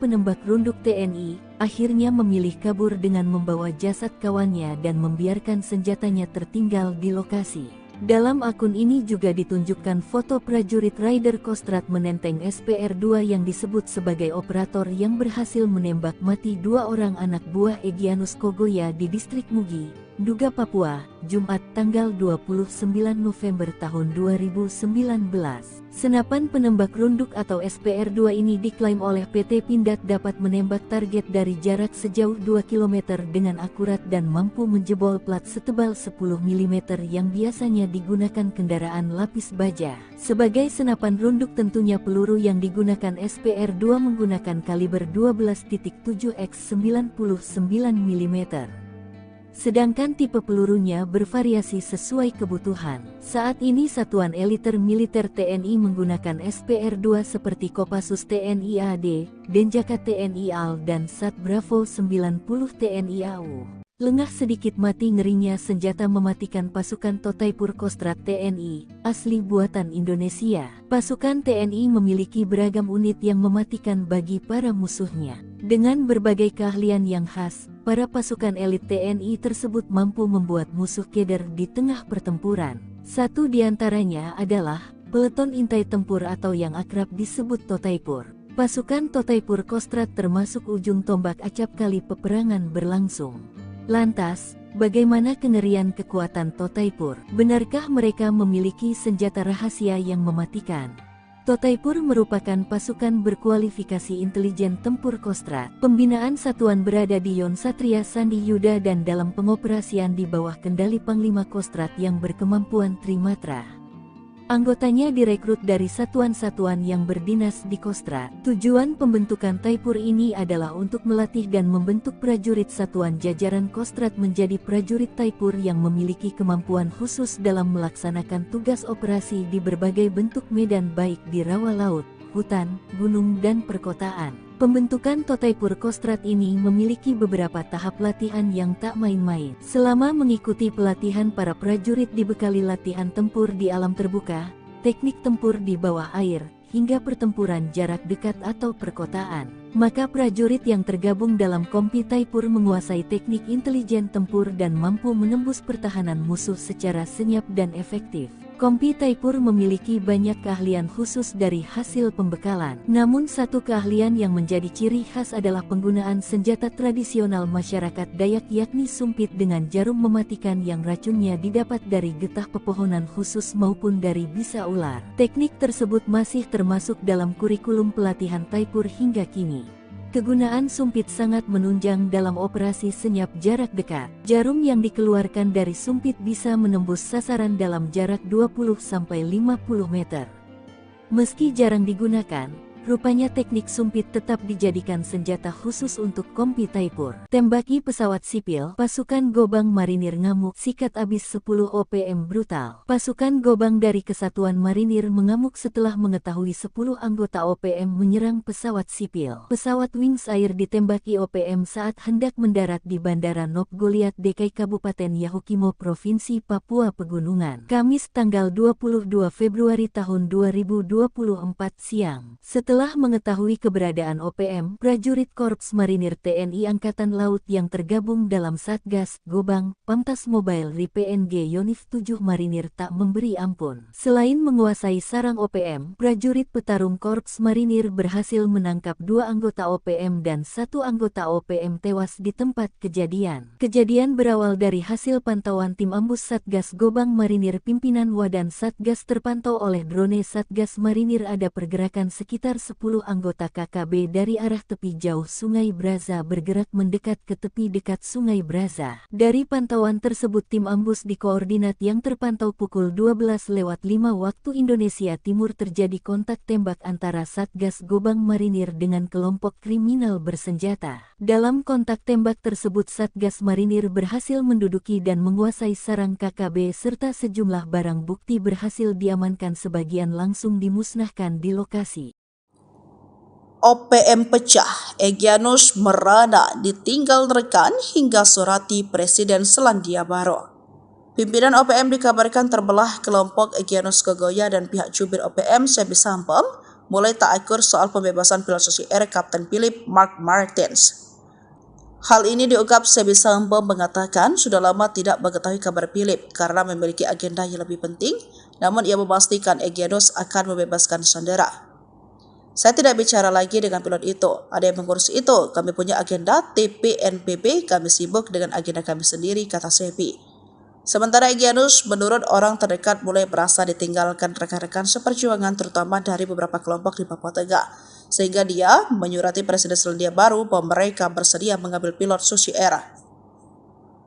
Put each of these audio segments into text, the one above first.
Penembak runduk TNI akhirnya memilih kabur dengan membawa jasad kawannya dan membiarkan senjatanya tertinggal di lokasi. Dalam akun ini juga ditunjukkan foto prajurit Raider Kostrad menenteng SPR-2 yang disebut sebagai operator yang berhasil menembak mati 2 orang anak buah Egyanus Kogoya di distrik Mugi, Nduga, Papua, Jumat tanggal 29 November tahun 2019. Senapan penembak runduk atau SPR-2 ini diklaim oleh PT Pindad dapat menembak target dari jarak sejauh 2 km dengan akurat dan mampu menjebol plat setebal 10 mm yang biasanya digunakan kendaraan lapis baja. Sebagai senapan runduk tentunya peluru yang digunakan SPR-2 menggunakan kaliber 12.7 x 99 mm. Sedangkan tipe pelurunya bervariasi sesuai kebutuhan. Saat ini Satuan Eliter Militer TNI menggunakan SPR-2 seperti Kopassus TNI AD, Denjaka TNI AL dan Sat Bravo 90 TNI AU. Lengah sedikit mati ngerinya senjata mematikan pasukan Totaipur Kostrad TNI, asli buatan Indonesia. Pasukan TNI memiliki beragam unit yang mematikan bagi para musuhnya. Dengan berbagai keahlian yang khas, para pasukan elit TNI tersebut mampu membuat musuh keder di tengah pertempuran. Satu di antaranya adalah peleton intai tempur atau yang akrab disebut Totaipur. Pasukan Totaipur Kostrad termasuk ujung tombak acap kali peperangan berlangsung. Lantas, bagaimana kengerian kekuatan Totaipur? Benarkah mereka memiliki senjata rahasia yang mematikan? Totaipur merupakan pasukan berkualifikasi intelijen tempur Kostrad. Pembinaan satuan berada di Yon Satria Sandi Yuda dan dalam pengoperasian di bawah kendali Panglima Kostrad yang berkemampuan Trimatra. Anggotanya direkrut dari satuan-satuan yang berdinas di Kostrad. Tujuan pembentukan Taipur ini adalah untuk melatih dan membentuk prajurit satuan jajaran Kostrad menjadi prajurit Taipur yang memiliki kemampuan khusus dalam melaksanakan tugas operasi di berbagai bentuk medan baik di rawa laut, hutan, gunung dan perkotaan. Pembentukan Totaipur Kostrad ini memiliki beberapa tahap latihan yang tak main-main. Selama mengikuti pelatihan, para prajurit dibekali latihan tempur di alam terbuka, teknik tempur di bawah air, hingga pertempuran jarak dekat atau perkotaan. Maka prajurit yang tergabung dalam Kompi Taipur menguasai teknik intelijen tempur dan mampu menembus pertahanan musuh secara senyap dan efektif. Kompi Taipur memiliki banyak keahlian khusus dari hasil pembekalan. Namun satu keahlian yang menjadi ciri khas adalah penggunaan senjata tradisional masyarakat Dayak yakni sumpit dengan jarum mematikan yang racunnya didapat dari getah pepohonan khusus maupun dari bisa ular. Teknik tersebut masih termasuk dalam kurikulum pelatihan Taipur hingga kini. Kegunaan sumpit sangat menunjang dalam operasi senyap jarak dekat. Jarum yang dikeluarkan dari sumpit bisa menembus sasaran dalam jarak 20-50 meter. Meski jarang digunakan, rupanya teknik sumpit tetap dijadikan senjata khusus untuk Kompi Taipur. Tembaki pesawat sipil, pasukan Gobang Marinir ngamuk, sikat abis 10 OPM brutal. Pasukan Gobang dari Kesatuan Marinir mengamuk setelah mengetahui 10 anggota OPM menyerang pesawat sipil. Pesawat Wings Air ditembaki OPM saat hendak mendarat di Bandara Nop Goliat DKI Kabupaten Yahukimo Provinsi Papua Pegunungan. Kamis tanggal 22 Februari tahun 2024 siang. Setelah mengetahui keberadaan OPM, prajurit Korps Marinir TNI Angkatan Laut yang tergabung dalam Satgas Gobang Pamtas Mobile RI-PNG Yonif 7 Marinir tak memberi ampun. Selain menguasai sarang OPM, prajurit petarung Korps Marinir berhasil menangkap 2 anggota OPM dan 1 anggota OPM tewas di tempat kejadian. Kejadian berawal dari hasil pantauan tim ambus Satgas Gobang Marinir pimpinan Wadan Satgas terpantau oleh drone Satgas Marinir ada pergerakan sekitar 10 anggota KKB dari arah tepi jauh Sungai Braza bergerak mendekat ke tepi dekat Sungai Braza. Dari pantauan tersebut tim ambus di koordinat yang terpantau pukul 12:05 waktu Indonesia Timur terjadi kontak tembak antara Satgas Gobang Marinir dengan kelompok kriminal bersenjata. Dalam kontak tembak tersebut Satgas Marinir berhasil menduduki dan menguasai sarang KKB serta sejumlah barang bukti berhasil diamankan, sebagian langsung dimusnahkan di lokasi. OPM pecah, Egyanus merana ditinggal rekan hingga surati Presiden Selandia Baru. Pimpinan OPM dikabarkan terbelah kelompok Egyanus Kogoya dan pihak jubir OPM Sebi Sampom mulai tak akur soal pembebasan pilot Susi Air Kapten Philip Mark Martins. Hal ini diungkap Sebi Sambo mengatakan sudah lama tidak mengetahui kabar Philip karena memiliki agenda yang lebih penting, namun ia memastikan Egyanus akan membebaskan sandera. Saya tidak bicara lagi dengan pilot itu, ada yang mengurus itu, kami punya agenda TPNPB, kami sibuk dengan agenda kami sendiri, kata Sebi. Sementara Egyanus menurut orang terdekat mulai merasa ditinggalkan rekan-rekan seperjuangan terutama dari beberapa kelompok di Papua Tengah, sehingga dia menyurati Presiden Selandia Baru bahwa mereka bersedia mengambil pilot Susi Air.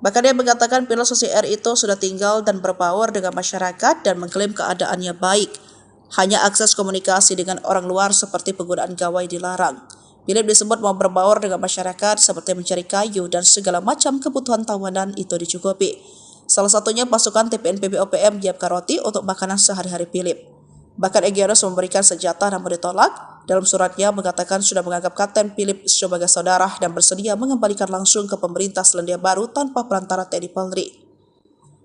Bahkan dia mengatakan pilot Susi Air itu sudah tinggal dan berbaur dengan masyarakat dan mengklaim keadaannya baik. Hanya akses komunikasi dengan orang luar seperti penggunaan gawai dilarang. Philip disebut mau berbaur dengan masyarakat seperti mencari kayu dan segala macam kebutuhan tawanan itu dicukupi. Salah satunya pasukan TPNPB OPM menyiapkan roti untuk makanan sehari-hari Philip. Bahkan Egyanus memberikan senjata namun ditolak. Dalam suratnya mengatakan sudah menganggap Kapten Philip sebagai saudara dan bersedia mengembalikan langsung ke pemerintah Selandia Baru tanpa perantara TNI Polri.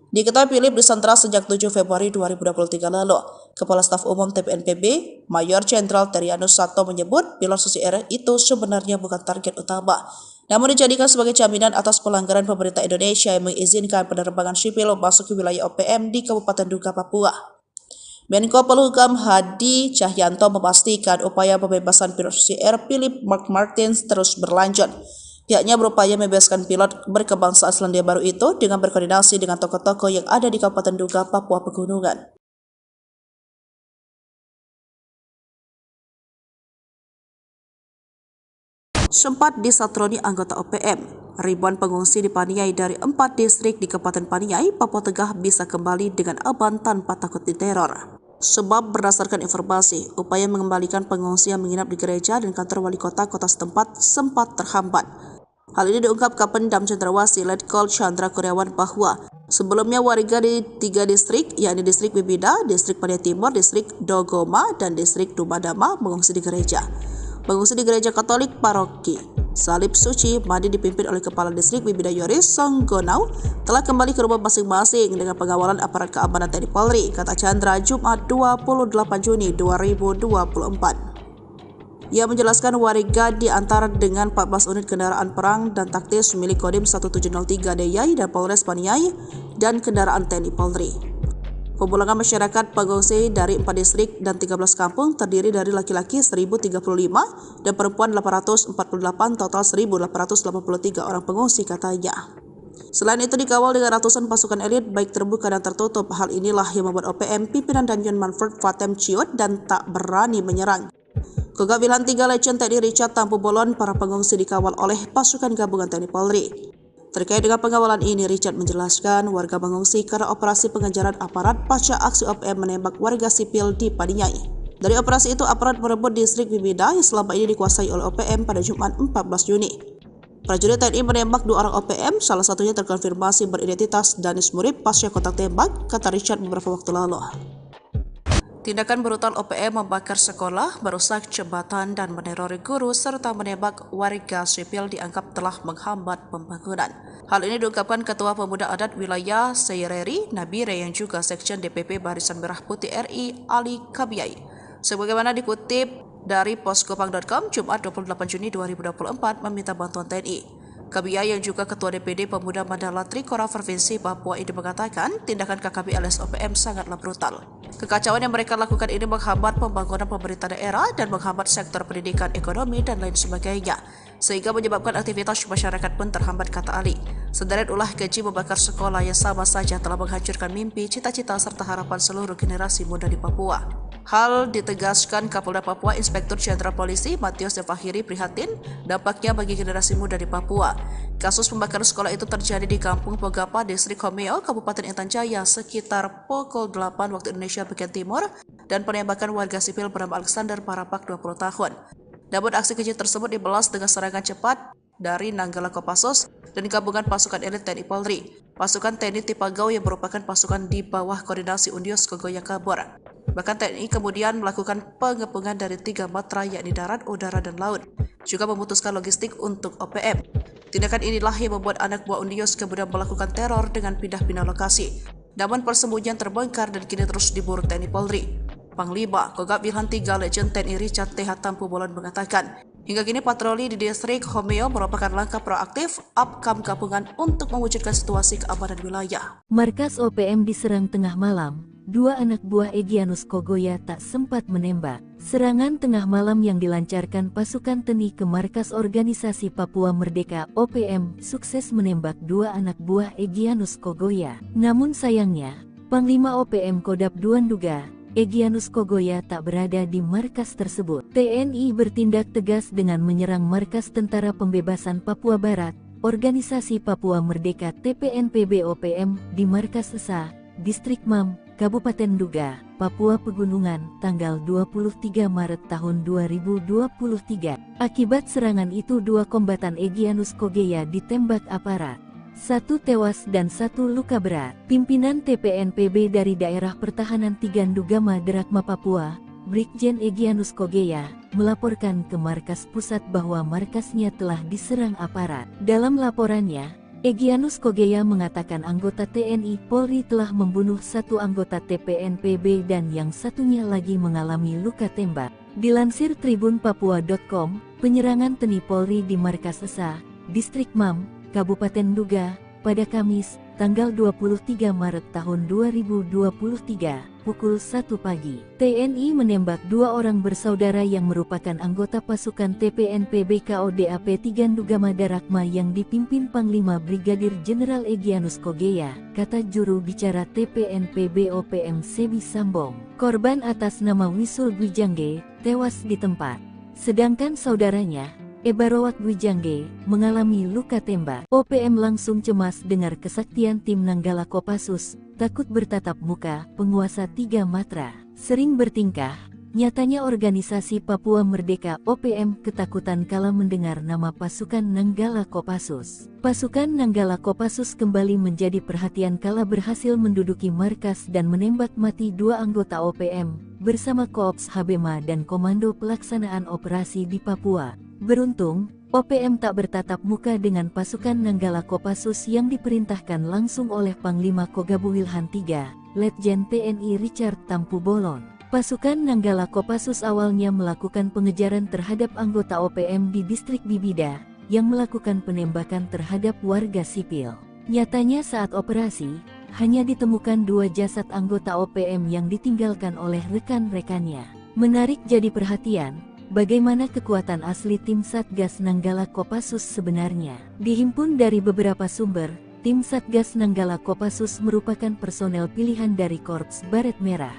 Diketahui Philip disandra sejak 7 Februari 2023 lalu. Kepala Staf Umum TPNPB, Mayor Jenderal Terianus Sato menyebut pilot Susi Air itu sebenarnya bukan target utama, namun dijadikan sebagai jaminan atas pelanggaran pemerintah Indonesia yang mengizinkan penerbangan sipil masuk ke wilayah OPM di Kabupaten Duga, Papua. Menko Polhukam Hadi Cahyanto memastikan upaya pembebasan pilot Susi Air Philip Mark Martins terus berlanjut. Pihaknya berupaya membebaskan pilot berkebangsaan Selandia Baru itu dengan berkoordinasi dengan tokoh-tokoh yang ada di Kabupaten Duga, Papua Pegunungan. Sempat disatroni anggota OPM, ribuan pengungsi di Paniai dari 4 distrik di Kabupaten Paniai, Papua Tengah bisa kembali dengan aman tanpa takut diteror. Sebab berdasarkan informasi, upaya mengembalikan pengungsi yang menginap di gereja dan kantor wali kota setempat sempat terhambat. Hal ini diungkap Kapendam Cendrawasih Letkol Chandra Kurniawan bahwa sebelumnya warga di 3 distrik, yakni distrik Bibida, distrik Paniai Timur, distrik Dogoma, dan distrik Dumadama mengungsi di gereja. Pengungsi di gereja Katolik Paroki Salib Suci Madi dipimpin oleh Kepala Distrik Bibida Yoris Songgonau telah kembali ke rumah masing-masing dengan pengawalan aparat keamanan TNI Polri, kata Chandra Jumat 28 Juni 2024. Ia menjelaskan warga diantar dengan 14 unit kendaraan perang dan taktis milik Kodim 1703 Deyai dan Polres Paniai dan kendaraan TNI Polri. Pemulangan masyarakat pengungsi dari 4 distrik dan 13 kampung terdiri dari laki-laki 1.035 dan perempuan 848, total 1.883 orang pengungsi, katanya. Selain itu dikawal dengan ratusan pasukan elit baik terbuka dan tertutup. Hal inilah yang membuat OPM pimpinan Danjen Manfred Fatem ciut dan tak berani menyerang. Kogak Wilhan 3 Legend TNI Richard Tampu Bolon, para pengungsi dikawal oleh pasukan gabungan TNI Polri. Terkait dengan pengawalan ini, Richard menjelaskan warga mengungsi karena operasi pengejaran aparat pasca aksi OPM menembak warga sipil di Paniai. Dari operasi itu, aparat merebut distrik Bibida yang selama ini dikuasai oleh OPM pada Jumat 14 Juni. Prajurit TNI menembak 2 orang OPM, salah satunya terkonfirmasi beridentitas Danis Murib pasca kontak tembak, kata Richard beberapa waktu lalu. Tindakan brutal OPM membakar sekolah, merusak jembatan dan menerori guru serta menembak warga sipil dianggap telah menghambat pembangunan. Hal ini diungkapkan Ketua Pemuda Adat Wilayah Seireri Nabire yang juga Sekjen DPP Barisan Merah Putih RI Ali Kabiai. Sebagaimana dikutip dari poskopang.com Jumat 28 Juni 2024 meminta bantuan TNI. Kabiai yang juga Ketua DPD Pemuda Mandala Trikora Provinsi Papua ini mengatakan tindakan KKB alias OPM sangatlah brutal. Kekacauan yang mereka lakukan ini menghambat pembangunan pemerintah daerah dan menghambat sektor pendidikan, ekonomi, dan lain sebagainya, sehingga menyebabkan aktivitas masyarakat pun terhambat, kata Ali. Sederet ulah keji membakar sekolah yang sama saja telah menghancurkan mimpi, cita-cita, serta harapan seluruh generasi muda di Papua. Hal ditegaskan Kapolda Papua Inspektur Jenderal Polisi Matius Devahiri prihatin dampaknya bagi generasi muda di Papua. Kasus pembakaran sekolah itu terjadi di Kampung Pogapa, Distrik Homeo, Kabupaten Intan Jaya sekitar pukul 8 waktu Indonesia bagian timur dan penembakan warga sipil bernama Alexander Parapak 20 tahun. Namun aksi keji tersebut dibalas dengan serangan cepat dari Nanggala Kopassus dan gabungan pasukan elit TNI Polri. Pasukan TNI Tipagau yang merupakan pasukan di bawah koordinasi Undios Kogoya kabur. Bahkan TNI kemudian melakukan pengepungan dari 3 matra yakni darat, udara, dan laut. Juga memutuskan logistik untuk OPM. Tindakan inilah yang membuat anak buah Undios kemudian melakukan teror dengan pindah-pindah lokasi. Namun persembunyian terbongkar dan kini terus diburu TNI Polri. Panglima Kogab Wilhan III Letjen TNI Richard T.H. Tampu Bolon mengatakan, hingga kini patroli di distrik Homeo merupakan langkah proaktif Apkam gabungan untuk mewujudkan situasi keamanan wilayah. Markas OPM diserang tengah malam. Dua anak buah Egyanus Kogoya tak sempat menembak. Serangan tengah malam yang dilancarkan pasukan TNI ke markas organisasi Papua Merdeka OPM sukses menembak dua anak buah Egyanus Kogoya. Namun sayangnya, Panglima OPM Kodap II menduga Egyanus Kogoya tak berada di markas tersebut. TNI bertindak tegas dengan menyerang markas Tentara Pembebasan Papua Barat, Organisasi Papua Merdeka TPNPB OPM di markas Esa, Distrik Mam, Kabupaten Nduga, Papua Pegunungan, tanggal 23 Maret tahun 2023. Akibat serangan itu dua kombatan Egyanus Kogoya ditembak aparat. Satu tewas dan satu luka berat. Pimpinan TPNPB dari Daerah Pertahanan 3 Ndugama Derakma Papua, Brigjen Egyanus Kogoya, melaporkan ke markas pusat bahwa markasnya telah diserang aparat. Dalam laporannya, Egyanus Kogoya mengatakan anggota TNI Polri telah membunuh satu anggota TPNPB dan yang satunya lagi mengalami luka tembak. Dilansir tribunpapua.com, penyerangan TNI Polri di markas Esa, Distrik Mam, Kabupaten Nduga, pada Kamis, tanggal 23 Maret tahun 2023, pukul 1 pagi. TNI menembak dua orang bersaudara yang merupakan anggota pasukan TPNPB KODAP 3 Ndugama Darakma yang dipimpin Panglima Brigadir Jenderal Egyanus Kogoya, kata juru bicara TPNPB OPM Sebi Sambong. Korban atas nama Wisul Gwijangge, tewas di tempat. Sedangkan saudaranya, Ebarowak Gwijangge, mengalami luka tembak. OPM langsung cemas dengar kesaktian tim Nanggala Kopassus, takut bertatap muka, penguasa 3 Matra. Sering bertingkah, nyatanya organisasi Papua Merdeka OPM ketakutan kala mendengar nama pasukan Nanggala Kopassus. Pasukan Nanggala Kopassus kembali menjadi perhatian kala berhasil menduduki markas dan menembak mati dua anggota OPM, bersama Koops Habema dan Komando Pelaksanaan Operasi di Papua. Beruntung, OPM tak bertatap muka dengan pasukan Nanggala Kopassus yang diperintahkan langsung oleh Panglima Kogabu Wilhan III, Letjen TNI Richard Tampu Bolon. Pasukan Nanggala Kopassus awalnya melakukan pengejaran terhadap anggota OPM di distrik Bibida, yang melakukan penembakan terhadap warga sipil. Nyatanya saat operasi, hanya ditemukan dua jasad anggota OPM yang ditinggalkan oleh rekan-rekannya. Menarik jadi perhatian, bagaimana kekuatan asli tim Satgas Nanggala Kopassus sebenarnya. Dihimpun dari beberapa sumber, tim Satgas Nanggala Kopassus merupakan personel pilihan dari Korps Baret Merah.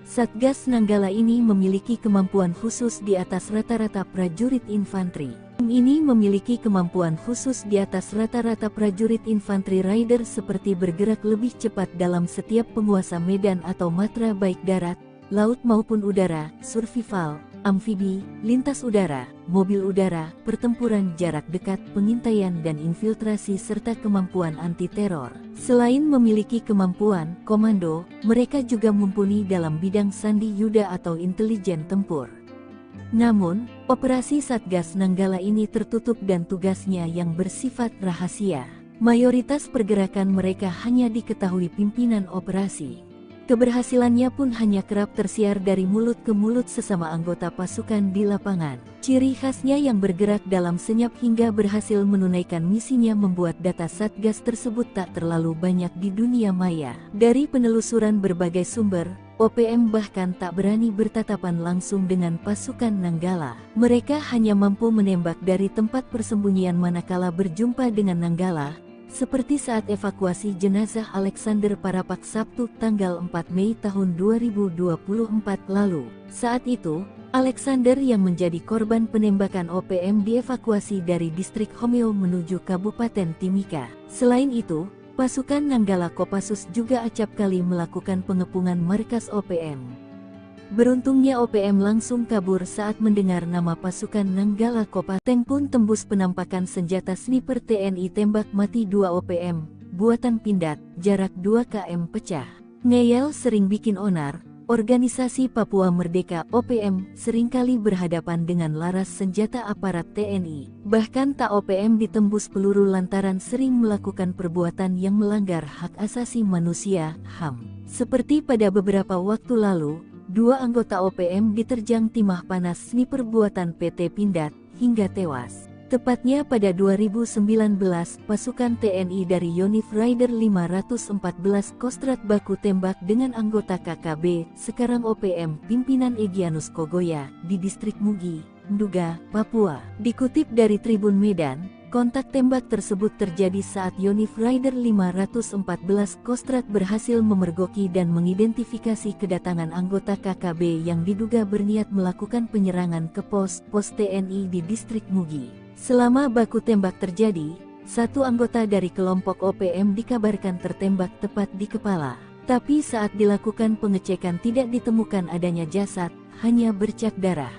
Satgas Nanggala ini memiliki kemampuan khusus di atas rata-rata prajurit infanteri. Tim ini memiliki kemampuan khusus di atas rata-rata prajurit infanteri rider seperti bergerak lebih cepat dalam setiap penguasa medan atau matra baik darat, laut maupun udara, survival, amfibi, lintas udara, mobil udara, pertempuran jarak dekat, pengintaian dan infiltrasi serta kemampuan anti-teror. Selain memiliki kemampuan komando, mereka juga mumpuni dalam bidang sandi yuda atau intelijen tempur. Namun, operasi Satgas Nanggala ini tertutup dan tugasnya yang bersifat rahasia. Mayoritas pergerakan mereka hanya diketahui pimpinan operasi. Keberhasilannya pun hanya kerap tersiar dari mulut ke mulut sesama anggota pasukan di lapangan. Ciri khasnya yang bergerak dalam senyap hingga berhasil menunaikan misinya membuat data Satgas tersebut tak terlalu banyak di dunia maya. Dari penelusuran berbagai sumber, OPM bahkan tak berani bertatapan langsung dengan pasukan Nanggala. Mereka hanya mampu menembak dari tempat persembunyian manakala berjumpa dengan Nanggala, seperti saat evakuasi jenazah Alexander Parapak Sabtu tanggal 4 Mei tahun 2024 lalu. Saat itu, Alexander yang menjadi korban penembakan OPM dievakuasi dari distrik Homeo menuju Kabupaten Timika. Selain itu, pasukan Nanggala Kopassus juga acap kali melakukan pengepungan markas OPM. Beruntungnya OPM langsung kabur saat mendengar nama pasukan Nanggala Kopassus. Tank pun tembus penampakan senjata sniper TNI tembak mati 2 OPM, buatan Pindad, jarak 2 km pecah. Ngeyel sering bikin onar, organisasi Papua Merdeka OPM seringkali berhadapan dengan laras senjata aparat TNI. Bahkan tak OPM ditembus peluru lantaran sering melakukan perbuatan yang melanggar hak asasi manusia, HAM. Seperti pada beberapa waktu lalu, 2 anggota OPM diterjang timah panas sniper buatan PT Pindad hingga tewas. Tepatnya pada 2019, pasukan TNI dari Yonif Rider 514 Kostrad baku tembak dengan anggota KKB, sekarang OPM, pimpinan Egyanus Kogoya, di distrik Mugi, Nduga, Papua. Dikutip dari Tribun Medan, kontak tembak tersebut terjadi saat Yonif Rider 514 Kostrad berhasil memergoki dan mengidentifikasi kedatangan anggota KKB yang diduga berniat melakukan penyerangan ke pos TNI di distrik Mugi. Selama baku tembak terjadi, satu anggota dari kelompok OPM dikabarkan tertembak tepat di kepala. Tapi saat dilakukan pengecekan tidak ditemukan adanya jasad, hanya bercak darah.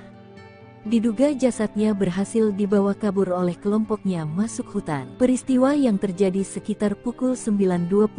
Diduga jasadnya berhasil dibawa kabur oleh kelompoknya masuk hutan. Peristiwa yang terjadi sekitar pukul 9.25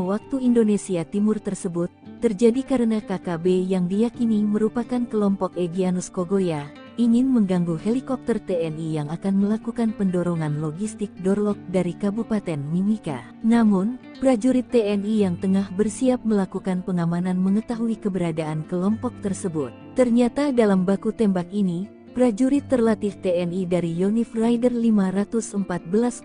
waktu Indonesia Timur tersebut, terjadi karena KKB yang diyakini merupakan kelompok Egyanus Kogoya, ingin mengganggu helikopter TNI yang akan melakukan pendorongan logistik Dorlok dari Kabupaten Mimika. Namun, prajurit TNI yang tengah bersiap melakukan pengamanan mengetahui keberadaan kelompok tersebut. Ternyata dalam baku tembak ini, prajurit terlatih TNI dari Yonif Rider 514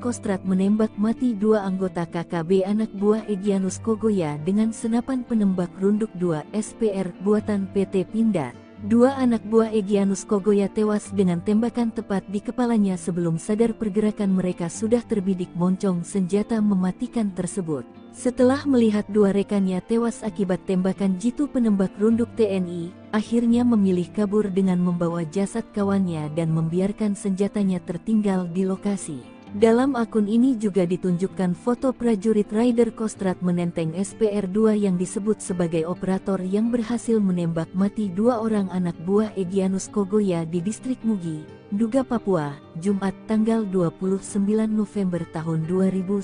Kostrad menembak mati 2 anggota KKB anak buah Egyanus Kogoya dengan senapan penembak runduk 2 SPR buatan PT Pindad. 2 anak buah Egyanus Kogoya tewas dengan tembakan tepat di kepalanya sebelum sadar pergerakan mereka sudah terbidik moncong senjata mematikan tersebut. Setelah melihat 2 rekannya tewas akibat tembakan jitu penembak runduk TNI, akhirnya memilih kabur dengan membawa jasad kawannya dan membiarkan senjatanya tertinggal di lokasi. Dalam akun ini juga ditunjukkan foto prajurit Rider Kostrad menenteng SPR-2 yang disebut sebagai operator yang berhasil menembak mati 2 orang anak buah Egyanus Kogoya di distrik Mugi, Nduga, Papua, Jumat tanggal 29 November tahun 2019.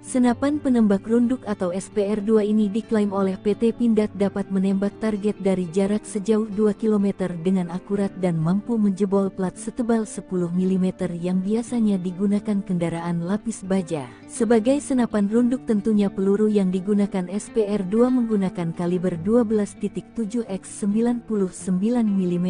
Senapan penembak runduk atau SPR-2 ini diklaim oleh PT Pindad dapat menembak target dari jarak sejauh 2 km dengan akurat dan mampu menjebol plat setebal 10 mm yang biasanya digunakan kendaraan lapis baja. Sebagai senapan runduk tentunya peluru yang digunakan SPR-2 menggunakan kaliber 12.7 x 99 mm.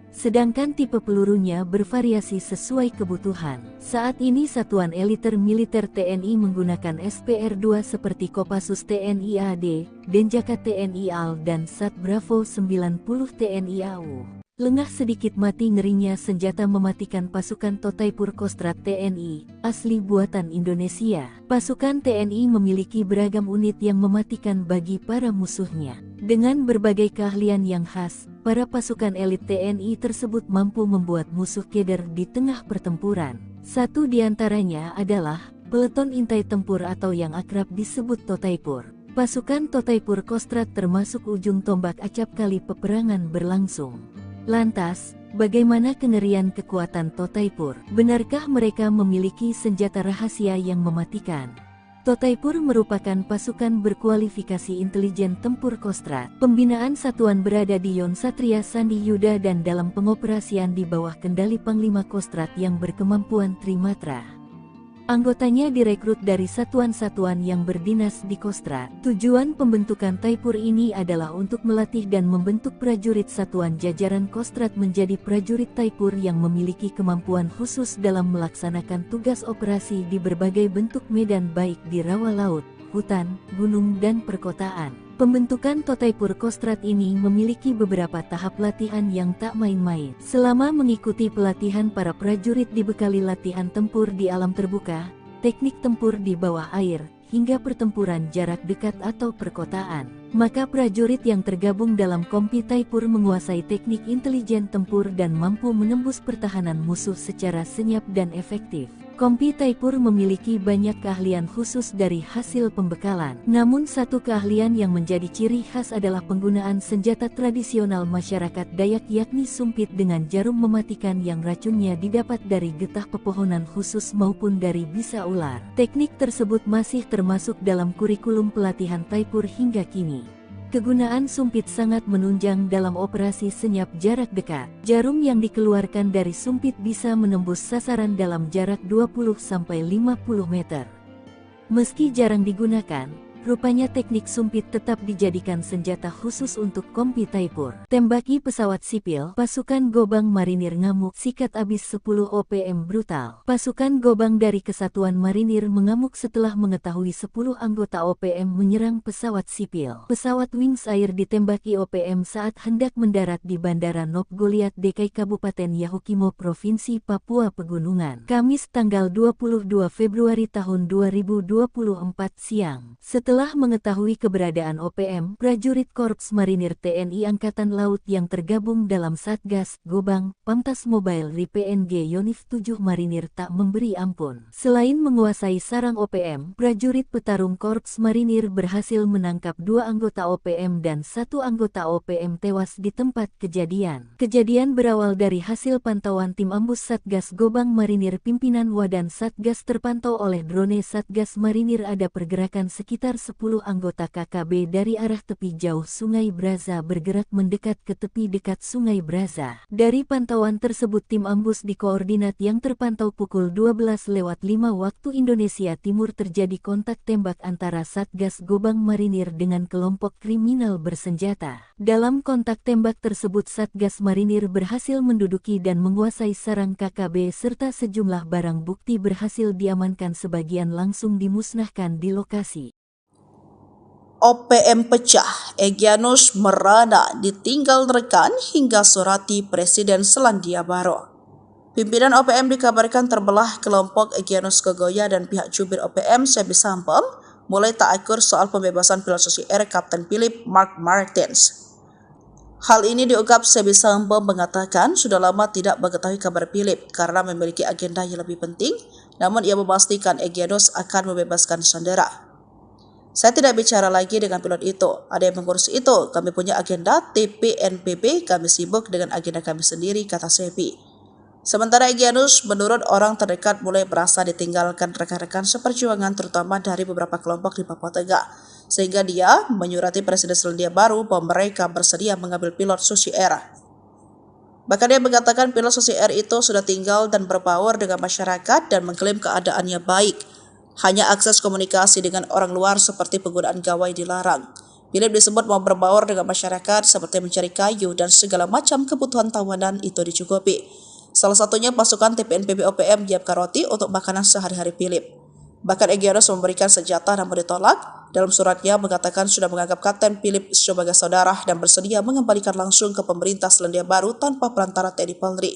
Sedangkan tipe pelurunya bervariasi sesuai kebutuhan. Saat ini Satuan Eliter Militer TNI menggunakan SPR-2 seperti Kopassus TNI AD, Denjaka TNI AL dan Sat Bravo 90 TNI AU. Lengah sedikit mati ngerinya senjata mematikan pasukan Totaipur Kostrad TNI, asli buatan Indonesia. Pasukan TNI memiliki beragam unit yang mematikan bagi para musuhnya. Dengan berbagai keahlian yang khas, para pasukan elit TNI tersebut mampu membuat musuh keder di tengah pertempuran. Satu di antaranya adalah peleton intai tempur atau yang akrab disebut Totaipur. Pasukan Totaipur Kostrad termasuk ujung tombak acap kali peperangan berlangsung. Lantas, bagaimana kengerian kekuatan Totaipur? Benarkah mereka memiliki senjata rahasia yang mematikan? Totaipur merupakan pasukan berkualifikasi intelijen tempur Kostrad. Pembinaan satuan berada di Yon Satria Sandi Yuda dan dalam pengoperasian di bawah kendali Panglima Kostrad yang berkemampuan Trimatra. Anggotanya direkrut dari satuan-satuan yang berdinas di Kostrad. Tujuan pembentukan Taipur ini adalah untuk melatih dan membentuk prajurit satuan jajaran Kostrad menjadi prajurit Taipur yang memiliki kemampuan khusus dalam melaksanakan tugas operasi di berbagai bentuk medan baik di rawa laut, hutan, gunung dan perkotaan. Pembentukan Totaipur Kostrad ini memiliki beberapa tahap latihan yang tak main-main. Selama mengikuti pelatihan, para prajurit dibekali latihan tempur di alam terbuka, teknik tempur di bawah air, hingga pertempuran jarak dekat atau perkotaan. Maka prajurit yang tergabung dalam Kompi Taipur menguasai teknik intelijen tempur dan mampu menembus pertahanan musuh secara senyap dan efektif. Kompi Taipur memiliki banyak keahlian khusus dari hasil pembekalan. Namun satu keahlian yang menjadi ciri khas adalah penggunaan senjata tradisional masyarakat Dayak yakni sumpit dengan jarum mematikan yang racunnya didapat dari getah pepohonan khusus maupun dari bisa ular. Teknik tersebut masih termasuk dalam kurikulum pelatihan Taipur hingga kini. Kegunaan sumpit sangat menunjang dalam operasi senyap jarak dekat. Jarum yang dikeluarkan dari sumpit bisa menembus sasaran dalam jarak 20-50 meter. Meski jarang digunakan, Rupanya teknik sumpit tetap dijadikan senjata khusus untuk Kompi Taipur. Tembaki pesawat sipil, pasukan Gobang Marinir ngamuk, sikat abis 10 OPM brutal. Pasukan Gobang dari Kesatuan Marinir mengamuk setelah mengetahui 10 anggota OPM menyerang pesawat sipil. Pesawat Wings Air ditembaki OPM saat hendak mendarat di Bandara Nop Goliat DKI Kabupaten Yahukimo Provinsi Papua Pegunungan. Kamis tanggal 22 Februari tahun 2024 siang. Setelah mengetahui keberadaan OPM, prajurit Korps Marinir TNI Angkatan Laut yang tergabung dalam Satgas Gobang, Pamtas Mobile Ri PNG Yonif 7 Marinir tak memberi ampun. Selain menguasai sarang OPM, prajurit petarung Korps Marinir berhasil menangkap 2 anggota OPM dan 1 anggota OPM tewas di tempat kejadian. Kejadian berawal dari hasil pantauan tim ambus Satgas Gobang Marinir pimpinan Wadan Satgas terpantau oleh drone Satgas Marinir ada pergerakan sekitar 10 anggota KKB dari arah tepi jauh Sungai Braza bergerak mendekat ke tepi dekat Sungai Braza. Dari pantauan tersebut tim ambus di koordinat yang terpantau pukul 12:05 waktu Indonesia Timur terjadi kontak tembak antara Satgas Gobang Marinir dengan kelompok kriminal bersenjata. Dalam kontak tembak tersebut Satgas Marinir berhasil menduduki dan menguasai sarang KKB serta sejumlah barang bukti berhasil diamankan, sebagian langsung dimusnahkan di lokasi. OPM pecah, Egyanus merana ditinggal rekan hingga surati Presiden Selandia Baru. Pimpinan OPM dikabarkan terbelah kelompok Egyanus Kogoya dan pihak jubir OPM Sebi Sampom mulai tak akur soal pembebasan pilot Susi Air Kapten Philip Mark Martins. Hal ini diungkap Sebi Sampom mengatakan sudah lama tidak mengetahui kabar Philip karena memiliki agenda yang lebih penting, namun ia memastikan Egyanus akan membebaskan sandera. Saya tidak bicara lagi dengan pilot itu, ada yang mengurus itu, kami punya agenda TPNPB, kami sibuk dengan agenda kami sendiri, kata Sebi. Sementara Egyanus menurut orang terdekat mulai merasa ditinggalkan rekan-rekan seperjuangan terutama dari beberapa kelompok di Papua Tengah, sehingga dia menyurati Presiden Selandia Baru bahwa mereka bersedia mengambil pilot Susi Air. Bahkan dia mengatakan pilot Susi Air itu sudah tinggal dan berbaur dengan masyarakat dan mengklaim keadaannya baik. Hanya akses komunikasi dengan orang luar seperti penggunaan gawai dilarang. Philip disebut mau berbaur dengan masyarakat seperti mencari kayu dan segala macam kebutuhan tawanan itu dicukupi. Salah satunya pasukan TPNPB OPM menyiapkan roti untuk makanan sehari-hari Philip. Bahkan Egyanus memberikan senjata namun ditolak. Dalam suratnya mengatakan sudah menganggap Kapten Philip sebagai saudara dan bersedia mengembalikan langsung ke pemerintah Selandia Baru tanpa perantara TNI Polri.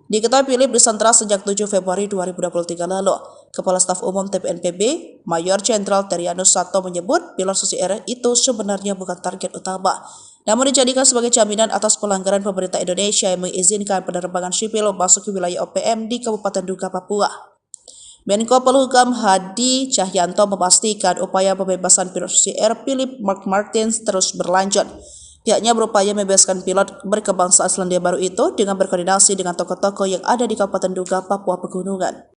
Diketahui Philip disandra sejak 7 Februari 2023 lalu. Kepala Staf Umum TPNPB, Mayor Jenderal Terianus Sato menyebut pilot Susi Air itu sebenarnya bukan target utama, namun dijadikan sebagai jaminan atas pelanggaran pemerintah Indonesia yang mengizinkan penerbangan sipil masuk ke wilayah OPM di Kabupaten Duga, Papua. Menko Polhukam Hadi Cahyanto memastikan upaya pembebasan pilot Susi Air Philip Mark Martins terus berlanjut. Pihaknya berupaya membebaskan pilot berkebangsaan Selandia Baru itu dengan berkoordinasi dengan tokoh-tokoh yang ada di Kabupaten Duga, Papua Pegunungan.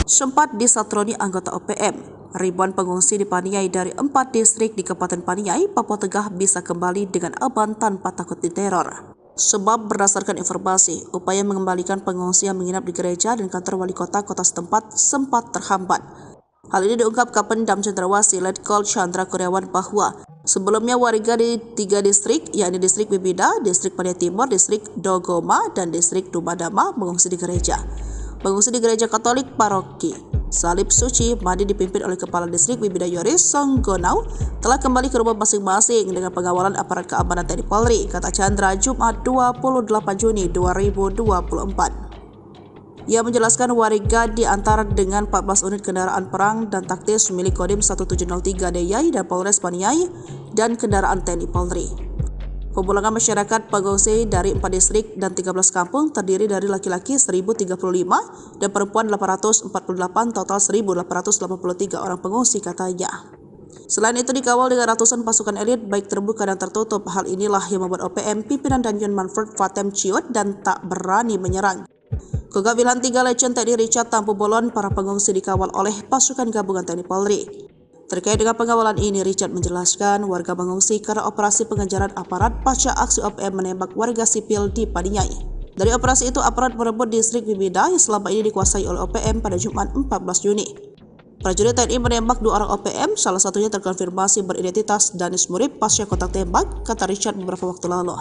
Sempat disatroni anggota OPM, ribuan pengungsi di Paniai dari 4 distrik di Kabupaten Paniai, Papua Tengah bisa kembali dengan aman tanpa takut diteror. Sebab berdasarkan informasi, upaya mengembalikan pengungsi yang menginap di gereja dan kantor wali kota setempat sempat terhambat. Hal ini diungkap Kapendam Cendrawasih Letkol Chandra Kurniawan bahwa sebelumnya warga di 3 distrik, yakni distrik Bibida, distrik Paniai Timur, distrik Dogoma, dan distrik Dumadama mengungsi di gereja. Pengungsi di gereja Katolik Paroki Salib Suci Madi dipimpin oleh Kepala Distrik Bibida Yoris Songgonau telah kembali ke rumah masing-masing dengan pengawalan aparat keamanan TNI Polri, kata Chandra Jumat 28 Juni 2024. Ia menjelaskan warga diantar dengan 14 unit kendaraan perang dan taktis milik Kodim 1703 DIY dan Polres Paniai dan kendaraan TNI Polri. Pemulangan masyarakat pengungsi dari 4 distrik dan 13 kampung terdiri dari laki-laki 1.035 dan perempuan 848, total 1.883 orang pengungsi, katanya. Selain itu dikawal dengan ratusan pasukan elit baik terbuka dan tertutup. Hal inilah yang membuat OPM pimpinan Danjen Manfred Fatem ciut dan tak berani menyerang. Kegabilan 3 Legend TNI Richard Tampu Bolon, para pengungsi dikawal oleh pasukan gabungan TNI Polri. Terkait dengan pengawalan ini, Richard menjelaskan warga mengungsi karena operasi pengejaran aparat pasca aksi OPM menembak warga sipil di Paniai. Dari operasi itu, aparat merebut distrik Bibida yang selama ini dikuasai oleh OPM pada Jumat 14 Juni. Prajurit TNI menembak 2 orang OPM, salah satunya terkonfirmasi beridentitas Danis Murib pasca kontak tembak, kata Richard beberapa waktu lalu.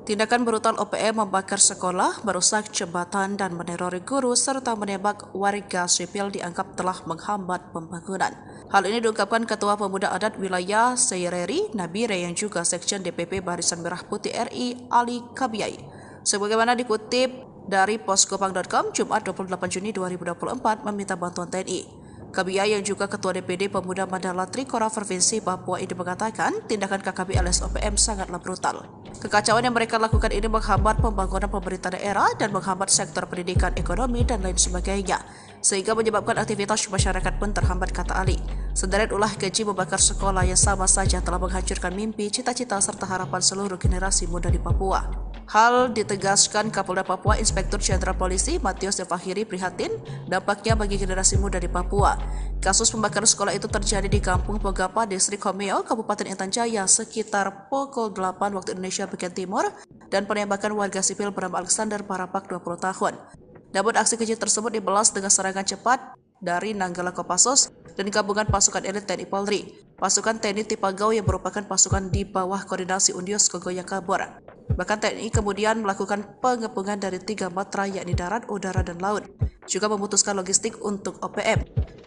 Tindakan brutal OPM membakar sekolah, merusak jembatan dan menerori guru serta menembak warga sipil dianggap telah menghambat pembangunan. Hal ini diungkapkan Ketua Pemuda Adat Wilayah Seireri Nabire yang juga Sekjen DPP Barisan Merah Putih RI Ali Kabiyai. Sebagaimana dikutip dari poskopang.com, Jumat 28 Juni 2024 meminta bantuan TNI. Kabiyai yang juga Ketua DPD Pemuda Mandala Trikora Provinsi Papua ini mengatakan tindakan KKB alias OPM sangatlah brutal. Kekacauan yang mereka lakukan ini menghambat pembangunan pemerintah daerah dan menghambat sektor pendidikan, ekonomi, dan lain sebagainya, sehingga menyebabkan aktivitas masyarakat pun terhambat, kata Ali. Sederet ulah keji membakar sekolah yang sama saja telah menghancurkan mimpi, cita-cita, serta harapan seluruh generasi muda di Papua. Hal ditegaskan Kapolda Papua Inspektur Jenderal Polisi Matius Devahiri prihatin dampaknya bagi generasi muda di Papua. Kasus pembakaran sekolah itu terjadi di Kampung Pogapa, Distrik Homeo, Kabupaten Intan Jaya sekitar pukul 8 waktu Indonesia bagian timur dan penembakan warga sipil bernama Alexander Parapak 20 tahun. Namun aksi keji tersebut dibalas dengan serangan cepat dari Nanggala Kopassus dan gabungan pasukan elit TNI Polri. Pasukan TNI Tipagau yang merupakan pasukan di bawah koordinasi Undios Kogoya kabur. Bahkan TNI kemudian melakukan pengepungan dari 3 matra yakni darat, udara, dan laut. Juga memutuskan logistik untuk OPM.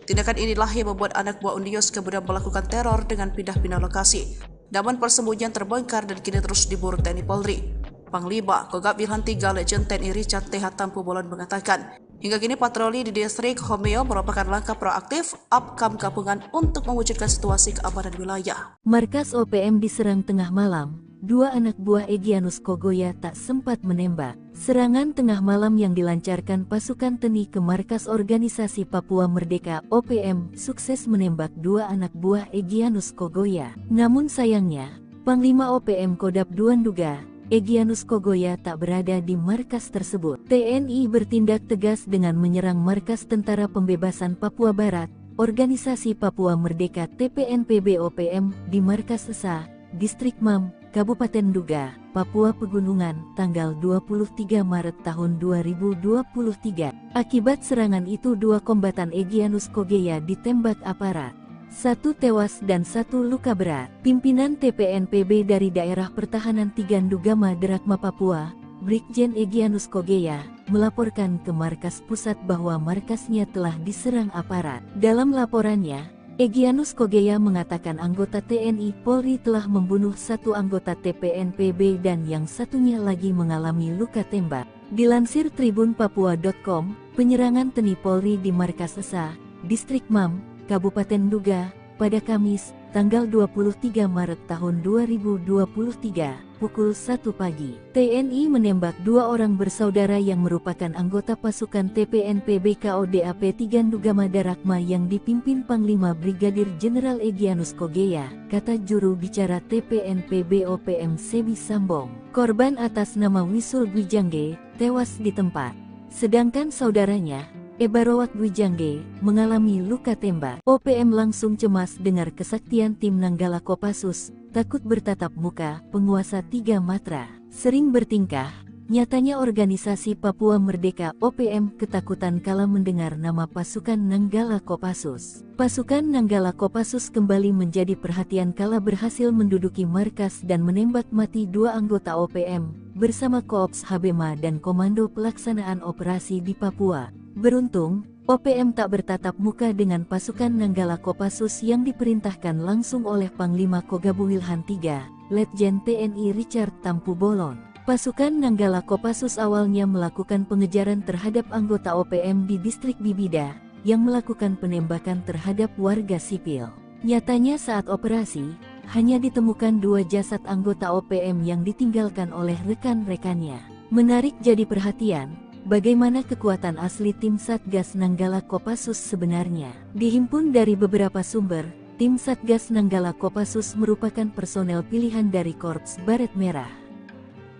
Tindakan inilah yang membuat anak buah Undios kemudian melakukan teror dengan pindah-pindah lokasi. Namun persembunyian terbongkar dan kini terus diburu TNI Polri. Panglima Kogab Wilhan III Legend TNI Richard TH Tampu Bolon mengatakan, hingga kini patroli di distrik Homeo merupakan langkah proaktif upcome gabungan untuk mewujudkan situasi keamanan wilayah. Markas OPM diserang tengah malam. 2 anak buah Egyanus Kogoya tak sempat menembak. Serangan tengah malam yang dilancarkan pasukan TNI ke markas Organisasi Papua Merdeka OPM sukses menembak 2 anak buah Egyanus Kogoya. Namun sayangnya, Panglima OPM Kodap II Nduga, Egyanus Kogoya tak berada di markas tersebut. TNI bertindak tegas dengan menyerang markas Tentara Pembebasan Papua Barat, Organisasi Papua Merdeka TPNPB OPM di markas Esa, Distrik Mam, Kabupaten Nduga, Papua Pegunungan, tanggal 23 Maret tahun 2023. Akibat serangan itu 2 kombatan Egyanus Kogoya ditembak aparat. 1 tewas dan 1 luka berat. Pimpinan TPNPB dari Daerah Pertahanan 3 Ndugama Derakma Papua, Brigjen Egyanus Kogoya, melaporkan ke markas pusat bahwa markasnya telah diserang aparat. Dalam laporannya, Egyanus Kogoya mengatakan anggota TNI Polri telah membunuh 1 anggota TPNPB dan yang satunya lagi mengalami luka tembak. Dilansir tribunpapua.com, penyerangan TNI Polri di markas Esa, Distrik Mam, Kabupaten Nduga, pada Kamis, tanggal 23 Maret tahun 2023, pukul 1 pagi. TNI menembak 2 orang bersaudara yang merupakan anggota pasukan TPNPB KODAP 3 Ndugama Darakma yang dipimpin Panglima Brigadir Jenderal Egyanus Kogoya, kata juru bicara TPNPB OPM Sebi Sambong. Korban atas nama Wisul Gwijangge, tewas di tempat. Sedangkan saudaranya, Ebarowak Gwijangge, mengalami luka tembak. OPM langsung cemas dengar kesaktian tim Nanggala Kopassus, takut bertatap muka, penguasa 3 matra. Sering bertingkah, nyatanya Organisasi Papua Merdeka OPM ketakutan kala mendengar nama pasukan Nanggala Kopassus. Pasukan Nanggala Kopassus kembali menjadi perhatian kala berhasil menduduki markas dan menembak mati 2 anggota OPM, bersama Koops Habema dan Komando Pelaksanaan Operasi di Papua. Beruntung, OPM tak bertatap muka dengan pasukan Nanggala Kopassus yang diperintahkan langsung oleh Panglima Kogabu Wilhan III, Letjen TNI Richard Tampu Bolon. Pasukan Nanggala Kopassus awalnya melakukan pengejaran terhadap anggota OPM di distrik Bibida, yang melakukan penembakan terhadap warga sipil. Nyatanya saat operasi, hanya ditemukan 2 jasad anggota OPM yang ditinggalkan oleh rekan-rekannya. Menarik jadi perhatian, bagaimana kekuatan asli tim Satgas Nanggala Kopassus sebenarnya. Dihimpun dari beberapa sumber, tim Satgas Nanggala Kopassus merupakan personel pilihan dari Korps Baret Merah.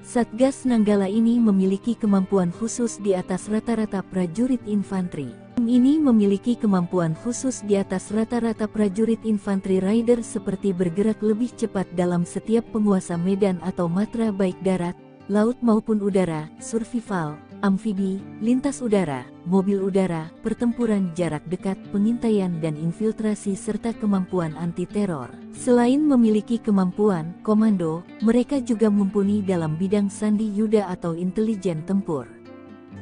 Satgas Nanggala ini memiliki kemampuan khusus di atas rata-rata prajurit infanteri. Tim ini memiliki kemampuan khusus di atas rata-rata prajurit infanteri rider seperti bergerak lebih cepat dalam setiap penguasa medan atau matra baik darat, laut maupun udara, survival, amfibi, lintas udara, mobil udara, pertempuran jarak dekat, pengintaian dan infiltrasi serta kemampuan anti-teror. Selain memiliki kemampuan komando, mereka juga mumpuni dalam bidang sandi yuda atau intelijen tempur.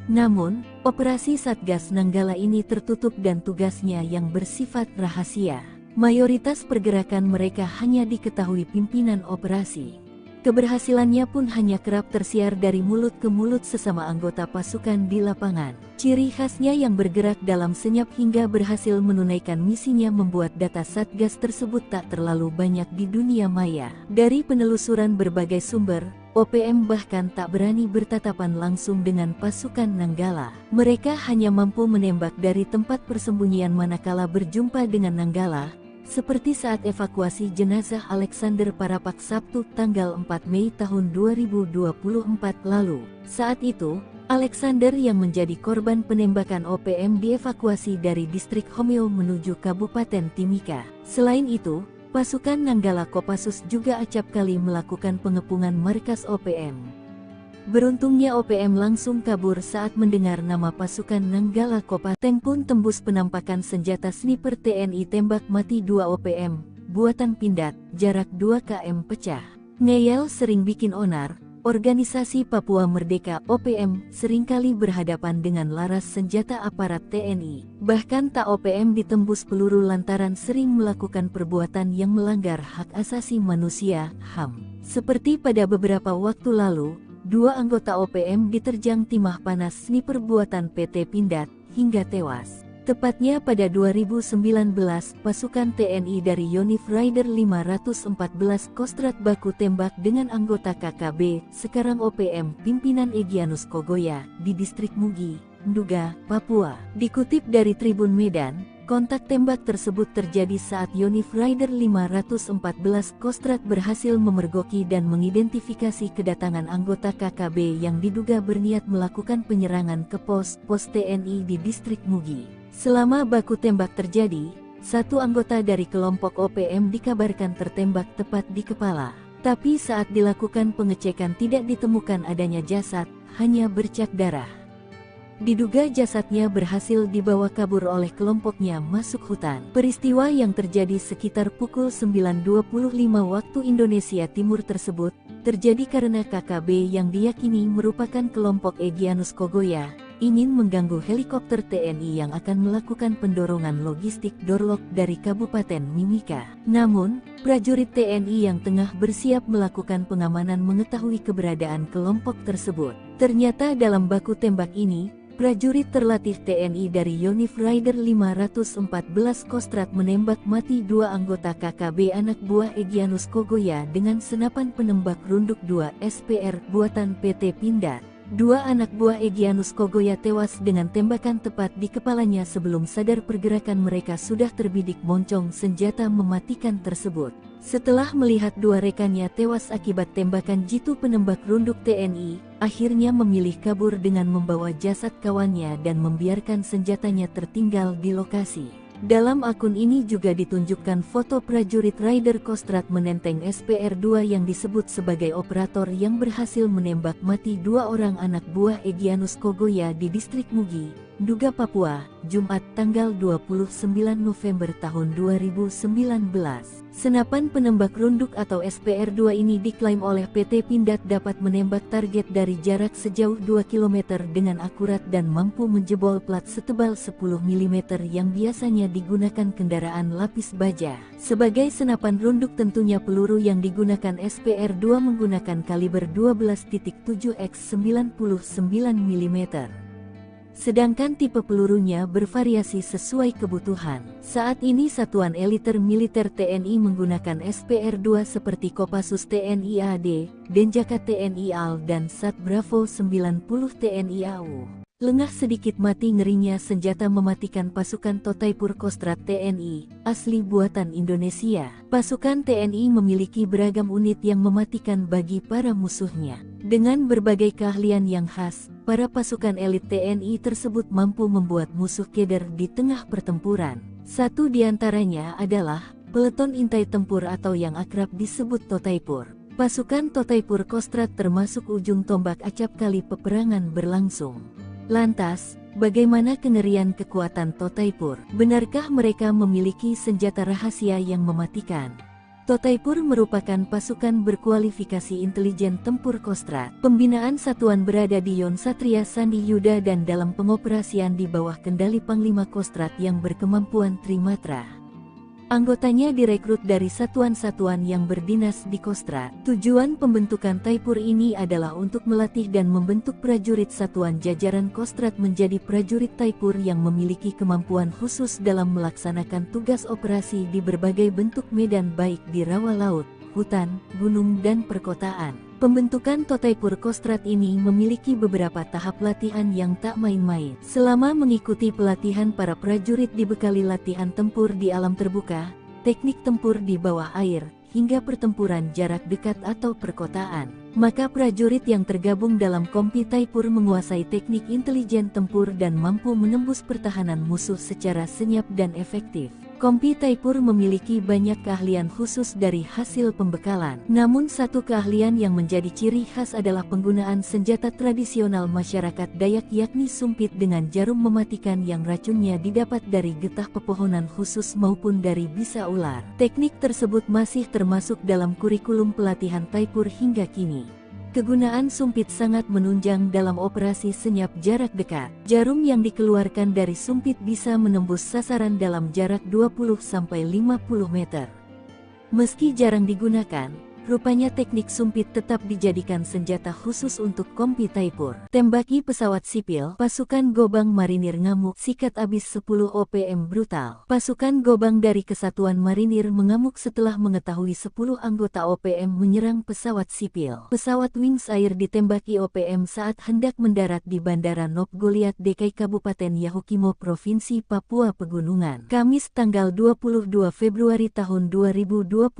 Namun, operasi Satgas Nanggala ini tertutup dan tugasnya yang bersifat rahasia. Mayoritas pergerakan mereka hanya diketahui pimpinan operasi. Keberhasilannya pun hanya kerap tersiar dari mulut ke mulut sesama anggota pasukan di lapangan. Ciri khasnya yang bergerak dalam senyap hingga berhasil menunaikan misinya membuat data Satgas tersebut tak terlalu banyak di dunia maya. Dari penelusuran berbagai sumber, OPM bahkan tak berani bertatapan langsung dengan pasukan Nanggala. Mereka hanya mampu menembak dari tempat persembunyian manakala berjumpa dengan Nanggala, seperti saat evakuasi jenazah Alexander Parapak Sabtu tanggal 4 Mei tahun 2024 lalu. Saat itu, Alexander yang menjadi korban penembakan OPM dievakuasi dari distrik Homeo menuju Kabupaten Timika. Selain itu, pasukan Nanggala Kopassus juga acap kali melakukan pengepungan markas OPM. Beruntungnya OPM langsung kabur saat mendengar nama pasukan Nanggala Kopassus. Tank pun tembus penampakan senjata sniper TNI tembak mati 2 OPM, buatan Pindad, jarak 2 km pecah. Ngeyel sering bikin onar, organisasi Papua Merdeka OPM seringkali berhadapan dengan laras senjata aparat TNI. Bahkan tak OPM ditembus peluru lantaran sering melakukan perbuatan yang melanggar hak asasi manusia, HAM. Seperti pada beberapa waktu lalu, 2 anggota OPM diterjang timah panas sniper buatan PT Pindad, hingga tewas. Tepatnya pada 2019, pasukan TNI dari Yonif Rider 514 Kostrat baku tembak dengan anggota KKB, sekarang OPM, pimpinan Egyanus Kogoya, di distrik Mugi, Nduga, Papua. Dikutip dari Tribun Medan, kontak tembak tersebut terjadi saat Yonif Rider 514 Kostrat berhasil memergoki dan mengidentifikasi kedatangan anggota KKB yang diduga berniat melakukan penyerangan ke pos TNI di distrik Mugi. Selama baku tembak terjadi, 1 anggota dari kelompok OPM dikabarkan tertembak tepat di kepala. Tapi saat dilakukan pengecekan tidak ditemukan adanya jasad, hanya bercak darah. Diduga jasadnya berhasil dibawa kabur oleh kelompoknya masuk hutan. Peristiwa yang terjadi sekitar pukul 9.25 waktu Indonesia Timur tersebut, terjadi karena KKB yang diyakini merupakan kelompok Egyanus Kogoya, ingin mengganggu helikopter TNI yang akan melakukan pendorongan logistik Dorlok dari Kabupaten Mimika. Namun, prajurit TNI yang tengah bersiap melakukan pengamanan mengetahui keberadaan kelompok tersebut. Ternyata dalam baku tembak ini, prajurit terlatih TNI dari Yonif Rider 514 Kostrat menembak mati 2 anggota KKB anak buah Egyanus Kogoya dengan senapan penembak runduk 2 SPR buatan PT Pindad. 2 anak buah Egyanus Kogoya tewas dengan tembakan tepat di kepalanya sebelum sadar pergerakan mereka sudah terbidik moncong senjata mematikan tersebut. Setelah melihat 2 rekannya tewas akibat tembakan jitu penembak runduk TNI, akhirnya memilih kabur dengan membawa jasad kawannya dan membiarkan senjatanya tertinggal di lokasi. Dalam akun ini juga ditunjukkan foto prajurit Rider Kostrat menenteng SPR-2 yang disebut sebagai operator yang berhasil menembak mati 2 orang anak buah Egyanus Kogoya di distrik Mugi, Nduga, Papua, Jumat tanggal 29 November tahun 2019. Senapan penembak runduk atau SPR-2 ini diklaim oleh PT Pindad dapat menembak target dari jarak sejauh 2 km dengan akurat dan mampu menjebol plat setebal 10 mm yang biasanya digunakan kendaraan lapis baja. Sebagai senapan runduk tentunya peluru yang digunakan SPR-2 menggunakan kaliber 12.7 x 99 mm. Sedangkan tipe pelurunya bervariasi sesuai kebutuhan. Saat ini satuan eliter militer TNI menggunakan SPR-2 seperti Kopassus TNI AD, Denjaka TNI AL dan Sat Bravo 90 TNI AU. Lengah sedikit mati ngerinya senjata mematikan pasukan Totaipur Kostrat TNI, asli buatan Indonesia. Pasukan TNI memiliki beragam unit yang mematikan bagi para musuhnya. Dengan berbagai keahlian yang khas, para pasukan elit TNI tersebut mampu membuat musuh keder di tengah pertempuran. Satu di antaranya adalah Peleton Intai Tempur atau yang akrab disebut Totaipur. Pasukan Totaipur Kostrad termasuk ujung tombak acap kali peperangan berlangsung. Lantas, bagaimana kengerian kekuatan Totaipur? Benarkah mereka memiliki senjata rahasia yang mematikan? Totaipur merupakan pasukan berkualifikasi intelijen tempur Kostrad. Pembinaan satuan berada di Yon Satria Sandi Yuda dan dalam pengoperasian di bawah kendali Panglima Kostrad yang berkemampuan Trimatra. Anggotanya direkrut dari satuan-satuan yang berdinas di Kostrad. Tujuan pembentukan Taipur ini adalah untuk melatih dan membentuk prajurit satuan jajaran Kostrad menjadi prajurit Taipur yang memiliki kemampuan khusus dalam melaksanakan tugas operasi di berbagai bentuk medan baik di rawa laut, hutan, gunung dan perkotaan. Pembentukan Totaipur Kostrad ini memiliki beberapa tahap latihan yang tak main-main. Selama mengikuti pelatihan, para prajurit dibekali latihan tempur di alam terbuka, teknik tempur di bawah air, hingga pertempuran jarak dekat atau perkotaan. Maka prajurit yang tergabung dalam Kompi Taipur menguasai teknik intelijen tempur dan mampu menembus pertahanan musuh secara senyap dan efektif. Kompi Taipur memiliki banyak keahlian khusus dari hasil pembekalan. Namun satu keahlian yang menjadi ciri khas adalah penggunaan senjata tradisional masyarakat Dayak yakni sumpit dengan jarum mematikan yang racunnya didapat dari getah pepohonan khusus maupun dari bisa ular. Teknik tersebut masih termasuk dalam kurikulum pelatihan Taipur hingga kini. Kegunaan sumpit sangat menunjang dalam operasi senyap jarak dekat. Jarum yang dikeluarkan dari sumpit bisa menembus sasaran dalam jarak 20-50 meter. Meski jarang digunakan, rupanya teknik sumpit tetap dijadikan senjata khusus untuk Kompi Taipur. Tembaki pesawat sipil, pasukan Gobang Marinir ngamuk, sikat abis 10 OPM brutal. Pasukan Gobang dari Kesatuan Marinir mengamuk setelah mengetahui 10 anggota OPM menyerang pesawat sipil. Pesawat Wings Air ditembaki OPM saat hendak mendarat di Bandara Nop Goliat DKI Kabupaten Yahukimo Provinsi Papua Pegunungan. Kamis tanggal 22 Februari tahun 2024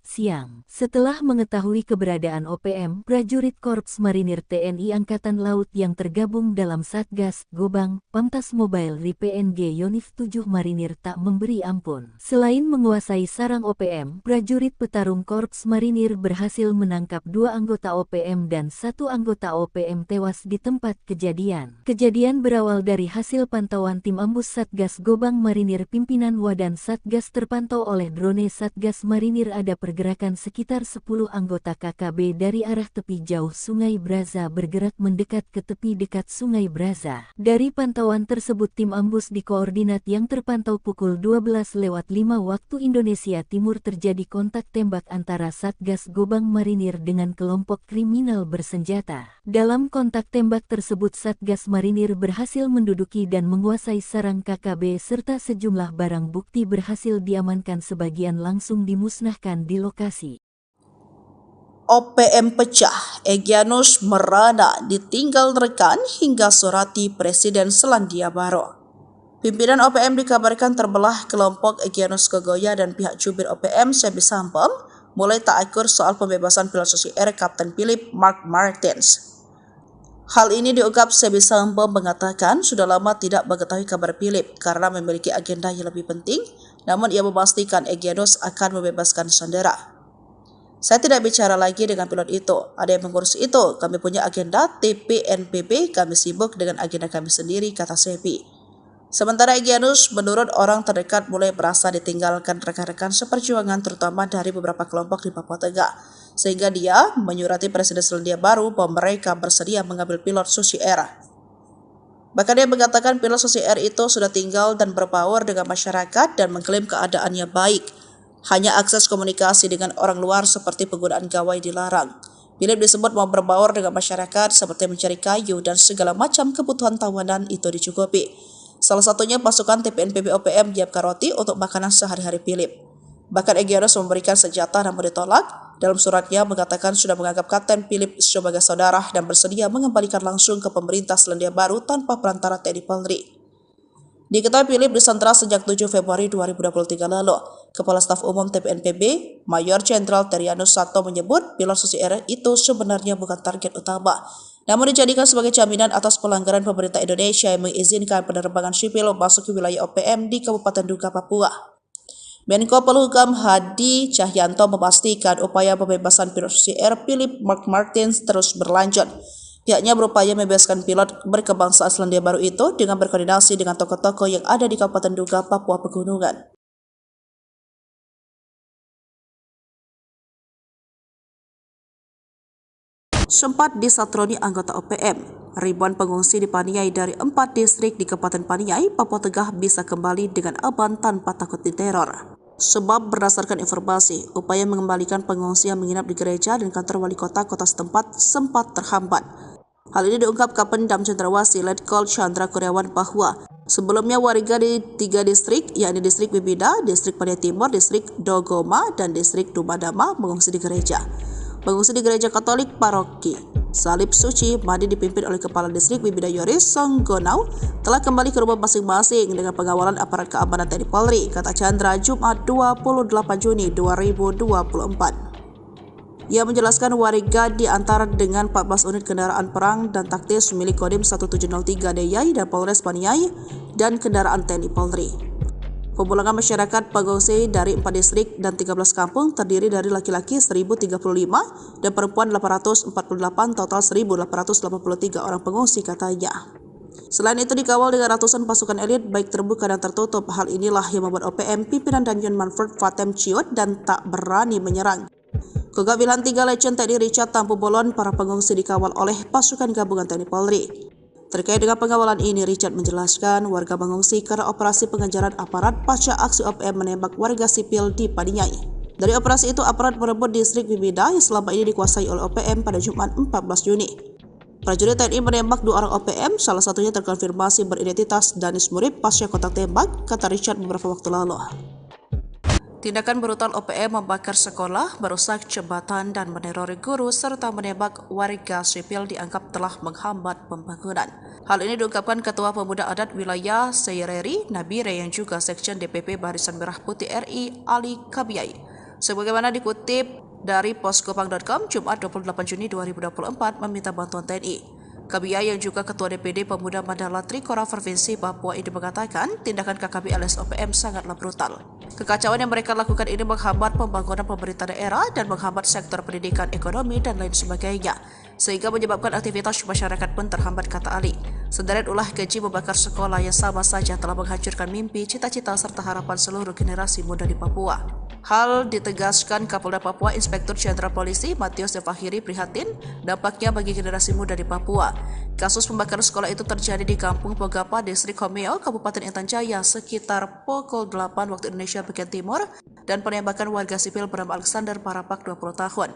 siang. Setelah mengetahui keberadaan OPM, prajurit Korps Marinir TNI Angkatan Laut yang tergabung dalam Satgas Gobang, Pamtas Mobile RI-PNG Yonif 7 Marinir tak memberi ampun. Selain menguasai sarang OPM, prajurit petarung Korps Marinir berhasil menangkap 2 anggota OPM dan 1 anggota OPM tewas di tempat kejadian. Kejadian berawal dari hasil pantauan tim ambus Satgas Gobang Marinir pimpinan Wadan Satgas terpantau oleh drone Satgas Marinir ada pergerakan sekitar 10 anggota KKB dari arah tepi jauh Sungai Braza bergerak mendekat ke tepi dekat Sungai Braza. Dari pantauan tersebut tim ambus di koordinat yang terpantau pukul 12:05 waktu Indonesia Timur terjadi kontak tembak antara Satgas Gobang Marinir dengan kelompok kriminal bersenjata. Dalam kontak tembak tersebut Satgas Marinir berhasil menduduki dan menguasai sarang KKB serta sejumlah barang bukti berhasil diamankan, sebagian langsung dimusnahkan di lokasi. OPM pecah, Egyanus merana ditinggal rekan hingga surati Presiden Selandia Baru. Pimpinan OPM dikabarkan terbelah. Kelompok Egyanus Kogoya dan pihak jubir OPM Sebi Sampom mulai tak akur soal pembebasan pilot Susi Air Kapten Philip Mark Martins. Hal ini diungkap Sebi Sampom mengatakan sudah lama tidak mengetahui kabar Philip karena memiliki agenda yang lebih penting, namun ia memastikan Egyanus akan membebaskan sandera. Saya tidak bicara lagi dengan pilot itu, ada yang mengurus itu, kami punya agenda TPNPB, kami sibuk dengan agenda kami sendiri, kata Sebi. Sementara Egyanus menurut orang terdekat mulai merasa ditinggalkan rekan-rekan seperjuangan terutama dari beberapa kelompok di Papua Tengah, sehingga dia menyurati Presiden Selandia Baru bahwa mereka bersedia mengambil pilot Susi Air. Bahkan dia mengatakan pilot Susi Air itu sudah tinggal dan berbaur dengan masyarakat dan mengklaim keadaannya baik. Hanya akses komunikasi dengan orang luar seperti penggunaan gawai dilarang. Philip disebut mau berbaur dengan masyarakat seperti mencari kayu dan segala macam kebutuhan tahunan itu dicukupi. Salah satunya pasukan TPNPB OPM menyiapkan roti untuk makanan sehari-hari Philip. Bahkan Egyanus memberikan senjata namun ditolak. Dalam suratnya mengatakan sudah menganggap Kapten Philip sebagai saudara dan bersedia mengembalikan langsung ke pemerintah Selandia Baru tanpa perantara TNI Polri. Diketahui Philip disandra sejak 7 Februari 2023 lalu. Kepala Staf Umum TPNPB, Mayor Jenderal Terianus Sato menyebut pilot Susi Air itu sebenarnya bukan target utama, namun dijadikan sebagai jaminan atas pelanggaran pemerintah Indonesia yang mengizinkan penerbangan sipil memasuki wilayah OPM di Kabupaten Duga, Papua. Menko Polhukam Hadi Cahyanto memastikan upaya pembebasan pilot Susi Air Philip Mark Martins terus berlanjut. Pihaknya berupaya membebaskan pilot berkebangsaan Selandia Baru itu dengan berkoordinasi dengan tokoh-tokoh yang ada di Kabupaten Duga, Papua Pegunungan. Sempat disatroni anggota OPM, ribuan pengungsi di Paniai dari 4 distrik di Kabupaten Paniai, Papua Tengah bisa kembali dengan aman tanpa takut diteror. Sebab berdasarkan informasi, upaya mengembalikan pengungsi yang menginap di gereja dan kantor wali kota setempat sempat terhambat. Hal ini diungkap Kapendam Cendrawasih Letkol Chandra Kurniawan bahwa sebelumnya warga di 3 distrik, yakni distrik Bibida, distrik Paniai Timur, distrik Dogoma, dan distrik Dumadama mengungsi di gereja. Pengungsi di gereja Katolik Paroki Salib Suci Madi dipimpin oleh Kepala Distrik Bibida Yoris Songgonau telah kembali ke rumah masing-masing dengan pengawalan aparat keamanan TNI Polri, kata Chandra Jumat 28 Juni 2024. Ia menjelaskan warga diantar dengan 14 unit kendaraan perang dan taktis milik Kodim 1703 DIY dan Polres Paniai dan kendaraan TNI Polri. Pemulangan masyarakat pengungsi dari 4 distrik dan 13 kampung terdiri dari laki-laki 1.035 dan perempuan 848, total 1.883 orang pengungsi, katanya. Selain itu dikawal dengan ratusan pasukan elit baik terbuka dan tertutup. Hal inilah yang membuat OPM pimpinan Danjen Manfred Fatem ciut dan tak berani menyerang. Kogab Wilhan 3 Legend TNI Richard Tampu Bolon, para pengungsi dikawal oleh pasukan gabungan TNI Polri. Terkait dengan pengawalan ini, Richard menjelaskan warga mengungsi karena operasi pengejaran aparat pasca aksi OPM menembak warga sipil di Paniai. Dari operasi itu, aparat merebut distrik Bibida yang selama ini dikuasai oleh OPM pada Jumat 14 Juni. Prajurit TNI menembak 2 orang OPM, salah satunya terkonfirmasi beridentitas Danis Murib pasca kontak tembak, kata Richard beberapa waktu lalu. Tindakan brutal OPM membakar sekolah, merusak jembatan dan menerori guru serta menembak warga sipil dianggap telah menghambat pembangunan. Hal ini diungkapkan Ketua Pemuda Adat Wilayah Seyereri Nabire yang juga Sekjen DPP Barisan Merah Putih RI Ali Kabiyai. Sebagaimana dikutip dari poskopang.com Jumat 28 Juni 2024 meminta bantuan TNI. Kabiyai yang juga Ketua DPD Pemuda Mandala Trikora Provinsi Papua ini mengatakan tindakan KKB alias OPM sangatlah brutal. Kekacauan yang mereka lakukan ini menghambat pembangunan pemerintah daerah dan menghambat sektor pendidikan, ekonomi, dan lain sebagainya, sehingga menyebabkan aktivitas masyarakat pun terhambat, kata Ali. Sederet ulah keji membakar sekolah yang sama saja telah menghancurkan mimpi, cita-cita, serta harapan seluruh generasi muda di Papua. Hal ditegaskan Kapolda Papua Inspektur Jenderal Polisi Matius Devahiri prihatin dampaknya bagi generasi muda di Papua. Kasus pembakaran sekolah itu terjadi di Kampung Pogapa, Distrik Homeo, Kabupaten Intan Jaya sekitar pukul 8 waktu Indonesia bagian timur dan penembakan warga sipil bernama Alexander Parapak 20 tahun.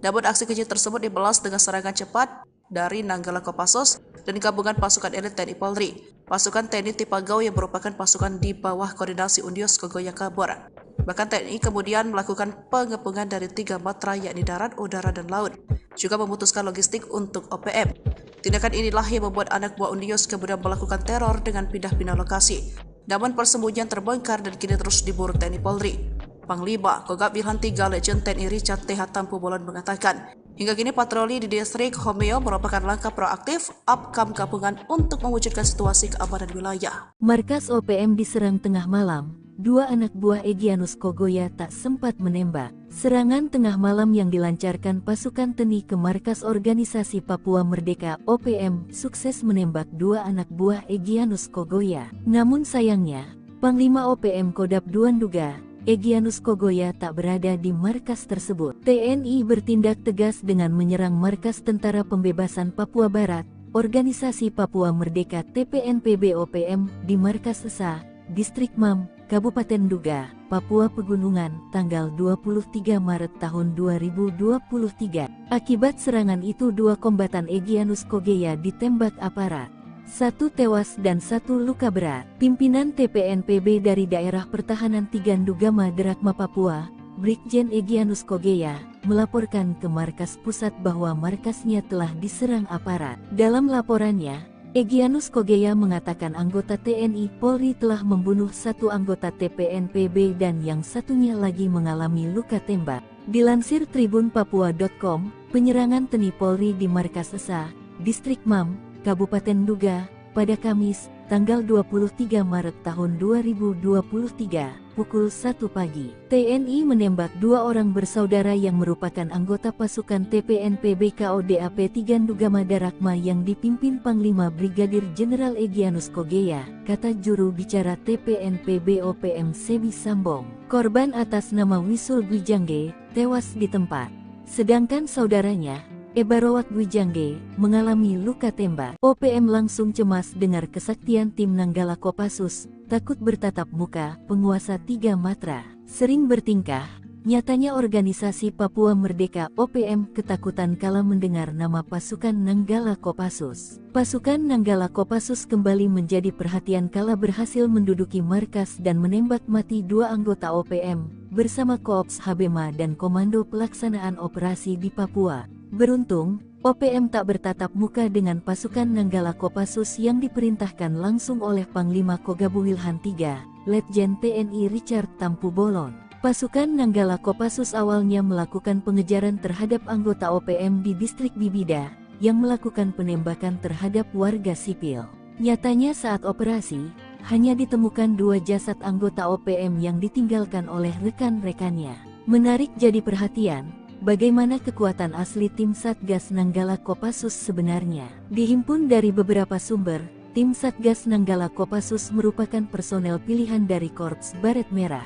Namun aksi keji tersebut dibalas dengan serangan cepat dari Nanggala Kopassus dan gabungan pasukan elit TNI Polri. Pasukan TNI Tipagau yang merupakan pasukan di bawah koordinasi Undios Kogoya kabur. Bahkan TNI kemudian melakukan pengepungan dari 3 matra yakni darat, udara, dan laut. Juga memutuskan logistik untuk OPM. Tindakan inilah yang membuat anak buah Undios kemudian melakukan teror dengan pindah-pindah lokasi. Namun persembunyian terbongkar dan kini terus diburu TNI Polri. Panglima Kogab Wilhan 3 Legend TNI Richard TH Tampu Bolon mengatakan, hingga kini patroli di distrik Homeo merupakan langkah proaktif upcome gabungan untuk mewujudkan situasi keamanan wilayah. Markas OPM diserang tengah malam. 2 anak buah Egyanus Kogoya tak sempat menembak. Serangan tengah malam yang dilancarkan pasukan TNI ke markas Organisasi Papua Merdeka OPM sukses menembak 2 anak buah Egyanus Kogoya. Namun sayangnya, Panglima OPM Kodap II Nduga, Egyanus Kogoya tak berada di markas tersebut. TNI bertindak tegas dengan menyerang markas Tentara Pembebasan Papua Barat, Organisasi Papua Merdeka TPNPB OPM di markas Sesa, Distrik Mam, Kabupaten Duga, Papua Pegunungan, tanggal 23 Maret tahun 2023. Akibat serangan itu 2 kombatan Egyanus Kogoya ditembak aparat. 1 tewas dan 1 luka berat. Pimpinan TPNPB dari Daerah Pertahanan Tigan Dugama Derakma Papua, Brigjen Egyanus Kogoya, melaporkan ke markas pusat bahwa markasnya telah diserang aparat. Dalam laporannya, Egyanus Kogoya mengatakan anggota TNI Polri telah membunuh 1 anggota TPNPB dan yang satunya lagi mengalami luka tembak. Dilansir tribunpapua.com, penyerangan TNI Polri di markas Sesa, Distrik Mam, Kabupaten Duga, pada Kamis, tanggal 23 Maret tahun 2023, pukul 1 pagi. TNI menembak 2 orang bersaudara yang merupakan anggota pasukan TPNP BKODAP 3 Ndugamada Rakma yang dipimpin Panglima Brigadir Jenderal Egyanus Kogeya, kata juru bicara TPNP BOPM Sebi Sambong. Korban atas nama Wisul Gwijangge tewas di tempat. Sedangkan saudaranya, Ebarowak Gwijangge, mengalami luka tembak. OPM langsung cemas dengar kesaktian tim Nanggala Kopassus, takut bertatap muka, penguasa 3 Matra. Sering bertingkah, nyatanya organisasi Papua Merdeka OPM ketakutan kala mendengar nama pasukan Nanggala Kopassus. Pasukan Nanggala Kopassus kembali menjadi perhatian kala berhasil menduduki markas dan menembak mati 2 anggota OPM, bersama Koops Habema dan Komando Pelaksanaan Operasi di Papua. Beruntung, OPM tak bertatap muka dengan pasukan Nanggala Kopassus yang diperintahkan langsung oleh Panglima Kogabuwilhan III, Letjen TNI Richard Tampu Bolon. Pasukan Nanggala Kopassus awalnya melakukan pengejaran terhadap anggota OPM di distrik Bibida, yang melakukan penembakan terhadap warga sipil. Nyatanya saat operasi, hanya ditemukan 2 jasad anggota OPM yang ditinggalkan oleh rekan-rekannya. Menarik jadi perhatian, bagaimana kekuatan asli tim Satgas Nanggala Kopassus sebenarnya. Dihimpun dari beberapa sumber, tim Satgas Nanggala Kopassus merupakan personel pilihan dari Korps Baret Merah.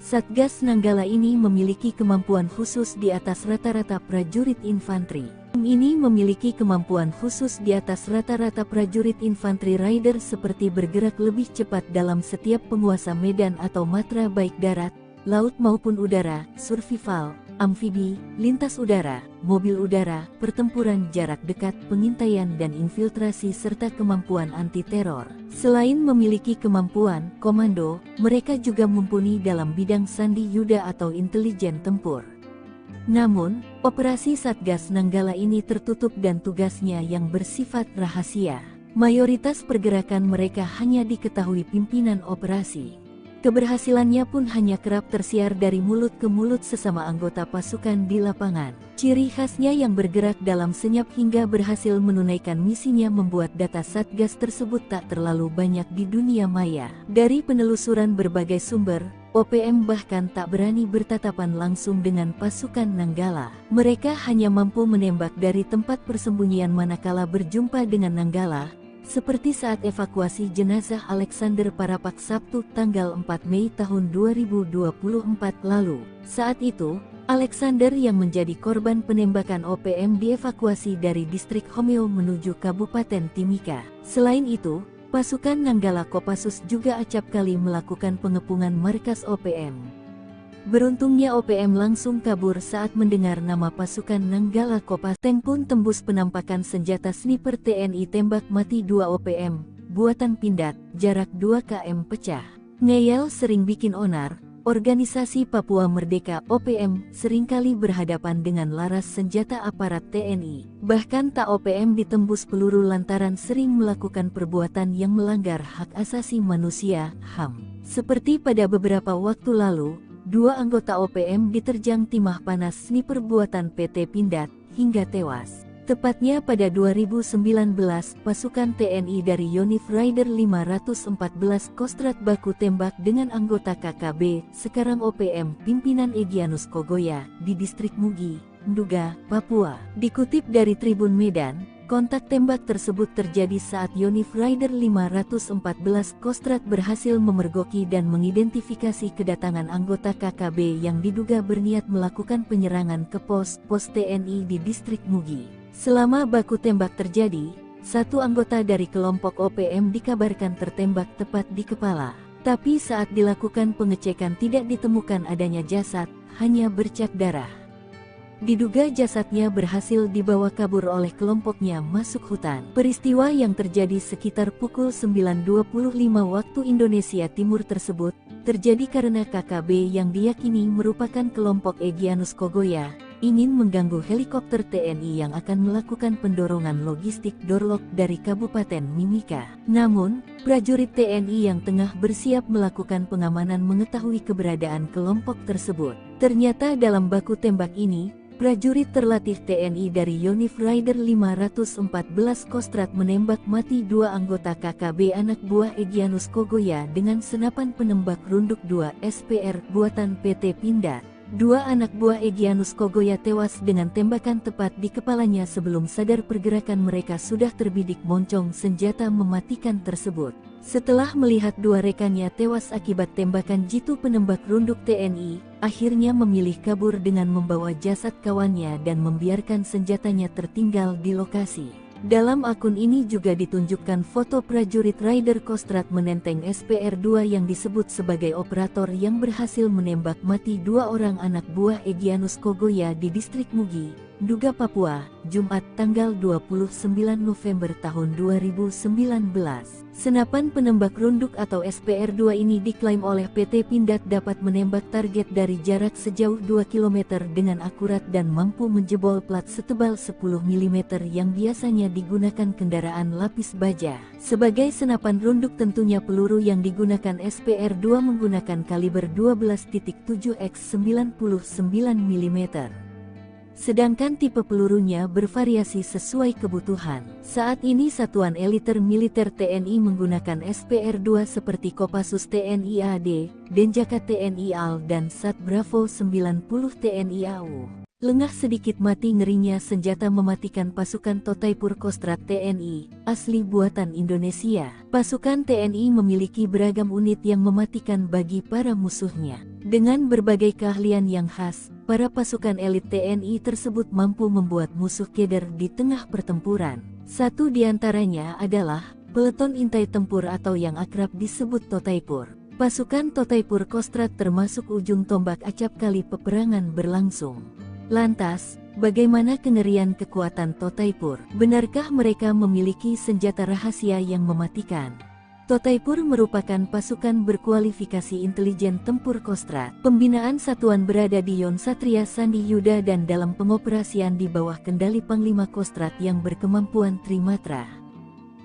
Satgas Nanggala ini memiliki kemampuan khusus di atas rata-rata prajurit infanteri. Tim ini memiliki kemampuan khusus di atas rata-rata prajurit infanteri rider seperti bergerak lebih cepat dalam setiap penguasa medan atau matra baik darat, laut maupun udara, survival, amfibi, lintas udara, mobil udara, pertempuran jarak dekat, pengintaian dan infiltrasi serta kemampuan anti-teror. Selain memiliki kemampuan komando, mereka juga mumpuni dalam bidang sandi yuda atau intelijen tempur. Namun, operasi Satgas Nanggala ini tertutup dan tugasnya yang bersifat rahasia. Mayoritas pergerakan mereka hanya diketahui pimpinan operasi. Keberhasilannya pun hanya kerap tersiar dari mulut ke mulut sesama anggota pasukan di lapangan. Ciri khasnya yang bergerak dalam senyap hingga berhasil menunaikan misinya membuat data Satgas tersebut tak terlalu banyak di dunia maya. Dari penelusuran berbagai sumber, OPM bahkan tak berani bertatapan langsung dengan pasukan Nanggala. Mereka hanya mampu menembak dari tempat persembunyian manakala berjumpa dengan Nanggala, seperti saat evakuasi jenazah Alexander Parapak Sabtu tanggal 4 Mei tahun 2024 lalu. Saat itu, Alexander yang menjadi korban penembakan OPM dievakuasi dari distrik Homeo menuju Kabupaten Timika. Selain itu, pasukan Nanggala Kopassus juga acap kali melakukan pengepungan markas OPM. Beruntungnya OPM langsung kabur saat mendengar nama pasukan Nanggala Kopassus. Tank pun tembus penampakan senjata sniper TNI tembak mati 2 OPM, buatan Pindad, jarak 2 km pecah. Ngeyel sering bikin onar, organisasi Papua Merdeka OPM seringkali berhadapan dengan laras senjata aparat TNI. Bahkan tak OPM ditembus peluru lantaran sering melakukan perbuatan yang melanggar hak asasi manusia, HAM. Seperti pada beberapa waktu lalu, 2 anggota OPM diterjang timah panas sniper buatan PT Pindad, hingga tewas. Tepatnya pada 2019, pasukan TNI dari Yonif Rider 514 Kostrat baku tembak dengan anggota KKB, sekarang OPM, pimpinan Egyanus Kogoya, di distrik Mugi, Nduga, Papua. Dikutip dari Tribun Medan, kontak tembak tersebut terjadi saat Yonif Rider 514 Kostrat berhasil memergoki dan mengidentifikasi kedatangan anggota KKB yang diduga berniat melakukan penyerangan ke pos TNI di distrik Mugi. Selama baku tembak terjadi, 1 anggota dari kelompok OPM dikabarkan tertembak tepat di kepala. Tapi saat dilakukan pengecekan tidak ditemukan adanya jasad, hanya bercak darah. Diduga jasadnya berhasil dibawa kabur oleh kelompoknya masuk hutan. Peristiwa yang terjadi sekitar pukul 9.25 waktu Indonesia Timur tersebut, terjadi karena KKB yang diyakini merupakan kelompok Egyanus Kogoya, ingin mengganggu helikopter TNI yang akan melakukan pendorongan logistik Dorlok dari Kabupaten Mimika. Namun, prajurit TNI yang tengah bersiap melakukan pengamanan mengetahui keberadaan kelompok tersebut. Ternyata dalam baku tembak ini, Prajurit terlatih TNI dari Yonif Rider 514 Kostrad menembak mati 2 anggota KKB anak buah Egyanus Kogoya dengan senapan penembak runduk 2 SPR buatan PT Pindad. 2 anak buah Egyanus Kogoya tewas dengan tembakan tepat di kepalanya sebelum sadar pergerakan mereka sudah terbidik moncong senjata mematikan tersebut. Setelah melihat 2 rekannya tewas akibat tembakan jitu penembak runduk TNI, akhirnya memilih kabur dengan membawa jasad kawannya dan membiarkan senjatanya tertinggal di lokasi. Dalam akun ini juga ditunjukkan foto prajurit Rider Kostrad menenteng SPR-2 yang disebut sebagai operator yang berhasil menembak mati 2 orang anak buah Egyanus Kogoya di distrik Mugi, Nduga, Papua, Jumat tanggal 29 November tahun 2019. Senapan penembak runduk atau SPR-2 ini diklaim oleh PT Pindad dapat menembak target dari jarak sejauh 2 km dengan akurat dan mampu menjebol plat setebal 10 mm yang biasanya digunakan kendaraan lapis baja. Sebagai senapan runduk tentunya peluru yang digunakan SPR-2 menggunakan kaliber 12.7 x 99 mm. Sedangkan tipe pelurunya bervariasi sesuai kebutuhan. Saat ini Satuan Eliter Militer TNI menggunakan SPR-2 seperti Kopassus TNI AD, Denjaka TNI AL dan Sat Bravo 90 TNI AU. Lengah sedikit mati ngerinya senjata mematikan pasukan Totaipur Kostrad TNI, asli buatan Indonesia. Pasukan TNI memiliki beragam unit yang mematikan bagi para musuhnya. Dengan berbagai keahlian yang khas, para pasukan elit TNI tersebut mampu membuat musuh keder di tengah pertempuran. Satu di antaranya adalah peleton intai tempur atau yang akrab disebut Totaipur. Pasukan Totaipur Kostrad termasuk ujung tombak acap kali peperangan berlangsung. Lantas, bagaimana kengerian kekuatan Totaipur? Benarkah mereka memiliki senjata rahasia yang mematikan? Totaipur merupakan pasukan berkualifikasi intelijen tempur Kostrad. Pembinaan satuan berada di Yon Satria Sandi Yuda dan dalam pengoperasian di bawah kendali Panglima Kostrad yang berkemampuan Trimatra.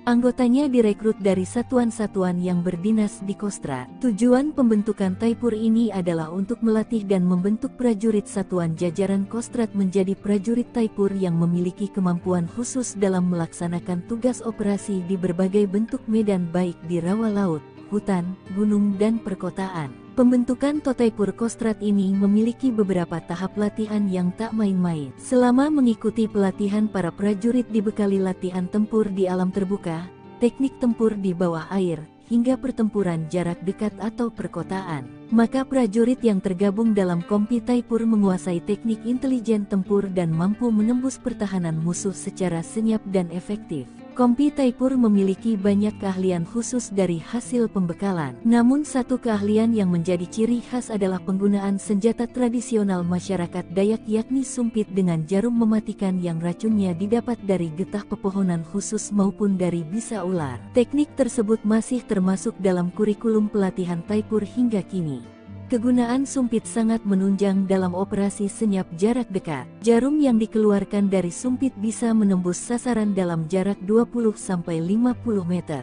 Anggotanya direkrut dari satuan-satuan yang berdinas di Kostrad. Tujuan pembentukan Taipur ini adalah untuk melatih dan membentuk prajurit satuan jajaran Kostrad menjadi prajurit Taipur yang memiliki kemampuan khusus dalam melaksanakan tugas operasi di berbagai bentuk medan baik di rawa laut, hutan, gunung dan perkotaan. Pembentukan Totaipur Kostrad ini memiliki beberapa tahap latihan yang tak main-main. Selama mengikuti pelatihan, para prajurit dibekali latihan tempur di alam terbuka, teknik tempur di bawah air, hingga pertempuran jarak dekat atau perkotaan. Maka prajurit yang tergabung dalam Kompi Taipur menguasai teknik intelijen tempur dan mampu menembus pertahanan musuh secara senyap dan efektif. Kompi Taipur memiliki banyak keahlian khusus dari hasil pembekalan. Namun satu keahlian yang menjadi ciri khas adalah penggunaan senjata tradisional masyarakat Dayak yakni sumpit dengan jarum mematikan yang racunnya didapat dari getah pepohonan khusus maupun dari bisa ular. Teknik tersebut masih termasuk dalam kurikulum pelatihan Taipur hingga kini. Kegunaan sumpit sangat menunjang dalam operasi senyap jarak dekat. Jarum yang dikeluarkan dari sumpit bisa menembus sasaran dalam jarak 20-50 meter.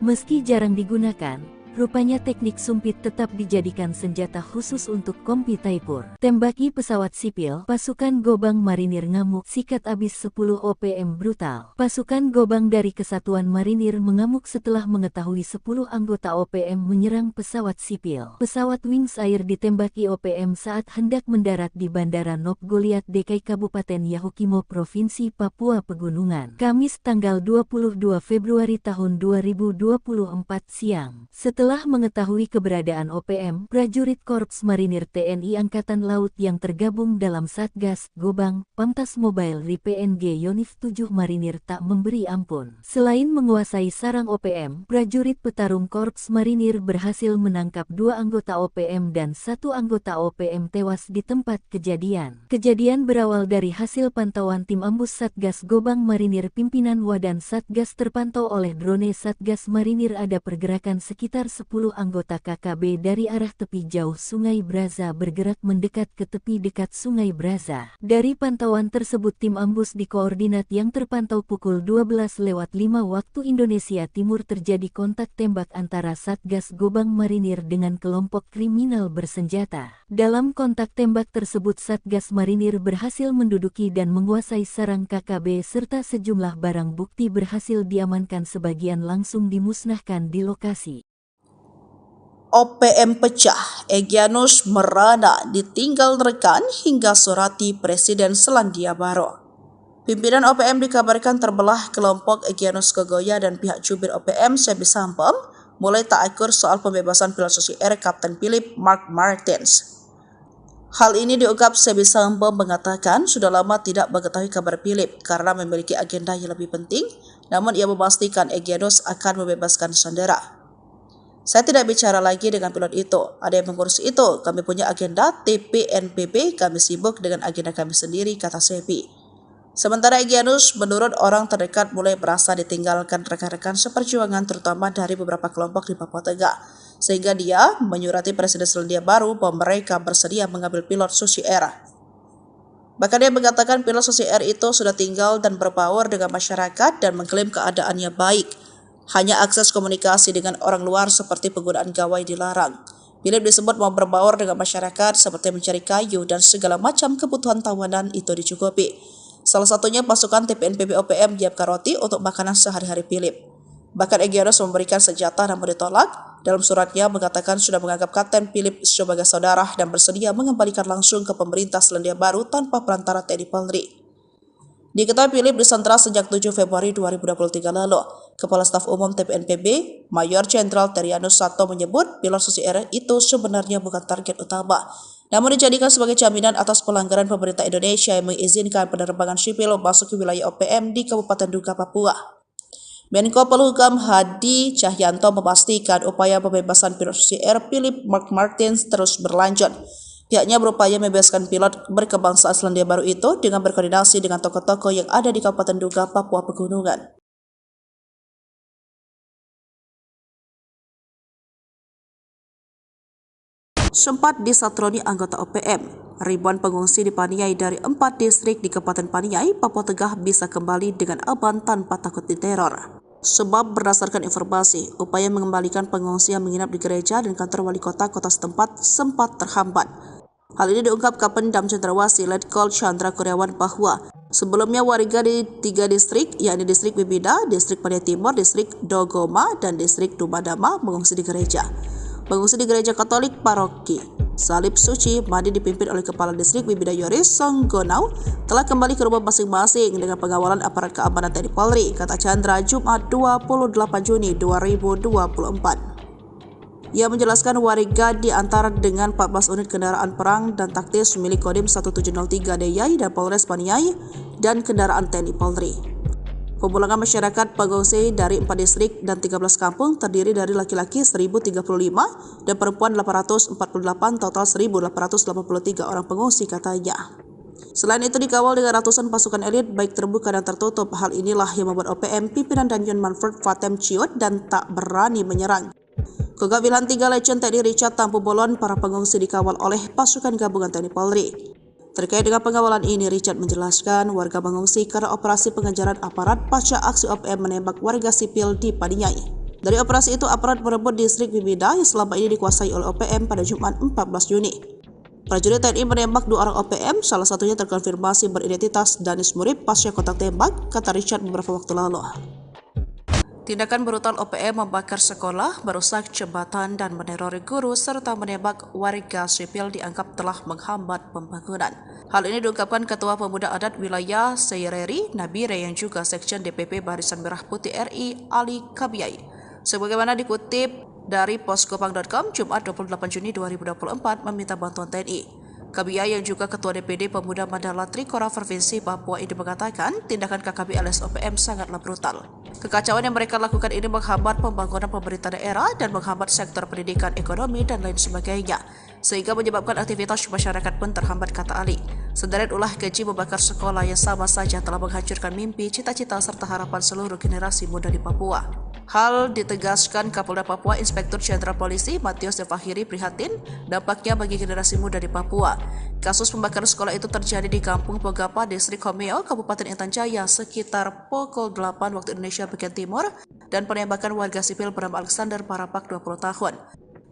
Meski jarang digunakan, rupanya teknik sumpit tetap dijadikan senjata khusus untuk Kompi Taipur. Tembaki pesawat sipil, pasukan Gobang Marinir ngamuk, sikat abis 10 OPM brutal. Pasukan Gobang dari Kesatuan Marinir mengamuk setelah mengetahui 10 anggota OPM menyerang pesawat sipil. Pesawat Wings Air ditembaki OPM saat hendak mendarat di Bandara Nop Goliat DKI Kabupaten Yahukimo Provinsi Papua Pegunungan. Kamis tanggal 22 Februari tahun 2024 siang. Setelah mengetahui keberadaan OPM, prajurit Korps Marinir TNI Angkatan Laut yang tergabung dalam Satgas Gobang, Pamtas Mobile RI-PNG Yonif 7 Marinir tak memberi ampun. Selain menguasai sarang OPM, prajurit petarung Korps Marinir berhasil menangkap 2 anggota OPM dan 1 anggota OPM tewas di tempat kejadian. Kejadian berawal dari hasil pantauan tim ambus Satgas Gobang Marinir pimpinan Wadan Satgas terpantau oleh drone Satgas Marinir ada pergerakan sekitar sekitar 10 anggota KKB dari arah tepi jauh Sungai Braza bergerak mendekat ke tepi dekat Sungai Braza. Dari pantauan tersebut tim ambus di koordinat yang terpantau pukul 12:05 waktu Indonesia Timur terjadi kontak tembak antara Satgas Gobang Marinir dengan kelompok kriminal bersenjata. Dalam kontak tembak tersebut Satgas Marinir berhasil menduduki dan menguasai sarang KKB serta sejumlah barang bukti berhasil diamankan, sebagian langsung dimusnahkan di lokasi. OPM pecah, Egyanus merana ditinggal rekan hingga surati Presiden Selandia Baru. Pimpinan OPM dikabarkan terbelah. Kelompok Egyanus Kogoya dan pihak jubir OPM Sebi Sampom mulai tak akur soal pembebasan pilot Susi Air Kapten Philip Mark Martins. Hal ini diungkap Sebi Sampom mengatakan sudah lama tidak mengetahui kabar Philip karena memiliki agenda yang lebih penting, namun ia memastikan Egyanus akan membebaskan sandera. Saya tidak bicara lagi dengan pilot itu, ada yang mengurus itu, kami punya agenda TPNPB, kami sibuk dengan agenda kami sendiri, kata Sebi. Sementara Egyanus menurut orang terdekat mulai merasa ditinggalkan rekan-rekan seperjuangan terutama dari beberapa kelompok di Papua Tengah, sehingga dia menyurati Presiden Selandia Baru bahwa mereka bersedia mengambil pilot Susi Air. Bahkan dia mengatakan pilot Susi Air itu sudah tinggal dan berbaur dengan masyarakat dan mengklaim keadaannya baik. Hanya akses komunikasi dengan orang luar seperti penggunaan gawai dilarang. Philip disebut mau berbaur dengan masyarakat seperti mencari kayu dan segala macam kebutuhan tawanan itu dicukupi. Salah satunya pasukan TPNPB OPM menyiapkan roti untuk makanan sehari-hari Philip. Bahkan Egyanus memberikan senjata namun ditolak. Dalam suratnya mengatakan sudah menganggap Kapten Philip sebagai saudara dan bersedia mengembalikan langsung ke pemerintah Selandia Baru tanpa perantara TNI Polri. Diketahui Philip disandera sejak 7 Februari 2023 lalu. Kepala Staf Umum TPNPB, Mayor Jenderal Terianus Sato menyebut pilot Susi Air itu sebenarnya bukan target utama, namun dijadikan sebagai jaminan atas pelanggaran pemerintah Indonesia yang mengizinkan penerbangan sipil masuk ke wilayah OPM di Kabupaten Duga, Papua. Menko Polhukam Hadi Cahyanto memastikan upaya pembebasan pilot Susi Air Philip Mark Martins terus berlanjut. Pihaknya berupaya membebaskan pilot berkebangsaan Selandia Baru itu dengan berkoordinasi dengan tokoh-tokoh yang ada di Kabupaten Duga, Papua Pegunungan. Sempat disatroni anggota OPM, ribuan pengungsi di Paniai dari 4 distrik di Kabupaten Paniai, Papua Tengah bisa kembali dengan aman tanpa takut diteror. Sebab berdasarkan informasi, upaya mengembalikan pengungsi yang menginap di gereja dan kantor wali kota setempat sempat terhambat. Hal ini diungkap Kapendam Cendrawasih Letkol Chandra Kurniawan bahwa sebelumnya warga di 3 distrik, yakni distrik Bibida, distrik Paniai Timur, distrik Dogoma, dan distrik Dumadama mengungsi di gereja. Pengungsi di gereja Katolik Paroki Salib Suci Madi dipimpin oleh Kepala Distrik Bibida Yoris Songgonau telah kembali ke rumah masing-masing dengan pengawalan aparat keamanan TNI Polri, kata Chandra Jumat 28 Juni 2024. Ia menjelaskan warga diantar dengan 14 unit kendaraan perang dan taktis milik Kodim 1703 Deyai dan Polres Paniai dan kendaraan TNI Polri. Pemulangan masyarakat pengungsi dari 4 distrik dan 13 kampung terdiri dari laki-laki 1.035 dan perempuan 848, total 1.883 orang pengungsi, katanya. Selain itu dikawal dengan ratusan pasukan elit baik terbuka dan tertutup. Hal inilah yang membuat OPM pimpinan Danjen Manfred Fatem ciut dan tak berani menyerang. Kogab Wilhan 3 Legend TNI Richard Tampu Bolon, para pengungsi dikawal oleh pasukan gabungan TNI Polri. Terkait dengan pengawalan ini, Richard menjelaskan warga mengungsi karena operasi pengejaran aparat pasca aksi OPM menembak warga sipil di Paniai. Dari operasi itu, aparat merebut distrik Bibida yang selama ini dikuasai oleh OPM pada Jumat 14 Juni. Prajurit TNI menembak 2 orang OPM, salah satunya terkonfirmasi beridentitas Danis Murib pasca kontak tembak, kata Richard beberapa waktu lalu. Tindakan brutal OPM membakar sekolah, merusak jembatan dan menerori guru serta menembak warga sipil dianggap telah menghambat pembangunan. Hal ini diungkapkan Ketua Pemuda Adat Wilayah Seireri Nabire yang juga Sekjen DPP Barisan Merah Putih RI Ali Kabiai. Sebagaimana dikutip dari poskopang.com Jumat 28 Juni 2024 meminta bantuan TNI. Kabiai yang juga Ketua DPD Pemuda Mandala Trikora Provinsi Papua ini mengatakan tindakan KKB alias OPM sangatlah brutal. Kekacauan yang mereka lakukan ini menghambat pembangunan pemerintah daerah dan menghambat sektor pendidikan, ekonomi, dan lain sebagainya, sehingga menyebabkan aktivitas masyarakat pun terhambat, kata Ali. Sederet ulah keji membakar sekolah yang sama saja telah menghancurkan mimpi, cita-cita, serta harapan seluruh generasi muda di Papua. Hal ditegaskan Kapolda Papua Inspektur Jenderal Polisi Matius Devahiri prihatin dampaknya bagi generasi muda di Papua. Kasus pembakaran sekolah itu terjadi di Kampung Pogapa, Distrik Homeo, Kabupaten Intan Jaya sekitar pukul 8 waktu Indonesia bagian timur dan penembakan warga sipil bernama Alexander Parapak 20 tahun.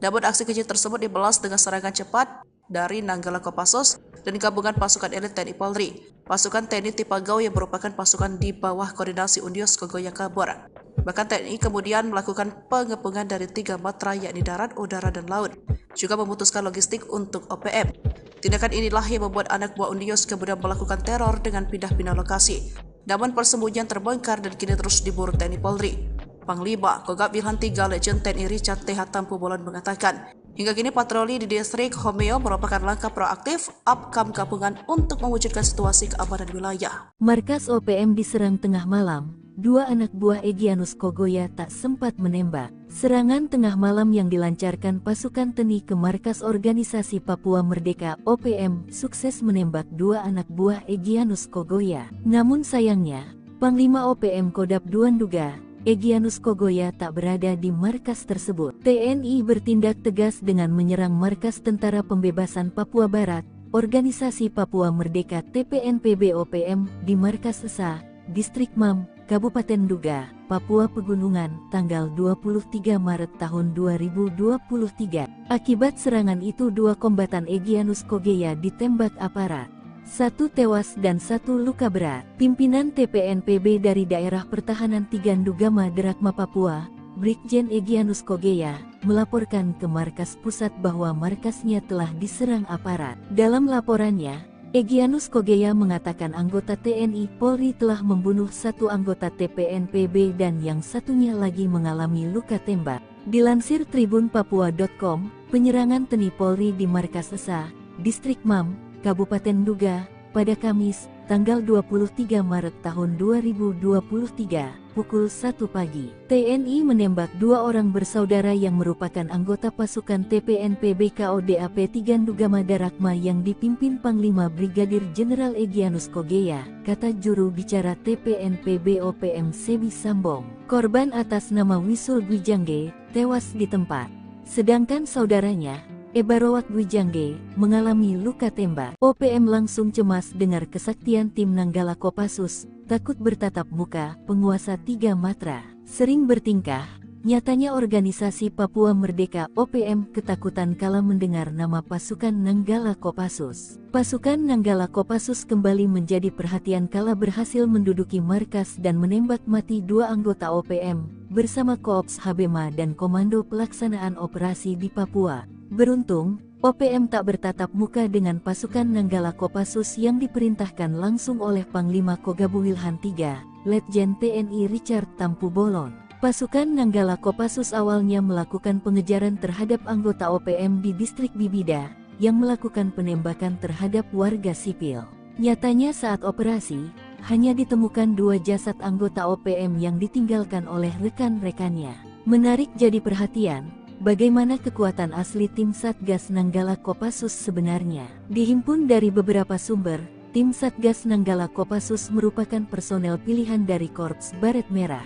Namun aksi keji tersebut dibalas dengan serangan cepat dari Nanggala Kopassus dan gabungan pasukan elit TNI Polri. Pasukan TNI Tipagau yang merupakan pasukan di bawah koordinasi Undios Kogoya kabur. Bahkan TNI kemudian melakukan pengepungan dari 3 matra yakni darat, udara, dan laut. Juga memutuskan logistik untuk OPM. Tindakan inilah yang membuat anak buah Undios kemudian melakukan teror dengan pindah-pindah lokasi. Namun persembunyian terbongkar dan kini terus diburu TNI Polri. Panglima Kogab Wilhan III Legend TNI Richard T.H. Tampu Bolon mengatakan, hingga kini patroli di distrik Homeo merupakan langkah proaktif Apkam gabungan untuk mewujudkan situasi keamanan wilayah. Markas OPM diserang tengah malam. 2 anak buah Egyanus Kogoya tak sempat menembak. Serangan tengah malam yang dilancarkan pasukan TNI ke markas organisasi Papua Merdeka OPM sukses menembak 2 anak buah Egyanus Kogoya. Namun sayangnya, Panglima OPM Kodap II Nduga Egyanus Kogoya tak berada di markas tersebut. TNI bertindak tegas dengan menyerang markas Tentara Pembebasan Papua Barat, Organisasi Papua Merdeka TPNPB OPM di markas Esa, Distrik Mam, Kabupaten Nduga, Papua Pegunungan, tanggal 23 Maret tahun 2023. Akibat serangan itu 2 kombatan Egyanus Kogoya ditembak aparat. 1 tewas dan 1 luka berat. Pimpinan TPNPB dari Daerah Pertahanan 3 Ndugama Derakma Papua, Brigjen Egyanus Kogoya, melaporkan ke markas pusat bahwa markasnya telah diserang aparat. Dalam laporannya, Egyanus Kogoya mengatakan anggota TNI Polri telah membunuh 1 anggota TPNPB dan yang satunya lagi mengalami luka tembak. Dilansir tribunpapua.com, penyerangan TNI Polri di markas Esa, Distrik Mam, Kabupaten Nduga, pada Kamis, tanggal 23 Maret tahun 2023, pukul 1 pagi. TNI menembak 2 orang bersaudara yang merupakan anggota pasukan TPNPB KODAP 3 Ndugama Darakma yang dipimpin Panglima Brigadir Jeneral Egyanus Kogoya, kata juru bicara TPNPB OPM Sebi Sambong. Korban atas nama Wisul Gwijangge, tewas di tempat. Sedangkan saudaranya, Ebarowak Gwijangge, mengalami luka tembak. OPM langsung cemas dengar kesaktian tim Nanggala Kopassus, takut bertatap muka, penguasa 3 matra. Sering bertingkah, nyatanya organisasi Papua Merdeka OPM ketakutan kala mendengar nama pasukan Nanggala Kopassus. Pasukan Nanggala Kopassus kembali menjadi perhatian kala berhasil menduduki markas dan menembak mati 2 anggota OPM, bersama Koops Habema dan Komando Pelaksanaan Operasi di Papua. Beruntung, OPM tak bertatap muka dengan pasukan Nanggala Kopassus yang diperintahkan langsung oleh Panglima Kogab Wilhan III, Letjen TNI Richard Tampu Bolon. Pasukan Nanggala Kopassus awalnya melakukan pengejaran terhadap anggota OPM di distrik Bibida, yang melakukan penembakan terhadap warga sipil. Nyatanya saat operasi, hanya ditemukan 2 jasad anggota OPM yang ditinggalkan oleh rekan-rekannya. Menarik jadi perhatian, bagaimana kekuatan asli tim Satgas Nanggala Kopassus sebenarnya. Dihimpun dari beberapa sumber, tim Satgas Nanggala Kopassus merupakan personel pilihan dari Korps Baret Merah.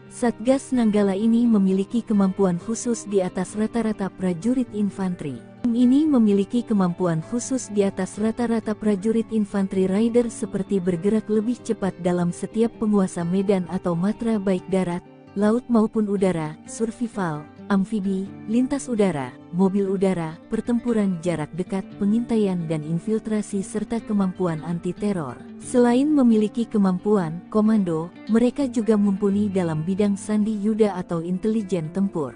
Satgas Nanggala ini memiliki kemampuan khusus di atas rata-rata prajurit infanteri. Tim ini memiliki kemampuan khusus di atas rata-rata prajurit infanteri rider seperti bergerak lebih cepat dalam setiap penguasa medan atau matra baik darat, laut maupun udara, survival, amfibi, lintas udara, mobil udara, pertempuran jarak dekat, pengintaian dan infiltrasi serta kemampuan anti-teror. Selain memiliki kemampuan komando, mereka juga mumpuni dalam bidang sandi yuda atau intelijen tempur.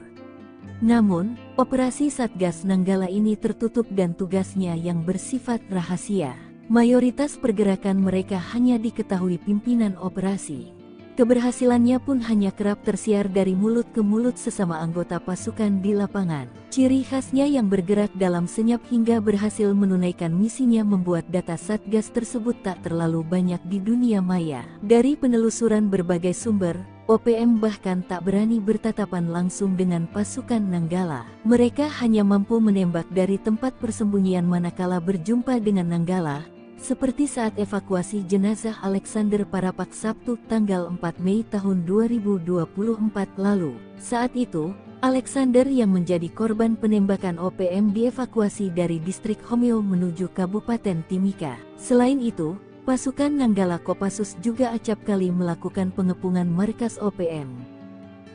Namun, operasi Satgas Nanggala ini tertutup dan tugasnya yang bersifat rahasia. Mayoritas pergerakan mereka hanya diketahui pimpinan operasi. Keberhasilannya pun hanya kerap tersiar dari mulut ke mulut sesama anggota pasukan di lapangan. Ciri khasnya yang bergerak dalam senyap hingga berhasil menunaikan misinya membuat data Satgas tersebut tak terlalu banyak di dunia maya. Dari penelusuran berbagai sumber, OPM bahkan tak berani bertatapan langsung dengan pasukan Nanggala. Mereka hanya mampu menembak dari tempat persembunyian manakala berjumpa dengan Nanggala, seperti saat evakuasi jenazah Alexander Parapak Sabtu tanggal 4 Mei tahun 2024 lalu. Saat itu, Alexander yang menjadi korban penembakan OPM dievakuasi dari distrik Homeo menuju Kabupaten Timika. Selain itu, pasukan Nanggala Kopassus juga acap kali melakukan pengepungan markas OPM.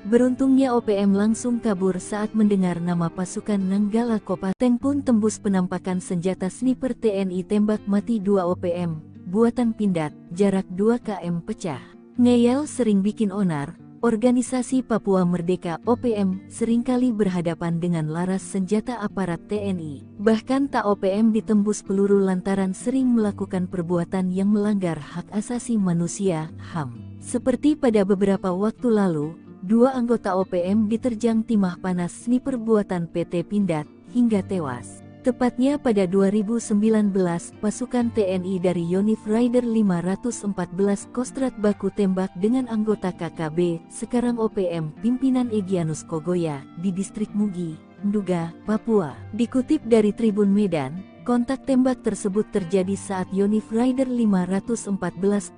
Beruntungnya OPM langsung kabur saat mendengar nama pasukan Nanggala Kopassus. Tank pun tembus penampakan senjata sniper TNI tembak mati 2 OPM, buatan Pindad, jarak 2 km pecah. Ngeyel sering bikin onar. Organisasi Papua Merdeka OPM seringkali berhadapan dengan laras senjata aparat TNI. Bahkan tak OPM ditembus peluru lantaran sering melakukan perbuatan yang melanggar hak asasi manusia (HAM). Seperti pada beberapa waktu lalu, 2 anggota OPM diterjang timah panas sniper buatan PT Pindad hingga tewas. Tepatnya pada 2019, pasukan TNI dari Yonif Rider 514 Kostrat baku tembak dengan anggota KKB, sekarang OPM, pimpinan Egyanus Kogoya, di distrik Mugi, Nduga, Papua. Dikutip dari Tribun Medan, kontak tembak tersebut terjadi saat Yonif Rider 514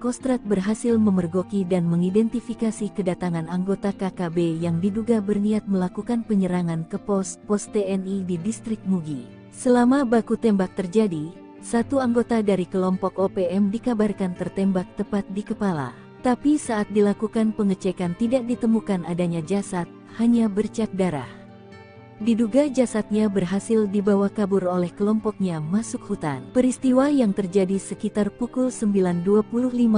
Kostrat berhasil memergoki dan mengidentifikasi kedatangan anggota KKB yang diduga berniat melakukan penyerangan ke pos TNI di distrik Mugi. Selama baku tembak terjadi, 1 anggota dari kelompok OPM dikabarkan tertembak tepat di kepala. Tapi saat dilakukan pengecekan tidak ditemukan adanya jasad, hanya bercak darah. Diduga jasadnya berhasil dibawa kabur oleh kelompoknya masuk hutan. Peristiwa yang terjadi sekitar pukul 9.25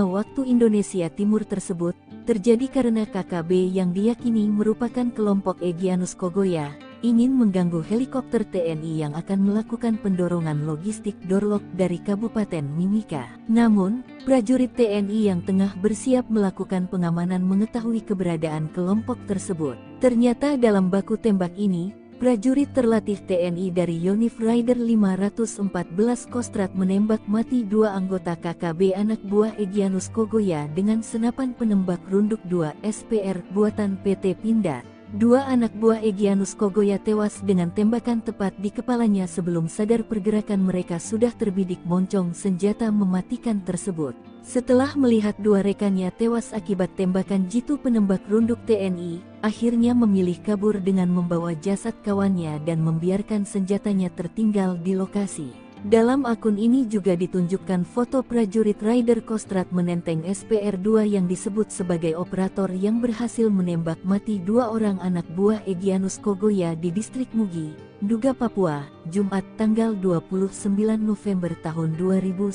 waktu Indonesia Timur tersebut, terjadi karena KKB yang diyakini merupakan kelompok Egyanus Kogoya, ingin mengganggu helikopter TNI yang akan melakukan pendorongan logistik Dorlok dari Kabupaten Mimika. Namun, prajurit TNI yang tengah bersiap melakukan pengamanan mengetahui keberadaan kelompok tersebut. Ternyata dalam baku tembak ini, prajurit terlatih TNI dari Yonif Rider 514 Kostrat menembak mati 2 anggota KKB anak buah Egyanus Kogoya dengan senapan penembak runduk 2 SPR buatan PT Pindad. 2 anak buah Egyanus Kogoya tewas dengan tembakan tepat di kepalanya sebelum sadar pergerakan mereka sudah terbidik moncong senjata mematikan tersebut. Setelah melihat 2 rekannya tewas akibat tembakan jitu penembak runduk TNI, akhirnya memilih kabur dengan membawa jasad kawannya dan membiarkan senjatanya tertinggal di lokasi. Dalam akun ini juga ditunjukkan foto prajurit Rider Kostrat menenteng SPR-2 yang disebut sebagai operator yang berhasil menembak mati 2 orang anak buah Egyanus Kogoya di distrik Mugi, Nduga, Papua, Jumat tanggal 29 November tahun 2019.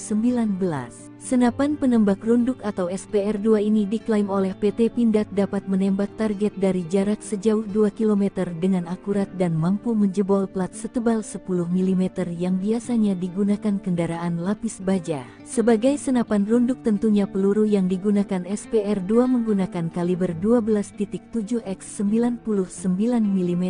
Senapan penembak runduk atau SPR-2 ini diklaim oleh PT Pindad dapat menembak target dari jarak sejauh 2 km dengan akurat dan mampu menjebol plat setebal 10 mm yang biasanya digunakan kendaraan lapis baja. Sebagai senapan runduk tentunya peluru yang digunakan SPR-2 menggunakan kaliber 12.7 x 99 mm.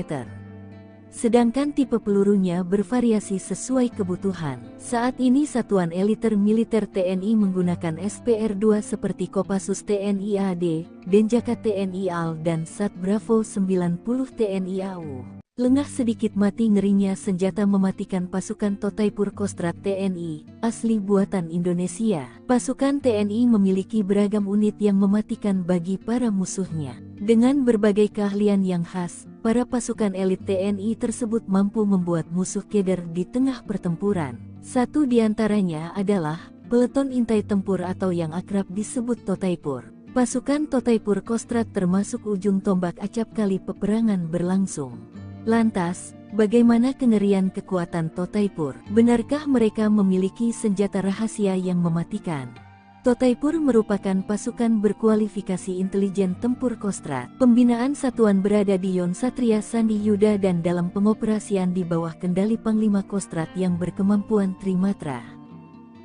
Sedangkan tipe pelurunya bervariasi sesuai kebutuhan. Saat ini Satuan Eliter Militer TNI menggunakan SPR-2 seperti Kopassus TNI AD, Denjaka TNI AL dan Sat Bravo 90 TNI AU. Lengah sedikit mati ngerinya senjata mematikan pasukan Totaipur Kostrat TNI, asli buatan Indonesia. Pasukan TNI memiliki beragam unit yang mematikan bagi para musuhnya. Dengan berbagai keahlian yang khas, para pasukan elit TNI tersebut mampu membuat musuh keder di tengah pertempuran. Satu di antaranya adalah peleton intai tempur atau yang akrab disebut Totaipur. Pasukan Totaipur Kostrat termasuk ujung tombak acap kali peperangan berlangsung. Lantas, bagaimana kengerian kekuatan Totaipur? Benarkah mereka memiliki senjata rahasia yang mematikan? Totaipur merupakan pasukan berkualifikasi intelijen tempur Kostrat. Pembinaan satuan berada di Yon Satria Sandi Yuda dan dalam pengoperasian di bawah kendali Panglima Kostrat yang berkemampuan Trimatra.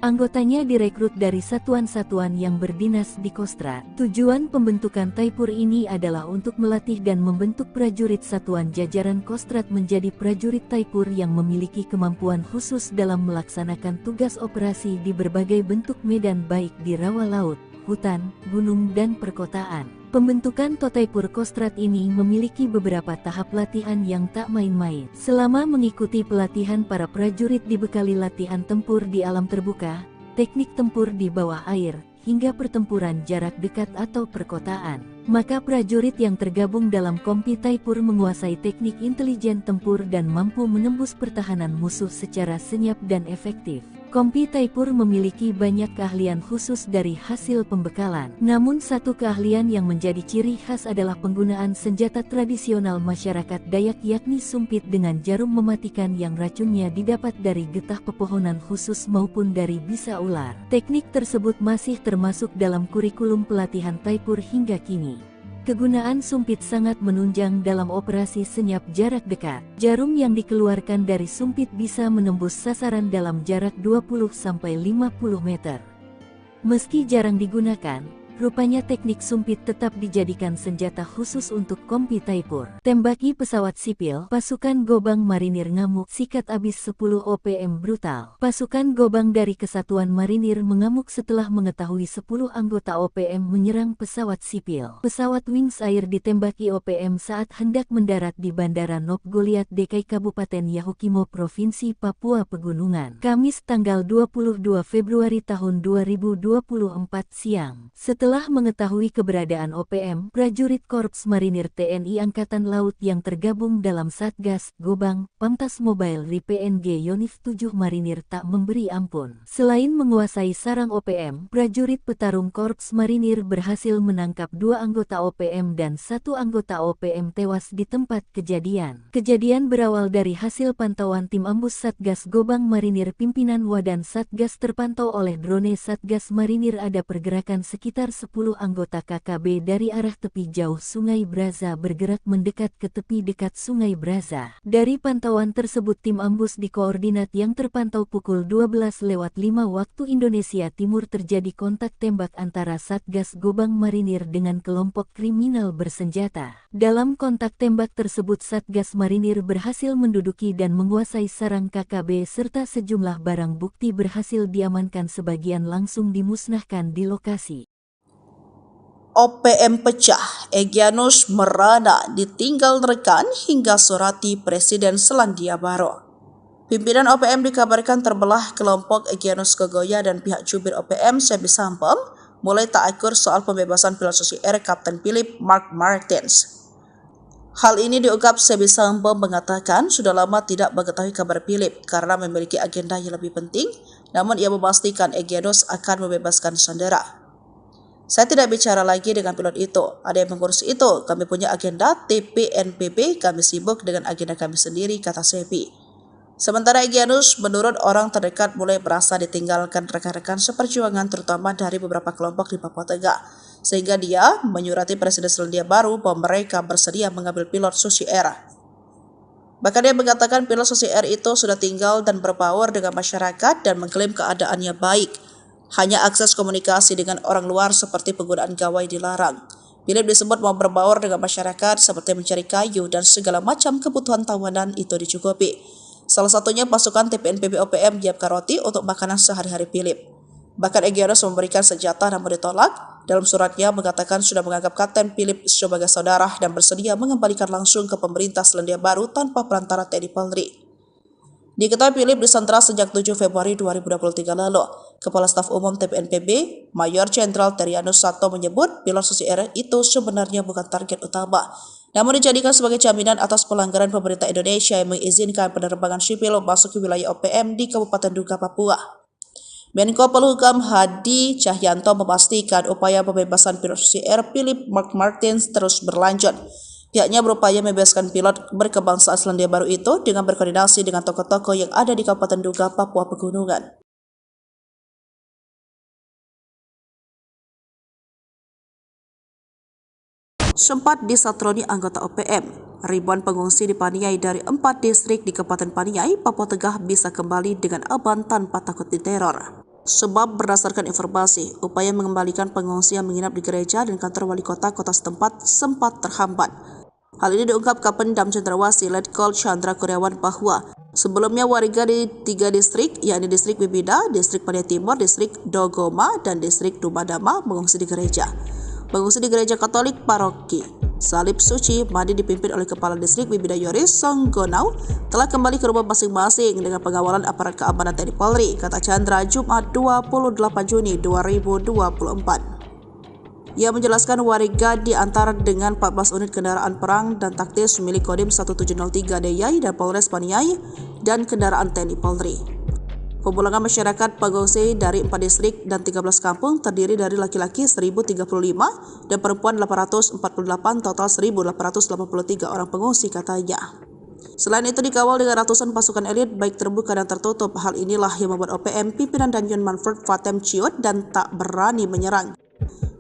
Anggotanya direkrut dari satuan-satuan yang berdinas di Kostrat. Tujuan pembentukan Taipur ini adalah untuk melatih dan membentuk prajurit satuan jajaran Kostrat menjadi prajurit Taipur yang memiliki kemampuan khusus dalam melaksanakan tugas operasi di berbagai bentuk medan baik di rawa laut, hutan, gunung dan perkotaan. Pembentukan Totaipur Kostrat ini memiliki beberapa tahap latihan yang tak main-main. Selama mengikuti pelatihan, para prajurit dibekali latihan tempur di alam terbuka, teknik tempur di bawah air, hingga pertempuran jarak dekat atau perkotaan. Maka prajurit yang tergabung dalam Kompi Taipur menguasai teknik intelijen tempur dan mampu menembus pertahanan musuh secara senyap dan efektif. Kompi Taipur memiliki banyak keahlian khusus dari hasil pembekalan. Namun satu keahlian yang menjadi ciri khas adalah penggunaan senjata tradisional masyarakat Dayak yakni sumpit dengan jarum mematikan yang racunnya didapat dari getah pepohonan khusus maupun dari bisa ular. Teknik tersebut masih termasuk dalam kurikulum pelatihan Taipur hingga kini. Kegunaan sumpit sangat menunjang dalam operasi senyap jarak dekat. Jarum yang dikeluarkan dari sumpit bisa menembus sasaran dalam jarak 20-50 meter. Meski jarang digunakan, rupanya teknik sumpit tetap dijadikan senjata khusus untuk Kompi Taipur. Tembaki pesawat sipil, pasukan Gobang Marinir ngamuk, sikat abis 10 OPM brutal. Pasukan Gobang dari Kesatuan Marinir mengamuk setelah mengetahui 10 anggota OPM menyerang pesawat sipil. Pesawat Wings Air ditembaki OPM saat hendak mendarat di Bandara Nop Goliat Dekai Kabupaten Yahukimo Provinsi Papua Pegunungan. Kamis tanggal 22 Februari tahun 2024 siang. Setelah mengetahui keberadaan OPM, prajurit Korps Marinir TNI Angkatan Laut yang tergabung dalam Satgas Gobang, Pamtas Mobile RI-PNG Yonif 7 Marinir tak memberi ampun. Selain menguasai sarang OPM, prajurit petarung Korps Marinir berhasil menangkap 2 anggota OPM dan 1 anggota OPM tewas di tempat kejadian. Kejadian berawal dari hasil pantauan tim ambus Satgas Gobang Marinir pimpinan Wadan Satgas terpantau oleh drone Satgas Marinir ada pergerakan sekitar 10 anggota KKB dari arah tepi jauh Sungai Braza bergerak mendekat ke tepi dekat Sungai Braza. Dari pantauan tersebut tim ambus di koordinat yang terpantau pukul 12:05 waktu Indonesia Timur terjadi kontak tembak antara Satgas Gobang Marinir dengan kelompok kriminal bersenjata. Dalam kontak tembak tersebut Satgas Marinir berhasil menduduki dan menguasai sarang KKB serta sejumlah barang bukti berhasil diamankan sebagian langsung dimusnahkan di lokasi. OPM pecah, Egyanus merana ditinggal rekan hingga surati Presiden Selandia Baru. Pimpinan OPM dikabarkan terbelah kelompok Egyanus Kogoya dan pihak jubir OPM Sebi Sampem mulai tak akur soal pembebasan pilot Susi Air Kapten Philip Mark Martins. Hal ini diungkap Sebi Sampem mengatakan sudah lama tidak mengetahui kabar Philip karena memiliki agenda yang lebih penting, namun ia memastikan Egyanus akan membebaskan sandera. Saya tidak bicara lagi dengan pilot itu, ada yang mengurus itu, kami punya agenda TPNPB, kami sibuk dengan agenda kami sendiri, kata Sebi. Sementara Egyanus menurut orang terdekat mulai merasa ditinggalkan rekan-rekan seperjuangan terutama dari beberapa kelompok di Papua Tengah, sehingga dia menyurati Presiden Selandia Baru bahwa mereka bersedia mengambil pilot Susi Air. Bahkan dia mengatakan pilot Susi Air itu sudah tinggal dan berbaur dengan masyarakat dan mengklaim keadaannya baik. Hanya akses komunikasi dengan orang luar seperti penggunaan gawai dilarang. Philip disebut mau berbaur dengan masyarakat seperti mencari kayu dan segala macam kebutuhan tahunan itu dicukupi. Salah satunya pasukan TPNPB OPM menyiapkan roti untuk makanan sehari-hari Philip. Bahkan Egyanus memberikan senjata namun ditolak. Dalam suratnya mengatakan sudah menganggap Kapten Philip sebagai saudara dan bersedia mengembalikan langsung ke pemerintah Selandia Baru tanpa perantara TNI Polri. Diketahui Philip disandera sejak 7 Februari 2023 lalu. Kepala Staf Umum TPNPB, Mayor Jenderal Terianus Sato menyebut pilot Susi Air itu sebenarnya bukan target utama, namun dijadikan sebagai jaminan atas pelanggaran pemerintah Indonesia yang mengizinkan penerbangan sipil masuk ke wilayah OPM di Kabupaten Duga, Papua. Menko Polhukam Hadi Cahyanto memastikan upaya pembebasan pilot Susi Air Philip Mark Martins terus berlanjut. Pihaknya berupaya membebaskan pilot berkebangsaan Selandia Baru itu dengan berkoordinasi dengan tokoh-tokoh yang ada di Kabupaten Duga, Papua Pegunungan. Sempat disatroni anggota OPM, ribuan pengungsi di Paniai dari 4 distrik di Kabupaten Paniai, Papua Tengah bisa kembali dengan aman tanpa takut diteror. Sebab berdasarkan informasi, upaya mengembalikan pengungsi yang menginap di gereja dan kantor wali kota setempat sempat terhambat. Hal ini diungkap Kapendam Cendrawasih Letkol Chandra Kurniawan bahwa sebelumnya warga di 3 distrik, yakni distrik Bibida, distrik Paniai Timur, distrik Dogoma, dan distrik Dumadama mengungsi di gereja. Mengungsi di gereja Katolik paroki Salib Suci Madi dipimpin oleh Kepala Distrik Wibidayoris Songgonau telah kembali ke rumah masing-masing dengan pengawalan aparat keamanan TNI Polri, kata Chandra Jumat 28 Juni 2024. Ia menjelaskan warga diantar dengan 14 unit kendaraan perang dan taktis milik Kodim 1703 Deyai dan Polres Paniai dan kendaraan TNI Polri. Pemulangan masyarakat pengungsi dari 4 distrik dan 13 kampung terdiri dari laki-laki 1.035 dan perempuan 848, total 1.883 orang pengungsi, katanya. Selain itu dikawal dengan ratusan pasukan elit baik terbuka dan tertutup. Hal inilah yang membuat OPM pimpinan Danjen Manfred Fatem Ciot dan tak berani menyerang.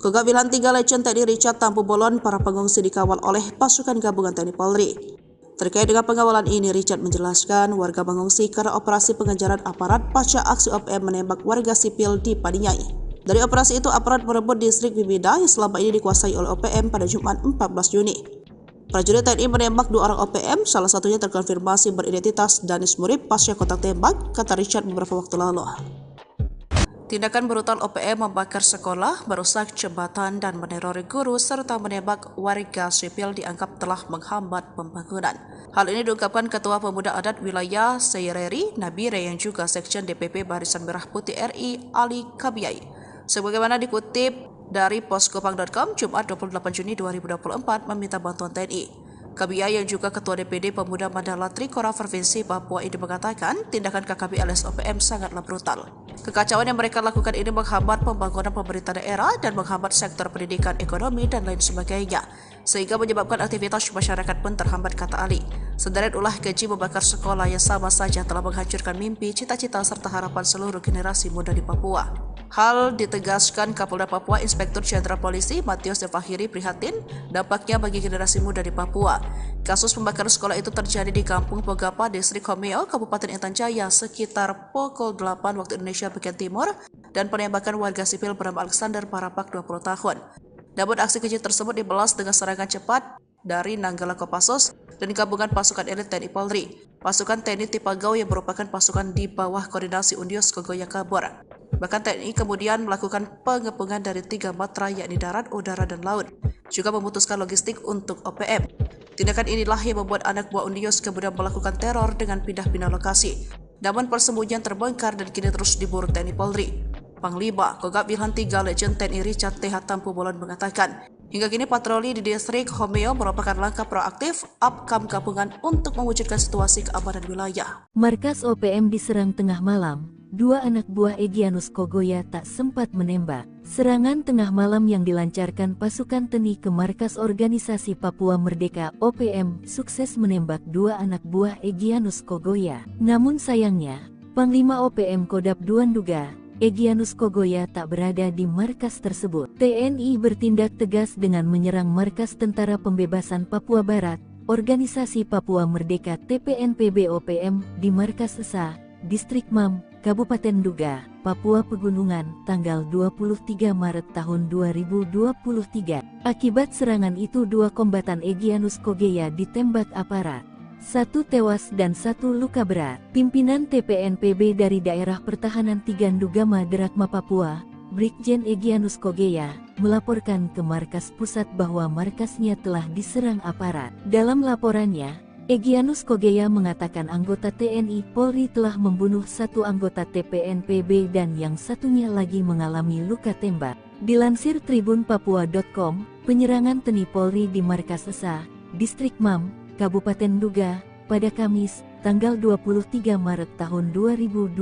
Kogab Wilhan 3 Legend TNI Richard Tampu Bolon, para pengungsi dikawal oleh pasukan gabungan TNI Polri. Terkait dengan pengawalan ini, Richard menjelaskan warga mengungsi karena operasi pengejaran aparat pasca aksi OPM menembak warga sipil di Paniai. Dari operasi itu, aparat merebut distrik Bibida yang selama ini dikuasai oleh OPM pada Jumat 14 Juni. Prajurit TNI menembak 2 orang OPM, salah satunya terkonfirmasi beridentitas Danis Murib pasca kontak tembak, kata Richard beberapa waktu lalu. Tindakan brutal OPM membakar sekolah, merusak jembatan dan menerori guru serta menembak warga sipil dianggap telah menghambat pembangunan. Hal ini diungkapkan Ketua Pemuda Adat Wilayah Seireri Nabire yang juga Sekjen DPP Barisan Merah Putih RI Ali Kabiyai. Sebagaimana dikutip dari poskopang.com Jumat 28 Juni 2024 meminta bantuan TNI. Kabiyai yang juga Ketua DPD Pemuda Mandala Trikora Provinsi Papua ini mengatakan tindakan KKB alias OPM sangatlah brutal. Kekacauan yang mereka lakukan ini menghambat pembangunan pemerintah daerah dan menghambat sektor pendidikan, ekonomi, dan lain sebagainya, sehingga menyebabkan aktivitas masyarakat pun terhambat, kata Ali. Sederet ulah keji membakar sekolah yang sama saja telah menghancurkan mimpi, cita-cita, serta harapan seluruh generasi muda di Papua. Hal ditegaskan Kapolda Papua Inspektur Jenderal Polisi Matius Devahiri prihatin dampaknya bagi generasi muda di Papua. Kasus pembakaran sekolah itu terjadi di Kampung Pogapa, Distrik Homeo, Kabupaten Intan Jaya sekitar pukul 8 waktu Indonesia bagian timur dan penembakan warga sipil bernama Alexander Parapak 20 tahun. Namun aksi keji tersebut dibalas dengan serangan cepat dari Nanggala Kopassus dan gabungan pasukan elit TNI Polri. Pasukan TNI Tipagau yang merupakan pasukan di bawah koordinasi Undios Kogoya kabur. Bahkan TNI kemudian melakukan pengepungan dari 3 matra yakni darat, udara, dan laut. Juga memutuskan logistik untuk OPM. Tindakan inilah yang membuat anak buah Undios kemudian melakukan teror dengan pindah-pindah lokasi. Namun persembunyian terbongkar dan kini terus diburu TNI Polri. Panglima Kogab Wilhan 3 Legend TNI Richard TH Tampu Bolon mengatakan, hingga kini patroli di distrik Homeo merupakan langkah proaktif Apkam gabungan untuk mewujudkan situasi keamanan wilayah. Markas OPM diserang tengah malam. 2 anak buah Egyanus Kogoya tak sempat menembak. Serangan tengah malam yang dilancarkan pasukan TNI ke markas organisasi Papua Merdeka OPM sukses menembak 2 anak buah Egyanus Kogoya. Namun sayangnya, Panglima OPM Kodap Duanduga, Egyanus Kogoya tak berada di markas tersebut. TNI bertindak tegas dengan menyerang markas Tentara Pembebasan Papua Barat, Organisasi Papua Merdeka TPNPB OPM di markas Esa, Distrik Mam, Kabupaten Duga, Papua Pegunungan, tanggal 23 Maret tahun 2023. Akibat serangan itu 2 kombatan Egyanus Kogoya ditembak aparat. 1 tewas dan 1 luka berat. Pimpinan TPNPB dari Daerah Pertahanan Tigandugama Derakma Papua, Brigjen Egyanus Kogoya, melaporkan ke markas pusat bahwa markasnya telah diserang aparat. Dalam laporannya, Egyanus Kogoya mengatakan anggota TNI Polri telah membunuh 1 anggota TPNPB dan yang satunya lagi mengalami luka tembak. Dilansir tribunpapua.com, penyerangan TNI Polri di markas Esa, Distrik Mam, Kabupaten Duga, pada Kamis, tanggal 23 Maret tahun 2023,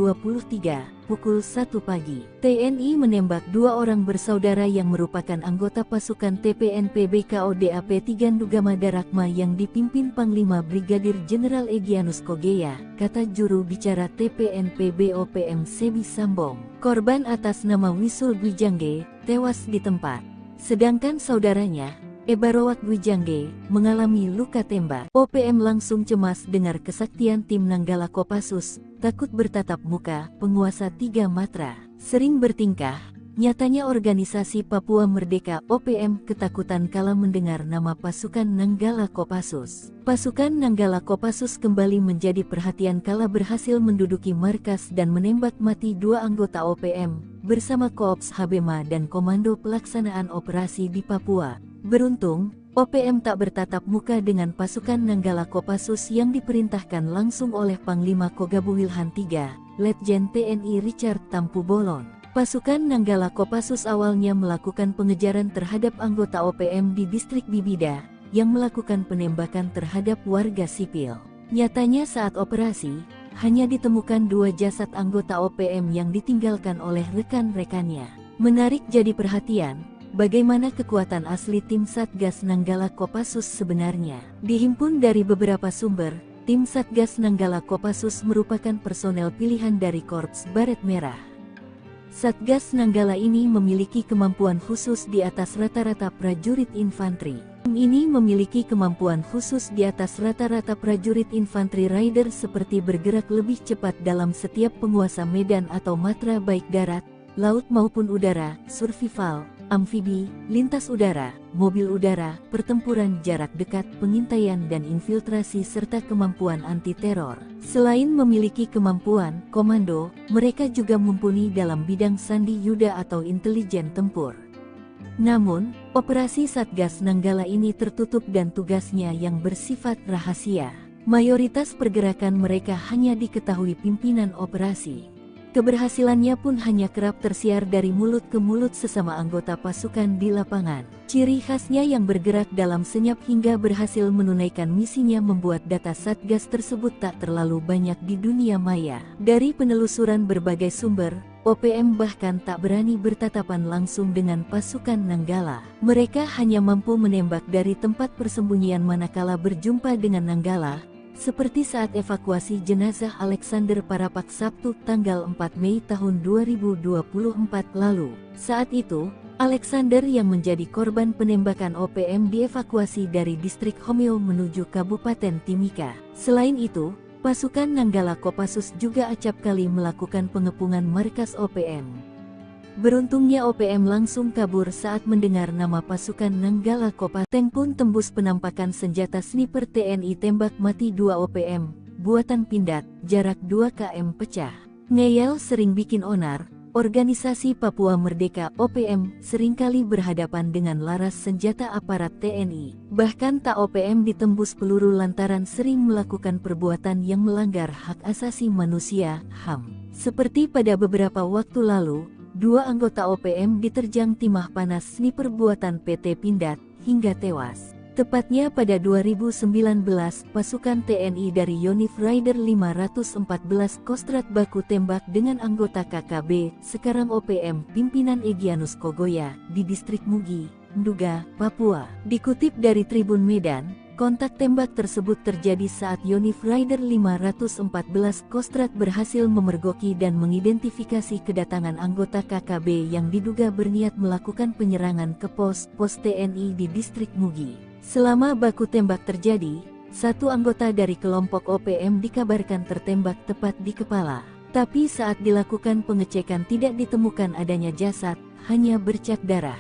pukul 1 pagi. TNI menembak 2 orang bersaudara yang merupakan anggota pasukan TPNPB KODAP Tigandugama Darakma yang dipimpin Panglima Brigadir Jeneral Egyanus Kogoya, kata juru bicara TPNPB OPM Sebi Sambong. Korban atas nama Wisul Gwijangge tewas di tempat, sedangkan saudaranya, Ebarowak Gwijangge, mengalami luka tembak. OPM langsung cemas dengar kesaktian tim Nanggala Kopassus, takut bertatap muka, penguasa 3 matra. Sering bertingkah, nyatanya organisasi Papua Merdeka OPM ketakutan kala mendengar nama pasukan Nanggala Kopassus. Pasukan Nanggala Kopassus kembali menjadi perhatian kala berhasil menduduki markas dan menembak mati 2 anggota OPM, bersama Koops Habema dan Komando Pelaksanaan Operasi di Papua. Beruntung, OPM tak bertatap muka dengan pasukan Nanggala Kopassus yang diperintahkan langsung oleh Panglima Kogabuwilhan III, Letjen TNI Richard Tampu Bolon. Pasukan Nanggala Kopassus awalnya melakukan pengejaran terhadap anggota OPM di distrik Bibida, yang melakukan penembakan terhadap warga sipil. Nyatanya saat operasi, hanya ditemukan 2 jasad anggota OPM yang ditinggalkan oleh rekan-rekannya. Menarik jadi perhatian, bagaimana kekuatan asli tim Satgas Nanggala Kopassus sebenarnya. Dihimpun dari beberapa sumber, tim Satgas Nanggala Kopassus merupakan personel pilihan dari Korps Baret Merah. Satgas Nanggala ini memiliki kemampuan khusus di atas rata-rata prajurit infanteri. Tim ini memiliki kemampuan khusus di atas rata-rata prajurit infanteri rider seperti bergerak lebih cepat dalam setiap penguasa medan atau matra baik darat, laut maupun udara, survival, amfibi, lintas udara, mobil udara, pertempuran jarak dekat, pengintaian dan infiltrasi serta kemampuan anti-teror. Selain memiliki kemampuan komando, mereka juga mumpuni dalam bidang sandi yuda atau intelijen tempur. Namun, operasi Satgas Nanggala ini tertutup dan tugasnya yang bersifat rahasia. Mayoritas pergerakan mereka hanya diketahui pimpinan operasi. Keberhasilannya pun hanya kerap tersiar dari mulut ke mulut sesama anggota pasukan di lapangan. Ciri khasnya yang bergerak dalam senyap hingga berhasil menunaikan misinya membuat data Satgas tersebut tak terlalu banyak di dunia maya. Dari penelusuran berbagai sumber, OPM bahkan tak berani bertatapan langsung dengan pasukan Nanggala. Mereka hanya mampu menembak dari tempat persembunyian manakala berjumpa dengan Nanggala, seperti saat evakuasi jenazah Alexander Parapak Sabtu tanggal 4 Mei tahun 2024 lalu. Saat itu, Alexander yang menjadi korban penembakan OPM dievakuasi dari distrik Homeo menuju Kabupaten Timika. Selain itu, pasukan Nanggala Kopassus juga acap kali melakukan pengepungan markas OPM. Beruntungnya OPM langsung kabur saat mendengar nama pasukan Nanggala Kopassus. Tank pun tembus penampakan senjata sniper TNI tembak mati 2 OPM, buatan Pindad, jarak 2 km pecah. Ngeyel sering bikin onar, organisasi Papua Merdeka OPM seringkali berhadapan dengan laras senjata aparat TNI. Bahkan tak OPM ditembus peluru lantaran sering melakukan perbuatan yang melanggar hak asasi manusia, HAM. Seperti pada beberapa waktu lalu, 2 anggota OPM diterjang timah panas sniper buatan PT Pindad, hingga tewas. Tepatnya pada 2019, pasukan TNI dari Yonif Rider 514 Kostrat baku tembak dengan anggota KKB, sekarang OPM, pimpinan Egyanus Kogoya, di distrik Mugi, Nduga, Papua. Dikutip dari Tribun Medan, kontak tembak tersebut terjadi saat Yonif Rider 514 Kostrat berhasil memergoki dan mengidentifikasi kedatangan anggota KKB yang diduga berniat melakukan penyerangan ke pos TNI di distrik Mugi. Selama baku tembak terjadi, 1 anggota dari kelompok OPM dikabarkan tertembak tepat di kepala. Tapi saat dilakukan pengecekan tidak ditemukan adanya jasad, hanya bercak darah.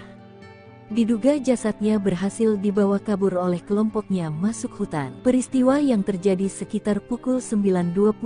Diduga jasadnya berhasil dibawa kabur oleh kelompoknya masuk hutan. Peristiwa yang terjadi sekitar pukul 9.25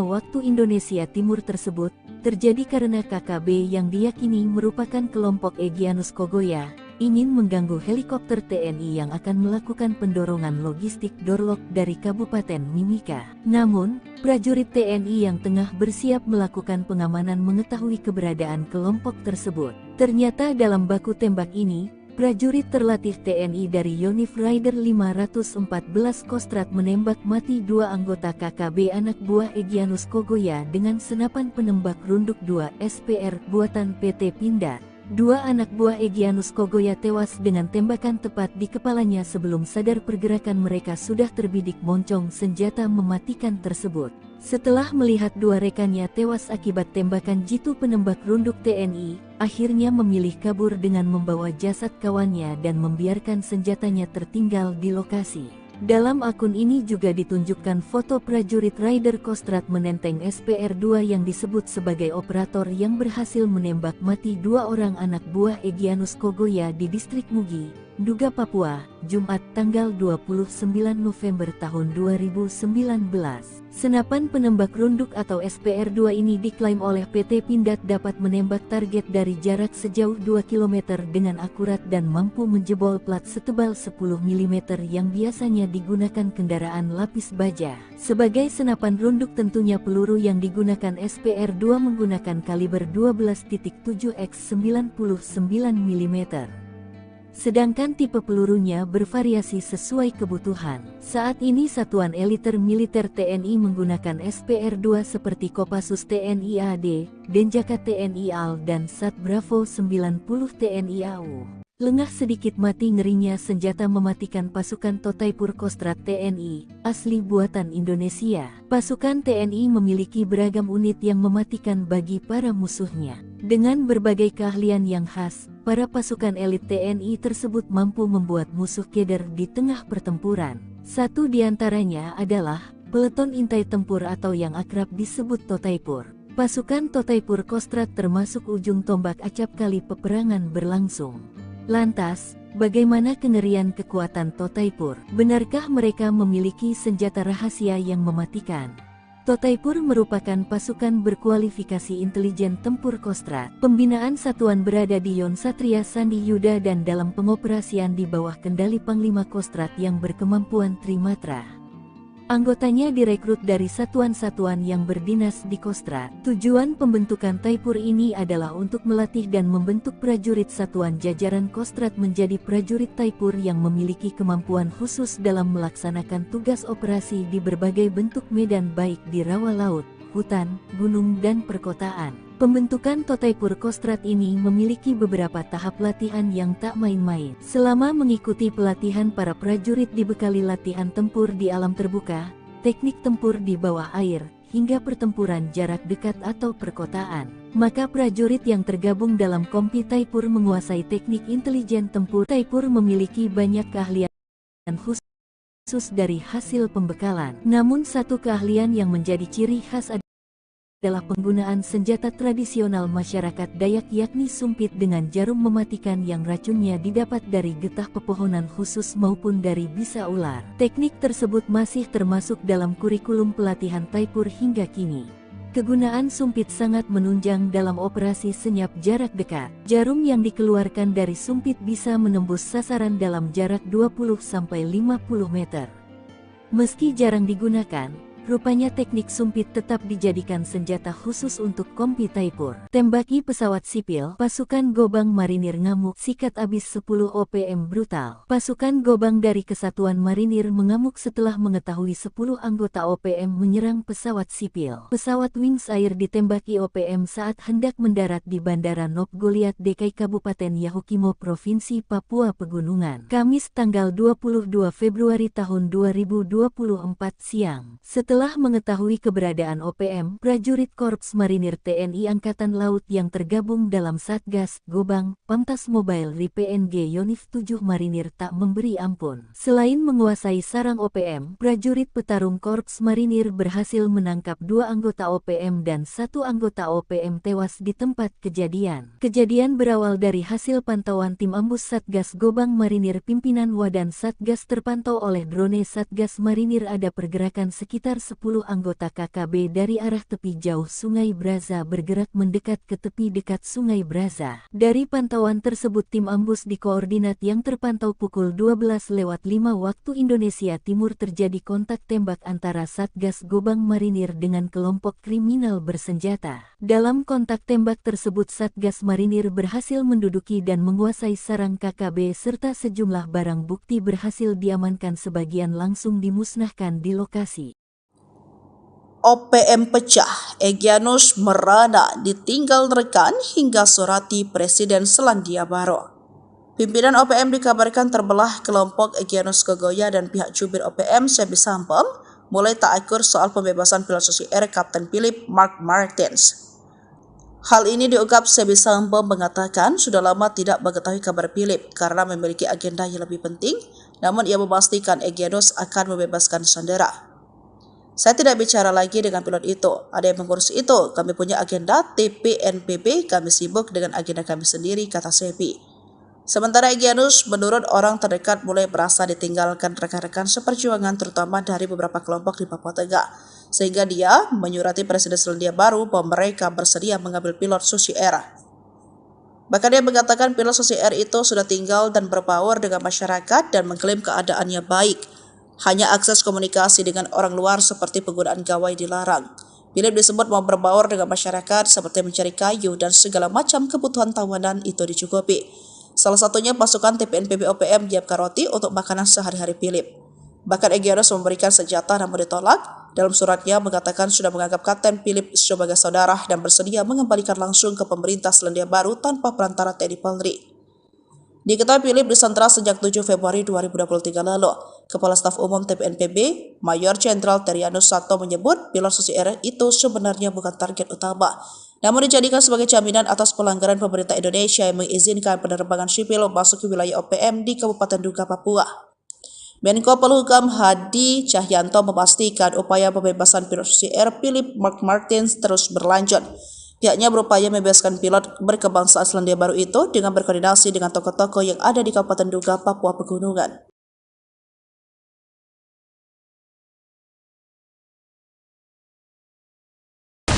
waktu Indonesia Timur tersebut, terjadi karena KKB yang diyakini merupakan kelompok Egyanus Kogoya, ingin mengganggu helikopter TNI yang akan melakukan pendorongan logistik Dorlok dari Kabupaten Mimika. Namun, prajurit TNI yang tengah bersiap melakukan pengamanan mengetahui keberadaan kelompok tersebut. Ternyata dalam baku tembak ini, prajurit terlatih TNI dari Yonif Rider 514 Kostrat menembak mati 2 anggota KKB anak buah Egyanus Kogoya dengan senapan penembak runduk 2 SPR buatan PT Pindad. 2 anak buah Egyanus Kogoya tewas dengan tembakan tepat di kepalanya sebelum sadar pergerakan mereka sudah terbidik moncong senjata mematikan tersebut. Setelah melihat 2 rekannya tewas akibat tembakan jitu penembak runduk TNI, akhirnya memilih kabur dengan membawa jasad kawannya dan membiarkan senjatanya tertinggal di lokasi. Dalam akun ini juga ditunjukkan foto prajurit Rider Kostrat menenteng SPR-2 yang disebut sebagai operator yang berhasil menembak mati 2 orang anak buah Egyanus Kogoya di distrik Mugi, Duga Papua, Jumat tanggal 29 November tahun 2019. Senapan penembak runduk atau SPR-2 ini diklaim oleh PT Pindad dapat menembak target dari jarak sejauh 2 km dengan akurat dan mampu menjebol plat setebal 10 mm yang biasanya digunakan kendaraan lapis baja. Sebagai senapan runduk tentunya peluru yang digunakan SPR-2 menggunakan kaliber 12.7 x 99 mm. Sedangkan tipe pelurunya bervariasi sesuai kebutuhan. Saat ini Satuan Eliter Militer TNI menggunakan SPR-2 seperti Kopassus TNI AD, Denjaka TNI AL dan Sat Bravo 90 TNI AU. Lengah sedikit mati ngerinya senjata mematikan pasukan Totaipur Kostrad TNI, asli buatan Indonesia. Pasukan TNI memiliki beragam unit yang mematikan bagi para musuhnya. Dengan berbagai keahlian yang khas, para pasukan elit TNI tersebut mampu membuat musuh keder di tengah pertempuran. Satu di antaranya adalah peleton intai tempur atau yang akrab disebut Totaipur. Pasukan Totaipur Kostrad termasuk ujung tombak acap kali peperangan berlangsung. Lantas, bagaimana kengerian kekuatan Totaipur? Benarkah mereka memiliki senjata rahasia yang mematikan? Totaipur merupakan pasukan berkualifikasi intelijen tempur Kostrad. Pembinaan satuan berada di Yon Satria Sandi Yuda dan dalam pengoperasian di bawah kendali Panglima Kostrad yang berkemampuan Trimatra. Anggotanya direkrut dari satuan-satuan yang berdinas di Kostrad. Tujuan pembentukan Taipur ini adalah untuk melatih dan membentuk prajurit satuan jajaran Kostrad menjadi prajurit Taipur yang memiliki kemampuan khusus dalam melaksanakan tugas operasi di berbagai bentuk medan baik di rawa laut, hutan, gunung dan perkotaan. Pembentukan Totaipur Kostrad ini memiliki beberapa tahap latihan yang tak main-main. Selama mengikuti pelatihan, para prajurit dibekali latihan tempur di alam terbuka, teknik tempur di bawah air, hingga pertempuran jarak dekat atau perkotaan. Maka prajurit yang tergabung dalam Kompi Taipur menguasai teknik intelijen tempur. Taipur memiliki banyak keahlian khusus dari hasil pembekalan. Namun satu keahlian yang menjadi ciri khas adalah penggunaan senjata tradisional masyarakat Dayak yakni sumpit dengan jarum mematikan yang racunnya didapat dari getah pepohonan khusus maupun dari bisa ular. Teknik tersebut masih termasuk dalam kurikulum pelatihan Taipur hingga kini. Kegunaan sumpit sangat menunjang dalam operasi senyap jarak dekat. Jarum yang dikeluarkan dari sumpit bisa menembus sasaran dalam jarak 20-50 meter. Meski jarang digunakan, rupanya teknik sumpit tetap dijadikan senjata khusus untuk Kompi Taipur. Tembaki pesawat sipil. Pasukan Gobang Marinir ngamuk, sikat abis 10 OPM brutal. Pasukan Gobang dari Kesatuan Marinir mengamuk setelah mengetahui 10 anggota OPM menyerang pesawat sipil. Pesawat Wings Air ditembaki OPM saat hendak mendarat di Bandara Nop Goliat Dekai Kabupaten Yahukimo Provinsi Papua Pegunungan. Kamis tanggal 22 Februari tahun 2024 siang. Setelah mengetahui keberadaan OPM, prajurit Korps Marinir TNI Angkatan Laut yang tergabung dalam Satgas Gobang, Pamtas Mobile RI-PNG Yonif 7 Marinir tak memberi ampun. Selain menguasai sarang OPM, prajurit petarung Korps Marinir berhasil menangkap 2 anggota OPM dan 1 anggota OPM tewas di tempat kejadian. Kejadian berawal dari hasil pantauan tim ambus Satgas Gobang Marinir pimpinan Wadan Satgas terpantau oleh drone Satgas Marinir ada pergerakan sekitar 10 anggota KKB dari arah tepi jauh Sungai Braza bergerak mendekat ke tepi dekat Sungai Braza. Dari pantauan tersebut tim ambus di koordinat yang terpantau pukul 12:05 waktu Indonesia Timur terjadi kontak tembak antara Satgas Gobang Marinir dengan kelompok kriminal bersenjata. Dalam kontak tembak tersebut Satgas Marinir berhasil menduduki dan menguasai sarang KKB serta sejumlah barang bukti berhasil diamankan, sebagian langsung dimusnahkan di lokasi. OPM pecah, Egyanus merana ditinggal rekan hingga surati Presiden Selandia Baru. Pimpinan OPM dikabarkan terbelah. Kelompok Egyanus Kogoya dan pihak jubir OPM Sebi Sampem mulai tak akur soal pembebasan pilot Susi Air Kapten Philip Mark Martins. Hal ini diungkap Sebi Sampem mengatakan sudah lama tidak mengetahui kabar Philip karena memiliki agenda yang lebih penting, namun ia memastikan Egyanus akan membebaskan sandera. Saya tidak bicara lagi dengan pilot itu, ada yang mengurus itu, kami punya agenda TPNPB, kami sibuk dengan agenda kami sendiri, kata Sebi. Sementara Egyanus, menurut orang terdekat, mulai merasa ditinggalkan rekan-rekan seperjuangan terutama dari beberapa kelompok di Papua Tengah. Sehingga dia menyurati Presiden Selandia Baru bahwa mereka bersedia mengambil pilot Susi Air. Bahkan dia mengatakan pilot Susi Air itu sudah tinggal dan berbaur dengan masyarakat dan mengklaim keadaannya baik. Hanya akses komunikasi dengan orang luar seperti penggunaan gawai dilarang. Philip disebut mau berbaur dengan masyarakat seperti mencari kayu dan segala macam kebutuhan tahunan itu dicukupi. Salah satunya pasukan TPNPB OPM menyiapkan roti untuk makanan sehari-hari Philip. Bahkan Egyanus memberikan senjata namun ditolak. Dalam suratnya mengatakan sudah menganggap Kapten Philip sebagai saudara dan bersedia mengembalikan langsung ke pemerintah Selandia Baru tanpa perantara TNI Polri. Diketahui Philip disandra sejak 7 Februari 2023 lalu. Kepala Staf Umum TPNPB, Mayor Jenderal Terianus Sato menyebut pilot Susi Air itu sebenarnya bukan target utama, namun dijadikan sebagai jaminan atas pelanggaran pemerintah Indonesia yang mengizinkan penerbangan sipil masuk ke wilayah OPM di Kabupaten Duga, Papua. Menko Polhukam Hadi Cahyanto memastikan upaya pembebasan pilot Susi Air Philip Mark Martins terus berlanjut. Pihaknya berupaya membebaskan pilot berkebangsaan Selandia Baru itu dengan berkoordinasi dengan tokoh-tokoh yang ada di Kabupaten Duga, Papua Pegunungan.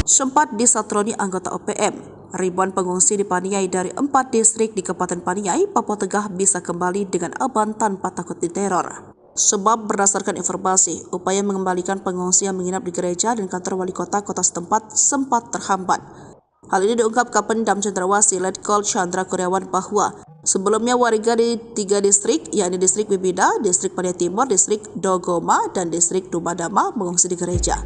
Sempat disatroni anggota OPM, ribuan pengungsi di Paniai dari 4 distrik di Kabupaten Paniai, Papua Tengah bisa kembali dengan aman tanpa takut diteror. Sebab berdasarkan informasi, upaya mengembalikan pengungsi yang menginap di gereja dan kantor wali kota setempat sempat terhambat. Hal ini diungkap Kapendam Cendrawasih Letkol Chandra Kurniawan bahwa sebelumnya warga di 3 distrik, yakni distrik Bibida, distrik Paniai Timur, distrik Dogoma, dan distrik Dumadama mengungsi di gereja.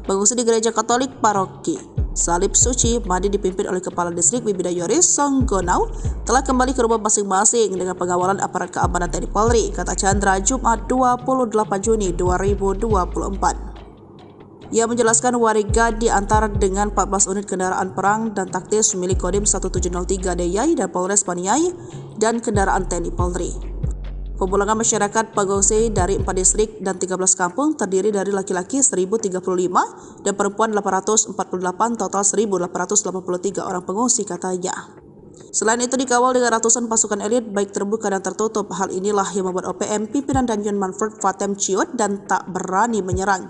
Pengungsi di gereja Katolik Paroki Salib Suci Madi dipimpin oleh Kepala Distrik Bibida Yoris Songgonau telah kembali ke rumah masing-masing dengan pengawalan aparat keamanan TNI Polri, kata Chandra Jumat 28 Juni 2024. Ia menjelaskan warga diantar dengan 14 unit kendaraan perang dan taktis milik Kodim 1703 DIY dan Polres Paniai dan kendaraan TNI Polri. Pemulangan masyarakat pengungsi dari 4 distrik dan 13 kampung terdiri dari laki-laki 1.035 dan perempuan 848, total 1.883 orang pengungsi, katanya. Selain itu dikawal dengan ratusan pasukan elit baik terbuka dan tertutup. Hal inilah yang membuat OPM pimpinan Danjen Manfred Fatem ciut dan tak berani menyerang.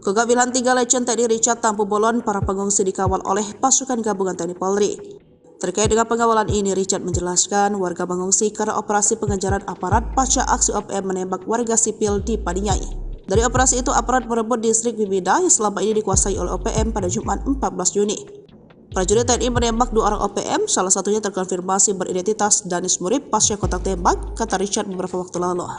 Kogak Wilhan 3 Legend TNI Richard Tampu Bolon, para pengungsi dikawal oleh pasukan gabungan TNI Polri. Terkait dengan pengawalan ini, Richard menjelaskan warga mengungsi karena operasi pengejaran aparat pasca aksi OPM menembak warga sipil di Paniai. Dari operasi itu, aparat merebut distrik Bibida yang selama ini dikuasai oleh OPM pada Jumat 14 Juni. Prajurit TNI menembak 2 orang OPM, salah satunya terkonfirmasi beridentitas Danis Murib pasca kontak tembak, kata Richard beberapa waktu lalu.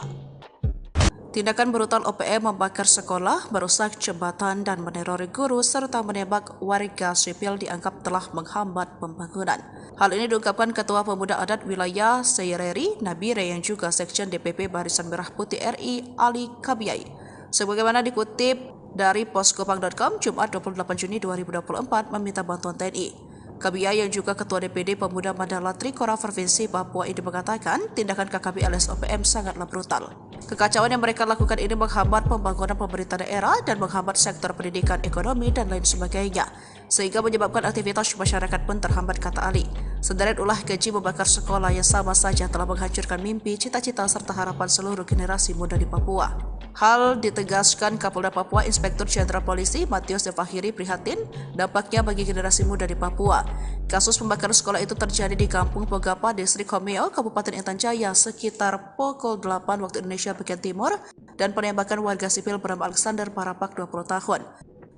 Tindakan brutal OPM membakar sekolah, merusak jembatan dan menerori guru serta menembak warga sipil dianggap telah menghambat pembangunan. Hal ini diungkapkan Ketua Pemuda Adat Wilayah Seireri Nabire yang juga Sekjen DPP Barisan Merah Putih RI Ali Kabiai. Sebagaimana dikutip dari poskopang.com Jumat 28 Juni 2024 meminta bantuan TNI. Kabiai yang juga Ketua DPD Pemuda Mandala Trikora Provinsi Papua ini mengatakan tindakan KKB alias OPM sangatlah brutal. Kekacauan yang mereka lakukan ini menghambat pembangunan pemerintah daerah dan menghambat sektor pendidikan, ekonomi, dan lain sebagainya, sehingga menyebabkan aktivitas masyarakat pun terhambat, kata Ali. Sederet ulah keji membakar sekolah yang sama saja telah menghancurkan mimpi, cita-cita, serta harapan seluruh generasi muda di Papua. Hal ditegaskan Kapolda Papua Inspektur Jenderal Polisi Matius Devahiri prihatin dampaknya bagi generasi muda di Papua. Kasus pembakaran sekolah itu terjadi di Kampung Pogapa, Distrik Homeo, Kabupaten Intan Jaya sekitar pukul 8 waktu Indonesia bagian timur dan penembakan warga sipil bernama Alexander Parapak 20 tahun.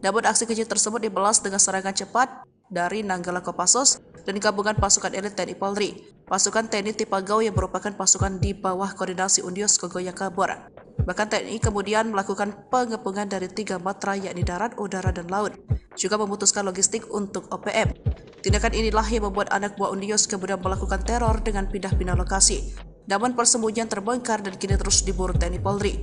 Namun aksi keji tersebut dibalas dengan serangan cepat dari Nanggala Kopassus dan gabungan pasukan elit TNI Polri. Pasukan TNI Tipagau yang merupakan pasukan di bawah koordinasi Undios Kogoya kabur. Bahkan TNI kemudian melakukan pengepungan dari 3 matra yakni darat, udara, dan laut, juga memutuskan logistik untuk OPM. Tindakan inilah yang membuat anak buah Undios kemudian melakukan teror dengan pindah-pindah lokasi. Namun persembunyian terbongkar dan kini terus diburu TNI Polri.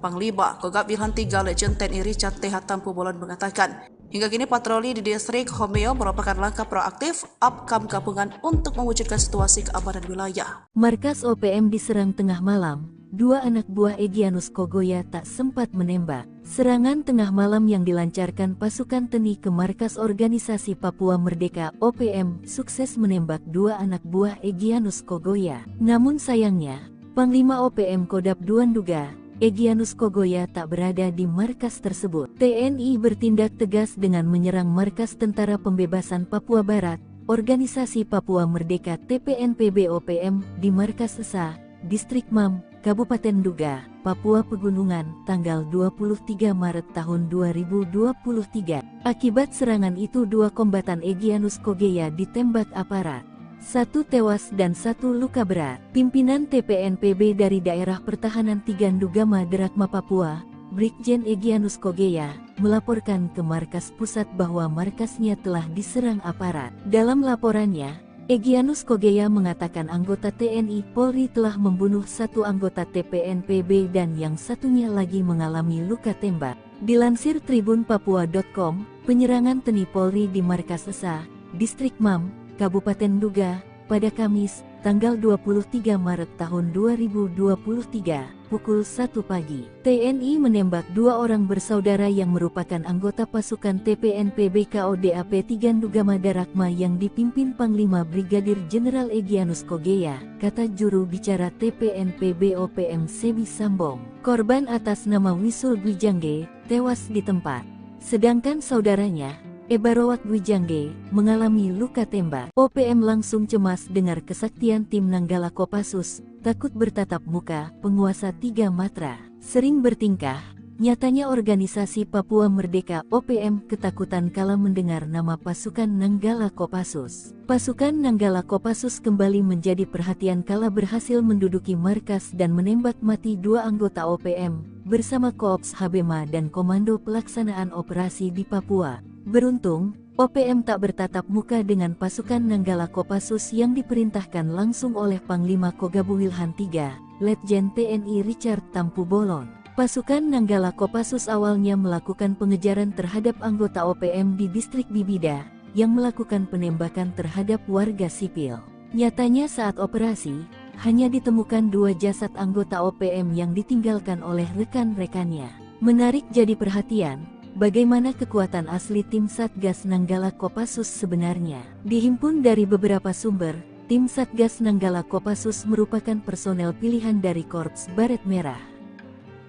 Panglima Kogak Wilhan 3 Legend TNI Richard TH Tampu Bolon mengatakan, hingga kini patroli di distrik Homeo merupakan langkah proaktif Apkam gabungan untuk mewujudkan situasi keamanan wilayah. Markas OPM diserang tengah malam. dua anak buah Egyanus Kogoya tak sempat menembak. Serangan tengah malam yang dilancarkan pasukan TNI ke markas Organisasi Papua Merdeka (OPM) sukses menembak dua anak buah Egyanus Kogoya. Namun sayangnya, Panglima OPM Kodap II Nduga, Egyanus Kogoya tak berada di markas tersebut. TNI bertindak tegas dengan menyerang markas Tentara Pembebasan Papua Barat, Organisasi Papua Merdeka TPNPB OPM di markas Esa, Distrik Mam, Kabupaten Nduga, Papua Pegunungan, tanggal 23 Maret tahun 2023. Akibat serangan itu dua kombatan Egyanus Kogoya ditembak aparat. Satu tewas dan satu luka berat. Pimpinan TPNPB dari Daerah Pertahanan 3 Ndugama Derakma Papua, Brigjen Egyanus Kogoya, melaporkan ke markas pusat bahwa markasnya telah diserang aparat. Dalam laporannya, Egyanus Kogoya mengatakan anggota TNI Polri telah membunuh satu anggota TPNPB dan yang satunya lagi mengalami luka tembak. Dilansir tribunpapua.com, penyerangan TNI Polri di markas Esa, Distrik Mam, Kabupaten Nduga, pada Kamis, tanggal 23 Maret tahun 2023, pukul 1 pagi. TNI menembak dua orang bersaudara yang merupakan anggota pasukan TPNPB KODAP 3 Ndugama Darakma yang dipimpin Panglima Brigadir Jenderal Egyanus Kogoya, kata juru bicara TPNPB OPM Sebi Sambong. Korban atas nama Wisul Gwijangge, tewas di tempat. Sedangkan saudaranya, Ebarowat Gwijangge, mengalami luka tembak. OPM langsung cemas dengar kesaktian tim Nanggala Kopassus, takut bertatap muka, penguasa 3 Matra. Sering bertingkah, nyatanya Organisasi Papua Merdeka (OPM) ketakutan kala mendengar nama pasukan Nanggala Kopassus. Pasukan Nanggala Kopassus kembali menjadi perhatian kala berhasil menduduki markas dan menembak mati dua anggota OPM, bersama Koops Habema dan Komando Pelaksanaan Operasi di Papua. Beruntung, OPM tak bertatap muka dengan pasukan Nanggala Kopassus yang diperintahkan langsung oleh Panglima Kogabuwilhan III, Letjen TNI Richard Tampu Bolon. Pasukan Nanggala Kopassus awalnya melakukan pengejaran terhadap anggota OPM di distrik Bibida, yang melakukan penembakan terhadap warga sipil. Nyatanya saat operasi, hanya ditemukan dua jasad anggota OPM yang ditinggalkan oleh rekan-rekannya. Menarik jadi perhatian, bagaimana kekuatan asli tim Satgas Nanggala Kopassus sebenarnya. Dihimpun dari beberapa sumber, tim Satgas Nanggala Kopassus merupakan personel pilihan dari Korps Baret Merah.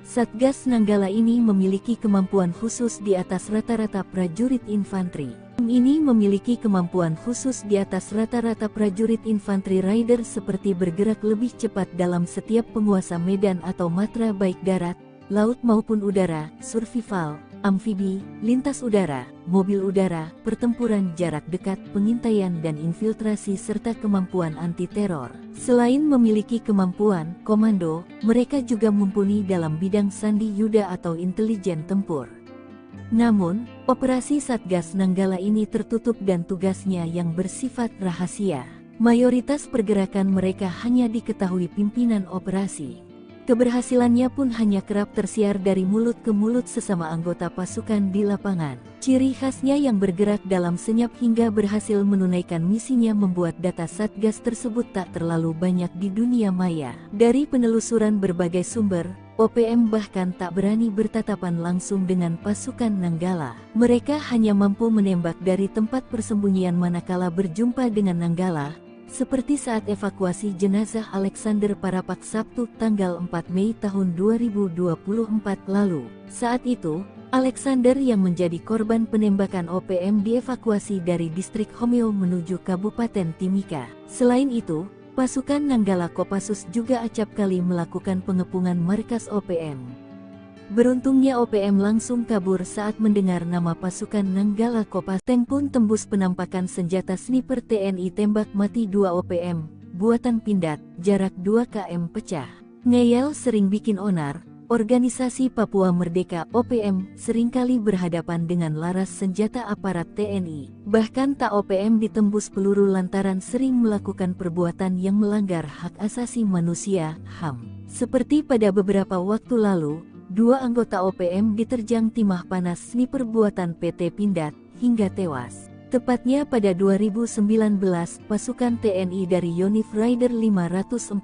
Satgas Nanggala ini memiliki kemampuan khusus di atas rata-rata prajurit infanteri. Tim ini memiliki kemampuan khusus di atas rata-rata prajurit infanteri rider seperti bergerak lebih cepat dalam setiap penguasa medan atau matra baik darat, laut maupun udara, survival, amfibi, lintas udara, mobil udara, pertempuran jarak dekat, pengintaian dan infiltrasi serta kemampuan anti-teror. Selain memiliki kemampuan komando, mereka juga mumpuni dalam bidang sandi yuda atau intelijen tempur. Namun, operasi Satgas Nanggala ini tertutup dan tugasnya yang bersifat rahasia. Mayoritas pergerakan mereka hanya diketahui pimpinan operasi. Keberhasilannya pun hanya kerap tersiar dari mulut ke mulut sesama anggota pasukan di lapangan. Ciri khasnya yang bergerak dalam senyap hingga berhasil menunaikan misinya membuat data Satgas tersebut tak terlalu banyak di dunia maya. Dari penelusuran berbagai sumber, OPM bahkan tak berani bertatapan langsung dengan pasukan Nanggala. Mereka hanya mampu menembak dari tempat persembunyian manakala berjumpa dengan Nanggala, seperti saat evakuasi jenazah Alexander Parapak Sabtu tanggal 4 Mei tahun 2024 lalu. Saat itu, Alexander yang menjadi korban penembakan OPM dievakuasi dari distrik Homeo menuju Kabupaten Timika. Selain itu, pasukan Nanggala Kopassus juga acap kali melakukan pengepungan markas OPM. Beruntungnya OPM langsung kabur saat mendengar nama pasukan Nanggala Kopassus. Tank pun tembus penampakan senjata sniper TNI tembak mati 2 OPM, buatan Pindad, jarak 2 km pecah. Ngeyel sering bikin onar, Organisasi Papua Merdeka OPM seringkali berhadapan dengan laras senjata aparat TNI. Bahkan tak OPM ditembus peluru lantaran sering melakukan perbuatan yang melanggar hak asasi manusia, HAM. Seperti pada beberapa waktu lalu, dua anggota OPM diterjang timah panas sniper buatan PT Pindad hingga tewas. Tepatnya pada 2019, pasukan TNI dari Yonif Rider 514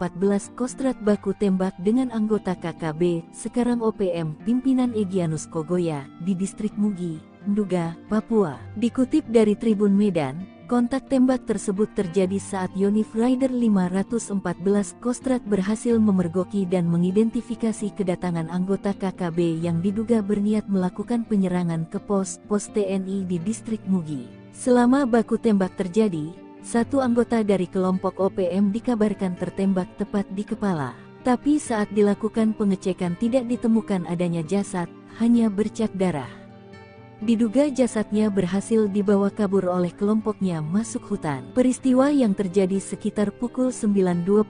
Kostrad baku tembak dengan anggota KKB, sekarang OPM, pimpinan Egyanus Kogoya, di distrik Mugi, Nduga, Papua. Dikutip dari Tribun Medan, kontak tembak tersebut terjadi saat Yonif Rider 514 Kostrad berhasil memergoki dan mengidentifikasi kedatangan anggota KKB yang diduga berniat melakukan penyerangan ke pos TNI di distrik Mugi. Selama baku tembak terjadi, satu anggota dari kelompok OPM dikabarkan tertembak tepat di kepala. Tapi saat dilakukan pengecekan tidak ditemukan adanya jasad, hanya bercak darah. Diduga jasadnya berhasil dibawa kabur oleh kelompoknya masuk hutan. Peristiwa yang terjadi sekitar pukul 9.25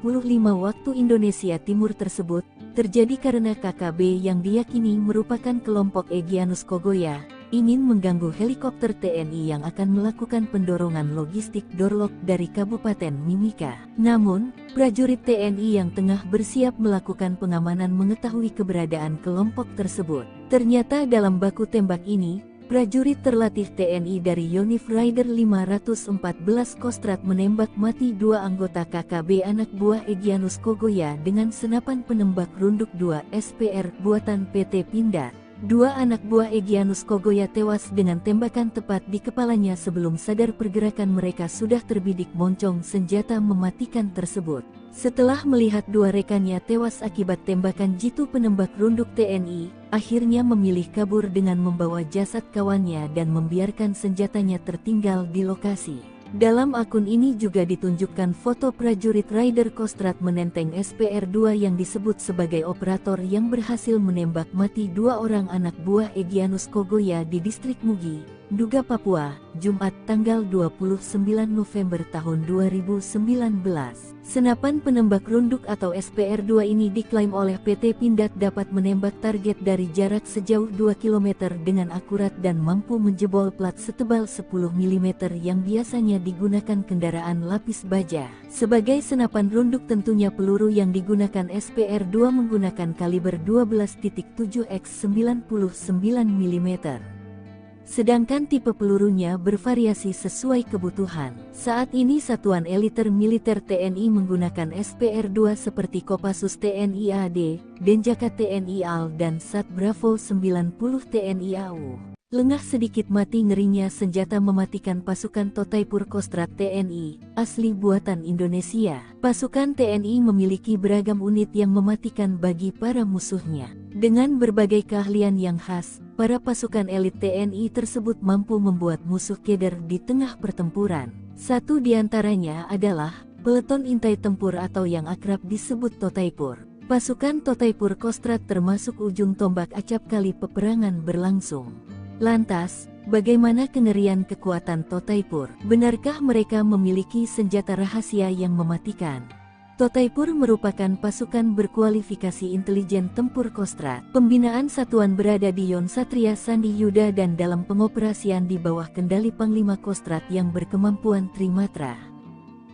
waktu Indonesia Timur tersebut, terjadi karena KKB yang diyakini merupakan kelompok Egyanus Kogoya, ingin mengganggu helikopter TNI yang akan melakukan pendorongan logistik Dorlok dari Kabupaten Mimika. Namun, prajurit TNI yang tengah bersiap melakukan pengamanan mengetahui keberadaan kelompok tersebut. Ternyata dalam baku tembak ini, prajurit terlatih TNI dari Yonif Rider 514 Kostrad menembak mati dua anggota KKB anak buah Egyanus Kogoya dengan senapan penembak runduk 2 SPR buatan PT Pindad. Dua anak buah Egyanus Kogoya tewas dengan tembakan tepat di kepalanya sebelum sadar pergerakan mereka sudah terbidik moncong senjata mematikan tersebut. Setelah melihat dua rekannya tewas akibat tembakan jitu penembak runduk TNI, akhirnya memilih kabur dengan membawa jasad kawannya dan membiarkan senjatanya tertinggal di lokasi. Dalam akun ini juga ditunjukkan foto prajurit Rider Kostrad menenteng SPR-2 yang disebut sebagai operator yang berhasil menembak mati dua orang anak buah Egyanus Kogoya di distrik Mugi, Nduga, Papua, Jumat tanggal 29 November tahun 2019. Senapan penembak runduk atau SPR-2 ini diklaim oleh PT Pindad dapat menembak target dari jarak sejauh 2 km dengan akurat dan mampu menjebol plat setebal 10 mm yang biasanya digunakan kendaraan lapis baja. Sebagai senapan runduk tentunya peluru yang digunakan SPR-2 menggunakan kaliber 12.7 x 99 mm. Sedangkan tipe pelurunya bervariasi sesuai kebutuhan. Saat ini Satuan Eliter Militer TNI menggunakan SPR-2 seperti Kopassus TNI AD, Denjaka TNI AL dan Sat Bravo 90 TNI AU. Lengah sedikit mati ngerinya senjata mematikan pasukan Totaipur Kostrad TNI, asli buatan Indonesia. Pasukan TNI memiliki beragam unit yang mematikan bagi para musuhnya. Dengan berbagai keahlian yang khas, para pasukan elit TNI tersebut mampu membuat musuh keder di tengah pertempuran. Satu di antaranya adalah Peleton Intai Tempur atau yang akrab disebut Totaipur. Pasukan Totaipur Kostrad termasuk ujung tombak acap kali peperangan berlangsung. Lantas, bagaimana kengerian kekuatan Totaipur? Benarkah mereka memiliki senjata rahasia yang mematikan? Totaipur merupakan pasukan berkualifikasi intelijen tempur Kostrad. Pembinaan satuan berada di Yon Satria Sandi Yuda dan dalam pengoperasian di bawah kendali Panglima Kostrad yang berkemampuan Trimatra.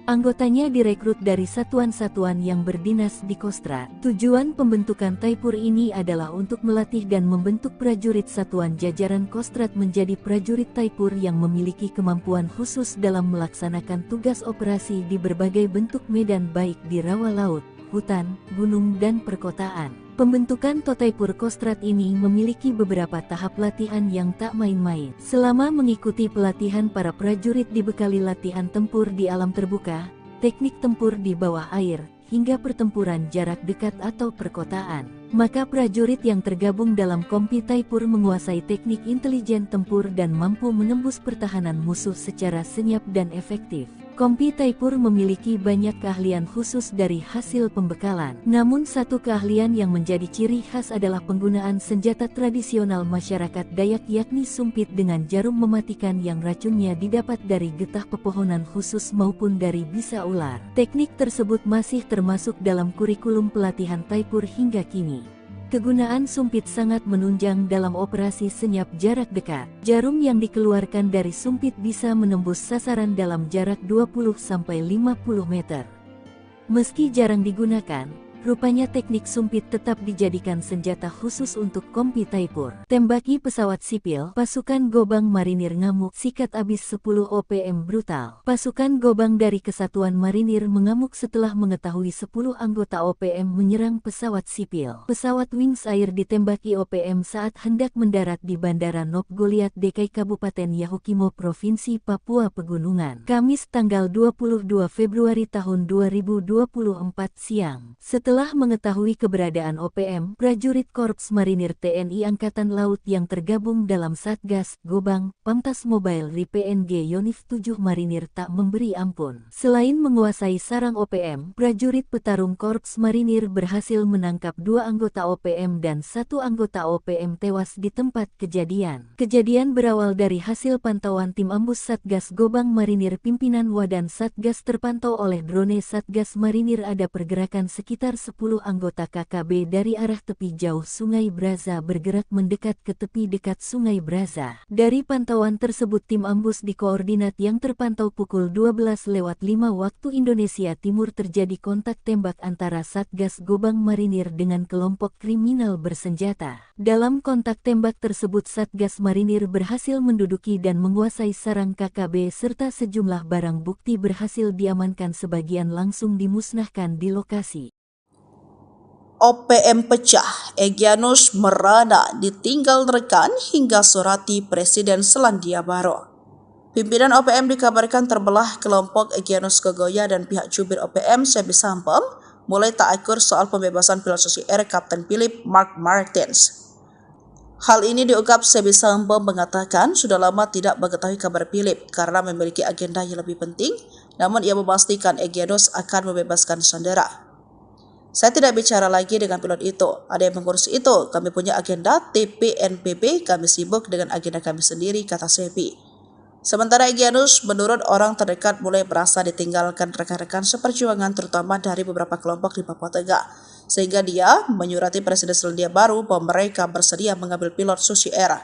Anggotanya direkrut dari satuan-satuan yang berdinas di Kostrad. Tujuan pembentukan Taipur ini adalah untuk melatih dan membentuk prajurit satuan jajaran Kostrad menjadi prajurit Taipur yang memiliki kemampuan khusus dalam melaksanakan tugas operasi di berbagai bentuk medan baik di rawa laut, hutan, gunung dan perkotaan. Pembentukan Totaipur Kostrad ini memiliki beberapa tahap latihan yang tak main-main. Selama mengikuti pelatihan, para prajurit dibekali latihan tempur di alam terbuka, teknik tempur di bawah air, hingga pertempuran jarak dekat atau perkotaan. Maka prajurit yang tergabung dalam Kompi Taipur menguasai teknik intelijen tempur dan mampu menembus pertahanan musuh secara senyap dan efektif. Kompi Taipur memiliki banyak keahlian khusus dari hasil pembekalan. Namun satu keahlian yang menjadi ciri khas adalah penggunaan senjata tradisional masyarakat Dayak yakni sumpit dengan jarum mematikan yang racunnya didapat dari getah pepohonan khusus maupun dari bisa ular. Teknik tersebut masih termasuk dalam kurikulum pelatihan Taipur hingga kini. Kegunaan sumpit sangat menunjang dalam operasi senyap jarak dekat. Jarum yang dikeluarkan dari sumpit bisa menembus sasaran dalam jarak 20-50 meter. Meski jarang digunakan, Rupanya teknik sumpit tetap dijadikan senjata khusus untuk Kompi Taipur. Tembaki pesawat sipil, pasukan Gobang Marinir ngamuk, sikat abis 10 OPM brutal. Pasukan Gobang dari Kesatuan Marinir mengamuk setelah mengetahui 10 anggota OPM menyerang pesawat sipil. Pesawat Wings Air ditembaki OPM saat hendak mendarat di Bandara Nop Goliat Dekai Kabupaten Yahukimo Provinsi Papua Pegunungan. Kamis tanggal 22 Februari tahun 2024 siang. Setelah mengetahui keberadaan OPM, prajurit Korps Marinir TNI Angkatan Laut yang tergabung dalam Satgas Gobang, Pamtas Mobile Ri PNG Yonif 7 Marinir tak memberi ampun. Selain menguasai sarang OPM, prajurit petarung Korps Marinir berhasil menangkap 2 anggota OPM dan 1 anggota OPM tewas di tempat kejadian. Kejadian berawal dari hasil pantauan tim ambus Satgas Gobang Marinir pimpinan Wadan Satgas terpantau oleh drone Satgas Marinir ada pergerakan sekitar 10 anggota KKB dari arah tepi jauh Sungai Braza bergerak mendekat ke tepi dekat Sungai Braza. Dari pantauan tersebut tim ambus di koordinat yang terpantau pukul 12:05 waktu Indonesia Timur terjadi kontak tembak antara Satgas Gobang Marinir dengan kelompok kriminal bersenjata. Dalam kontak tembak tersebut Satgas Marinir berhasil menduduki dan menguasai sarang KKB serta sejumlah barang bukti berhasil diamankan, sebagian langsung dimusnahkan di lokasi. OPM pecah, Egyanus merana ditinggal rekan hingga surati Presiden Selandia Baru. Pimpinan OPM dikabarkan terbelah kelompok Egyanus Kogoya dan pihak jubir OPM Sebi Sampem mulai tak akur soal pembebasan pilot Susi Air Kapten Philip Mark Martins. Hal ini diungkap Sebi Sampem mengatakan sudah lama tidak mengetahui kabar Philip karena memiliki agenda yang lebih penting, namun ia memastikan Egyanus akan membebaskan sandera. Saya tidak bicara lagi dengan pilot itu, ada yang mengurus itu, kami punya agenda TPNPB, kami sibuk dengan agenda kami sendiri, kata Sebi. Sementara Egyanus menurut orang terdekat mulai merasa ditinggalkan rekan-rekan seperjuangan terutama dari beberapa kelompok di Papua Tengah, sehingga dia menyurati Presiden Selandia Baru bahwa mereka bersedia mengambil pilot Susi Air.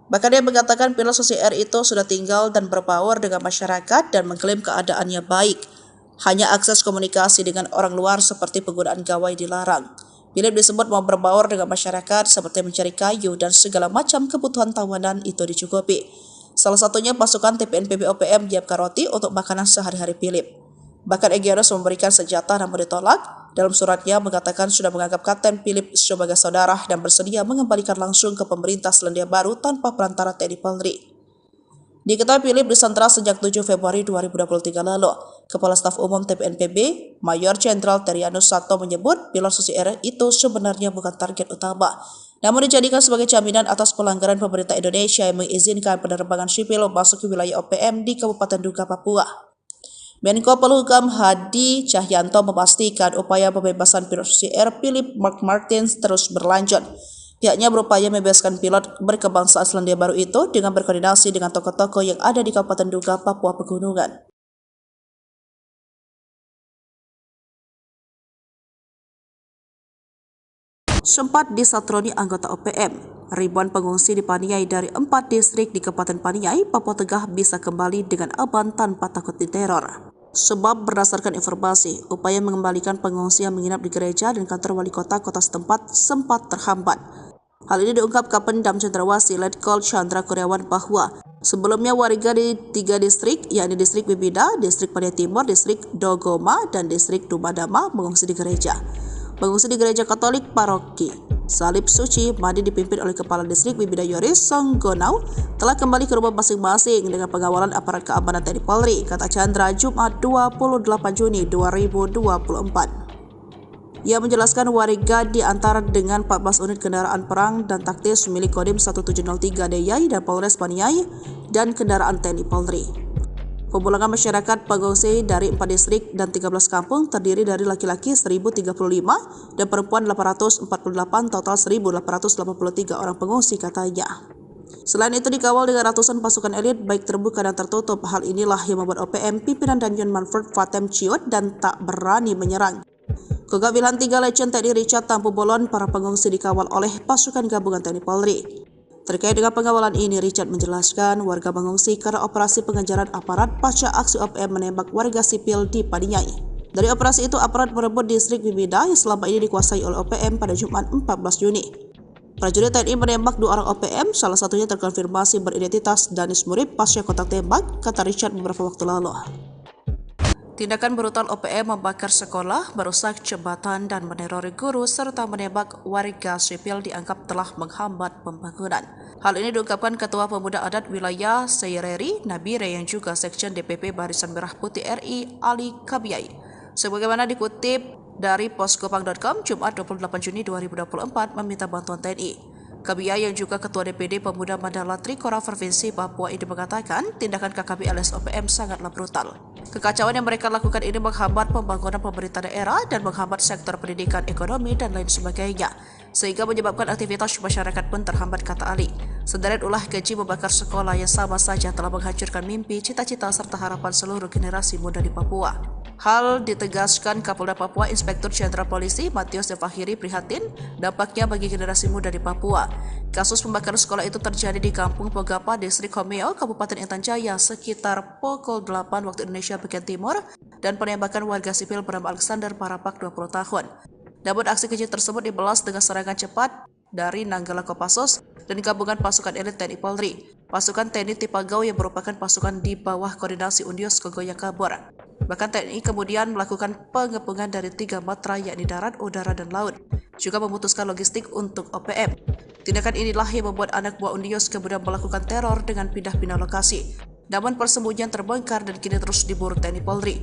Bahkan dia mengatakan pilot Susi Air itu sudah tinggal dan berbaur dengan masyarakat dan mengklaim keadaannya baik. Hanya akses komunikasi dengan orang luar seperti penggunaan gawai dilarang. Philip disebut mau berbaur dengan masyarakat seperti mencari kayu dan segala macam kebutuhan tawanan itu dicukupi. Salah satunya pasukan TPNPB OPM menyiapkan roti untuk makanan sehari-hari Philip. Bahkan Egyanus memberikan senjata namun ditolak. Dalam suratnya mengatakan sudah menganggap Kapten Philip sebagai saudara dan bersedia mengembalikan langsung ke pemerintah Selandia Baru tanpa perantara TNI Polri. Diketahui Philip disandra sejak 7 Februari 2023 lalu. Kepala Staf Umum TPNPB, Mayor Jenderal Terianus Sato menyebut pilot Susi Air itu sebenarnya bukan target utama, namun dijadikan sebagai jaminan atas pelanggaran pemerintah Indonesia yang mengizinkan penerbangan sipil masuk ke wilayah OPM di Kabupaten Duga, Papua. Menko Polhukam Hadi Cahyanto memastikan upaya pembebasan pilot Susi Air Philip Mark Martins terus berlanjut. Pihaknya berupaya membebaskan pilot berkebangsaan Selandia Baru itu dengan berkoordinasi dengan tokoh-tokoh yang ada di Kabupaten Duga, Papua Pegunungan. Sempat disatroni anggota OPM, ribuan pengungsi di Paniai dari 4 distrik di Kabupaten Paniai, Papua Tengah bisa kembali dengan aman tanpa takut diteror. Sebab berdasarkan informasi, upaya mengembalikan pengungsi yang menginap di gereja dan kantor wali kota setempat sempat terhambat. Hal ini diungkap Kapendam Cendrawasih Letkol Chandra Kurniawan bahwa sebelumnya warga di 3 distrik, yakni distrik Bibida, distrik Paniai Timur, distrik Dogoma, dan distrik Dumadama mengungsi di gereja. Pengungsi di gereja Katolik Paroki Salib Suci Madi dipimpin oleh Kepala Distrik Bibida Yoris Songgonau telah kembali ke rumah masing-masing dengan pengawalan aparat keamanan TNI Polri, kata Chandra Jumat 28 Juni 2024. Ia menjelaskan warga diantar dengan 14 unit kendaraan perang dan taktis milik Kodim 1703 Deyai dan Polres Paniai dan kendaraan TNI Polri. Pemulangan masyarakat pengungsi dari 4 distrik dan 13 kampung terdiri dari laki-laki 1.035 dan perempuan 848, total 1.883 orang pengungsi, katanya. Selain itu dikawal dengan ratusan pasukan elit baik terbuka dan tertutup. Hal inilah yang membuat OPM pimpinan Danjen Manfred Fatem ciut dan tak berani menyerang. Kegawilan 3 Legend TNI Richard Tampu Bolon, para pengungsi dikawal oleh pasukan gabungan TNI Polri. Terkait dengan pengawalan ini, Richard menjelaskan warga mengungsi karena operasi pengejaran aparat pasca aksi OPM menembak warga sipil di Paniai. Dari operasi itu, aparat merebut distrik Bibida yang selama ini dikuasai oleh OPM pada Jumat 14 Juni. Prajurit TNI menembak 2 orang OPM, salah satunya terkonfirmasi beridentitas Danis Murib pasca kontak tembak, kata Richard beberapa waktu lalu. Tindakan brutal OPM membakar sekolah, merusak jembatan dan menerori guru serta menembak warga sipil dianggap telah menghambat pembangunan. Hal ini diungkapkan Ketua Pemuda Adat Wilayah Seireri, Nabire yang juga Sekjen DPP Barisan Merah Putih RI, Ali Kabiyai. Sebagaimana dikutip dari poskopang.com, Jumat 28 Juni 2024 meminta bantuan TNI. Kabiyai yang juga Ketua DPD Pemuda Mandala Trikora Provinsi Papua ini mengatakan tindakan KKB alias OPM sangatlah brutal. Kekacauan yang mereka lakukan ini menghambat pembangunan pemerintah daerah dan menghambat sektor pendidikan, ekonomi, dan lain sebagainya, sehingga menyebabkan aktivitas masyarakat pun terhambat, kata Ali. Sederet ulah keji membakar sekolah yang sama saja telah menghancurkan mimpi, cita-cita, serta harapan seluruh generasi muda di Papua. Hal ditegaskan Kapolda Papua Inspektur Jenderal Polisi Matius Devahiri prihatin dampaknya bagi generasi muda di Papua. Kasus pembakaran sekolah itu terjadi di Kampung Pogapa, Distrik Homeo, Kabupaten Intan Jaya sekitar pukul 8 waktu Indonesia bagian timur dan penembakan warga sipil bernama Alexander Parapak 20 tahun. Namun aksi keji tersebut dibalas dengan serangan cepat dari Nanggala Kopassus dan gabungan pasukan elit TNI Polri. Pasukan TNI Tipagau yang merupakan pasukan di bawah koordinasi Undios Kogoya kabur. Bahkan TNI kemudian melakukan pengepungan dari 3 matra yakni darat, udara, dan laut. Juga memutuskan logistik untuk OPM. Tindakan inilah yang membuat anak buah Undios kemudian melakukan teror dengan pindah-pindah lokasi. Namun persembunyian terbongkar dan kini terus diburu TNI Polri.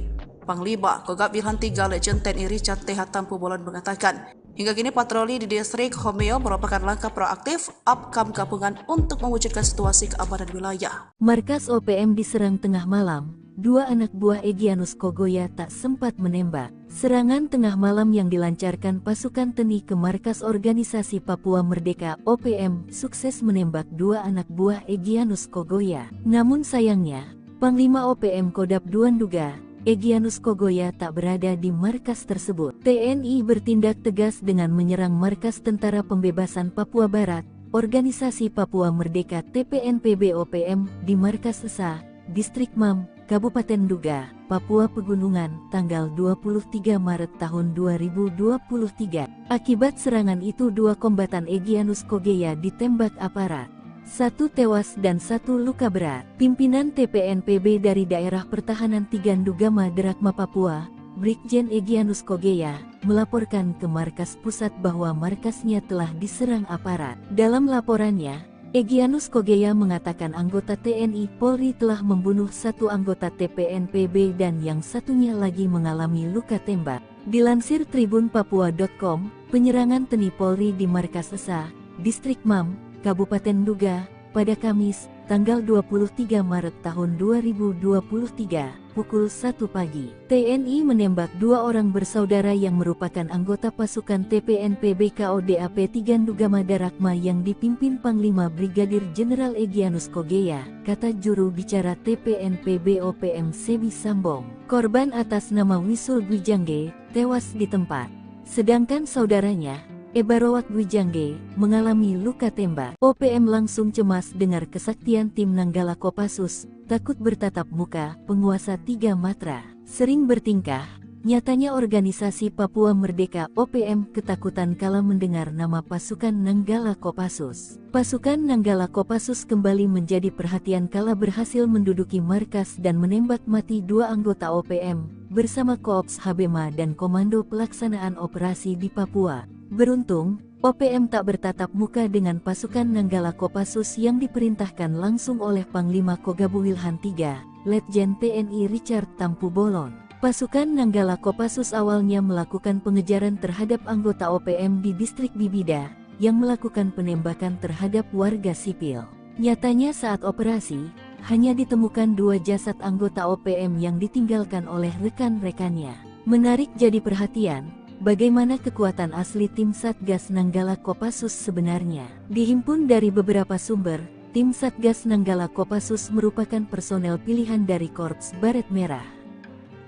Panglima Kogab Wilhan III Legend TNI Richard TH Tampu Bolon mengatakan, hingga kini patroli di distrik Homeo merupakan langkah proaktif upcome gabungan untuk mewujudkan situasi keamanan wilayah. Markas OPM diserang tengah malam. 2 anak buah Egyanus Kogoya tak sempat menembak. Serangan tengah malam yang dilancarkan pasukan TNI ke markas organisasi Papua Merdeka OPM sukses menembak 2 anak buah Egyanus Kogoya. Namun sayangnya, Panglima OPM Kodap II Nduga, Egyanus Kogoya tak berada di markas tersebut. TNI bertindak tegas dengan menyerang markas Tentara Pembebasan Papua Barat, Organisasi Papua Merdeka TPNPB OPM di markas Esa, Distrik Mam, Kabupaten Nduga, Papua Pegunungan, tanggal 23 Maret tahun 2023. Akibat serangan itu 2 kombatan Egyanus Kogoya ditembak aparat. 1 tewas dan 1 luka berat. Pimpinan TPNPB dari Daerah Pertahanan 3 Ndugama Derakma Papua, Brigjen Egyanus Kogoya, melaporkan ke markas pusat bahwa markasnya telah diserang aparat. Dalam laporannya, Egyanus Kogoya mengatakan anggota TNI Polri telah membunuh 1 anggota TPNPB dan yang satunya lagi mengalami luka tembak. Dilansir tribunpapua.com, penyerangan TNI Polri di markas Esa, Distrik Mam, Kabupaten Nduga, pada Kamis, tanggal 23 Maret tahun 2023, pukul 1 pagi. TNI menembak 2 orang bersaudara yang merupakan anggota pasukan TPNPB KODAP 3 Ndugama Darakma yang dipimpin Panglima Brigadir Jenderal Egyanus Kogoya, kata juru bicara TPNPB OPM Sebi Sambong. Korban atas nama Wisul Gwijangge tewas di tempat, sedangkan saudaranya, Ebarowat Gwijangge, mengalami luka tembak. OPM langsung cemas dengar kesaktian tim Nanggala Kopassus, takut bertatap muka, penguasa 3 matra. Sering bertingkah, nyatanya organisasi Papua Merdeka OPM ketakutan kala mendengar nama pasukan Nanggala Kopassus. Pasukan Nanggala Kopassus kembali menjadi perhatian kala berhasil menduduki markas dan menembak mati 2 anggota OPM, bersama Koops Habema dan Komando Pelaksanaan Operasi di Papua. Beruntung, OPM tak bertatap muka dengan pasukan Nanggala Kopassus yang diperintahkan langsung oleh Panglima Kogab Wilhan III, Letjen TNI Richard Tampu Bolon. Pasukan Nanggala Kopassus awalnya melakukan pengejaran terhadap anggota OPM di distrik Bibida, yang melakukan penembakan terhadap warga sipil. Nyatanya saat operasi, hanya ditemukan 2 jasad anggota OPM yang ditinggalkan oleh rekan-rekannya. Menarik jadi perhatian, bagaimana kekuatan asli tim Satgas Nanggala Kopassus sebenarnya. Dihimpun dari beberapa sumber, tim Satgas Nanggala Kopassus merupakan personel pilihan dari Korps Baret Merah.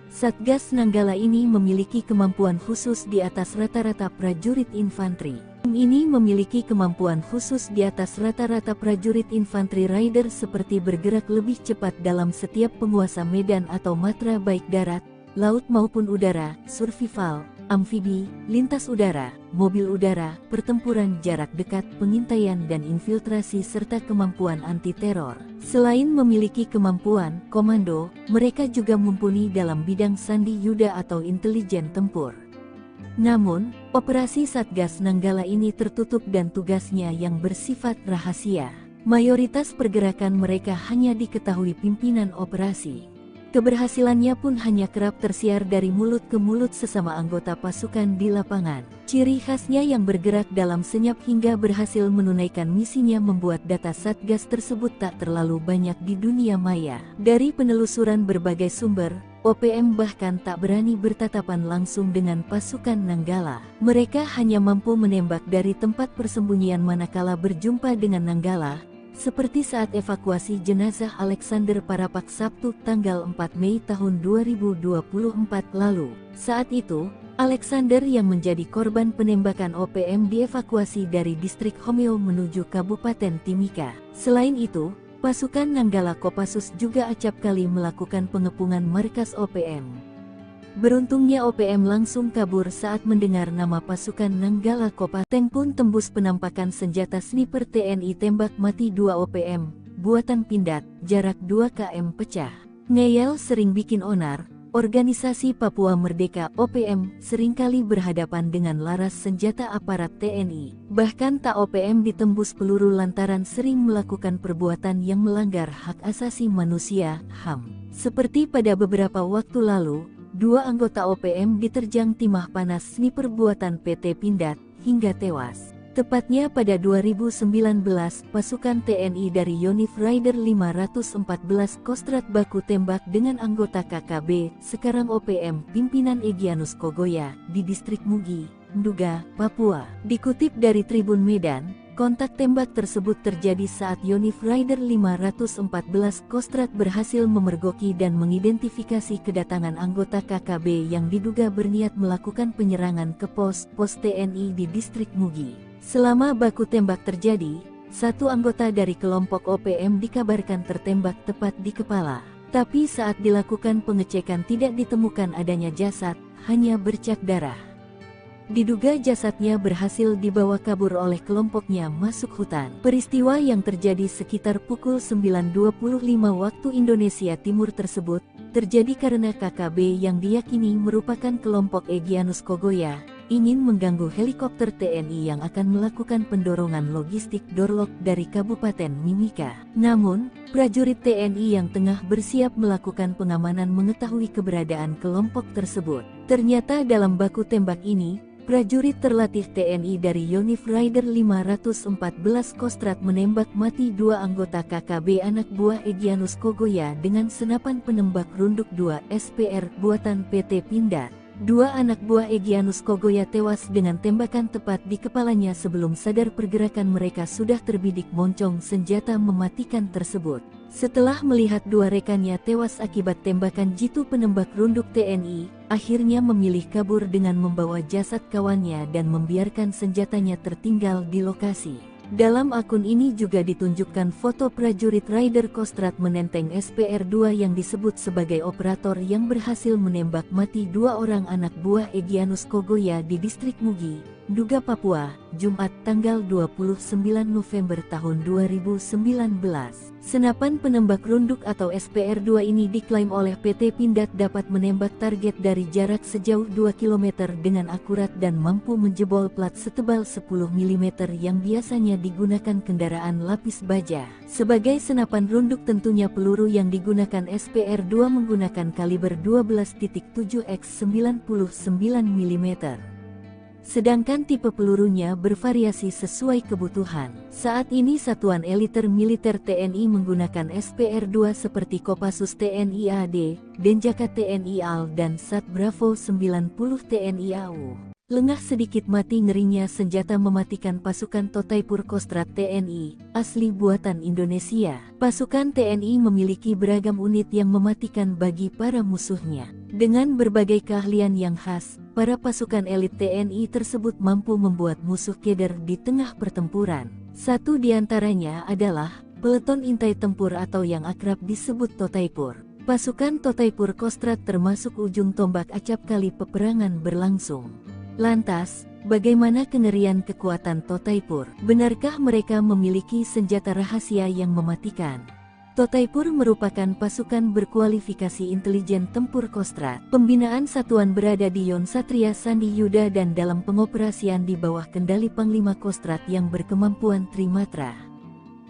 Satgas Nanggala ini memiliki kemampuan khusus di atas rata-rata prajurit infanteri. Tim ini memiliki kemampuan khusus di atas rata-rata prajurit infanteri rider seperti bergerak lebih cepat dalam setiap penguasa medan atau matra baik darat, laut maupun udara, survival, amfibi, lintas udara, mobil udara, pertempuran jarak dekat, pengintaian dan infiltrasi serta kemampuan anti-teror. Selain memiliki kemampuan komando, mereka juga mumpuni dalam bidang sandi yuda atau intelijen tempur. Namun, operasi Satgas Nanggala ini tertutup dan tugasnya yang bersifat rahasia. Mayoritas pergerakan mereka hanya diketahui pimpinan operasi. Keberhasilannya pun hanya kerap tersiar dari mulut ke mulut sesama anggota pasukan di lapangan. Ciri khasnya yang bergerak dalam senyap hingga berhasil menunaikan misinya membuat data Satgas tersebut tak terlalu banyak di dunia maya. Dari penelusuran berbagai sumber, OPM bahkan tak berani bertatapan langsung dengan pasukan Nanggala. Mereka hanya mampu menembak dari tempat persembunyian manakala berjumpa dengan Nanggala, seperti saat evakuasi jenazah Alexander Parapak Sabtu tanggal 4 Mei tahun 2024 lalu. Saat itu, Alexander yang menjadi korban penembakan OPM dievakuasi dari distrik Homeo menuju Kabupaten Timika. Selain itu, pasukan Nanggala Kopassus juga acap kali melakukan pengepungan markas OPM. Beruntungnya OPM langsung kabur saat mendengar nama pasukan Nanggala Kopassus. Tank pun tembus penampakan senjata sniper TNI tembak mati 2 OPM, buatan Pindad, jarak 2 km pecah. Ngeyel sering bikin onar. Organisasi Papua Merdeka OPM seringkali berhadapan dengan laras senjata aparat TNI. Bahkan tak OPM ditembus peluru lantaran sering melakukan perbuatan yang melanggar hak asasi manusia (HAM). Seperti pada beberapa waktu lalu, 2 anggota OPM diterjang timah panas sniper buatan PT Pindad hingga tewas. Tepatnya pada 2019, pasukan TNI dari Yonif Rider 514 Kostrad baku tembak dengan anggota KKB, sekarang OPM, pimpinan Egyanus Kogoya, di distrik Mugi, Nduga, Papua. Dikutip dari Tribun Medan, kontak tembak tersebut terjadi saat Yonif Rider 514 Kostrad berhasil memergoki dan mengidentifikasi kedatangan anggota KKB yang diduga berniat melakukan penyerangan ke pos TNI di distrik Mugi. Selama baku tembak terjadi, 1 anggota dari kelompok OPM dikabarkan tertembak tepat di kepala. Tapi saat dilakukan pengecekan tidak ditemukan adanya jasad, hanya bercak darah. Diduga jasadnya berhasil dibawa kabur oleh kelompoknya masuk hutan. Peristiwa yang terjadi sekitar pukul 9.25 waktu Indonesia Timur tersebut, terjadi karena KKB yang diyakini merupakan kelompok Egyanus Kogoya, ingin mengganggu helikopter TNI yang akan melakukan pendorongan logistik Dorlok dari Kabupaten Mimika. Namun, prajurit TNI yang tengah bersiap melakukan pengamanan mengetahui keberadaan kelompok tersebut. Ternyata dalam baku tembak ini, prajurit terlatih TNI dari Yonif Rider 514 Kostrad menembak mati 2 anggota KKB anak buah Egyanus Kogoya dengan senapan penembak runduk 2 SPR buatan PT Pindad. 2 anak buah Egyanus Kogoya tewas dengan tembakan tepat di kepalanya sebelum sadar pergerakan mereka sudah terbidik moncong senjata mematikan tersebut. Setelah melihat 2 rekannya tewas akibat tembakan jitu penembak runduk TNI, akhirnya memilih kabur dengan membawa jasad kawannya dan membiarkan senjatanya tertinggal di lokasi. Dalam akun ini juga ditunjukkan foto prajurit Rider Kostrad menenteng SPR-2 yang disebut sebagai operator yang berhasil menembak mati 2 orang anak buah Egyanus Kogoya di distrik Mugi, Nduga, Papua, Jumat tanggal 29 November tahun 2019. Senapan penembak runduk atau SPR-2 ini diklaim oleh PT Pindad dapat menembak target dari jarak sejauh 2 km dengan akurat dan mampu menjebol plat setebal 10 mm yang biasanya digunakan kendaraan lapis baja. Sebagai senapan runduk tentunya peluru yang digunakan SPR-2 menggunakan kaliber 12.7 x 99 mm. Sedangkan tipe pelurunya bervariasi sesuai kebutuhan. Saat ini satuan eliter militer TNI menggunakan SPR-2 seperti Kopassus TNI AD, Denjaka TNI AL dan Sat Bravo 90 TNI AU. Lengah sedikit mati ngerinya senjata mematikan pasukan Totaipur Kostrad TNI, asli buatan Indonesia. Pasukan TNI memiliki beragam unit yang mematikan bagi para musuhnya. Dengan berbagai keahlian yang khas, para pasukan elit TNI tersebut mampu membuat musuh keder di tengah pertempuran. Satu di antaranya adalah Peleton Intai Tempur atau yang akrab disebut Totaipur. Pasukan Totaipur Kostrad termasuk ujung tombak acap kali peperangan berlangsung. Lantas, bagaimana kengerian kekuatan Totaipur? Benarkah mereka memiliki senjata rahasia yang mematikan? Totaipur merupakan pasukan berkualifikasi intelijen tempur Kostrad. Pembinaan satuan berada di Yon Satria Sandi Yuda dan dalam pengoperasian di bawah kendali Panglima Kostrad yang berkemampuan Trimatra.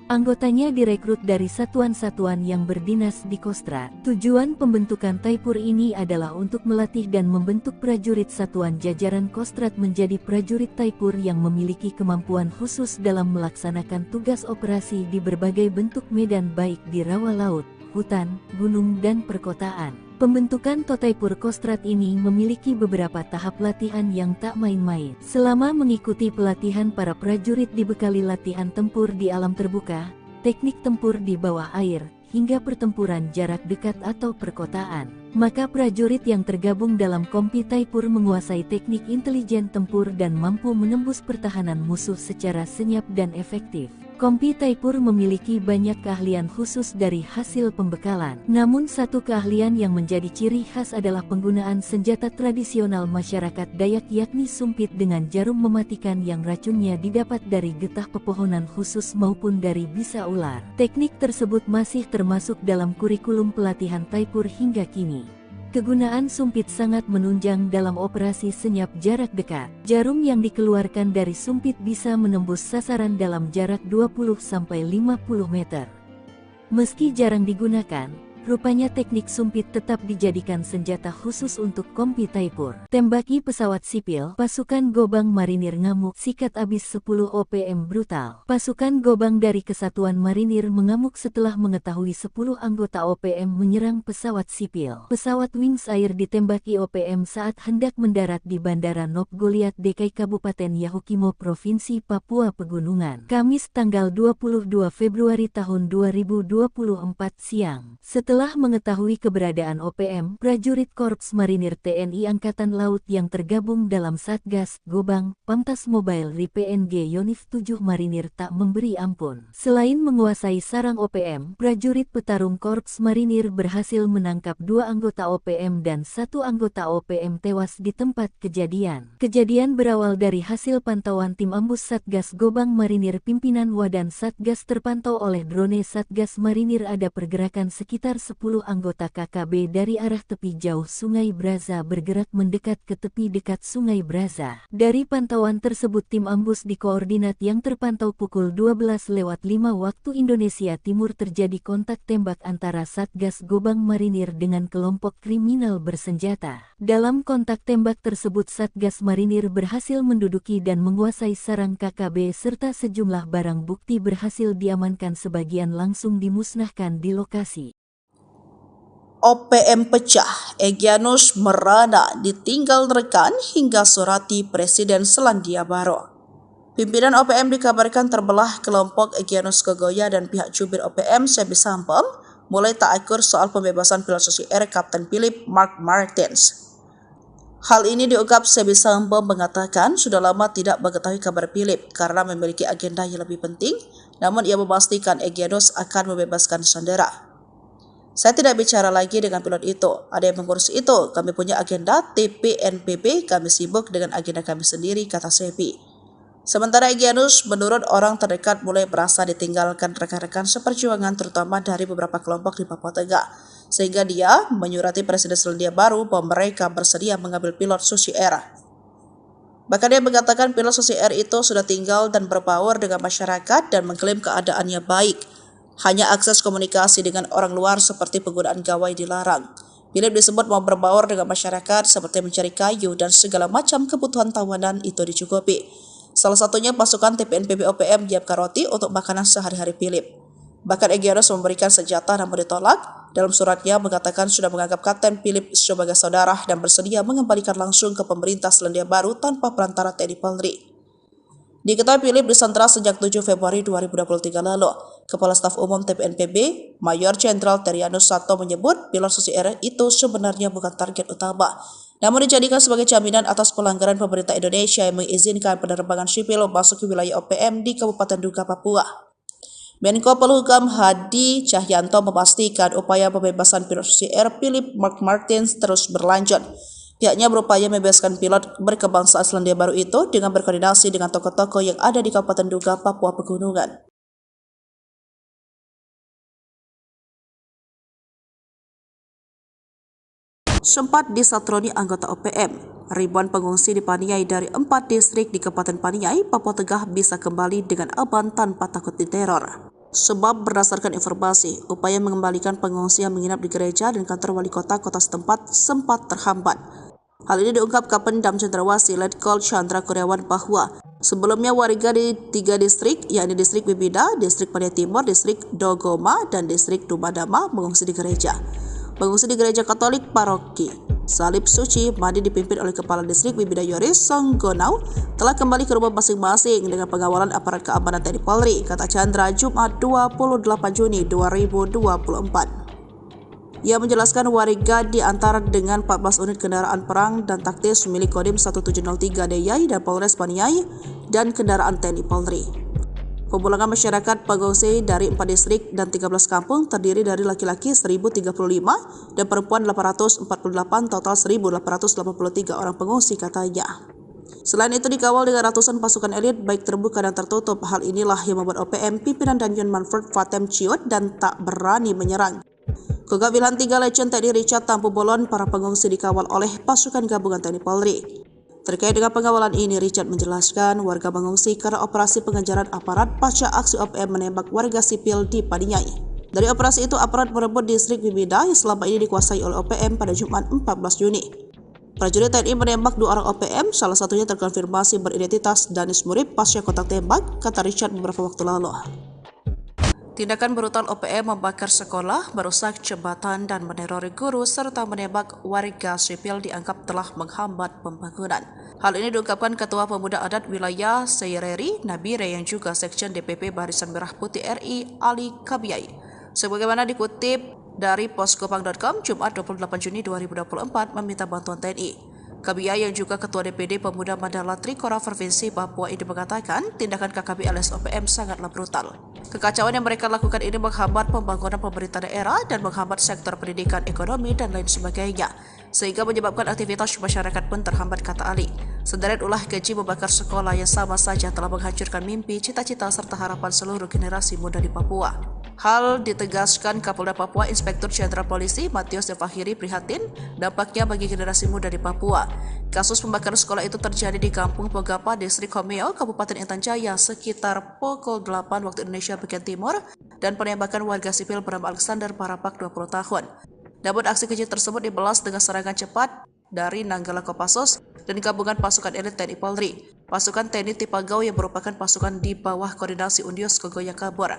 Anggotanya direkrut dari satuan-satuan yang berdinas di Kostrad. Tujuan pembentukan Taipur ini adalah untuk melatih dan membentuk prajurit satuan jajaran Kostrad menjadi prajurit Taipur yang memiliki kemampuan khusus dalam melaksanakan tugas operasi di berbagai bentuk medan baik di rawa laut, hutan, gunung dan perkotaan. Pembentukan Totaipur Kostrad ini memiliki beberapa tahap latihan yang tak main-main. Selama mengikuti pelatihan, para prajurit dibekali latihan tempur di alam terbuka, teknik tempur di bawah air, hingga pertempuran jarak dekat atau perkotaan. Maka prajurit yang tergabung dalam Kompi Taipur menguasai teknik intelijen tempur dan mampu menembus pertahanan musuh secara senyap dan efektif. Kompi Taipur memiliki banyak keahlian khusus dari hasil pembekalan. Namun satu keahlian yang menjadi ciri khas adalah penggunaan senjata tradisional masyarakat Dayak yakni sumpit dengan jarum mematikan yang racunnya didapat dari getah pepohonan khusus maupun dari bisa ular. Teknik tersebut masih termasuk dalam kurikulum pelatihan Taipur hingga kini. Kegunaan sumpit sangat menunjang dalam operasi senyap jarak dekat. Jarum yang dikeluarkan dari sumpit bisa menembus sasaran dalam jarak 20-50 meter. Meski jarang digunakan, rupanya teknik sumpit tetap dijadikan senjata khusus untuk Kompi Taipur. Tembaki pesawat sipil, pasukan Gobang Marinir ngamuk, sikat abis 10 OPM brutal. Pasukan Gobang dari Kesatuan Marinir mengamuk setelah mengetahui 10 anggota OPM menyerang pesawat sipil. Pesawat Wings Air ditembaki OPM saat hendak mendarat di Bandara Nop Goliat Dekai Kabupaten Yahukimo Provinsi Papua Pegunungan. Kamis tanggal 22 Februari tahun 2024 siang. Setelah mengetahui keberadaan OPM, prajurit Korps Marinir TNI Angkatan Laut yang tergabung dalam Satgas Gobang Pamtas Mobile RI-PNG Yonif 7 Marinir tak memberi ampun. Selain menguasai sarang OPM, prajurit petarung Korps Marinir berhasil menangkap 2 anggota OPM dan 1 anggota OPM tewas di tempat kejadian. Kejadian berawal dari hasil pantauan tim ambus Satgas Gobang Marinir pimpinan Wadan Satgas terpantau oleh drone Satgas Marinir ada pergerakan sekitar 10 anggota KKB dari arah tepi jauh Sungai Braza bergerak mendekat ke tepi dekat Sungai Braza. Dari pantauan tersebut tim ambus di koordinat yang terpantau pukul 12:05 waktu Indonesia Timur terjadi kontak tembak antara Satgas Gobang Marinir dengan kelompok kriminal bersenjata. Dalam kontak tembak tersebut Satgas Marinir berhasil menduduki dan menguasai sarang KKB serta sejumlah barang bukti berhasil diamankan, sebagian langsung dimusnahkan di lokasi. OPM pecah, Egyanus merana ditinggal rekan hingga surati Presiden Selandia Baru. Pimpinan OPM dikabarkan terbelah. Kelompok Egyanus Kogoya dan pihak jubir OPM Sebi Sampem mulai tak akur soal pembebasan pilot Susi Air Kapten Philip Mark Martins. Hal ini diungkap Sebi Sampem mengatakan sudah lama tidak mengetahui kabar Philip karena memiliki agenda yang lebih penting, namun ia memastikan Egyanus akan membebaskan sandera. Saya tidak bicara lagi dengan pilot itu, ada yang mengurus itu, kami punya agenda TPNPB, kami sibuk dengan agenda kami sendiri, kata Sebi. Sementara Egyanus menurut orang terdekat mulai merasa ditinggalkan rekan-rekan seperjuangan terutama dari beberapa kelompok di Papua Tengah, sehingga dia menyurati Presiden Selandia Baru bahwa mereka bersedia mengambil pilot Susi Air. Bahkan dia mengatakan pilot Susi Air itu sudah tinggal dan berbaur dengan masyarakat dan mengklaim keadaannya baik. Hanya akses komunikasi dengan orang luar seperti penggunaan gawai dilarang. Philip disebut mau berbaur dengan masyarakat seperti mencari kayu dan segala macam kebutuhan tawanan itu dicukupi. Salah satunya pasukan TPNPB OPM menyiapkan roti untuk makanan sehari-hari Philip. Bahkan Egyanus memberikan senjata namun ditolak. Dalam suratnya mengatakan sudah menganggap Kapten Philip sebagai saudara dan bersedia mengembalikan langsung ke pemerintah Selandia Baru tanpa perantara TNI Polri. Diketahui Philip disandra sejak 7 Februari 2023 lalu. Kepala Staf Umum TPNPB, Mayor Jenderal Terianus Sato menyebut pilot Susi Air itu sebenarnya bukan target utama, namun dijadikan sebagai jaminan atas pelanggaran pemerintah Indonesia yang mengizinkan penerbangan sipil masuk ke wilayah OPM di Kabupaten Duga, Papua. Menko Polhukam Hadi Cahyanto memastikan upaya pembebasan pilot CR Philip Mark Martins terus berlanjut. Pihaknya berupaya membebaskan pilot berkebangsaan Selandia Baru itu dengan berkoordinasi dengan tokoh-tokoh yang ada di Kabupaten Duga, Papua Pegunungan. Sempat disatroni anggota OPM, ribuan pengungsi di Paniai dari 4 distrik di Kabupaten Paniai, Papua Tengah bisa kembali dengan aman tanpa takut diteror. Sebab berdasarkan informasi, upaya mengembalikan pengungsi yang menginap di gereja dan kantor wali kota setempat sempat terhambat. Hal ini diungkap Kapendam Cendrawasih Letkol Chandra Kurniawan bahwa sebelumnya warga di 3 distrik, yakni distrik Bibida, distrik Paniai Timur, distrik Dogoma, dan distrik Dumadama mengungsi di gereja. Pengungsi di gereja Katolik Paroki Salib Suci Madi dipimpin oleh Kepala Distrik Bibida Yoris Songgonau telah kembali ke rumah masing-masing dengan pengawalan aparat keamanan TNI Polri, kata Chandra Jumat 28 Juni 2024. Ia menjelaskan warga diantar dengan 14 unit kendaraan perang dan taktis milik Kodim 1703 Deyai dan Polres Paniai dan kendaraan TNI Polri. Pemulangan masyarakat pengungsi dari 4 distrik dan 13 kampung terdiri dari laki-laki 1.035 dan perempuan 848, total 1.883 orang pengungsi, katanya. Selain itu dikawal dengan ratusan pasukan elit baik terbuka dan tertutup. Hal inilah yang membuat OPM pimpinan Danjen Manfred Fatem ciut dan tak berani menyerang. Kogak Wilhan 3 Legend TNI Richard Tampu Bolon, para pengungsi dikawal oleh pasukan gabungan TNI Polri. Terkait dengan pengawalan ini, Richard menjelaskan warga mengungsi karena operasi pengejaran aparat pasca aksi OPM menembak warga sipil di Paniai. Dari operasi itu, aparat merebut distrik Bibida yang selama ini dikuasai oleh OPM pada Jumat 14 Juni. Prajurit TNI menembak 2 orang OPM, salah satunya terkonfirmasi beridentitas Danis Murib pasca kontak tembak, kata Richard beberapa waktu lalu. Tindakan brutal OPM membakar sekolah, merusak jembatan, dan menerori guru, serta menembak warga sipil dianggap telah menghambat pembangunan. Hal ini diungkapkan Ketua Pemuda Adat Wilayah Seireri, Nabire, yang juga Sekjen DPP Barisan Merah Putih RI, Ali Kabiyai. Sebagaimana dikutip dari poskopang.com, Jumat 28 Juni 2024, meminta bantuan TNI. Kabiyai yang juga Ketua DPD Pemuda Mandala Trikora Provinsi Papua ini mengatakan tindakan KKB alias OPM sangatlah brutal. Kekacauan yang mereka lakukan ini menghambat pembangunan pemerintah daerah dan menghambat sektor pendidikan, ekonomi, dan lain sebagainya, sehingga menyebabkan aktivitas masyarakat pun terhambat, kata Ali. Sederet ulah keji membakar sekolah yang sama saja telah menghancurkan mimpi, cita-cita, serta harapan seluruh generasi muda di Papua. Hal ditegaskan Kapolda Papua Inspektur Jenderal Polisi Matius Devahiri prihatin dampaknya bagi generasi muda di Papua. Kasus pembakaran sekolah itu terjadi di Kampung Pogapa, Distrik Homeo, Kabupaten Intan Jaya sekitar pukul 8 waktu Indonesia bagian timur dan penembakan warga sipil bernama Alexander Parapak 20 tahun. Namun aksi keji tersebut dibalas dengan serangan cepat dari Nanggala Kopassus dan gabungan pasukan elit TNI Polri. Pasukan TNI Tipagau yang merupakan pasukan di bawah koordinasi Undios Kogoya kabur.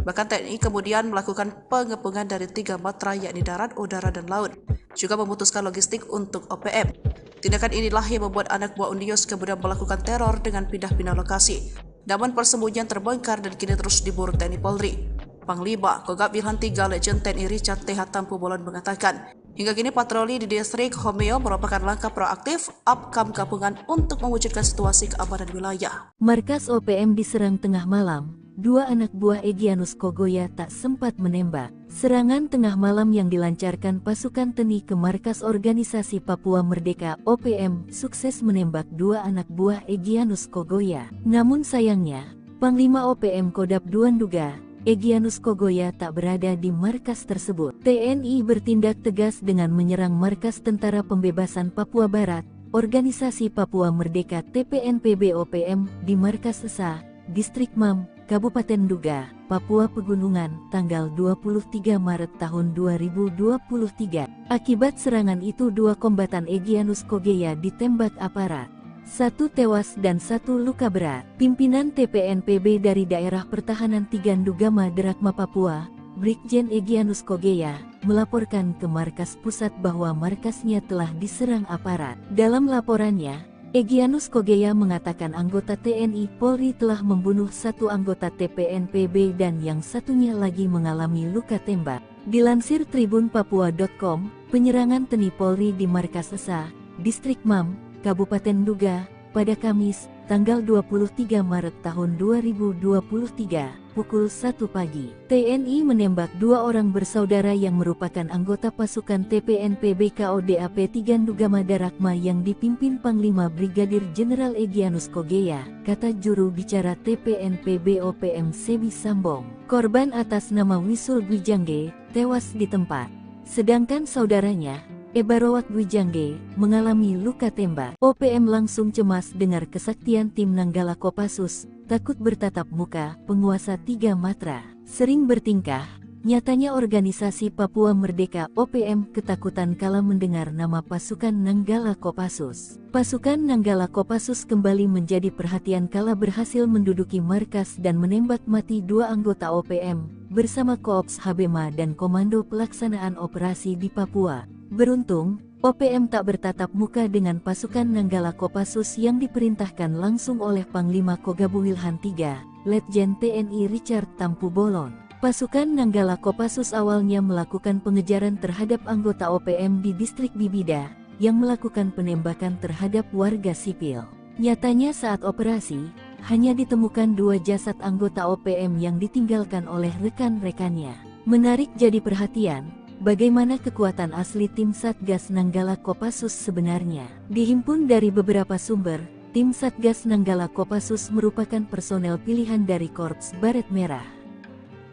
Bahkan TNI kemudian melakukan pengepungan dari 3 matra yakni darat, udara, dan laut. Juga memutuskan logistik untuk OPM. Tindakan inilah yang membuat anak buah Undios kemudian melakukan teror dengan pindah-pindah lokasi. Namun persembunyian terbongkar dan kini terus diburu TNI Polri. Panglima Kogak Wilhan 3 Legend TNI Richard TH Tampu Bolon mengatakan, hingga kini patroli di distrik Homeo merupakan langkah proaktif Apkam gabungan untuk mewujudkan situasi keamanan wilayah. Markas OPM diserang tengah malam. 2 anak buah Egyanus Kogoya tak sempat menembak. Serangan tengah malam yang dilancarkan pasukan TNI ke markas Organisasi Papua Merdeka OPM sukses menembak 2 anak buah Egyanus Kogoya. Namun sayangnya, Panglima OPM Kodap Duanduga, Egyanus Kogoya tak berada di markas tersebut. TNI bertindak tegas dengan menyerang markas Tentara Pembebasan Papua Barat, Organisasi Papua Merdeka TPNPB OPM di markas Esa, Distrik Mam, Kabupaten Duga, Papua Pegunungan, tanggal 23 Maret tahun 2023. Akibat serangan itu 2 kombatan Egyanus Kogoya ditembak aparat. 1 tewas dan 1 luka berat. Pimpinan TPNPB dari Daerah Pertahanan Tigan Dugama Derakma Papua, Brigjen Egyanus Kogoya, melaporkan ke markas pusat bahwa markasnya telah diserang aparat. Dalam laporannya, Egyanus Kogoya mengatakan anggota TNI Polri telah membunuh 1 anggota TPNPB dan yang satunya lagi mengalami luka tembak. Dilansir tribunpapua.com, penyerangan TNI Polri di markas Esa, Distrik Mam, Kabupaten Duga, pada Kamis, tanggal 23 Maret tahun 2023, pukul 1 pagi. TNI menembak 2 orang bersaudara yang merupakan anggota pasukan TPNP BKODAP 3 Nugama Darakma yang dipimpin Panglima Brigadir Jenderal Egyanus Kogeya, kata juru bicara TPNP BOPM Sebi Sambong. Korban atas nama Wisul Gwijangge tewas di tempat, sedangkan saudaranya Ebarowat Gwijangge mengalami luka tembak. OPM langsung cemas dengar kesaktian tim Nanggala Kopassus, takut bertatap muka, penguasa 3 Matra. Sering bertingkah, nyatanya organisasi Papua Merdeka OPM ketakutan kala mendengar nama pasukan Nanggala Kopassus. Pasukan Nanggala Kopassus kembali menjadi perhatian kala berhasil menduduki markas dan menembak mati 2 anggota OPM, bersama Koops Habema dan Komando Pelaksanaan Operasi di Papua. Beruntung, OPM tak bertatap muka dengan pasukan Nanggala Kopassus yang diperintahkan langsung oleh Panglima Kogabuwilhan III, Letjen TNI Richard Tampu Bolon. Pasukan Nanggala Kopassus awalnya melakukan pengejaran terhadap anggota OPM di distrik Bibida, yang melakukan penembakan terhadap warga sipil. Nyatanya saat operasi, hanya ditemukan 2 jasad anggota OPM yang ditinggalkan oleh rekan-rekannya. Menarik jadi perhatian, bagaimana kekuatan asli tim Satgas Nanggala Kopassus sebenarnya. Dihimpun dari beberapa sumber, tim Satgas Nanggala Kopassus merupakan personel pilihan dari Korps Baret Merah.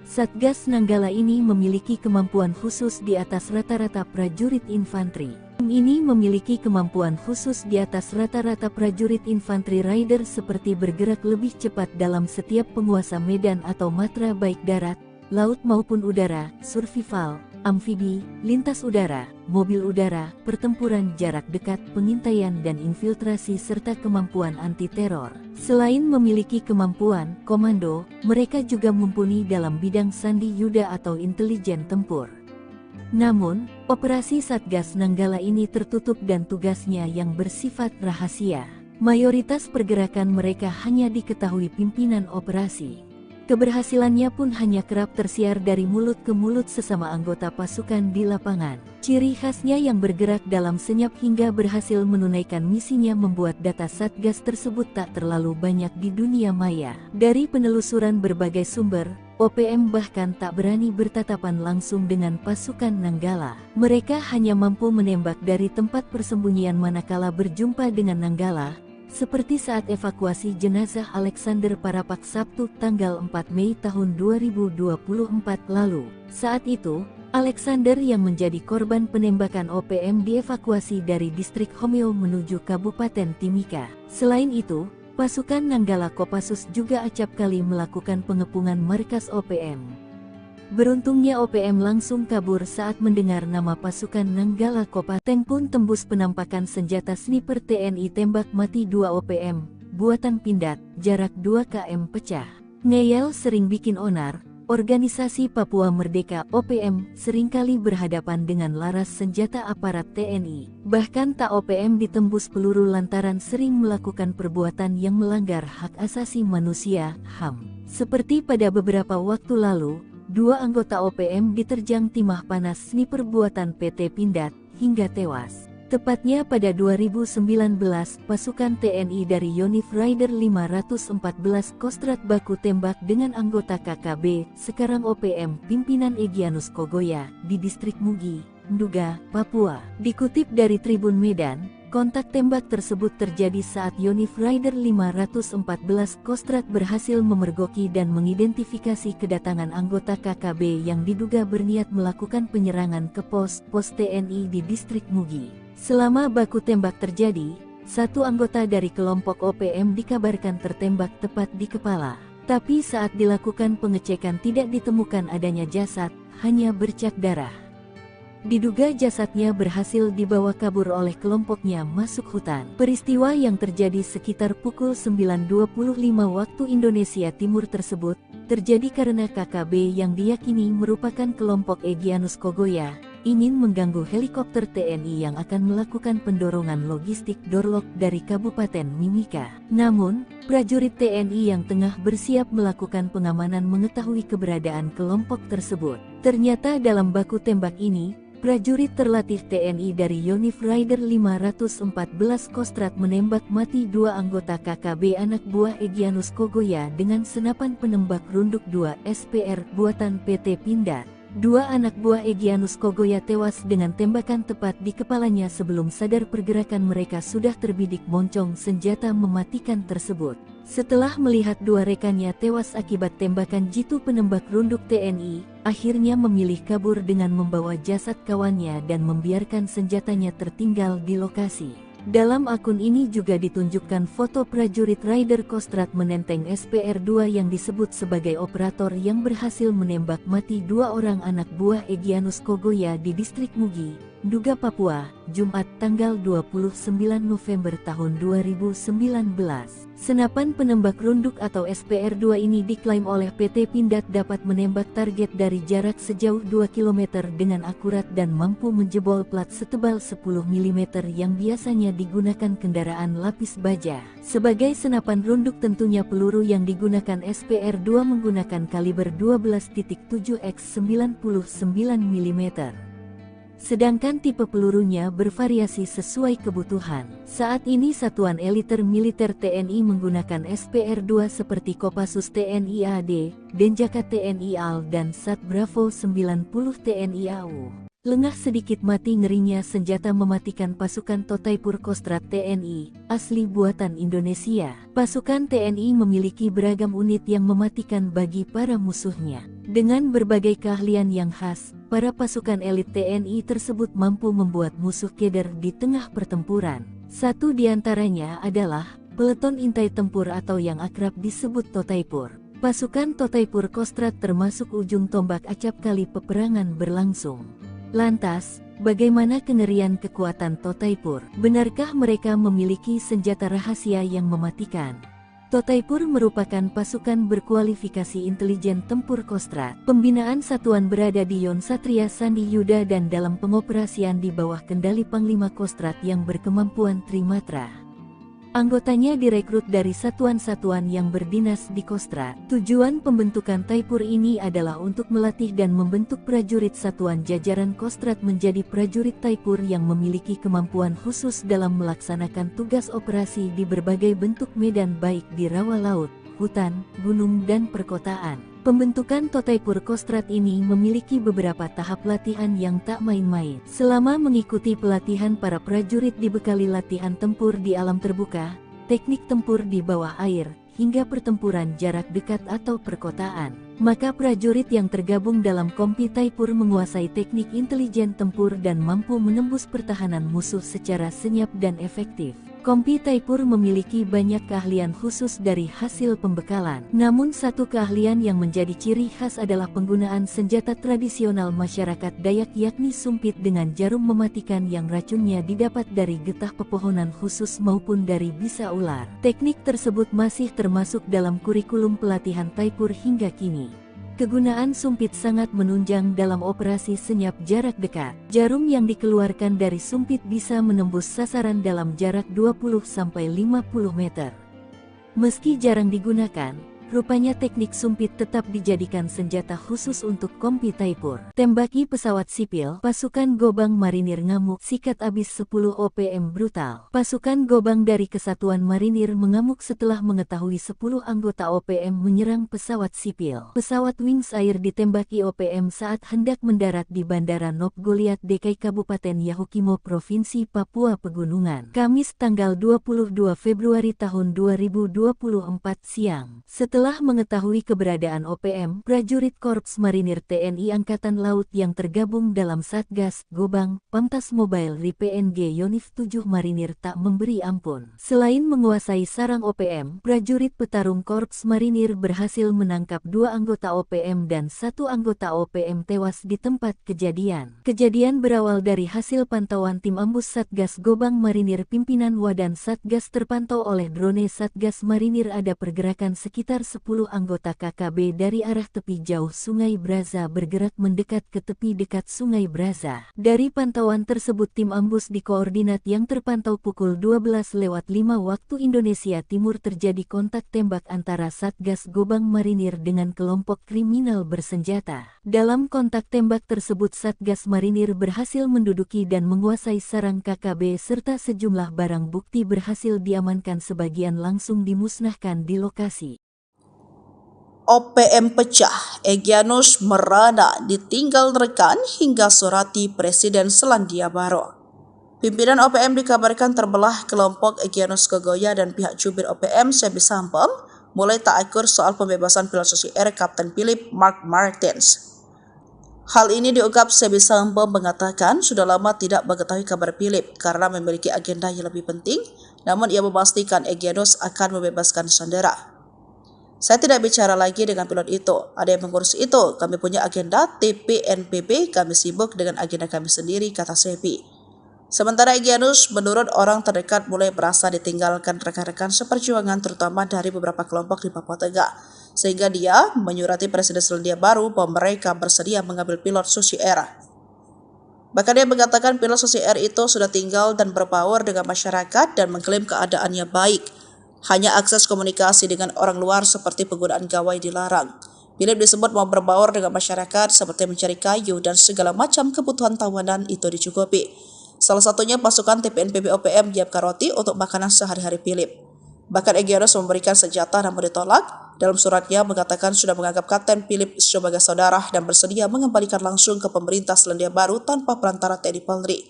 Satgas Nanggala ini memiliki kemampuan khusus di atas rata-rata prajurit infanteri. Tim ini memiliki kemampuan khusus di atas rata-rata prajurit infanteri rider seperti bergerak lebih cepat dalam setiap penguasa medan atau matra baik darat, laut maupun udara, survival, amfibi, lintas udara, mobil udara, pertempuran jarak dekat, pengintaian dan infiltrasi serta kemampuan anti-teror. Selain memiliki kemampuan komando, mereka juga mumpuni dalam bidang sandi yuda atau intelijen tempur. Namun, operasi Satgas Nanggala ini tertutup dan tugasnya yang bersifat rahasia. Mayoritas pergerakan mereka hanya diketahui pimpinan operasi. Keberhasilannya pun hanya kerap tersiar dari mulut ke mulut sesama anggota pasukan di lapangan. Ciri khasnya yang bergerak dalam senyap hingga berhasil menunaikan misinya membuat data Satgas tersebut tak terlalu banyak di dunia maya. Dari penelusuran berbagai sumber, OPM bahkan tak berani bertatapan langsung dengan pasukan Nanggala. Mereka hanya mampu menembak dari tempat persembunyian manakala berjumpa dengan Nanggala, seperti saat evakuasi jenazah Alexander Parapak Sabtu tanggal 4 Mei tahun 2024 lalu. Saat itu, Alexander yang menjadi korban penembakan OPM dievakuasi dari distrik Homeo menuju Kabupaten Timika. Selain itu, pasukan Nanggala Kopassus juga acap kali melakukan pengepungan markas OPM. Beruntungnya OPM langsung kabur saat mendengar nama pasukan Nanggala Kopassus. Tank pun tembus penampakan senjata sniper TNI tembak mati 2 OPM, buatan Pindad, jarak 2 km pecah. Ngeyel sering bikin onar, organisasi Papua Merdeka OPM seringkali berhadapan dengan laras senjata aparat TNI. Bahkan tak OPM ditembus peluru lantaran sering melakukan perbuatan yang melanggar hak asasi manusia, HAM. Seperti pada beberapa waktu lalu, 2 anggota OPM diterjang timah panas sniper buatan PT Pindad, hingga tewas. Tepatnya pada 2019, pasukan TNI dari Yonif Rider 514 Kostrad baku tembak dengan anggota KKB, sekarang OPM, pimpinan Egyanus Kogoya, di distrik Mugi, Nduga, Papua. Dikutip dari Tribun Medan, kontak tembak tersebut terjadi saat Yonif Rider 514 Kostrad berhasil memergoki dan mengidentifikasi kedatangan anggota KKB yang diduga berniat melakukan penyerangan ke pos TNI di distrik Mugi. Selama baku tembak terjadi, 1 anggota dari kelompok OPM dikabarkan tertembak tepat di kepala. Tapi saat dilakukan pengecekan tidak ditemukan adanya jasad, hanya bercak darah. Diduga jasadnya berhasil dibawa kabur oleh kelompoknya masuk hutan. Peristiwa yang terjadi sekitar pukul 9.25 waktu Indonesia Timur tersebut terjadi karena KKB yang diyakini merupakan kelompok Egyanus Kogoya ingin mengganggu helikopter TNI yang akan melakukan pendorongan logistik Dorlok dari Kabupaten Mimika. Namun, prajurit TNI yang tengah bersiap melakukan pengamanan mengetahui keberadaan kelompok tersebut. Ternyata dalam baku tembak ini, Prajurit terlatih TNI dari Yonif Rider 514 Kostrad menembak mati 2 anggota KKB anak buah Egyanus Kogoya dengan senapan penembak runduk 2 SPR buatan PT Pindad. 2 anak buah Egyanus Kogoya tewas dengan tembakan tepat di kepalanya sebelum sadar pergerakan mereka sudah terbidik moncong senjata mematikan tersebut. Setelah melihat 2 rekannya tewas akibat tembakan jitu penembak runduk TNI, akhirnya memilih kabur dengan membawa jasad kawannya dan membiarkan senjatanya tertinggal di lokasi. Dalam akun ini juga ditunjukkan foto prajurit Rider Kostrad menenteng SPR-2 yang disebut sebagai operator yang berhasil menembak mati 2 orang anak buah Egyanus Kogoya di distrik Mugi, Nduga, Papua, Jumat tanggal 29 November tahun 2019. Senapan penembak runduk atau SPR-2 ini diklaim oleh PT Pindad dapat menembak target dari jarak sejauh 2 km dengan akurat dan mampu menjebol plat setebal 10 mm yang biasanya digunakan kendaraan lapis baja. Sebagai senapan runduk tentunya peluru yang digunakan SPR-2 menggunakan kaliber 12.7 x 99 mm. Sedangkan tipe pelurunya bervariasi sesuai kebutuhan. Saat ini Satuan Eliter Militer TNI menggunakan SPR-2 seperti Kopassus TNI AD, Denjaka TNI AL dan Sat Bravo 90 TNI AU. Lengah sedikit mati ngerinya senjata mematikan pasukan Totaipur Kostrad TNI, asli buatan Indonesia. Pasukan TNI memiliki beragam unit yang mematikan bagi para musuhnya. Dengan berbagai keahlian yang khas, para pasukan elit TNI tersebut mampu membuat musuh keder di tengah pertempuran. Satu di antaranya adalah Peleton Intai Tempur atau yang akrab disebut Totaipur. Pasukan Totaipur Kostrad termasuk ujung tombak acap kali peperangan berlangsung. Lantas, bagaimana kengerian kekuatan Totaipur? Benarkah mereka memiliki senjata rahasia yang mematikan? Totaipur merupakan pasukan berkualifikasi intelijen tempur Kostrad. Pembinaan satuan berada di Yon Satria Sandi Yuda dan dalam pengoperasian di bawah kendali Panglima Kostrad yang berkemampuan Trimatra. Anggotanya direkrut dari satuan-satuan yang berdinas di Kostrad. Tujuan pembentukan Taipur ini adalah untuk melatih dan membentuk prajurit satuan jajaran Kostrad menjadi prajurit Taipur yang memiliki kemampuan khusus dalam melaksanakan tugas operasi di berbagai bentuk medan baik di rawa laut, hutan, gunung dan perkotaan. Pembentukan Totaipur Kostrad ini memiliki beberapa tahap latihan yang tak main-main. Selama mengikuti pelatihan, para prajurit dibekali latihan tempur di alam terbuka, teknik tempur di bawah air, hingga pertempuran jarak dekat atau perkotaan. Maka prajurit yang tergabung dalam Kompi Taipur menguasai teknik intelijen tempur dan mampu menembus pertahanan musuh secara senyap dan efektif. Kompi Taipur memiliki banyak keahlian khusus dari hasil pembekalan. Namun satu keahlian yang menjadi ciri khas adalah penggunaan senjata tradisional masyarakat Dayak yakni sumpit dengan jarum mematikan yang racunnya didapat dari getah pepohonan khusus maupun dari bisa ular. Teknik tersebut masih termasuk dalam kurikulum pelatihan Taipur hingga kini. Kegunaan sumpit sangat menunjang dalam operasi senyap jarak dekat. Jarum yang dikeluarkan dari sumpit bisa menembus sasaran dalam jarak 20-50 meter. Meski jarang digunakan, rupanya teknik sumpit tetap dijadikan senjata khusus untuk Kompi Taipur. Tembaki pesawat sipil, pasukan Gobang Marinir ngamuk, sikat abis 10 OPM brutal. Pasukan Gobang dari Kesatuan Marinir mengamuk setelah mengetahui 10 anggota OPM menyerang pesawat sipil. Pesawat Wings Air ditembaki OPM saat hendak mendarat di Bandara Nop Goliat Dekai Kabupaten Yahukimo Provinsi Papua Pegunungan. Kamis tanggal 22 Februari tahun 2024 siang. Setelah mengetahui keberadaan OPM, prajurit Korps Marinir TNI Angkatan Laut yang tergabung dalam Satgas Gobang, Pamtas Mobile RI-PNG Yonif 7 Marinir tak memberi ampun. Selain menguasai sarang OPM, prajurit petarung Korps Marinir berhasil menangkap 2 anggota OPM dan 1 anggota OPM tewas di tempat kejadian. Kejadian berawal dari hasil pantauan tim ambus Satgas Gobang Marinir pimpinan Wadan Satgas terpantau oleh drone Satgas Marinir ada pergerakan sekitar 10 anggota KKB dari arah tepi jauh Sungai Braza bergerak mendekat ke tepi dekat Sungai Braza. Dari pantauan tersebut tim ambus di koordinat yang terpantau pukul 12:05 waktu Indonesia Timur terjadi kontak tembak antara Satgas Gobang Marinir dengan kelompok kriminal bersenjata. Dalam kontak tembak tersebut Satgas Marinir berhasil menduduki dan menguasai sarang KKB serta sejumlah barang bukti berhasil diamankan, sebagian langsung dimusnahkan di lokasi. OPM pecah, Egyanus merana ditinggal rekan hingga surati Presiden Selandia Baru. Pimpinan OPM dikabarkan terbelah, kelompok Egyanus Kogoya dan pihak jubir OPM Sebi Sampem mulai tak akur soal pembebasan pilot Susi Air Kapten Philip Mark Martins. Hal ini diungkap Sebi Sampem mengatakan sudah lama tidak mengetahui kabar Philip karena memiliki agenda yang lebih penting, namun ia memastikan Egyanus akan membebaskan sandera. Saya tidak bicara lagi dengan pilot itu, ada yang mengurus itu, kami punya agenda TPNPB, kami sibuk dengan agenda kami sendiri, kata Sebi. Sementara Egyanus menurut orang terdekat mulai merasa ditinggalkan rekan-rekan seperjuangan terutama dari beberapa kelompok di Papua Tengah, sehingga dia menyurati Presiden Selandia Baru bahwa mereka bersedia mengambil pilot Susi Air. Bahkan dia mengatakan pilot Susi Air itu sudah tinggal dan berbaur dengan masyarakat dan mengklaim keadaannya baik. Hanya akses komunikasi dengan orang luar seperti penggunaan gawai dilarang. Philip disebut mau berbaur dengan masyarakat seperti mencari kayu dan segala macam kebutuhan tawanan itu dicukupi. Salah satunya pasukan TPNPB OPM menyiapkan roti untuk makanan sehari-hari Philip. Bahkan Egyanus memberikan senjata namun ditolak. Dalam suratnya mengatakan sudah menganggap Kapten Philip sebagai saudara dan bersedia mengembalikan langsung ke pemerintah Selandia Baru tanpa perantara TNI Polri.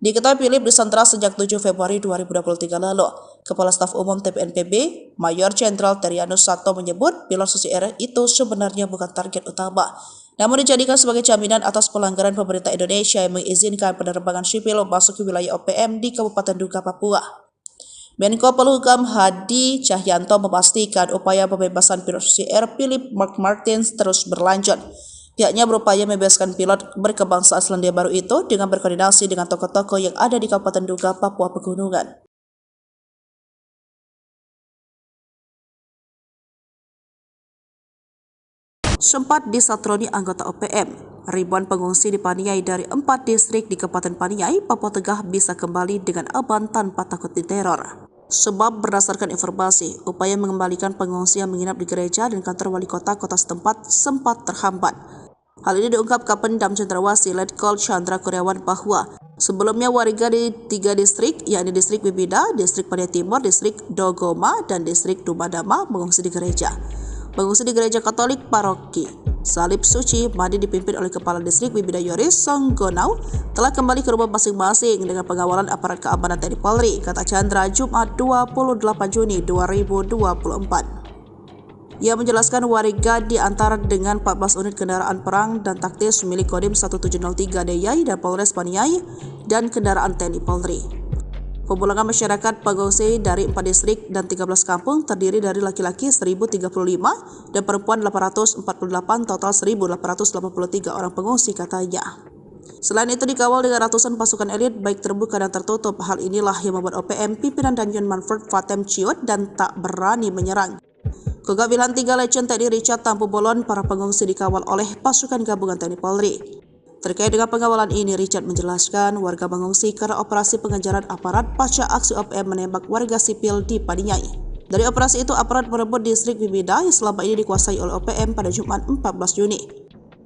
Diketahui Philip disandera sejak 7 Februari 2023 lalu. Kepala Staf Umum TPNPB, Mayor Jenderal Terianus Sato menyebut pilot Susi Air itu sebenarnya bukan target utama, namun dijadikan sebagai jaminan atas pelanggaran pemerintah Indonesia yang mengizinkan penerbangan sipil masuk ke wilayah OPM di Kabupaten Duga, Papua. Menko Polhukam Hadi Cahyanto memastikan upaya pembebasan pilot Susi Air Philip Mark Martins terus berlanjut. Pihaknya berupaya membebaskan pilot berkebangsaan Selandia Baru itu dengan berkoordinasi dengan tokoh-tokoh yang ada di Kabupaten Duga, Papua Pegunungan. Sempat disatroni anggota OPM, ribuan pengungsi di Paniai dari 4 distrik di Kabupaten Paniai, Papua Tengah bisa kembali dengan aman tanpa takut diteror. Sebab berdasarkan informasi, upaya mengembalikan pengungsi yang menginap di gereja dan kantor wali kota setempat sempat terhambat. Hal ini diungkap Kapendam Cendrawasih Letkol Chandra Kurniawan bahwa sebelumnya warga di 3 distrik, yakni distrik Bibida, distrik Paniai Timur, distrik Dogoma, dan distrik Dumadama mengungsi di gereja. Pengungsi di gereja Katolik Paroki Salib Suci Madi dipimpin oleh Kepala Distrik Bibida Yoris Songgonau telah kembali ke rumah masing-masing dengan pengawalan aparat keamanan TNI Polri, kata Chandra Jumat 28 Juni 2024. Ia menjelaskan warga diantar dengan 14 unit kendaraan perang dan taktis milik Kodim 1703 Deyai dan Polres Paniai dan kendaraan TNI Polri. Pemulangan masyarakat pengungsi dari 4 distrik dan 13 kampung terdiri dari laki-laki 1.035 dan perempuan 848, total 1.883 orang pengungsi, katanya. Selain itu dikawal dengan ratusan pasukan elit baik terbuka dan tertutup. Hal inilah yang membuat OPM pimpinan Danjen Manfred Fatem ciut dan tak berani menyerang. Kegabilan 3 Legend TNI Richard Tampu Bolon, para pengungsi dikawal oleh pasukan gabungan TNI Polri. Terkait dengan pengawalan ini, Richard menjelaskan warga mengungsi karena operasi pengejaran aparat pasca aksi OPM menembak warga sipil di Paniai. Dari operasi itu, aparat merebut distrik Bibida yang selama ini dikuasai oleh OPM pada Jumat 14 Juni.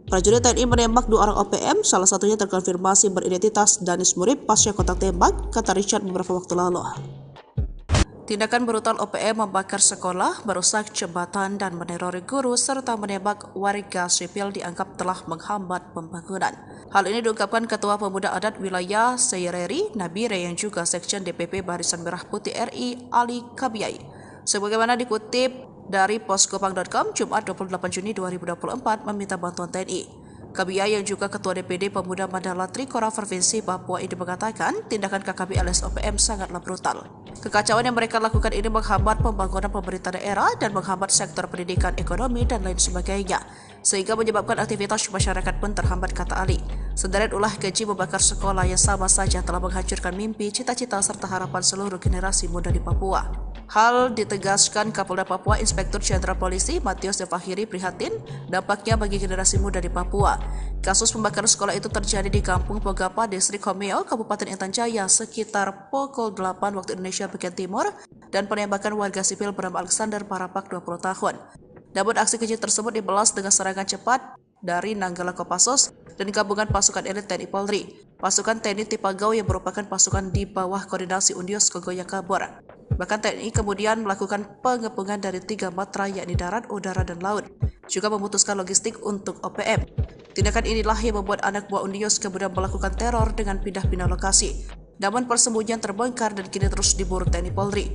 Prajurit TNI menembak 2 orang OPM, salah satunya terkonfirmasi beridentitas Danis Murib pasca kontak tembak, kata Richard beberapa waktu lalu. Tindakan brutal OPM membakar sekolah, merusak jembatan, dan menerori guru, serta menembak warga sipil dianggap telah menghambat pembangunan. Hal ini diungkapkan Ketua Pemuda Adat Wilayah Seireri, Nabire, yang juga Sekjen DPP Barisan Merah Putih RI, Ali Kabiyai. Sebagaimana dikutip dari poskopang.com, Jumat 28 Juni 2024, meminta bantuan TNI. Kabiyai yang juga Ketua DPD Pemuda Mandala Trikora Provinsi Papua ini mengatakan tindakan KKB alias OPM sangatlah brutal. Kekacauan yang mereka lakukan ini menghambat pembangunan pemerintah daerah dan menghambat sektor pendidikan, ekonomi, dan lain sebagainya, sehingga menyebabkan aktivitas masyarakat pun terhambat, kata Ali. Sederet ulah keji membakar sekolah yang sama saja telah menghancurkan mimpi, cita-cita serta harapan seluruh generasi muda di Papua. Hal ditegaskan Kapolda Papua Inspektur Jenderal Polisi Matius Devahiri prihatin dampaknya bagi generasi muda di Papua. Kasus pembakaran sekolah itu terjadi di Kampung Pogapa, Distrik Homeo, Kabupaten Intan Jaya sekitar pukul 8 waktu Indonesia bagian timur dan penembakan warga sipil bernama Alexander Parapak 20 tahun. Namun aksi keji tersebut dibalas dengan serangan cepat dari Nanggala Kopassus dan gabungan pasukan elit TNI Polri. Pasukan TNI Tipagau yang merupakan pasukan di bawah koordinasi Undios Kogoya kabur. Bahkan TNI kemudian melakukan pengepungan dari 3 matra yakni darat, udara, dan laut. Juga memutuskan logistik untuk OPM. Tindakan inilah yang membuat anak buah Undios kemudian melakukan teror dengan pindah-pindah lokasi. Namun persembunyian terbongkar dan kini terus diburu TNI Polri.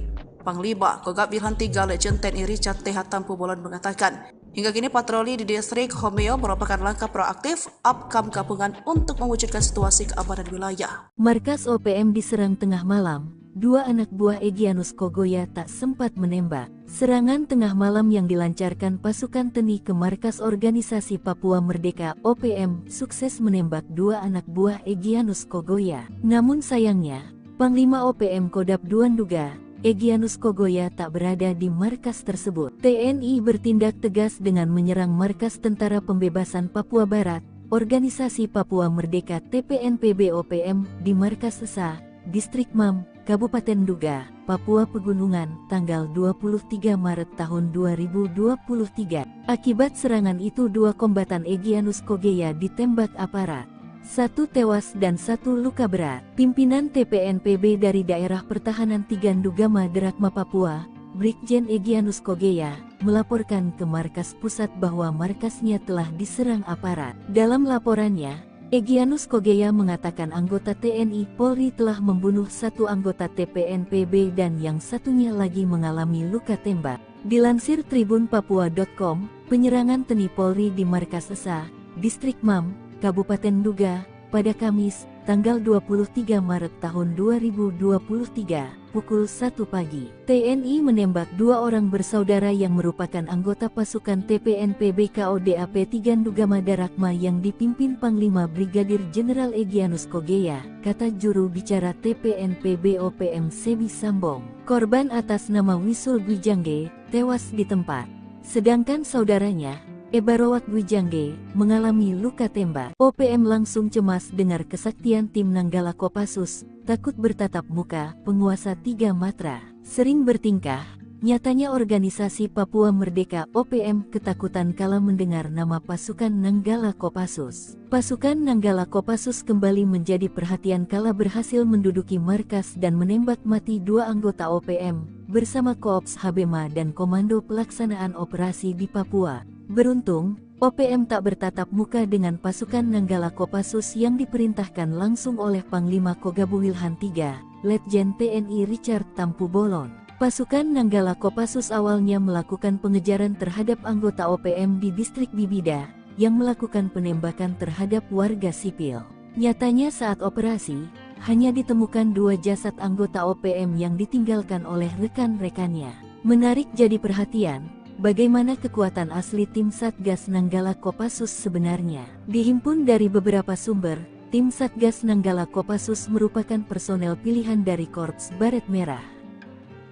Panglima Kogab Wilhan III Legend TNI Richard T. Tampu Bolon mengatakan, hingga kini patroli di distrik Homeo merupakan langkah proaktif Apkam gabungan untuk mewujudkan situasi keamanan wilayah. Markas OPM diserang tengah malam. 2 anak buah Egyanus Kogoya tak sempat menembak. Serangan tengah malam yang dilancarkan pasukan TNI ke markas organisasi Papua Merdeka OPM sukses menembak 2 anak buah Egyanus Kogoya. Namun sayangnya, Panglima OPM Kodap II Nduga Egyanus Kogoya tak berada di markas tersebut. TNI bertindak tegas dengan menyerang markas Tentara Pembebasan Papua Barat, Organisasi Papua Merdeka TPNPB OPM di markas Esa, Distrik Mam, Kabupaten Nduga, Papua Pegunungan, tanggal 23 Maret tahun 2023. Akibat serangan itu 2 kombatan Egyanus Kogoya ditembak aparat. 1 tewas dan 1 luka berat. Pimpinan TPNPB dari Daerah Pertahanan 3 Ndugama Derakma Papua, Brigjen Egyanus Kogoya, melaporkan ke markas pusat bahwa markasnya telah diserang aparat. Dalam laporannya, Egyanus Kogoya mengatakan anggota TNI Polri telah membunuh 1 anggota TPNPB dan yang satunya lagi mengalami luka tembak. Dilansir tribunpapua.com, penyerangan TNI Polri di markas Esa, Distrik Mam, Kabupaten Nduga, pada Kamis, tanggal 23 Maret tahun 2023, pukul 1 pagi. TNI menembak 2 orang bersaudara yang merupakan anggota pasukan TPNPB KODAP 3 Ndugama Darakma yang dipimpin Panglima Brigadir Jenderal Egyanus Kogoya, kata juru bicara TPNPB OPM Sebi Sambong. Korban atas nama Wisul Gwijangge, tewas di tempat. Sedangkan saudaranya, Ebarowat Gwijangge, mengalami luka tembak. OPM langsung cemas dengar kesaktian tim Nanggala Kopassus, takut bertatap muka, penguasa 3 matra. Sering bertingkah, nyatanya organisasi Papua Merdeka OPM ketakutan kala mendengar nama pasukan Nanggala Kopassus. Pasukan Nanggala Kopassus kembali menjadi perhatian kala berhasil menduduki markas dan menembak mati 2 anggota OPM, bersama Koops Habema dan Komando Pelaksanaan Operasi di Papua. Beruntung, OPM tak bertatap muka dengan pasukan Nanggala Kopassus yang diperintahkan langsung oleh Panglima Kogab Wilhan III, Letjen TNI Richard Tampu Bolon. Pasukan Nanggala Kopassus awalnya melakukan pengejaran terhadap anggota OPM di distrik Bibida, yang melakukan penembakan terhadap warga sipil. Nyatanya saat operasi, hanya ditemukan 2 jasad anggota OPM yang ditinggalkan oleh rekan-rekannya. Menarik jadi perhatian, bagaimana kekuatan asli tim Satgas Nanggala Kopassus sebenarnya. Dihimpun dari beberapa sumber, tim Satgas Nanggala Kopassus merupakan personel pilihan dari Korps Baret Merah.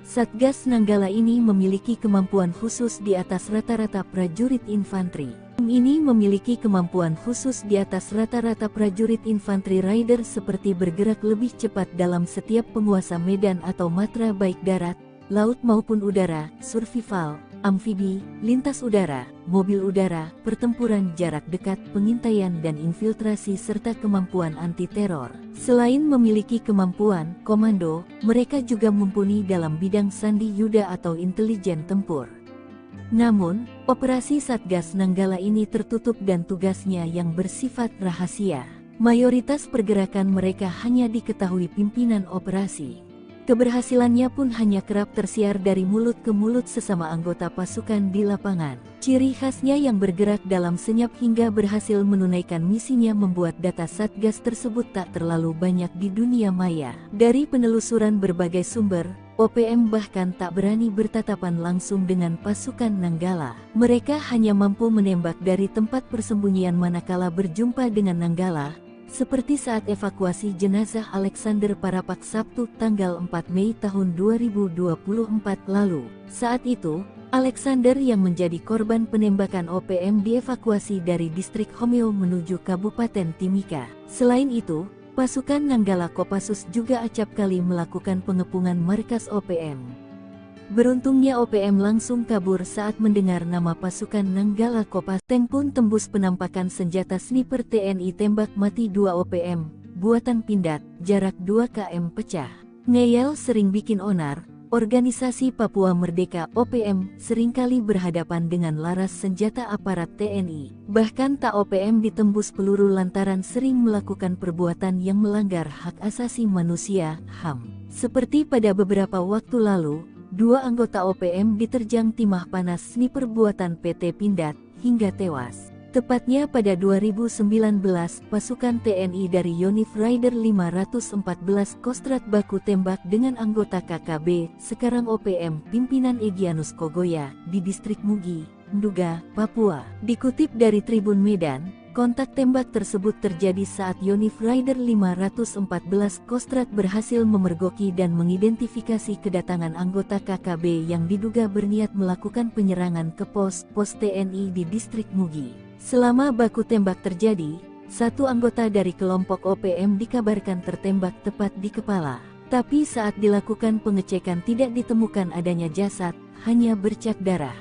Satgas Nanggala ini memiliki kemampuan khusus di atas rata-rata prajurit infanteri. Tim ini memiliki kemampuan khusus di atas rata-rata prajurit infanteri rider seperti bergerak lebih cepat dalam setiap penguasa medan atau matra baik darat, laut maupun udara, survival, amfibi, lintas udara, mobil udara, pertempuran jarak dekat, pengintaian dan infiltrasi serta kemampuan anti-teror. Selain memiliki kemampuan komando, mereka juga mumpuni dalam bidang sandi yuda atau intelijen tempur. Namun, operasi Satgas Nanggala ini tertutup dan tugasnya yang bersifat rahasia. Mayoritas pergerakan mereka hanya diketahui pimpinan operasi. Keberhasilannya pun hanya kerap tersiar dari mulut ke mulut sesama anggota pasukan di lapangan. Ciri khasnya yang bergerak dalam senyap hingga berhasil menunaikan misinya membuat data Satgas tersebut tak terlalu banyak di dunia maya. Dari penelusuran berbagai sumber, OPM bahkan tak berani bertatapan langsung dengan pasukan Nanggala. Mereka hanya mampu menembak dari tempat persembunyian manakala berjumpa dengan Nanggala, seperti saat evakuasi jenazah Alexander Parapak Sabtu tanggal 4 Mei tahun 2024 lalu. Saat itu, Alexander yang menjadi korban penembakan OPM dievakuasi dari distrik Homeo menuju Kabupaten Timika. Selain itu, pasukan Nanggala Kopassus juga acap kali melakukan pengepungan markas OPM. Beruntungnya OPM langsung kabur saat mendengar nama pasukan Nanggala Kopassus. Tank pun tembus penampakan senjata sniper TNI tembak mati 2 OPM, buatan Pindad, jarak 2 km pecah. Ngeyel sering bikin onar. Organisasi Papua Merdeka OPM seringkali berhadapan dengan laras senjata aparat TNI. Bahkan tak OPM ditembus peluru lantaran sering melakukan perbuatan yang melanggar hak asasi manusia (HAM). Seperti pada beberapa waktu lalu, 2 anggota OPM diterjang timah panas sniper buatan PT Pindad hingga tewas. Tepatnya pada 2019, pasukan TNI dari Yonif Raider 514 Kostrat baku tembak dengan anggota KKB, sekarang OPM, pimpinan Egyanus Kogoya, di distrik Mugi, Nduga, Papua. Dikutip dari Tribun Medan, kontak tembak tersebut terjadi saat Yonif Raider 514 Kostrat berhasil memergoki dan mengidentifikasi kedatangan anggota KKB yang diduga berniat melakukan penyerangan ke pos TNI di distrik Mugi. Selama baku tembak terjadi, 1 anggota dari kelompok OPM dikabarkan tertembak tepat di kepala. Tapi saat dilakukan pengecekan tidak ditemukan adanya jasad, hanya bercak darah.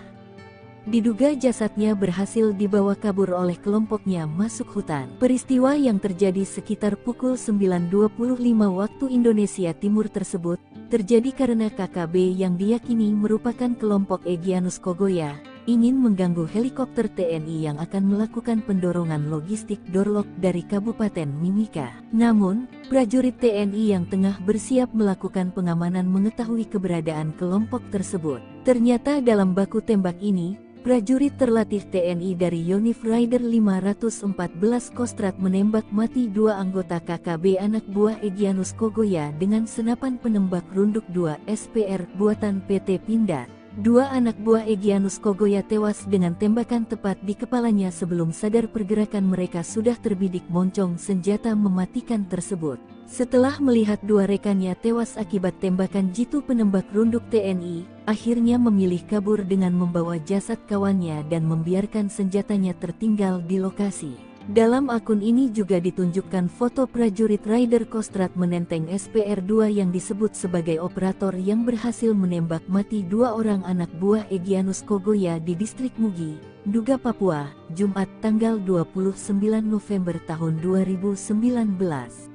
Diduga jasadnya berhasil dibawa kabur oleh kelompoknya masuk hutan. Peristiwa yang terjadi sekitar pukul 9.25 waktu Indonesia Timur tersebut, terjadi karena KKB yang diyakini merupakan kelompok Egyanus Kogoya, ingin mengganggu helikopter TNI yang akan melakukan pendorongan logistik Dorlok dari Kabupaten Mimika. Namun, prajurit TNI yang tengah bersiap melakukan pengamanan mengetahui keberadaan kelompok tersebut. Ternyata dalam baku tembak ini, prajurit terlatih TNI dari Yonif Raider 514 Kostrat menembak mati 2 anggota KKB anak buah Egyanus Kogoya dengan senapan penembak runduk 2 SPR buatan PT Pindad. 2 anak buah Egyanus Kogoya tewas dengan tembakan tepat di kepalanya sebelum sadar pergerakan mereka sudah terbidik moncong senjata mematikan tersebut. Setelah melihat 2 rekannya tewas akibat tembakan jitu penembak runduk TNI, akhirnya memilih kabur dengan membawa jasad kawannya dan membiarkan senjatanya tertinggal di lokasi. Dalam akun ini juga ditunjukkan foto prajurit Raider Kostrat menenteng SPR-2 yang disebut sebagai operator yang berhasil menembak mati 2 orang anak buah Egyanus Kogoya di distrik Mugi, Nduga, Papua, Jumat tanggal 29 November tahun 2019.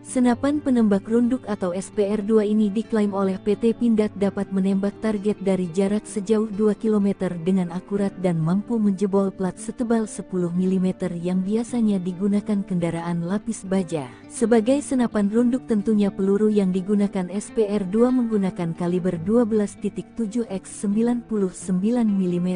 Senapan penembak runduk atau SPR-2 ini diklaim oleh PT Pindad dapat menembak target dari jarak sejauh 2 km dengan akurat dan mampu menjebol plat setebal 10 mm yang biasanya digunakan kendaraan lapis baja. Sebagai senapan runduk tentunya peluru yang digunakan SPR-2 menggunakan kaliber 12.7 x 99 mm.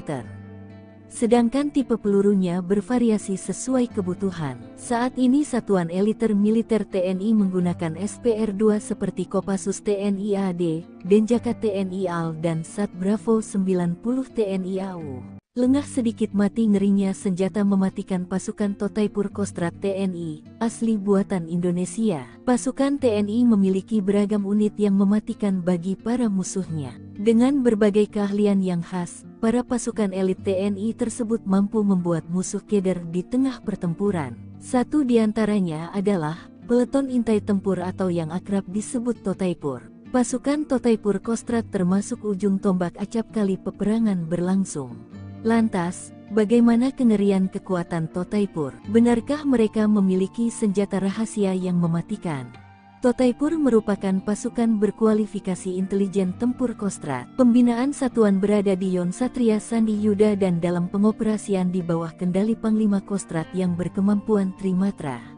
Sedangkan tipe pelurunya bervariasi sesuai kebutuhan. Saat ini Satuan Eliter Militer TNI menggunakan SPR-2 seperti Kopassus TNI AD, Denjaka TNI AL dan Sat Bravo 90 TNI AU. Lengah sedikit mati ngerinya senjata mematikan pasukan Totaipur Kostrat TNI, asli buatan Indonesia. Pasukan TNI memiliki beragam unit yang mematikan bagi para musuhnya. Dengan berbagai keahlian yang khas, para pasukan elit TNI tersebut mampu membuat musuh keder di tengah pertempuran. Satu di antaranya adalah peleton intai tempur atau yang akrab disebut Totaipur. Pasukan Totaipur Kostrat termasuk ujung tombak acap kali peperangan berlangsung. Lantas, bagaimana kengerian kekuatan Totaipur? Benarkah mereka memiliki senjata rahasia yang mematikan? Totaipur merupakan pasukan berkualifikasi intelijen tempur Kostrat. Pembinaan satuan berada di Yon Satria Sandi Yuda dan dalam pengoperasian di bawah kendali Panglima Kostrat yang berkemampuan Trimatra.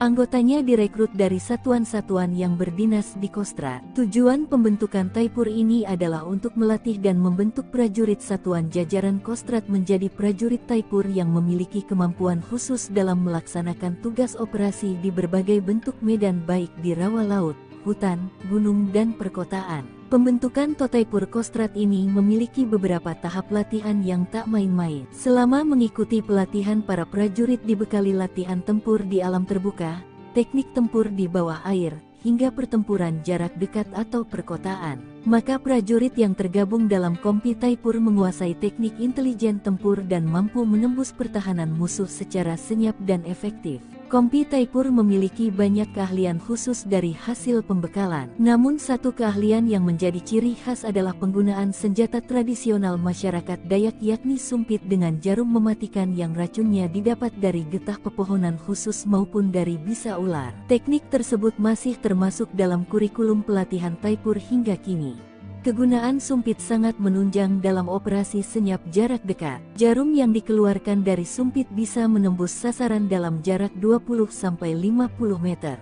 Anggotanya direkrut dari satuan-satuan yang berdinas di Kostrat. Tujuan pembentukan Taipur ini adalah untuk melatih dan membentuk prajurit satuan jajaran Kostrat menjadi prajurit Taipur yang memiliki kemampuan khusus dalam melaksanakan tugas operasi di berbagai bentuk medan baik di rawa laut, hutan, gunung dan perkotaan. Pembentukan Totaipur Kostrat ini memiliki beberapa tahap latihan yang tak main-main. Selama mengikuti pelatihan, para prajurit dibekali latihan tempur di alam terbuka, teknik tempur di bawah air, hingga pertempuran jarak dekat atau perkotaan. Maka prajurit yang tergabung dalam Kompi Taipur menguasai teknik intelijen tempur dan mampu menembus pertahanan musuh secara senyap dan efektif. Kompi Taipur memiliki banyak keahlian khusus dari hasil pembekalan. Namun satu keahlian yang menjadi ciri khas adalah penggunaan senjata tradisional masyarakat Dayak yakni sumpit dengan jarum mematikan yang racunnya didapat dari getah pepohonan khusus maupun dari bisa ular. Teknik tersebut masih termasuk dalam kurikulum pelatihan Taipur hingga kini. Kegunaan sumpit sangat menunjang dalam operasi senyap jarak dekat. Jarum yang dikeluarkan dari sumpit bisa menembus sasaran dalam jarak 20-50 meter.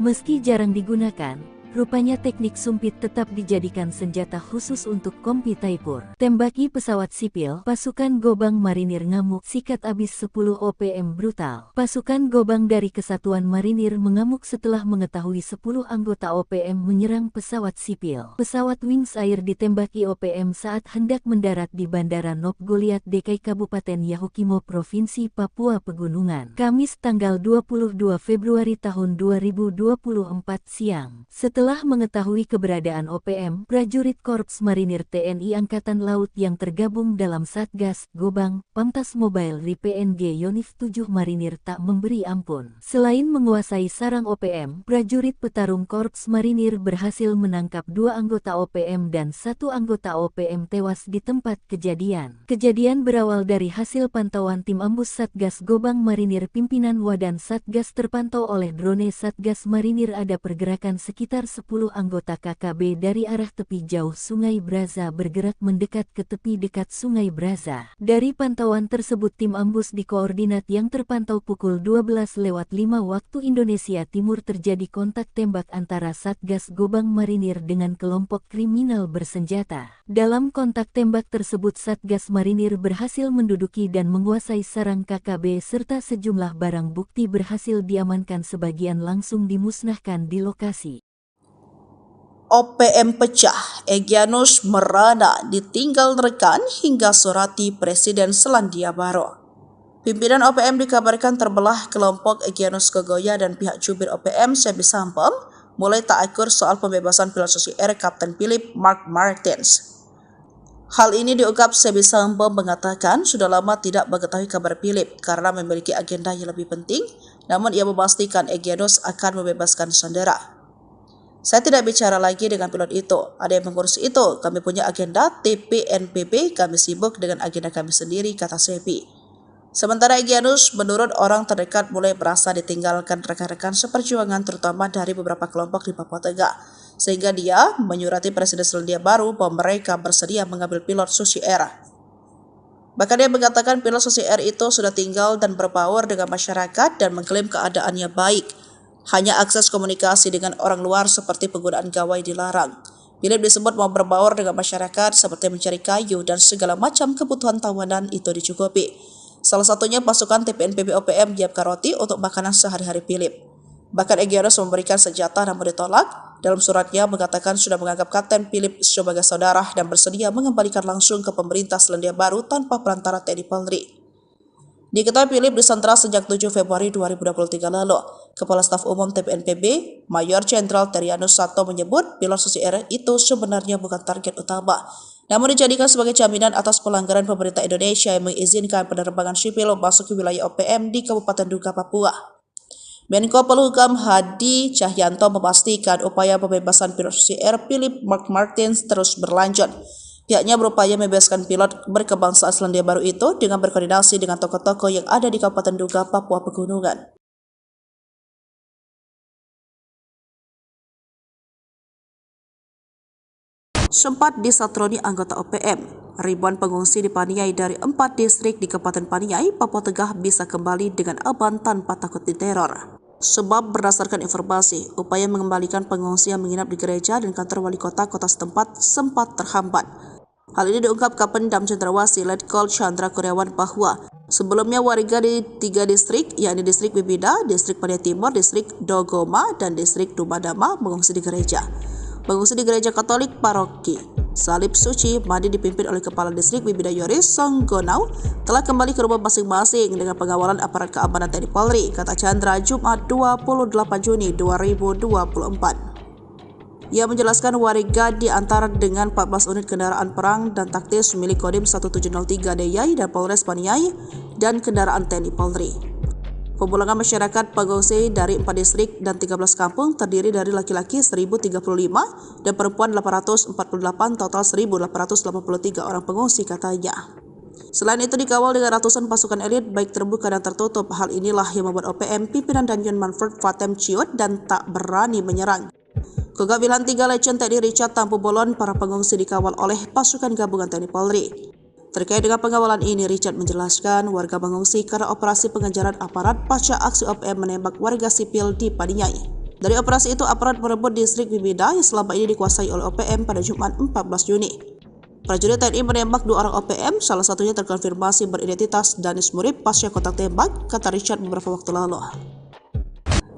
Meski jarang digunakan, rupanya teknik sumpit tetap dijadikan senjata khusus untuk Kompi Taipur. Tembaki pesawat sipil, pasukan Gobang Marinir ngamuk, sikat abis 10 OPM brutal. Pasukan Gobang dari Kesatuan Marinir mengamuk setelah mengetahui 10 anggota OPM menyerang pesawat sipil. Pesawat Wings Air ditembaki OPM saat hendak mendarat di Bandara Nop Goliat Dekai Kabupaten Yahukimo Provinsi Papua Pegunungan. Kamis tanggal 22 Februari tahun 2024 siang. Setelah mengetahui keberadaan OPM, prajurit Korps Marinir TNI Angkatan Laut yang tergabung dalam Satgas Gobang, Pamtas Mobile Ri PNG Yonif 7 Marinir tak memberi ampun. Selain menguasai sarang OPM, prajurit petarung Korps Marinir berhasil menangkap 2 anggota OPM dan 1 anggota OPM tewas di tempat kejadian. Kejadian berawal dari hasil pantauan tim ambus Satgas Gobang Marinir pimpinan Wadan Satgas terpantau oleh drone Satgas Marinir ada pergerakan sekitar 10 anggota KKB dari arah tepi jauh Sungai Braza bergerak mendekat ke tepi dekat Sungai Braza. Dari pantauan tersebut tim ambus di koordinat yang terpantau pukul 12:05 waktu Indonesia Timur terjadi kontak tembak antara Satgas Gobang Marinir dengan kelompok kriminal bersenjata. Dalam kontak tembak tersebut Satgas Marinir berhasil menduduki dan menguasai sarang KKB serta sejumlah barang bukti berhasil diamankan, sebagian langsung dimusnahkan di lokasi. OPM pecah, Egyanus merana ditinggal rekan hingga surati Presiden Selandia Baru. Pimpinan OPM dikabarkan terbelah. Kelompok Egyanus Kogoya dan pihak jubir OPM Sebi Sampem mulai tak akur soal pembebasan pilot Susi Air Kapten Philip Mark Martins. Hal ini diungkap Sebi Sampem mengatakan sudah lama tidak mengetahui kabar Philip karena memiliki agenda yang lebih penting, namun ia memastikan Egyanus akan membebaskan sandera. Saya tidak bicara lagi dengan pilot itu, ada yang mengurus itu, kami punya agenda TPNPB, kami sibuk dengan agenda kami sendiri, kata Sebi. Sementara Egyanus menurut orang terdekat mulai merasa ditinggalkan rekan-rekan seperjuangan terutama dari beberapa kelompok di Papua Tengah, sehingga dia menyurati Presiden Selandia Baru bahwa mereka bersedia mengambil pilot Susi Air. Bahkan dia mengatakan pilot Susi Air itu sudah tinggal dan berbaur dengan masyarakat dan mengklaim keadaannya baik. Hanya akses komunikasi dengan orang luar seperti penggunaan gawai dilarang. Philip disebut mau berbaur dengan masyarakat seperti mencari kayu dan segala macam kebutuhan tawanan itu dicukupi. Salah satunya pasukan TPNPB OPM menyiapkan roti untuk makanan sehari-hari Philip. Bahkan Egyanus memberikan senjata namun ditolak. Dalam suratnya mengatakan sudah menganggap Kapten Philip sebagai saudara dan bersedia mengembalikan langsung ke pemerintah Selandia Baru tanpa perantara TNI Polri. Diketahui Philip disandra sejak 7 Februari 2023 lalu. Kepala Staf Umum TPNPB, Mayor Jenderal Terianus Sato menyebut pilot Susi Air itu sebenarnya bukan target utama, namun dijadikan sebagai jaminan atas pelanggaran pemerintah Indonesia yang mengizinkan penerbangan sipil masuk ke wilayah OPM di Kabupaten Duga, Papua. Menko Polhukam Hadi Cahyanto memastikan upaya pembebasan pilot Susi Air Philip Mark Martins terus berlanjut. Pihaknya berupaya membebaskan pilot berkebangsaan Selandia Baru itu dengan berkoordinasi dengan tokoh-tokoh yang ada di Kabupaten Duga, Papua Pegunungan. Sempat disatroni anggota OPM, ribuan pengungsi di Paniai dari 4 distrik di Kabupaten Paniai, Papua Tengah bisa kembali dengan aman tanpa takut diteror. Sebab berdasarkan informasi, upaya mengembalikan pengungsi yang menginap di gereja dan kantor wali kota setempat sempat terhambat. Hal ini diungkap Kapendam Cendrawasih Letkol Chandra Kurniawan bahwa sebelumnya warga di 3 distrik, yakni distrik Bibida, distrik Paniai Timur, distrik Dogoma, dan distrik Dumadama mengungsi di gereja. Mengungsi di gereja Katolik paroki Salib Suci Madi dipimpin oleh Kepala Distrik Bibidayoris Songgonau telah kembali ke rumah masing-masing dengan pengawalan aparat keamanan TNI Polri, kata Chandra Jumat 28 Juni 2024. Ia menjelaskan warga diantar dengan 14 unit kendaraan perang dan taktis milik Kodim 1703 DIY dan Polres Paniai dan kendaraan TNI Polri. Pemulangan masyarakat pengungsi dari 4 distrik dan 13 kampung terdiri dari laki-laki 1.035 dan perempuan 848, total 1.883 orang pengungsi, katanya. Selain itu dikawal dengan ratusan pasukan elit baik terbuka dan tertutup. Hal inilah yang membuat OPM pimpinan Danjen Manfred Fatem ciut dan tak berani menyerang. Kogab Wilhan 3 Legend TNI Richard Tampu Bolon, para pengungsi dikawal oleh pasukan gabungan TNI Polri. Terkait dengan pengawalan ini, Richard menjelaskan warga mengungsi karena operasi pengejaran aparat pasca aksi OPM menembak warga sipil di Paniai. Dari operasi itu, aparat merebut distrik Bibida yang selama ini dikuasai oleh OPM pada Jumat 14 Juni. Prajurit TNI menembak 2 orang OPM, salah satunya terkonfirmasi beridentitas Danis Murib pasca kontak tembak, kata Richard beberapa waktu lalu.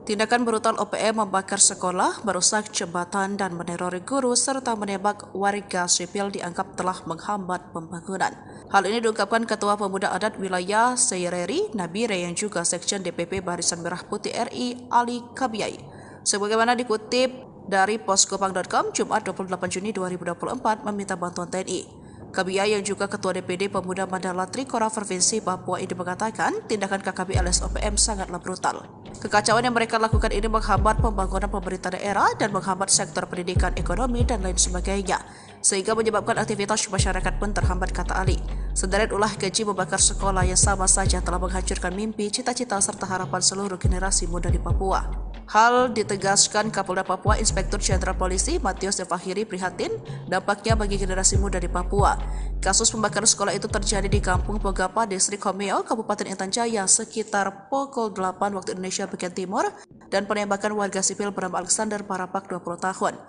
Tindakan brutal OPM membakar sekolah, merusak jembatan dan menerori guru serta menembak warga sipil dianggap telah menghambat pembangunan. Hal ini diungkapkan Ketua Pemuda Adat Wilayah Seireri Nabire yang juga Sekjen DPP Barisan Merah Putih RI Ali Kabiyai. Sebagaimana dikutip dari poskopang.com Jumat 28 Juni 2024 meminta bantuan TNI. Kabiyai yang juga Ketua DPD Pemuda Mandala Trikora Provinsi Papua ini mengatakan tindakan KKB alias OPM sangatlah brutal. Kekacauan yang mereka lakukan ini menghambat pembangunan pemerintah daerah dan menghambat sektor pendidikan, ekonomi, dan lain sebagainya, sehingga menyebabkan aktivitas masyarakat pun terhambat, kata Ali. Sederet ulah keji membakar sekolah yang sama saja telah menghancurkan mimpi, cita-cita, serta harapan seluruh generasi muda di Papua. Hal ditegaskan Kapolda Papua Inspektur Jenderal Polisi Matius Devahiri prihatin dampaknya bagi generasi muda di Papua. Kasus pembakaran sekolah itu terjadi di Kampung Pogapa, Distrik Homeo, Kabupaten Intan Jaya sekitar pukul 8 waktu Indonesia bagian timur dan penembakan warga sipil bernama Alexander Parapak 20 tahun.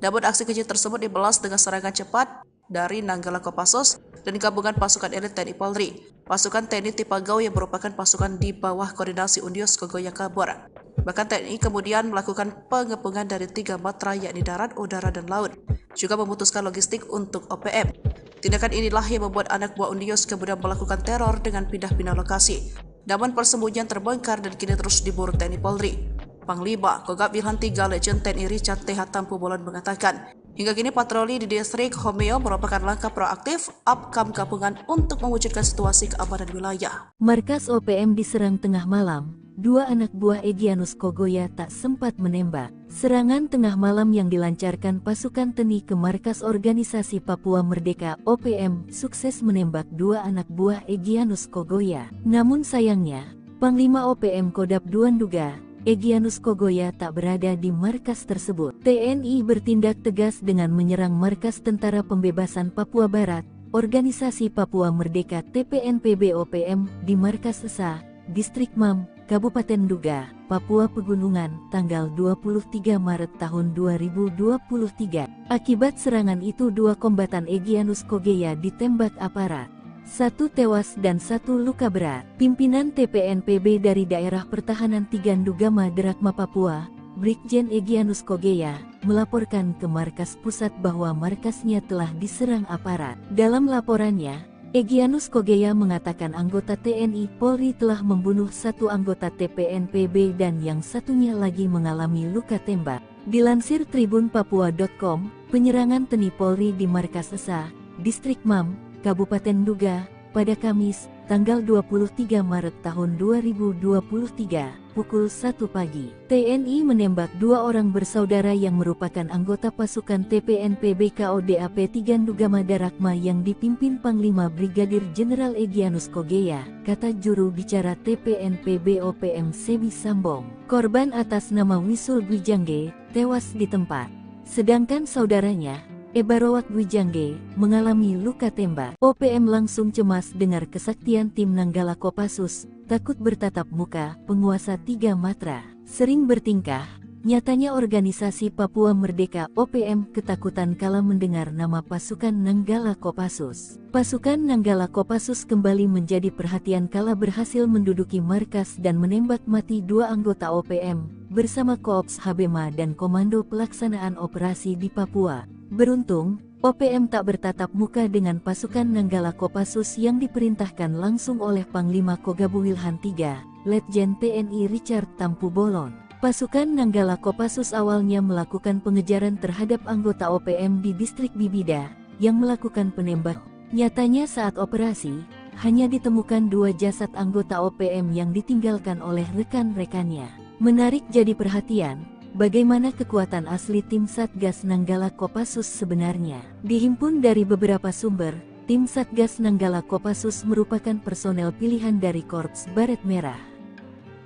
Namun aksi keji tersebut dibalas dengan serangan cepat dari Nanggala Kopassus dan gabungan pasukan elit TNI Polri. Pasukan TNI Tipagau yang merupakan pasukan di bawah koordinasi Undios Kogoya kabur. Bahkan TNI kemudian melakukan pengepungan dari 3 matra yakni darat, udara, dan laut. Juga memutuskan logistik untuk OPM. Tindakan inilah yang membuat anak buah Undios kemudian melakukan teror dengan pindah-pindah lokasi. Namun persembunyian terbongkar dan kini terus diburu TNI Polri. Panglima Kogab Wilhan 3 Legend TNI Richard TH Tampu Bolon mengatakan, hingga kini patroli di distrik Homeo merupakan langkah proaktif upcome gabungan untuk mewujudkan situasi keamanan wilayah. Markas OPM diserang tengah malam. 2 anak buah Egyanus Kogoya tak sempat menembak. Serangan tengah malam yang dilancarkan pasukan TNI ke markas organisasi Papua Merdeka OPM sukses menembak 2 anak buah Egyanus Kogoya. Namun sayangnya, Panglima OPM Kodap II duga Egyanus Kogoya tak berada di markas tersebut. TNI bertindak tegas dengan menyerang markas Tentara Pembebasan Papua Barat, Organisasi Papua Merdeka TPNPB OPM di markas Esa, Distrik Mam, Kabupaten Duga, Papua Pegunungan, tanggal 23 Maret tahun 2023. Akibat serangan itu 2 kombatan Egyanus Kogoya ditembak aparat. 1 tewas dan 1 luka berat. Pimpinan TPNPB dari Daerah Pertahanan Tigandugama Derakma Papua, Brigjen Egyanus Kogoya, melaporkan ke markas pusat bahwa markasnya telah diserang aparat. Dalam laporannya, Egyanus Kogoya mengatakan anggota TNI Polri telah membunuh 1 anggota TPNPB dan yang satunya lagi mengalami luka tembak. Dilansir tribunpapua.com, penyerangan TNI Polri di markas Esa, Distrik Mam, Kabupaten Duga, pada Kamis, tanggal 23 Maret tahun 2023, pukul 1 pagi. TNI menembak 2 orang bersaudara yang merupakan anggota pasukan TPNPB KODAP Tigandugama Darakma yang dipimpin Panglima Brigadir Jenderal Egyanus Kogoya, kata juru bicara TPNPB OPM Sebi Sambong. Korban atas nama Wisul Gwijangge tewas di tempat, sedangkan saudaranya, Ebarowak Gwijangge, mengalami luka tembak. OPM langsung cemas dengar kesaktian tim Nanggala Kopassus, takut bertatap muka, penguasa 3 matra. Sering bertingkah, nyatanya organisasi Papua Merdeka OPM ketakutan kala mendengar nama pasukan Nanggala Kopassus. Pasukan Nanggala Kopassus kembali menjadi perhatian kala berhasil menduduki markas dan menembak mati 2 anggota OPM, bersama Koops Habema dan Komando Pelaksanaan Operasi di Papua. Beruntung, OPM tak bertatap muka dengan pasukan Nanggala Kopassus yang diperintahkan langsung oleh Panglima Kogabuwilhan III, Letjen TNI Richard Tampu Bolon. Pasukan Nanggala Kopassus awalnya melakukan pengejaran terhadap anggota OPM di distrik Bibida, yang melakukan penembak. Nyatanya saat operasi, hanya ditemukan 2 jasad anggota OPM yang ditinggalkan oleh rekan-rekannya. Menarik jadi perhatian, bagaimana kekuatan asli tim Satgas Nanggala Kopassus sebenarnya. Dihimpun dari beberapa sumber, tim Satgas Nanggala Kopassus merupakan personel pilihan dari Korps Baret Merah.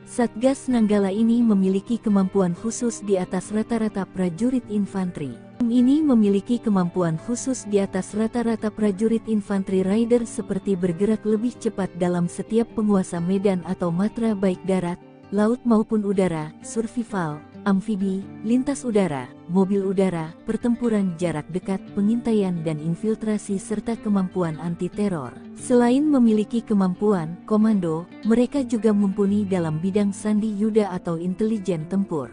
Satgas Nanggala ini memiliki kemampuan khusus di atas rata-rata prajurit infanteri. Tim ini memiliki kemampuan khusus di atas rata-rata prajurit infanteri rider seperti bergerak lebih cepat dalam setiap penguasa medan atau matra baik darat, laut maupun udara, survival, amfibi, lintas udara, mobil udara, pertempuran jarak dekat, pengintaian dan infiltrasi serta kemampuan anti-teror. Selain memiliki kemampuan komando, mereka juga mumpuni dalam bidang sandi yuda atau intelijen tempur.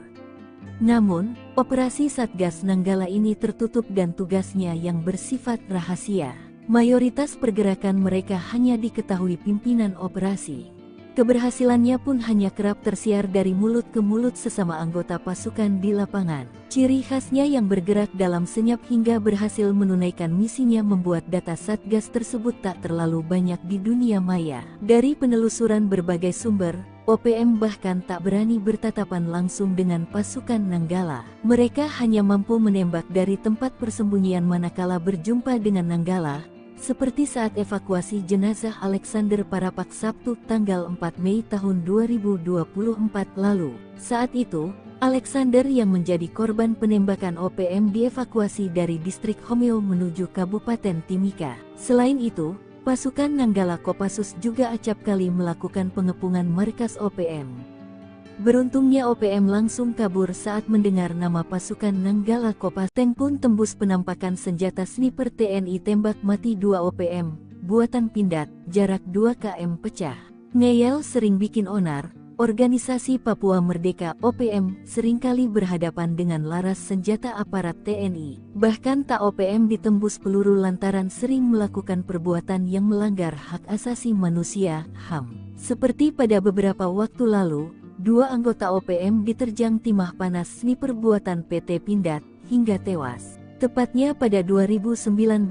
Namun, operasi Satgas Nanggala ini tertutup dan tugasnya yang bersifat rahasia. Mayoritas pergerakan mereka hanya diketahui pimpinan operasi. Keberhasilannya pun hanya kerap tersiar dari mulut ke mulut sesama anggota pasukan di lapangan. Ciri khasnya yang bergerak dalam senyap hingga berhasil menunaikan misinya membuat data Satgas tersebut tak terlalu banyak di dunia maya. Dari penelusuran berbagai sumber, OPM bahkan tak berani bertatapan langsung dengan pasukan Nanggala. Mereka hanya mampu menembak dari tempat persembunyian manakala berjumpa dengan Nanggala, seperti saat evakuasi jenazah Alexander Parapak Sabtu tanggal 4 Mei tahun 2024 lalu. Saat itu, Alexander yang menjadi korban penembakan OPM dievakuasi dari distrik Homeo menuju Kabupaten Timika. Selain itu, pasukan Nanggala Kopassus juga acap kali melakukan pengepungan markas OPM. Beruntungnya OPM langsung kabur saat mendengar nama pasukan Nanggala Kopassus. Tank pun tembus penampakan senjata sniper TNI tembak mati 2 OPM, buatan Pindad, jarak 2 km pecah. Ngeyel sering bikin onar, organisasi Papua Merdeka OPM seringkali berhadapan dengan laras senjata aparat TNI. Bahkan tak OPM ditembus peluru lantaran sering melakukan perbuatan yang melanggar hak asasi manusia, HAM. Seperti pada beberapa waktu lalu, 2 anggota OPM diterjang timah panas sniper buatan PT Pindad, hingga tewas. Tepatnya pada 2019,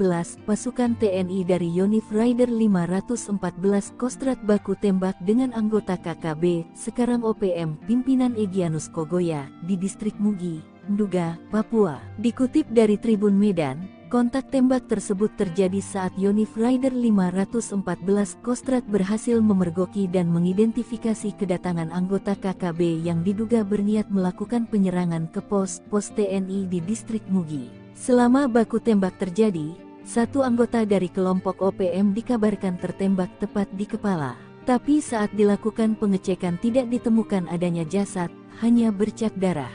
pasukan TNI dari Yonif Rider 514 Kostrad baku tembak dengan anggota KKB, sekarang OPM, pimpinan Egyanus Kogoya, di distrik Mugi, Nduga, Papua. Dikutip dari Tribun Medan, kontak tembak tersebut terjadi saat Yonif Rider 514 Kostrad berhasil memergoki dan mengidentifikasi kedatangan anggota KKB yang diduga berniat melakukan penyerangan ke pos TNI di distrik Mugi. Selama baku tembak terjadi, 1 anggota dari kelompok OPM dikabarkan tertembak tepat di kepala. Tapi saat dilakukan pengecekan tidak ditemukan adanya jasad, hanya bercak darah.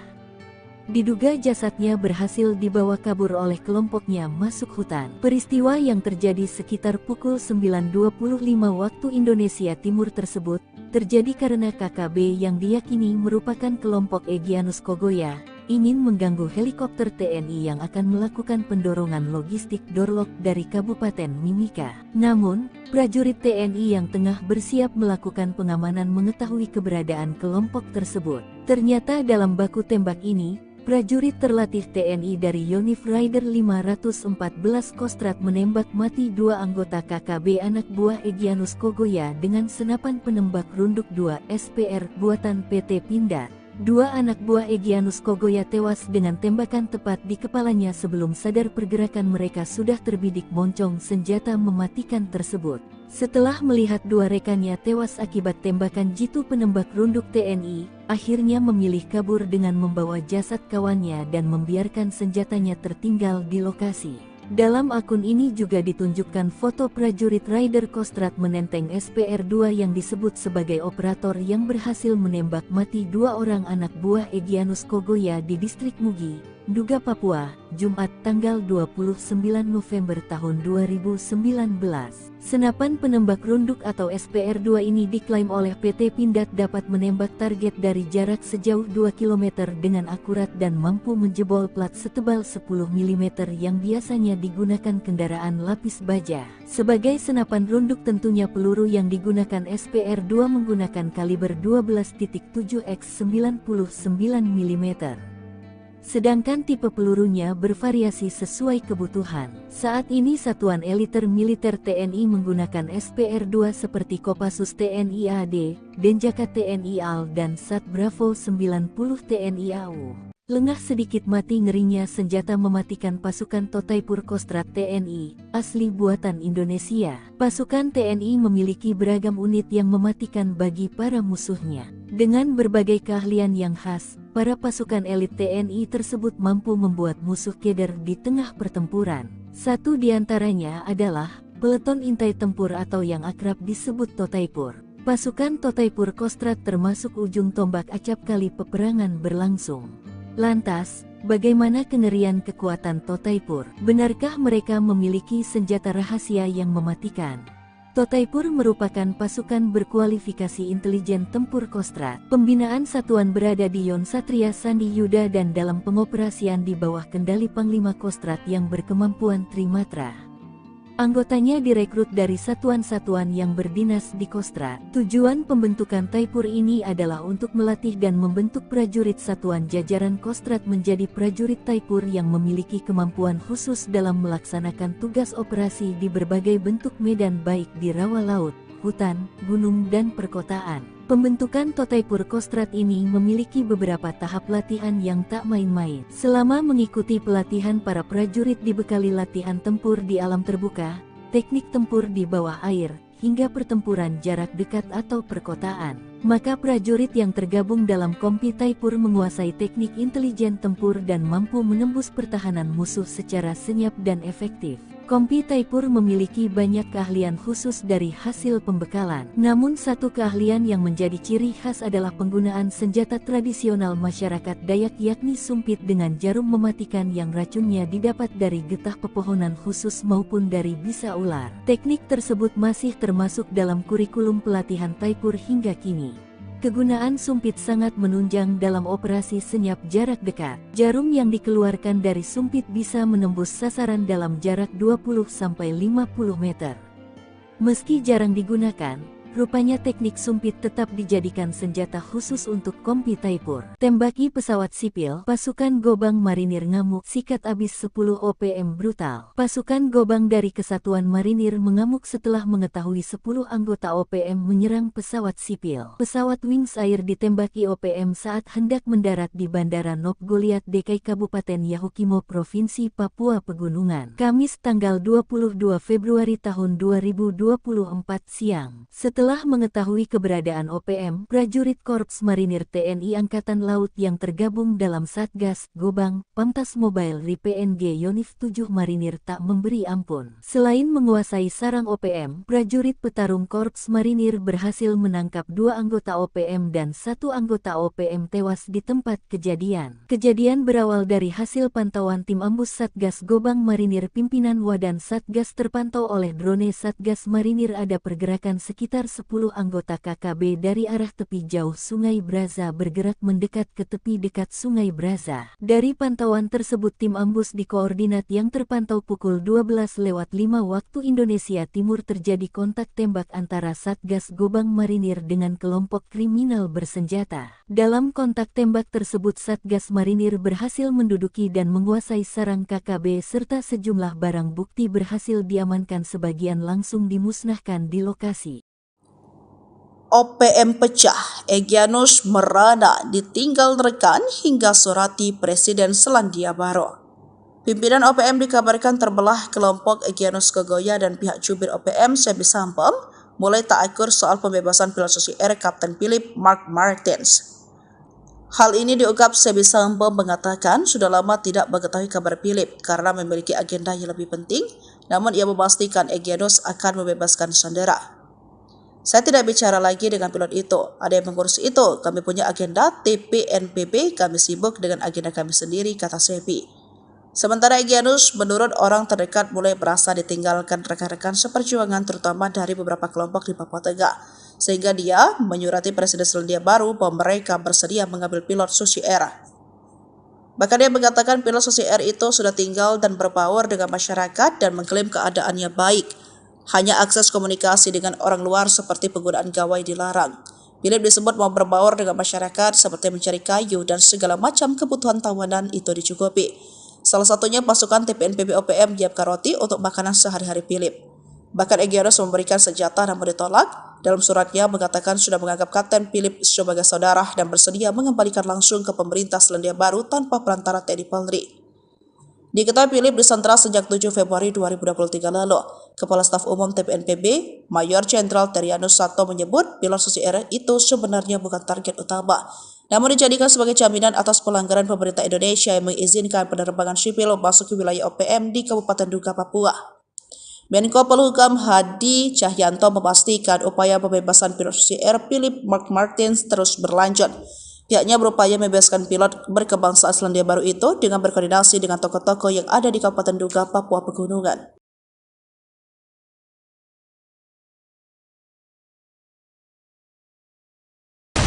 Diduga jasadnya berhasil dibawa kabur oleh kelompoknya masuk hutan. Peristiwa yang terjadi sekitar pukul 9.25 waktu Indonesia Timur tersebut, terjadi karena KKB yang diyakini merupakan kelompok Egyanus Kogoya, ingin mengganggu helikopter TNI yang akan melakukan pendorongan logistik Dorlok dari Kabupaten Mimika. Namun, prajurit TNI yang tengah bersiap melakukan pengamanan mengetahui keberadaan kelompok tersebut. Ternyata dalam baku tembak ini, prajurit terlatih TNI dari Yonif Rider 514 Kostrad menembak mati 2 anggota KKB anak buah Egyanus Kogoya dengan senapan penembak runduk 2 SPR buatan PT Pindad. 2 anak buah Egyanus Kogoya tewas dengan tembakan tepat di kepalanya sebelum sadar pergerakan mereka sudah terbidik moncong senjata mematikan tersebut. Setelah melihat 2 rekannya tewas akibat tembakan jitu penembak runduk TNI, akhirnya memilih kabur dengan membawa jasad kawannya dan membiarkan senjatanya tertinggal di lokasi. Dalam akun ini juga ditunjukkan foto prajurit Rider Kostrad menenteng SPR-2 yang disebut sebagai operator yang berhasil menembak mati 2 orang anak buah Egyanus Kogoya di distrik Mugi, Nduga Papua, Jumat tanggal 29 November tahun 2019. Senapan penembak runduk atau SPR-2 ini diklaim oleh PT Pindad dapat menembak target dari jarak sejauh 2 km dengan akurat dan mampu menjebol plat setebal 10 mm yang biasanya digunakan kendaraan lapis baja. Sebagai senapan runduk tentunya peluru yang digunakan SPR-2 menggunakan kaliber 12.7 x 99 mm. Sedangkan tipe pelurunya bervariasi sesuai kebutuhan. Saat ini Satuan Eliter Militer TNI menggunakan SPR-2 seperti Kopassus TNI AD, Denjaka TNI AL dan Sat Bravo 90 TNI AU. Lengah sedikit mati ngerinya senjata mematikan pasukan Totaipur Kostrat TNI, asli buatan Indonesia. Pasukan TNI memiliki beragam unit yang mematikan bagi para musuhnya. Dengan berbagai keahlian yang khas, para pasukan elit TNI tersebut mampu membuat musuh keder di tengah pertempuran. Satu di antaranya adalah Peleton Intai Tempur atau yang akrab disebut Totaipur. Pasukan Totaipur Kostrat termasuk ujung tombak acap kali peperangan berlangsung. Lantas, bagaimana kengerian kekuatan Totaipur? Benarkah mereka memiliki senjata rahasia yang mematikan? Totaipur merupakan pasukan berkualifikasi intelijen tempur Kostrat. Pembinaan satuan berada di Yon Satria Sandi Yuda dan dalam pengoperasian di bawah kendali Panglima Kostrat yang berkemampuan Trimatra. Anggotanya direkrut dari satuan-satuan yang berdinas di Kostrat. Tujuan pembentukan Taipur ini adalah untuk melatih dan membentuk prajurit satuan jajaran Kostrat menjadi prajurit Taipur yang memiliki kemampuan khusus dalam melaksanakan tugas operasi di berbagai bentuk medan baik di rawa laut, hutan, gunung dan perkotaan. Pembentukan Totaipur Kostrat ini memiliki beberapa tahap latihan yang tak main-main. Selama mengikuti pelatihan, para prajurit dibekali latihan tempur di alam terbuka, teknik tempur di bawah air, hingga pertempuran jarak dekat atau perkotaan. Maka prajurit yang tergabung dalam Kompi Taipur menguasai teknik intelijen tempur dan mampu menembus pertahanan musuh secara senyap dan efektif. Kompi Taipur memiliki banyak keahlian khusus dari hasil pembekalan. Namun satu keahlian yang menjadi ciri khas adalah penggunaan senjata tradisional masyarakat Dayak yakni sumpit dengan jarum mematikan yang racunnya didapat dari getah pepohonan khusus maupun dari bisa ular. Teknik tersebut masih termasuk dalam kurikulum pelatihan Taipur hingga kini. Kegunaan sumpit sangat menunjang dalam operasi senyap jarak dekat. Jarum yang dikeluarkan dari sumpit bisa menembus sasaran dalam jarak 20-50 meter. Meski jarang digunakan, rupanya teknik sumpit tetap dijadikan senjata khusus untuk Kompi Taipur. Tembaki pesawat sipil, pasukan Gobang Marinir ngamuk, sikat abis 10 OPM brutal. Pasukan Gobang dari Kesatuan Marinir mengamuk setelah mengetahui 10 anggota OPM menyerang pesawat sipil. Pesawat Wings Air ditembaki OPM saat hendak mendarat di Bandara Nop Goliat Dekai Kabupaten Yahukimo Provinsi Papua Pegunungan. Kamis tanggal 22 Februari tahun 2024 siang. Setelah mengetahui keberadaan OPM, prajurit Korps Marinir TNI Angkatan Laut yang tergabung dalam Satgas Gobang, Pamtas Mobile RI-PNG Yonif 7 Marinir tak memberi ampun. Selain menguasai sarang OPM, prajurit petarung Korps Marinir berhasil menangkap 2 anggota OPM dan 1 anggota OPM tewas di tempat kejadian. Kejadian berawal dari hasil pantauan tim ambus Satgas Gobang Marinir pimpinan Wadan Satgas terpantau oleh drone Satgas Marinir ada pergerakan sekitar 10 anggota KKB dari arah tepi jauh Sungai Braza bergerak mendekat ke tepi dekat Sungai Braza. Dari pantauan tersebut tim ambus di koordinat yang terpantau pukul 12:05 waktu Indonesia Timur terjadi kontak tembak antara Satgas Gobang Marinir dengan kelompok kriminal bersenjata. Dalam kontak tembak tersebut Satgas Marinir berhasil menduduki dan menguasai sarang KKB serta sejumlah barang bukti berhasil diamankan, sebagian langsung dimusnahkan di lokasi. OPM pecah, Egyanus merana ditinggal rekan hingga surati Presiden Selandia Baru. Pimpinan OPM dikabarkan terbelah. Kelompok Egyanus Kogoya dan pihak jubir OPM Sebi Sampem mulai tak akur soal pembebasan pilot Susi Air Kapten Philip Mark Martins. Hal ini diungkap Sebi Sampem mengatakan sudah lama tidak mengetahui kabar Philip karena memiliki agenda yang lebih penting, namun ia memastikan Egyanus akan membebaskan sandera. Saya tidak bicara lagi dengan pilot itu, ada yang mengurus itu, kami punya agenda TPNPB, kami sibuk dengan agenda kami sendiri, kata Sepi. Sementara Egyanus, menurut orang terdekat mulai merasa ditinggalkan rekan-rekan seperjuangan terutama dari beberapa kelompok di Papua Tengah, sehingga dia menyurati Presiden Selandia Baru bahwa mereka bersedia mengambil pilot Susi Air. Bahkan dia mengatakan pilot Susi Air itu sudah tinggal dan berbaur dengan masyarakat dan mengklaim keadaannya baik. Hanya akses komunikasi dengan orang luar seperti penggunaan gawai dilarang. Philip disebut mau berbaur dengan masyarakat seperti mencari kayu dan segala macam kebutuhan tawanan itu dicukupi. Salah satunya pasukan TPNPB OPM menyiapkan roti untuk makanan sehari-hari Philip. Bahkan Egyanus memberikan senjata namun ditolak. Dalam suratnya mengatakan sudah menganggap Kapten Philip sebagai saudara dan bersedia mengembalikan langsung ke pemerintah Selandia Baru tanpa perantara TNI Polri. Diketahui Philip disandra sejak 7 Februari 2023 lalu. Kepala Staf Umum TPNPB, Mayor Jenderal Terianus Sato menyebut pilot Susi Air itu sebenarnya bukan target utama, namun dijadikan sebagai jaminan atas pelanggaran pemerintah Indonesia yang mengizinkan penerbangan sipil masuk ke wilayah OPM di Kabupaten Duga, Papua. Menko Polhukam Hadi Cahyanto memastikan upaya pembebasan pilot Susi Air Philip Mark Martins terus berlanjut. Pihaknya berupaya membebaskan pilot berkebangsaan Selandia Baru itu dengan berkoordinasi dengan tokoh-tokoh yang ada di Kabupaten Duga, Papua Pegunungan.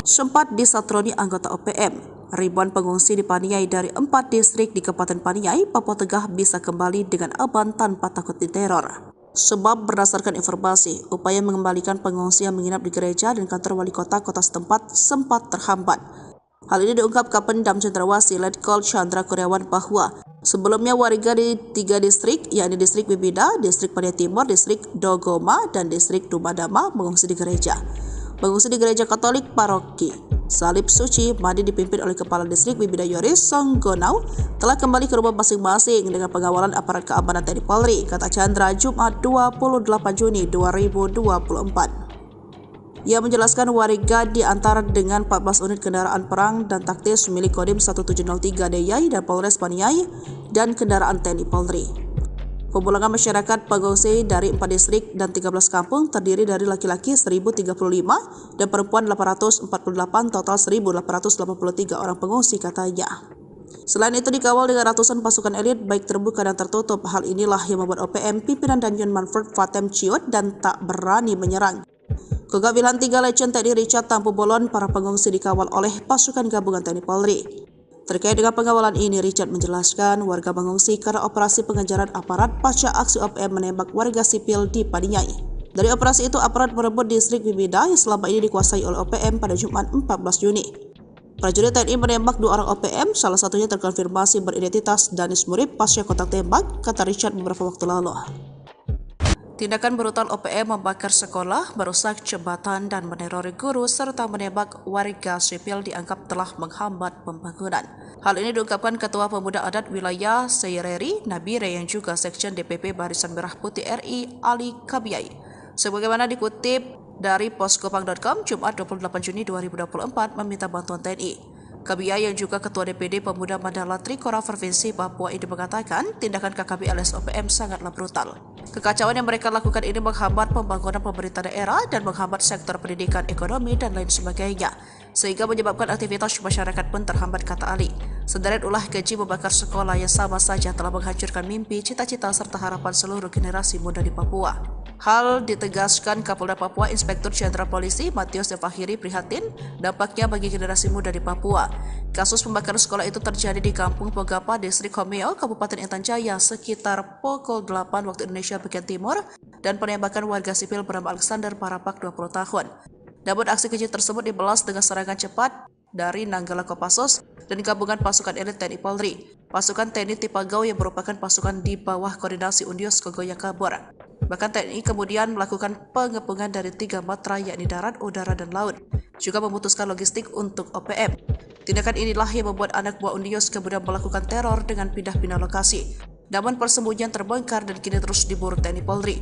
Sempat disatroni anggota OPM, ribuan pengungsi di Paniai dari 4 distrik di Kabupaten Paniai, Papua Tengah bisa kembali dengan aman tanpa takut diteror. Sebab berdasarkan informasi, upaya mengembalikan pengungsi yang menginap di gereja dan kantor wali kota setempat sempat terhambat. Hal ini diungkap Kapendam Cendrawasih Letkol Chandra Kurniawan bahwa sebelumnya warga di 3 distrik, yakni distrik Bibida, distrik Paniai Timur, distrik Dogoma, dan distrik Dumadama mengungsi di gereja. Mengungsi di gereja Katolik Paroki Salib Suci Madi dipimpin oleh Kepala Distrik Bibida Yoris Songgonau telah kembali ke rumah masing-masing dengan pengawalan aparat keamanan TNI Polri, kata Chandra Jumat 28 Juni 2024. Ia menjelaskan warga diantar dengan 14 unit kendaraan perang dan taktis milik Kodim 1703 DIY dan Polres Paniai dan kendaraan TNI Polri. Pemulangan masyarakat pengungsi dari 4 distrik dan 13 kampung terdiri dari laki-laki 1.035 dan perempuan 848, total 1.883 orang pengungsi, katanya. Selain itu dikawal dengan ratusan pasukan elit baik terbuka dan tertutup. Hal inilah yang membuat OPM pimpinan Danjen Manfred Fatem ciut dan tak berani menyerang. Kogak Wilhan 3 Legend TNI Richard Tampu Bolon, para pengungsi dikawal oleh pasukan gabungan TNI Polri. Terkait dengan pengawalan ini, Richard menjelaskan warga mengungsi karena operasi pengejaran aparat pasca aksi OPM menembak warga sipil di Paniai. Dari operasi itu, aparat merebut distrik Bibida yang selama ini dikuasai oleh OPM pada Jumat 14 Juni. Prajurit TNI menembak 2 orang OPM, salah satunya terkonfirmasi beridentitas Danis Murib pasca kontak tembak, kata Richard beberapa waktu lalu. Tindakan brutal OPM membakar sekolah, merusak jembatan, dan menerori guru, serta menembak warga sipil dianggap telah menghambat pembangunan. Hal ini diungkapkan Ketua Pemuda Adat Wilayah Seireri, Nabire, yang juga Sekjen DPP Barisan Merah Putih RI, Ali Kabiyai. Sebagaimana dikutip dari poskopang.com, Jumat 28 Juni 2024, meminta bantuan TNI. Kabiyai yang juga Ketua DPD Pemuda Mandala Trikora Provinsi Papua ini mengatakan tindakan KKB alias OPM sangatlah brutal. Kekacauan yang mereka lakukan ini menghambat pembangunan pemerintah daerah dan menghambat sektor pendidikan, ekonomi, dan lain sebagainya, sehingga menyebabkan aktivitas masyarakat pun terhambat, kata Ali. Sederet ulah keji membakar sekolah yang sama saja telah menghancurkan mimpi, cita-cita, serta harapan seluruh generasi muda di Papua. Hal ditegaskan Kapolda Papua Inspektur Jenderal Polisi Matius Devahiri prihatin dampaknya bagi generasi muda di Papua. Kasus pembakaran sekolah itu terjadi di Kampung Pogapa, Distrik Homeo, Kabupaten Intan Jaya sekitar pukul 8 waktu Indonesia bagian timur dan penembakan warga sipil bernama Alexander Parapak 20 tahun. Namun aksi keji tersebut dibalas dengan serangan cepat dari Nanggala Kopassus dan gabungan pasukan elit TNI Polri. Pasukan TNI Tipagau yang merupakan pasukan di bawah koordinasi Undios Kogoya kabur. Bahkan TNI kemudian melakukan pengepungan dari 3 matra yakni darat, udara, dan laut. Juga memutuskan logistik untuk OPM. Tindakan inilah yang membuat anak buah Undios kemudian melakukan teror dengan pindah-pindah lokasi. Namun persembunyian terbongkar dan kini terus diburu TNI Polri.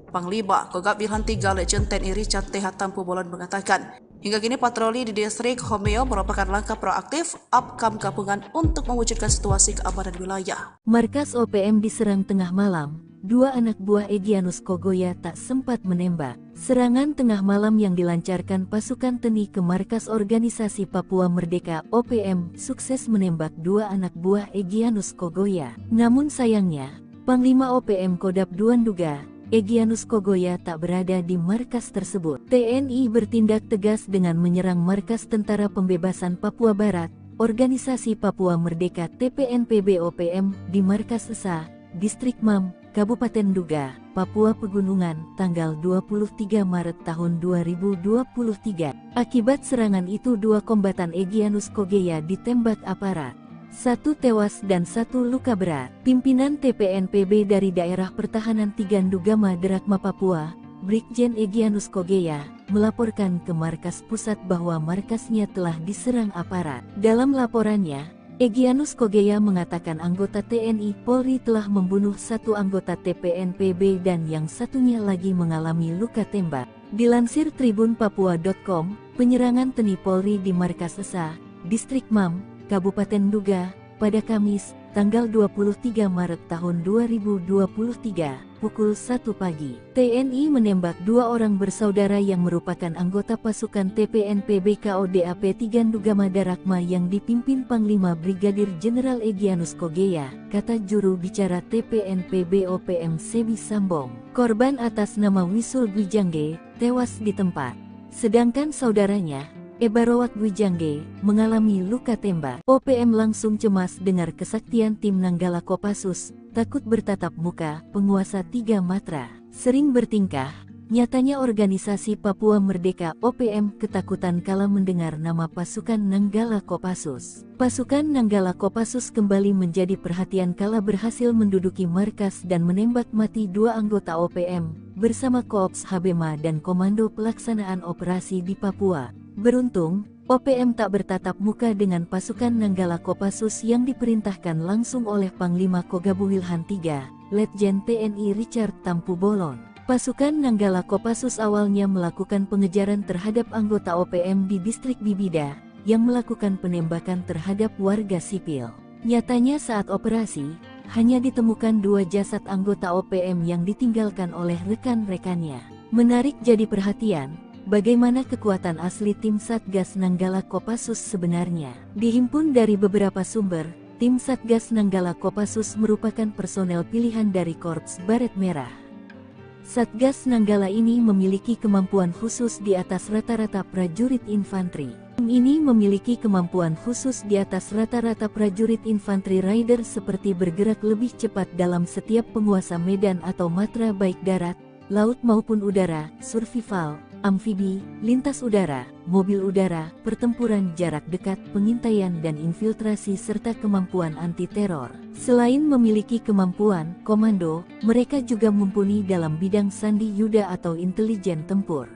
Panglima Kogak Wilhan 3 Legend TNI Richard TH Tampu Bolon mengatakan, hingga kini patroli di distrik Homeo merupakan langkah proaktif Apkam gabungan untuk mewujudkan situasi keamanan wilayah. Markas OPM diserang tengah malam. dua anak buah Egyanus Kogoya tak sempat menembak. Serangan tengah malam yang dilancarkan pasukan TNI ke markas Organisasi Papua Merdeka (OPM) sukses menembak dua anak buah Egyanus Kogoya. Namun sayangnya, Panglima OPM Kodap II menduga Egyanus Kogoya tak berada di markas tersebut. TNI bertindak tegas dengan menyerang markas Tentara Pembebasan Papua Barat, Organisasi Papua Merdeka TPNPB OPM di markas Esa, Distrik Mam, Kabupaten Duga, Papua Pegunungan, tanggal 23 Maret tahun 2023. Akibat serangan itu dua kombatan Egyanus Kogoya ditembak aparat. Satu tewas dan satu luka berat. Pimpinan TPNPB dari Daerah Pertahanan Tigandugama Derakma Papua, Brigjen Egyanus Kogoya, melaporkan ke markas pusat bahwa markasnya telah diserang aparat. Dalam laporannya, Egyanus Kogoya mengatakan anggota TNI Polri telah membunuh satu anggota TPNPB dan yang satunya lagi mengalami luka tembak. Dilansir tribunpapua.com, penyerangan TNI Polri di markas Esa, Distrik Mam, Kabupaten Duga, pada Kamis, tanggal 23 Maret tahun 2023, pukul 1 pagi. TNI menembak dua orang bersaudara yang merupakan anggota pasukan TPNPB KODAP Tigandugama Darakma yang dipimpin Panglima Brigadir Jenderal Egyanus Kogoya, kata juru bicara TPNPB OPM Sebi Sambong. Korban atas nama Wisul Gwijangge, tewas di tempat. Sedangkan saudaranya, Ebarowat Gwijangge, mengalami luka tembak. OPM langsung cemas dengar kesaktian tim Nanggala Kopassus, takut bertatap muka, penguasa 3 matra. Sering bertingkah, nyatanya Organisasi Papua Merdeka OPM ketakutan kala mendengar nama pasukan Nanggala Kopassus. Pasukan Nanggala Kopassus kembali menjadi perhatian kala berhasil menduduki markas dan menembak mati dua anggota OPM, bersama Koops Habema dan Komando Pelaksanaan Operasi di Papua. Beruntung, OPM tak bertatap muka dengan pasukan Nanggala Kopassus yang diperintahkan langsung oleh Panglima Kogabuwilhan III, Letjen TNI Richard Tampu Bolon. Pasukan Nanggala Kopassus awalnya melakukan pengejaran terhadap anggota OPM di distrik Bibida, yang melakukan penembakan terhadap warga sipil. Nyatanya saat operasi, hanya ditemukan dua jasad anggota OPM yang ditinggalkan oleh rekan-rekannya. Menarik jadi perhatian, bagaimana kekuatan asli tim Satgas Nanggala Kopassus sebenarnya. Dihimpun dari beberapa sumber, tim Satgas Nanggala Kopassus merupakan personel pilihan dari Korps Baret Merah. Satgas Nanggala ini memiliki kemampuan khusus di atas rata-rata prajurit infanteri. Tim ini memiliki kemampuan khusus di atas rata-rata prajurit infanteri rider seperti bergerak lebih cepat dalam setiap penguasa medan atau matra baik darat, laut maupun udara, survival, amfibi, lintas udara, mobil udara, pertempuran jarak dekat, pengintaian dan infiltrasi serta kemampuan anti-teror. Selain memiliki kemampuan komando, mereka juga mumpuni dalam bidang sandi yuda atau intelijen tempur.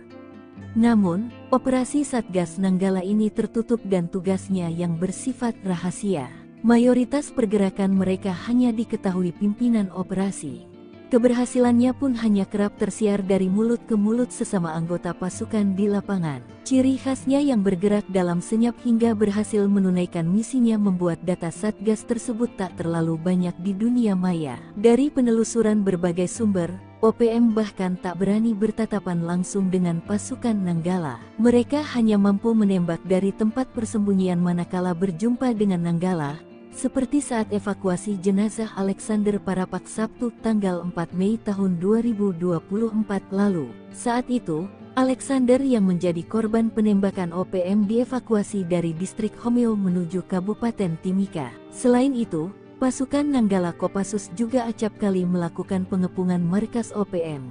Namun, operasi Satgas Nanggala ini tertutup dan tugasnya yang bersifat rahasia. Mayoritas pergerakan mereka hanya diketahui pimpinan operasi. Keberhasilannya pun hanya kerap tersiar dari mulut ke mulut sesama anggota pasukan di lapangan. Ciri khasnya yang bergerak dalam senyap hingga berhasil menunaikan misinya membuat data Satgas tersebut tak terlalu banyak di dunia maya. Dari penelusuran berbagai sumber, OPM bahkan tak berani bertatapan langsung dengan pasukan Nanggala. Mereka hanya mampu menembak dari tempat persembunyian manakala berjumpa dengan Nanggala, seperti saat evakuasi jenazah Alexander Parapak Sabtu tanggal 4 Mei tahun 2024 lalu. Saat itu, Alexander yang menjadi korban penembakan OPM dievakuasi dari distrik Homeo menuju Kabupaten Timika. Selain itu, pasukan Nanggala Kopassus juga acap kali melakukan pengepungan markas OPM.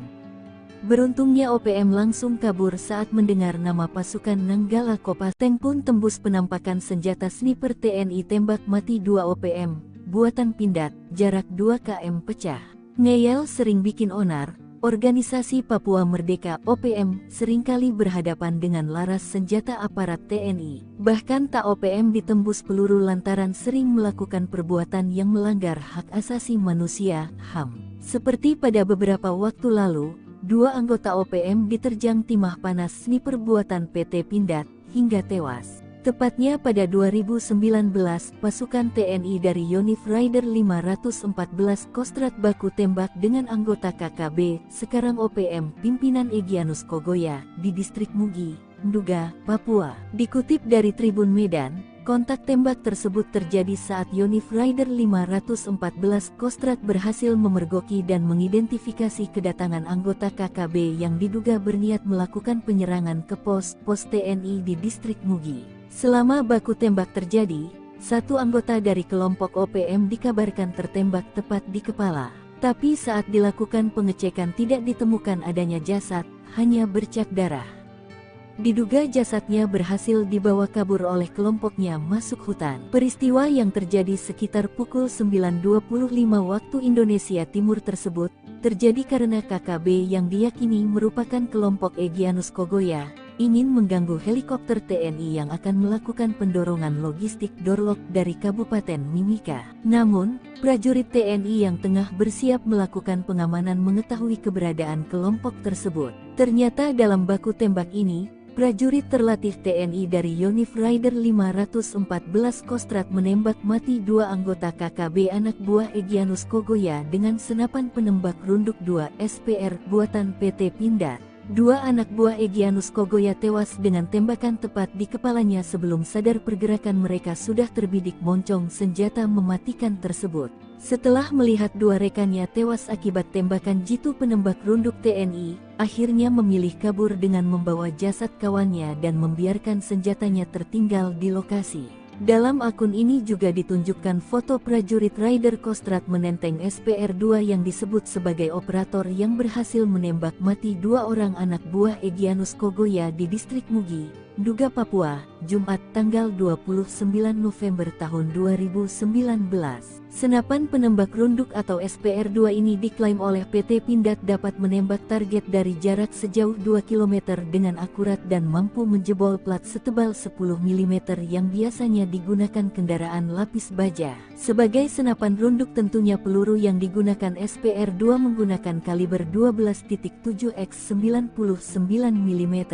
Beruntungnya OPM langsung kabur saat mendengar nama pasukan Nanggala Kopassus. Tank pun tembus penampakan senjata sniper TNI tembak mati 2 OPM, buatan Pindad, jarak 2 km pecah. Ngeyel sering bikin onar, Organisasi Papua Merdeka OPM seringkali berhadapan dengan laras senjata aparat TNI. Bahkan tak OPM ditembus peluru lantaran sering melakukan perbuatan yang melanggar hak asasi manusia, HAM. Seperti pada beberapa waktu lalu, 2 anggota OPM diterjang timah panas sniper buatan PT Pindad hingga tewas. Tepatnya pada 2019, pasukan TNI dari Yonif Rider 514 Kostrad baku tembak dengan anggota KKB, sekarang OPM, pimpinan Egyanus Kogoya, di distrik Mugi, Nduga, Papua. Dikutip dari Tribun Medan, kontak tembak tersebut terjadi saat Yonif Rider 514 Kostrad berhasil memergoki dan mengidentifikasi kedatangan anggota KKB yang diduga berniat melakukan penyerangan ke pos TNI di distrik Mugi. Selama baku tembak terjadi, satu anggota dari kelompok OPM dikabarkan tertembak tepat di kepala. Tapi saat dilakukan pengecekan tidak ditemukan adanya jasad, hanya bercak darah. Diduga jasadnya berhasil dibawa kabur oleh kelompoknya masuk hutan. Peristiwa yang terjadi sekitar pukul 9.25 waktu Indonesia Timur tersebut, terjadi karena KKB yang diyakini merupakan kelompok Egyanus Kogoya, ingin mengganggu helikopter TNI yang akan melakukan pendorongan logistik Dorlok dari Kabupaten Mimika. Namun, prajurit TNI yang tengah bersiap melakukan pengamanan mengetahui keberadaan kelompok tersebut. Ternyata dalam baku tembak ini, prajurit terlatih TNI dari Yonif Rider 514 Kostrad menembak mati dua anggota KKB anak buah Egyanus Kogoya dengan senapan penembak runduk 2 SPR buatan PT Pindad. Dua anak buah Egyanus Kogoya tewas dengan tembakan tepat di kepalanya sebelum sadar pergerakan mereka sudah terbidik moncong senjata mematikan tersebut. Setelah melihat dua rekannya tewas akibat tembakan jitu penembak runduk TNI, akhirnya memilih kabur dengan membawa jasad kawannya dan membiarkan senjatanya tertinggal di lokasi. Dalam akun ini juga ditunjukkan foto prajurit Rider Kostrad menenteng SPR-2 yang disebut sebagai operator yang berhasil menembak mati dua orang anak buah Egyanus Kogoya di distrik Mugi, Nduga, Papua, Jumat tanggal 29 November tahun 2019. Senapan penembak runduk atau SPR-2 ini diklaim oleh PT Pindad dapat menembak target dari jarak sejauh 2 km dengan akurat dan mampu menjebol plat setebal 10 mm yang biasanya digunakan kendaraan lapis baja. Sebagai senapan runduk tentunya peluru yang digunakan SPR-2 menggunakan kaliber 12.7 x 99 mm.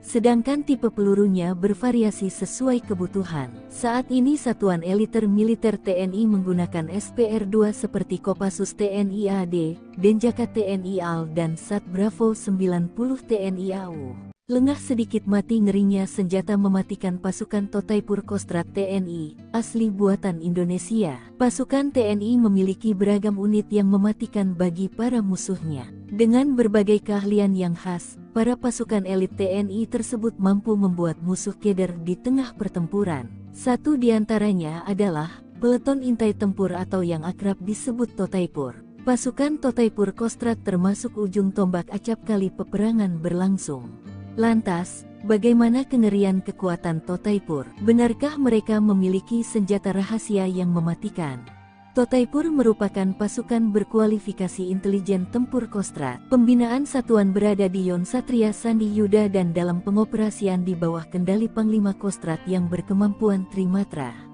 Sedangkan tipe pelurunya bervariasi sesuai kebutuhan. Saat ini Satuan Eliter Militer TNI menggunakan SPR-2 seperti Kopassus TNI AD, Denjaka TNI AL dan Sat Bravo 90 TNI AU. Lengah sedikit mati ngerinya senjata mematikan pasukan Totaipur Kostrad TNI, asli buatan Indonesia. Pasukan TNI memiliki beragam unit yang mematikan bagi para musuhnya. Dengan berbagai keahlian yang khas, para pasukan elit TNI tersebut mampu membuat musuh keder di tengah pertempuran. Satu di antaranya adalah peleton intai tempur atau yang akrab disebut Totaipur. Pasukan Totaipur Kostrad termasuk ujung tombak acap kali peperangan berlangsung. Lantas, bagaimana kengerian kekuatan Totaipur? Benarkah mereka memiliki senjata rahasia yang mematikan? Totaipur merupakan pasukan berkualifikasi intelijen tempur Kostrad. Pembinaan satuan berada di Yon Satria Sandi Yuda dan dalam pengoperasian di bawah kendali Panglima Kostrad yang berkemampuan Trimatra.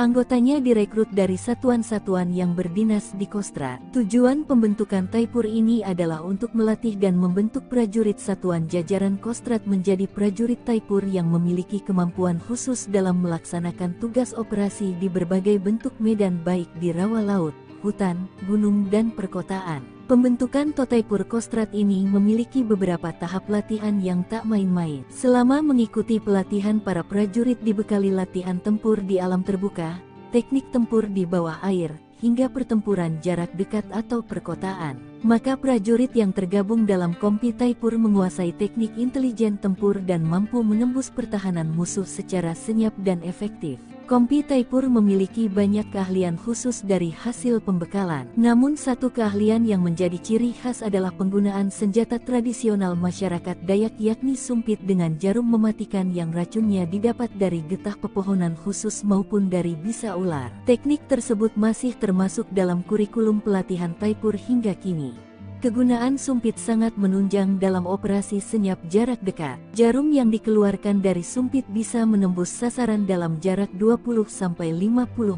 Anggotanya direkrut dari satuan-satuan yang berdinas di Kostrad. Tujuan pembentukan Taipur ini adalah untuk melatih dan membentuk prajurit satuan jajaran Kostrad menjadi prajurit Taipur yang memiliki kemampuan khusus dalam melaksanakan tugas operasi di berbagai bentuk medan baik di rawa laut, hutan, gunung dan perkotaan. Pembentukan Totaipur Kostrad ini memiliki beberapa tahap latihan yang tak main-main. Selama mengikuti pelatihan, para prajurit dibekali latihan tempur di alam terbuka, teknik tempur di bawah air, hingga pertempuran jarak dekat atau perkotaan. Maka prajurit yang tergabung dalam Kompi Taipur menguasai teknik intelijen tempur dan mampu menembus pertahanan musuh secara senyap dan efektif. Kompi Taipur memiliki banyak keahlian khusus dari hasil pembekalan. Namun satu keahlian yang menjadi ciri khas adalah penggunaan senjata tradisional masyarakat Dayak yakni sumpit dengan jarum mematikan yang racunnya didapat dari getah pepohonan khusus maupun dari bisa ular. Teknik tersebut masih termasuk dalam kurikulum pelatihan Taipur hingga kini. Kegunaan sumpit sangat menunjang dalam operasi senyap jarak dekat. Jarum yang dikeluarkan dari sumpit bisa menembus sasaran dalam jarak 20-50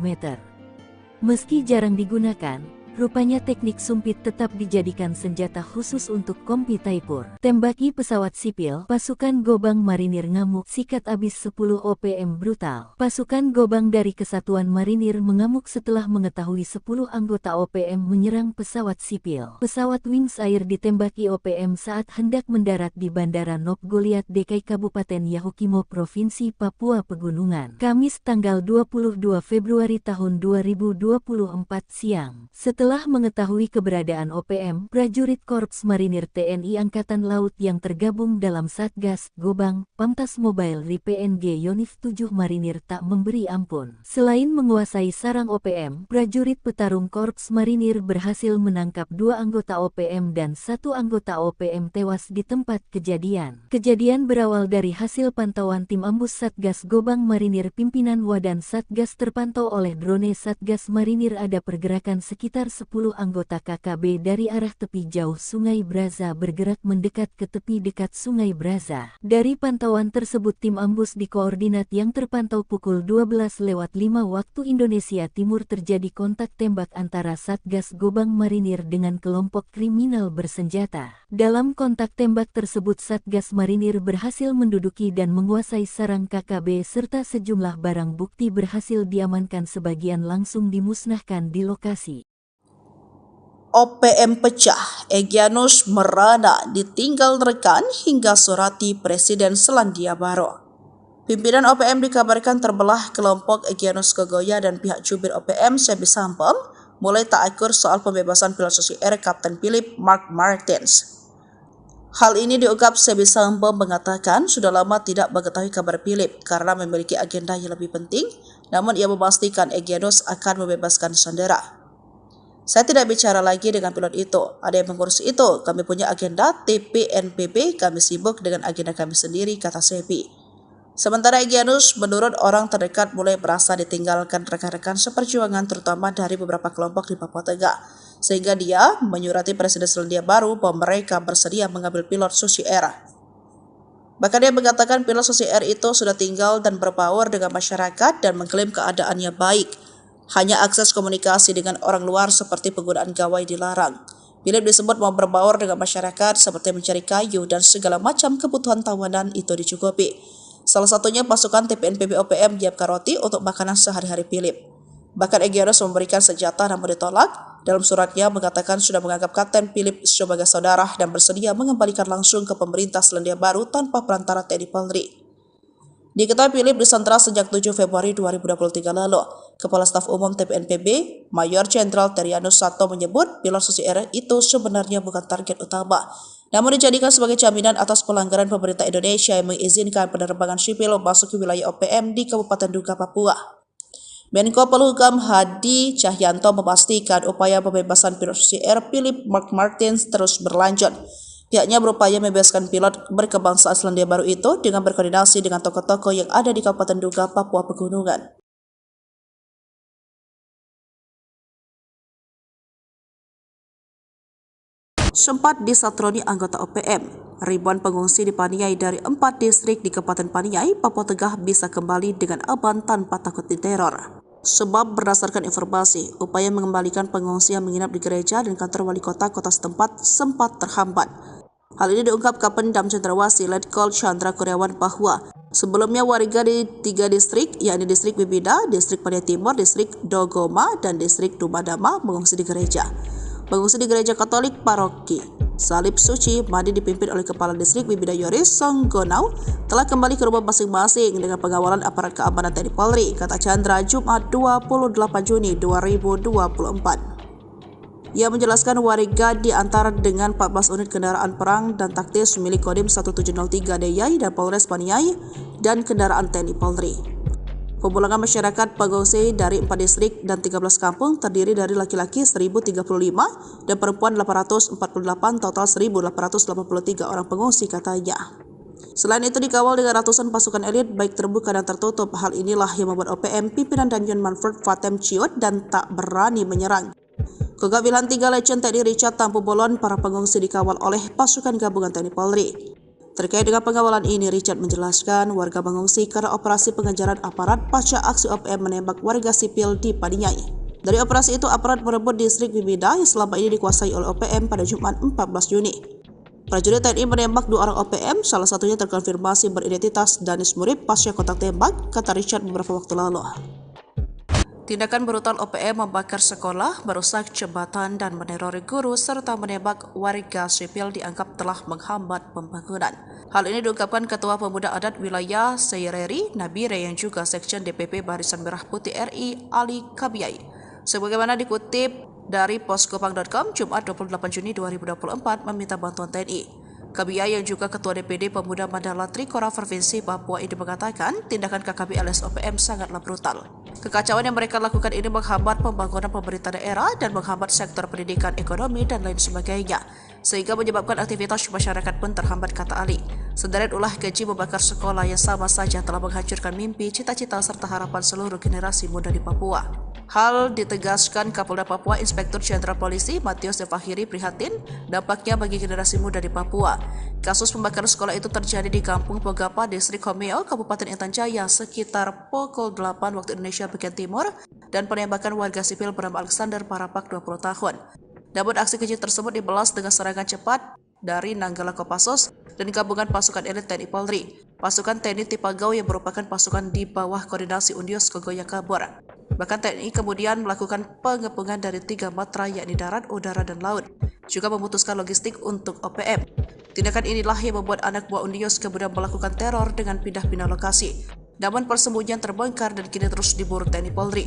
meter. Meski jarang digunakan, Rupanya teknik sumpit tetap dijadikan senjata khusus untuk Kompi Taipur. Tembaki pesawat sipil, pasukan Gobang Marinir ngamuk, sikat abis 10 OPM brutal. Pasukan Gobang dari Kesatuan Marinir mengamuk setelah mengetahui 10 anggota OPM menyerang pesawat sipil. Pesawat Wings Air ditembaki OPM saat hendak mendarat di Bandara Nop Goliat Dekai Kabupaten Yahukimo Provinsi Papua Pegunungan. Kamis tanggal 22 Februari tahun 2024 siang. Setelah mengetahui keberadaan OPM, prajurit Korps Marinir TNI Angkatan Laut yang tergabung dalam Satgas Gobang, Pamtas Mobile Ri PNG Yonif 7 Marinir tak memberi ampun. Selain menguasai sarang OPM, prajurit petarung Korps Marinir berhasil menangkap 2 anggota OPM dan 1 anggota OPM tewas di tempat kejadian. Kejadian berawal dari hasil pantauan tim ambus Satgas Gobang Marinir pimpinan Wadan Satgas terpantau oleh drone Satgas Marinir ada pergerakan sekitar 10 anggota KKB dari arah tepi jauh Sungai Braza bergerak mendekat ke tepi dekat Sungai Braza. Dari pantauan tersebut tim ambus di koordinat yang terpantau pukul 12:05 waktu Indonesia Timur terjadi kontak tembak antara Satgas Gobang Marinir dengan kelompok kriminal bersenjata. Dalam kontak tembak tersebut Satgas Marinir berhasil menduduki dan menguasai sarang KKB serta sejumlah barang bukti berhasil diamankan, sebagian langsung dimusnahkan di lokasi. OPM pecah, Egyanus merana ditinggal rekan hingga surati Presiden Selandia Baru. Pimpinan OPM dikabarkan terbelah kelompok Egyanus Kogoya dan pihak jubir OPM Sebi Sampom mulai tak akur soal pembebasan pilot Susi Air Kapten Philip Mark Martins. Hal ini diungkap Sebi Sampom mengatakan sudah lama tidak mengetahui kabar Philip karena memiliki agenda yang lebih penting, namun ia memastikan Egyanus akan membebaskan sandera. Saya tidak bicara lagi dengan pilot itu, ada yang mengurus itu, kami punya agenda TPNPB, kami sibuk dengan agenda kami sendiri, kata Sebi. Sementara Egyanus menurut orang terdekat mulai merasa ditinggalkan rekan-rekan seperjuangan terutama dari beberapa kelompok di Papua Tengah, sehingga dia menyurati Presiden Selandia Baru bahwa mereka bersedia mengambil pilot Susi Air. Bahkan dia mengatakan pilot Susi Air itu sudah tinggal dan berbaur dengan masyarakat dan mengklaim keadaannya baik. Hanya akses komunikasi dengan orang luar seperti penggunaan gawai dilarang. Philip disebut mau berbaur dengan masyarakat seperti mencari kayu dan segala macam kebutuhan tawanan itu dicukupi. Salah satunya pasukan TPNPB OPM menyiapkan roti untuk makanan sehari-hari Philip. Bahkan Egyanus memberikan senjata namun ditolak. Dalam suratnya mengatakan sudah menganggap Kapten Philip sebagai saudara dan bersedia mengembalikan langsung ke pemerintah Selandia Baru tanpa perantara TNI Polri. Diketahui Philip disandra sejak 7 Februari 2023 lalu. Kepala Staf Umum TPNPB, Mayor Jenderal Terianus Sato menyebut pilot Susi Air itu sebenarnya bukan target utama, namun dijadikan sebagai jaminan atas pelanggaran pemerintah Indonesia yang mengizinkan penerbangan sipil masuk ke wilayah OPM di Kabupaten Duga, Papua. Menko Polhukam Hadi Cahyanto memastikan upaya pembebasan pilot Susi Air Philip Mark Martins terus berlanjut. Pihaknya berupaya membebaskan pilot berkebangsaan Selandia Baru itu dengan berkoordinasi dengan tokoh-tokoh yang ada di Kabupaten Duga, Papua Pegunungan. Sempat disatroni anggota OPM, ribuan pengungsi di Paniai dari 4 distrik di Kabupaten Paniai, Papua Tengah bisa kembali dengan aman tanpa takut diteror. Sebab berdasarkan informasi, upaya mengembalikan pengungsi yang menginap di gereja dan kantor wali kota setempat sempat terhambat. Hal ini diungkap Kapendam Cendrawasih Letkol Chandra Kurniawan bahwa sebelumnya warga di 3 distrik, yakni distrik Bibida, distrik Paniai Timur, distrik Dogoma, dan distrik Dumadama mengungsi di gereja. Mengungsi di gereja Katolik Paroki Salib Suci Madi dipimpin oleh Kepala Distrik Bibida Yoris Songgonau telah kembali ke rumah masing-masing dengan pengawalan aparat keamanan TNI Polri, kata Chandra Jumat 28 Juni 2024. Ia menjelaskan warga diantar dengan 14 unit kendaraan perang dan taktis milik Kodim 1703 DIY dan Polres Paniai dan kendaraan TNI Polri. Pemulangan masyarakat pengungsi dari 4 distrik dan 13 kampung terdiri dari laki-laki 1.035 dan perempuan 848, total 1.883 orang pengungsi, katanya. Selain itu dikawal dengan ratusan pasukan elit baik terbuka dan tertutup. Hal inilah yang membuat OPM pimpinan Danjen Manfred Fatem ciut dan tak berani menyerang. Kegabilan 3 Legend TNI Richard Tampu Bolon, para pengungsi dikawal oleh pasukan gabungan TNI Polri. Terkait dengan pengawalan ini, Richard menjelaskan warga mengungsi karena operasi pengejaran aparat pasca aksi OPM menembak warga sipil di Paniai. Dari operasi itu, aparat merebut distrik Bibida yang selama ini dikuasai oleh OPM pada Jumat 14 Juni. Prajurit TNI menembak 2 orang OPM, salah satunya terkonfirmasi beridentitas Danis Murib pasca kontak tembak, kata Richard beberapa waktu lalu. Tindakan brutal OPM membakar sekolah, merusak jembatan dan menerori guru serta menembak warga sipil dianggap telah menghambat pembangunan. Hal ini diungkapkan Ketua Pemuda Adat Wilayah Seireri Nabire yang juga Sekjen DPP Barisan Merah Putih RI Ali Kabiyai. Sebagaimana dikutip dari poskopang.com, Jumat 28 Juni 2024 meminta bantuan TNI. Kabiyai yang juga Ketua DPD Pemuda Mandala Trikora Provinsi Papua ini mengatakan tindakan KKB alias OPM sangatlah brutal. Kekacauan yang mereka lakukan ini menghambat pembangunan pemerintah daerah dan menghambat sektor pendidikan, ekonomi, dan lain sebagainya, sehingga menyebabkan aktivitas masyarakat pun terhambat, kata Ali. Senderet ulah keji membakar sekolah yang sama saja telah menghancurkan mimpi, cita-cita, serta harapan seluruh generasi muda di Papua. Hal ditegaskan Kapolda Papua Inspektur Jenderal Polisi Matius Devahiri prihatin dampaknya bagi generasi muda di Papua. Kasus pembakaran sekolah itu terjadi di Kampung Pogapa, Distrik Homeo, Kabupaten Intan Jaya sekitar pukul 8 waktu Indonesia bagian timur dan penembakan warga sipil bernama Alexander Parapak 20 tahun. Namun aksi keji tersebut dibalas dengan serangan cepat dari Nanggala Kopassus dan gabungan pasukan elit TNI Polri. Pasukan TNI Tipagau yang merupakan pasukan di bawah koordinasi Undios Kogoya kabur. Bahkan TNI kemudian melakukan pengepungan dari 3 matra yakni darat, udara, dan laut, juga memutuskan logistik untuk OPM. Tindakan inilah yang membuat anak buah Undios kemudian melakukan teror dengan pindah-pindah lokasi. Namun persembunyian terbongkar dan kini terus diburu TNI Polri.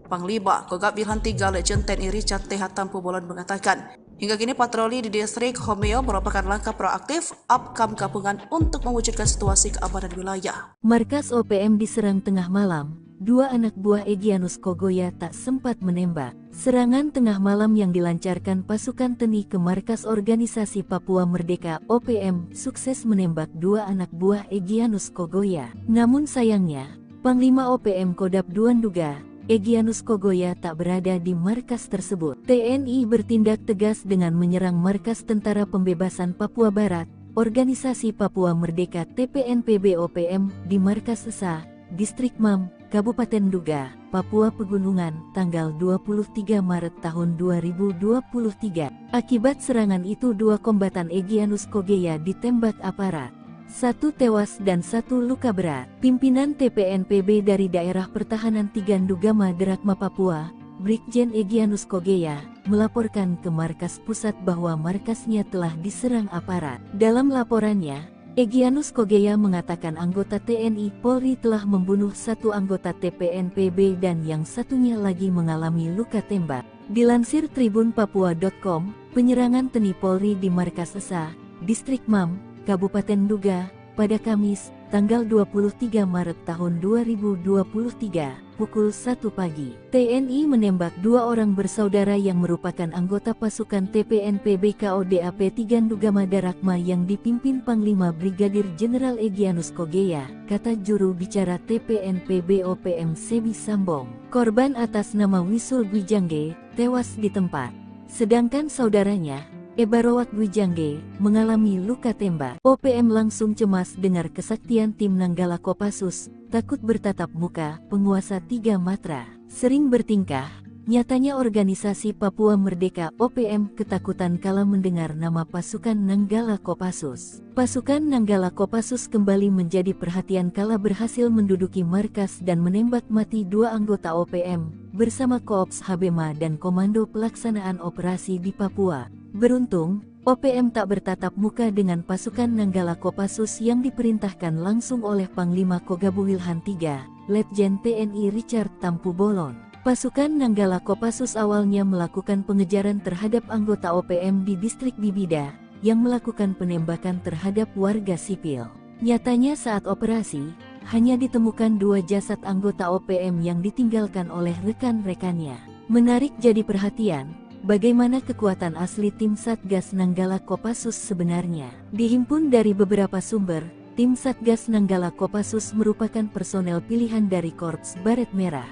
Panglima Kogab Wilhan III Legend TNI Richard T. Tampu Bolon mengatakan, hingga kini patroli di distrik Homeo merupakan langkah proaktif Apkam gabungan untuk mewujudkan situasi keamanan wilayah. Markas OPM diserang tengah malam. 2 anak buah Egyanus Kogoya tak sempat menembak. Serangan tengah malam yang dilancarkan pasukan TNI ke markas organisasi Papua Merdeka OPM sukses menembak 2 anak buah Egyanus Kogoya. Namun sayangnya, Panglima OPM Kodap II duga Egyanus Kogoya tak berada di markas tersebut. TNI bertindak tegas dengan menyerang markas Tentara Pembebasan Papua Barat, Organisasi Papua Merdeka TPNPB OPM di markas Esa, Distrik Mam, Kabupaten Duga, Papua Pegunungan, tanggal 23 Maret tahun 2023. Akibat serangan itu 2 kombatan Egyanus Kogoya ditembak aparat. 1 tewas dan 1 luka berat. Pimpinan TPNPB dari Daerah Pertahanan Tigandugama Derakma Papua, Brigjen Egyanus Kogoya, melaporkan ke markas pusat bahwa markasnya telah diserang aparat. Dalam laporannya, Egyanus Kogoya mengatakan anggota TNI Polri telah membunuh 1 anggota TPNPB dan yang satunya lagi mengalami luka tembak. Dilansir tribunpapua.com, penyerangan TNI Polri di markas Esa, Distrik Mam, Kabupaten Duga, pada Kamis, tanggal 23 Maret tahun 2023, pukul 1 pagi. TNI menembak 2 orang bersaudara yang merupakan anggota pasukan TPNPB KODAP Tigandugama Darakma yang dipimpin Panglima Brigadir Jenderal Egyanus Kogoya, kata juru bicara TPNPB OPM Sebi Sambong. Korban atas nama Wisul Gwijangge tewas di tempat, sedangkan saudaranya Ebarowat Gwijangge mengalami luka tembak. OPM langsung cemas dengar kesaktian tim Nanggala Kopassus, takut bertatap muka, penguasa 3 matra. Sering bertingkah, nyatanya organisasi Papua Merdeka OPM ketakutan kala mendengar nama pasukan Nanggala Kopassus. Pasukan Nanggala Kopassus kembali menjadi perhatian kala berhasil menduduki markas dan menembak mati 2 anggota OPM, bersama Koops Habema dan Komando Pelaksanaan Operasi di Papua. Beruntung, OPM tak bertatap muka dengan pasukan Nanggala Kopassus yang diperintahkan langsung oleh Panglima Kogab Wilhan III, Letjen TNI Richard Tampu Bolon. Pasukan Nanggala Kopassus awalnya melakukan pengejaran terhadap anggota OPM di distrik Bibida, yang melakukan penembakan terhadap warga sipil. Nyatanya saat operasi, hanya ditemukan 2 jasad anggota OPM yang ditinggalkan oleh rekan-rekannya. Menarik jadi perhatian, bagaimana kekuatan asli tim Satgas Nanggala Kopassus sebenarnya. Dihimpun dari beberapa sumber, tim Satgas Nanggala Kopassus merupakan personel pilihan dari Korps Baret Merah.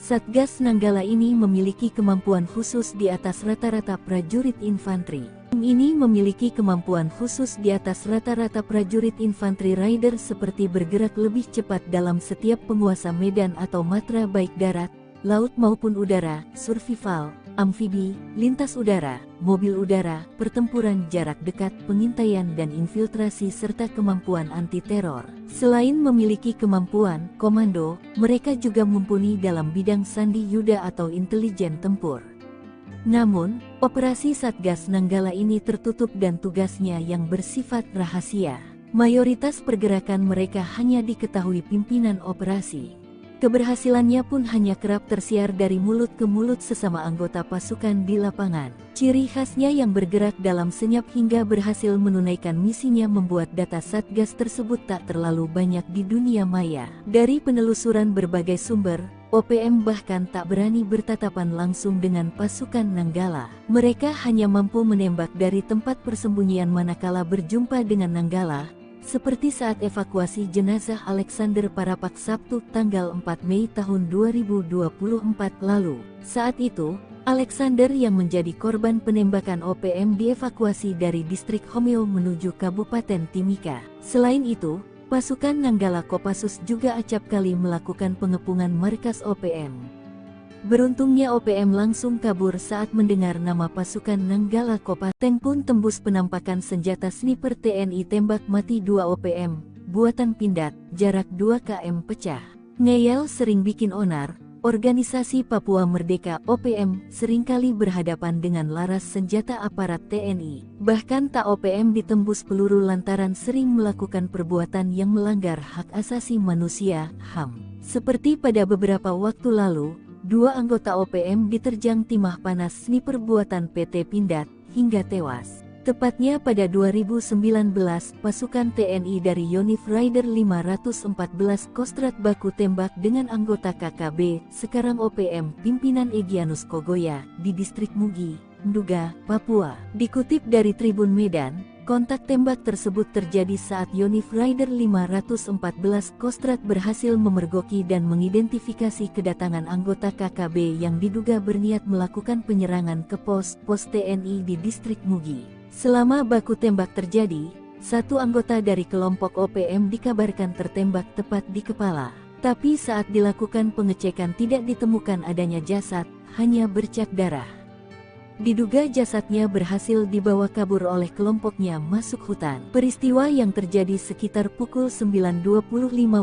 Satgas Nanggala ini memiliki kemampuan khusus di atas rata-rata prajurit infanteri. Tim ini memiliki kemampuan khusus di atas rata-rata prajurit infanteri rider seperti bergerak lebih cepat dalam setiap penguasa medan atau matra baik darat, laut maupun udara, survival, amfibi, lintas udara, mobil udara, pertempuran jarak dekat, pengintaian dan infiltrasi serta kemampuan anti-teror. Selain memiliki kemampuan komando, mereka juga mumpuni dalam bidang sandi yuda atau intelijen tempur. Namun, operasi Satgas Nanggala ini tertutup dan tugasnya yang bersifat rahasia. Mayoritas pergerakan mereka hanya diketahui pimpinan operasi. Keberhasilannya pun hanya kerap tersiar dari mulut ke mulut sesama anggota pasukan di lapangan. Ciri khasnya yang bergerak dalam senyap hingga berhasil menunaikan misinya membuat data Satgas tersebut tak terlalu banyak di dunia maya. Dari penelusuran berbagai sumber, OPM bahkan tak berani bertatapan langsung dengan pasukan Nanggala. Mereka hanya mampu menembak dari tempat persembunyian manakala berjumpa dengan Nanggala, seperti saat evakuasi jenazah Alexander Parapak Sabtu tanggal 4 Mei tahun 2024 lalu. Saat itu, Alexander yang menjadi korban penembakan OPM dievakuasi dari distrik Homeo menuju Kabupaten Timika. Selain itu, pasukan Nanggala Kopassus juga acap kali melakukan pengepungan markas OPM. Beruntungnya OPM langsung kabur saat mendengar nama pasukan Nanggala Kopassus. Tank pun tembus penampakan senjata sniper TNI tembak mati 2 OPM, buatan Pindad, jarak 2 km pecah. Ngeyel sering bikin onar, organisasi Papua Merdeka OPM seringkali berhadapan dengan laras senjata aparat TNI. Bahkan tak OPM ditembus peluru lantaran sering melakukan perbuatan yang melanggar hak asasi manusia, HAM. Seperti pada beberapa waktu lalu, 2 anggota OPM diterjang timah panas sniper buatan PT Pindad, hingga tewas. Tepatnya pada 2019, pasukan TNI dari Yonif Rider 514 Kostrat baku tembak dengan anggota KKB, sekarang OPM, pimpinan Egyanus Kogoya, di distrik Mugi, Nduga, Papua. Dikutip dari Tribun Medan, kontak tembak tersebut terjadi saat Yonif Rider 514 Kostrat berhasil memergoki dan mengidentifikasi kedatangan anggota KKB yang diduga berniat melakukan penyerangan ke pos TNI di distrik Mugi. Selama baku tembak terjadi, 1 anggota dari kelompok OPM dikabarkan tertembak tepat di kepala. Tapi saat dilakukan pengecekan tidak ditemukan adanya jasad, hanya bercak darah. Diduga jasadnya berhasil dibawa kabur oleh kelompoknya masuk hutan. Peristiwa yang terjadi sekitar pukul 9.25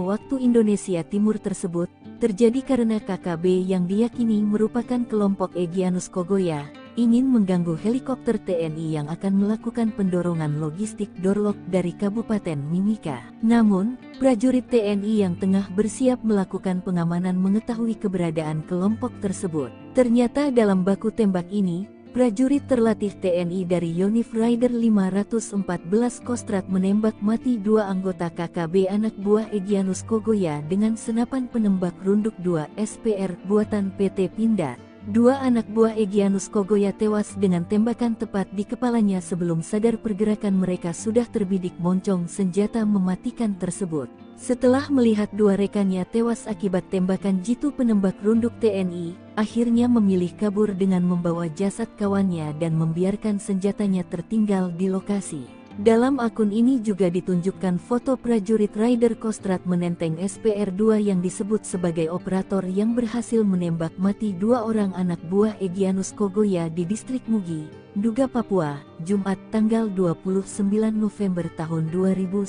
waktu Indonesia Timur tersebut, terjadi karena KKB yang diyakini merupakan kelompok Egyanus Kogoya, ingin mengganggu helikopter TNI yang akan melakukan pendorongan logistik Dorlok dari Kabupaten Mimika. Namun, prajurit TNI yang tengah bersiap melakukan pengamanan mengetahui keberadaan kelompok tersebut. Ternyata dalam baku tembak ini, prajurit terlatih TNI dari Yonif Rider 514 Kostrat menembak mati 2 anggota KKB anak buah Egyanus Kogoya dengan senapan penembak runduk 2 SPR buatan PT Pindad. 2 anak buah Egyanus Kogoya tewas dengan tembakan tepat di kepalanya sebelum sadar pergerakan mereka sudah terbidik moncong senjata mematikan tersebut. Setelah melihat 2 rekannya tewas akibat tembakan jitu penembak runduk TNI, akhirnya memilih kabur dengan membawa jasad kawannya dan membiarkan senjatanya tertinggal di lokasi. Dalam akun ini juga ditunjukkan foto prajurit Rider Kostrat menenteng SPR-2 yang disebut sebagai operator yang berhasil menembak mati 2 orang anak buah Egyanus Kogoya di distrik Mugi, Nduga, Papua, Jumat tanggal 29 November tahun 2019.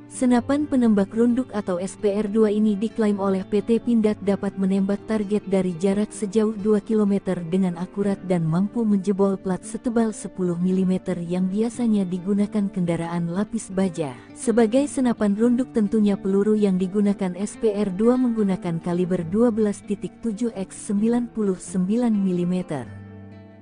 Senapan penembak runduk atau SPR-2 ini diklaim oleh PT Pindad dapat menembak target dari jarak sejauh 2 km dengan akurat dan mampu menjebol plat setebal 10 mm yang biasanya digunakan kendaraan lapis baja. Sebagai senapan runduk tentunya peluru yang digunakan SPR-2 menggunakan kaliber 12.7 x 99 mm.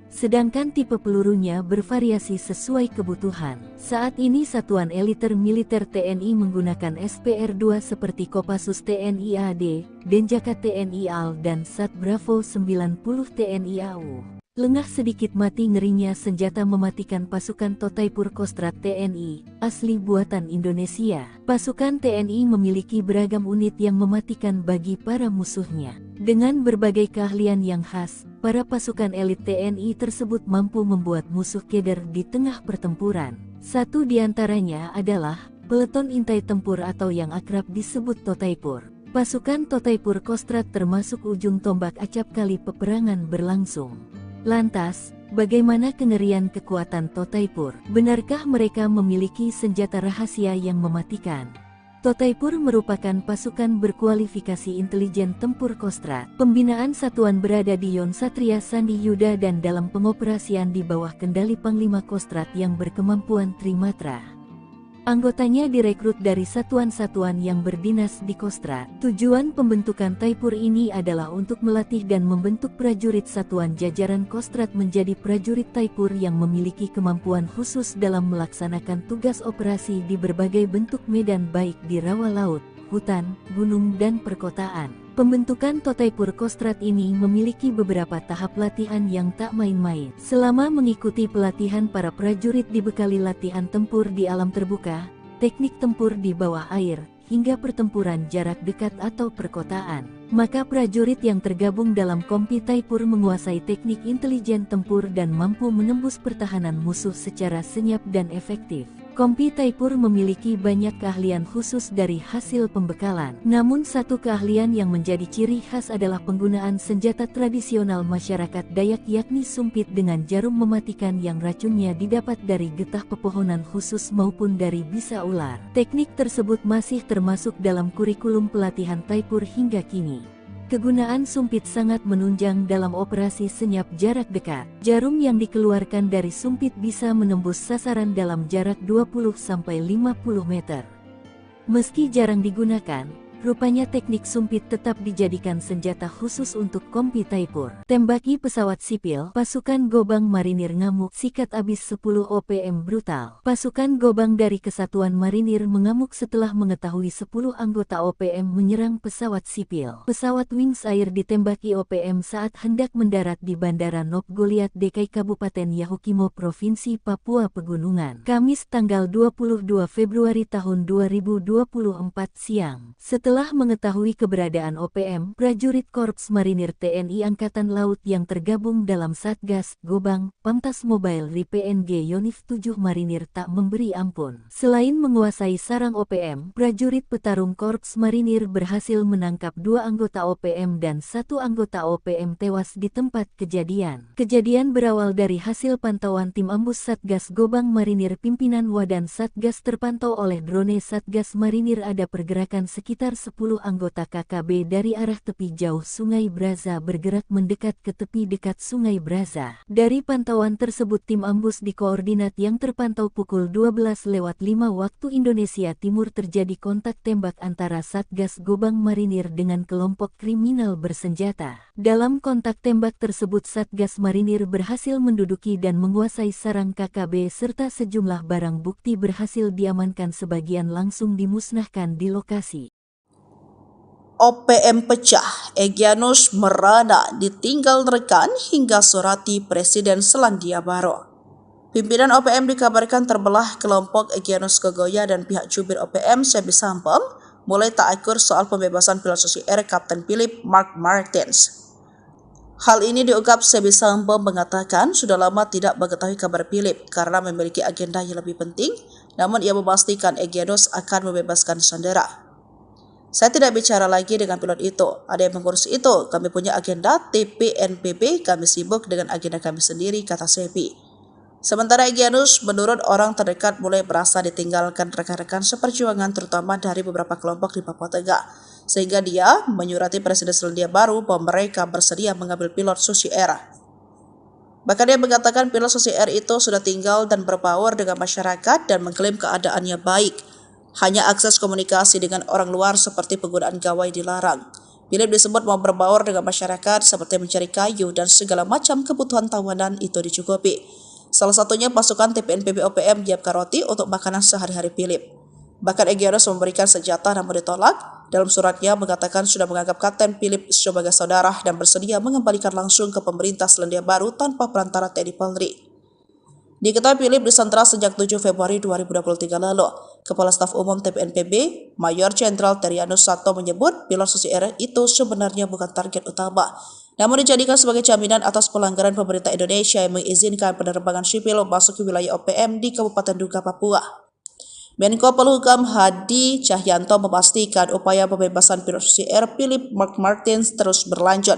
Sedangkan tipe pelurunya bervariasi sesuai kebutuhan. Saat ini Satuan Eliter Militer TNI menggunakan SPR-2 seperti Kopassus TNI AD, Denjaka TNI AL dan Sat Bravo 90 TNI AU. Lengah sedikit mati ngerinya senjata mematikan pasukan Totaipur Kostrat TNI, asli buatan Indonesia. Pasukan TNI memiliki beragam unit yang mematikan bagi para musuhnya. Dengan berbagai keahlian yang khas, para pasukan elit TNI tersebut mampu membuat musuh keder di tengah pertempuran. Satu di antaranya adalah Peleton Intai Tempur atau yang akrab disebut Totaipur. Pasukan Totaipur Kostrad termasuk ujung tombak acap kali peperangan berlangsung. Lantas, bagaimana kengerian kekuatan Totaipur? Benarkah mereka memiliki senjata rahasia yang mematikan? Totaipur merupakan pasukan berkualifikasi intelijen tempur Kostrad. Pembinaan satuan berada di Yon Satria Sandi Yuda dan dalam pengoperasian di bawah kendali Panglima Kostrad yang berkemampuan Trimatra. Anggotanya direkrut dari satuan-satuan yang berdinas di Kostrad. Tujuan pembentukan Taipur ini adalah untuk melatih dan membentuk prajurit satuan jajaran Kostrad menjadi prajurit Taipur yang memiliki kemampuan khusus dalam melaksanakan tugas operasi di berbagai bentuk medan baik di rawa laut, hutan, gunung dan perkotaan. Pembentukan Totaipur Kostrad ini memiliki beberapa tahap latihan yang tak main-main. Selama mengikuti pelatihan, para prajurit dibekali latihan tempur di alam terbuka, teknik tempur di bawah air, hingga pertempuran jarak dekat atau perkotaan. Maka prajurit yang tergabung dalam Kompi Taipur menguasai teknik intelijen tempur dan mampu menembus pertahanan musuh secara senyap dan efektif. Kompi Taipur memiliki banyak keahlian khusus dari hasil pembekalan. Namun satu keahlian yang menjadi ciri khas adalah penggunaan senjata tradisional masyarakat Dayak yakni sumpit dengan jarum mematikan yang racunnya didapat dari getah pepohonan khusus maupun dari bisa ular. Teknik tersebut masih termasuk dalam kurikulum pelatihan Taipur hingga kini. Kegunaan sumpit sangat menunjang dalam operasi senyap jarak dekat. Jarum yang dikeluarkan dari sumpit bisa menembus sasaran dalam jarak 20-50 meter. Meski jarang digunakan, rupanya teknik sumpit tetap dijadikan senjata khusus untuk Kompi Taipur. Tembaki pesawat sipil, pasukan Gobang Marinir ngamuk, sikat abis 10 OPM brutal. Pasukan Gobang dari Kesatuan Marinir mengamuk setelah mengetahui 10 anggota OPM menyerang pesawat sipil. Pesawat Wings Air ditembaki OPM saat hendak mendarat di Bandara Nop Goliat Dekai Kabupaten Yahukimo Provinsi Papua Pegunungan. Kamis tanggal 22 Februari tahun 2024 siang. Setelah mengetahui keberadaan OPM, prajurit Korps Marinir TNI Angkatan Laut yang tergabung dalam Satgas Gobang, Pamtas Mobile Ri PNG Yonif 7 Marinir tak memberi ampun. Selain menguasai sarang OPM, prajurit petarung Korps Marinir berhasil menangkap 2 anggota OPM dan 1 anggota OPM tewas di tempat kejadian. Kejadian berawal dari hasil pantauan tim ambus Satgas Gobang Marinir pimpinan Wadan Satgas terpantau oleh drone Satgas Marinir ada pergerakan sekitar 10 anggota KKB dari arah tepi jauh Sungai Braza bergerak mendekat ke tepi dekat Sungai Braza. Dari pantauan tersebut tim ambus di koordinat yang terpantau pukul 12:05 waktu Indonesia Timur terjadi kontak tembak antara Satgas Gobang Marinir dengan kelompok kriminal bersenjata. Dalam kontak tembak tersebut Satgas Marinir berhasil menduduki dan menguasai sarang KKB serta sejumlah barang bukti berhasil diamankan, sebagian langsung dimusnahkan di lokasi. OPM pecah, Egyanus merana ditinggal rekan hingga surati Presiden Selandia Baru. Pimpinan OPM dikabarkan terbelah. Kelompok Egyanus Kogoya dan pihak jubir OPM Sebi Sampem mulai tak akur soal pembebasan pilot Susi Air Kapten Philip Mark Martins. Hal ini diungkap Sebi Sampem mengatakan sudah lama tidak mengetahui kabar Philip karena memiliki agenda yang lebih penting, namun ia memastikan Egyanus akan membebaskan sandera. Saya tidak bicara lagi dengan pilot itu, ada yang mengurus itu, kami punya agenda TPNPB, kami sibuk dengan agenda kami sendiri, kata Sebi. Sementara Egyanus menurut orang terdekat mulai merasa ditinggalkan rekan-rekan seperjuangan terutama dari beberapa kelompok di Papua Tengah, sehingga dia menyurati Presiden Selandia Baru bahwa mereka bersedia mengambil pilot Susi Air. Bahkan dia mengatakan pilot Susi Air itu sudah tinggal dan berbaur dengan masyarakat dan mengklaim keadaannya baik. Hanya akses komunikasi dengan orang luar seperti penggunaan gawai dilarang. Philip disebut mau berbaur dengan masyarakat seperti mencari kayu dan segala macam kebutuhan tawanan itu dicukupi. Salah satunya pasukan TPNPB OPM menyiapkan roti untuk makanan sehari-hari Philip. Bahkan Egyanus memberikan senjata namun ditolak. Dalam suratnya mengatakan sudah menganggap Kapten Philip sebagai saudara dan bersedia mengembalikan langsung ke pemerintah Selandia Baru tanpa perantara TNI Polri. Diketahui Philip disandra sejak 7 Februari 2023 lalu. Kepala Staf Umum TPNPB, Mayor Jenderal Terianus Sato menyebut pilot Susi Air itu sebenarnya bukan target utama, namun dijadikan sebagai jaminan atas pelanggaran pemerintah Indonesia yang mengizinkan penerbangan sipil masuk ke wilayah OPM di Kabupaten Duga, Papua. Menko Polhukam Hadi Cahyanto memastikan upaya pembebasan pilot Susi Air Philip Mark Martins terus berlanjut.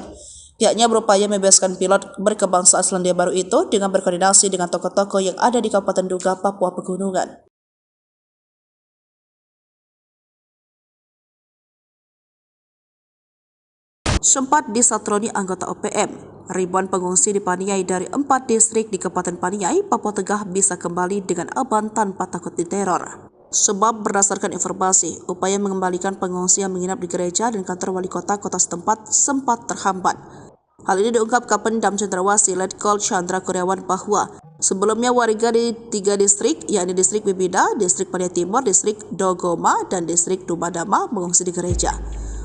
Pihaknya berupaya membebaskan pilot berkebangsaan Selandia Baru itu dengan berkoordinasi dengan tokoh-tokoh yang ada di Kabupaten Duga, Papua Pegunungan. Sempat disatroni anggota OPM, ribuan pengungsi di Paniai dari 4 distrik di Kabupaten Paniai, Papua Tengah bisa kembali dengan aman tanpa takut diteror. Sebab berdasarkan informasi, upaya mengembalikan pengungsi yang menginap di gereja dan kantor wali kota setempat sempat terhambat. Hal ini diungkap Kapendam Cendrawasih Letkol Chandra Kurniawan bahwa sebelumnya warga di 3 distrik, yakni distrik Bibida, distrik Paniai Timur, distrik Dogoma, dan distrik Dumadama mengungsi di gereja.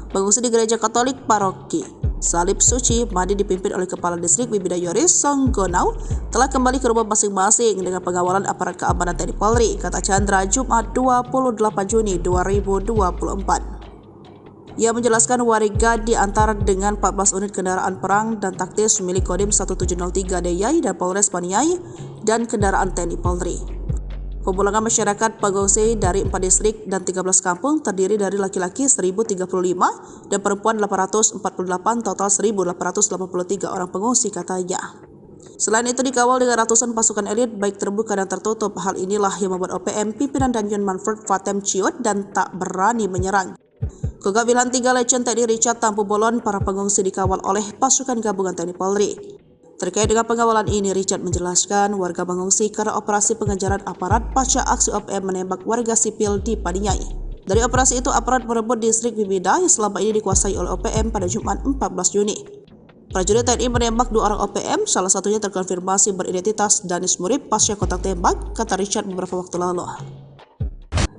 Pengungsi di gereja Katolik Paroki Salib Suci Madi dipimpin oleh Kepala Distrik Bibida Yoris Songgonau telah kembali ke rumah masing-masing dengan pengawalan aparat keamanan TNI Polri, kata Chandra Jumat 28 Juni 2024. Ia menjelaskan warga diantar dengan 14 unit kendaraan perang dan taktis milik Kodim 1703 DIY dan Polres Paniai dan kendaraan TNI Polri. Pemulangan masyarakat pengungsi dari 4 distrik dan 13 kampung terdiri dari laki-laki 1.035 dan perempuan 848, total 1.883 orang pengungsi, katanya. Selain itu dikawal dengan ratusan pasukan elit baik terbuka dan tertutup. Hal inilah yang membuat OPM pimpinan Danjen Manfred Fatem ciut dan tak berani menyerang. Kogab Wilhan 3 Legend TNI Richard Tampu Bolon, para pengungsi dikawal oleh pasukan gabungan TNI Polri. Terkait dengan pengawalan ini, Richard menjelaskan warga mengungsi karena operasi pengejaran aparat pasca aksi OPM menembak warga sipil di Paniai. Dari operasi itu, aparat merebut distrik Bibida yang selama ini dikuasai oleh OPM pada Jumat 14 Juni. Prajurit TNI menembak 2 orang OPM, salah satunya terkonfirmasi beridentitas Danis Murib pasca kontak tembak, kata Richard beberapa waktu lalu.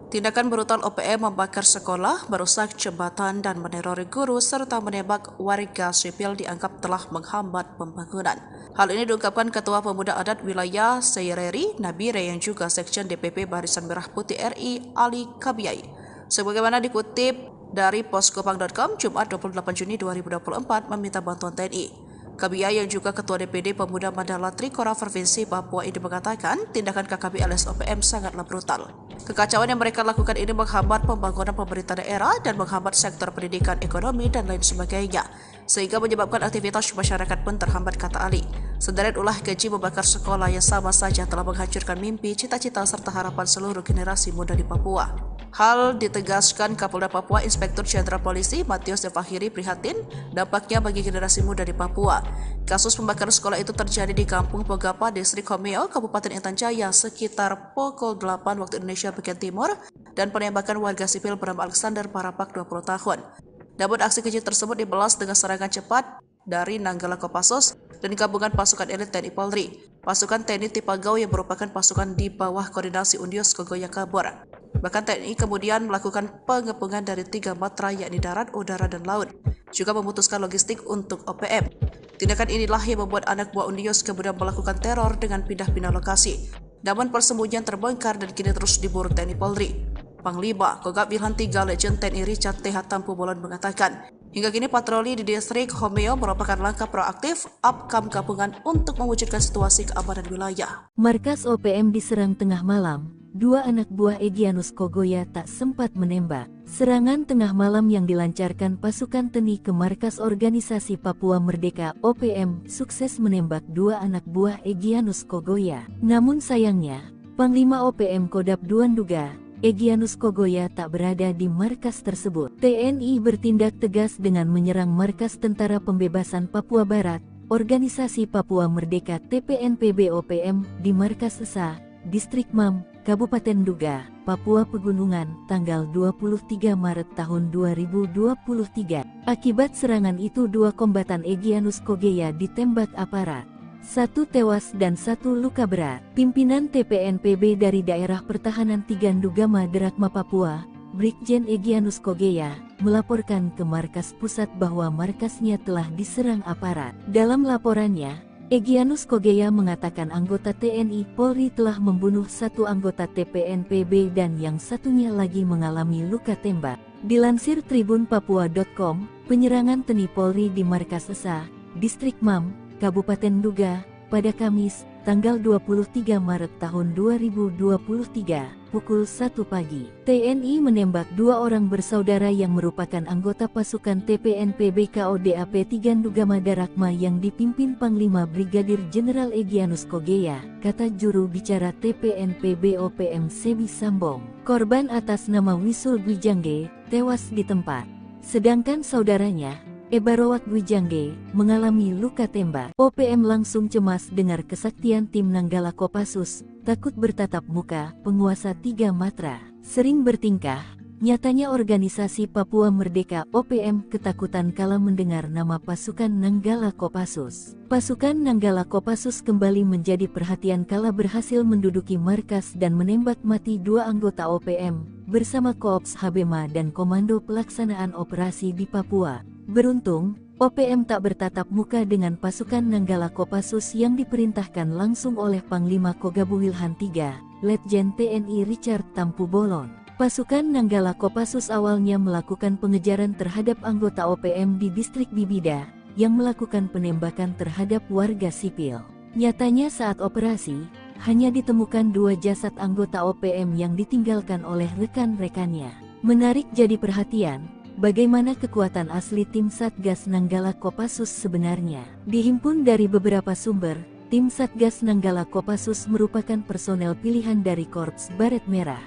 Tindakan brutal OPM membakar sekolah, merusak jembatan, dan menerori guru, serta menembak warga sipil dianggap telah menghambat pembangunan. Hal ini diungkapkan Ketua Pemuda Adat Wilayah Seireri Nabire yang juga Sekjen DPP Barisan Merah Putih RI Ali Kabiyai. Sebagaimana dikutip dari poskopang.com Jumat 28 Juni 2024 meminta bantuan TNI. Kabiyai yang juga Ketua DPD Pemuda Mandala Trikora Provinsi Papua ini mengatakan tindakan KKP alias OPM sangatlah brutal. Kekacauan yang mereka lakukan ini menghambat pembangunan pemerintah daerah dan menghambat sektor pendidikan, ekonomi, dan lain sebagainya, sehingga menyebabkan aktivitas masyarakat pun terhambat, kata Ali. Sederet ulah keji membakar sekolah yang sama saja telah menghancurkan mimpi, cita-cita, serta harapan seluruh generasi muda di Papua. Hal ditegaskan Kapolda Papua Inspektur Jenderal Polisi Matius Devahiri prihatin dampaknya bagi generasi muda di Papua. Kasus pembakaran sekolah itu terjadi di Kampung Pogapa, Distrik Homeo, Kabupaten Intan Jaya sekitar pukul 8 waktu Indonesia bagian timur dan penembakan warga sipil bernama Alexander Parapak 20 tahun. Namun aksi keji tersebut dibalas dengan serangan cepat dari Nanggala Kopassus dan gabungan pasukan elit TNI Polri. Pasukan TNI Tipagau yang merupakan pasukan di bawah koordinasi Undios Kogoya kabur. Bahkan TNI kemudian melakukan pengepungan dari 3 matra yakni darat, udara, dan laut, juga memutuskan logistik untuk OPM. Tindakan inilah yang membuat anak buah Undios kemudian melakukan teror dengan pindah-pindah lokasi. Namun persembunyian terbongkar dan kini terus diburu TNI Polri. Panglima Kogab Wilhan 3 Legend TNI Richard TH Tampu Bolon mengatakan, hingga kini patroli di distrik Homeo merupakan langkah proaktif Apkam gabungan untuk mewujudkan situasi keamanan wilayah. Markas OPM diserang tengah malam. 2 anak buah Egyanus Kogoya tak sempat menembak. Serangan tengah malam yang dilancarkan pasukan TNI ke markas Organisasi Papua Merdeka OPM sukses menembak 2 anak buah Egyanus Kogoya. Namun sayangnya, Panglima OPM Kodap Duanduga, Egyanus Kogoya tak berada di markas tersebut. TNI bertindak tegas dengan menyerang markas Tentara Pembebasan Papua Barat, Organisasi Papua Merdeka TPNPB OPM di markas Esa, Distrik Mam, Kabupaten Duga, Papua Pegunungan, tanggal 23 Maret tahun 2023. Akibat serangan itu 2 kombatan Egyanus Kogoya ditembak aparat. 1 tewas dan 1 luka berat. Pimpinan TPNPB dari Daerah Pertahanan Tigandugama Derakma Papua, Brigjen Egyanus Kogoya, melaporkan ke markas pusat bahwa markasnya telah diserang aparat. Dalam laporannya, Egyanus Kogoya mengatakan anggota TNI Polri telah membunuh 1 anggota TPNPB dan yang satunya lagi mengalami luka tembak. Dilansir tribunpapua.com, penyerangan TNI Polri di markas Esa, Distrik Mam, Kabupaten Duga, pada Kamis, tanggal 23 Maret tahun 2023, pukul 1 pagi. TNI menembak 2 orang bersaudara yang merupakan anggota pasukan TPNP BKODAP 3 Nugama Darakma yang dipimpin Panglima Brigadir Jenderal Egyanus Kogeya, kata juru bicara TPNP BOPM Sebi Sambong. Korban atas nama Wisul Gwijangge tewas di tempat. Sedangkan saudaranya, Ebarowak Gwijangge, mengalami luka tembak. OPM langsung cemas dengar kesaktian tim Nanggala Kopassus, takut bertatap muka, penguasa 3 Matra. Sering bertingkah, nyatanya organisasi Papua Merdeka OPM ketakutan kala mendengar nama pasukan Nanggala Kopassus. Pasukan Nanggala Kopassus kembali menjadi perhatian kala berhasil menduduki markas dan menembak mati 2 anggota OPM, bersama Koops Habema dan Komando Pelaksanaan Operasi di Papua. Beruntung, OPM tak bertatap muka dengan pasukan Nanggala Kopassus yang diperintahkan langsung oleh Panglima Kogabu Wilhan III, Letjen TNI Richard Tampu Bolon. Pasukan Nanggala Kopassus awalnya melakukan pengejaran terhadap anggota OPM di distrik Bibida, yang melakukan penembakan terhadap warga sipil. Nyatanya saat operasi, hanya ditemukan 2 jasad anggota OPM yang ditinggalkan oleh rekan-rekannya. Menarik jadi perhatian, bagaimana kekuatan asli tim Satgas Nanggala Kopassus sebenarnya. Dihimpun dari beberapa sumber, tim Satgas Nanggala Kopassus merupakan personel pilihan dari Korps Baret Merah.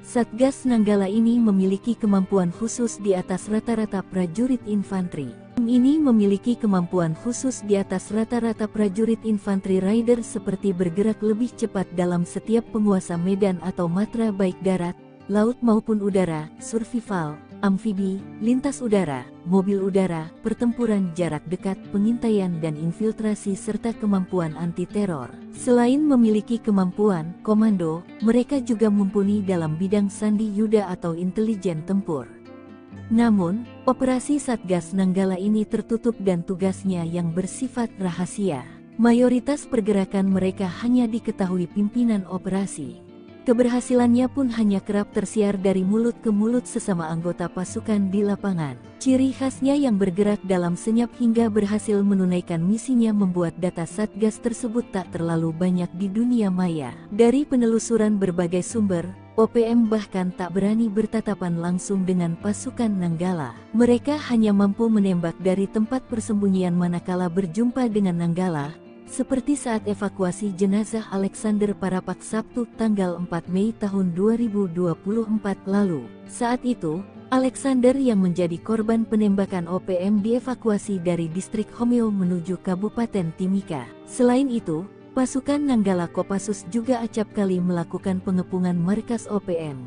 Satgas Nanggala ini memiliki kemampuan khusus di atas rata-rata prajurit infanteri. Tim ini memiliki kemampuan khusus di atas rata-rata prajurit infanteri rider seperti bergerak lebih cepat dalam setiap penguasa medan atau matra baik darat, laut maupun udara, survival, amfibi, lintas udara, mobil udara, pertempuran jarak dekat, pengintaian dan infiltrasi serta kemampuan anti-teror. Selain memiliki kemampuan komando, mereka juga mumpuni dalam bidang sandi yuda atau intelijen tempur. Namun, operasi Satgas Nanggala ini tertutup dan tugasnya yang bersifat rahasia. Mayoritas pergerakan mereka hanya diketahui pimpinan operasi. Keberhasilannya pun hanya kerap tersiar dari mulut ke mulut sesama anggota pasukan di lapangan. Ciri khasnya yang bergerak dalam senyap hingga berhasil menunaikan misinya membuat data Satgas tersebut tak terlalu banyak di dunia maya. Dari penelusuran berbagai sumber, OPM bahkan tak berani bertatapan langsung dengan pasukan Nanggala. Mereka hanya mampu menembak dari tempat persembunyian manakala berjumpa dengan Nanggala, seperti saat evakuasi jenazah Alexander Parapak Sabtu tanggal 4 Mei tahun 2024 lalu. Saat itu, Alexander yang menjadi korban penembakan OPM dievakuasi dari distrik Homeo menuju Kabupaten Timika. Selain itu, pasukan Nanggala Kopassus juga acap kali melakukan pengepungan markas OPM.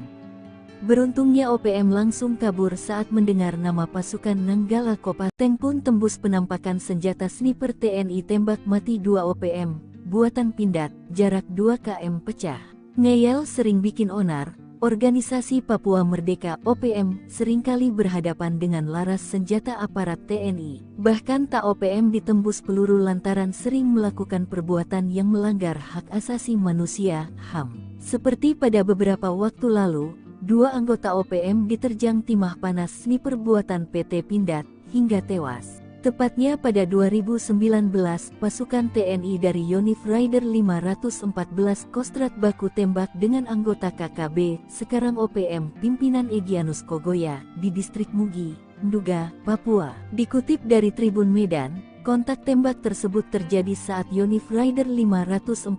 Beruntungnya OPM langsung kabur saat mendengar nama pasukan Nanggala Kopassus. Tank pun tembus penampakan senjata sniper TNI tembak mati 2 OPM, buatan Pindad, jarak 2 km pecah. Ngeyel sering bikin onar, organisasi Papua Merdeka OPM seringkali berhadapan dengan laras senjata aparat TNI. Bahkan tak OPM ditembus peluru lantaran sering melakukan perbuatan yang melanggar hak asasi manusia, HAM. Seperti pada beberapa waktu lalu, 2 anggota OPM diterjang timah panas sniper buatan PT Pindad, hingga tewas. Tepatnya pada 2019, pasukan TNI dari Yonif Rider 514 Kostrat baku tembak dengan anggota KKB, sekarang OPM, pimpinan Egyanus Kogoya, di distrik Mugi, Nduga, Papua. Dikutip dari Tribun Medan, kontak tembak tersebut terjadi saat Yonif Rider 514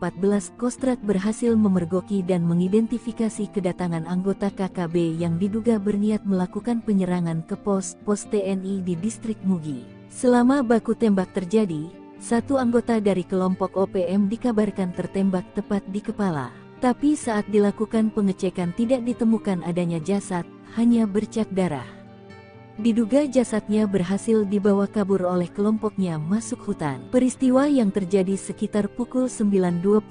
Kostrat berhasil memergoki dan mengidentifikasi kedatangan anggota KKB yang diduga berniat melakukan penyerangan ke pos TNI di distrik Mugi. Selama baku tembak terjadi, 1 anggota dari kelompok OPM dikabarkan tertembak tepat di kepala. Tapi saat dilakukan pengecekan tidak ditemukan adanya jasad, hanya bercak darah. Diduga jasadnya berhasil dibawa kabur oleh kelompoknya masuk hutan. Peristiwa yang terjadi sekitar pukul 9.25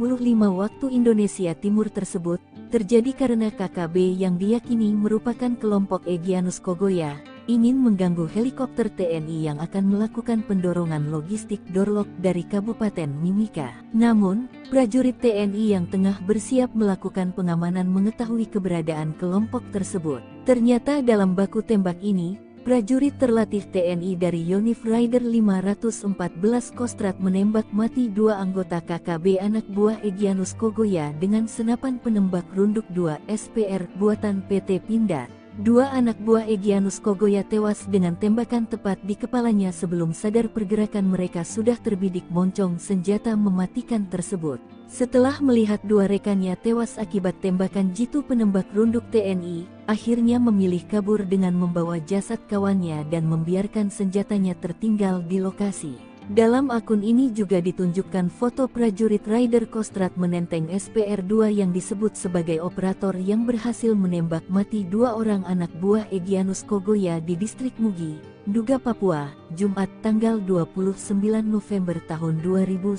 waktu Indonesia Timur tersebut, terjadi karena KKB yang diyakini merupakan kelompok Egyanus Kogoya, ingin mengganggu helikopter TNI yang akan melakukan pendorongan logistik Dorlok dari Kabupaten Mimika. Namun, prajurit TNI yang tengah bersiap melakukan pengamanan mengetahui keberadaan kelompok tersebut. Ternyata dalam baku tembak ini, Prajurit terlatih TNI dari Yonif Rider 514 Kostrad menembak mati 2 anggota KKB anak buah Egyanus Kogoya dengan senapan penembak runduk 2 SPR buatan PT Pindad. 2 anak buah Egyanus Kogoya tewas dengan tembakan tepat di kepalanya sebelum sadar pergerakan mereka sudah terbidik moncong senjata mematikan tersebut. Setelah melihat 2 rekannya tewas akibat tembakan jitu penembak runduk TNI, akhirnya memilih kabur dengan membawa jasad kawannya dan membiarkan senjatanya tertinggal di lokasi. Dalam akun ini juga ditunjukkan foto prajurit Rider Kostrad menenteng SPR-2 yang disebut sebagai operator yang berhasil menembak mati 2 orang anak buah Egyanus Kogoya di distrik Mugi, Nduga, Papua, Jumat tanggal 29 November tahun 2019.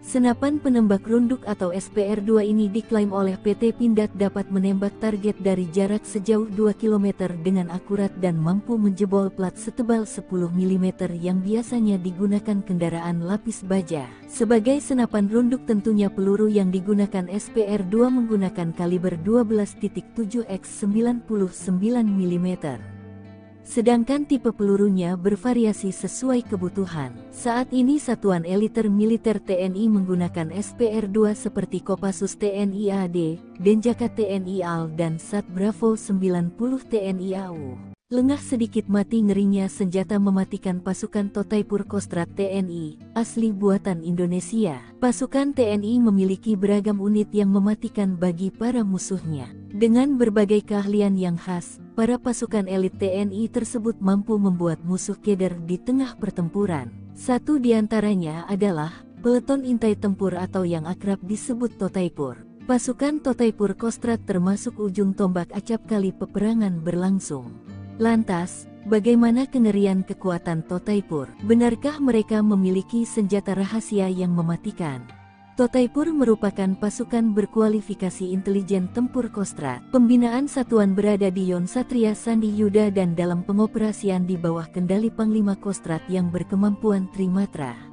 Senapan penembak runduk atau SPR-2 ini diklaim oleh PT Pindad dapat menembak target dari jarak sejauh 2 km dengan akurat dan mampu menjebol plat setebal 10 mm yang biasanya digunakan kendaraan lapis baja. Sebagai senapan runduk tentunya peluru yang digunakan SPR-2 menggunakan kaliber 12.7 x 99 mm. Sedangkan tipe pelurunya bervariasi sesuai kebutuhan. Saat ini Satuan Eliter Militer TNI menggunakan SPR-2 seperti Kopassus TNI AD, Denjaka TNI AL dan Sat Bravo 90 TNI AU. Lengah sedikit mati ngerinya senjata mematikan pasukan Totaipur Kostrad TNI, asli buatan Indonesia. Pasukan TNI memiliki beragam unit yang mematikan bagi para musuhnya. Dengan berbagai keahlian yang khas, para pasukan elit TNI tersebut mampu membuat musuh keder di tengah pertempuran. Satu di antaranya adalah peleton intai tempur atau yang akrab disebut Totaipur. Pasukan Totaipur Kostrad termasuk ujung tombak acap kali peperangan berlangsung. Lantas, bagaimana kengerian kekuatan Totaipur? Benarkah mereka memiliki senjata rahasia yang mematikan? Totaipur merupakan pasukan berkualifikasi intelijen tempur Kostrad. Pembinaan satuan berada di Yon Satria Sandi Yuda dan dalam pengoperasian di bawah kendali Panglima Kostrad yang berkemampuan Trimatra.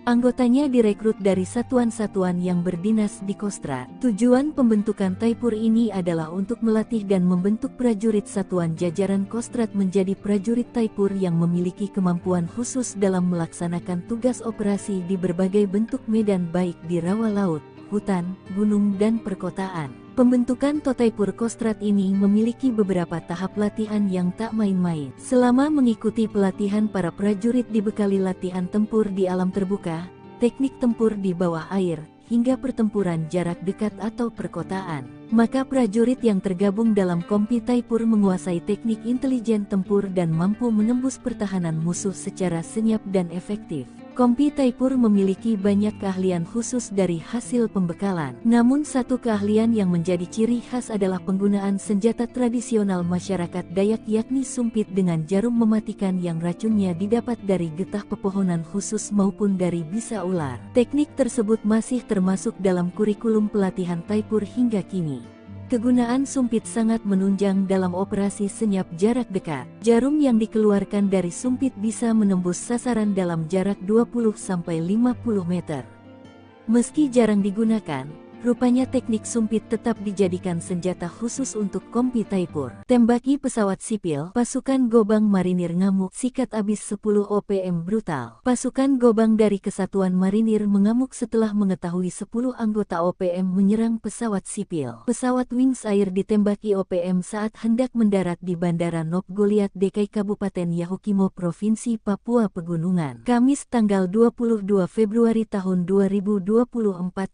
Anggotanya direkrut dari satuan-satuan yang berdinas di Kostrad. Tujuan pembentukan Taipur ini adalah untuk melatih dan membentuk prajurit satuan jajaran Kostrad menjadi prajurit Taipur yang memiliki kemampuan khusus dalam melaksanakan tugas operasi di berbagai bentuk medan baik di rawa laut, hutan, gunung dan perkotaan. Pembentukan Totaipur Kostrad ini memiliki beberapa tahap latihan yang tak main-main. Selama mengikuti pelatihan, para prajurit dibekali latihan tempur di alam terbuka, teknik tempur di bawah air, hingga pertempuran jarak dekat atau perkotaan. Maka prajurit yang tergabung dalam Kompi Taipur menguasai teknik intelijen tempur dan mampu menembus pertahanan musuh secara senyap dan efektif. Kompi Taipur memiliki banyak keahlian khusus dari hasil pembekalan. Namun satu keahlian yang menjadi ciri khas adalah penggunaan senjata tradisional masyarakat Dayak yakni sumpit dengan jarum mematikan yang racunnya didapat dari getah pepohonan khusus maupun dari bisa ular. Teknik tersebut masih termasuk dalam kurikulum pelatihan Taipur hingga kini. Kegunaan sumpit sangat menunjang dalam operasi senyap jarak dekat. Jarum yang dikeluarkan dari sumpit bisa menembus sasaran dalam jarak 20-50 meter. Meski jarang digunakan, rupanya teknik sumpit tetap dijadikan senjata khusus untuk Kompi Taipur. Tembaki pesawat sipil, pasukan Gobang Marinir ngamuk, sikat abis 10 OPM brutal. Pasukan Gobang dari Kesatuan Marinir mengamuk setelah mengetahui 10 anggota OPM menyerang pesawat sipil. Pesawat Wings Air ditembaki OPM saat hendak mendarat di Bandara Nop Goliat Dekai Kabupaten Yahukimo Provinsi Papua Pegunungan. Kamis tanggal 22 Februari tahun 2024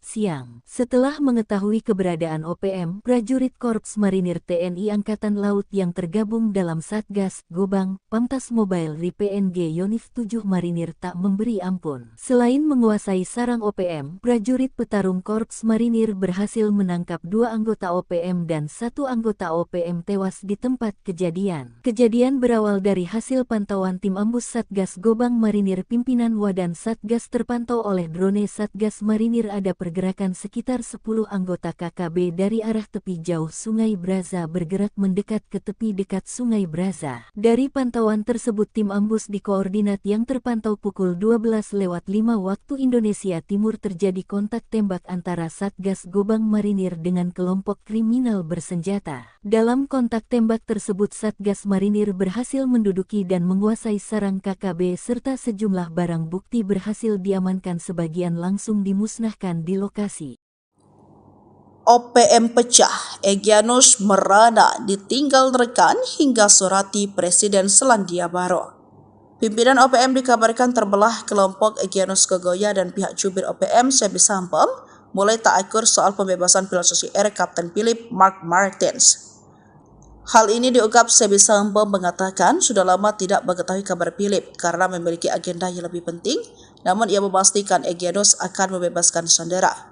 siang. Setelah mengetahui keberadaan OPM, prajurit Korps Marinir TNI Angkatan Laut yang tergabung dalam Satgas Gobang, Pamtas Mobile RI-PNG Yonif 7 Marinir tak memberi ampun. Selain menguasai sarang OPM, prajurit petarung Korps Marinir berhasil menangkap 2 anggota OPM dan 1 anggota OPM tewas di tempat kejadian. Kejadian berawal dari hasil pantauan tim ambus Satgas Gobang Marinir pimpinan Wadan Satgas terpantau oleh drone Satgas Marinir ada pergerakan sekitar sekitar 10 anggota KKB dari arah tepi jauh Sungai Braza bergerak mendekat ke tepi dekat Sungai Braza. Dari pantauan tersebut tim ambus di koordinat yang terpantau pukul 12:05 waktu Indonesia Timur terjadi kontak tembak antara Satgas Gobang Marinir dengan kelompok kriminal bersenjata. Dalam kontak tembak tersebut Satgas Marinir berhasil menduduki dan menguasai sarang KKB serta sejumlah barang bukti berhasil diamankan, sebagian langsung dimusnahkan di lokasi. OPM pecah, Egyanus merana ditinggal rekan hingga surati Presiden Selandia Baru. Pimpinan OPM dikabarkan terbelah. Kelompok Egyanus Kogoya dan pihak jubir OPM Sebi Sampem mulai tak akur soal pembebasan pilot Susi Air Kapten Philip Mark Martins. Hal ini diungkap Sebi Sampem mengatakan sudah lama tidak mengetahui kabar Philip karena memiliki agenda yang lebih penting, namun ia memastikan Egyanus akan membebaskan sandera.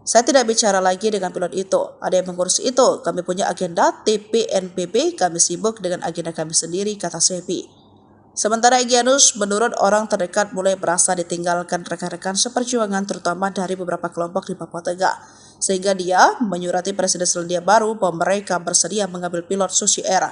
Saya tidak bicara lagi dengan pilot itu, ada yang mengurus itu, kami punya agenda TPNPB, kami sibuk dengan agenda kami sendiri, kata Sebi. Sementara Egyanus menurut orang terdekat mulai merasa ditinggalkan rekan-rekan seperjuangan terutama dari beberapa kelompok di Papua Tengah, sehingga dia menyurati Presiden Selandia Baru bahwa mereka bersedia mengambil pilot Susi Air.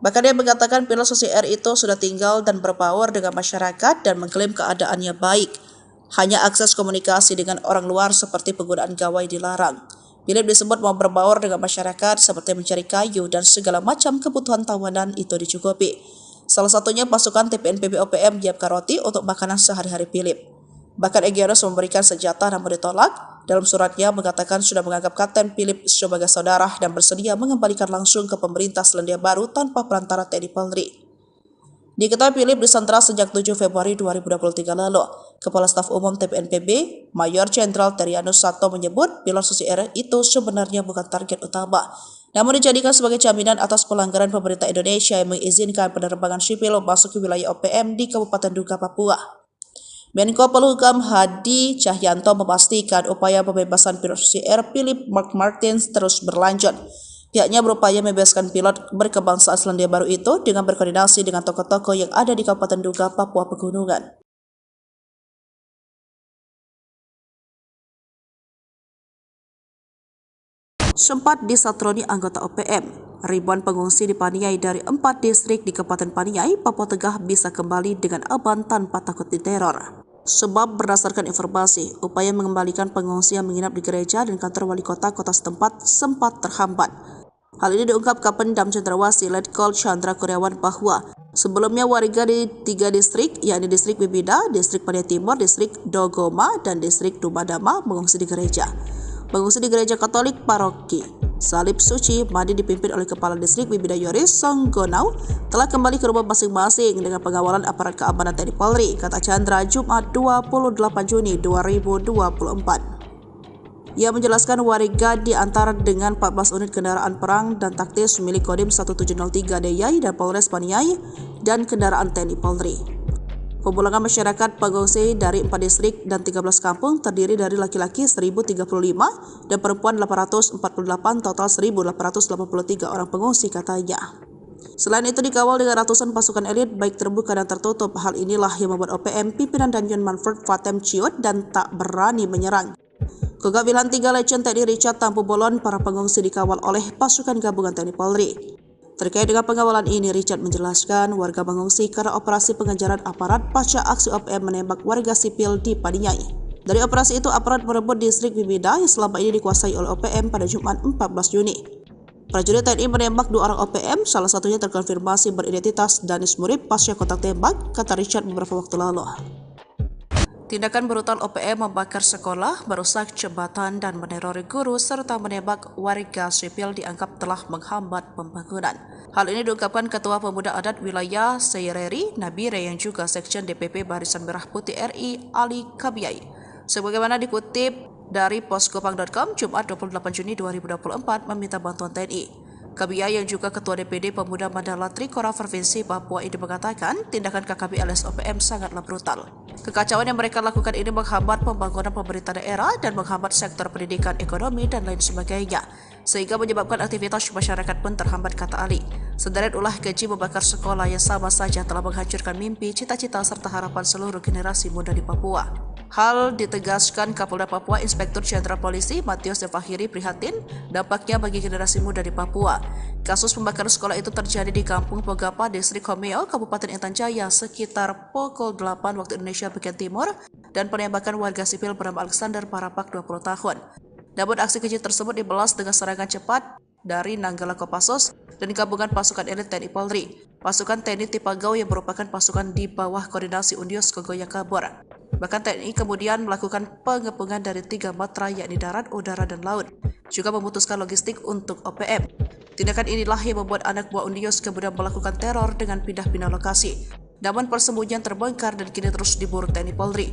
Bahkan dia mengatakan pilot Susi Air itu sudah tinggal dan berbaur dengan masyarakat dan mengklaim keadaannya baik. Hanya akses komunikasi dengan orang luar seperti penggunaan gawai dilarang. Philip disebut mau berbaur dengan masyarakat seperti mencari kayu dan segala macam kebutuhan tawanan itu dicukupi. Salah satunya pasukan TPNPB OPM menyiapkan roti untuk makanan sehari-hari Philip. Bahkan Egyanus memberikan senjata namun ditolak. Dalam suratnya mengatakan sudah menganggap Kapten Philip sebagai saudara dan bersedia mengembalikan langsung ke pemerintah Selandia Baru tanpa perantara TNI Polri. Diketahui Philip disandra sejak 7 Februari 2023 lalu. Kepala Staf Umum TPNPB, Mayor Jenderal Terianus Sato menyebut pilot Susi Air itu sebenarnya bukan target utama, namun dijadikan sebagai jaminan atas pelanggaran pemerintah Indonesia yang mengizinkan penerbangan sipil masuk ke wilayah OPM di Kabupaten Duga, Papua. Menko Polhukam Hadi Cahyanto memastikan upaya pembebasan pilot Susi Air Philip Mark Martins terus berlanjut. Pihaknya berupaya membebaskan pilot berkebangsaan Selandia Baru itu dengan berkoordinasi dengan tokoh-tokoh yang ada di Kabupaten Duga, Papua Pegunungan. Sempat disatroni anggota OPM, ribuan pengungsi di Paniai dari 4 distrik di Kabupaten Paniai, Papua Tengah bisa kembali dengan aman tanpa takut diteror. Sebab berdasarkan informasi, upaya mengembalikan pengungsi yang menginap di gereja dan kantor wali kota setempat sempat terhambat. Hal ini diungkap Kapendam Cendrawasih Letkol Chandra Kurniawan bahwa sebelumnya warga di 3 distrik, yakni distrik Bibida, distrik Paniai Timur, distrik Dogoma, dan distrik Dumadama mengungsi di gereja. Pengungsi di gereja Katolik Paroki Salib Suci Madi dipimpin oleh Kepala Distrik Bibida Yoris Songgonau telah kembali ke rumah masing-masing dengan pengawalan aparat keamanan TNI Polri, kata Chandra Jumat 28 Juni 2024. Ia menjelaskan warga diantar dengan 14 unit kendaraan perang dan taktis milik Kodim 1703 DIY dan Polres Paniai dan kendaraan TNI Polri. Pemulangan masyarakat pengungsi dari 4 distrik dan 13 kampung terdiri dari laki-laki 1.035 dan perempuan 848, total 1.883 orang pengungsi, katanya. Selain itu dikawal dengan ratusan pasukan elit baik terbuka dan tertutup. Hal inilah yang membuat OPM pimpinan Danjen Manfred Fatem ciut dan tak berani menyerang. Kegagalan 3 Legend TNI Richard Tampu Bolon, para pengungsi dikawal oleh pasukan gabungan TNI Polri. Terkait dengan pengawalan ini, Richard menjelaskan warga mengungsi karena operasi pengejaran aparat pasca aksi OPM menembak warga sipil di Paniai. Dari operasi itu, aparat merebut distrik Bibida yang selama ini dikuasai oleh OPM pada Jumat 14 Juni. Prajurit TNI menembak 2 orang OPM, salah satunya terkonfirmasi beridentitas Danis Murib pasca kontak tembak, kata Richard beberapa waktu lalu. Tindakan brutal OPM membakar sekolah, merusak jembatan dan menerori guru serta menembak warga sipil dianggap telah menghambat pembangunan. Hal ini diungkapkan Ketua Pemuda Adat Wilayah Seireri Nabire yang juga Sekjen DPP Barisan Merah Putih RI Ali Kabiai. Sebagaimana dikutip dari poskopang.com Jumat 28 Juni 2024 meminta bantuan TNI. Kabiai yang juga Ketua DPD Pemuda Mandala Trikora Provinsi Papua ini mengatakan tindakan KKB alias OPM sangatlah brutal. Kekacauan yang mereka lakukan ini menghambat pembangunan pemerintah daerah dan menghambat sektor pendidikan, ekonomi, dan lain sebagainya. sehingga menyebabkan aktivitas masyarakat pun terhambat, kata Ali. Sederet ulah keji membakar sekolah yang sama saja telah menghancurkan mimpi, cita-cita serta harapan seluruh generasi muda di Papua. Hal ditegaskan Kapolda Papua Inspektur Jenderal Polisi Matius Devahiri prihatin dampaknya bagi generasi muda di Papua. Kasus pembakaran sekolah itu terjadi di Kampung Pogapa, Distrik Homeo, Kabupaten Intan Jaya sekitar pukul 8 waktu Indonesia bagian timur dan penembakan warga sipil bernama Alexander Parapak 20 tahun. Namun aksi keji tersebut dibalas dengan serangan cepat dari Nanggala Kopassus dan gabungan pasukan elit TNI Polri. Pasukan TNI Tipagau yang merupakan pasukan di bawah koordinasi Undios Kogoya kabur. Bahkan TNI kemudian melakukan pengepungan dari 3 matra yakni darat, udara, dan laut. Juga memutuskan logistik untuk OPM. Tindakan inilah yang membuat anak buah Undios kemudian melakukan teror dengan pindah-pindah lokasi. Namun persembunyian terbongkar dan kini terus diburu TNI Polri.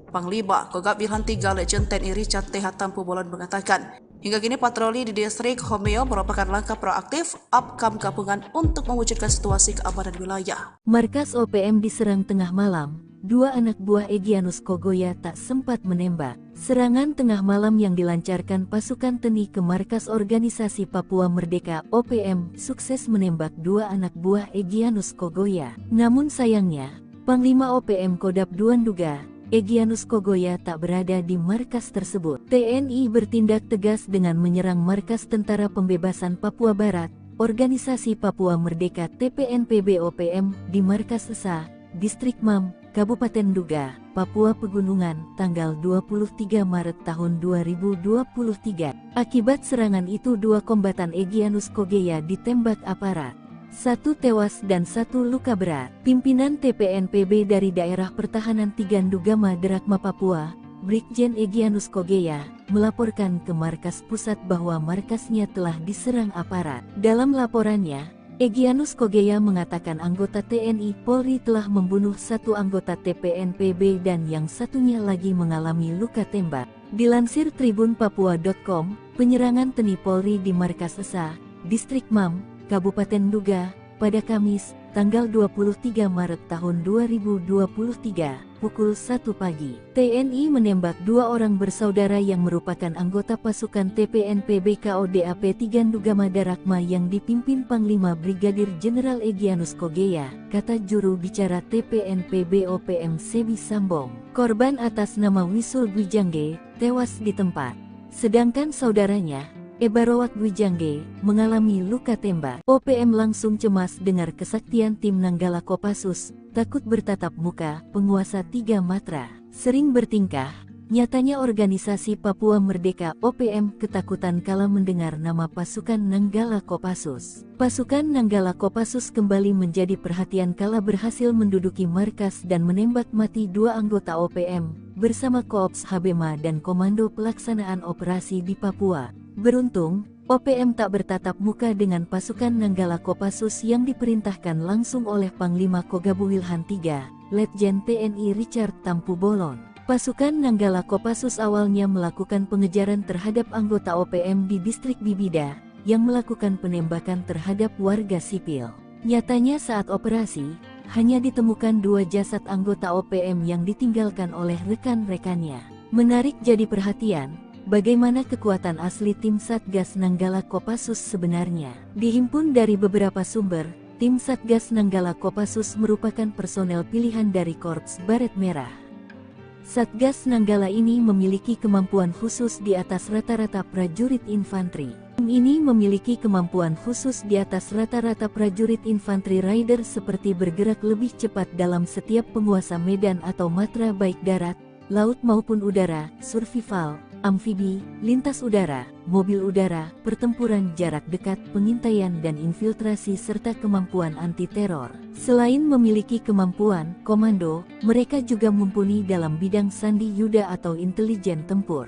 Panglima Kogab Wilhan III Legend TNI Richard T.H. Tampu Bolon mengatakan, hingga kini patroli di distrik Homeo merupakan langkah proaktif upcome gabungan untuk mewujudkan situasi keamanan wilayah. Markas OPM diserang tengah malam, 2 anak buah Egyanus Kogoya tak sempat menembak. Serangan tengah malam yang dilancarkan pasukan TNI ke markas organisasi Papua Merdeka OPM sukses menembak 2 anak buah Egyanus Kogoya. Namun sayangnya, Panglima OPM Kodap II menduga Egyanus Kogoya tak berada di markas tersebut. TNI bertindak tegas dengan menyerang markas Tentara Pembebasan Papua Barat, Organisasi Papua Merdeka TPNPB OPM di markas Esa, Distrik Mam, Kabupaten Nduga, Papua Pegunungan, tanggal 23 Maret tahun 2023. Akibat serangan itu 2 kombatan Egyanus Kogoya ditembak aparat. 1 tewas dan 1 luka berat. Pimpinan TPNPB dari Daerah Pertahanan 3 Ndugama Derakma Papua, Brigjen Egyanus Kogoya, melaporkan ke markas pusat bahwa markasnya telah diserang aparat. Dalam laporannya, Egyanus Kogoya mengatakan anggota TNI Polri telah membunuh 1 anggota TPNPB dan yang satunya lagi mengalami luka tembak. Dilansir tribunpapua.com, penyerangan TNI Polri di markas Esa, Distrik Mam, Kabupaten Nduga, pada Kamis, tanggal 23 Maret tahun 2023, pukul 1 pagi. TNI menembak 2 orang bersaudara yang merupakan anggota pasukan TPNPB KODAP 3 Ndugama Darakma yang dipimpin Panglima Brigadir Jenderal Egyanus Kogoya, kata juru bicara TPNPB OPM Sebi Sambong. Korban atas nama Wisul Gwijangge tewas di tempat, sedangkan saudaranya Ebarowak Gwijangge mengalami luka tembak. OPM langsung cemas dengar kesaktian tim Nanggala Kopassus, takut bertatap muka, penguasa 3 matra. Sering bertingkah, nyatanya organisasi Papua Merdeka OPM ketakutan kala mendengar nama pasukan Nanggala Kopassus. Pasukan Nanggala Kopassus kembali menjadi perhatian kala berhasil menduduki markas dan menembak mati 2 anggota OPM, bersama Koops Habema dan Komando Pelaksanaan Operasi di Papua. Beruntung, OPM tak bertatap muka dengan pasukan Nanggala Kopassus yang diperintahkan langsung oleh Panglima Kogabu Wilhan III, Letjen TNI Richard Tampu Bolon. Pasukan Nanggala Kopassus awalnya melakukan pengejaran terhadap anggota OPM di distrik Bibida, yang melakukan penembakan terhadap warga sipil. Nyatanya saat operasi, hanya ditemukan 2 jasad anggota OPM yang ditinggalkan oleh rekan-rekannya. Menarik jadi perhatian, bagaimana kekuatan asli tim Satgas Nanggala Kopassus sebenarnya. Dihimpun dari beberapa sumber, tim Satgas Nanggala Kopassus merupakan personel pilihan dari Korps Baret Merah. Satgas Nanggala ini memiliki kemampuan khusus di atas rata-rata prajurit infanteri. Tim ini memiliki kemampuan khusus di atas rata-rata prajurit infanteri rider seperti bergerak lebih cepat dalam setiap penguasa medan atau matra baik darat, laut maupun udara, survival, amfibi, lintas udara, mobil udara, pertempuran jarak dekat, pengintaian dan infiltrasi serta kemampuan anti-teror. Selain memiliki kemampuan komando, mereka juga mumpuni dalam bidang sandi yuda atau intelijen tempur.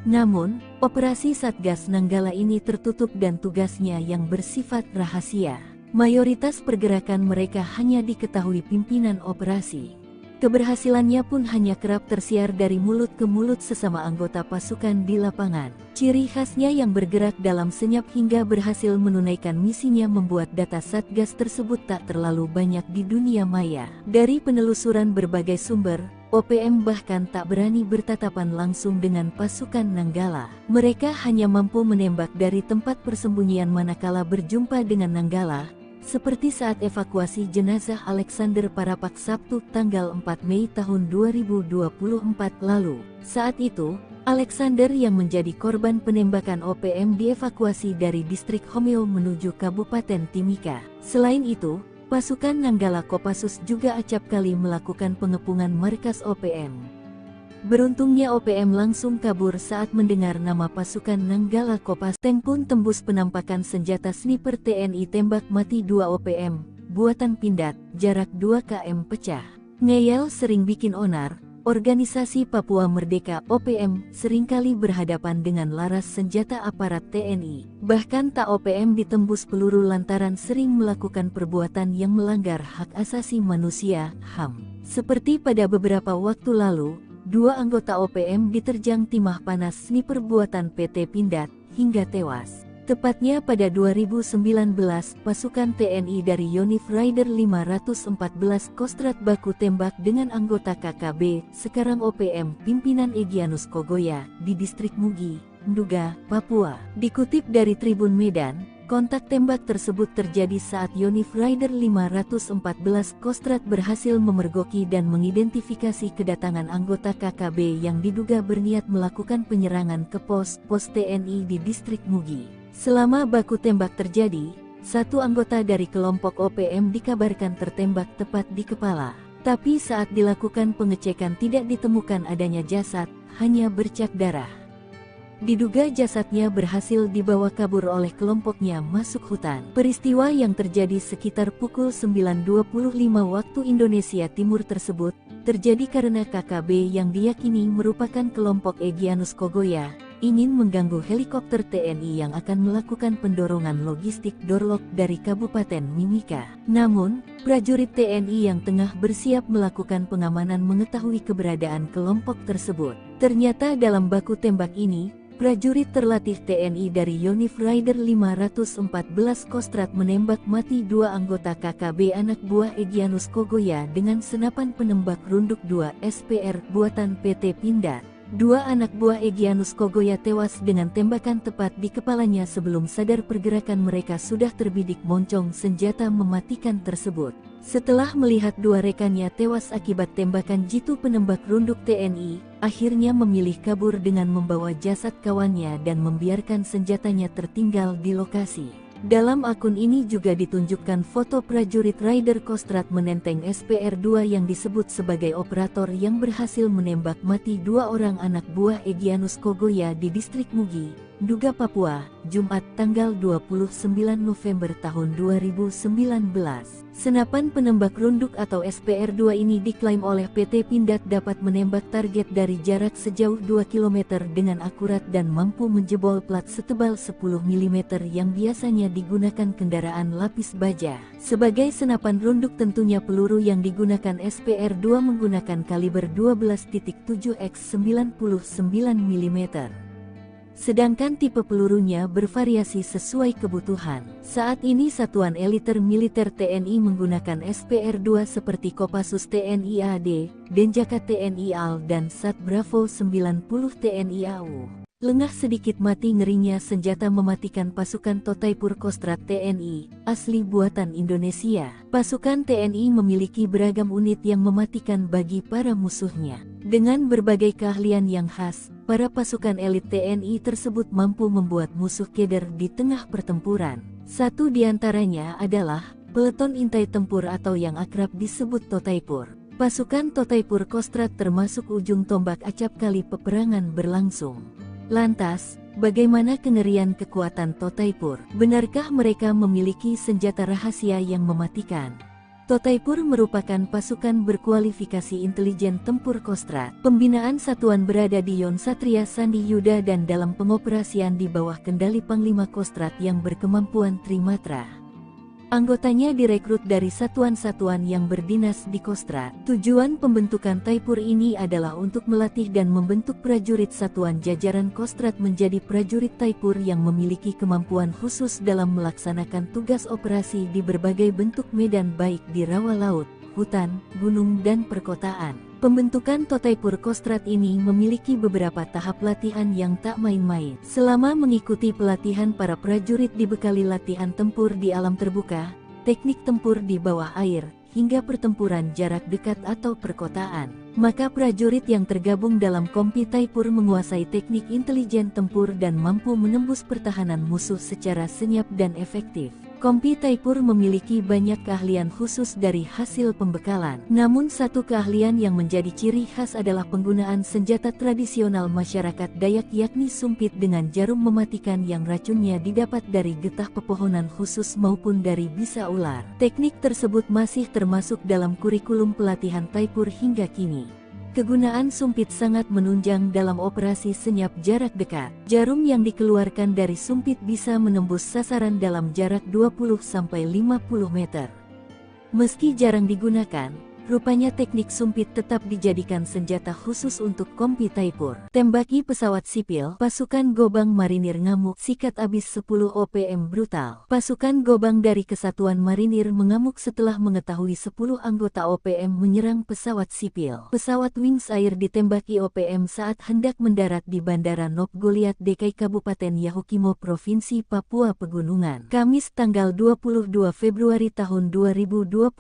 Namun, operasi Satgas Nanggala ini tertutup dan tugasnya yang bersifat rahasia. Mayoritas pergerakan mereka hanya diketahui pimpinan operasi. Keberhasilannya pun hanya kerap tersiar dari mulut ke mulut sesama anggota pasukan di lapangan. Ciri khasnya yang bergerak dalam senyap hingga berhasil menunaikan misinya membuat data Satgas tersebut tak terlalu banyak di dunia maya. Dari penelusuran berbagai sumber, OPM bahkan tak berani bertatapan langsung dengan pasukan Nanggala. Mereka hanya mampu menembak dari tempat persembunyian manakala berjumpa dengan Nanggala, seperti saat evakuasi jenazah Alexander Parapak Sabtu tanggal 4 Mei tahun 2024 lalu. Saat itu, Alexander yang menjadi korban penembakan OPM dievakuasi dari distrik Homeo menuju Kabupaten Timika. Selain itu, pasukan Nanggala Kopassus juga acap kali melakukan pengepungan markas OPM. Beruntungnya OPM langsung kabur saat mendengar nama pasukan Nanggala Kopassus. Tank pun tembus penampakan senjata sniper TNI tembak mati 2 OPM, buatan Pindad, jarak 2 km pecah. Ngeyel sering bikin onar. Organisasi Papua Merdeka OPM seringkali berhadapan dengan laras senjata aparat TNI. Bahkan tak OPM ditembus peluru lantaran sering melakukan perbuatan yang melanggar hak asasi manusia (HAM). Seperti pada beberapa waktu lalu, 2 anggota OPM diterjang timah panas sniper buatan PT Pindad hingga tewas. Tepatnya pada 2019, pasukan TNI dari Yonif Rider 514 Kostrad baku tembak dengan anggota KKB, sekarang OPM, pimpinan Egyanus Kogoya, di distrik Mugi, Nduga, Papua. Dikutip dari Tribun Medan, kontak tembak tersebut terjadi saat Yonif Rider 514 Kostrad berhasil memergoki dan mengidentifikasi kedatangan anggota KKB yang diduga berniat melakukan penyerangan ke pos TNI di distrik Mugi. Selama baku tembak terjadi, 1 anggota dari kelompok OPM dikabarkan tertembak tepat di kepala. Tapi saat dilakukan pengecekan tidak ditemukan adanya jasad, hanya bercak darah. Diduga jasadnya berhasil dibawa kabur oleh kelompoknya masuk hutan. Peristiwa yang terjadi sekitar pukul 9.25 waktu Indonesia Timur tersebut, terjadi karena KKB yang diyakini merupakan kelompok Egyanus Kogoya, ingin mengganggu helikopter TNI yang akan melakukan pendorongan logistik Dorlok dari Kabupaten Mimika. Namun, prajurit TNI yang tengah bersiap melakukan pengamanan mengetahui keberadaan kelompok tersebut. Ternyata dalam baku tembak ini, prajurit terlatih TNI dari Yonif Rider 514 Kostrad menembak mati 2 anggota KKB anak buah Egyanus Kogoya dengan senapan penembak runduk 2 SPR buatan PT Pindad. 2 anak buah Egyanus Kogoya tewas dengan tembakan tepat di kepalanya sebelum sadar pergerakan mereka sudah terbidik moncong senjata mematikan tersebut. Setelah melihat 2 rekannya tewas akibat tembakan jitu penembak runduk TNI, akhirnya memilih kabur dengan membawa jasad kawannya dan membiarkan senjatanya tertinggal di lokasi. Dalam akun ini juga ditunjukkan foto prajurit Rider Kostrad menenteng SPR-2 yang disebut sebagai operator yang berhasil menembak mati 2 orang anak buah Egyanus Kogoya di distrik Mugi, Nduga, Papua, Jumat tanggal 29 November tahun 2019. Senapan penembak runduk atau SPR-2 ini diklaim oleh PT Pindad dapat menembak target dari jarak sejauh 2 km dengan akurat dan mampu menjebol plat setebal 10 mm yang biasanya digunakan kendaraan lapis baja. Sebagai senapan runduk tentunya peluru yang digunakan SPR-2 menggunakan kaliber 12.7 x 99 mm. Sedangkan tipe pelurunya bervariasi sesuai kebutuhan. Saat ini satuan eliter militer TNI menggunakan SPR-2 seperti Kopassus TNI AD, Denjaka TNI AL dan Sat Bravo 90 TNI AU. Lengah sedikit mati ngerinya senjata mematikan pasukan Totaipur Kostrad TNI, asli buatan Indonesia. Pasukan TNI memiliki beragam unit yang mematikan bagi para musuhnya. Dengan berbagai keahlian yang khas, para pasukan elit TNI tersebut mampu membuat musuh keder di tengah pertempuran. Satu di antaranya adalah Peleton Intai Tempur atau yang akrab disebut Totaipur. Pasukan Totaipur Kostrad termasuk ujung tombak acap kali peperangan berlangsung. Lantas, bagaimana kengerian kekuatan Totaipur? Benarkah mereka memiliki senjata rahasia yang mematikan? Totaipur merupakan pasukan berkualifikasi intelijen tempur Kostrad. Pembinaan satuan berada di Yon Satria Sandi Yuda dan dalam pengoperasian di bawah kendali Panglima Kostrad yang berkemampuan Trimatra. Anggotanya direkrut dari satuan-satuan yang berdinas di Kostrad. Tujuan pembentukan Taipur ini adalah untuk melatih dan membentuk prajurit satuan jajaran Kostrad menjadi prajurit Taipur yang memiliki kemampuan khusus dalam melaksanakan tugas operasi di berbagai bentuk medan baik di rawa laut, hutan, gunung dan perkotaan. Pembentukan Totaipur Kostrad ini memiliki beberapa tahap latihan yang tak main-main. Selama mengikuti pelatihan, para prajurit dibekali latihan tempur di alam terbuka, teknik tempur di bawah air, hingga pertempuran jarak dekat atau perkotaan. Maka prajurit yang tergabung dalam Kompi Taipur menguasai teknik intelijen tempur dan mampu menembus pertahanan musuh secara senyap dan efektif. Kompi Taipur memiliki banyak keahlian khusus dari hasil pembekalan. Namun satu keahlian yang menjadi ciri khas adalah penggunaan senjata tradisional masyarakat Dayak, yakni sumpit dengan jarum mematikan yang racunnya didapat dari getah pepohonan khusus maupun dari bisa ular. Teknik tersebut masih termasuk dalam kurikulum pelatihan Taipur hingga kini. Kegunaan sumpit sangat menunjang dalam operasi senyap jarak dekat. Jarum yang dikeluarkan dari sumpit bisa menembus sasaran dalam jarak 20-50 meter. Meski jarang digunakan, rupanya teknik sumpit tetap dijadikan senjata khusus untuk Kompi Taipur. Tembaki pesawat sipil, pasukan Gobang Marinir ngamuk, sikat abis 10 OPM brutal. Pasukan Gobang dari Kesatuan Marinir mengamuk setelah mengetahui 10 anggota OPM menyerang pesawat sipil. Pesawat Wings Air ditembaki OPM saat hendak mendarat di Bandara Nop Goliat Dekai Kabupaten Yahukimo, Provinsi Papua Pegunungan, Kamis tanggal 22 Februari tahun 2024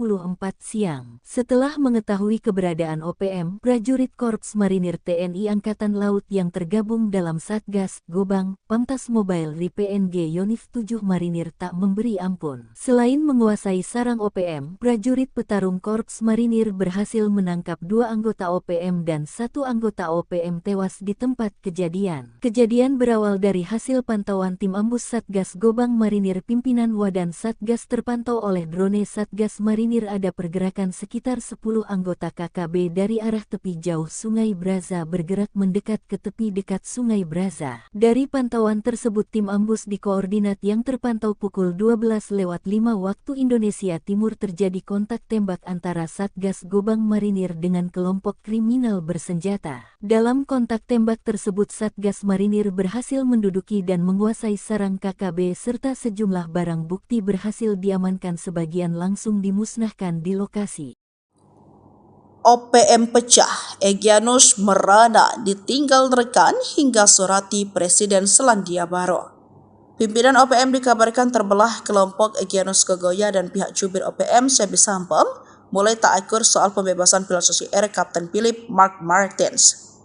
siang. Setelah mengetahui keberadaan OPM, prajurit Korps Marinir TNI Angkatan Laut yang tergabung dalam Satgas Gobang Pamtas Mobile RI-PNG Yonif 7 Marinir tak memberi ampun. Selain menguasai sarang OPM, prajurit petarung Korps Marinir berhasil menangkap 2 anggota OPM dan 1 anggota OPM tewas di tempat kejadian. Kejadian berawal dari hasil pantauan tim ambus Satgas Gobang Marinir pimpinan Wadan Satgas. Terpantau oleh drone Satgas Marinir ada pergerakan sekitar 10 anggota KKB dari arah tepi jauh Sungai Braza bergerak mendekat ke tepi dekat Sungai Braza. Dari pantauan tersebut, tim ambus di koordinat yang terpantau pukul 12:05 waktu Indonesia Timur terjadi kontak tembak antara Satgas Gobang Marinir dengan kelompok kriminal bersenjata. Dalam kontak tembak tersebut, Satgas Marinir berhasil menduduki dan menguasai sarang KKB serta sejumlah barang bukti berhasil diamankan, sebagian langsung dimusnahkan di lokasi. OPM pecah, Egyanus merana ditinggal rekan hingga surati Presiden Selandia Baru. Pimpinan OPM dikabarkan terbelah. Kelompok Egyanus Kogoya dan pihak jubir OPM Sebi Sampem mulai tak akur soal pembebasan pilot Susi Air Kapten Philip Mark Martins.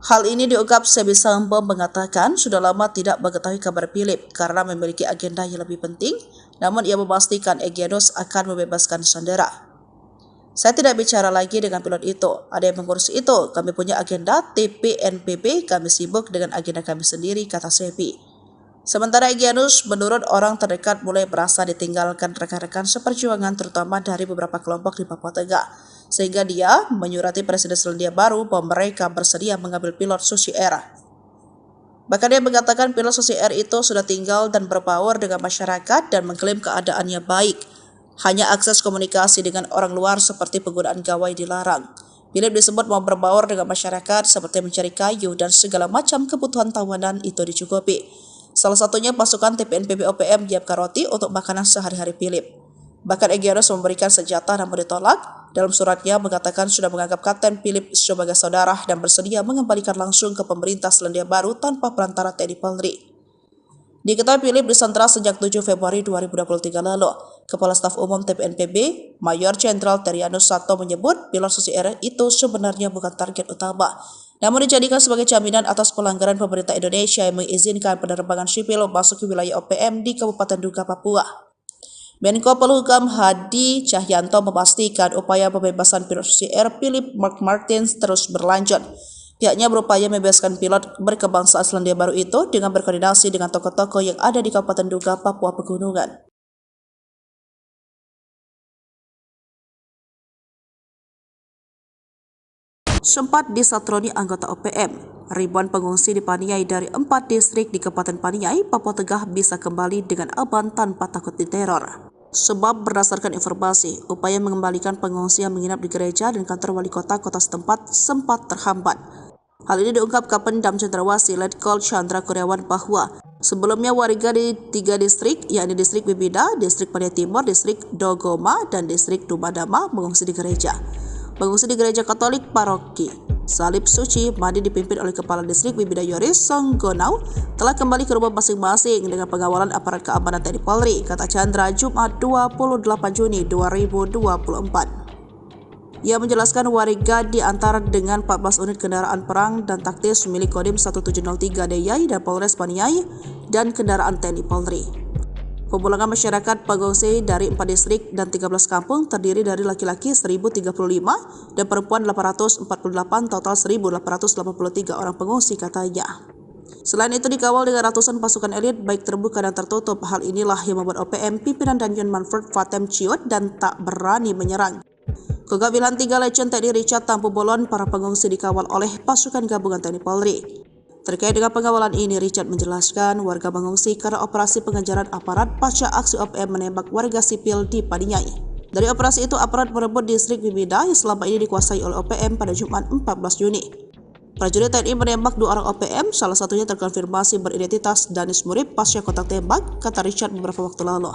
Hal ini diungkap Sebi Sampem mengatakan sudah lama tidak mengetahui kabar Philip karena memiliki agenda yang lebih penting, namun ia memastikan Egyanus akan membebaskan sandera. Saya tidak bicara lagi dengan pilot itu, ada yang mengurus itu, kami punya agenda TPNPB, kami sibuk dengan agenda kami sendiri, kata Sebi. Sementara Egyanus menurut orang terdekat mulai merasa ditinggalkan rekan-rekan seperjuangan terutama dari beberapa kelompok di Papua Tengah, sehingga dia menyurati Presiden Selandia Baru bahwa mereka bersedia mengambil pilot Susi Air. Bahkan dia mengatakan pilot Susi Air itu sudah tinggal dan berbaur dengan masyarakat dan mengklaim keadaannya baik. Hanya akses komunikasi dengan orang luar seperti penggunaan gawai dilarang. Philip disebut mau berbaur dengan masyarakat seperti mencari kayu dan segala macam kebutuhan tawanan itu dicukupi. Salah satunya pasukan TPNPB OPM menyiapkan roti untuk makanan sehari-hari Philip. Bahkan Egyanus memberikan senjata namun ditolak. Dalam suratnya mengatakan sudah menganggap Kapten Philip sebagai saudara dan bersedia mengembalikan langsung ke pemerintah Selandia Baru tanpa perantara TNI Polri. Diketahui Philip disandra sejak 7 Februari 2023 lalu. Kepala Staf Umum TPNPB, Mayor Jenderal Terianus Sato menyebut pilot Susi Air itu sebenarnya bukan target utama, namun dijadikan sebagai jaminan atas pelanggaran pemerintah Indonesia yang mengizinkan penerbangan sipil masuk ke wilayah OPM di Kabupaten Duga, Papua. Menko Polhukam Hadi Cahyanto memastikan upaya pembebasan pilot Susi Air Philip Mark Martins terus berlanjut. Pihaknya berupaya membebaskan pilot berkebangsaan Selandia Baru itu dengan berkoordinasi dengan tokoh-tokoh yang ada di Kabupaten Duga, Papua Pegunungan. Sempat disatroni anggota OPM, ribuan pengungsi di Paniai dari 4 distrik di Kabupaten Paniai, Papua Tengah bisa kembali dengan aman tanpa takut diteror. Sebab berdasarkan informasi, upaya mengembalikan pengungsi yang menginap di gereja dan kantor wali kota setempat sempat terhambat. Hal ini diungkap Kapendam Cendrawasih Letkol Chandra Kurniawan bahwa sebelumnya warga di 3 distrik, yakni distrik Bibida, distrik Paniai Timur, distrik Dogoma, dan distrik Dumadama mengungsi di gereja. Pengungsi di Gereja Katolik Paroki Salib Suci Madi dipimpin oleh Kepala Distrik Bibida Yoris Songgonau telah kembali ke rumah masing-masing dengan pengawalan aparat keamanan TNI Polri, kata Chandra Jumat 28 Juni 2024. Ia menjelaskan warga diantar dengan 14 unit kendaraan perang dan taktis milik Kodim 1703 DIY dan Polres Paniai dan kendaraan TNI Polri. Pemulangan masyarakat pengungsi dari 4 distrik dan 13 kampung terdiri dari laki-laki 1.035 dan perempuan 848, total 1.883 orang pengungsi, katanya. Selain itu dikawal dengan ratusan pasukan elit baik terbuka dan tertutup. Hal inilah yang membuat OPM pimpinan Danjen Manfred Fatem ciut dan tak berani menyerang. Kogak Wilhan 3 Legend TNI Richard Tampu Bolon, para pengungsi dikawal oleh pasukan gabungan TNI Polri. Terkait dengan pengawalan ini, Richard menjelaskan warga mengungsi karena operasi pengejaran aparat pasca aksi OPM menembak warga sipil di Paniai. Dari operasi itu, aparat merebut distrik Bibida yang selama ini dikuasai oleh OPM pada Jumat 14 Juni. Prajurit TNI menembak 2 orang OPM, salah satunya terkonfirmasi beridentitas Danis Murib pasca kontak tembak, kata Richard beberapa waktu lalu.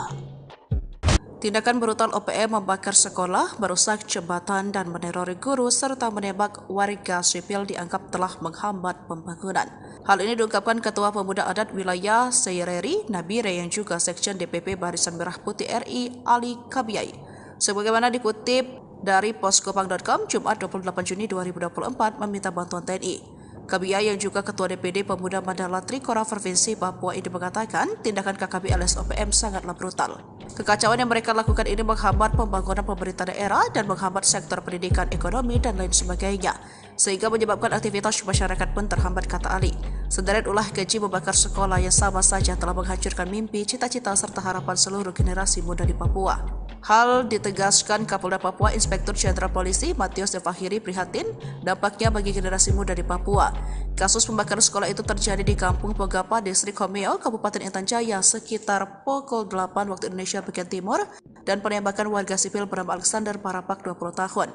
Tindakan brutal OPM membakar sekolah, merusak jembatan dan menerori guru serta menembak warga sipil dianggap telah menghambat pembangunan. Hal ini diungkapkan Ketua Pemuda Adat Wilayah Seireri Nabire yang juga Sekjen DPP Barisan Merah Putih RI Ali Kabiyai. Sebagaimana dikutip dari poskopang.com Jumat 28 Juni 2024 meminta bantuan TNI. Kabiyai yang juga Ketua DPD Pemuda Mandala Trikora Provinsi Papua ini mengatakan tindakan KKB alias OPM sangatlah brutal. Kekacauan yang mereka lakukan ini menghambat pembangunan pemerintah daerah dan menghambat sektor pendidikan, ekonomi, dan lain sebagainya, sehingga menyebabkan aktivitas masyarakat pun terhambat, kata Ali. Sederet ulah keji membakar sekolah yang sama saja telah menghancurkan mimpi, cita-cita, serta harapan seluruh generasi muda di Papua. Hal ditegaskan Kapolda Papua Inspektur Jenderal Polisi Matius Devahiri prihatin dampaknya bagi generasi muda di Papua. Kasus pembakaran sekolah itu terjadi di Kampung Pogapa, Distrik Homeo, Kabupaten Intan Jaya sekitar pukul 8 waktu Indonesia bagian timur dan penembakan warga sipil bernama Alexander Parapak 20 tahun.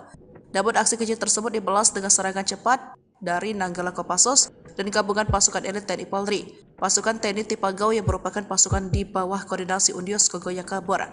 Namun aksi keji tersebut dibalas dengan serangan cepat dari Nanggala Kopassus dan gabungan pasukan elit TNI Polri. Pasukan TNI Tipagau yang merupakan pasukan di bawah koordinasi Undios Kogoya kabur.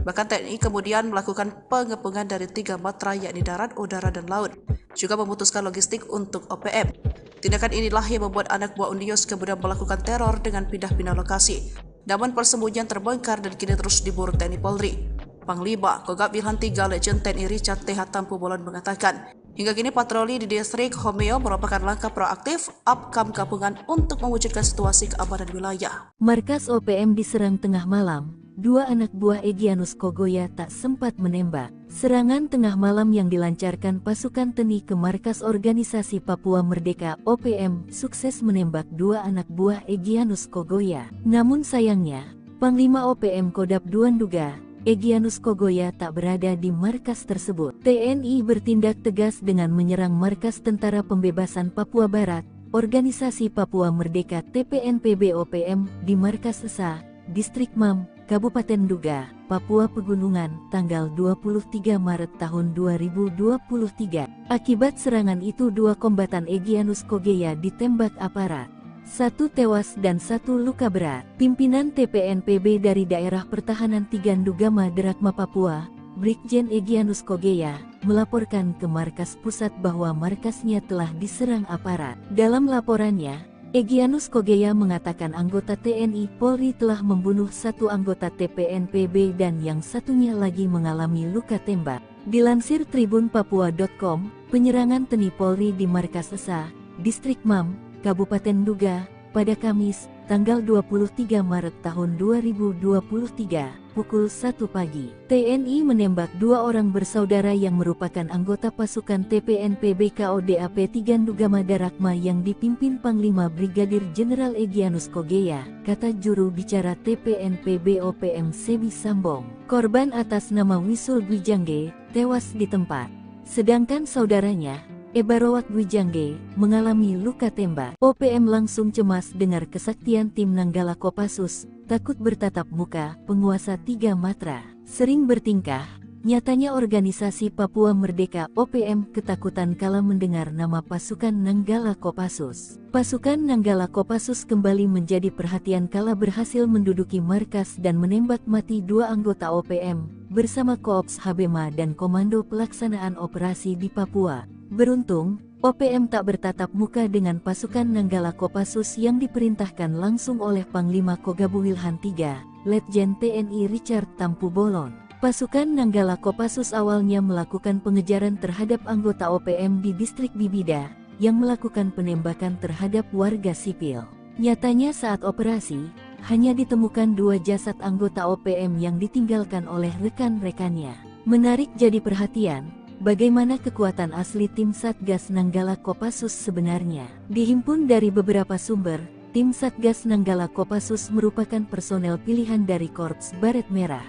Bahkan TNI kemudian melakukan pengepungan dari 3 matra yakni darat, udara, dan laut. Juga memutuskan logistik untuk OPM. Tindakan inilah yang membuat anak buah Undios kemudian melakukan teror dengan pindah-pindah lokasi. Namun persembunyian terbongkar dan kini terus diburu TNI Polri. Panglima Kogak Wilhan 3 Legend TNI Richard TH Tampu Bolon mengatakan, hingga kini patroli di distrik Homeo merupakan langkah proaktif upcome gabungan untuk mewujudkan situasi keamanan wilayah. Markas OPM diserang tengah malam. 2 anak buah Egyanus Kogoya tak sempat menembak. Serangan tengah malam yang dilancarkan pasukan TNI ke markas organisasi Papua Merdeka OPM sukses menembak 2 anak buah Egyanus Kogoya. Namun sayangnya, Panglima OPM Kodap II Nduga Egyanus Kogoya tak berada di markas tersebut. TNI bertindak tegas dengan menyerang markas Tentara Pembebasan Papua Barat, Organisasi Papua Merdeka TPNPB OPM di markas Esa, Distrik Mam, Kabupaten Nduga, Papua Pegunungan, tanggal 23 Maret tahun 2023. Akibat serangan itu 2 kombatan Egyanus Kogoya ditembak aparat. 1 tewas dan 1 luka berat. Pimpinan TPNPB dari Daerah Pertahanan 3 Ndugama Derakma Papua, Brigjen Egyanus Kogoya, melaporkan ke markas pusat bahwa markasnya telah diserang aparat. Dalam laporannya, Egyanus Kogoya mengatakan anggota TNI Polri telah membunuh 1 anggota TPNPB dan yang satunya lagi mengalami luka tembak. Dilansir tribunpapua.com, penyerangan TNI Polri di markas Esa, Distrik Mam, Kabupaten Nduga, pada Kamis, tanggal 23 Maret tahun 2023, pukul 1 pagi. TNI menembak 2 orang bersaudara yang merupakan anggota pasukan TPNPB KODAP 3 Ndugama Darakma yang dipimpin Panglima Brigadir Jenderal Egyanus Kogoya, kata juru bicara TPNPB OPM Sebi Sambong. Korban atas nama Wisul Gwijangge tewas di tempat, sedangkan saudaranya Ebarowat Gwijangge mengalami luka tembak. OPM langsung cemas dengar kesaktian tim Nanggala Kopassus, takut bertatap muka, penguasa 3 matra. Sering bertingkah, nyatanya organisasi Papua Merdeka OPM ketakutan kala mendengar nama pasukan Nanggala Kopassus. Pasukan Nanggala Kopassus kembali menjadi perhatian kala berhasil menduduki markas dan menembak mati 2 anggota OPM, bersama Koops Habema dan Komando Pelaksanaan Operasi di Papua. Beruntung, OPM tak bertatap muka dengan pasukan Nanggala Kopassus yang diperintahkan langsung oleh Panglima Kogabuwilhan III, Letjen TNI Richard Tampu Bolon. Pasukan Nanggala Kopassus awalnya melakukan pengejaran terhadap anggota OPM di distrik Bibida, yang melakukan penembakan terhadap warga sipil. Nyatanya saat operasi, hanya ditemukan 2 jasad anggota OPM yang ditinggalkan oleh rekan-rekannya. Menarik jadi perhatian, bagaimana kekuatan asli tim Satgas Nanggala Kopassus sebenarnya. Dihimpun dari beberapa sumber, tim Satgas Nanggala Kopassus merupakan personel pilihan dari Korps Baret Merah.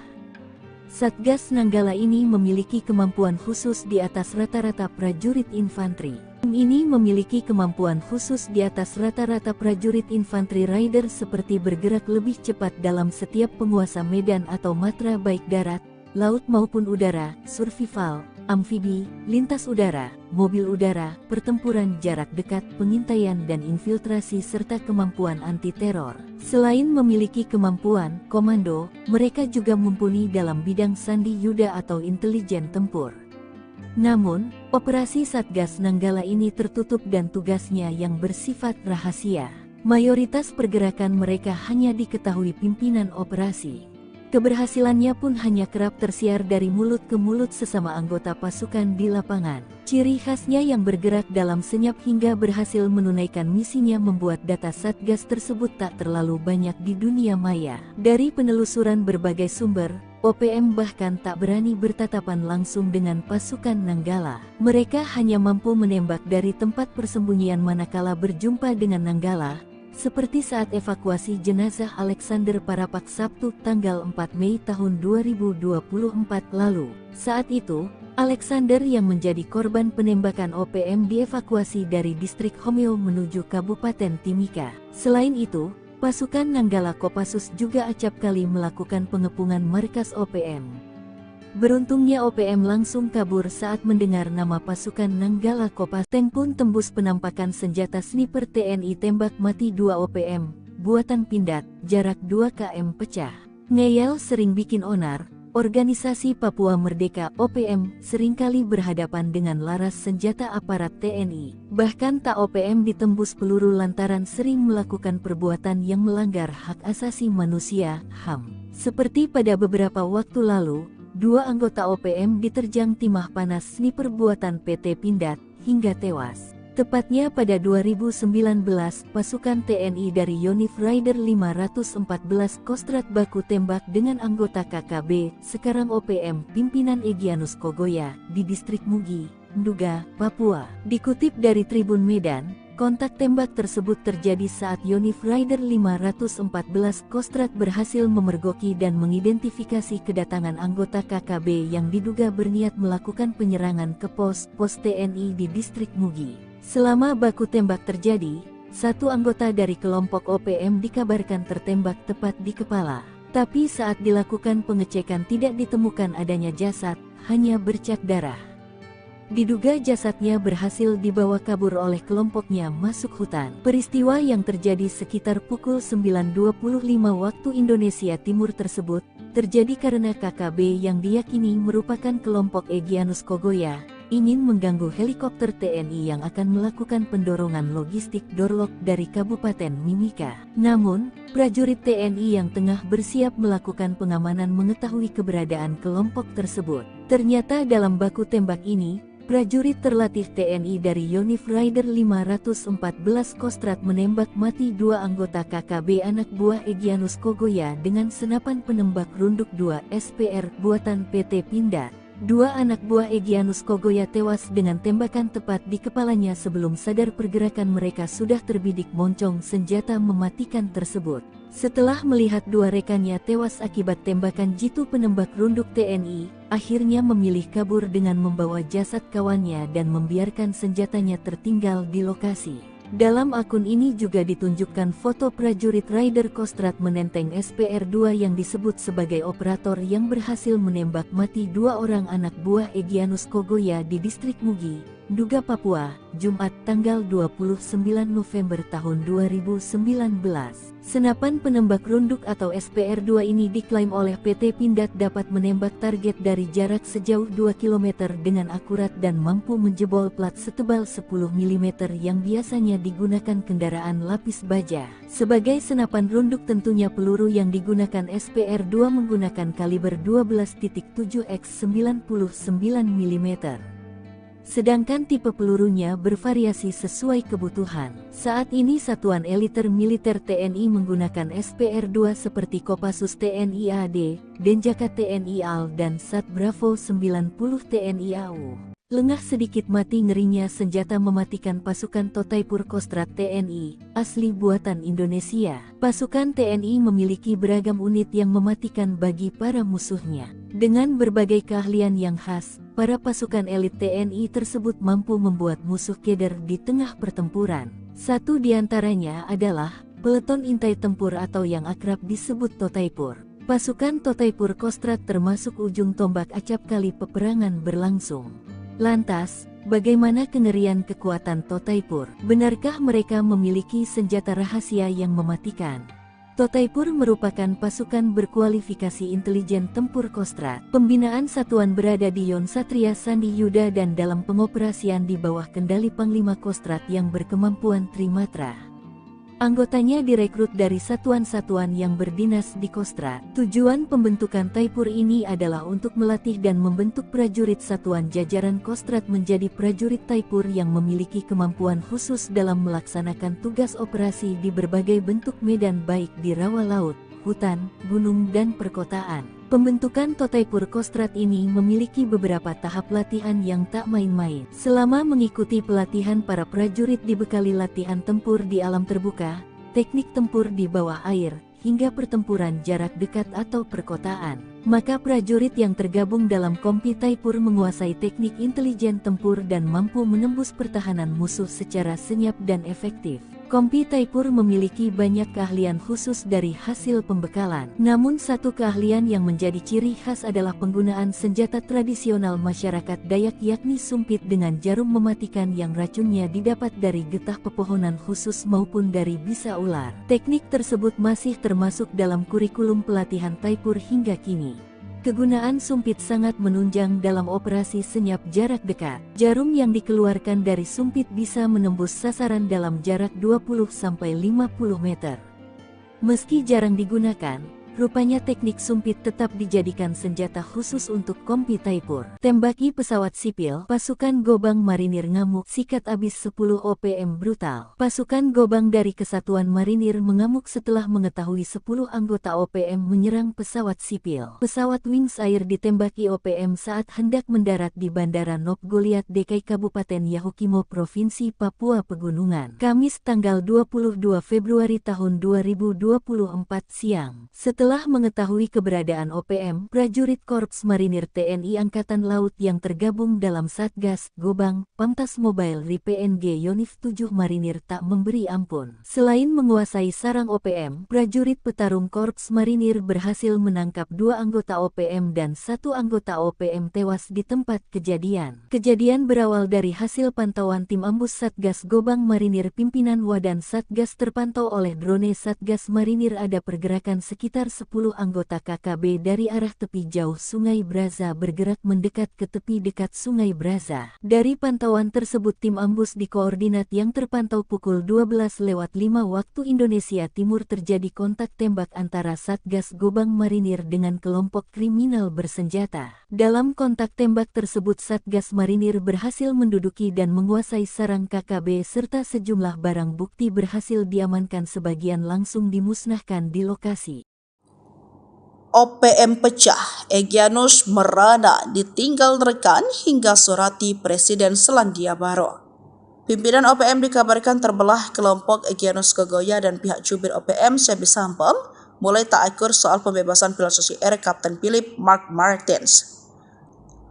Satgas Nanggala ini memiliki kemampuan khusus di atas rata-rata prajurit infanteri. Tim ini memiliki kemampuan khusus di atas rata-rata prajurit infanteri rider seperti bergerak lebih cepat dalam setiap penguasa medan atau matra baik darat, laut maupun udara, survival, amfibi, lintas udara, mobil udara, pertempuran jarak dekat, pengintaian dan infiltrasi serta kemampuan anti-teror. Selain memiliki kemampuan komando, mereka juga mumpuni dalam bidang sandi yuda atau intelijen tempur. Namun, operasi Satgas Nanggala ini tertutup dan tugasnya yang bersifat rahasia. Mayoritas pergerakan mereka hanya diketahui pimpinan operasi. Keberhasilannya pun hanya kerap tersiar dari mulut ke mulut sesama anggota pasukan di lapangan. Ciri khasnya yang bergerak dalam senyap hingga berhasil menunaikan misinya membuat data Satgas tersebut tak terlalu banyak di dunia maya. Dari penelusuran berbagai sumber, OPM bahkan tak berani bertatapan langsung dengan pasukan Nanggala. Mereka hanya mampu menembak dari tempat persembunyian manakala berjumpa dengan Nanggala, seperti saat evakuasi jenazah Alexander Parapak Sabtu tanggal 4 Mei tahun 2024 lalu. Saat itu, Alexander yang menjadi korban penembakan OPM dievakuasi dari distrik Homeo menuju Kabupaten Timika. Selain itu, pasukan Nanggala Kopassus juga acap kali melakukan pengepungan markas OPM. Beruntungnya OPM langsung kabur saat mendengar nama pasukan Nanggala Kopassus. Tank pun tembus penampakan senjata sniper TNI tembak mati 2 OPM, buatan Pindad, jarak 2 km pecah. Ngeyel sering bikin onar. Organisasi Papua Merdeka OPM seringkali berhadapan dengan laras senjata aparat TNI. Bahkan tak OPM ditembus peluru lantaran sering melakukan perbuatan yang melanggar hak asasi manusia (HAM). Seperti pada beberapa waktu lalu, 2 anggota OPM diterjang timah panas sniper buatan PT Pindad hingga tewas. Tepatnya pada 2019, pasukan TNI dari Yonif Rider 514 Kostrat baku tembak dengan anggota KKB, sekarang OPM, pimpinan Egyanus Kogoya, di distrik Mugi, Nduga, Papua. Dikutip dari Tribun Medan, kontak tembak tersebut terjadi saat Yonif Rider 514 Kostrat berhasil memergoki dan mengidentifikasi kedatangan anggota KKB yang diduga berniat melakukan penyerangan ke pos TNI di distrik Mugi. Selama baku tembak terjadi, 1 anggota dari kelompok OPM dikabarkan tertembak tepat di kepala. Tapi saat dilakukan pengecekan tidak ditemukan adanya jasad, hanya bercak darah. Diduga jasadnya berhasil dibawa kabur oleh kelompoknya masuk hutan. Peristiwa yang terjadi sekitar pukul 9.25 waktu Indonesia Timur tersebut, terjadi karena KKB yang diyakini merupakan kelompok Egyanus Kogoya, ingin mengganggu helikopter TNI yang akan melakukan pendorongan logistik Dorlok dari Kabupaten Mimika. Namun, prajurit TNI yang tengah bersiap melakukan pengamanan mengetahui keberadaan kelompok tersebut. Ternyata dalam baku tembak ini, prajurit terlatih TNI dari Yonif Rider 514 Kostrat menembak mati 2 anggota KKB anak buah Egyanus Kogoya dengan senapan penembak runduk 2 SPR buatan PT Pindad. 2 anak buah Egyanus Kogoya tewas dengan tembakan tepat di kepalanya sebelum sadar pergerakan mereka sudah terbidik moncong senjata mematikan tersebut. Setelah melihat 2 rekannya tewas akibat tembakan jitu penembak runduk TNI, akhirnya memilih kabur dengan membawa jasad kawannya dan membiarkan senjatanya tertinggal di lokasi. Dalam akun ini juga ditunjukkan foto prajurit Rider Kostrat menenteng SPR-2 yang disebut sebagai operator yang berhasil menembak mati 2 orang anak buah Egyanus Kogoya di distrik Mugi, Nduga Papua, Jumat tanggal 29 November tahun 2019. Senapan penembak runduk atau SPR-2 ini diklaim oleh PT Pindad dapat menembak target dari jarak sejauh 2 km dengan akurat dan mampu menjebol plat setebal 10 mm yang biasanya digunakan kendaraan lapis baja. Sebagai senapan runduk tentunya peluru yang digunakan SPR-2 menggunakan kaliber 12.7 x 99 mm. Sedangkan tipe pelurunya bervariasi sesuai kebutuhan. Saat ini Satuan Eliter Militer TNI menggunakan SPR-2 seperti Kopassus TNI AD, Denjaka TNI AL dan Sat Bravo 90 TNI AU. Lengah sedikit mati ngerinya senjata mematikan pasukan Totaipur Kostrat TNI, asli buatan Indonesia. Pasukan TNI memiliki beragam unit yang mematikan bagi para musuhnya. Dengan berbagai keahlian yang khas, para pasukan elit TNI tersebut mampu membuat musuh keder di tengah pertempuran. Satu di antaranya adalah peleton intai tempur atau yang akrab disebut Totaipur. Pasukan Totaipur Kostrat termasuk ujung tombak acap kali peperangan berlangsung. Lantas, bagaimana kengerian kekuatan Totaipur? Benarkah mereka memiliki senjata rahasia yang mematikan? Totaipur merupakan pasukan berkualifikasi intelijen tempur Kostrat. Pembinaan satuan berada di Yon Satria Sandi Yuda dan dalam pengoperasian di bawah kendali Panglima Kostrat yang berkemampuan Trimatra. Anggotanya direkrut dari satuan-satuan yang berdinas di Kostrat. Tujuan pembentukan Taipur ini adalah untuk melatih dan membentuk prajurit satuan jajaran Kostrat menjadi prajurit Taipur yang memiliki kemampuan khusus dalam melaksanakan tugas operasi di berbagai bentuk medan baik di rawa laut, hutan, gunung dan perkotaan. Pembentukan Totaipur Kostrat ini memiliki beberapa tahap latihan yang tak main-main. Selama mengikuti pelatihan, para prajurit dibekali latihan tempur di alam terbuka, teknik tempur di bawah air, hingga pertempuran jarak dekat atau perkotaan. Maka prajurit yang tergabung dalam Kompi Taipur menguasai teknik intelijen tempur dan mampu menembus pertahanan musuh secara senyap dan efektif. Kompi Taipur memiliki banyak keahlian khusus dari hasil pembekalan. Namun satu keahlian yang menjadi ciri khas adalah penggunaan senjata tradisional masyarakat Dayak yakni sumpit dengan jarum mematikan yang racunnya didapat dari getah pepohonan khusus maupun dari bisa ular. Teknik tersebut masih termasuk dalam kurikulum pelatihan Taipur hingga kini. Kegunaan sumpit sangat menunjang dalam operasi senyap jarak dekat. Jarum yang dikeluarkan dari sumpit bisa menembus sasaran dalam jarak 20-50 meter. Meski jarang digunakan, rupanya teknik sumpit tetap dijadikan senjata khusus untuk Kompi Taipur. Tembaki pesawat sipil, pasukan Gobang Marinir ngamuk, sikat abis 10 OPM brutal. Pasukan Gobang dari Kesatuan Marinir mengamuk setelah mengetahui 10 anggota OPM menyerang pesawat sipil. Pesawat Wings Air ditembaki OPM saat hendak mendarat di Bandara Nop Goliat Dekai Kabupaten Yahukimo Provinsi Papua Pegunungan. Kamis tanggal 22 Februari tahun 2024 siang. Setelah mengetahui keberadaan OPM, prajurit Korps Marinir TNI Angkatan Laut yang tergabung dalam Satgas Gobang, Pamtas Mobile Ri PNG Yonif 7 Marinir tak memberi ampun. Selain menguasai sarang OPM, prajurit petarung Korps Marinir berhasil menangkap 2 anggota OPM dan 1 anggota OPM tewas di tempat kejadian. Kejadian berawal dari hasil pantauan tim ambus Satgas Gobang Marinir pimpinan Wadan Satgas terpantau oleh drone Satgas Marinir ada pergerakan sekitar 10 anggota KKB dari arah tepi jauh Sungai Braza bergerak mendekat ke tepi dekat Sungai Braza. Dari pantauan tersebut tim ambus di koordinat yang terpantau pukul 12:05 waktu Indonesia Timur terjadi kontak tembak antara Satgas Gobang Marinir dengan kelompok kriminal bersenjata. Dalam kontak tembak tersebut Satgas Marinir berhasil menduduki dan menguasai sarang KKB serta sejumlah barang bukti berhasil diamankan, sebagian langsung dimusnahkan di lokasi. OPM pecah, Egyanus merana ditinggal rekan hingga surati Presiden Selandia Baru. Pimpinan OPM dikabarkan terbelah. Kelompok Egyanus Kogoya dan pihak jubir OPM Sebi Sampem mulai tak akur soal pembebasan pilot Susi Air Kapten Philip Mark Martins.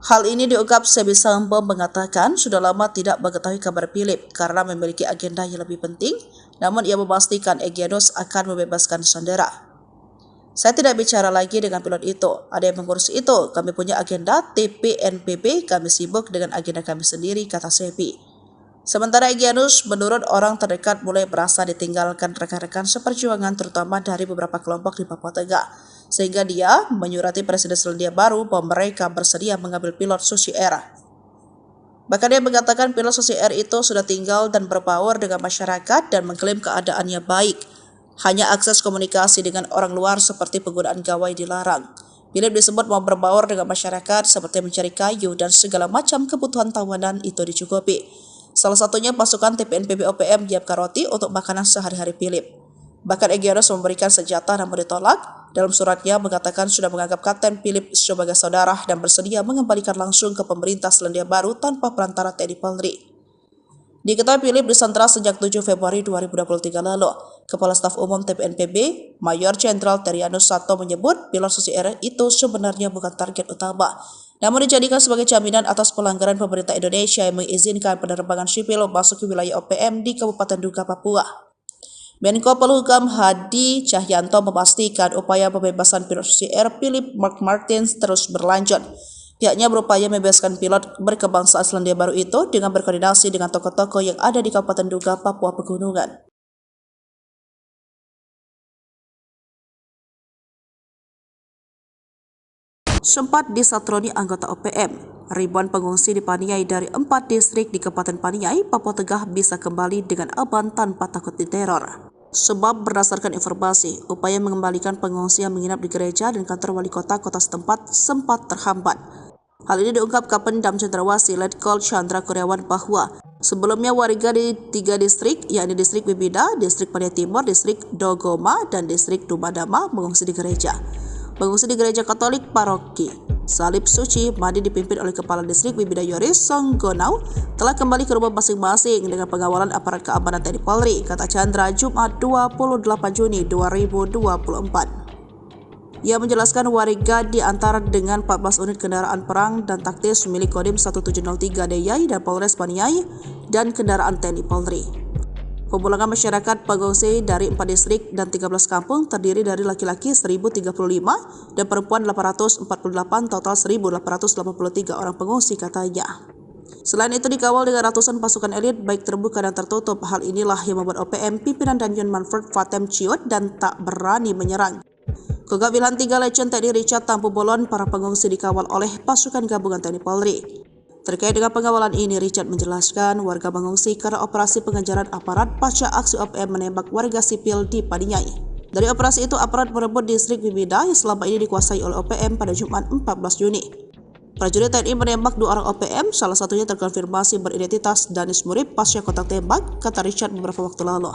Hal ini diungkap Sebi Sampem mengatakan sudah lama tidak mengetahui kabar Philip karena memiliki agenda yang lebih penting, namun ia memastikan Egyanus akan membebaskan sandera. Saya tidak bicara lagi dengan pilot itu, ada yang mengurus itu, kami punya agenda TPNPB, kami sibuk dengan agenda kami sendiri, kata Sepi. Sementara Egyanus, menurut orang terdekat mulai merasa ditinggalkan rekan-rekan seperjuangan terutama dari beberapa kelompok di Papua Tengah. Sehingga dia menyurati Presiden Selandia Baru bahwa mereka bersedia mengambil pilot Susi Air. Bahkan dia mengatakan pilot Susi Air itu sudah tinggal dan berbaur dengan masyarakat dan mengklaim keadaannya baik. Hanya akses komunikasi dengan orang luar seperti penggunaan gawai dilarang. Philip disebut mau berbaur dengan masyarakat seperti mencari kayu dan segala macam kebutuhan tawanan itu dicukupi. Salah satunya pasukan TPNPB OPM menyiapkan roti untuk makanan sehari-hari Philip. Bahkan Egyanus memberikan senjata namun ditolak. Dalam suratnya mengatakan sudah menganggap Kapten Philip sebagai saudara dan bersedia mengembalikan langsung ke pemerintah Selandia Baru tanpa perantara TNI Polri. Diketahui Philip disandra sejak 7 Februari 2023 lalu. Kepala Staf Umum TPNPB, Mayor Jenderal Terianus Sato menyebut pilot Susi Air itu sebenarnya bukan target utama, namun dijadikan sebagai jaminan atas pelanggaran pemerintah Indonesia yang mengizinkan penerbangan sipil masuk ke wilayah OPM di Kabupaten Duga, Papua. Menko Polhukam Hadi Cahyanto memastikan upaya pembebasan pilot Susi Air Philip Mark Martins terus berlanjut. Pihaknya berupaya membebaskan pilot berkebangsaan Selandia Baru itu dengan berkoordinasi dengan tokoh-tokoh yang ada di Kabupaten Duga, Papua Pegunungan. Sempat disatroni anggota OPM, ribuan pengungsi di Paniai dari 4 distrik di Kabupaten Paniai, Papua Tengah bisa kembali dengan aman tanpa takut diteror. Sebab berdasarkan informasi, upaya mengembalikan pengungsi yang menginap di gereja dan kantor wali kota setempat sempat terhambat. Hal ini diungkap Kapendam Cendrawasih Letkol Chandra Kurniawan bahwa sebelumnya warga di 3 distrik, yakni distrik Bibida, distrik Paniai Timur, distrik Dogoma, dan distrik Dumadama mengungsi di gereja. Mengungsi di gereja Katolik Paroki Salib Suci Madi dipimpin oleh Kepala Distrik Bibida Yoris Songgonau telah kembali ke rumah masing-masing dengan pengawalan aparat keamanan TNI Polri, kata Chandra Jumat 28 Juni 2024. Ia menjelaskan warga diantar dengan 14 unit kendaraan perang dan taktis milik Kodim 1703 DIY dan Polres Paniai dan kendaraan TNI Polri. Pemulangan masyarakat pengungsi dari 4 distrik dan 13 kampung terdiri dari laki-laki 1.035 dan perempuan 848, total 1.883 orang pengungsi, katanya. Selain itu dikawal dengan ratusan pasukan elit baik terbuka dan tertutup. Hal inilah yang membuat OPM pimpinan Danjen Manfred Fatem ciut dan tak berani menyerang. Kogak Wilhan 3 Legend TNI Richard Tampu Bolon, para pengungsi dikawal oleh pasukan gabungan TNI Polri. Terkait dengan pengawalan ini, Richard menjelaskan warga mengungsi karena operasi pengejaran aparat pasca aksi OPM menembak warga sipil di Paniai. Dari operasi itu, aparat merebut distrik Bibida yang selama ini dikuasai oleh OPM pada Jumat 14 Juni. Prajurit TNI menembak 2 orang OPM, salah satunya terkonfirmasi beridentitas Danis Murib pasca kontak tembak, kata Richard beberapa waktu lalu.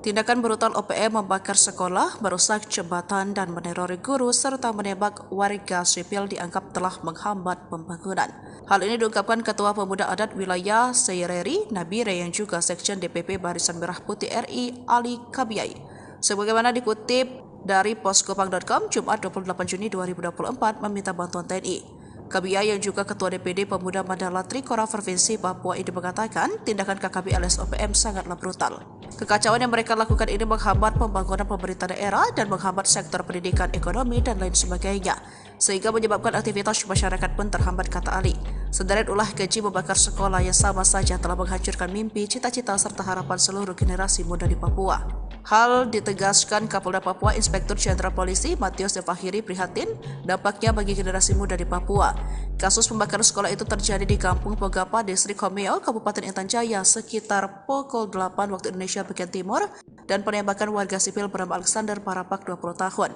Tindakan brutal OPM membakar sekolah, merusak jembatan, dan menerori guru, serta menembak warga sipil dianggap telah menghambat pembangunan. Hal ini diungkapkan Ketua Pemuda Adat Wilayah Seireri Nabire yang juga Sekjen DPP Barisan Merah Putih RI Ali Kabiyai. Sebagaimana dikutip dari poskopang.com Jumat 28 Juni 2024 meminta bantuan TNI. Kabiyai yang juga Ketua DPD Pemuda Mandala Trikora Provinsi Papua ini mengatakan tindakan KKB alias OPM sangatlah brutal. Kekacauan yang mereka lakukan ini menghambat pembangunan pemerintah daerah dan menghambat sektor pendidikan, ekonomi, dan lain sebagainya, sehingga menyebabkan aktivitas masyarakat pun terhambat, kata Ali. Sederet ulah keji membakar sekolah yang sama saja telah menghancurkan mimpi, cita-cita, serta harapan seluruh generasi muda di Papua. Hal ditegaskan Kapolda Papua Inspektur Jenderal Polisi Matius Devahiri prihatin dampaknya bagi generasi muda di Papua. Kasus pembakaran sekolah itu terjadi di Kampung Pogapa, Distrik Homeo, Kabupaten Intan Jaya sekitar pukul 8 waktu Indonesia bagian timur dan penembakan warga sipil bernama Alexander Parapak 20 tahun.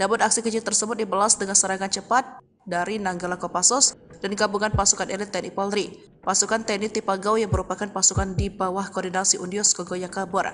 Namun aksi keji tersebut dibalas dengan serangan cepat dari Nanggala Kopassus dan gabungan pasukan elit TNI Polri. Pasukan TNI Tipagau yang merupakan pasukan di bawah koordinasi Undios Kogoya kabur.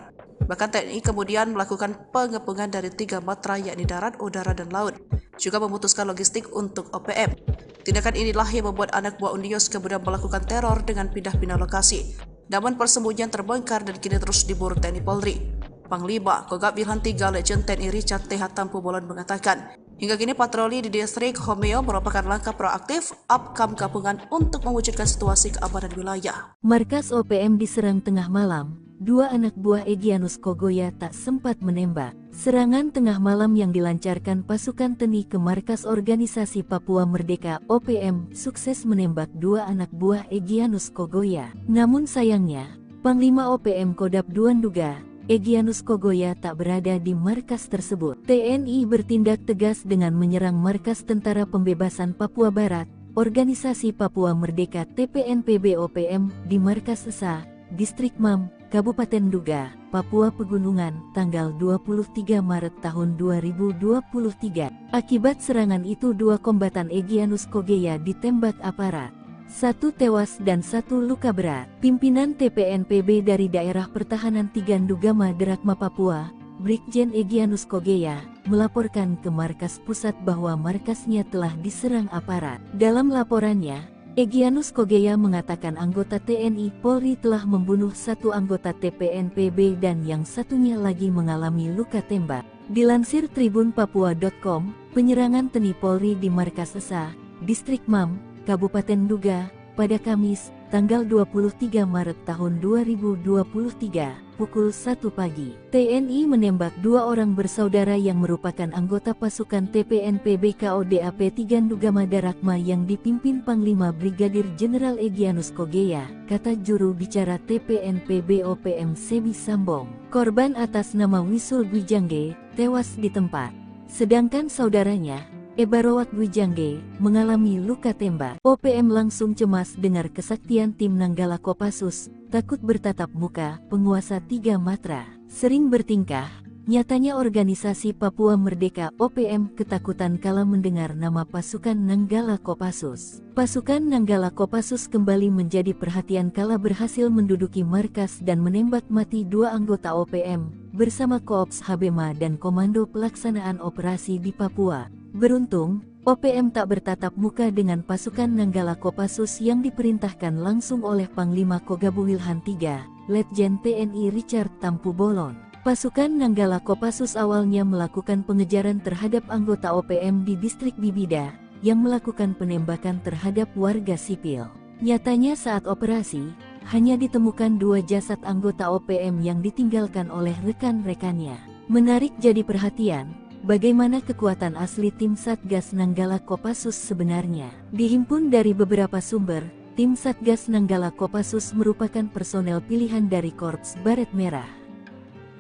Bahkan TNI kemudian melakukan pengepungan dari 3 matra yakni darat, udara, dan laut, juga memutuskan logistik untuk OPM. Tindakan inilah yang membuat anak buah Undios kemudian melakukan teror dengan pindah-pindah lokasi. Namun persembunyian terbongkar dan kini terus diburu TNI Polri. Panglima Kogak Wilhan 3 Legend TNI Richard TH Tampu Bolon mengatakan, hingga kini patroli di distrik Homeo merupakan langkah proaktif Apkam gabungan untuk mewujudkan situasi keamanan wilayah. Markas OPM diserang tengah malam. dua anak buah Egyanus Kogoya tak sempat menembak. Serangan tengah malam yang dilancarkan pasukan TNI ke markas Organisasi Papua Merdeka (OPM) sukses menembak dua anak buah Egyanus Kogoya. Namun sayangnya, Panglima OPM Kodap II Nduga, Egyanus Kogoya tak berada di markas tersebut. TNI bertindak tegas dengan menyerang markas Tentara Pembebasan Papua Barat, Organisasi Papua Merdeka TPNPB OPM di markas Esa, Distrik Mam, Kabupaten Nduga, Papua Pegunungan, tanggal 23 Maret tahun 2023. Akibat serangan itu dua kombatan Egyanus Kogoya ditembak aparat. Satu tewas dan satu luka berat. Pimpinan TPNPB dari Daerah Pertahanan 3 Ndugama Derakma Papua, Brigjen Egyanus Kogoya, melaporkan ke markas pusat bahwa markasnya telah diserang aparat. Dalam laporannya, Egyanus Kogoya mengatakan anggota TNI Polri telah membunuh satu anggota TPNPB dan yang satunya lagi mengalami luka tembak. Dilansir tribunpapua.com, penyerangan TNI Polri di markas Esa, Distrik Mam, Kabupaten Nduga, pada Kamis, tanggal 23 Maret tahun 2023, pukul 1 pagi. TNI menembak dua orang bersaudara yang merupakan anggota pasukan TPNPB KODAP 3 Ndugama Darakma yang dipimpin Panglima Brigadir Jenderal Egyanus Kogoya, kata juru bicara TPNPB OPM Sebi Sambong. Korban atas nama Wisul Gwijangge, tewas di tempat. Sedangkan saudaranya, Ebarowat Gwijangge, mengalami luka tembak. OPM langsung cemas dengar kesaktian tim Nanggala Kopassus, takut bertatap muka, penguasa 3 Matra. Sering bertingkah, nyatanya Organisasi Papua Merdeka OPM ketakutan kala mendengar nama pasukan Nanggala Kopassus. Pasukan Nanggala Kopassus kembali menjadi perhatian kala berhasil menduduki markas dan menembak mati dua anggota OPM, bersama Koops Habema dan Komando Pelaksanaan Operasi di Papua. Beruntung, OPM tak bertatap muka dengan pasukan Nanggala Kopassus yang diperintahkan langsung oleh Panglima Kogabuwilhan III, Letjen TNI Richard Tampu Bolon. Pasukan Nanggala Kopassus awalnya melakukan pengejaran terhadap anggota OPM di distrik Bibida, yang melakukan penembakan terhadap warga sipil. Nyatanya saat operasi, hanya ditemukan dua jasad anggota OPM yang ditinggalkan oleh rekan-rekannya. Menarik jadi perhatian, bagaimana kekuatan asli tim Satgas Nanggala Kopassus sebenarnya. Dihimpun dari beberapa sumber, tim Satgas Nanggala Kopassus merupakan personel pilihan dari Korps Baret Merah.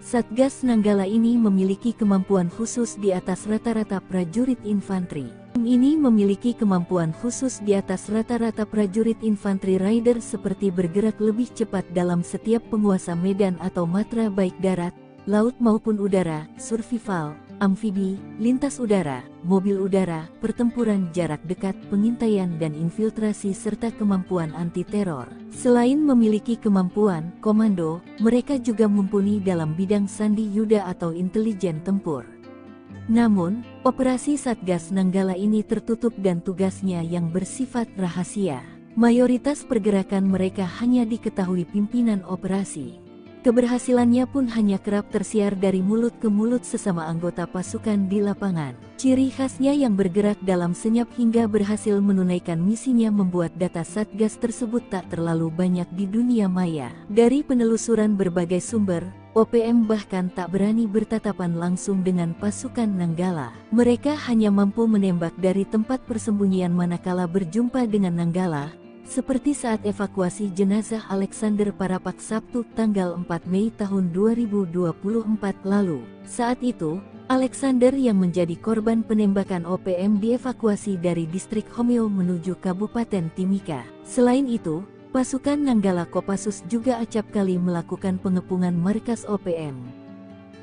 Satgas Nanggala ini memiliki kemampuan khusus di atas rata-rata prajurit infanteri. Tim ini memiliki kemampuan khusus di atas rata-rata prajurit infanteri rider seperti bergerak lebih cepat dalam setiap penguasa medan atau matra baik darat, laut maupun udara, survival, amfibi, lintas udara, mobil udara, pertempuran jarak dekat, pengintaian dan infiltrasi serta kemampuan anti-teror. Selain memiliki kemampuan komando, mereka juga mumpuni dalam bidang sandi yuda atau intelijen tempur. Namun, operasi Satgas Nanggala ini tertutup dan tugasnya yang bersifat rahasia. Mayoritas pergerakan mereka hanya diketahui pimpinan operasi. Keberhasilannya pun hanya kerap tersiar dari mulut ke mulut sesama anggota pasukan di lapangan. Ciri khasnya yang bergerak dalam senyap hingga berhasil menunaikan misinya membuat data Satgas tersebut tak terlalu banyak di dunia maya. Dari penelusuran berbagai sumber, OPM bahkan tak berani bertatapan langsung dengan pasukan Nanggala. Mereka hanya mampu menembak dari tempat persembunyian manakala berjumpa dengan Nanggala, seperti saat evakuasi jenazah Alexander Parapak Sabtu tanggal 4 Mei tahun 2024 lalu. Saat itu, Alexander yang menjadi korban penembakan OPM dievakuasi dari distrik Homeo menuju Kabupaten Timika. Selain itu, pasukan Nanggala Kopassus juga acap kali melakukan pengepungan markas OPM.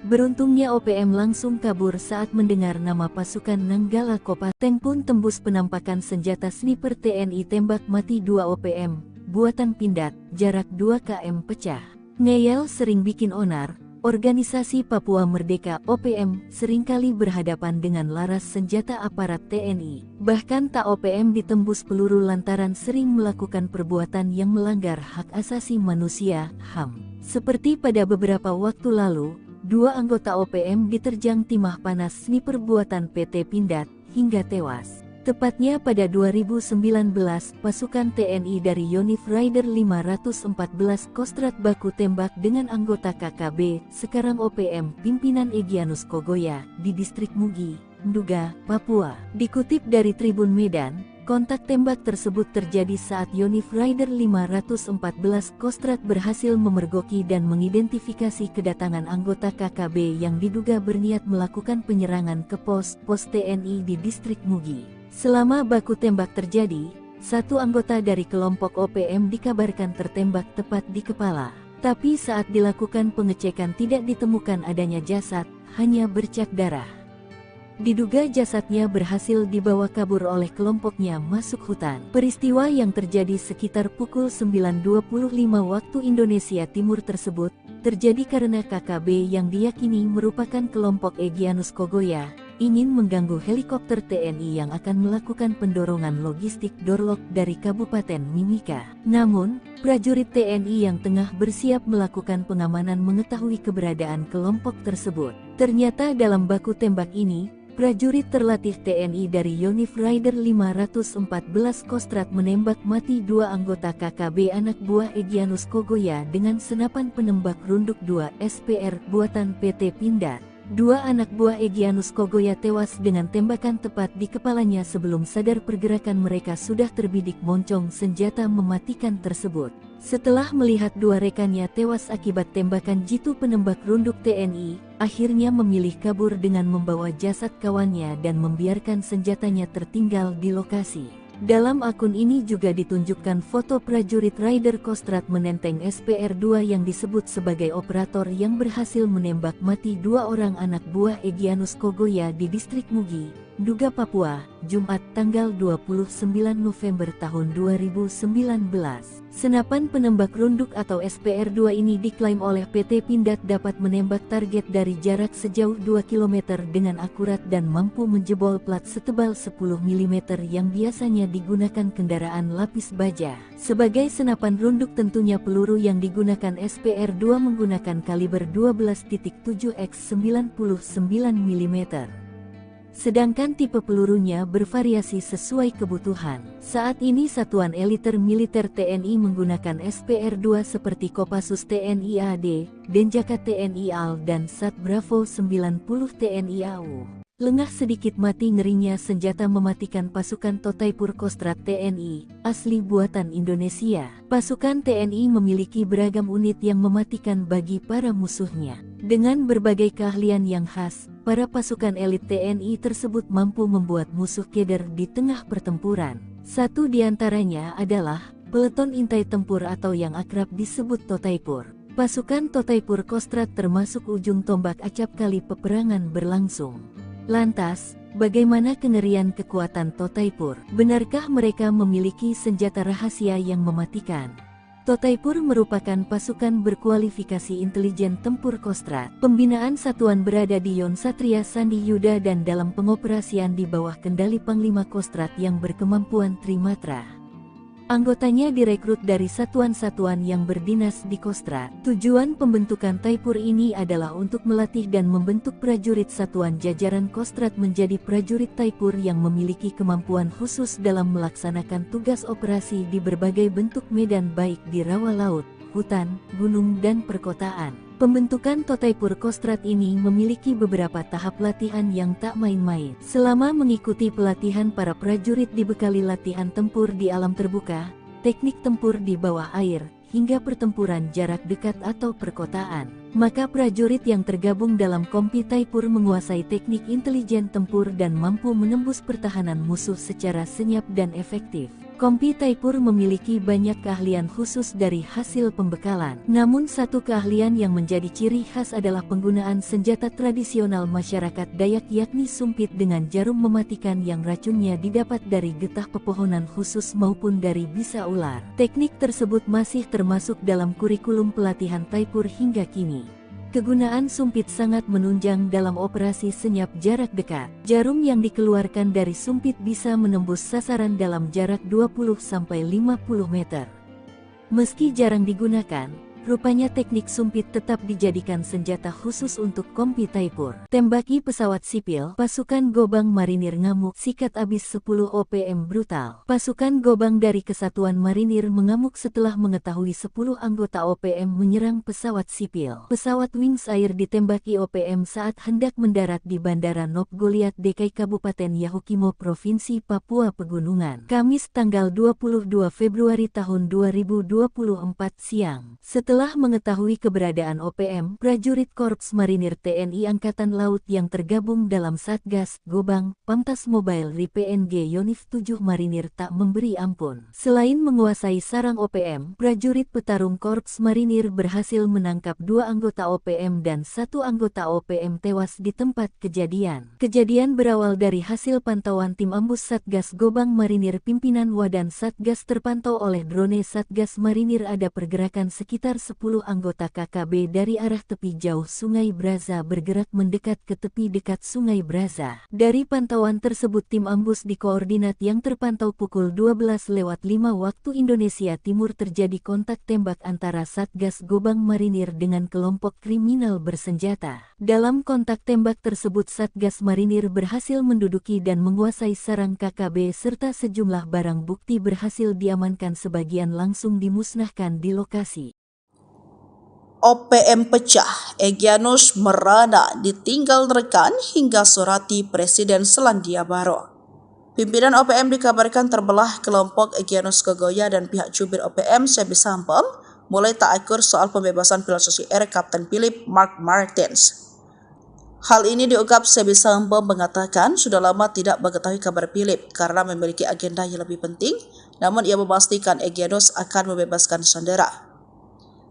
Beruntungnya OPM langsung kabur saat mendengar nama pasukan Nanggala Kopassus. Tank pun tembus penampakan senjata sniper TNI tembak mati 2 OPM, buatan Pindad, jarak 2 km pecah. Ngeyel sering bikin onar, Organisasi Papua Merdeka OPM seringkali berhadapan dengan laras senjata aparat TNI. Bahkan tak OPM ditembus peluru lantaran sering melakukan perbuatan yang melanggar hak asasi manusia, HAM. Seperti pada beberapa waktu lalu, dua anggota OPM diterjang timah panas sniper buatan PT Pindad hingga tewas. Tepatnya pada 2019, pasukan TNI dari Yonif Rider 514 Kostrad baku tembak dengan anggota KKB, sekarang OPM, pimpinan Egyanus Kogoya, di distrik Mugi, Nduga, Papua. Dikutip dari Tribun Medan, kontak tembak tersebut terjadi saat Yonif Rider 514 Kostrad berhasil memergoki dan mengidentifikasi kedatangan anggota KKB yang diduga berniat melakukan penyerangan ke pos TNI di distrik Mugi. Selama baku tembak terjadi, satu anggota dari kelompok OPM dikabarkan tertembak tepat di kepala. Tapi saat dilakukan pengecekan tidak ditemukan adanya jasad, hanya bercak darah. Diduga jasadnya berhasil dibawa kabur oleh kelompoknya masuk hutan. Peristiwa yang terjadi sekitar pukul 9.25 waktu Indonesia Timur tersebut, terjadi karena KKB yang diyakini merupakan kelompok Egyanus Kogoya, ingin mengganggu helikopter TNI yang akan melakukan pendorongan logistik Dorlok dari Kabupaten Mimika. Namun, prajurit TNI yang tengah bersiap melakukan pengamanan mengetahui keberadaan kelompok tersebut. Ternyata dalam baku tembak ini, prajurit terlatih TNI dari Yonif Rider 514 Kostrad menembak mati dua anggota KKB anak buah Egyanus Kogoya dengan senapan penembak runduk 2 SPR buatan PT Pindad. Dua anak buah Egyanus Kogoya tewas dengan tembakan tepat di kepalanya sebelum sadar pergerakan mereka sudah terbidik moncong senjata mematikan tersebut. Setelah melihat dua rekannya tewas akibat tembakan jitu penembak runduk TNI, akhirnya memilih kabur dengan membawa jasad kawannya dan membiarkan senjatanya tertinggal di lokasi. Dalam akun ini juga ditunjukkan foto prajurit Rider Kostrad menenteng SPR-2 yang disebut sebagai operator yang berhasil menembak mati dua orang anak buah Egyanus Kogoya di distrik Mugi, Nduga, Papua, Jumat tanggal 29 November tahun 2019. Senapan penembak runduk atau SPR-2 ini diklaim oleh PT Pindad dapat menembak target dari jarak sejauh 2 km dengan akurat dan mampu menjebol plat setebal 10 mm yang biasanya digunakan kendaraan lapis baja. Sebagai senapan runduk tentunya peluru yang digunakan SPR-2 menggunakan kaliber 12.7 x 99 mm. Sedangkan tipe pelurunya bervariasi sesuai kebutuhan. Saat ini Satuan Eliter Militer TNI menggunakan SPR-2 seperti Kopassus TNI AD, Denjaka TNI AL dan Sat Bravo 90 TNI AU. Lengah sedikit mati ngerinya senjata mematikan pasukan Totaipur Kostrad TNI, asli buatan Indonesia. Pasukan TNI memiliki beragam unit yang mematikan bagi para musuhnya. Dengan berbagai keahlian yang khas, para pasukan elit TNI tersebut mampu membuat musuh keder di tengah pertempuran. Satu di antaranya adalah Peleton Intai Tempur atau yang akrab disebut Totaipur. Pasukan Totaipur Kostrad termasuk ujung tombak acap kali peperangan berlangsung. Lantas, bagaimana kengerian kekuatan Totaipur? Benarkah mereka memiliki senjata rahasia yang mematikan? Totaipur merupakan pasukan berkualifikasi intelijen tempur Kostrad. Pembinaan satuan berada di Yon Satria Sandi Yuda dan dalam pengoperasian di bawah kendali Panglima Kostrad yang berkemampuan Trimatra. Anggotanya direkrut dari satuan-satuan yang berdinas di Kostrad. Tujuan pembentukan Taipur ini adalah untuk melatih dan membentuk prajurit satuan jajaran Kostrad menjadi prajurit Taipur yang memiliki kemampuan khusus dalam melaksanakan tugas operasi di berbagai bentuk medan baik di rawa laut, hutan, gunung dan perkotaan. Pembentukan Totaipur Kostrad ini memiliki beberapa tahap latihan yang tak main-main. Selama mengikuti pelatihan, para prajurit dibekali latihan tempur di alam terbuka, teknik tempur di bawah air, hingga pertempuran jarak dekat atau perkotaan. Maka prajurit yang tergabung dalam Kompi Taipur menguasai teknik intelijen tempur dan mampu menembus pertahanan musuh secara senyap dan efektif. Kompi Taipur memiliki banyak keahlian khusus dari hasil pembekalan. Namun satu keahlian yang menjadi ciri khas adalah penggunaan senjata tradisional masyarakat Dayak yakni sumpit dengan jarum mematikan yang racunnya didapat dari getah pepohonan khusus maupun dari bisa ular. Teknik tersebut masih termasuk dalam kurikulum pelatihan Taipur hingga kini. Kegunaan sumpit sangat menunjang dalam operasi senyap jarak dekat. Jarum yang dikeluarkan dari sumpit bisa menembus sasaran dalam jarak 20-50 meter. Meski jarang digunakan, Rupanya teknik sumpit tetap dijadikan senjata khusus untuk Kompi Taipur. Tembaki pesawat sipil, pasukan Gobang Marinir ngamuk, sikat abis 10 OPM brutal. Pasukan Gobang dari Kesatuan Marinir mengamuk setelah mengetahui 10 anggota OPM menyerang pesawat sipil. Pesawat Wings Air ditembaki OPM saat hendak mendarat di Bandara Nop Goliat Dekai Kabupaten Yahukimo Provinsi Papua Pegunungan. Kamis tanggal 22 Februari tahun 2024 siang. Setelah mengetahui keberadaan OPM, prajurit Korps Marinir TNI Angkatan Laut yang tergabung dalam Satgas Gobang, Pamtas Mobile Ri PNG Yonif 7 Marinir tak memberi ampun. Selain menguasai sarang OPM, prajurit petarung Korps Marinir berhasil menangkap 2 anggota OPM dan 1 anggota OPM tewas di tempat kejadian. Kejadian berawal dari hasil pantauan tim ambus Satgas Gobang Marinir pimpinan Wadan Satgas terpantau oleh drone Satgas Marinir ada pergerakan sekitar 10 anggota KKB dari arah tepi jauh Sungai Braza bergerak mendekat ke tepi dekat Sungai Braza. Dari pantauan tersebut tim ambus di koordinat yang terpantau pukul 12:05 waktu Indonesia Timur terjadi kontak tembak antara Satgas Gobang Marinir dengan kelompok kriminal bersenjata. Dalam kontak tembak tersebut Satgas Marinir berhasil menduduki dan menguasai sarang KKB serta sejumlah barang bukti berhasil diamankan, sebagian langsung dimusnahkan di lokasi. OPM pecah, Egyanus merana ditinggal rekan hingga surati Presiden Selandia Baru. Pimpinan OPM dikabarkan terbelah kelompok Egyanus Kogoya dan pihak jubir OPM Sebi Sampom mulai tak akur soal pembebasan pilot Susi Air Kapten Philip Mark Martins. Hal ini diungkap Sebi Sampom mengatakan sudah lama tidak mengetahui kabar Philip karena memiliki agenda yang lebih penting, namun ia memastikan Egyanus akan membebaskan sandera.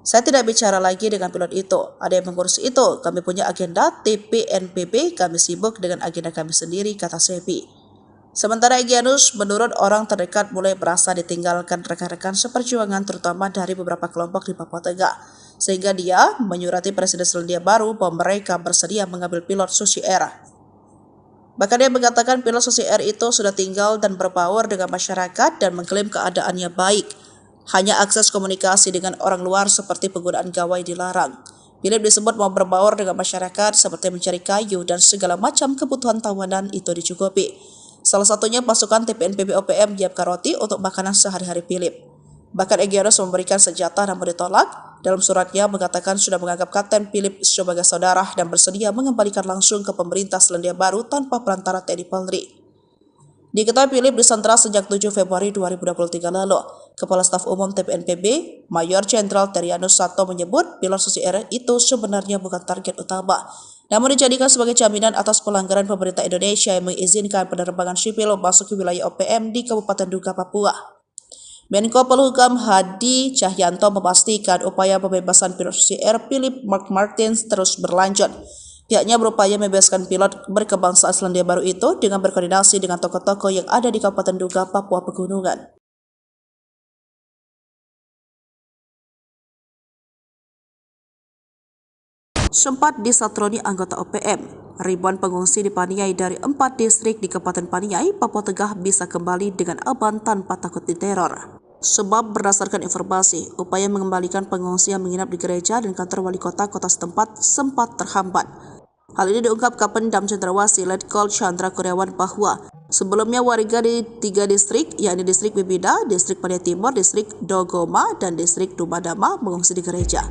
Saya tidak bicara lagi dengan pilot itu, ada yang mengurus itu, kami punya agenda TPNPB, kami sibuk dengan agenda kami sendiri, kata Sebi. Sementara Egyanus menurut orang terdekat mulai merasa ditinggalkan rekan-rekan seperjuangan terutama dari beberapa kelompok di Papua Tengah, sehingga dia menyurati Presiden Selandia Baru bahwa mereka bersedia mengambil pilot Susi Air. Bahkan dia mengatakan pilot Susi Air itu sudah tinggal dan berbaur dengan masyarakat dan mengklaim keadaannya baik. Hanya akses komunikasi dengan orang luar seperti penggunaan gawai dilarang. Philip disebut mau berbaur dengan masyarakat seperti mencari kayu dan segala macam kebutuhan tawanan itu dicukupi. Salah satunya pasukan TPNPB OPM menyiapkan roti untuk makanan sehari-hari Philip. Bahkan Egyanus memberikan senjata namun ditolak. Dalam suratnya mengatakan sudah menganggap Kapten Philip sebagai saudara dan bersedia mengembalikan langsung ke pemerintah Selandia Baru tanpa perantara TNI Polri. Diketahui Philip disandra sejak 7 Februari 2023 lalu. Kepala Staf Umum TPNPB, Mayor Jenderal Terianus Sato menyebut pilot Susi Air itu sebenarnya bukan target utama, namun dijadikan sebagai jaminan atas pelanggaran pemerintah Indonesia yang mengizinkan penerbangan sipil masuk ke wilayah OPM di Kabupaten Duga, Papua. Menko Polhukam Hadi Cahyanto memastikan upaya pembebasan pilot Susi Air Philip Mark Martins terus berlanjut. Pihaknya berupaya membebaskan pilot berkebangsaan Selandia Baru itu dengan berkoordinasi dengan tokoh-tokoh yang ada di Kabupaten Duga, Papua Pegunungan. Sempat disatroni anggota OPM, ribuan pengungsi di Paniai dari 4 distrik di Kabupaten Paniai, Papua Tengah bisa kembali dengan aman tanpa takut diteror. Sebab berdasarkan informasi, upaya mengembalikan pengungsi yang menginap di gereja dan kantor wali kota setempat sempat terhambat. Hal ini diungkap Kapendam Cendrawasih Letkol Chandra Kurniawan bahwa sebelumnya warga di 3 distrik, yakni distrik Bibida, distrik Paniai Timur, distrik Dogoma, dan distrik Dumadama mengungsi di gereja.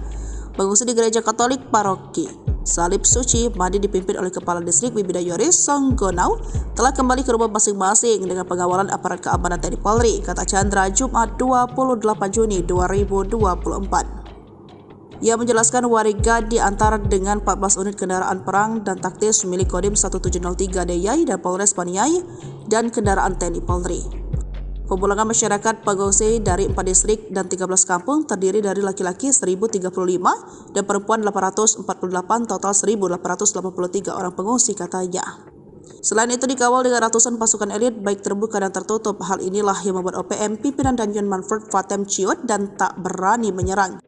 Pengungsi di gereja Katolik Paroki Salib Suci Madi dipimpin oleh Kepala Distrik Bibida Yoris Songgonau telah kembali ke rumah masing-masing dengan pengawalan aparat keamanan TNI Polri, kata Chandra Jumat 28 Juni 2024. Ia menjelaskan warga diantar dengan 14 unit kendaraan perang dan taktis milik Kodim 1703 DIY dan Polres Paniai dan kendaraan TNI Polri. Pemulangan masyarakat pengungsi dari 4 distrik dan 13 kampung terdiri dari laki-laki 1.035 dan perempuan 848, total 1.883 orang pengungsi, katanya. Selain itu dikawal dengan ratusan pasukan elit baik terbuka dan tertutup. Hal inilah yang membuat OPM pimpinan Danjen Manfred Fatem ciut dan tak berani menyerang.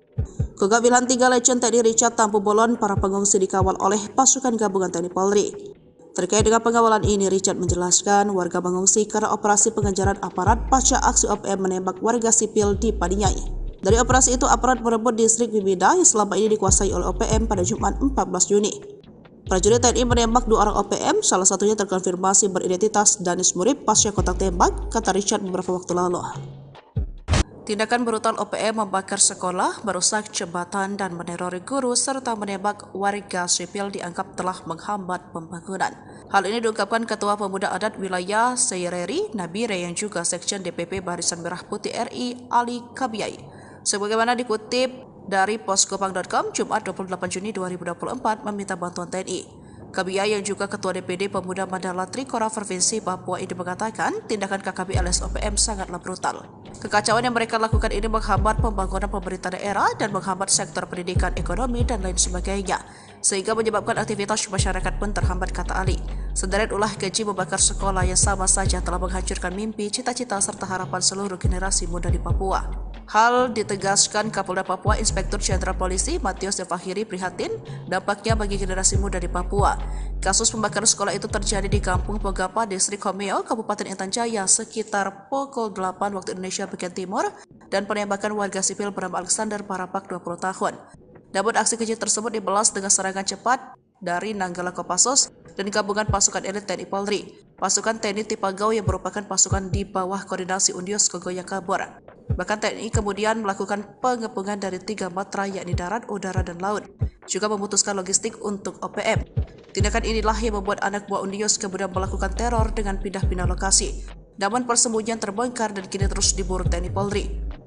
Kegagalan 3 Legend TNI Richard Tampu Bolon, para pengungsi dikawal oleh pasukan gabungan TNI Polri. Terkait dengan pengawalan ini, Richard menjelaskan warga mengungsi karena operasi pengejaran aparat pasca aksi OPM menembak warga sipil di Paniai. Dari operasi itu, aparat merebut distrik Bibida yang selama ini dikuasai oleh OPM pada Jumat 14 Juni. Prajurit TNI menembak 2 orang OPM, salah satunya terkonfirmasi beridentitas Danis Murib pasca kontak tembak, kata Richard beberapa waktu lalu. Tindakan brutal OPM membakar sekolah, merusak jembatan dan menerori guru serta menembak warga sipil dianggap telah menghambat pembangunan. Hal ini diungkapkan Ketua Pemuda Adat Wilayah Seireri Nabire yang juga Sekjen DPP Barisan Merah Putih RI Ali Kabiyai. Sebagaimana dikutip dari poskopang.com, Jumat 28 Juni 2024 meminta bantuan TNI. Kabiyai yang juga Ketua DPD Pemuda Mandala Trikora Provinsi Papua ini mengatakan tindakan KKB alias OPM sangatlah brutal. Kekacauan yang mereka lakukan ini menghambat pembangunan pemerintah daerah dan menghambat sektor pendidikan, ekonomi, dan lain sebagainya, sehingga menyebabkan aktivitas masyarakat pun terhambat, kata Ali. Sederet ulah keji membakar sekolah yang sama saja telah menghancurkan mimpi, cita-cita, serta harapan seluruh generasi muda di Papua. Hal ditegaskan Kapolda Papua Inspektur Jenderal Polisi Matius Devahiri prihatin dampaknya bagi generasi muda di Papua. Kasus pembakaran sekolah itu terjadi di Kampung Pogapa, Distrik Homeo, Kabupaten Intan Jaya sekitar pukul 8 waktu Indonesia bagian timur dan penembakan warga sipil bernama Alexander Parapak 20 tahun. Namun aksi keji tersebut dibalas dengan serangan cepat dari Nanggala Kopassus dan gabungan pasukan elit TNI Polri. Pasukan TNI Tipagau yang merupakan pasukan di bawah koordinasi Undios Kogoya kabur. Bahkan TNI kemudian melakukan pengepungan dari 3 matra yakni darat, udara, dan laut. Juga memutuskan logistik untuk OPM. Tindakan inilah yang membuat anak buah Undios kemudian melakukan teror dengan pindah-pindah lokasi. Namun persembunyian terbongkar dan kini terus diburu TNI Polri.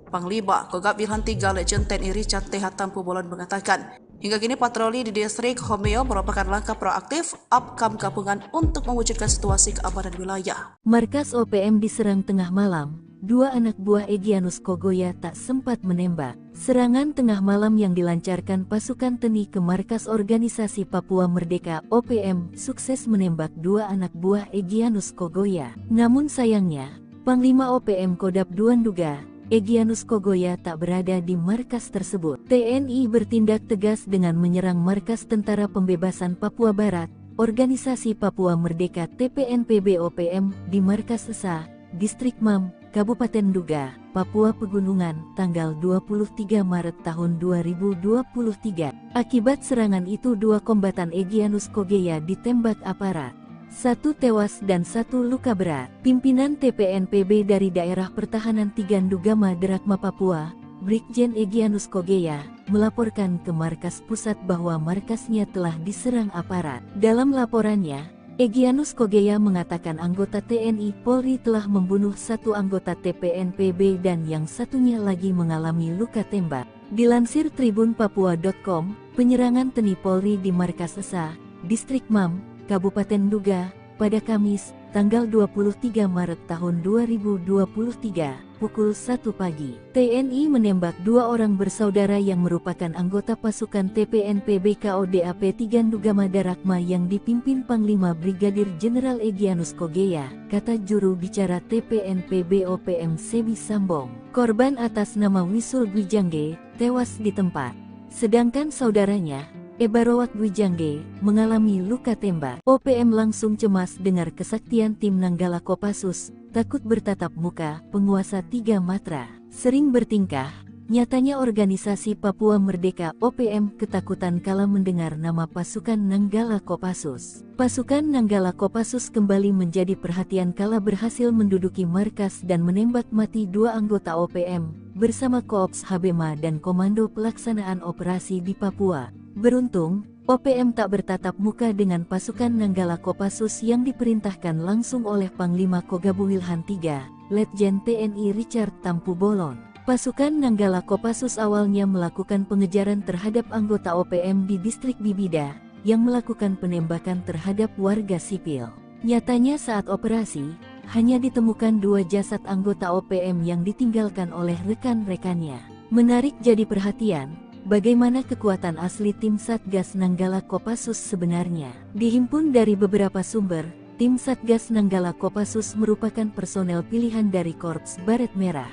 Panglima Kogab Wilhan III Legend TNI Richard TH Tampu Bolon mengatakan, hingga kini patroli di distrik Homeo merupakan langkah proaktif upcome gabungan untuk mewujudkan situasi keamanan wilayah. Markas OPM diserang tengah malam. 2 anak buah Egyanus Kogoya tak sempat menembak. Serangan tengah malam yang dilancarkan pasukan TNI ke markas organisasi Papua Merdeka OPM sukses menembak 2 anak buah Egyanus Kogoya. Namun sayangnya, Panglima OPM Kodap II duga Egyanus Kogoya tak berada di markas tersebut. TNI bertindak tegas dengan menyerang markas Tentara Pembebasan Papua Barat, Organisasi Papua Merdeka TPNPB OPM di markas Esa, Distrik Mam, Kabupaten Duga, Papua Pegunungan, tanggal 23 Maret tahun 2023. Akibat serangan itu 2 kombatan Egyanus Kogoya ditembak aparat. 1 tewas dan 1 luka berat. Pimpinan TPNPB dari Daerah Pertahanan Tigandugama Derakma Papua, Brigjen Egyanus Kogoya, melaporkan ke markas pusat bahwa markasnya telah diserang aparat. Dalam laporannya, Egyanus Kogoya mengatakan anggota TNI Polri telah membunuh 1 anggota TPNPB dan yang satunya lagi mengalami luka tembak. Dilansir tribunpapua.com, penyerangan TNI Polri di markas Esa, Distrik Mam, Kabupaten Duga, pada Kamis, tanggal 23 Maret tahun 2023, pukul 1 pagi. TNI menembak 2 orang bersaudara yang merupakan anggota pasukan TPNPB KODAP Tigandugama Darakma yang dipimpin Panglima Brigadir Jenderal Egyanus Kogoya, kata juru bicara TPNPB OPM Sebi Sambong. Korban atas nama Wisul Gwijangge tewas di tempat, sedangkan saudaranya, Ebarowak Gwijangge, mengalami luka tembak. OPM langsung cemas dengar kesaktian tim Nanggala Kopassus, takut bertatap muka, penguasa 3 matra. Sering bertingkah, nyatanya organisasi Papua Merdeka OPM ketakutan kala mendengar nama pasukan Nanggala Kopassus. Pasukan Nanggala Kopassus kembali menjadi perhatian kala berhasil menduduki markas dan menembak mati 2 anggota OPM, bersama Koops Habema dan Komando Pelaksanaan Operasi di Papua. Beruntung, OPM tak bertatap muka dengan pasukan Nanggala Kopassus yang diperintahkan langsung oleh Panglima Kogabu Wilhan III, Letjen TNI Richard Tampu Bolon. Pasukan Nanggala Kopassus awalnya melakukan pengejaran terhadap anggota OPM di distrik Bibida, yang melakukan penembakan terhadap warga sipil. Nyatanya saat operasi, hanya ditemukan 2 jasad anggota OPM yang ditinggalkan oleh rekan-rekannya. Menarik jadi perhatian, bagaimana kekuatan asli tim Satgas Nanggala Kopassus sebenarnya. Dihimpun dari beberapa sumber, tim Satgas Nanggala Kopassus merupakan personel pilihan dari Korps Baret Merah.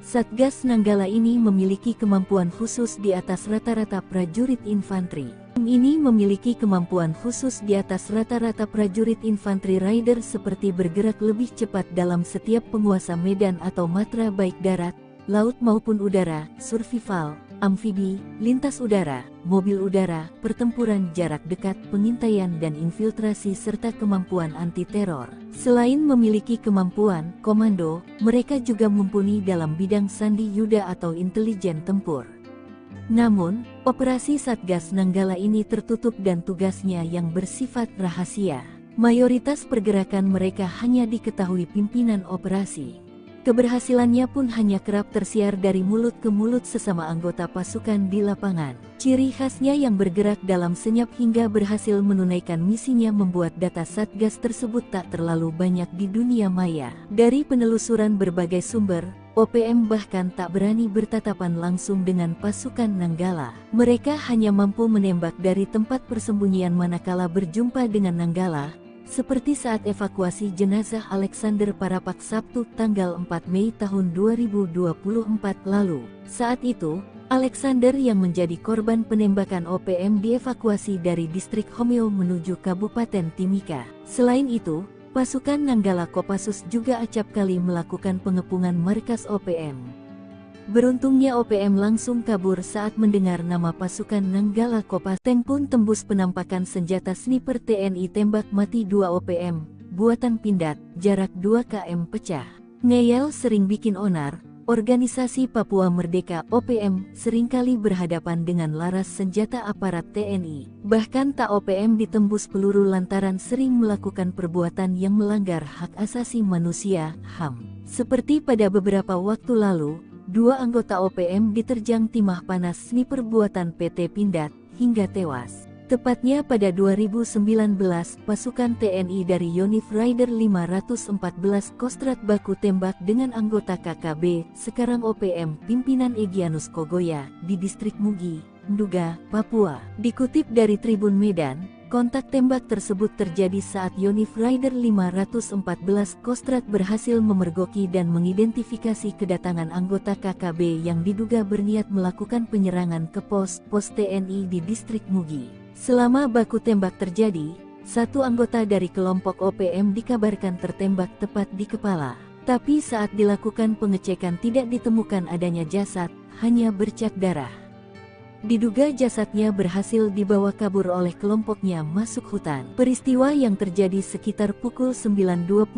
Satgas Nanggala ini memiliki kemampuan khusus di atas rata-rata prajurit infanteri. Tim ini memiliki kemampuan khusus di atas rata-rata prajurit infanteri rider seperti bergerak lebih cepat dalam setiap penguasa medan atau matra baik darat, laut maupun udara, survival, amfibi, lintas udara, mobil udara, pertempuran jarak dekat, pengintaian dan infiltrasi serta kemampuan anti-teror. Selain memiliki kemampuan komando, mereka juga mumpuni dalam bidang sandi yuda atau intelijen tempur. Namun, operasi Satgas Nanggala ini tertutup dan tugasnya yang bersifat rahasia. Mayoritas pergerakan mereka hanya diketahui pimpinan operasi. Keberhasilannya pun hanya kerap tersiar dari mulut ke mulut sesama anggota pasukan di lapangan. Ciri khasnya yang bergerak dalam senyap hingga berhasil menunaikan misinya membuat data Satgas tersebut tak terlalu banyak di dunia maya. Dari penelusuran berbagai sumber, OPM bahkan tak berani bertatapan langsung dengan pasukan Nanggala. Mereka hanya mampu menembak dari tempat persembunyian manakala berjumpa dengan Nanggala, seperti saat evakuasi jenazah Alexander Parapak Sabtu tanggal 4 Mei tahun 2024 lalu. Saat itu, Alexander yang menjadi korban penembakan OPM dievakuasi dari distrik Homeo menuju Kabupaten Timika. Selain itu, pasukan Nanggala Kopassus juga acap kali melakukan pengepungan markas OPM. Beruntungnya OPM langsung kabur saat mendengar nama pasukan Nanggala Kopassus. Tank pun tembus penampakan senjata sniper TNI tembak mati 2 OPM, buatan Pindad, jarak 2 km pecah. Ngeyel sering bikin onar, organisasi Papua Merdeka OPM seringkali berhadapan dengan laras senjata aparat TNI. Bahkan tak OPM ditembus peluru lantaran sering melakukan perbuatan yang melanggar hak asasi manusia, HAM. Seperti pada beberapa waktu lalu, 2 anggota OPM diterjang timah panas sniper buatan PT Pindad, hingga tewas. Tepatnya pada 2019, pasukan TNI dari Yonif Rider 514 Kostrat baku tembak dengan anggota KKB, sekarang OPM, pimpinan Egyanus Kogoya, di distrik Mugi, Nduga, Papua. Dikutip dari Tribun Medan, kontak tembak tersebut terjadi saat Yonif Rider 514 Kostrat berhasil memergoki dan mengidentifikasi kedatangan anggota KKB yang diduga berniat melakukan penyerangan ke pos TNI di distrik Mugi. Selama baku tembak terjadi, 1 anggota dari kelompok OPM dikabarkan tertembak tepat di kepala. Tapi saat dilakukan pengecekan tidak ditemukan adanya jasad, hanya bercak darah. Diduga jasadnya berhasil dibawa kabur oleh kelompoknya masuk hutan. Peristiwa yang terjadi sekitar pukul 9.25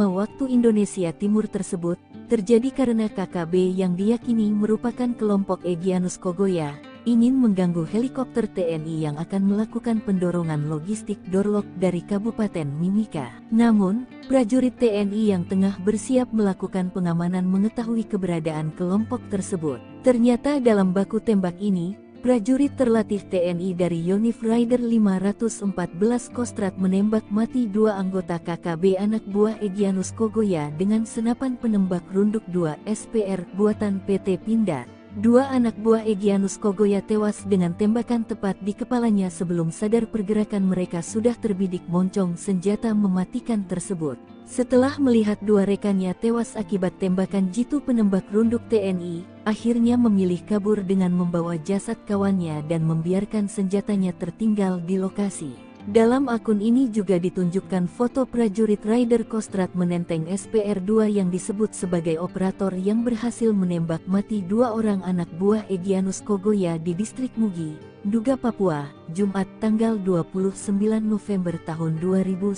waktu Indonesia Timur tersebut, terjadi karena KKB yang diyakini merupakan kelompok Egyanus Kogoya, ingin mengganggu helikopter TNI yang akan melakukan pendorongan logistik Dorlok dari Kabupaten Mimika. Namun, prajurit TNI yang tengah bersiap melakukan pengamanan mengetahui keberadaan kelompok tersebut. Ternyata dalam baku tembak ini, prajurit terlatih TNI dari Yonif Rider 514 Kostrat menembak mati 2 anggota KKB anak buah Egyanus Kogoya dengan senapan penembak runduk 2 SPR buatan PT Pindad. 2 anak buah Egyanus Kogoya tewas dengan tembakan tepat di kepalanya sebelum sadar pergerakan mereka sudah terbidik moncong senjata mematikan tersebut. Setelah melihat 2 rekannya tewas akibat tembakan jitu penembak runduk TNI, akhirnya memilih kabur dengan membawa jasad kawannya dan membiarkan senjatanya tertinggal di lokasi. Dalam akun ini juga ditunjukkan foto prajurit Rider Kostrat menenteng SPR-2 yang disebut sebagai operator yang berhasil menembak mati 2 orang anak buah Egyanus Kogoya di distrik Mugi, Nduga, Papua, Jumat tanggal 29 November tahun 2019.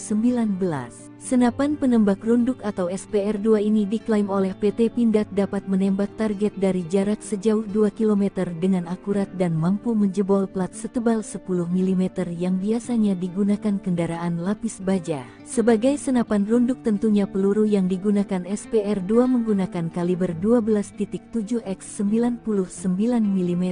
Senapan penembak runduk atau SPR-2 ini diklaim oleh PT Pindad dapat menembak target dari jarak sejauh 2 km dengan akurat dan mampu menjebol plat setebal 10 mm yang biasanya digunakan kendaraan lapis baja. Sebagai senapan runduk tentunya peluru yang digunakan SPR-2 menggunakan kaliber 12.7 x 99 mm.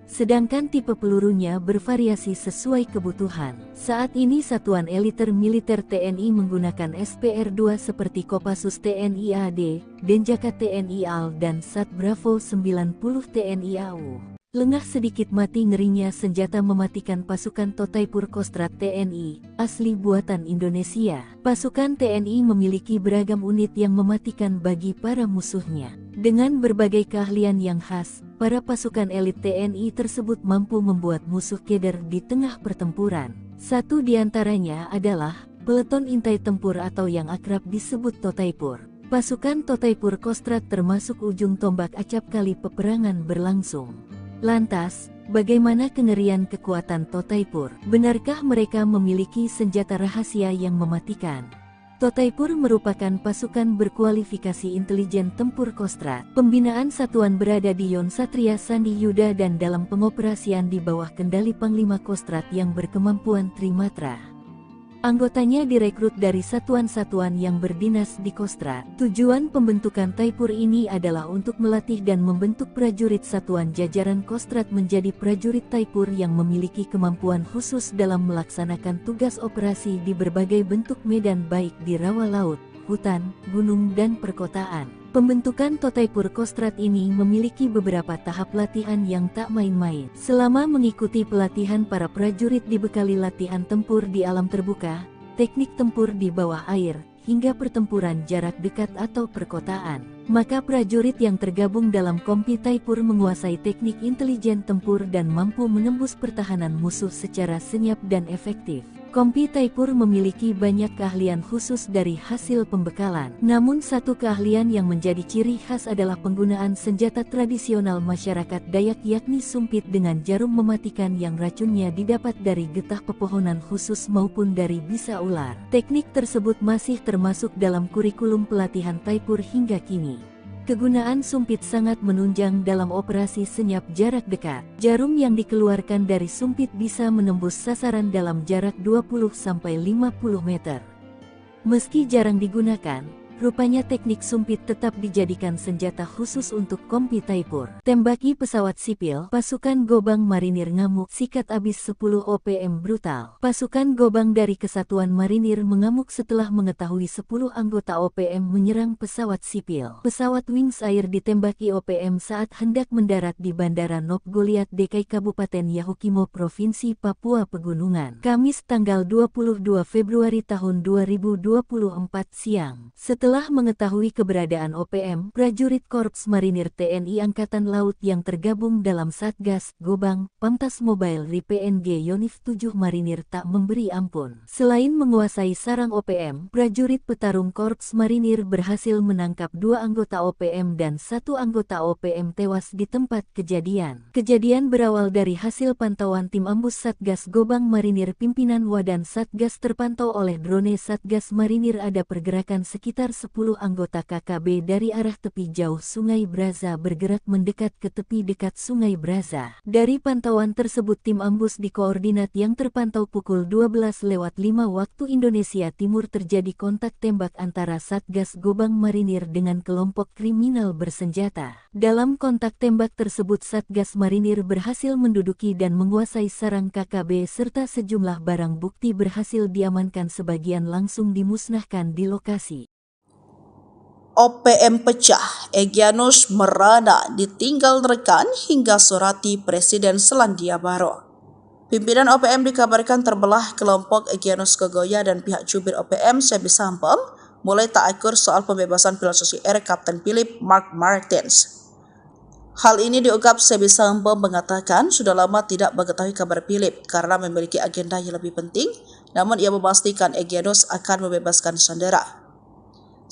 Sedangkan tipe pelurunya bervariasi sesuai kebutuhan. Saat ini satuan eliter militer TNI menggunakan SPR-2 seperti Kopassus TNI AD, Denjaka TNI AL dan Sat Bravo 90 TNI AU. Lengah sedikit mati ngerinya senjata mematikan pasukan Totaipur Kostrat TNI, asli buatan Indonesia. Pasukan TNI memiliki beragam unit yang mematikan bagi para musuhnya. Dengan berbagai keahlian yang khas, para pasukan elit TNI tersebut mampu membuat musuh keder di tengah pertempuran. Satu di antaranya adalah Peleton Intai Tempur atau yang akrab disebut Totaipur. Pasukan Totaipur Kostrad termasuk ujung tombak acap kali peperangan berlangsung. Lantas, bagaimana kengerian kekuatan Totaipur? Benarkah mereka memiliki senjata rahasia yang mematikan? Totaipur merupakan pasukan berkualifikasi intelijen tempur Kostrad. Pembinaan satuan berada di Yon Satria Sandi Yuda dan dalam pengoperasian di bawah kendali Panglima Kostrad yang berkemampuan Trimatra. Anggotanya direkrut dari satuan-satuan yang berdinas di Kostrad. Tujuan pembentukan Taipur ini adalah untuk melatih dan membentuk prajurit satuan jajaran Kostrad menjadi prajurit Taipur yang memiliki kemampuan khusus dalam melaksanakan tugas operasi di berbagai bentuk medan baik di rawa laut, hutan, gunung dan perkotaan. Pembentukan Totaipur Kostrad ini memiliki beberapa tahap latihan yang tak main-main. Selama mengikuti pelatihan, para prajurit dibekali latihan tempur di alam terbuka, teknik tempur di bawah air, hingga pertempuran jarak dekat atau perkotaan. Maka prajurit yang tergabung dalam Kompi Taipur menguasai teknik intelijen tempur dan mampu menembus pertahanan musuh secara senyap dan efektif. Kompi Taipur memiliki banyak keahlian khusus dari hasil pembekalan. Namun satu keahlian yang menjadi ciri khas adalah penggunaan senjata tradisional masyarakat Dayak yakni sumpit dengan jarum mematikan yang racunnya didapat dari getah pepohonan khusus maupun dari bisa ular. Teknik tersebut masih termasuk dalam kurikulum pelatihan Taipur hingga kini. Kegunaan sumpit sangat menunjang dalam operasi senyap jarak dekat. Jarum yang dikeluarkan dari sumpit bisa menembus sasaran dalam jarak 20-50 meter. Meski jarang digunakan, rupanya teknik sumpit tetap dijadikan senjata khusus untuk Kompi Taipur. Tembaki pesawat sipil, pasukan Gobang Marinir ngamuk, sikat abis 10 OPM brutal. Pasukan Gobang dari Kesatuan Marinir mengamuk setelah mengetahui 10 anggota OPM menyerang pesawat sipil. Pesawat Wings Air ditembaki OPM saat hendak mendarat di Bandara Nop Goliat Dekai Kabupaten Yahukimo Provinsi Papua Pegunungan. Kamis tanggal 22 Februari tahun 2024 siang. Setelah mengetahui keberadaan OPM, prajurit Korps Marinir TNI Angkatan Laut yang tergabung dalam Satgas Gobang, Pamtas Mobile Ri PNG Yonif 7 Marinir tak memberi ampun. Selain menguasai sarang OPM, prajurit petarung Korps Marinir berhasil menangkap 2 anggota OPM dan 1 anggota OPM tewas di tempat kejadian. Kejadian berawal dari hasil pantauan tim ambus Satgas Gobang Marinir pimpinan Wadan Satgas terpantau oleh drone Satgas Marinir ada pergerakan sekitar 10 anggota KKB dari arah tepi jauh Sungai Braza bergerak mendekat ke tepi dekat Sungai Braza. Dari pantauan tersebut tim ambus di koordinat yang terpantau pukul 12:05 waktu Indonesia Timur terjadi kontak tembak antara Satgas Gobang Marinir dengan kelompok kriminal bersenjata. Dalam kontak tembak tersebut Satgas Marinir berhasil menduduki dan menguasai sarang KKB serta sejumlah barang bukti berhasil diamankan, sebagian langsung dimusnahkan di lokasi. OPM pecah, Egyanus merana ditinggal rekan hingga surati Presiden Selandia Baru. Pimpinan OPM dikabarkan terbelah. Kelompok Egyanus Kogoya dan pihak jubir OPM Sebi Sampem mulai tak akur soal pembebasan pilot Susi Air Kapten Philip Mark Martins. Hal ini diungkap Sebi Sampem mengatakan sudah lama tidak mengetahui kabar Philip karena memiliki agenda yang lebih penting, namun ia memastikan Egyanus akan membebaskan sandera.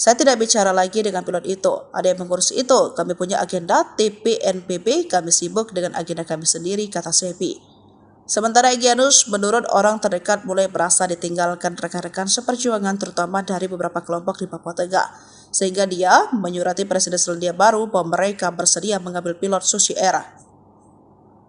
Saya tidak bicara lagi dengan pilot itu, ada yang mengurus itu, kami punya agenda TPNPB, kami sibuk dengan agenda kami sendiri, kata Sebi. Sementara Egyanus menurut orang terdekat mulai merasa ditinggalkan rekan-rekan seperjuangan terutama dari beberapa kelompok di Papua Tengah, sehingga dia menyurati Presiden Selandia Baru bahwa mereka bersedia mengambil pilot Susi Air.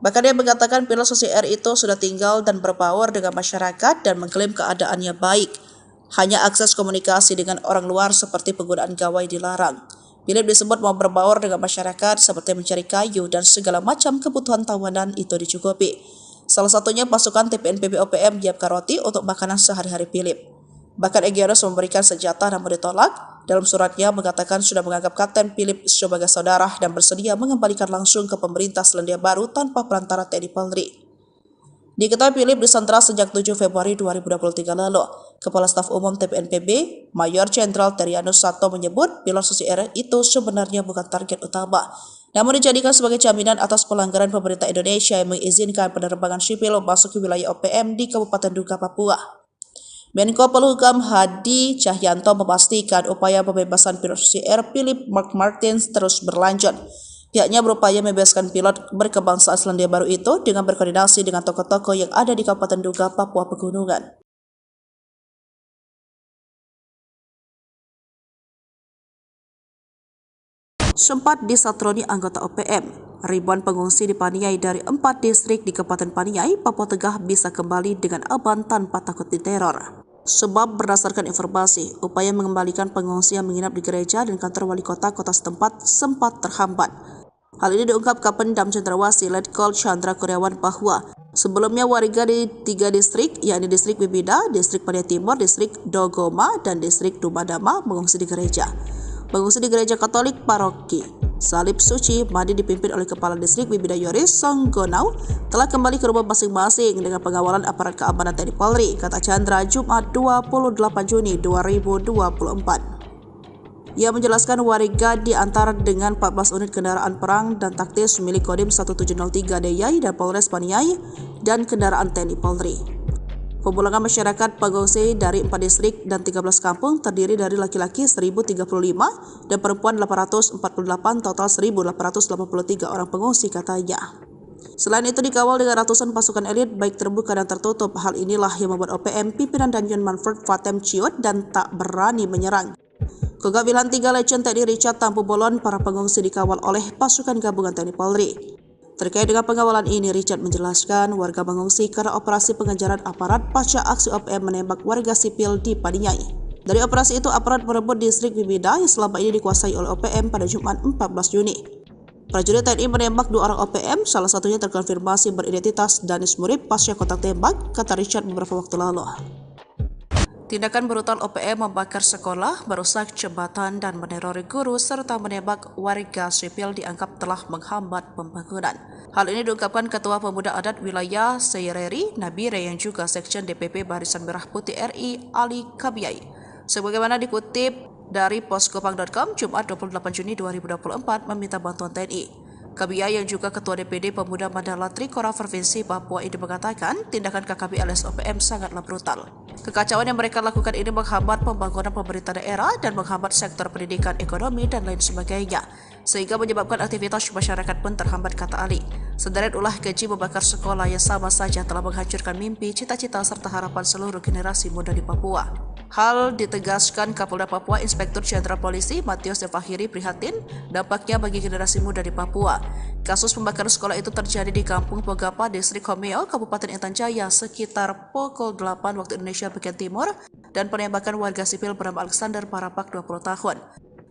Bahkan dia mengatakan pilot Susi Air itu sudah tinggal dan berbaur dengan masyarakat dan mengklaim keadaannya baik. Hanya akses komunikasi dengan orang luar seperti penggunaan gawai dilarang. Philip disebut mau berbaur dengan masyarakat seperti mencari kayu dan segala macam kebutuhan tahunan itu dicukupi. Salah satunya pasukan TPNPB OPM menyiapkan roti untuk makanan sehari-hari Philip. Bahkan Egyanus memberikan senjata namun ditolak. Dalam suratnya mengatakan sudah menganggap Kapten Philip sebagai saudara dan bersedia mengembalikan langsung ke pemerintah Selandia Baru tanpa perantara TNI Polri. Diketahui Philip disandra sejak 7 Februari 2023 lalu. Kepala Staf Umum TPNPB, Mayor Jenderal Terianus Sato menyebut pilot Susi Air itu sebenarnya bukan target utama, namun dijadikan sebagai jaminan atas pelanggaran pemerintah Indonesia yang mengizinkan penerbangan sipil memasuki wilayah OPM di Kabupaten Duga, Papua. Menko Polhukam Hadi Cahyanto memastikan upaya pembebasan pilot Susi Air Philip Mark Martins terus berlanjut. Pihaknya berupaya membebaskan pilot berkebangsaan Selandia Baru itu dengan berkoordinasi dengan tokoh-tokoh yang ada di Kabupaten Duga, Papua Pegunungan. Sempat disatroni anggota OPM, ribuan pengungsi di Paniai dari 4 distrik di Kabupaten Paniai, Papua Tengah bisa kembali dengan aman tanpa takut diteror. Sebab berdasarkan informasi, upaya mengembalikan pengungsi yang menginap di gereja dan kantor wali kota setempat sempat terhambat. Hal ini diungkap Kapendam Cendrawasih Letkol Chandra Kurniawan bahwa sebelumnya warga di 3 distrik, yakni distrik Bibida, distrik Paniai Timur, distrik Dogoma, dan distrik Dumadama mengungsi di gereja. Pengungsi di gereja Katolik Paroki Salib Suci Madi dipimpin oleh Kepala Distrik Bibida Yoris Songgonau telah kembali ke rumah masing-masing dengan pengawalan aparat keamanan TNI Polri, kata Chandra Jumat 28 Juni 2024. Ia menjelaskan warga diantar dengan 14 unit kendaraan perang dan taktis milik Kodim 1703 DIY dan Polres Paniai dan kendaraan TNI Polri. Pemulangan masyarakat pengungsi dari 4 distrik dan 13 kampung terdiri dari laki-laki 1.035 dan perempuan 848, total 1.883 orang pengungsi, katanya. Selain itu dikawal dengan ratusan pasukan elit baik terbuka dan tertutup. Hal inilah yang membuat OPM pimpinan Danjen Manfred Fatem Ciot dan tak berani menyerang. Kogab Wilhan 3 Legend TNI Richard Tampu Bolon, para pengungsi dikawal oleh pasukan gabungan TNI Polri. Terkait dengan pengawalan ini, Richard menjelaskan warga mengungsi karena operasi pengejaran aparat pasca aksi OPM menembak warga sipil di Paniai. Dari operasi itu, aparat merebut distrik Bibida yang selama ini dikuasai oleh OPM pada Jumat 14 Juni. Prajurit TNI menembak 2 orang OPM, salah satunya terkonfirmasi beridentitas Danis Murib pasca kontak tembak, kata Richard beberapa waktu lalu. Tindakan brutal OPM membakar sekolah, merusak jembatan, dan menerori guru, serta menembak warga sipil dianggap telah menghambat pembangunan. Hal ini diungkapkan Ketua Pemuda Adat Wilayah Seireri, Nabire, yang juga Sekjen DPP Barisan Merah Putih RI, Ali Kabiai. Sebagaimana dikutip dari poskopang.com, Jumat 28 Juni 2024, meminta bantuan TNI. Kabiai yang juga Ketua DPD Pemuda Mandala Trikora Provinsi Papua ini mengatakan tindakan KKB alias OPM sangatlah brutal. Kekacauan yang mereka lakukan ini menghambat pembangunan pemerintah daerah dan menghambat sektor pendidikan, ekonomi, dan lain sebagainya, sehingga menyebabkan aktivitas masyarakat pun terhambat, kata Ali. Sederet ulah keji membakar sekolah yang sama saja telah menghancurkan mimpi, cita-cita, serta harapan seluruh generasi muda di Papua. Hal ditegaskan Kapolda Papua Inspektur Jenderal Polisi Matius Devahiri prihatin dampaknya bagi generasi muda di Papua. Kasus pembakaran sekolah itu terjadi di Kampung Pogapa, Distrik Homeo, Kabupaten Intan Jaya sekitar pukul 8 waktu Indonesia bagian timur dan penembakan warga sipil bernama Alexander Parapak 20 tahun.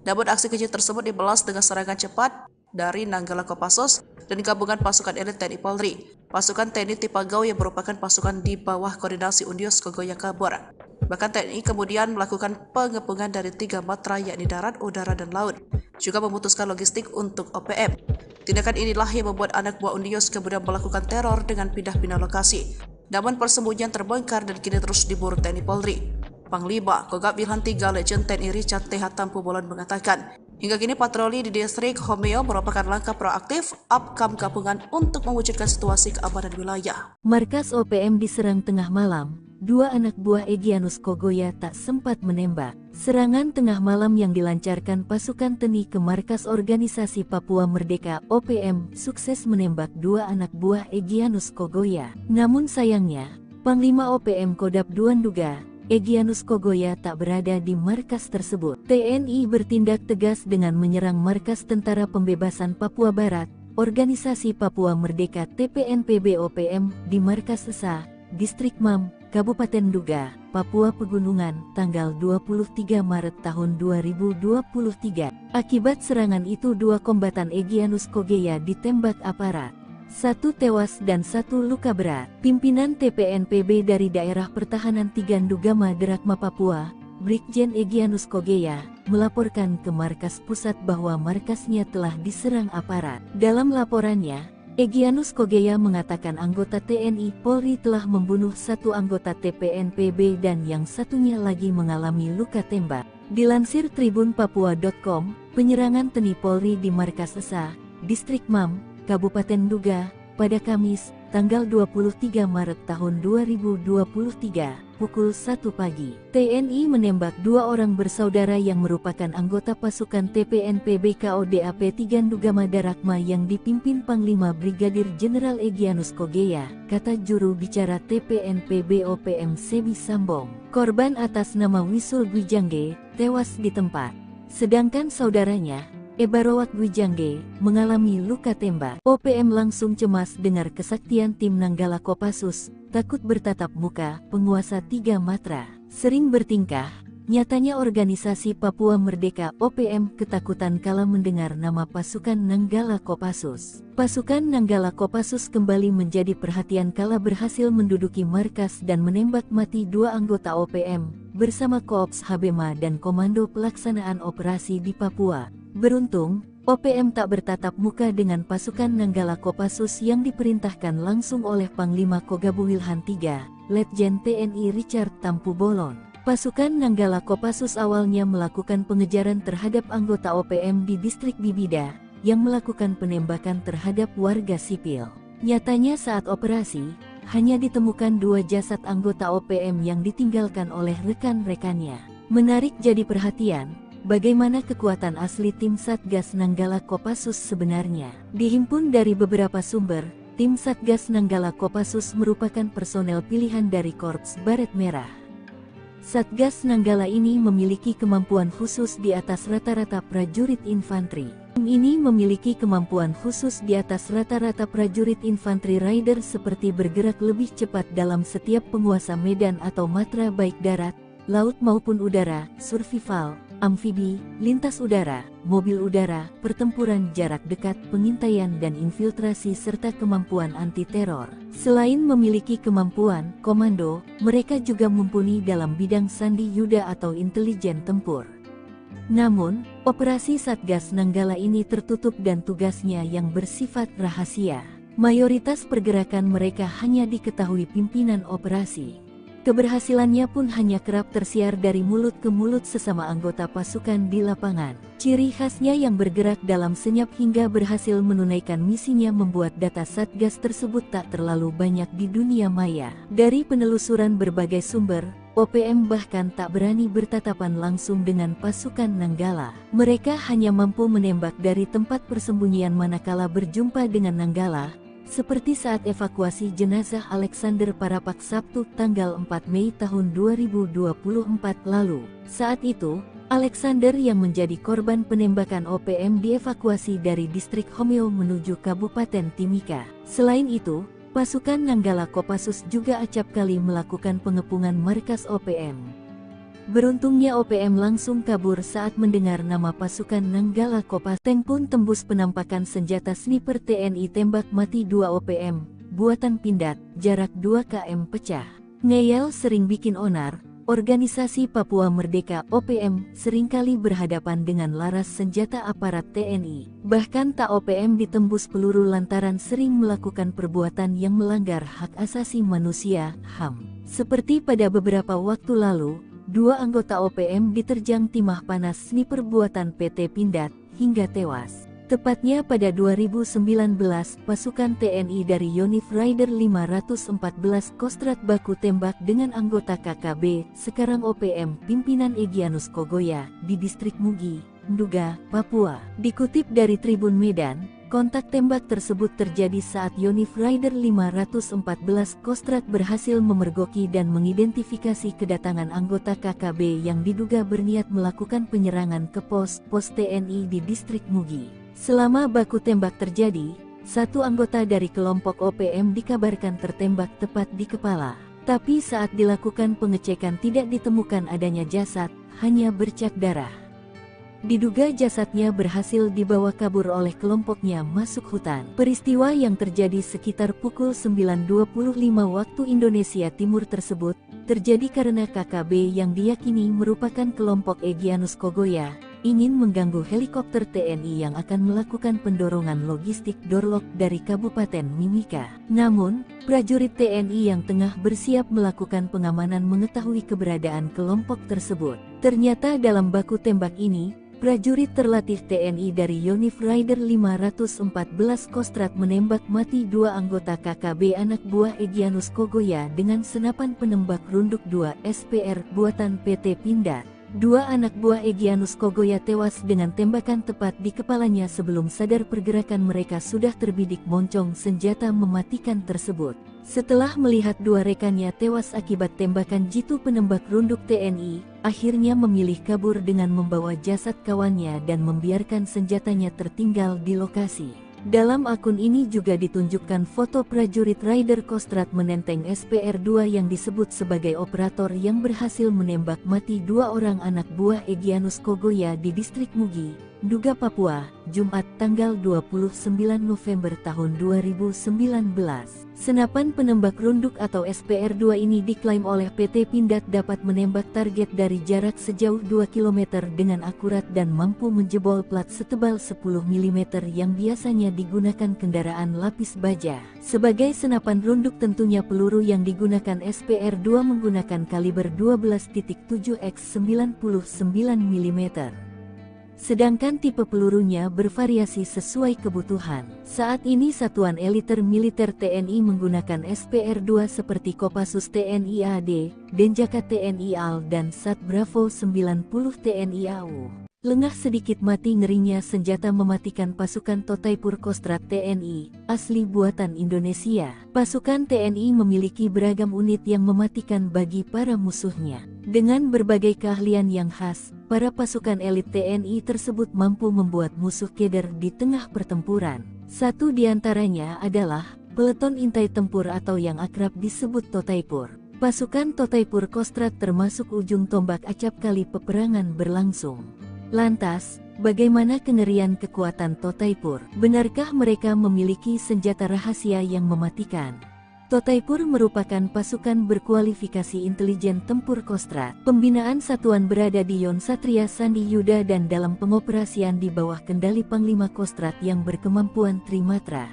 Namun aksi keji tersebut dibalas dengan serangan cepat dari Nanggala Kopassus dan gabungan pasukan elit TNI Polri. Pasukan TNI Tipagau yang merupakan pasukan di bawah koordinasi Undios Kogoya kabur. Bahkan TNI kemudian melakukan pengepungan dari 3 matra yakni darat, udara, dan laut. Juga memutuskan logistik untuk OPM. Tindakan inilah yang membuat anak buah Undios kemudian melakukan teror dengan pindah-pindah lokasi. Namun persembunyian terbongkar dan kini terus diburu TNI Polri. Panglima Kogab Wilhan 3 Legend TNI Richard TH Tampu Bolon mengatakan, hingga kini patroli di distrik Homeo merupakan langkah proaktif Apkam gabungan untuk mewujudkan situasi keamanan wilayah. Markas OPM diserang tengah malam. 2 anak buah Egyanus Kogoya tak sempat menembak. Serangan tengah malam yang dilancarkan pasukan TNI ke markas Organisasi Papua Merdeka OPM sukses menembak 2 anak buah Egyanus Kogoya. Namun sayangnya, Panglima OPM Kodap II Nduga, Egyanus Kogoya tak berada di markas tersebut. TNI bertindak tegas dengan menyerang markas Tentara Pembebasan Papua Barat, Organisasi Papua Merdeka TPNPB OPM di markas Sesa, Distrik Mam, Kabupaten Duga, Papua Pegunungan, tanggal 23 Maret tahun 2023. Akibat serangan itu 2 kombatan Egyanus Kogoya ditembak aparat. 1 tewas dan 1 luka berat. Pimpinan TPNPB dari Daerah Pertahanan 3 Ndugama Derakma Papua, Brigjen Egyanus Kogoya, melaporkan ke markas pusat bahwa markasnya telah diserang aparat. Dalam laporannya, Egyanus Kogoya mengatakan anggota TNI Polri telah membunuh 1 anggota TPNPB dan yang satunya lagi mengalami luka tembak. Dilansir tribunpapua.com, penyerangan TNI Polri di markas Sesa, Distrik Mam, Kabupaten Duga, pada Kamis, tanggal 23 Maret tahun 2023, pukul 1 pagi. TNI menembak 2 orang bersaudara yang merupakan anggota pasukan TPNP BKODAP 3 Ndugama Darakma yang dipimpin Panglima Brigadir Jenderal Egyanus Kogeya, kata juru bicara TPNP BOPM Sebi Sambong. Korban atas nama Wisul Gwijangge tewas di tempat, sedangkan saudaranya Ebarowak Gwijangge mengalami luka tembak. OPM langsung cemas dengar kesaktian tim Nanggala Kopassus, takut bertatap muka, penguasa 3 Matra. Sering bertingkah, nyatanya organisasi Papua Merdeka OPM ketakutan kala mendengar nama pasukan Nanggala Kopassus. Pasukan Nanggala Kopassus kembali menjadi perhatian kala berhasil menduduki markas dan menembak mati 2 anggota OPM, bersama Koops Habema dan Komando Pelaksanaan Operasi di Papua. Beruntung, OPM tak bertatap muka dengan pasukan Nanggala Kopassus yang diperintahkan langsung oleh Panglima Kogabu Wilhan III, Letjen TNI Richard Tampu Bolon. Pasukan Nanggala Kopassus awalnya melakukan pengejaran terhadap anggota OPM di distrik Bibida, yang melakukan penembakan terhadap warga sipil. Nyatanya saat operasi, hanya ditemukan 2 jasad anggota OPM yang ditinggalkan oleh rekan-rekannya. Menarik jadi perhatian, bagaimana kekuatan asli tim Satgas Nanggala Kopassus sebenarnya. Dihimpun dari beberapa sumber, tim Satgas Nanggala Kopassus merupakan personel pilihan dari Korps Baret Merah. Satgas Nanggala ini memiliki kemampuan khusus di atas rata-rata prajurit infanteri. Tim ini memiliki kemampuan khusus di atas rata-rata prajurit infanteri rider seperti bergerak lebih cepat dalam setiap penguasa medan atau matra baik darat, laut maupun udara, survival, amfibi, lintas udara, mobil udara, pertempuran jarak dekat, pengintaian dan infiltrasi serta kemampuan anti-teror. Selain memiliki kemampuan komando, mereka juga mumpuni dalam bidang sandi yuda atau intelijen tempur. Namun, operasi Satgas Nanggala ini tertutup dan tugasnya yang bersifat rahasia. Mayoritas pergerakan mereka hanya diketahui pimpinan operasi. Keberhasilannya pun hanya kerap tersiar dari mulut ke mulut sesama anggota pasukan di lapangan. Ciri khasnya yang bergerak dalam senyap hingga berhasil menunaikan misinya membuat data Satgas tersebut tak terlalu banyak di dunia maya. Dari penelusuran berbagai sumber, OPM bahkan tak berani bertatapan langsung dengan pasukan Nanggala. Mereka hanya mampu menembak dari tempat persembunyian manakala berjumpa dengan Nanggala, seperti saat evakuasi jenazah Alexander Parapak Sabtu tanggal 4 Mei tahun 2024 lalu. Saat itu, Alexander yang menjadi korban penembakan OPM dievakuasi dari distrik Homeo menuju Kabupaten Timika. Selain itu, pasukan Nanggala Kopassus juga acap kali melakukan pengepungan markas OPM. Beruntungnya OPM langsung kabur saat mendengar nama pasukan Nanggala Kopassus. Tank pun tembus penampakan senjata sniper TNI tembak mati 2 OPM, buatan Pindad, jarak 2 km pecah. Ngeyel sering bikin onar, organisasi Papua Merdeka OPM seringkali berhadapan dengan laras senjata aparat TNI. Bahkan tak OPM ditembus peluru lantaran sering melakukan perbuatan yang melanggar hak asasi manusia, HAM. Seperti pada beberapa waktu lalu, 2 anggota OPM diterjang timah panas sniper buatan PT Pindad, hingga tewas. Tepatnya pada 2019, pasukan TNI dari Yonif Rider 514 Kostrat baku tembak dengan anggota KKB, sekarang OPM, pimpinan Egyanus Kogoya, di distrik Mugi, Nduga, Papua. Dikutip dari Tribun Medan, kontak tembak tersebut terjadi saat Yonif Rider 514 Kostrat berhasil memergoki dan mengidentifikasi kedatangan anggota KKB yang diduga berniat melakukan penyerangan ke pos TNI di distrik Mugi. Selama baku tembak terjadi, 1 anggota dari kelompok OPM dikabarkan tertembak tepat di kepala. Tapi saat dilakukan pengecekan tidak ditemukan adanya jasad, hanya bercak darah. Diduga jasadnya berhasil dibawa kabur oleh kelompoknya masuk hutan. Peristiwa yang terjadi sekitar pukul 9.25 waktu Indonesia Timur tersebut, terjadi karena KKB yang diyakini merupakan kelompok Egyanus Kogoya, ingin mengganggu helikopter TNI yang akan melakukan pendorongan logistik Dorlok dari Kabupaten Mimika. Namun, prajurit TNI yang tengah bersiap melakukan pengamanan mengetahui keberadaan kelompok tersebut. Ternyata dalam baku tembak ini, Prajurit terlatih TNI dari Yonif Rider 514 Kostrad menembak mati 2 anggota KKB anak buah Egyanus Kogoya dengan senapan penembak runduk 2 SPR buatan PT Pindad. 2 anak buah Egyanus Kogoya tewas dengan tembakan tepat di kepalanya sebelum sadar pergerakan mereka sudah terbidik moncong senjata mematikan tersebut. Setelah melihat 2 rekannya tewas akibat tembakan jitu penembak runduk TNI, akhirnya memilih kabur dengan membawa jasad kawannya dan membiarkan senjatanya tertinggal di lokasi. Dalam akun ini juga ditunjukkan foto prajurit Rider Kostrad menenteng SPR-2 yang disebut sebagai operator yang berhasil menembak mati 2 orang anak buah Egyanus Kogoya di distrik Mugi, Nduga, Papua, Jumat tanggal 29 November tahun 2019. Senapan penembak runduk atau SPR-2 ini diklaim oleh PT Pindad dapat menembak target dari jarak sejauh 2 km dengan akurat dan mampu menjebol plat setebal 10 mm yang biasanya digunakan kendaraan lapis baja. Sebagai senapan runduk tentunya peluru yang digunakan SPR-2 menggunakan kaliber 12.7 x 99 mm. Sedangkan tipe pelurunya bervariasi sesuai kebutuhan. Saat ini Satuan Eliter Militer TNI menggunakan SPR-2 seperti Kopassus TNI AD, Denjaka TNI AL dan Sat Bravo 90 TNI AU. Lengah sedikit mati ngerinya senjata mematikan pasukan Totaipur Kostrad TNI, asli buatan Indonesia. Pasukan TNI memiliki beragam unit yang mematikan bagi para musuhnya. Dengan berbagai keahlian yang khas, para pasukan elit TNI tersebut mampu membuat musuh keder di tengah pertempuran. Satu di antaranya adalah peleton intai tempur atau yang akrab disebut Totaipur. Pasukan Totaipur Kostrad termasuk ujung tombak acap kali peperangan berlangsung. Lantas, bagaimana kengerian kekuatan Totaipur? Benarkah mereka memiliki senjata rahasia yang mematikan? Totaipur merupakan pasukan berkualifikasi intelijen tempur Kostrad. Pembinaan satuan berada di Yon Satria Sandi Yuda dan dalam pengoperasian di bawah kendali Panglima Kostrad yang berkemampuan Trimatra.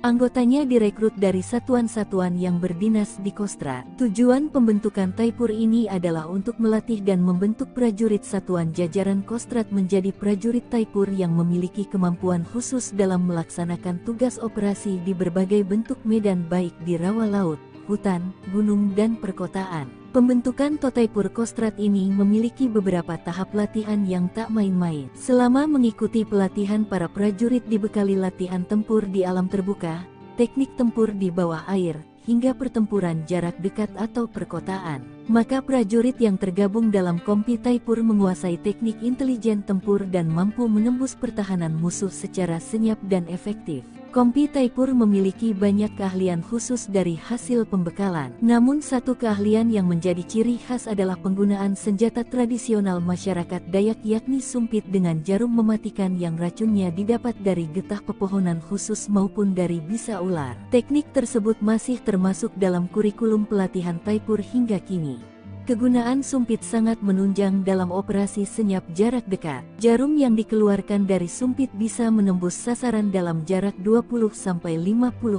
Anggotanya direkrut dari satuan-satuan yang berdinas di Kostrad. Tujuan pembentukan Taipur ini adalah untuk melatih dan membentuk prajurit satuan jajaran Kostrad menjadi prajurit Taipur yang memiliki kemampuan khusus dalam melaksanakan tugas operasi di berbagai bentuk medan baik di rawa laut, hutan, gunung dan perkotaan. Pembentukan Totaipur Kostrad ini memiliki beberapa tahap latihan yang tak main-main. Selama mengikuti pelatihan, para prajurit dibekali latihan tempur di alam terbuka, teknik tempur di bawah air, hingga pertempuran jarak dekat atau perkotaan. Maka prajurit yang tergabung dalam Kompi Taipur menguasai teknik intelijen tempur dan mampu menembus pertahanan musuh secara senyap dan efektif. Kompi Taipur memiliki banyak keahlian khusus dari hasil pembekalan. Namun satu keahlian yang menjadi ciri khas adalah penggunaan senjata tradisional masyarakat Dayak yakni sumpit dengan jarum mematikan yang racunnya didapat dari getah pepohonan khusus maupun dari bisa ular. Teknik tersebut masih termasuk dalam kurikulum pelatihan Taipur hingga kini. Kegunaan sumpit sangat menunjang dalam operasi senyap jarak dekat. Jarum yang dikeluarkan dari sumpit bisa menembus sasaran dalam jarak 20-50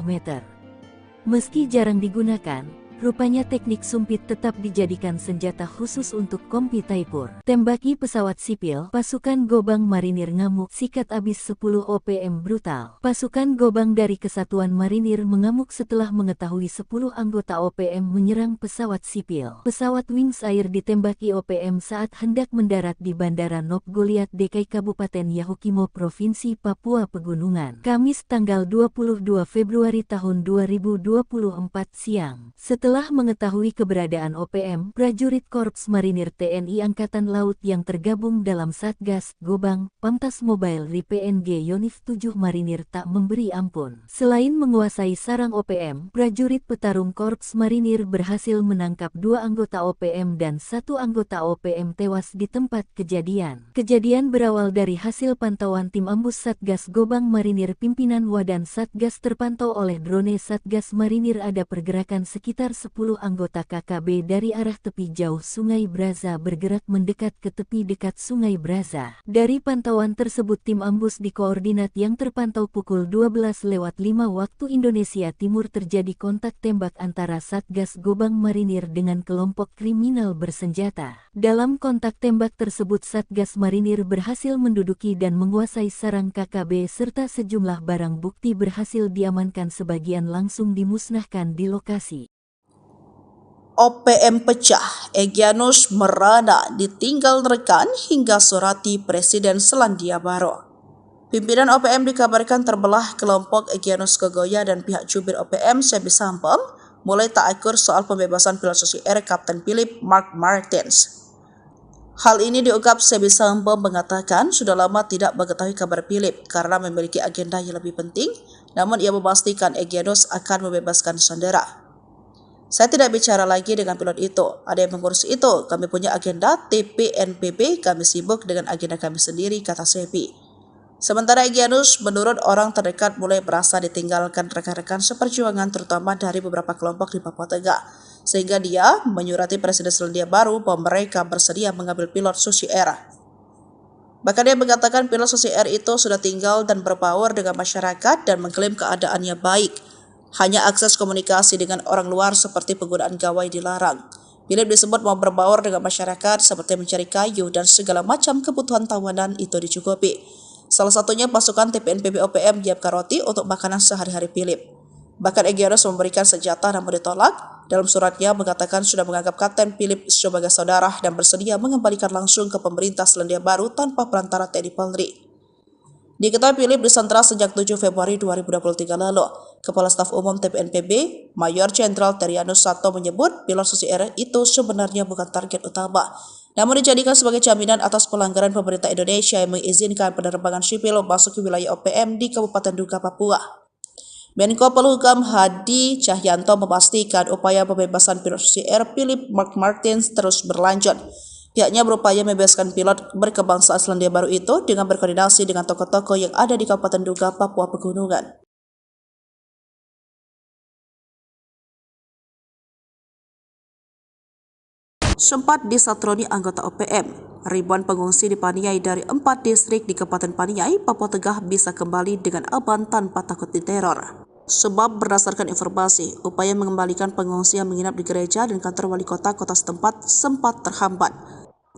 meter. Meski jarang digunakan, rupanya teknik sumpit tetap dijadikan senjata khusus untuk Kompi Taipur. Tembaki pesawat sipil, pasukan Gobang Marinir ngamuk, sikat abis 10 OPM brutal. Pasukan Gobang dari Kesatuan Marinir mengamuk setelah mengetahui 10 anggota OPM menyerang pesawat sipil. Pesawat Wings Air ditembaki OPM saat hendak mendarat di Bandara Nop Goliat Dekai Kabupaten Yahukimo Provinsi Papua Pegunungan. Kamis tanggal 22 Februari tahun 2024 siang. Setelah mengetahui keberadaan OPM, prajurit Korps Marinir TNI Angkatan Laut yang tergabung dalam Satgas Gobang, Pamtas Mobile RI-PNG Yonif 7 Marinir tak memberi ampun. Selain menguasai sarang OPM, prajurit petarung Korps Marinir berhasil menangkap 2 anggota OPM dan 1 anggota OPM tewas di tempat kejadian. Kejadian berawal dari hasil pantauan tim ambus Satgas Gobang Marinir pimpinan Wadan Satgas terpantau oleh drone Satgas Marinir ada pergerakan sekitar 10 anggota KKB dari arah tepi jauh Sungai Braza bergerak mendekat ke tepi dekat Sungai Braza. Dari pantauan tersebut tim ambus di koordinat yang terpantau pukul 12:05 waktu Indonesia Timur terjadi kontak tembak antara Satgas Gobang Marinir dengan kelompok kriminal bersenjata. Dalam kontak tembak tersebut Satgas Marinir berhasil menduduki dan menguasai sarang KKB serta sejumlah barang bukti berhasil diamankan, sebagian langsung dimusnahkan di lokasi. OPM pecah, Egyanus merana ditinggal rekan hingga surati Presiden Selandia Baru. Pimpinan OPM dikabarkan terbelah kelompok Egyanus Kogoya dan pihak jubir OPM Sebi Sampom mulai tak akur soal pembebasan pilot Susi Air Kapten Philip Mark Martins. Hal ini diungkap Sebi Sampom mengatakan sudah lama tidak mengetahui kabar Philip karena memiliki agenda yang lebih penting, namun ia memastikan Egyanus akan membebaskan sandera. Saya tidak bicara lagi dengan pilot itu, ada yang mengurus itu, kami punya agenda TPNPB, kami sibuk dengan agenda kami sendiri, kata Sebi. Sementara Egyanus menurut orang terdekat mulai merasa ditinggalkan rekan-rekan seperjuangan terutama dari beberapa kelompok di Papua Tengah, sehingga dia menyurati Presiden Selandia Baru bahwa mereka bersedia mengambil pilot Susi Air. Bahkan dia mengatakan pilot Susi Air itu sudah tinggal dan berbaur dengan masyarakat dan mengklaim keadaannya baik. Hanya akses komunikasi dengan orang luar seperti penggunaan gawai dilarang. Philip disebut mau berbaur dengan masyarakat seperti mencari kayu dan segala macam kebutuhan tawanan itu dicukupi. Salah satunya pasukan TPNPB OPM menyiapkan roti untuk makanan sehari-hari Philip. Bahkan Egyanus memberikan senjata namun ditolak. Dalam suratnya mengatakan sudah menganggap Kapten Philip sebagai saudara dan bersedia mengembalikan langsung ke pemerintah Selandia Baru tanpa perantara TNI Polri. Diketahui Philip disandra sejak 7 Februari 2023 lalu. Kepala Staf Umum TPNPB, Mayor Jenderal Terianus Sato menyebut pilot Susi Air itu sebenarnya bukan target utama, namun dijadikan sebagai jaminan atas pelanggaran pemerintah Indonesia yang mengizinkan penerbangan sipil masuk ke wilayah OPM di Kabupaten Duga, Papua. Menko Polhukam Hadi Cahyanto memastikan upaya pembebasan pilot Susi Air Philip Mark Martins terus berlanjut. Pihaknya berupaya membebaskan pilot berkebangsaan Selandia Baru itu dengan berkoordinasi dengan tokoh-tokoh yang ada di Kabupaten Duga, Papua Pegunungan. Sempat disatroni anggota OPM, ribuan pengungsi di Paniai dari 4 distrik di Kabupaten Paniai, Papua Tengah bisa kembali dengan aman tanpa takut diteror. Sebab berdasarkan informasi, upaya mengembalikan pengungsi yang menginap di gereja dan kantor wali kota setempat sempat terhambat.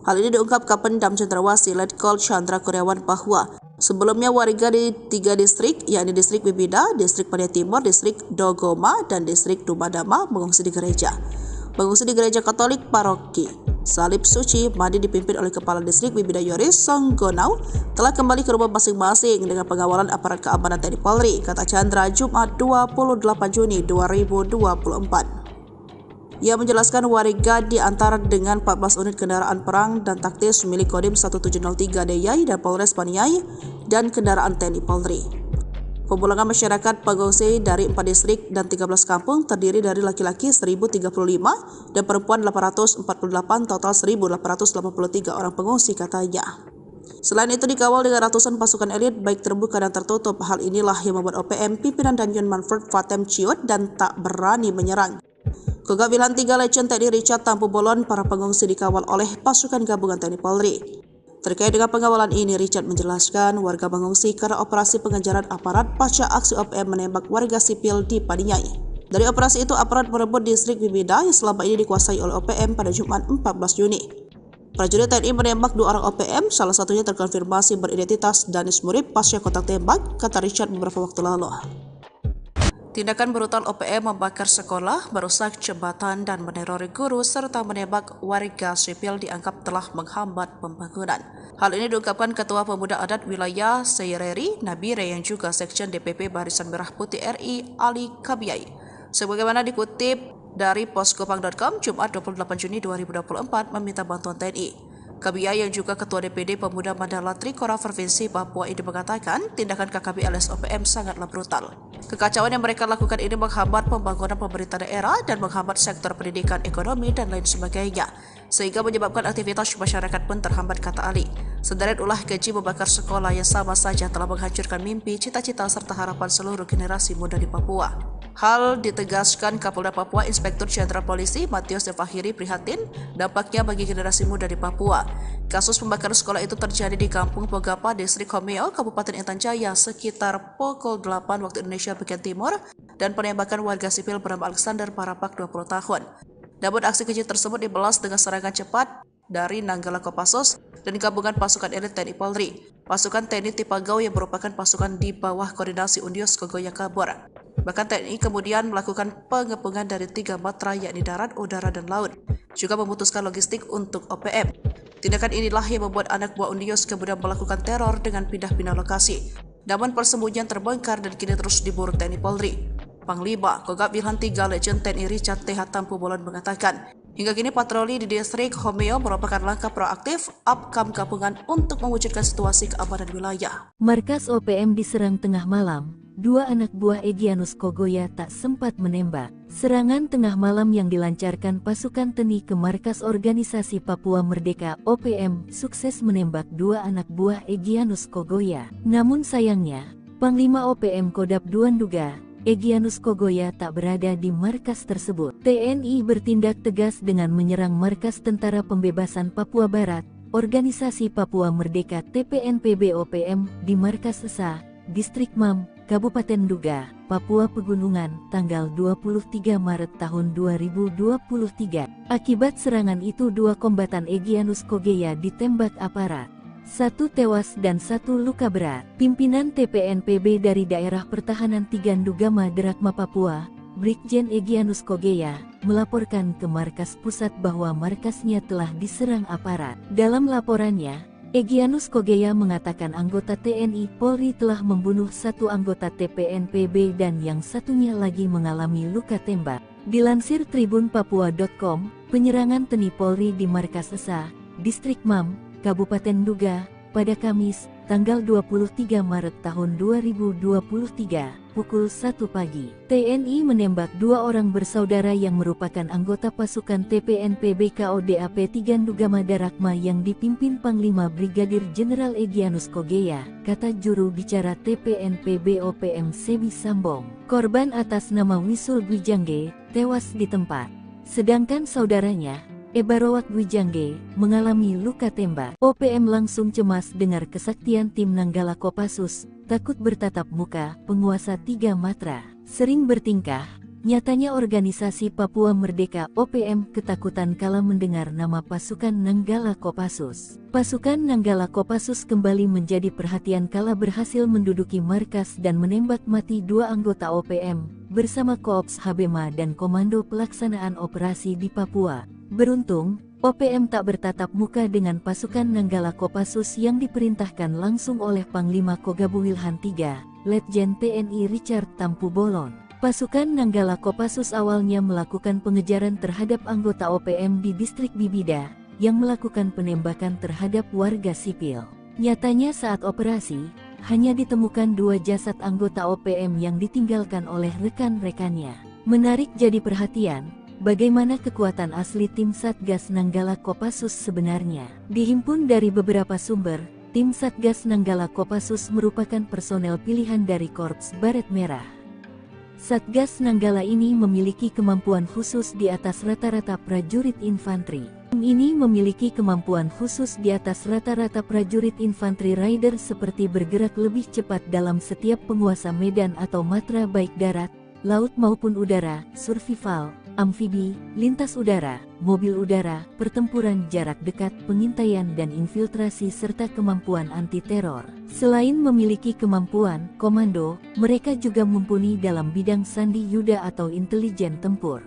Hal ini diungkap Kapendam Cendrawasih Letkol Chandra Kurniawan bahwa sebelumnya warga di 3 distrik, yakni distrik Bibida, distrik Paniai Timur, distrik Dogoma, dan distrik Dumadama mengungsi di gereja. Mengungsi di gereja Katolik Paroki Salib Suci Madi dipimpin oleh Kepala Distrik Bibida Yoris Songgonau telah kembali ke rumah masing-masing dengan pengawalan aparat keamanan TNI Polri, kata Chandra Jumat 28 Juni 2024. Ia menjelaskan warga diantar dengan 14 unit kendaraan perang dan taktis milik Kodim 1703 DIY dan Polres Paniai dan kendaraan TNI Polri. Pemulangan masyarakat pengungsi dari 4 distrik dan 13 kampung terdiri dari laki-laki 1.035 dan perempuan 848, total 1.883 orang pengungsi, katanya. Selain itu dikawal dengan ratusan pasukan elit baik terbuka dan tertutup. Hal inilah yang membuat OPM pimpinan Danjen Manfred Fatem ciut dan tak berani menyerang. Kegabilan 3 Legend TNI Richard Tampu Bolon, para pengungsi dikawal oleh pasukan gabungan TNI Polri. Terkait dengan pengawalan ini, Richard menjelaskan warga mengungsi karena operasi pengejaran aparat pasca aksi OPM menembak warga sipil di Paniai. Dari operasi itu, aparat merebut distrik Bibida yang selama ini dikuasai oleh OPM pada Jumat 14 Juni. Prajurit TNI menembak 2 orang OPM, salah satunya terkonfirmasi beridentitas Danis Murib pasca kontak tembak, kata Richard beberapa waktu lalu. Tindakan brutal OPM membakar sekolah, merusak jembatan dan menerori guru serta menembak warga sipil dianggap telah menghambat pembangunan. Hal ini diungkapkan Ketua Pemuda Adat Wilayah Seireri Nabire yang juga Sekjen DPP Barisan Merah Putih RI Ali Kabiai. Sebagaimana dikutip dari poskopang.com Jumat 28 Juni 2024 meminta bantuan TNI. Kabiai yang juga Ketua DPD Pemuda Mandala Trikora Provinsi Papua ini mengatakan tindakan KKB alias OPM sangatlah brutal. Kekacauan yang mereka lakukan ini menghambat pembangunan pemerintah daerah dan menghambat sektor pendidikan, ekonomi, dan lain sebagainya, sehingga menyebabkan aktivitas masyarakat pun terhambat, kata Ali. Sederet ulah keji membakar sekolah yang sama saja telah menghancurkan mimpi, cita-cita, serta harapan seluruh generasi muda di Papua. Hal ditegaskan Kapolda Papua Inspektur Jenderal Polisi Matius Devahiri prihatin dampaknya bagi generasi muda di Papua. Kasus pembakaran sekolah itu terjadi di Kampung Pogapa, Distrik Homeo, Kabupaten Intan Jaya sekitar pukul 8 waktu Indonesia bagian timur dan penembakan warga sipil bernama Alexander Parapak 20 tahun. Namun aksi keji tersebut dibalas dengan serangan cepat dari Nanggala Kopassus dan gabungan pasukan elit TNI Polri. Pasukan TNI Tipagau yang merupakan pasukan di bawah koordinasi Undios Kogoya kabur. Bahkan TNI kemudian melakukan pengepungan dari 3 matra yakni darat, udara, dan laut. Juga memutuskan logistik untuk OPM. Tindakan inilah yang membuat anak buah Undios kemudian melakukan teror dengan pindah-pindah lokasi. Namun persembunyian terbongkar dan kini terus diburu TNI Polri. Panglima Kogab Wilhan III Legend TNI Richard T.H. Tampu Bolon mengatakan, hingga kini patroli di distrik Homeo merupakan langkah proaktif upcome gabungan untuk mewujudkan situasi keamanan wilayah. Markas OPM diserang tengah malam. 2 anak buah Egyanus Kogoya tak sempat menembak. Serangan tengah malam yang dilancarkan pasukan TNI ke markas organisasi Papua Merdeka OPM sukses menembak 2 anak buah Egyanus Kogoya. Namun sayangnya, Panglima OPM Kodap II Nduga Egyanus Kogoya tak berada di markas tersebut. TNI bertindak tegas dengan menyerang markas Tentara Pembebasan Papua Barat, Organisasi Papua Merdeka TPNPB OPM di markas Esa, Distrik Mam, Kabupaten Nduga, Papua Pegunungan, tanggal 23 Maret tahun 2023. Akibat serangan itu 2 kombatan Egyanus Kogoya ditembak aparat. 1 tewas dan 1 luka berat. Pimpinan TPNPB dari Daerah Pertahanan 3 Ndugama Derakma Papua, Brigjen Egyanus Kogoya, melaporkan ke markas pusat bahwa markasnya telah diserang aparat. Dalam laporannya, Egyanus Kogoya mengatakan anggota TNI Polri telah membunuh 1 anggota TPNPB dan yang satunya lagi mengalami luka tembak. Dilansir tribunpapua.com, penyerangan TNI Polri di markas Esa, Distrik Mam, Kabupaten Nduga, pada Kamis, tanggal 23 Maret tahun 2023, pukul 1 pagi. TNI menembak 2 orang bersaudara yang merupakan anggota pasukan TPNPB KODAP 3 Ndugama Darakma yang dipimpin Panglima Brigadir Jenderal Egyanus Kogoya, kata juru bicara TPNPB OPM Sebi Sambong. Korban atas nama Wisul Gwijangge, tewas di tempat. Sedangkan saudaranya, Ebarowak Gwijangge, mengalami luka tembak. OPM langsung cemas dengar kesaktian tim Nanggala Kopassus, takut bertatap muka, penguasa 3 matra. Sering bertingkah, nyatanya organisasi Papua Merdeka OPM ketakutan kala mendengar nama pasukan Nanggala Kopassus. Pasukan Nanggala Kopassus kembali menjadi perhatian kala berhasil menduduki markas dan menembak mati 2 anggota OPM, bersama Koops Habema dan Komando Pelaksanaan Operasi di Papua. Beruntung, OPM tak bertatap muka dengan pasukan Nanggala Kopassus yang diperintahkan langsung oleh Panglima Kogab Wilhan III, Letjen TNI Richard Tampu Bolon. Pasukan Nanggala Kopassus awalnya melakukan pengejaran terhadap anggota OPM di distrik Bibida, yang melakukan penembakan terhadap warga sipil. Nyatanya saat operasi, hanya ditemukan 2 jasad anggota OPM yang ditinggalkan oleh rekan-rekannya. Menarik jadi perhatian, bagaimana kekuatan asli tim Satgas Nanggala Kopassus sebenarnya. Dihimpun dari beberapa sumber, tim Satgas Nanggala Kopassus merupakan personel pilihan dari Korps Baret Merah. Satgas Nanggala ini memiliki kemampuan khusus di atas rata-rata prajurit infanteri. Tim ini memiliki kemampuan khusus di atas rata-rata prajurit infanteri rider seperti bergerak lebih cepat dalam setiap penguasa medan atau matra baik darat, laut maupun udara, survival, amfibi, lintas udara, mobil udara, pertempuran jarak dekat, pengintaian dan infiltrasi serta kemampuan anti-teror. Selain memiliki kemampuan komando, mereka juga mumpuni dalam bidang sandi yuda atau intelijen tempur.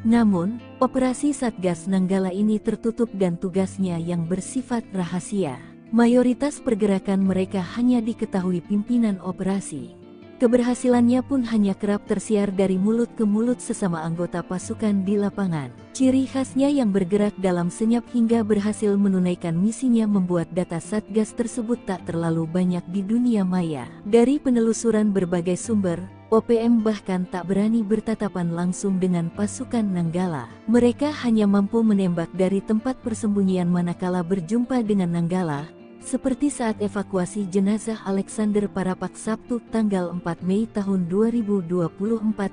Namun, operasi Satgas Nanggala ini tertutup dan tugasnya yang bersifat rahasia. Mayoritas pergerakan mereka hanya diketahui pimpinan operasi. Keberhasilannya pun hanya kerap tersiar dari mulut ke mulut sesama anggota pasukan di lapangan. Ciri khasnya yang bergerak dalam senyap hingga berhasil menunaikan misinya membuat data Satgas tersebut tak terlalu banyak di dunia maya. Dari penelusuran berbagai sumber, OPM bahkan tak berani bertatapan langsung dengan pasukan Nanggala. Mereka hanya mampu menembak dari tempat persembunyian manakala berjumpa dengan Nanggala, seperti saat evakuasi jenazah Alexander Parapak Sabtu tanggal 4 Mei tahun 2024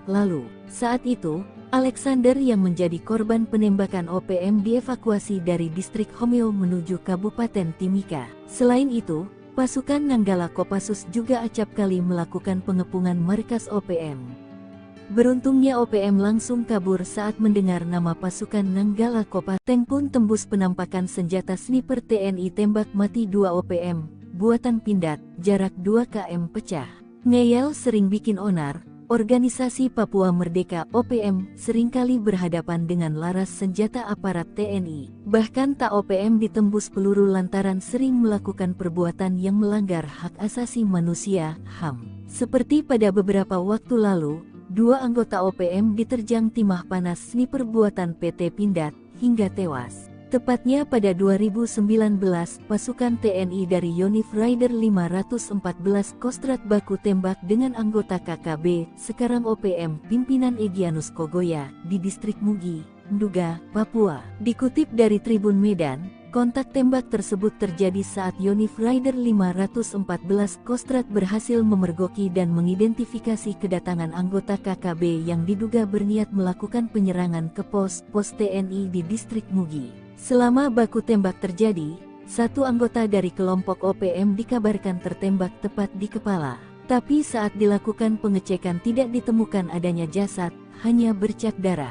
lalu. Saat itu, Alexander yang menjadi korban penembakan OPM dievakuasi dari distrik Homeo menuju Kabupaten Timika. Selain itu, pasukan Nanggala Kopassus juga acap kali melakukan pengepungan markas OPM. Beruntungnya OPM langsung kabur saat mendengar nama pasukan Nanggala Kopassus. Tank pun tembus penampakan senjata sniper TNI tembak mati 2 OPM, buatan Pindad, jarak 2 km pecah. Ngeyel sering bikin onar. Organisasi Papua Merdeka OPM seringkali berhadapan dengan laras senjata aparat TNI. Bahkan tak OPM ditembus peluru lantaran sering melakukan perbuatan yang melanggar hak asasi manusia (HAM). Seperti pada beberapa waktu lalu, 2 anggota OPM diterjang timah panas sniper buatan PT Pindad hingga tewas. Tepatnya pada 2019, pasukan TNI dari Yonif Rider 514 Kostrad baku tembak dengan anggota KKB, sekarang OPM, pimpinan Egyanus Kogoya, di distrik Mugi, Nduga, Papua. Dikutip dari Tribun Medan, kontak tembak tersebut terjadi saat Yonif Rider 514 Kostrad berhasil memergoki dan mengidentifikasi kedatangan anggota KKB yang diduga berniat melakukan penyerangan ke pos TNI di distrik Mugi. Selama baku tembak terjadi, 1 anggota dari kelompok OPM dikabarkan tertembak tepat di kepala. Tapi saat dilakukan pengecekan tidak ditemukan adanya jasad, hanya bercak darah.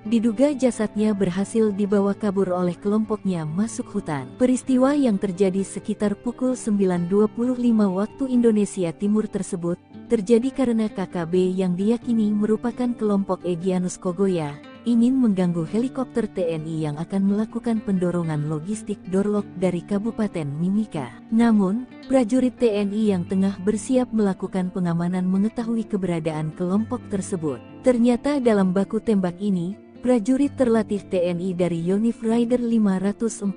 Diduga jasadnya berhasil dibawa kabur oleh kelompoknya masuk hutan. Peristiwa yang terjadi sekitar pukul 9.25 waktu Indonesia Timur tersebut, terjadi karena KKB yang diyakini merupakan kelompok Egyanus Kogoya, ingin mengganggu helikopter TNI yang akan melakukan pendorongan logistik Dorlok dari Kabupaten Mimika. Namun, prajurit TNI yang tengah bersiap melakukan pengamanan mengetahui keberadaan kelompok tersebut. Ternyata dalam baku tembak ini, prajurit terlatih TNI dari Yonif Rider 514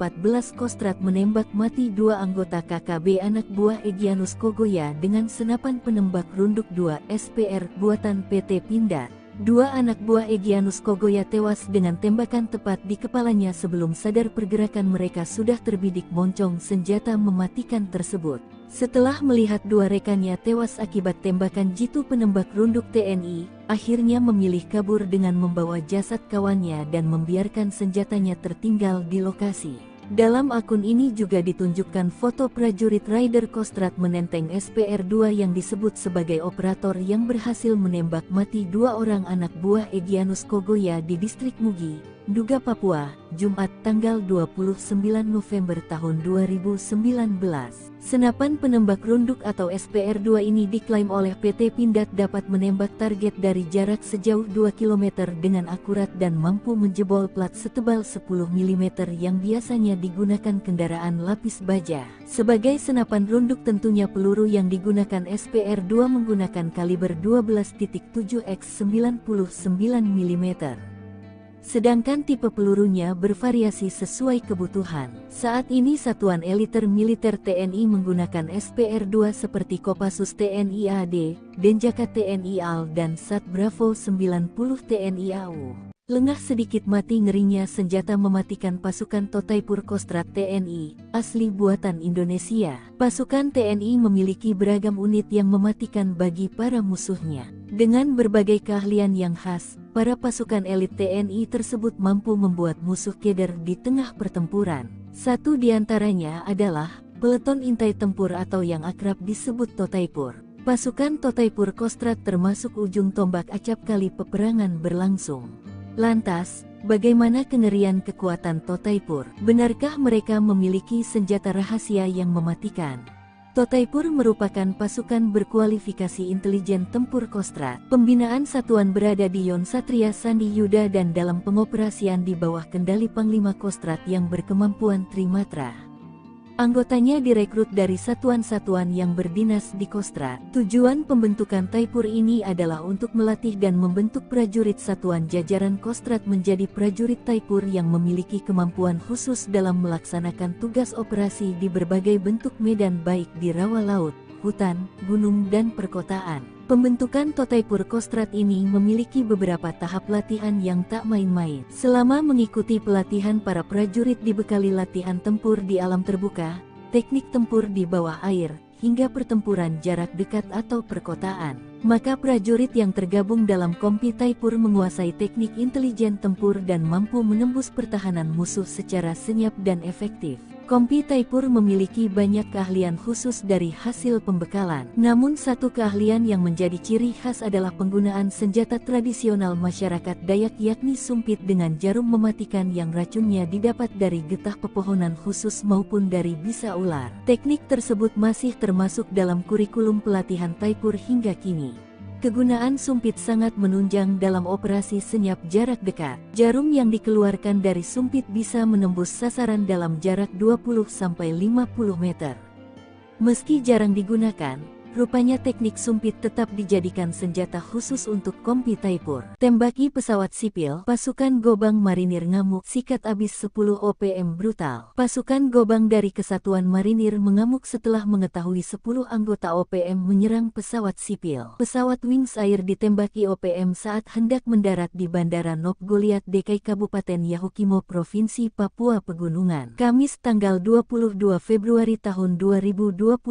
Kostrad menembak mati 2 anggota KKB anak buah Egyanus Kogoya dengan senapan penembak runduk 2 SPR buatan PT Pindad. 2 anak buah Egyanus Kogoya tewas dengan tembakan tepat di kepalanya sebelum sadar pergerakan mereka sudah terbidik moncong senjata mematikan tersebut. Setelah melihat 2 rekannya tewas akibat tembakan jitu penembak runduk TNI, akhirnya memilih kabur dengan membawa jasad kawannya dan membiarkan senjatanya tertinggal di lokasi. Dalam akun ini juga ditunjukkan foto prajurit Rider Kostrad menenteng SPR-2 yang disebut sebagai operator yang berhasil menembak mati 2 orang anak buah Egyanus Kogoya di distrik Mugi, Nduga, Papua, Jumat tanggal 29 November tahun 2019. Senapan penembak runduk atau SPR-2 ini diklaim oleh PT Pindad dapat menembak target dari jarak sejauh 2 km dengan akurat dan mampu menjebol plat setebal 10 mm yang biasanya digunakan kendaraan lapis baja. Sebagai senapan runduk tentunya peluru yang digunakan SPR-2 menggunakan kaliber 12.7 x 99 mm. Sedangkan tipe pelurunya bervariasi sesuai kebutuhan. Saat ini Satuan Eliter Militer TNI menggunakan SPR-2 seperti Kopassus TNI AD, Denjaka TNI AL dan Sat Bravo 90 TNI AU. Lengah sedikit mati ngerinya senjata mematikan pasukan Totaipur Kostrad TNI, asli buatan Indonesia. Pasukan TNI memiliki beragam unit yang mematikan bagi para musuhnya. Dengan berbagai keahlian yang khas, para pasukan elit TNI tersebut mampu membuat musuh keder di tengah pertempuran. Satu di antaranya adalah Peleton Intai Tempur atau yang akrab disebut Totaipur. Pasukan Totaipur Kostrad termasuk ujung tombak acap kali peperangan berlangsung. Lantas, bagaimana kengerian kekuatan Totaipur? Benarkah mereka memiliki senjata rahasia yang mematikan? Totaipur merupakan pasukan berkualifikasi intelijen tempur Kostrad. Pembinaan satuan berada di Yon Satria Sandi Yuda dan dalam pengoperasian di bawah kendali Panglima Kostrad yang berkemampuan Trimatra. Anggotanya direkrut dari satuan-satuan yang berdinas di Kostrad. Tujuan pembentukan Taipur ini adalah untuk melatih dan membentuk prajurit satuan jajaran Kostrad menjadi prajurit Taipur yang memiliki kemampuan khusus dalam melaksanakan tugas operasi di berbagai bentuk medan baik di rawa laut, hutan, gunung dan perkotaan. Pembentukan Totaipur Kostrad ini memiliki beberapa tahap latihan yang tak main-main. Selama mengikuti pelatihan, para prajurit dibekali latihan tempur di alam terbuka, teknik tempur di bawah air, hingga pertempuran jarak dekat atau perkotaan. Maka prajurit yang tergabung dalam Kompi Taipur menguasai teknik intelijen tempur dan mampu menembus pertahanan musuh secara senyap dan efektif. Kompi Taipur memiliki banyak keahlian khusus dari hasil pembekalan. Namun satu keahlian yang menjadi ciri khas adalah penggunaan senjata tradisional masyarakat Dayak yakni sumpit dengan jarum mematikan yang racunnya didapat dari getah pepohonan khusus maupun dari bisa ular. Teknik tersebut masih termasuk dalam kurikulum pelatihan Taipur hingga kini. Kegunaan sumpit sangat menunjang dalam operasi senyap jarak dekat. Jarum yang dikeluarkan dari sumpit bisa menembus sasaran dalam jarak 20-50 meter. Meski jarang digunakan, rupanya teknik sumpit tetap dijadikan senjata khusus untuk Kompi Taipur. Tembaki pesawat sipil, pasukan Gobang Marinir ngamuk, sikat abis 10 OPM brutal. Pasukan Gobang dari Kesatuan Marinir mengamuk setelah mengetahui 10 anggota OPM menyerang pesawat sipil. Pesawat Wings Air ditembaki OPM saat hendak mendarat di Bandara Nop Goliat Dekai Kabupaten Yahukimo Provinsi Papua Pegunungan. Kamis tanggal 22 Februari tahun 2024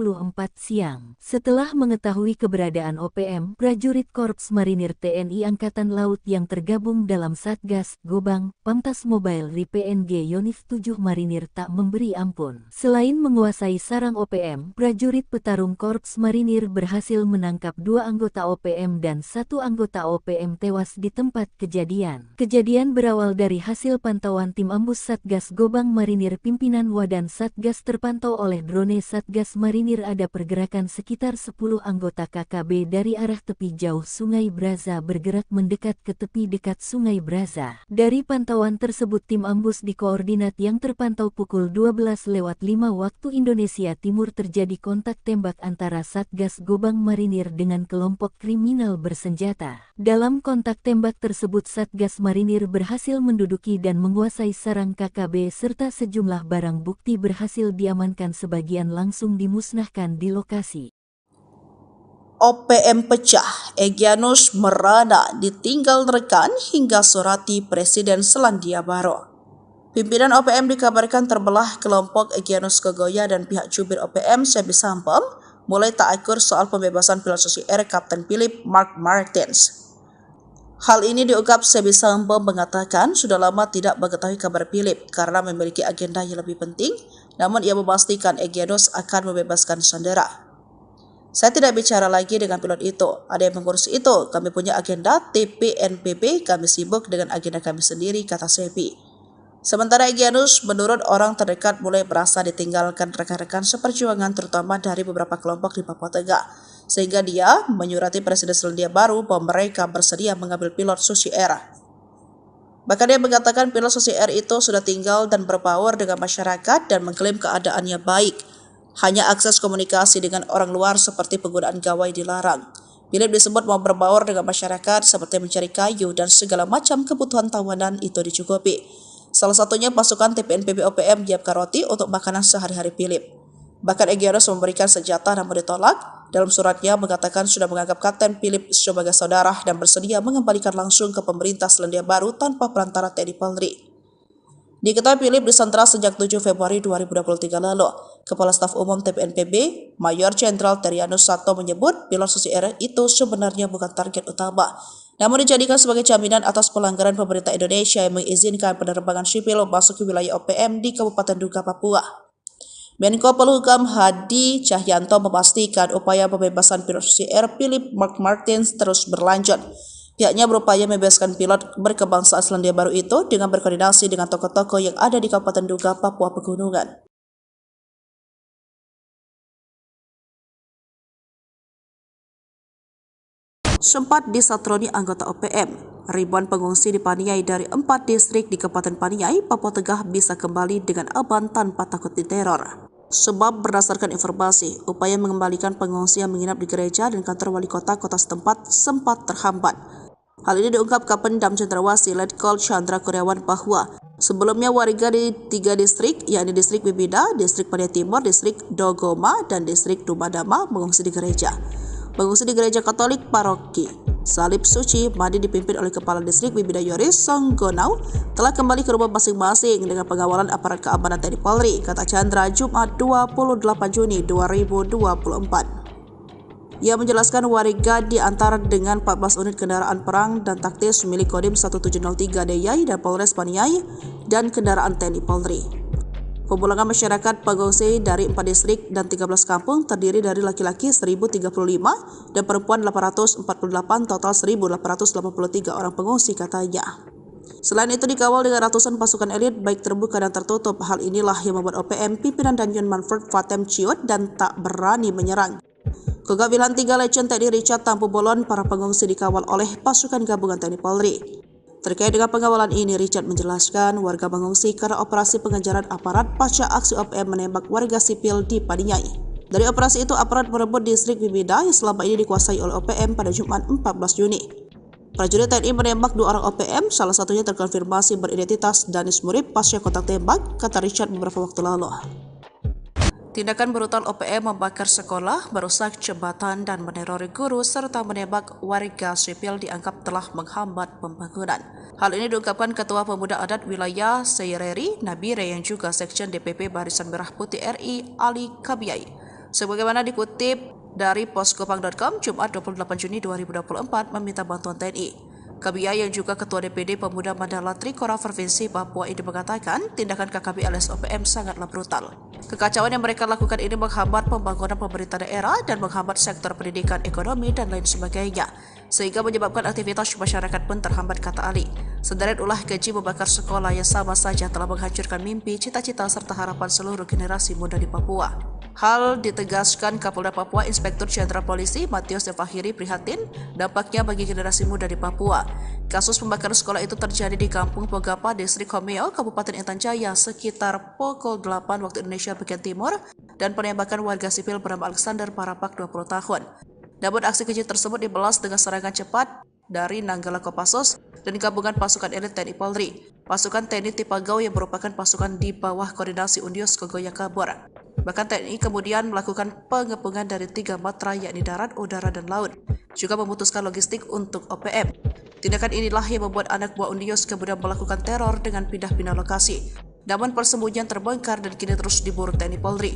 siang. Setelah mengetahui keberadaan OPM, prajurit Korps Marinir TNI Angkatan Laut yang tergabung dalam Satgas Gobang, Pamtas Mobile Ri PNG Yonif 7 Marinir tak memberi ampun. Selain menguasai sarang OPM, prajurit petarung Korps Marinir berhasil menangkap 2 anggota OPM dan 1 anggota OPM tewas di tempat kejadian. Kejadian berawal dari hasil pantauan tim ambus Satgas Gobang Marinir pimpinan Wadan Satgas terpantau oleh drone Satgas Marinir ada pergerakan sekitar 10 anggota KKB dari arah tepi jauh Sungai Braza bergerak mendekat ke tepi dekat Sungai Braza. Dari pantauan tersebut tim ambus di koordinat yang terpantau pukul 12:05 waktu Indonesia Timur terjadi kontak tembak antara Satgas Gobang Marinir dengan kelompok kriminal bersenjata. Dalam kontak tembak tersebut Satgas Marinir berhasil menduduki dan menguasai sarang KKB serta sejumlah barang bukti berhasil diamankan, sebagian langsung dimusnahkan di lokasi. OPM pecah, Egyanus merana ditinggal rekan hingga surati Presiden Selandia Baru. Pimpinan OPM dikabarkan terbelah kelompok Egyanus Kogoya dan pihak jubir OPM Sebi Sampom mulai tak akur soal pembebasan pilot Susi Air Kapten Philip Mark Martins. Hal ini diungkap Sebi Sampom mengatakan sudah lama tidak mengetahui kabar Philip karena memiliki agenda yang lebih penting, namun ia memastikan Egyanus akan membebaskan sandera. Saya tidak bicara lagi dengan pilot itu, ada yang mengurus itu, kami punya agenda TPNPB, kami sibuk dengan agenda kami sendiri, kata Sebi. Sementara Egyanus menurut orang terdekat mulai merasa ditinggalkan rekan-rekan seperjuangan terutama dari beberapa kelompok di Papua Tengah, sehingga dia menyurati Presiden Selandia Baru bahwa mereka bersedia mengambil pilot Susi Air. Bahkan dia mengatakan pilot Susi Air itu sudah tinggal dan berbaur dengan masyarakat dan mengklaim keadaannya baik. Hanya akses komunikasi dengan orang luar seperti penggunaan gawai dilarang. Philip disebut mau berbaur dengan masyarakat seperti mencari kayu dan segala macam kebutuhan tawanan itu dicukupi. Salah satunya pasukan TPNPB OPM menyiapkan roti untuk makanan sehari-hari Philip. Bahkan Egyanus memberikan senjata namun ditolak. Dalam suratnya mengatakan sudah menganggap Kapten Philip sebagai saudara dan bersedia mengembalikan langsung ke pemerintah Selandia Baru tanpa perantara TNI Polri. Diketahui Philip disandra sejak 7 Februari 2023 lalu. Kepala Staf Umum TPNPB, Mayor Jenderal Terianus Sato menyebut pilot Susi Air itu sebenarnya bukan target utama, namun dijadikan sebagai jaminan atas pelanggaran pemerintah Indonesia yang mengizinkan penerbangan sipil masuk ke wilayah OPM di Kabupaten Duga, Papua. Menko Polhukam Hadi Cahyanto memastikan upaya pembebasan pilot Susi Air Philip Mark Martins terus berlanjut. Pihaknya berupaya membebaskan pilot berkebangsaan Selandia Baru itu dengan berkoordinasi dengan tokoh-tokoh yang ada di Kabupaten Duga, Papua Pegunungan. Sempat disatroni anggota OPM, ribuan pengungsi di Paniai dari 4 distrik di Kabupaten Paniai, Papua Tengah bisa kembali dengan aman tanpa takut diteror. Sebab berdasarkan informasi, upaya mengembalikan pengungsi yang menginap di gereja dan kantor wali kota setempat sempat terhambat. Hal ini diungkap Kapendam Cendrawasih Letkol Chandra Kurniawan bahwa sebelumnya warga di 3 distrik, yakni distrik Bibida, distrik Paniai Timur, distrik Dogoma, dan distrik Dumadama mengungsi di gereja. Mengungsi di gereja Katolik paroki Salib Suci Madi dipimpin oleh Kepala Distrik Bidayori Songgonau telah kembali ke rumah masing-masing dengan pengawalan aparat keamanan TNI Polri, kata Chandra Jumat 28 Juni 2024. Ia menjelaskan warga diantar dengan 14 unit kendaraan perang dan taktis milik Kodim 1703 DIY dan Polres Paniai dan kendaraan TNI Polri. Pemulangan masyarakat pengungsi dari 4 distrik dan 13 kampung terdiri dari laki-laki 1.035 dan perempuan 848, total 1.883 orang pengungsi, katanya. Selain itu dikawal dengan ratusan pasukan elit baik terbuka dan tertutup. Hal inilah yang membuat OPM pimpinan Danjen Manfred Fatem ciut dan tak berani menyerang. Kogak Wilhan 3 Legend TNI Richard Tampu Bolon, para pengungsi dikawal oleh pasukan gabungan TNI Polri. Terkait dengan pengawalan ini, Richard menjelaskan warga mengungsi karena operasi pengejaran aparat pasca aksi OPM menembak warga sipil di Paniai. Dari operasi itu, aparat merebut distrik Bimida yang selama ini dikuasai oleh OPM pada Jumat 14 Juni. Prajurit TNI menembak 2 orang OPM, salah satunya terkonfirmasi beridentitas Danis Murib pasca kontak tembak, kata Richard beberapa waktu lalu. Tindakan brutal OPM membakar sekolah, merusak jembatan, dan menerori guru, serta menembak warga sipil dianggap telah menghambat pembangunan. Hal ini diungkapkan Ketua Pemuda Adat Wilayah Seireri, Nabire, yang juga Sekjen DPP Barisan Merah Putih RI, Ali Kabiyai. Sebagaimana dikutip dari poskopang.com, Jumat 28 Juni 2024, meminta bantuan TNI. Kabiyai yang juga Ketua DPD Pemuda Mandala Trikora Provinsi Papua ini mengatakan tindakan KKB alias OPM sangatlah brutal. Kekacauan yang mereka lakukan ini menghambat pembangunan pemerintah daerah dan menghambat sektor pendidikan, ekonomi, dan lain sebagainya, sehingga menyebabkan aktivitas masyarakat pun terhambat, kata Ali. Sederet ulah keji membakar sekolah yang sama saja telah menghancurkan mimpi, cita-cita, serta harapan seluruh generasi muda di Papua. Hal ditegaskan Kapolda Papua Inspektur Jenderal Polisi Matius Devahiri prihatin dampaknya bagi generasi muda di Papua. Kasus pembakaran sekolah itu terjadi di Kampung Pogapa, Distrik Homeo, Kabupaten Intan Jaya sekitar pukul 8 waktu Indonesia bagian timur dan penembakan warga sipil bernama Alexander Parapak 20 tahun. Namun aksi keji tersebut dibalas dengan serangan cepat dari Nanggala Kopassus dan gabungan pasukan elit TNI Polri. Pasukan TNI Tipagau yang merupakan pasukan di bawah koordinasi Undios Kogoya kabur. Bahkan TNI kemudian melakukan pengepungan dari 3 matra yakni darat, udara, dan laut, juga memutuskan logistik untuk OPM. Tindakan inilah yang membuat anak buah Undios kemudian melakukan teror dengan pindah-pindah lokasi. Namun persembunyian terbongkar dan kini terus diburu TNI Polri.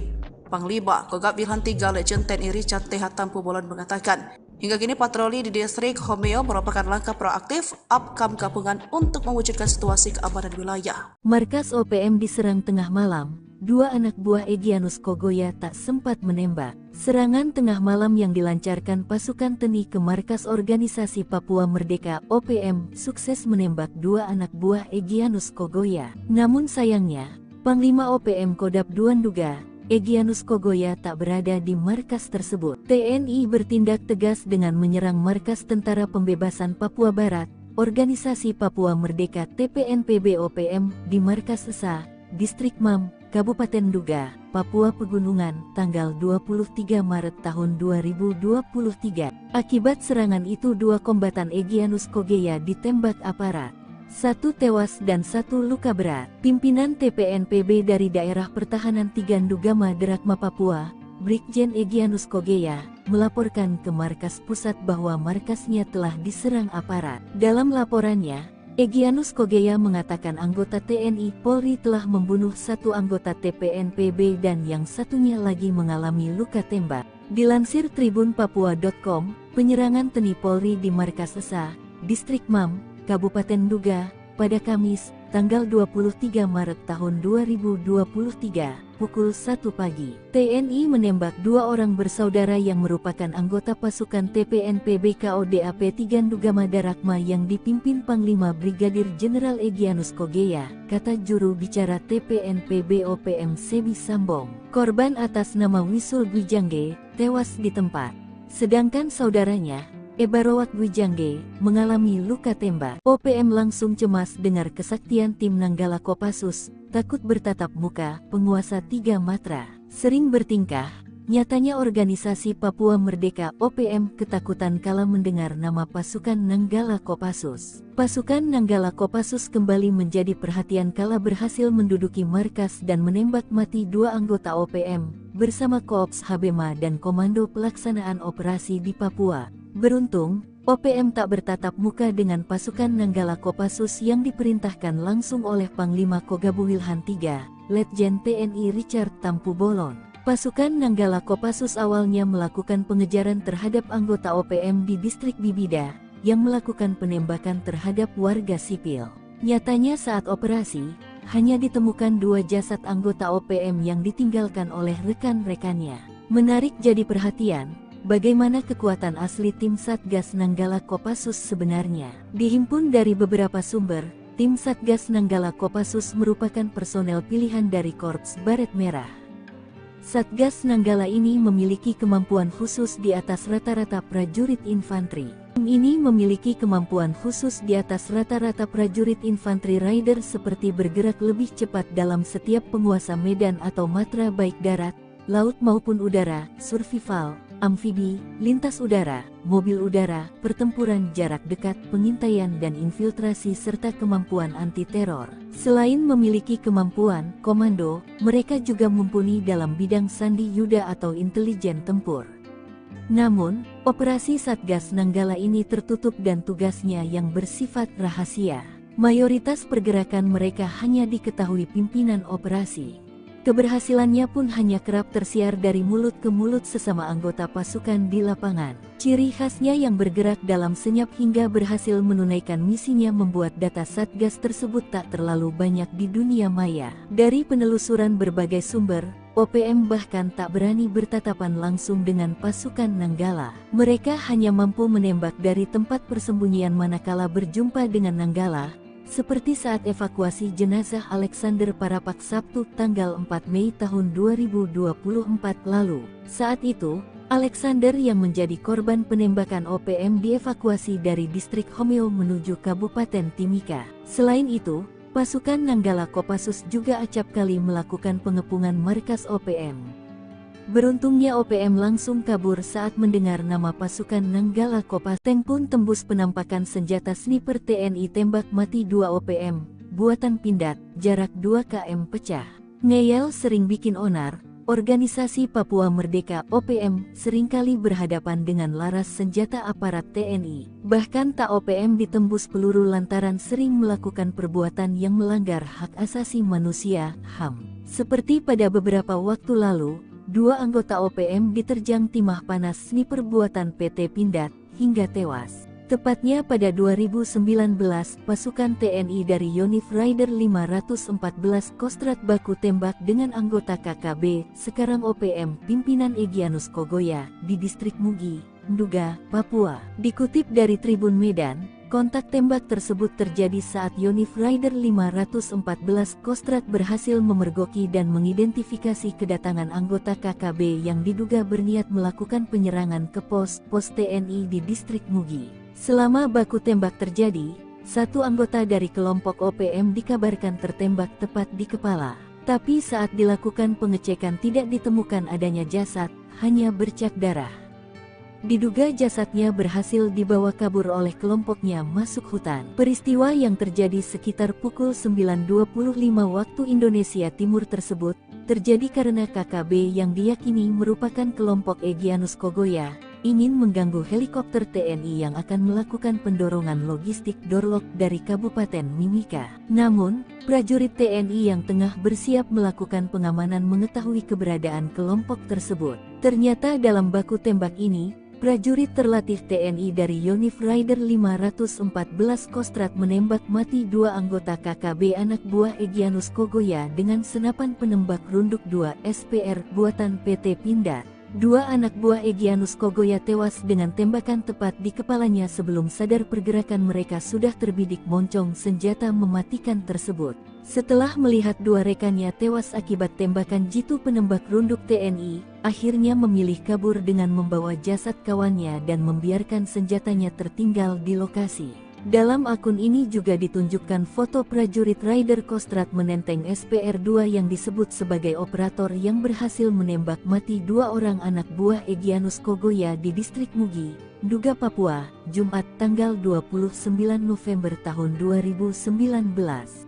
Panglima Kogak Wilhan 3 Legend TNI Richard TH Tampu Bolon mengatakan, hingga kini patroli di distrik Homeo merupakan langkah proaktif upcom gabungan untuk mewujudkan situasi keamanan wilayah. Markas OPM diserang tengah malam. 2 anak buah Egyanus Kogoya tak sempat menembak. Serangan tengah malam yang dilancarkan pasukan TNI ke markas organisasi Papua Merdeka OPM sukses menembak 2 anak buah Egyanus Kogoya. Namun sayangnya, Panglima OPM Kodap II Nduga, Egyanus Kogoya tak berada di markas tersebut. TNI bertindak tegas dengan menyerang markas Tentara Pembebasan Papua Barat, Organisasi Papua Merdeka TPNPB OPM di markas Esa, Distrik Mam, Kabupaten Nduga, Papua Pegunungan, tanggal 23 Maret tahun 2023. Akibat serangan itu 2 kombatan Egyanus Kogoya ditembak aparat. 1 tewas dan 1 luka berat. Pimpinan TPNPB dari Daerah Pertahanan 3 Ndugama Derakma Papua, Brigjen Egyanus Kogoya, melaporkan ke markas pusat bahwa markasnya telah diserang aparat. Dalam laporannya, Egyanus Kogoya mengatakan anggota TNI Polri telah membunuh 1 anggota TPNPB dan yang satunya lagi mengalami luka tembak. Dilansir tribunpapua.com, penyerangan TNI Polri di markas Esa, Distrik Mam, Kabupaten Nduga, pada Kamis, tanggal 23 Maret tahun 2023, pukul 1 pagi. TNI menembak 2 orang bersaudara yang merupakan anggota pasukan TPNPB KODAP 3 Ndugama Darakma yang dipimpin Panglima Brigadir Jenderal Egyanus Kogoya, kata juru bicara TPNPB OPM Sebi Sambong. Korban atas nama Wisul Gwijangge, tewas di tempat. Sedangkan saudaranya, Ebarowat Gwijangge, mengalami luka tembak. OPM langsung cemas dengar kesaktian tim Nanggala Kopassus, takut bertatap muka, penguasa 3 matra. Sering bertingkah, nyatanya organisasi Papua Merdeka OPM ketakutan kala mendengar nama pasukan Nanggala Kopassus. Pasukan Nanggala Kopassus kembali menjadi perhatian kala berhasil menduduki markas dan menembak mati 2 anggota OPM, bersama Koops Habema dan Komando Pelaksanaan Operasi di Papua. Beruntung, OPM tak bertatap muka dengan pasukan Nanggala Kopassus yang diperintahkan langsung oleh Panglima Kogabungan III, Letjen TNI Richard Tampu Bolon. Pasukan Nanggala Kopassus awalnya melakukan pengejaran terhadap anggota OPM di distrik Bibida, yang melakukan penembakan terhadap warga sipil. Nyatanya saat operasi, hanya ditemukan 2 jasad anggota OPM yang ditinggalkan oleh rekan-rekannya. Menarik jadi perhatian, bagaimana kekuatan asli tim Satgas Nanggala Kopassus sebenarnya. Dihimpun dari beberapa sumber, tim Satgas Nanggala Kopassus merupakan personel pilihan dari Korps Baret Merah. Satgas Nanggala ini memiliki kemampuan khusus di atas rata-rata prajurit infanteri. Tim ini memiliki kemampuan khusus di atas rata-rata prajurit infanteri rider seperti bergerak lebih cepat dalam setiap penguasa medan atau matra baik darat, laut maupun udara, survival, amfibi, lintas udara, mobil udara, pertempuran jarak dekat, pengintaian dan infiltrasi serta kemampuan anti-teror. Selain memiliki kemampuan komando, mereka juga mumpuni dalam bidang sandi yuda atau intelijen tempur. Namun, operasi Satgas Nanggala ini tertutup dan tugasnya yang bersifat rahasia. Mayoritas pergerakan mereka hanya diketahui pimpinan operasi. Keberhasilannya pun hanya kerap tersiar dari mulut ke mulut sesama anggota pasukan di lapangan. Ciri khasnya yang bergerak dalam senyap hingga berhasil menunaikan misinya membuat data Satgas tersebut tak terlalu banyak di dunia maya. Dari penelusuran berbagai sumber, OPM bahkan tak berani bertatapan langsung dengan pasukan Nanggala. Mereka hanya mampu menembak dari tempat persembunyian manakala berjumpa dengan Nanggala, seperti saat evakuasi jenazah Alexander Parapak Sabtu tanggal 4 Mei tahun 2024 lalu. Saat itu, Alexander yang menjadi korban penembakan OPM dievakuasi dari distrik Homeo menuju Kabupaten Timika. Selain itu, pasukan Nanggala Kopassus juga acap kali melakukan pengepungan markas OPM. Beruntungnya OPM langsung kabur saat mendengar nama pasukan Nanggala Kopassus. Tank pun tembus penampakan senjata sniper TNI tembak mati 2 OPM, buatan Pindad, jarak 2 km pecah. Ngeyel sering bikin onar, organisasi Papua Merdeka OPM seringkali berhadapan dengan laras senjata aparat TNI. Bahkan tak OPM ditembus peluru lantaran sering melakukan perbuatan yang melanggar hak asasi manusia, HAM. Seperti pada beberapa waktu lalu, 2 anggota OPM diterjang timah panas sniper buatan PT Pindad, hingga tewas. Tepatnya pada 2019, pasukan TNI dari Yonif Rider 514 Kostrat baku tembak dengan anggota KKB, sekarang OPM, pimpinan Egyanus Kogoya, di distrik Mugi, Nduga, Papua. Dikutip dari Tribun Medan, kontak tembak tersebut terjadi saat Yonif Rider 514 Kostrat berhasil memergoki dan mengidentifikasi kedatangan anggota KKB yang diduga berniat melakukan penyerangan ke pos TNI di distrik Mugi. Selama baku tembak terjadi, 1 anggota dari kelompok OPM dikabarkan tertembak tepat di kepala. Tapi saat dilakukan pengecekan tidak ditemukan adanya jasad, hanya bercak darah. Diduga jasadnya berhasil dibawa kabur oleh kelompoknya masuk hutan. Peristiwa yang terjadi sekitar pukul 9.25 waktu Indonesia Timur tersebut terjadi karena KKB yang diyakini merupakan kelompok Egyanus Kogoya ingin mengganggu helikopter TNI yang akan melakukan pendorongan logistik Dorlok dari Kabupaten Mimika. Namun, prajurit TNI yang tengah bersiap melakukan pengamanan mengetahui keberadaan kelompok tersebut. Ternyata dalam baku tembak ini, prajurit terlatih TNI dari Yonif Rider 514 Kostrat menembak mati 2 anggota KKB anak buah Egyanus Kogoya dengan senapan penembak runduk 2 SPR buatan PT Pindad. 2 anak buah Egyanus Kogoya tewas dengan tembakan tepat di kepalanya sebelum sadar pergerakan mereka sudah terbidik moncong senjata mematikan tersebut. Setelah melihat 2 rekannya tewas akibat tembakan jitu penembak runduk TNI, akhirnya memilih kabur dengan membawa jasad kawannya dan membiarkan senjatanya tertinggal di lokasi. Dalam akun ini juga ditunjukkan foto prajurit Rider Kostrat menenteng SPR-2 yang disebut sebagai operator yang berhasil menembak mati 2 orang anak buah Egyanus Kogoya di distrik Mugi, Nduga Papua, Jumat tanggal 29 November tahun 2019.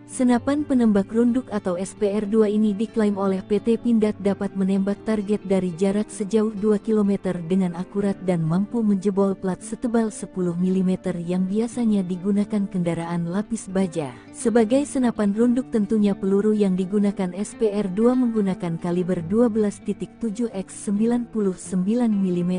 Senapan penembak runduk atau SPR-2 ini diklaim oleh PT Pindad dapat menembak target dari jarak sejauh 2 km dengan akurat dan mampu menjebol plat setebal 10 mm yang biasanya digunakan kendaraan lapis baja. Sebagai senapan runduk tentunya peluru yang digunakan SPR-2 menggunakan kaliber 12.7 x 99 mm.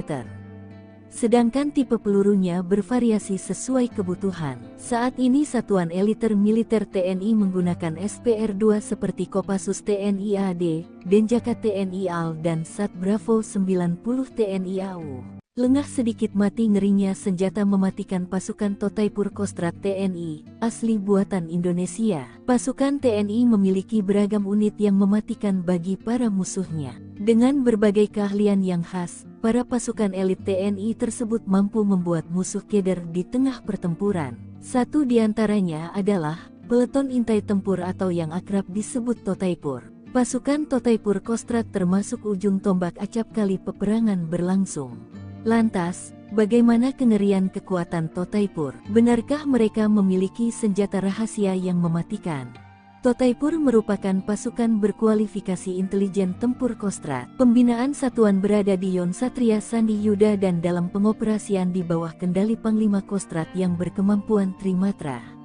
Sedangkan tipe pelurunya bervariasi sesuai kebutuhan. Saat ini Satuan Eliter Militer TNI menggunakan SPR-2 seperti Kopassus TNI AD, Denjaka TNI AL dan Sat Bravo 90 TNI AU. Lengah sedikit mati ngerinya senjata mematikan pasukan Totaipur Kostrat TNI, asli buatan Indonesia. Pasukan TNI memiliki beragam unit yang mematikan bagi para musuhnya. Dengan berbagai keahlian yang khas, para pasukan elit TNI tersebut mampu membuat musuh keder di tengah pertempuran. Satu di antaranya adalah Peleton Intai Tempur atau yang akrab disebut Totaipur. Pasukan Totaipur Kostrat termasuk ujung tombak acap kali peperangan berlangsung. Lantas, bagaimana kengerian kekuatan Totaipur? Benarkah mereka memiliki senjata rahasia yang mematikan? Totaipur merupakan pasukan berkualifikasi intelijen tempur Kostrat. Pembinaan satuan berada di Yon Satria Sandi Yuda dan dalam pengoperasian di bawah kendali Panglima Kostrat yang berkemampuan Trimatra.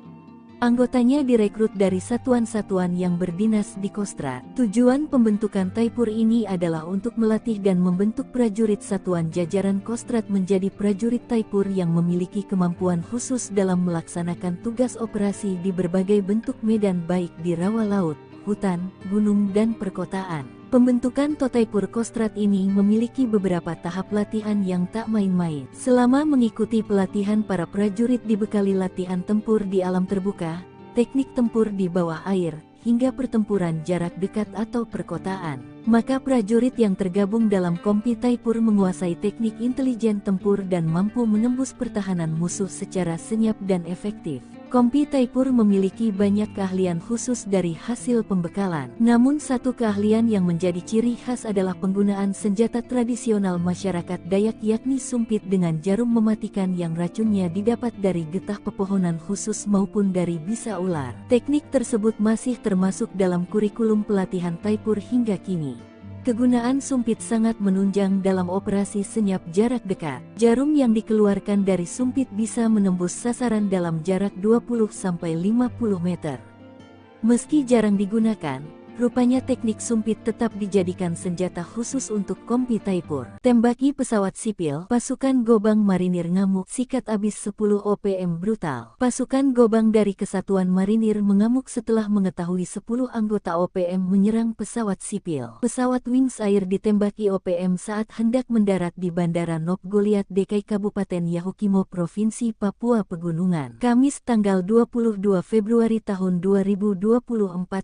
Anggotanya direkrut dari satuan-satuan yang berdinas di Kostrat. Tujuan pembentukan Taipur ini adalah untuk melatih dan membentuk prajurit satuan jajaran Kostrat menjadi prajurit Taipur yang memiliki kemampuan khusus dalam melaksanakan tugas operasi di berbagai bentuk medan baik di rawa laut, hutan, gunung dan perkotaan. Pembentukan Totaipur Kostrat ini memiliki beberapa tahap latihan yang tak main-main. Selama mengikuti pelatihan, para prajurit dibekali latihan tempur di alam terbuka, teknik tempur di bawah air, hingga pertempuran jarak dekat atau perkotaan. Maka prajurit yang tergabung dalam Kompi Taipur menguasai teknik intelijen tempur dan mampu menembus pertahanan musuh secara senyap dan efektif. Kompi Taipur memiliki banyak keahlian khusus dari hasil pembekalan. Namun satu keahlian yang menjadi ciri khas adalah penggunaan senjata tradisional masyarakat Dayak yakni sumpit dengan jarum mematikan yang racunnya didapat dari getah pepohonan khusus maupun dari bisa ular. Teknik tersebut masih termasuk dalam kurikulum pelatihan Taipur hingga kini. Kegunaan sumpit sangat menunjang dalam operasi senyap jarak dekat. Jarum yang dikeluarkan dari sumpit bisa menembus sasaran dalam jarak 20-50 meter. Meski jarang digunakan, rupanya teknik sumpit tetap dijadikan senjata khusus untuk Kompi Taipur. Tembaki pesawat sipil, pasukan Gobang Marinir ngamuk, sikat abis 10 OPM brutal. Pasukan Gobang dari Kesatuan Marinir mengamuk setelah mengetahui 10 anggota OPM menyerang pesawat sipil. Pesawat Wings Air ditembaki OPM saat hendak mendarat di Bandara Nop Goliat Dekai Kabupaten Yahukimo Provinsi Papua Pegunungan. Kamis tanggal 22 Februari tahun 2024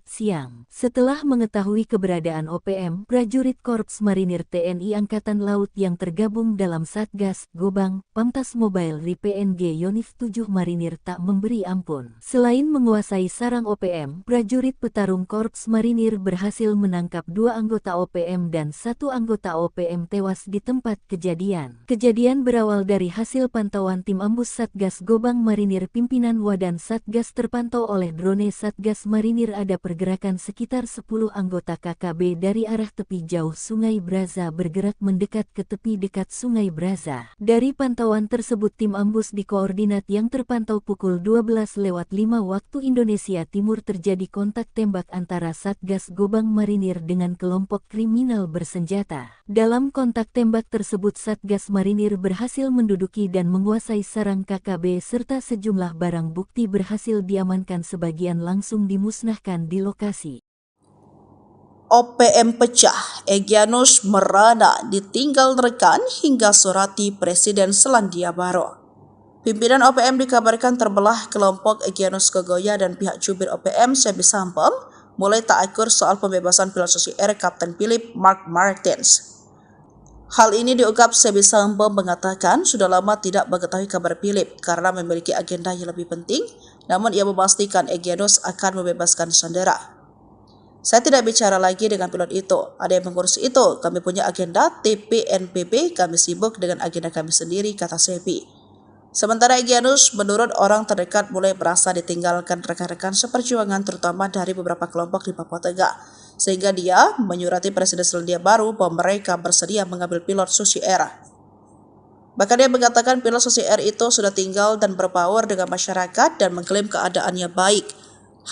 siang. Setelah mengetahui keberadaan OPM, prajurit Korps Marinir TNI Angkatan Laut yang tergabung dalam Satgas Gobang, Pamtas Mobile Ri PNG Yonif 7 Marinir tak memberi ampun. Selain menguasai sarang OPM, prajurit petarung Korps Marinir berhasil menangkap 2 anggota OPM dan 1 anggota OPM tewas di tempat kejadian. Kejadian berawal dari hasil pantauan tim ambus Satgas Gobang Marinir pimpinan Wadan Satgas terpantau oleh drone Satgas Marinir ada pergerakan sekitar 10 anggota KKB dari arah tepi jauh Sungai Braza bergerak mendekat ke tepi dekat Sungai Braza. Dari pantauan tersebut tim ambus di koordinat yang terpantau pukul 12:05 waktu Indonesia Timur terjadi kontak tembak antara Satgas Gobang Marinir dengan kelompok kriminal bersenjata. Dalam kontak tembak tersebut Satgas Marinir berhasil menduduki dan menguasai sarang KKB serta sejumlah barang bukti berhasil diamankan, sebagian langsung dimusnahkan di lokasi. OPM pecah, Egyanus merana ditinggal rekan hingga surati Presiden Selandia Baru. Pimpinan OPM dikabarkan terbelah. Kelompok Egyanus Kogoya dan pihak jubir OPM Sebi Sampom mulai tak akur soal pembebasan pilot Susi Air Kapten Philip Mark Martins. Hal ini diungkap Sebi Sampom mengatakan sudah lama tidak mengetahui kabar Philip karena memiliki agenda yang lebih penting, namun ia memastikan Egyanus akan membebaskan sandera. Saya tidak bicara lagi dengan pilot itu, ada yang mengurus itu, kami punya agenda TPNPB, kami sibuk dengan agenda kami sendiri, kata Sepi. Sementara Egyanus, menurut orang terdekat mulai merasa ditinggalkan rekan-rekan seperjuangan terutama dari beberapa kelompok di Papua Tengah. Sehingga dia menyurati Presiden Selandia Baru bahwa mereka bersedia mengambil pilot Susi Air. Bahkan dia mengatakan pilot Susi Air itu sudah tinggal dan berbaur dengan masyarakat dan mengklaim keadaannya baik.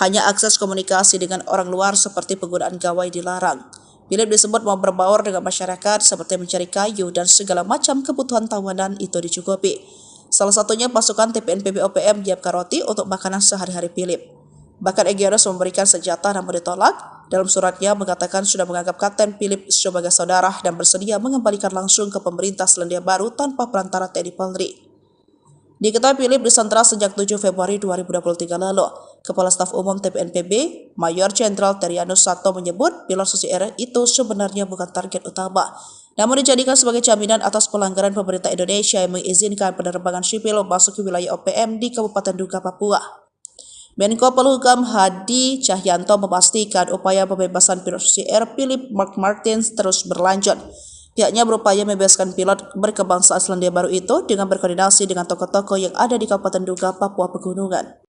Hanya akses komunikasi dengan orang luar seperti penggunaan gawai dilarang. Philip disebut mau berbaur dengan masyarakat seperti mencari kayu dan segala macam kebutuhan tawanan itu dicukupi. Salah satunya pasukan TPNPB OPM menyiapkan roti untuk makanan sehari-hari Philip. Bahkan Egyanus memberikan senjata namun ditolak. Dalam suratnya mengatakan sudah menganggap Kapten Philip sebagai saudara dan bersedia mengembalikan langsung ke pemerintah Selandia Baru tanpa perantara TNI Polri. Diketahui Philip disandra sejak 7 Februari 2023 lalu. Kepala Staf Umum TPNPB, Mayor Jenderal Terianus Sato menyebut pilot Susi Air itu sebenarnya bukan target utama, namun dijadikan sebagai jaminan atas pelanggaran pemerintah Indonesia yang mengizinkan penerbangan sipil masuk ke wilayah OPM di Kabupaten Duga, Papua. Menko Polhukam Hadi Cahyanto memastikan upaya pembebasan pilot Susi Air Philip Mark Martins terus berlanjut. Pihaknya berupaya membebaskan pilot berkebangsaan Selandia Baru itu dengan berkoordinasi dengan tokoh-tokoh yang ada di Kabupaten Duga, Papua Pegunungan.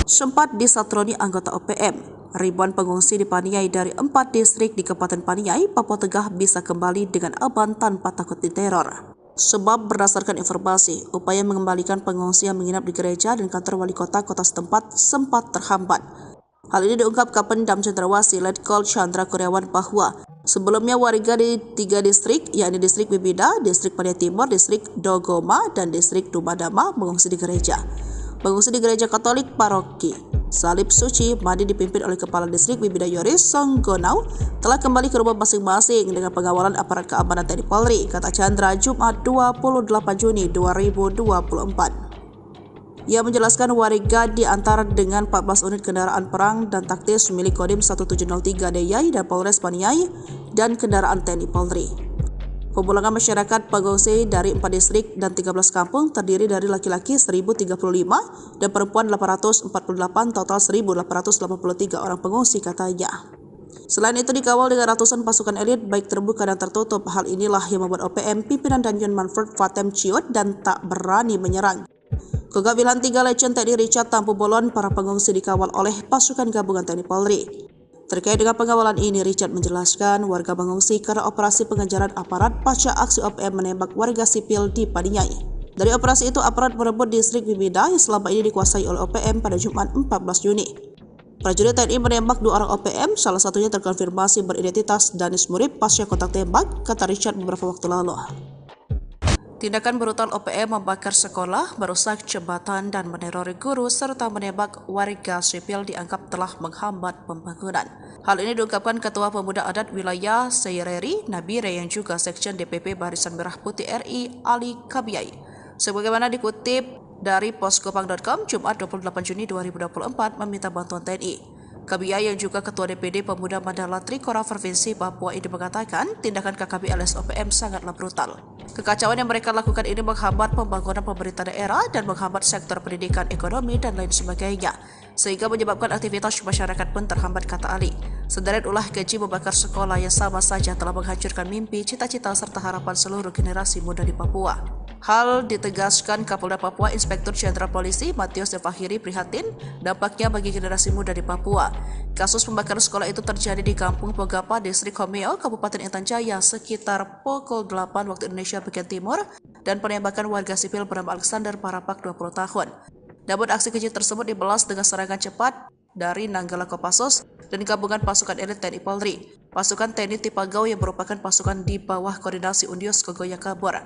Sempat disatroni anggota OPM, ribuan pengungsi di Paniai dari 4 distrik di Kabupaten Paniai, Papua Tengah bisa kembali dengan aman tanpa takut diteror. Sebab berdasarkan informasi, upaya mengembalikan pengungsi yang menginap di gereja dan kantor wali kota setempat sempat terhambat. Hal ini diungkap Kapendam Cendrawasih Letkol Chandra Kurniawan bahwa sebelumnya warga di 3 distrik, yakni distrik Bibida, distrik Paniai Timur, distrik Dogoma, dan distrik Dumadama mengungsi di gereja. Pengungsi di gereja Katolik Paroki Salib Suci Madi dipimpin oleh Kepala Distrik Bibida Yoris Songgonau telah kembali ke rumah masing-masing dengan pengawalan aparat keamanan TNI Polri, kata Chandra Jumat 28 Juni 2024. Ia menjelaskan warga diantar dengan 14 unit kendaraan perang dan taktis milik Kodim 1703 DIY dan Polres Paniai dan kendaraan TNI Polri. Pemulangan masyarakat pengungsi dari 4 distrik dan 13 kampung terdiri dari laki-laki 1.035 dan perempuan 848, total 1.883 orang pengungsi, katanya. Selain itu dikawal dengan ratusan pasukan elit baik terbuka dan tertutup. Hal inilah yang membuat OPM pimpinan Danjen Manfred Fatem ciut dan tak berani menyerang. Kogak Wilhan 3 Legend TNI Richard Tampu Bolon, para pengungsi dikawal oleh pasukan gabungan TNI Polri. Terkait dengan pengawalan ini, Richard menjelaskan warga mengungsi karena operasi pengejaran aparat pasca aksi OPM menembak warga sipil di Paniai. Dari operasi itu, aparat merebut distrik Bibida yang selama ini dikuasai oleh OPM pada Jumat 14 Juni. Prajurit TNI menembak 2 orang OPM, salah satunya terkonfirmasi beridentitas Danis Murib pasca kontak tembak, kata Richard beberapa waktu lalu. Tindakan brutal OPM membakar sekolah, merusak jembatan, dan menerori guru, serta menembak warga sipil dianggap telah menghambat pembangunan. Hal ini diungkapkan Ketua Pemuda Adat Wilayah Seireri Nabire yang juga Sekjen DPP Barisan Merah Putih RI Ali Kabiyai. Sebagaimana dikutip dari poskopang.com, Jumat 28 Juni 2024 meminta bantuan TNI. Kabiyai yang juga Ketua DPD Pemuda Mandala Trikora Provinsi Papua ini mengatakan tindakan KKB alias OPM sangatlah brutal. Kekacauan yang mereka lakukan ini menghambat pembangunan pemerintah daerah dan menghambat sektor pendidikan, ekonomi, dan lain sebagainya, sehingga menyebabkan aktivitas masyarakat pun terhambat, kata Ali. Sederet ulah keji membakar sekolah yang sama saja telah menghancurkan mimpi, cita-cita, serta harapan seluruh generasi muda di Papua. Hal ditegaskan Kapolda Papua Inspektur Jenderal Polisi Matius Devahiri prihatin dampaknya bagi generasi muda di Papua. Kasus pembakaran sekolah itu terjadi di Kampung Pogapa, Distrik Homeo, Kabupaten Intan Jaya sekitar pukul 8 waktu Indonesia bagian timur dan penembakan warga sipil bernama Alexander Parapak 20 tahun. Namun aksi keji tersebut dibalas dengan serangan cepat dari Nanggala Kopassus dan gabungan pasukan elit TNI Polri. Pasukan TNI Tipagau yang merupakan pasukan di bawah koordinasi Undios Kogoya kabur.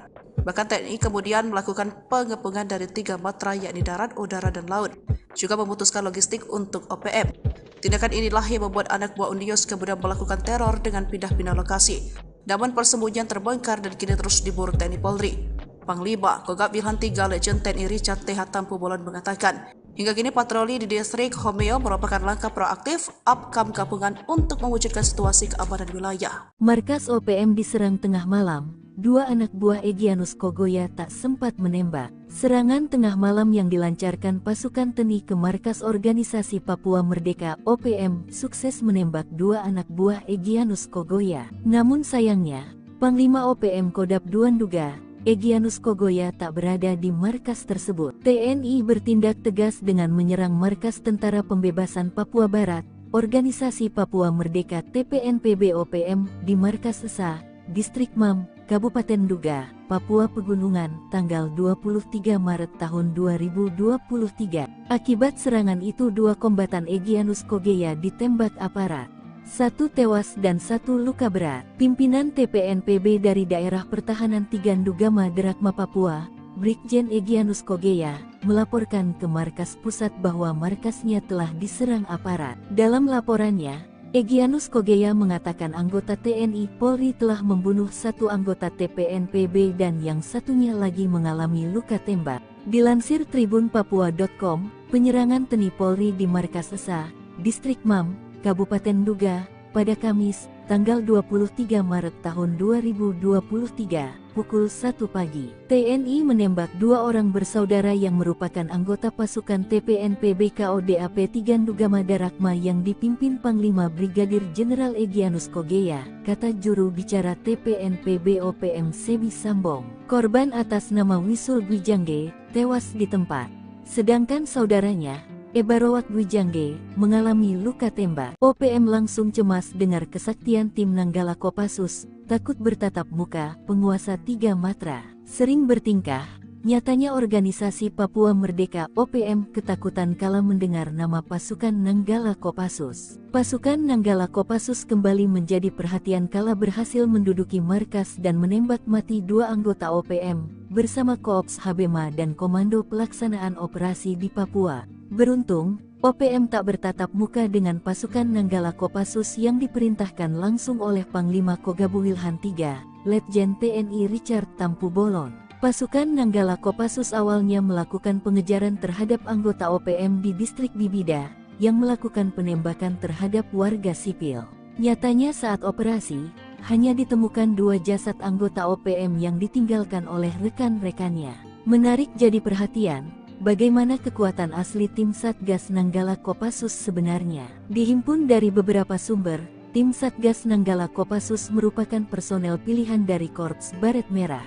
Bahkan TNI kemudian melakukan pengepungan dari 3 matra yakni darat, udara, dan laut, juga memutuskan logistik untuk OPM. Tindakan inilah yang membuat anak buah Undios kemudian melakukan teror dengan pindah-pindah lokasi. Namun persembunyian terbongkar dan kini terus diburu TNI Polri. Panglima Kogak Wilhan 3 Legend TNI Richard TH Tampu Bolon mengatakan, hingga kini patroli di distrik Homeo merupakan langkah proaktif Apkam gabungan untuk mewujudkan situasi keamanan wilayah. Markas OPM diserang tengah malam. dua anak buah Egyanus Kogoya tak sempat menembak. Serangan tengah malam yang dilancarkan pasukan TNI ke markas Organisasi Papua Merdeka (OPM) sukses menembak dua anak buah Egyanus Kogoya. Namun sayangnya, Panglima OPM Kodap II Nduga, Egyanus Kogoya tak berada di markas tersebut. TNI bertindak tegas dengan menyerang markas Tentara Pembebasan Papua Barat, Organisasi Papua Merdeka TPNPB OPM di markas Esa, Distrik Mam, Kabupaten Nduga, Papua Pegunungan, tanggal 23 Maret tahun 2023. Akibat serangan itu dua kombatan Egyanus Kogoya ditembak aparat. Satu tewas dan satu luka berat. Pimpinan TPNPB dari Daerah Pertahanan 3 Ndugama Derakma Papua, Brigjen Egyanus Kogoya, melaporkan ke markas pusat bahwa markasnya telah diserang aparat. Dalam laporannya, Egyanus Kogoya mengatakan anggota TNI Polri telah membunuh satu anggota TPNPB dan yang satunya lagi mengalami luka tembak. Dilansir tribunpapua.com, penyerangan TNI Polri di markas Esa, Distrik Mam, Kabupaten Nduga, pada Kamis, tanggal 23 Maret tahun 2023, pukul 1 pagi. TNI menembak dua orang bersaudara yang merupakan anggota pasukan TPNPB KODAP 3 Ndugama Darakma yang dipimpin Panglima Brigadir Jenderal Egyanus Kogoya, kata juru bicara TPNPB OPM Sebi Sambong. Korban atas nama Wisul Gwijangge, tewas di tempat. Sedangkan saudaranya, Ebarowat Gwijangge, mengalami luka tembak. OPM langsung cemas dengar kesaktian tim Nanggala Kopassus, takut bertatap muka, penguasa 3 Matra. Sering bertingkah, nyatanya Organisasi Papua Merdeka OPM ketakutan kala mendengar nama pasukan Nanggala Kopassus. Pasukan Nanggala Kopassus kembali menjadi perhatian kala berhasil menduduki markas dan menembak mati dua anggota OPM, bersama Koops Habema dan Komando Pelaksanaan Operasi di Papua. Beruntung, OPM tak bertatap muka dengan pasukan Nanggala Kopassus yang diperintahkan langsung oleh Panglima Kogabuwilhan III, Letjen TNI Richard Tampu Bolon. Pasukan Nanggala Kopassus awalnya melakukan pengejaran terhadap anggota OPM di distrik Bibida, yang melakukan penembakan terhadap warga sipil. Nyatanya saat operasi, hanya ditemukan dua jasad anggota OPM yang ditinggalkan oleh rekan-rekannya. Menarik jadi perhatian, bagaimana kekuatan asli tim Satgas Nanggala Kopassus sebenarnya. Dihimpun dari beberapa sumber, tim Satgas Nanggala Kopassus merupakan personel pilihan dari Korps Baret Merah.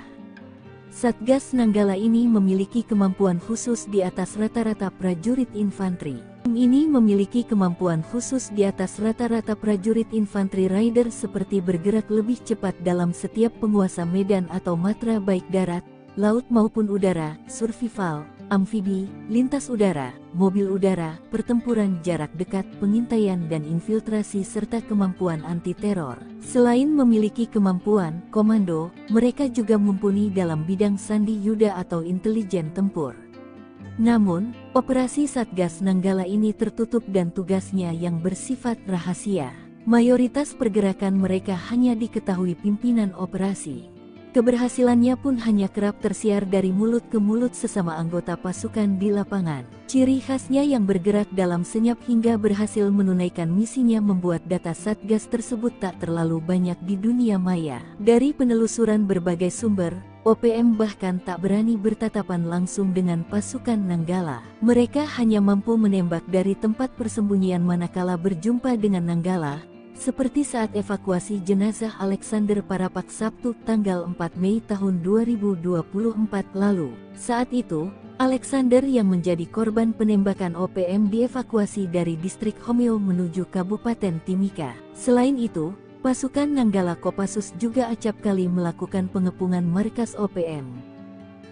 Satgas Nanggala ini memiliki kemampuan khusus di atas rata-rata prajurit infanteri. Tim ini memiliki kemampuan khusus di atas rata-rata prajurit infanteri rider seperti bergerak lebih cepat dalam setiap penguasa medan atau matra baik darat, laut maupun udara, survival, amfibi, lintas udara, mobil udara, pertempuran jarak dekat, pengintaian dan infiltrasi serta kemampuan anti-teror. Selain memiliki kemampuan komando, mereka juga mumpuni dalam bidang sandi yuda atau intelijen tempur. Namun, operasi Satgas Nanggala ini tertutup dan tugasnya yang bersifat rahasia. Mayoritas pergerakan mereka hanya diketahui pimpinan operasi. Keberhasilannya pun hanya kerap tersiar dari mulut ke mulut sesama anggota pasukan di lapangan. Ciri khasnya yang bergerak dalam senyap hingga berhasil menunaikan misinya membuat data Satgas tersebut tak terlalu banyak di dunia maya. Dari penelusuran berbagai sumber, OPM bahkan tak berani bertatapan langsung dengan pasukan Nanggala. Mereka hanya mampu menembak dari tempat persembunyian manakala berjumpa dengan Nanggala, seperti saat evakuasi jenazah Alexander Parapak Sabtu tanggal 4 Mei tahun 2024 lalu. Saat itu, Alexander yang menjadi korban penembakan OPM dievakuasi dari distrik Homeo menuju Kabupaten Timika. Selain itu, pasukan Nanggala Kopassus juga acap kali melakukan pengepungan markas OPM.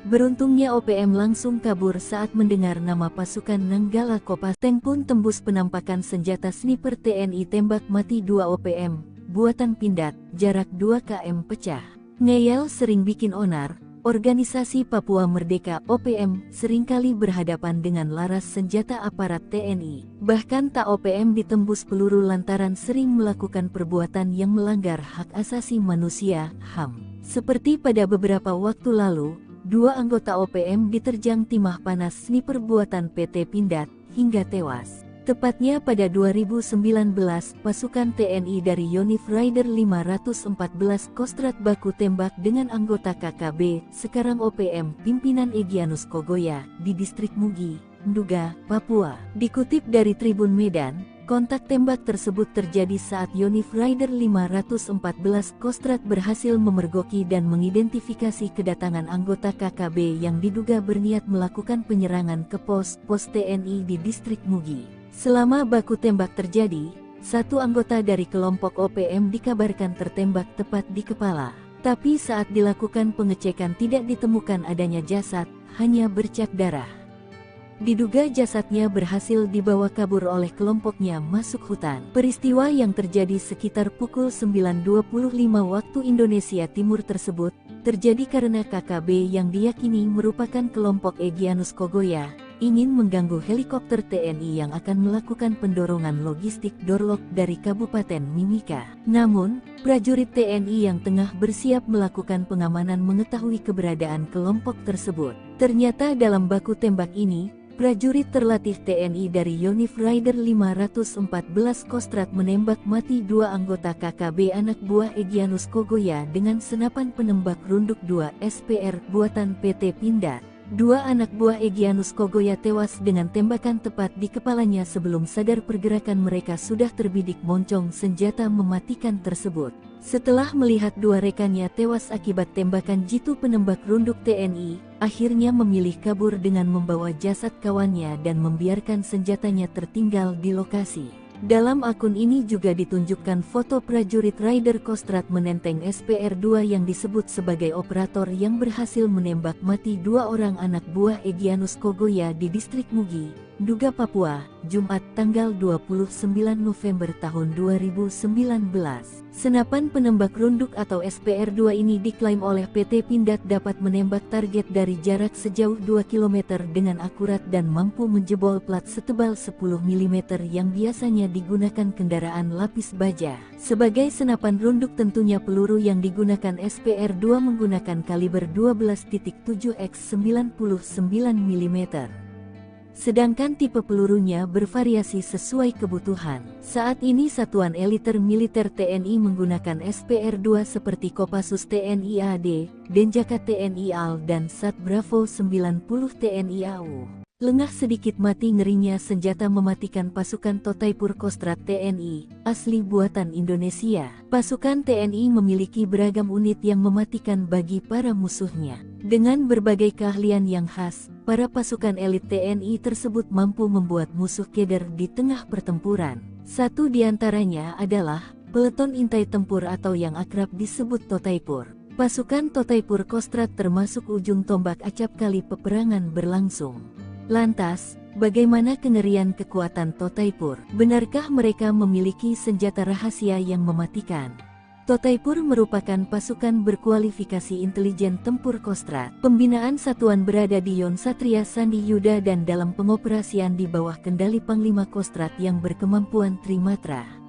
Beruntungnya OPM langsung kabur saat mendengar nama pasukan Nanggala Kopassus. Tank pun tembus penampakan senjata sniper TNI tembak mati 2 OPM, buatan Pindad, jarak 2 km pecah. Ngeyel sering bikin onar, Organisasi Papua Merdeka OPM seringkali berhadapan dengan laras senjata aparat TNI. Bahkan tak OPM ditembus peluru lantaran sering melakukan perbuatan yang melanggar hak asasi manusia, HAM. Seperti pada beberapa waktu lalu, 2 anggota OPM diterjang timah panas sniper buatan PT Pindad hingga tewas. Tepatnya pada 2019, pasukan TNI dari Yonif Rider 514 Kostrad baku tembak dengan anggota KKB, sekarang OPM, pimpinan Egyanus Kogoya, di distrik Mugi, Nduga, Papua. Dikutip dari Tribun Medan, kontak tembak tersebut terjadi saat Yonif Rider 514 Kostrad berhasil memergoki dan mengidentifikasi kedatangan anggota KKB yang diduga berniat melakukan penyerangan ke pos TNI di distrik Mugi. Selama baku tembak terjadi, satu anggota dari kelompok OPM dikabarkan tertembak tepat di kepala. Tapi saat dilakukan pengecekan tidak ditemukan adanya jasad, hanya bercak darah. Diduga jasadnya berhasil dibawa kabur oleh kelompoknya masuk hutan. Peristiwa yang terjadi sekitar pukul 9.25 waktu Indonesia Timur tersebut, terjadi karena KKB yang diyakini merupakan kelompok Egyanus Kogoya, ingin mengganggu helikopter TNI yang akan melakukan pendorongan logistik Dorlok dari Kabupaten Mimika. Namun, prajurit TNI yang tengah bersiap melakukan pengamanan mengetahui keberadaan kelompok tersebut. Ternyata dalam baku tembak ini, prajurit terlatih TNI dari Yonif Rider 514 Kostrad menembak mati dua anggota KKB anak buah Egyanus Kogoya dengan senapan penembak runduk 2 SPR buatan PT Pindad. Dua anak buah Egyanus Kogoya tewas dengan tembakan tepat di kepalanya sebelum sadar pergerakan mereka sudah terbidik moncong senjata mematikan tersebut. Setelah melihat dua rekannya tewas akibat tembakan jitu penembak runduk TNI, akhirnya memilih kabur dengan membawa jasad kawannya dan membiarkan senjatanya tertinggal di lokasi. Dalam akun ini juga ditunjukkan foto prajurit Rider Kostrad menenteng SPR-2 yang disebut sebagai operator yang berhasil menembak mati dua orang anak buah Egyanus Kogoya di distrik Mugi, Nduga, Papua, Jumat tanggal 29 November tahun 2019. Senapan penembak runduk atau SPR-2 ini diklaim oleh PT Pindad dapat menembak target dari jarak sejauh 2 km dengan akurat dan mampu menjebol plat setebal 10 mm yang biasanya digunakan kendaraan lapis baja. Sebagai senapan runduk tentunya peluru yang digunakan SPR-2 menggunakan kaliber 12.7 x 99 mm. Sedangkan tipe pelurunya bervariasi sesuai kebutuhan. Saat ini Satuan Eliter Militer TNI menggunakan SPR-2 seperti Kopassus TNI AD, Denjaka TNI AL dan Sat Bravo 90 TNI AU. Lengah sedikit mati ngerinya senjata mematikan pasukan Totaipur Kostrad TNI, asli buatan Indonesia. Pasukan TNI memiliki beragam unit yang mematikan bagi para musuhnya. Dengan berbagai keahlian yang khas, para pasukan elit TNI tersebut mampu membuat musuh keder di tengah pertempuran. Satu di antaranya adalah peleton intai tempur atau yang akrab disebut Totaipur. Pasukan Totaipur Kostrad termasuk ujung tombak acap kali peperangan berlangsung. Lantas, bagaimana kengerian kekuatan Totaipur? Benarkah mereka memiliki senjata rahasia yang mematikan? Totaipur merupakan pasukan berkualifikasi intelijen tempur Kostrad. Pembinaan satuan berada di Yon Satria Sandi Yuda dan dalam pengoperasian di bawah kendali Panglima Kostrad yang berkemampuan Trimatra.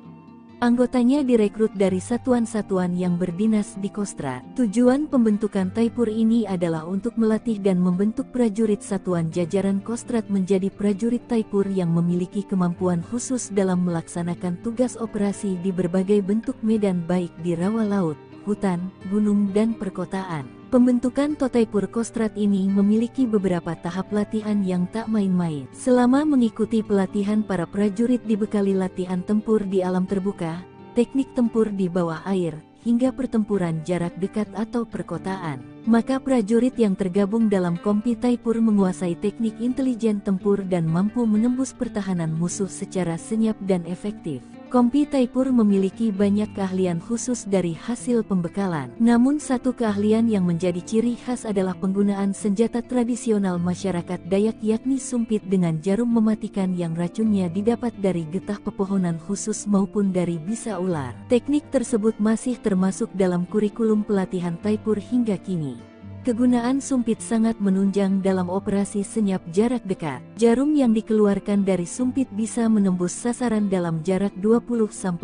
Anggotanya direkrut dari satuan-satuan yang berdinas di Kostrad. Tujuan pembentukan Taipur ini adalah untuk melatih dan membentuk prajurit satuan jajaran Kostrad menjadi prajurit Taipur yang memiliki kemampuan khusus dalam melaksanakan tugas operasi di berbagai bentuk medan baik di rawa laut, hutan, gunung dan perkotaan. Pembentukan Totaipur Kostrad ini memiliki beberapa tahap latihan yang tak main-main. Selama mengikuti pelatihan, para prajurit dibekali latihan tempur di alam terbuka, teknik tempur di bawah air, hingga pertempuran jarak dekat atau perkotaan. Maka prajurit yang tergabung dalam Kompi Taipur menguasai teknik intelijen tempur dan mampu menembus pertahanan musuh secara senyap dan efektif. Kompi Taipur memiliki banyak keahlian khusus dari hasil pembekalan. Namun satu keahlian yang menjadi ciri khas adalah penggunaan senjata tradisional masyarakat Dayak yakni sumpit dengan jarum mematikan yang racunnya didapat dari getah pepohonan khusus maupun dari bisa ular. Teknik tersebut masih termasuk dalam kurikulum pelatihan Taipur hingga kini. Kegunaan sumpit sangat menunjang dalam operasi senyap jarak dekat. Jarum yang dikeluarkan dari sumpit bisa menembus sasaran dalam jarak 20-50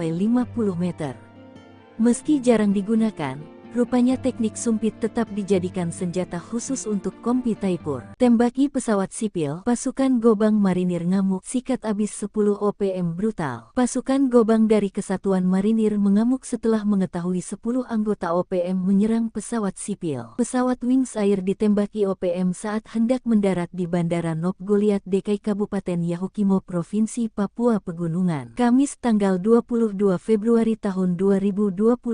meter. Meski jarang digunakan, Rupanya teknik sumpit tetap dijadikan senjata khusus untuk Kompi Taipur. Tembaki pesawat sipil, pasukan Gobang Marinir ngamuk, sikat abis 10 OPM brutal. Pasukan Gobang dari Kesatuan Marinir mengamuk setelah mengetahui 10 anggota OPM menyerang pesawat sipil. Pesawat Wings Air ditembaki OPM saat hendak mendarat di Bandara Nop Goliat Dekai Kabupaten Yahukimo Provinsi Papua Pegunungan. Kamis tanggal 22 Februari tahun 2024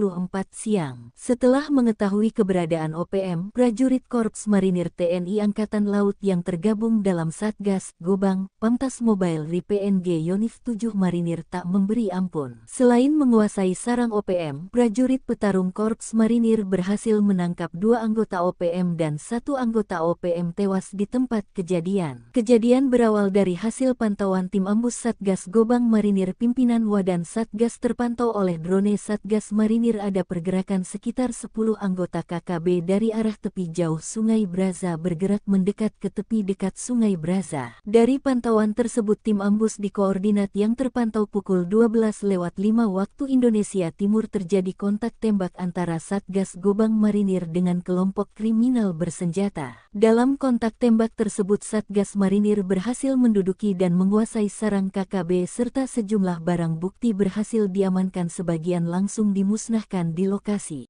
siang. Setelah mengetahui keberadaan OPM, prajurit Korps Marinir TNI Angkatan Laut yang tergabung dalam Satgas Gobang, Pamtas Mobile Ri PNG Yonif 7 Marinir tak memberi ampun. Selain menguasai sarang OPM, prajurit petarung Korps Marinir berhasil menangkap 2 anggota OPM dan 1 anggota OPM tewas di tempat kejadian. Kejadian berawal dari hasil pantauan tim ambus Satgas Gobang Marinir pimpinan Wadan Satgas terpantau oleh drone Satgas Marinir ada pergerakan sekitar 10 anggota KKB dari arah tepi jauh Sungai Braza bergerak mendekat ke tepi dekat Sungai Braza. Dari pantauan tersebut tim ambus di koordinat yang terpantau pukul 12:05 waktu Indonesia Timur terjadi kontak tembak antara Satgas Gobang Marinir dengan kelompok kriminal bersenjata. Dalam kontak tembak tersebut Satgas Marinir berhasil menduduki dan menguasai sarang KKB serta sejumlah barang bukti berhasil diamankan, sebagian langsung dimusnahkan di lokasi.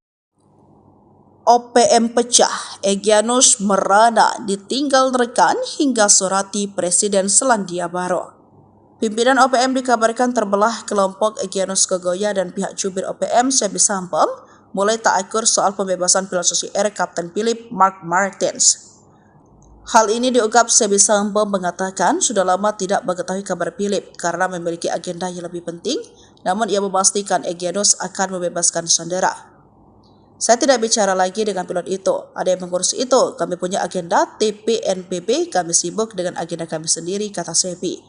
OPM pecah, Egyanus merana ditinggal rekan hingga surati Presiden Selandia Baru. Pimpinan OPM dikabarkan terbelah kelompok Egyanus Kogoya dan pihak jubir OPM Sebi Sampom mulai tak akur soal pembebasan pilot Susi Air Kapten Philip Mark Martins. Hal ini diungkap Sebi Sampom mengatakan sudah lama tidak mengetahui kabar Philip karena memiliki agenda yang lebih penting, namun ia memastikan Egyanus akan membebaskan sandera. Saya tidak bicara lagi dengan pilot itu, ada yang mengurus itu, kami punya agenda TPNPB, kami sibuk dengan agenda kami sendiri, kata Sebi.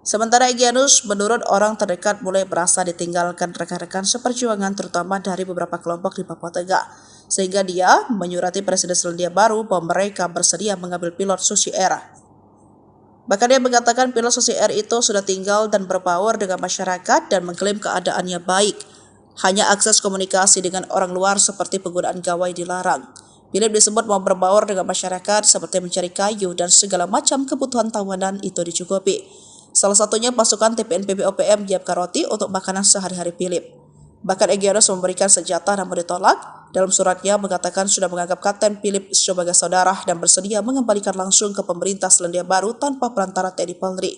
Sementara Egyanus menurut orang terdekat mulai merasa ditinggalkan rekan-rekan seperjuangan terutama dari beberapa kelompok di Papua Tengah, sehingga dia menyurati Presiden Selandia Baru bahwa mereka bersedia mengambil pilot Susi Air. Bahkan dia mengatakan pilot Susi Air itu sudah tinggal dan berbaur dengan masyarakat dan mengklaim keadaannya baik. Hanya akses komunikasi dengan orang luar seperti penggunaan gawai dilarang. Philip disebut mau berbaur dengan masyarakat seperti mencari kayu dan segala macam kebutuhan tawanan itu dicukupi. Salah satunya pasukan TPNPB OPM menyiapkan roti untuk makanan sehari-hari Philip. Bahkan Egyanus memberikan senjata namun ditolak. Dalam suratnya mengatakan sudah menganggap Kapten Philip sebagai saudara dan bersedia mengembalikan langsung ke pemerintah Selandia Baru tanpa perantara TNI Polri.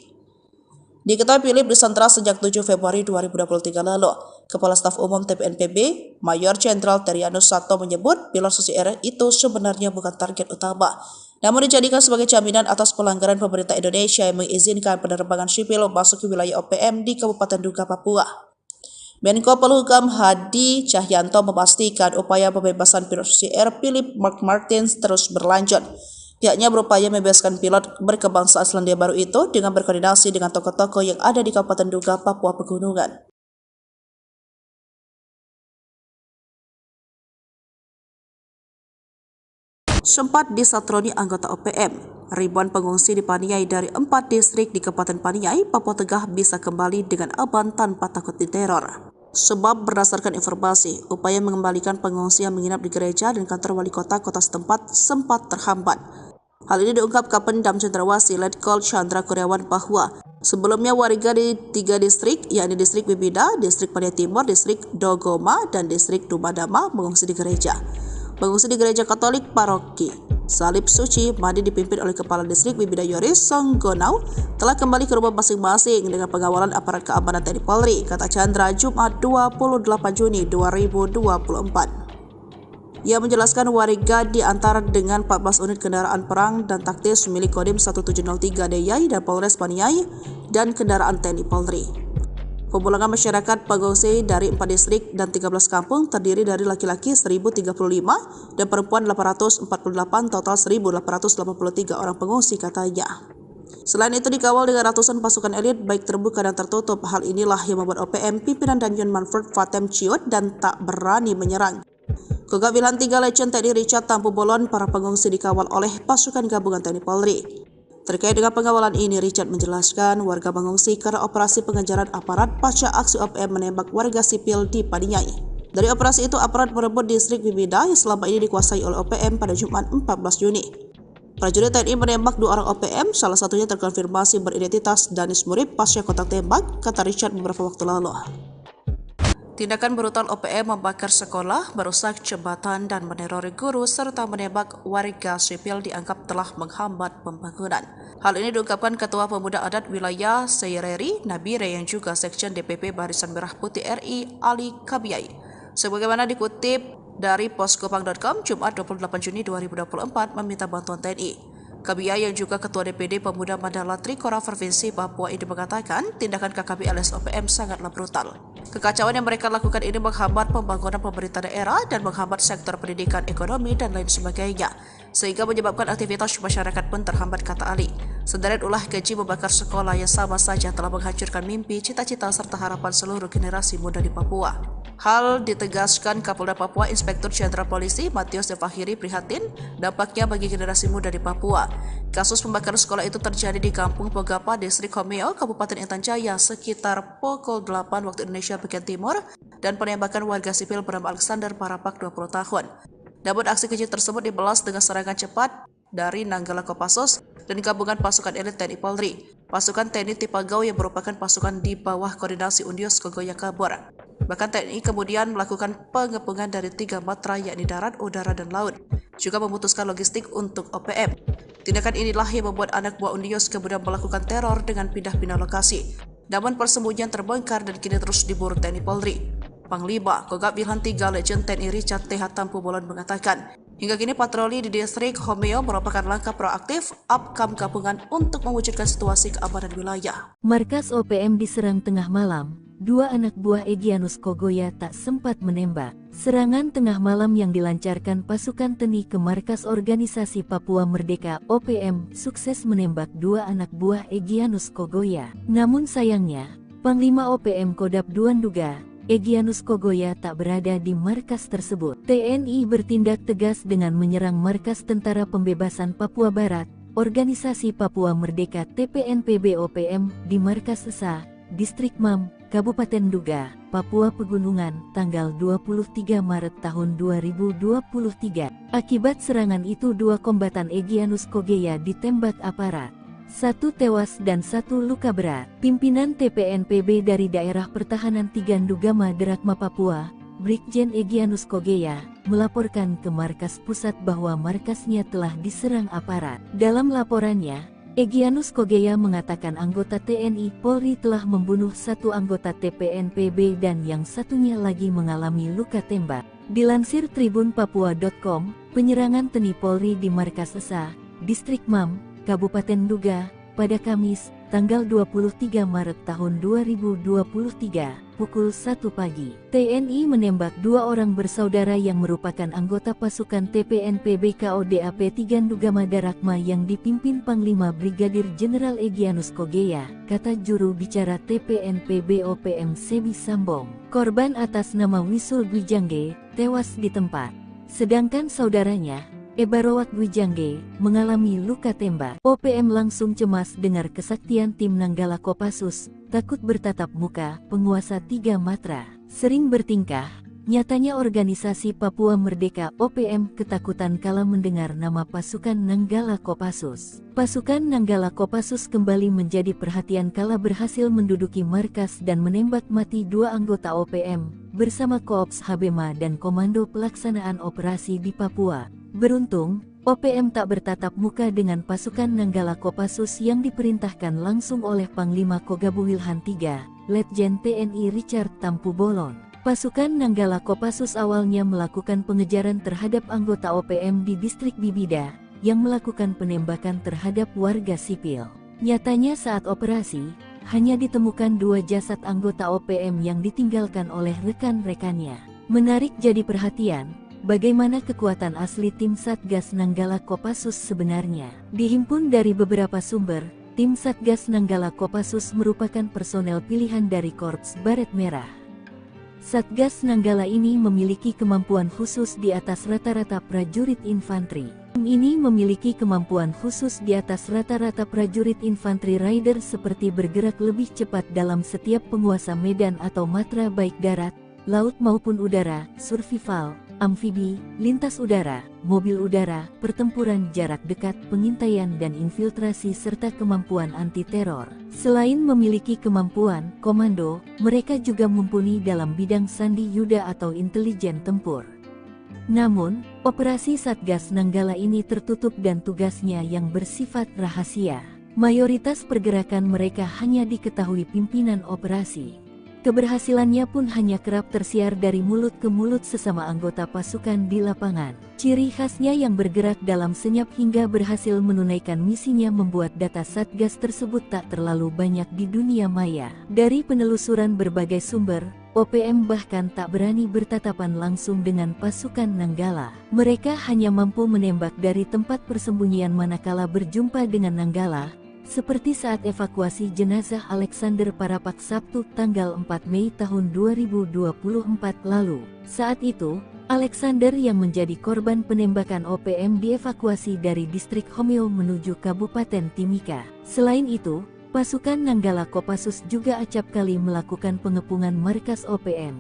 Diketahui Philip disandra sejak 7 Februari 2023 lalu. Kepala Staf Umum TPNPB, Mayor Jenderal Terianus Sato menyebut pilot Susi Air itu sebenarnya bukan target utama, namun dijadikan sebagai jaminan atas pelanggaran pemerintah Indonesia yang mengizinkan penerbangan sipil masuk ke wilayah OPM di Kabupaten Duga, Papua. Menko Polhukam Hadi Cahyanto memastikan upaya pembebasan pilot Susi Air Philip Mark Martins terus berlanjut. Pihaknya berupaya membebaskan pilot berkebangsaan Selandia Baru itu dengan berkoordinasi dengan tokoh-tokoh yang ada di Kabupaten Duga, Papua Pegunungan. Sempat disatroni anggota OPM, ribuan pengungsi di Paniai dari 4 distrik di Kabupaten Paniai, Papua Tengah bisa kembali dengan aman tanpa takut diteror. Sebab berdasarkan informasi, upaya mengembalikan pengungsi yang menginap di gereja dan kantor wali kota setempat sempat terhambat. Hal ini diungkap Kapendam Cendrawasih Letkol Chandra Kurniawan bahwa sebelumnya warga di 3 distrik, yakni distrik Bibida, distrik Paniai Timur, distrik Dogoma, dan distrik Dumadama mengungsi di gereja. Pengungsi di gereja Katolik Paroki Salib Suci Madi dipimpin oleh Kepala Distrik Bibida Yoris Songgonau telah kembali ke rumah masing-masing dengan pengawalan aparat keamanan TNI Polri, kata Chandra Jumat 28 Juni 2024. Ia menjelaskan warga diantar dengan 14 unit kendaraan perang dan taktis milik Kodim 1703 DIY dan Polres Paniai dan kendaraan TNI Polri. Pemulangan masyarakat pengungsi dari 4 distrik dan 13 kampung terdiri dari laki-laki 1.035 dan perempuan 848, total 1.883 orang pengungsi, katanya. Selain itu dikawal dengan ratusan pasukan elit baik terbuka dan tertutup. Hal inilah yang membuat OPM pimpinan Danjen Manfred Fatem ciut dan tak berani menyerang. Kegabilan 3 Legend TNI Richard Tampu Bolon, para pengungsi dikawal oleh pasukan gabungan TNI Polri. Terkait dengan pengawalan ini, Richard menjelaskan warga mengungsi karena operasi pengejaran aparat pasca aksi OPM menembak warga sipil di Paniai. Dari operasi itu, aparat merebut distrik Bibida yang selama ini dikuasai oleh OPM pada Jumat 14 Juni. Prajurit TNI menembak 2 orang OPM, salah satunya terkonfirmasi beridentitas Danis Murib pasca kontak tembak, kata Richard beberapa waktu lalu. Tindakan brutal OPM membakar sekolah, merusak jembatan dan menerori guru serta menembak warga sipil dianggap telah menghambat pembangunan. Hal ini diungkapkan Ketua Pemuda Adat Wilayah Seireri Nabire yang juga Sekjen DPP Barisan Merah Putih RI Ali Kabiyai. Sebagaimana dikutip dari poskopang.com Jumat 28 Juni 2024 meminta bantuan TNI. Kabiyai yang juga Ketua DPD Pemuda Mandala Trikora Provinsi Papua ini mengatakan tindakan KKP alias OPM sangatlah brutal. Kekacauan yang mereka lakukan ini menghambat pembangunan pemerintah daerah dan menghambat sektor pendidikan, ekonomi, dan lain sebagainya, sehingga menyebabkan aktivitas masyarakat pun terhambat, kata Ali. Sederet ulah keji membakar sekolah yang sama saja telah menghancurkan mimpi, cita-cita, serta harapan seluruh generasi muda di Papua. Hal ditegaskan Kapolda Papua Inspektur Jenderal Polisi Matius Devahiri prihatin dampaknya bagi generasi muda di Papua. Kasus pembakaran sekolah itu terjadi di Kampung Pogapa, Distrik Homeo, Kabupaten Intan Jaya sekitar pukul 8 waktu Indonesia bagian timur dan penembakan warga sipil bernama Alexander Parapak 20 tahun. Namun aksi keji tersebut dibalas dengan serangan cepat dari Nanggala Kopassus dan gabungan pasukan elit TNI Polri. Pasukan TNI Tipagau yang merupakan pasukan di bawah koordinasi Undios Kogoya kabur. Bahkan TNI kemudian melakukan pengepungan dari 3 matra yakni darat, udara, dan laut. Juga memutuskan logistik untuk OPM. Tindakan inilah yang membuat anak buah Undios kemudian melakukan teror dengan pindah-pindah lokasi. Namun persembunyian terbongkar dan kini terus diburu TNI Polri. Panglima Kogab Wilhan 3 Legend TNI Richard TH Tampu Bolon mengatakan, hingga kini patroli di distrik Homeo merupakan langkah proaktif upcome gabungan untuk mewujudkan situasi keamanan wilayah. Markas OPM diserang tengah malam. 2 anak buah Egyanus Kogoya tak sempat menembak. Serangan tengah malam yang dilancarkan pasukan TNI ke markas organisasi Papua Merdeka OPM sukses menembak 2 anak buah Egyanus Kogoya. Namun sayangnya, Panglima OPM Kodap II duga Egyanus Kogoya tak berada di markas tersebut. TNI bertindak tegas dengan menyerang markas Tentara Pembebasan Papua Barat, Organisasi Papua Merdeka TPNPB OPM di markas Esa, Distrik Mam, Kabupaten Duga, Papua Pegunungan, tanggal 23 Maret tahun 2023. Akibat serangan itu 2 kombatan Egyanus Kogoya ditembak aparat. 1 tewas dan 1 luka berat. Pimpinan TPNPB dari Daerah Pertahanan Tigandugama Derakma Papua, Brigjen Egyanus Kogoya, melaporkan ke markas pusat bahwa markasnya telah diserang aparat. Dalam laporannya, Egyanus Kogoya mengatakan anggota TNI Polri telah membunuh 1 anggota TPNPB dan yang satunya lagi mengalami luka tembak. Dilansir tribunpapua.com, penyerangan TNI Polri di markas Esa, Distrik Mam, Kabupaten Duga, pada Kamis, tanggal 23 Maret tahun 2023, pukul 1 pagi. TNI menembak 2 orang bersaudara yang merupakan anggota pasukan TPNPB KODAP Tigandugama Darakma yang dipimpin Panglima Brigadir Jenderal Egyanus Kogoya, kata juru bicara TPNPB OPM Sebi Sambong. Korban atas nama Wisul Gwijangge tewas di tempat, sedangkan saudaranya Ebarowak Gwijangge mengalami luka tembak. OPM langsung cemas dengar kesaktian tim Nanggala Kopassus, takut bertatap muka, penguasa 3 matra. Sering bertingkah, nyatanya organisasi Papua Merdeka OPM ketakutan kala mendengar nama pasukan Nanggala Kopassus. Pasukan Nanggala Kopassus kembali menjadi perhatian kala berhasil menduduki markas dan menembak mati 2 anggota OPM, bersama Koops Habema dan Komando Pelaksanaan Operasi di Papua. Beruntung, OPM tak bertatap muka dengan pasukan Nanggala Kopassus yang diperintahkan langsung oleh Panglima Kogabu Wilhan III, Letjen TNI Richard Tampu Bolon. Pasukan Nanggala Kopassus awalnya melakukan pengejaran terhadap anggota OPM di distrik Bibida, yang melakukan penembakan terhadap warga sipil. Nyatanya saat operasi, hanya ditemukan 2 jasad anggota OPM yang ditinggalkan oleh rekan-rekannya. Menarik jadi perhatian, bagaimana kekuatan asli tim Satgas Nanggala Kopassus sebenarnya. Dihimpun dari beberapa sumber, tim Satgas Nanggala Kopassus merupakan personel pilihan dari Korps Baret Merah. Satgas Nanggala ini memiliki kemampuan khusus di atas rata-rata prajurit infanteri. Tim ini memiliki kemampuan khusus di atas rata-rata prajurit infanteri rider seperti bergerak lebih cepat dalam setiap penguasa medan atau matra baik darat, laut maupun udara, survival, amfibi, lintas udara, mobil udara, pertempuran jarak dekat, pengintaian dan infiltrasi serta kemampuan anti-teror. Selain memiliki kemampuan komando, mereka juga mumpuni dalam bidang sandi yuda atau intelijen tempur. Namun, operasi Satgas Nanggala ini tertutup dan tugasnya yang bersifat rahasia. Mayoritas pergerakan mereka hanya diketahui pimpinan operasi. Keberhasilannya pun hanya kerap tersiar dari mulut ke mulut sesama anggota pasukan di lapangan. Ciri khasnya yang bergerak dalam senyap hingga berhasil menunaikan misinya membuat data Satgas tersebut tak terlalu banyak di dunia maya. Dari penelusuran berbagai sumber, OPM bahkan tak berani bertatapan langsung dengan pasukan Nanggala. Mereka hanya mampu menembak dari tempat persembunyian manakala berjumpa dengan Nanggala, seperti saat evakuasi jenazah Alexander Parapak Sabtu tanggal 4 Mei tahun 2024 lalu. Saat itu, Alexander yang menjadi korban penembakan OPM dievakuasi dari distrik Homeo menuju Kabupaten Timika. Selain itu, pasukan Nanggala Kopassus juga acap kali melakukan pengepungan markas OPM.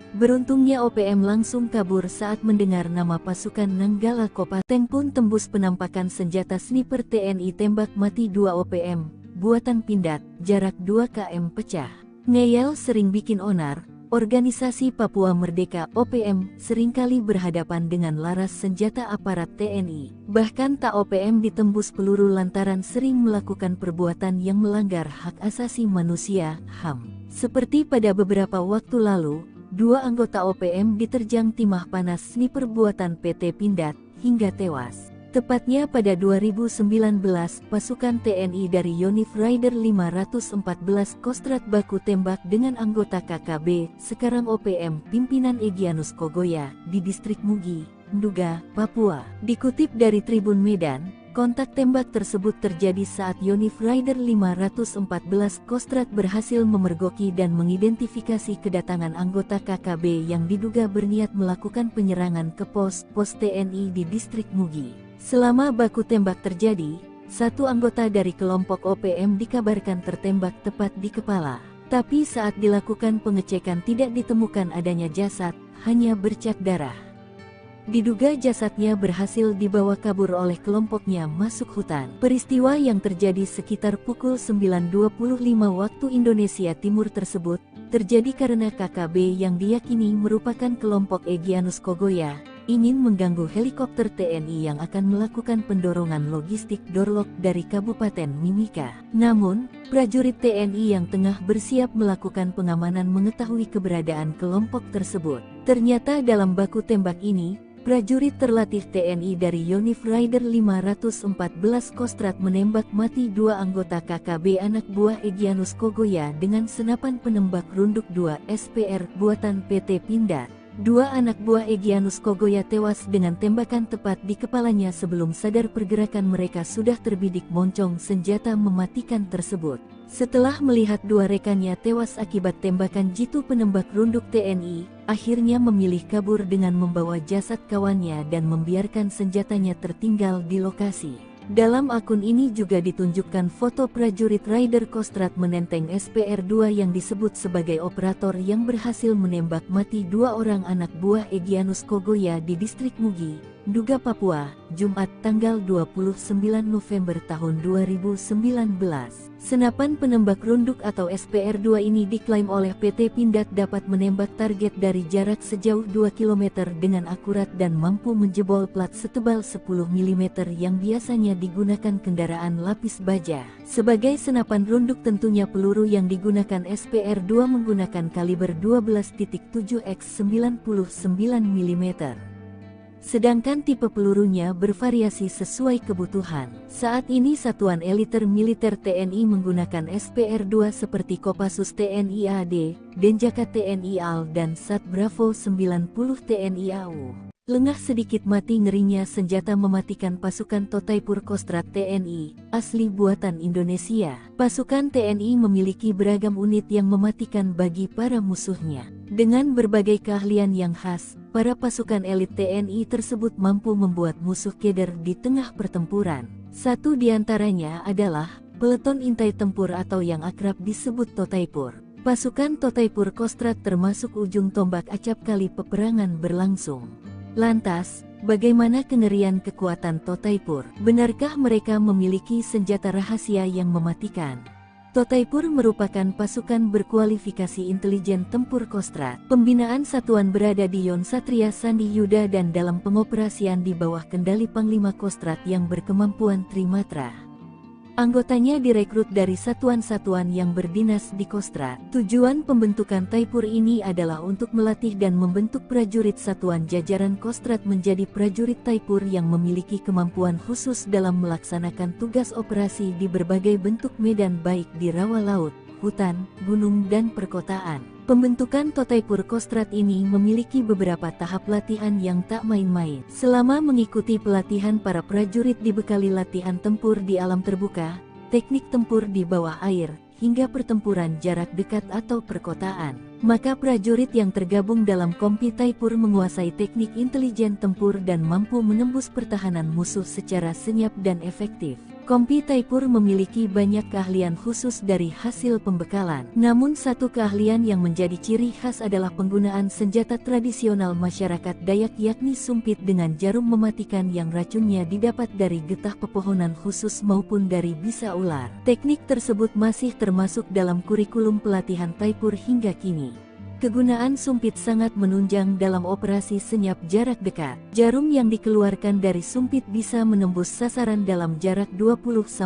Beruntungnya OPM langsung kabur saat mendengar nama pasukan Nanggala Kopassus. Tank pun tembus penampakan senjata sniper TNI tembak mati 2 OPM, buatan Pindad, jarak 2 km pecah. Ngeyel sering bikin onar, organisasi Papua Merdeka OPM seringkali berhadapan dengan laras senjata aparat TNI. Bahkan tak OPM ditembus peluru lantaran sering melakukan perbuatan yang melanggar hak asasi manusia, HAM. Seperti pada beberapa waktu lalu, 2 anggota OPM diterjang timah panas sniper buatan PT Pindad, hingga tewas. Tepatnya pada 2019, pasukan TNI dari Yonif Raider 514 Kostrat baku tembak dengan anggota KKB, sekarang OPM, pimpinan Egyanus Kogoya, di distrik Mugi, Nduga, Papua. Dikutip dari Tribun Medan, kontak tembak tersebut terjadi saat Yonif Raider 514 Kostrat berhasil memergoki dan mengidentifikasi kedatangan anggota KKB yang diduga berniat melakukan penyerangan ke pos TNI di distrik Mugi. Selama baku tembak terjadi, 1 anggota dari kelompok OPM dikabarkan tertembak tepat di kepala. Tapi saat dilakukan pengecekan tidak ditemukan adanya jasad, hanya bercak darah. Diduga jasadnya berhasil dibawa kabur oleh kelompoknya masuk hutan. Peristiwa yang terjadi sekitar pukul 9.25 waktu Indonesia Timur tersebut, terjadi karena KKB yang diyakini merupakan kelompok Egyanus Kogoya, ingin mengganggu helikopter TNI yang akan melakukan pendorongan logistik Dorlok dari Kabupaten Mimika. Namun, prajurit TNI yang tengah bersiap melakukan pengamanan mengetahui keberadaan kelompok tersebut. Ternyata dalam baku tembak ini, prajurit terlatih TNI dari Yonif Raider 514 Kostrat menembak mati 2 anggota KKB anak buah Egyanus Kogoya dengan senapan penembak runduk 2 SPR buatan PT Pindad. 2 anak buah Egyanus Kogoya tewas dengan tembakan tepat di kepalanya sebelum sadar pergerakan mereka sudah terbidik moncong senjata mematikan tersebut. Setelah melihat 2 rekannya tewas akibat tembakan jitu penembak runduk TNI, akhirnya memilih kabur dengan membawa jasad kawannya dan membiarkan senjatanya tertinggal di lokasi. Dalam akun ini juga ditunjukkan foto prajurit Raider Kostrat menenteng SPR-2 yang disebut sebagai operator yang berhasil menembak mati 2 orang anak buah Egyanus Kogoya di distrik Mugi, Nduga, Papua, Jumat tanggal 29 November tahun 2019. Senapan penembak runduk atau SPR-2 ini diklaim oleh PT Pindad dapat menembak target dari jarak sejauh 2 km dengan akurat dan mampu menjebol plat setebal 10 mm yang biasanya digunakan kendaraan lapis baja. Sebagai senapan runduk tentunya peluru yang digunakan SPR-2 menggunakan kaliber 12.7 x 99 mm. Sedangkan tipe pelurunya bervariasi sesuai kebutuhan. Saat ini Satuan Eliter Militer TNI menggunakan SPR-2 seperti Kopassus TNI AD, Denjaka TNI AL dan Sat Bravo 90 TNI AU. Lengah sedikit mati ngerinya senjata mematikan pasukan Totaipur Kostrat TNI, asli buatan Indonesia. Pasukan TNI memiliki beragam unit yang mematikan bagi para musuhnya. Dengan berbagai keahlian yang khas, para pasukan elit TNI tersebut mampu membuat musuh keder di tengah pertempuran. Satu di antaranya adalah Peleton Intai Tempur atau yang akrab disebut Totaipur. Pasukan Totaipur Kostrad termasuk ujung tombak acap kali peperangan berlangsung. Lantas, bagaimana kengerian kekuatan Totaipur? Benarkah mereka memiliki senjata rahasia yang mematikan? Totaipur merupakan pasukan berkualifikasi intelijen tempur Kostrad. Pembinaan satuan berada di Yon Satria Sandi Yuda dan dalam pengoperasian di bawah kendali Panglima Kostrad yang berkemampuan Trimatra. Anggotanya direkrut dari satuan-satuan yang berdinas di Kostrad. Tujuan pembentukan Taipur ini adalah untuk melatih dan membentuk prajurit satuan jajaran Kostrad menjadi prajurit Taipur yang memiliki kemampuan khusus dalam melaksanakan tugas operasi di berbagai bentuk medan baik di rawa laut, hutan, gunung dan perkotaan. Pembentukan Totaipur Kostrad ini memiliki beberapa tahap latihan yang tak main-main. Selama mengikuti pelatihan, para prajurit dibekali latihan tempur di alam terbuka, teknik tempur di bawah air, hingga pertempuran jarak dekat atau perkotaan. Maka prajurit yang tergabung dalam Kompi Taipur menguasai teknik intelijen tempur dan mampu menembus pertahanan musuh secara senyap dan efektif. Kompi Taipur memiliki banyak keahlian khusus dari hasil pembekalan. Namun satu keahlian yang menjadi ciri khas adalah penggunaan senjata tradisional masyarakat Dayak yakni sumpit dengan jarum mematikan yang racunnya didapat dari getah pepohonan khusus maupun dari bisa ular. Teknik tersebut masih termasuk dalam kurikulum pelatihan Taipur hingga kini. Kegunaan sumpit sangat menunjang dalam operasi senyap jarak dekat. Jarum yang dikeluarkan dari sumpit bisa menembus sasaran dalam jarak 20-50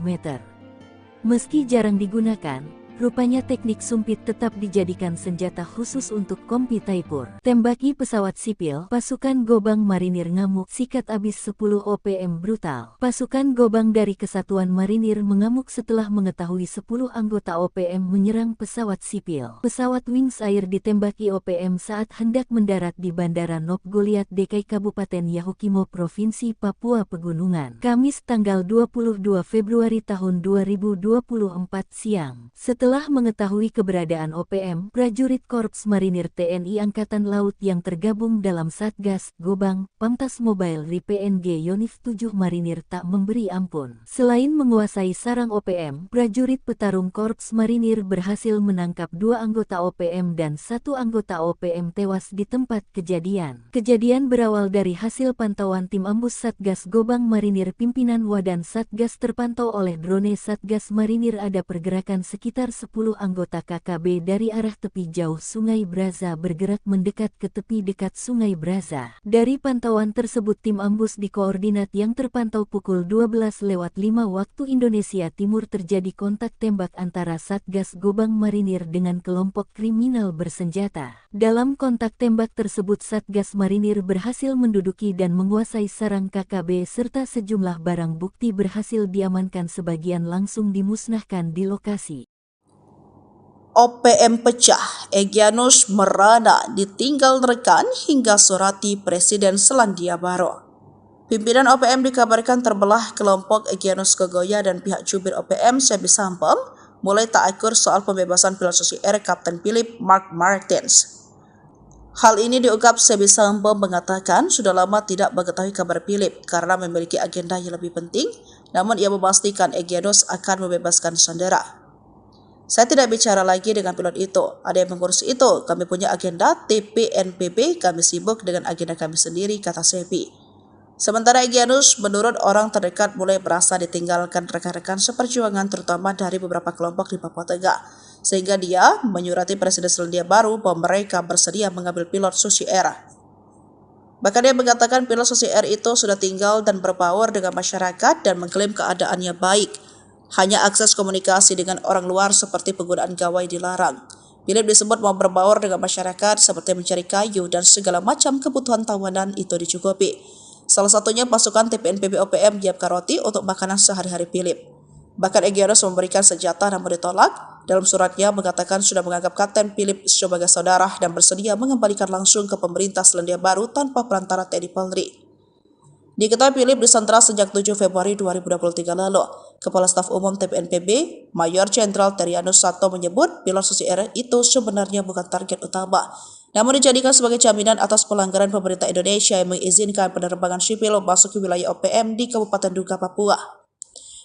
meter. Meski jarang digunakan, rupanya teknik sumpit tetap dijadikan senjata khusus untuk Kompi Taipur. Tembaki pesawat sipil, pasukan Gobang Marinir ngamuk, sikat abis 10 OPM brutal. Pasukan Gobang dari Kesatuan Marinir mengamuk setelah mengetahui 10 anggota OPM menyerang pesawat sipil. Pesawat Wings Air ditembaki OPM saat hendak mendarat di Bandara Nop Goliat Dekai Kabupaten Yahukimo Provinsi Papua Pegunungan. Kamis tanggal 22 Februari tahun 2024 siang. Setelah mengetahui keberadaan OPM, prajurit Korps Marinir TNI Angkatan Laut yang tergabung dalam Satgas Gobang, Pamtas Mobile Ri PNG Yonif 7 Marinir tak memberi ampun. Selain menguasai sarang OPM, prajurit petarung Korps Marinir berhasil menangkap 2 anggota OPM dan 1 anggota OPM tewas di tempat kejadian. Kejadian berawal dari hasil pantauan tim ambus Satgas Gobang Marinir pimpinan Wadan Satgas terpantau oleh drone Satgas Marinir ada pergerakan sekitar 10 anggota KKB dari arah tepi jauh Sungai Braza bergerak mendekat ke tepi dekat Sungai Braza. Dari pantauan tersebut tim ambus di koordinat yang terpantau pukul 12:05 waktu Indonesia Timur terjadi kontak tembak antara Satgas Gobang Marinir dengan kelompok kriminal bersenjata. Dalam kontak tembak tersebut Satgas Marinir berhasil menduduki dan menguasai sarang KKB serta sejumlah barang bukti berhasil diamankan, sebagian langsung dimusnahkan di lokasi. OPM pecah, Egyanus merana ditinggal rekan hingga surati Presiden Selandia Baru. Pimpinan OPM dikabarkan terbelah. Kelompok Egyanus Kogoya dan pihak jubir OPM Sebi Sampem mulai tak akur soal pembebasan pilot Susi Air Kapten Philip Mark Martins. Hal ini diungkap Sebi Sampem mengatakan sudah lama tidak mengetahui kabar Philip karena memiliki agenda yang lebih penting, namun ia memastikan Egyanus akan membebaskan sandera. Saya tidak bicara lagi dengan pilot itu, ada yang mengurus itu, kami punya agenda TPNPB, kami sibuk dengan agenda kami sendiri, kata Sebi. Sementara Egyanus menurut orang terdekat mulai merasa ditinggalkan rekan-rekan seperjuangan terutama dari beberapa kelompok di Papua Tengah, sehingga dia menyurati Presiden Selandia Baru bahwa mereka bersedia mengambil pilot Susi Air. Bahkan dia mengatakan pilot Susi Air itu sudah tinggal dan berbaur dengan masyarakat dan mengklaim keadaannya baik. Hanya akses komunikasi dengan orang luar seperti penggunaan gawai dilarang. Philip disebut mau berbaur dengan masyarakat seperti mencari kayu dan segala macam kebutuhan tawanan itu dicukupi. Salah satunya pasukan TPNPB OPM menyiapkan roti untuk makanan sehari-hari Philip. Bahkan Egyanus memberikan senjata namun ditolak. Dalam suratnya mengatakan sudah menganggap Kapten Philip sebagai saudara dan bersedia mengembalikan langsung ke pemerintah Selandia Baru tanpa perantara TNI Polri. Diketahui Philip disandra sejak 7 Februari 2023 lalu. Kepala Staf Umum TPNPB, Mayor Jenderal Terianus Sato menyebut pilot Susi Air itu sebenarnya bukan target utama, namun dijadikan sebagai jaminan atas pelanggaran pemerintah Indonesia yang mengizinkan penerbangan sipil memasuki wilayah OPM di Kabupaten Duga, Papua.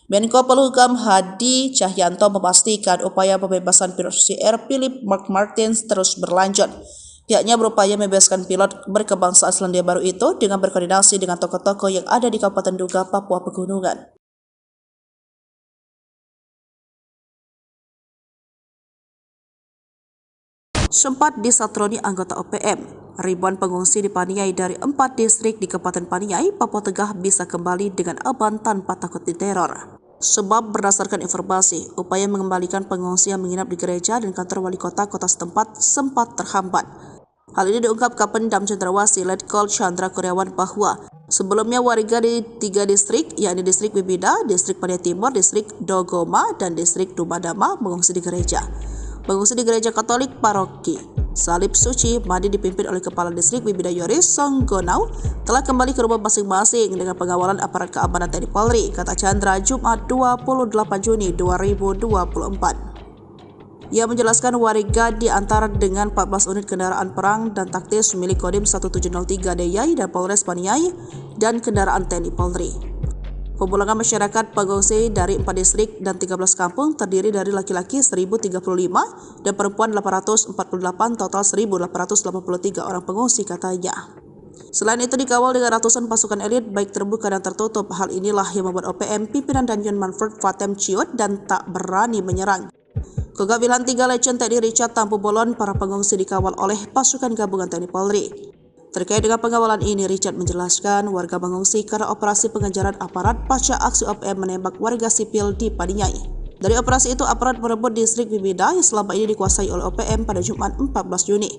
Menko Polhukam Hadi Cahyanto memastikan upaya pembebasan pilot CR Philip Mark Martins terus berlanjut. Pihaknya berupaya membebaskan pilot berkebangsaan Selandia Baru itu dengan berkoordinasi dengan tokoh-tokoh yang ada di Kabupaten Duga, Papua Pegunungan. Sempat disatroni anggota OPM, ribuan pengungsi di Paniai dari 4 distrik di Kabupaten Paniai, Papua Tengah bisa kembali dengan aman tanpa takut diteror. Sebab berdasarkan informasi, upaya mengembalikan pengungsi yang menginap di gereja dan kantor wali kota setempat sempat terhambat. Hal ini diungkap Kapendam Cendrawasih Letkol Chandra Kurniawan bahwa sebelumnya warga di 3 distrik, yakni distrik Bibida, distrik Paniai Timur, distrik Dogoma, dan distrik Dumadama mengungsi di gereja. Pengungsi di gereja Katolik Paroki Salib Suci Madi dipimpin oleh Kepala Distrik Bibida Yoris Songgonau telah kembali ke rumah masing-masing dengan pengawalan aparat keamanan TNI Polri, kata Chandra Jumat 28 Juni 2024. Ia menjelaskan warga diantar dengan 14 unit kendaraan perang dan taktis milik Kodim 1703 Deyai dan Polres Paniai dan kendaraan TNI Polri. Pemulangan masyarakat pengungsi dari 4 distrik dan 13 kampung terdiri dari laki-laki 1.035 dan perempuan 848, total 1.883 orang pengungsi, katanya. Selain itu dikawal dengan ratusan pasukan elit baik terbuka dan tertutup. Hal inilah yang membuat OPM pimpinan Danjen Manfred Fatem ciut dan tak berani menyerang. Kogab Wilhan 3 Legend TNI Richard Tampu Bolon, para pengungsi dikawal oleh pasukan gabungan TNI Polri. Terkait dengan pengawalan ini, Richard menjelaskan warga mengungsi karena operasi pengejaran aparat pasca aksi OPM menembak warga sipil di Paniai. Dari operasi itu, aparat merebut distrik Bibida yang selama ini dikuasai oleh OPM pada Jumat 14 Juni.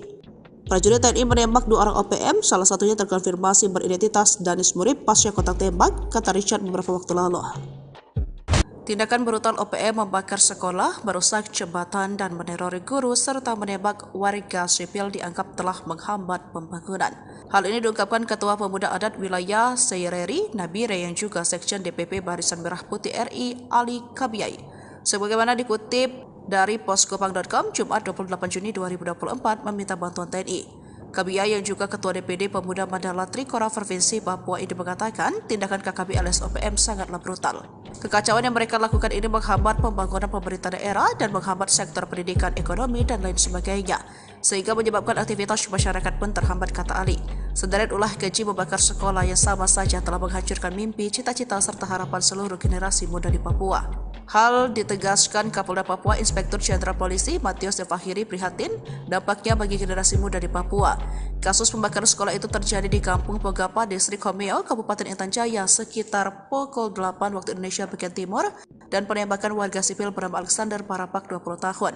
Prajurit TNI menembak 2 orang OPM, salah satunya terkonfirmasi beridentitas Danis Murib pasca kontak tembak, kata Richard beberapa waktu lalu. Tindakan brutal OPM membakar sekolah, merusak jembatan, dan menerori guru, serta menembak warga sipil dianggap telah menghambat pembangunan. Hal ini diungkapkan Ketua Pemuda Adat Wilayah Seireri Nabire yang juga Sekjen DPP Barisan Merah Putih RI Ali Kabiyai. Sebagaimana dikutip dari poskopang.com Jumat 28 Juni 2024 meminta bantuan TNI. Kabiyai yang juga Ketua DPD Pemuda Mandala Trikora Provinsi Papua ini mengatakan tindakan KKB alias OPM sangatlah brutal. Kekacauan yang mereka lakukan ini menghambat pembangunan pemerintah daerah dan menghambat sektor pendidikan, ekonomi, dan lain sebagainya, sehingga menyebabkan aktivitas masyarakat pun terhambat, kata Ali. Sederet ulah keji membakar sekolah yang sama saja telah menghancurkan mimpi, cita-cita, serta harapan seluruh generasi muda di Papua. Hal ditegaskan Kapolda Papua Inspektur Jenderal Polisi Matius Devahiri prihatin dampaknya bagi generasi muda di Papua. Kasus pembakaran sekolah itu terjadi di Kampung Pogapa, Distrik Homeo, Kabupaten Intan Jaya sekitar pukul 8 waktu Indonesia bagian timur dan penembakan warga sipil bernama Alexander Parapak 20 tahun.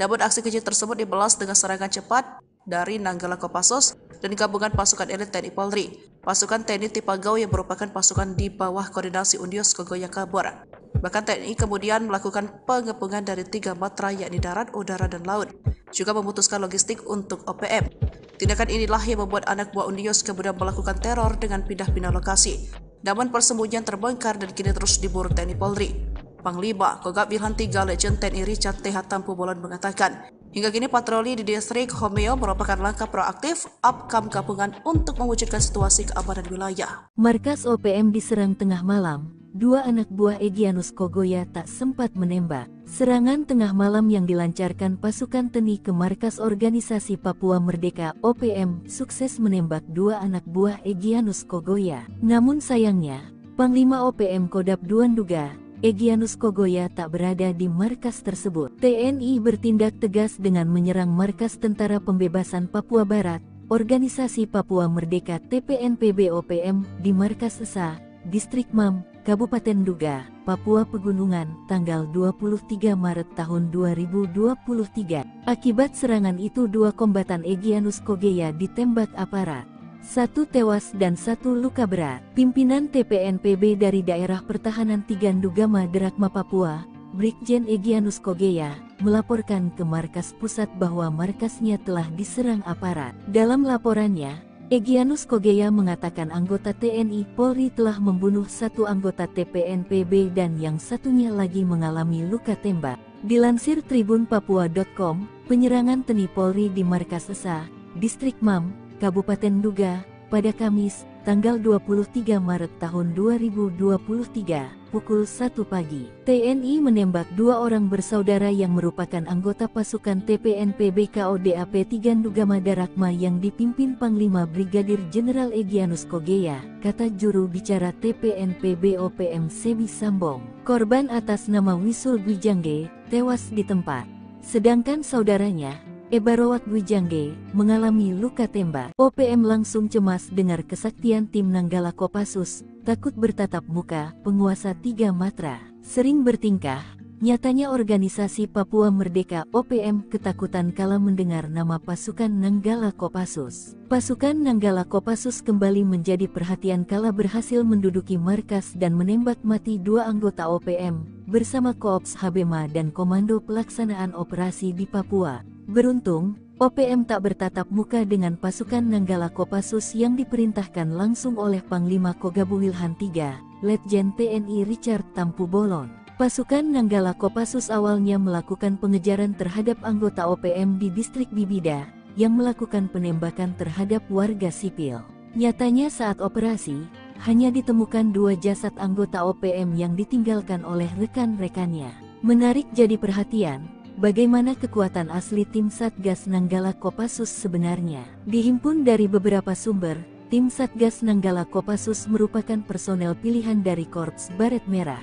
Namun aksi keji tersebut dibalas dengan serangan cepat dari Nanggala Kopassus dan gabungan pasukan elit TNI Polri. Pasukan TNI Tipagau yang merupakan pasukan di bawah koordinasi Undios Kogoya kabur. Bahkan TNI kemudian melakukan pengepungan dari 3 matra yakni darat, udara, dan laut. Juga memutuskan logistik untuk OPM. Tindakan inilah yang membuat anak buah Undios kemudian melakukan teror dengan pindah-pindah lokasi. Namun persembunyian terbongkar dan kini terus diburu TNI Polri. Panglima Kogab Wilhan 3 Legend TNI Richard TH Tampu Bolon mengatakan, hingga kini patroli di distrik Homeo merupakan langkah proaktif upcom gabungan untuk mewujudkan situasi keamanan wilayah. Markas OPM diserang tengah malam. 2 anak buah Egyanus Kogoya tak sempat menembak. Serangan tengah malam yang dilancarkan pasukan TNI ke markas Organisasi Papua Merdeka OPM sukses menembak 2 anak buah Egyanus Kogoya. Namun sayangnya, Panglima OPM Kodap Duanduga, Egyanus Kogoya tak berada di markas tersebut. TNI bertindak tegas dengan menyerang markas Tentara Pembebasan Papua Barat, Organisasi Papua Merdeka TPNPB OPM di markas Esa, Distrik Mam, Kabupaten Duga, Papua Pegunungan, tanggal 23 Maret tahun 2023. Akibat serangan itu 2 kombatan Egyanus Kogoya ditembak aparat. 1 tewas dan 1 luka berat. Pimpinan TPNPB dari Daerah Pertahanan Tigandugama Derakma Papua, Brigjen Egyanus Kogoya, melaporkan ke markas pusat bahwa markasnya telah diserang aparat. Dalam laporannya, Egyanus Kogoya mengatakan anggota TNI Polri telah membunuh 1 anggota TPNPB dan yang satunya lagi mengalami luka tembak. Dilansir tribunpapua.com, penyerangan TNI Polri di markas Esa, Distrik Mam, Kabupaten Duga, pada Kamis, tanggal 23 Maret tahun 2023, pukul 1 pagi. TNI menembak 2 orang bersaudara yang merupakan anggota pasukan TPNP BKODAP 3 Nugama Darakma yang dipimpin Panglima Brigadir Jenderal Egyanus Kogeya, kata juru bicara TPNP BOPM Sebi Sambong. Korban atas nama Wisul Gwijangge tewas di tempat. Sedangkan saudaranya, Ebarowat Gwijangge, mengalami luka tembak. OPM langsung cemas dengar kesaktian tim Nanggala Kopassus, takut bertatap muka, penguasa 3 Matra. Sering bertingkah, nyatanya organisasi Papua Merdeka OPM ketakutan kala mendengar nama pasukan Nanggala Kopassus. Pasukan Nanggala Kopassus kembali menjadi perhatian kala berhasil menduduki markas dan menembak mati 2 anggota OPM, bersama Koops Habema dan Komando Pelaksanaan Operasi di Papua. Beruntung, OPM tak bertatap muka dengan pasukan Nanggala Kopassus yang diperintahkan langsung oleh Panglima Kogabuwilhan III, Letjen TNI Richard Tampu Bolon. Pasukan Nanggala Kopassus awalnya melakukan pengejaran terhadap anggota OPM di distrik Bibida, yang melakukan penembakan terhadap warga sipil. Nyatanya saat operasi, hanya ditemukan 2 jasad anggota OPM yang ditinggalkan oleh rekan-rekannya. Menarik jadi perhatian, bagaimana kekuatan asli tim Satgas Nanggala Kopassus sebenarnya. Dihimpun dari beberapa sumber, tim Satgas Nanggala Kopassus merupakan personel pilihan dari Korps Baret Merah.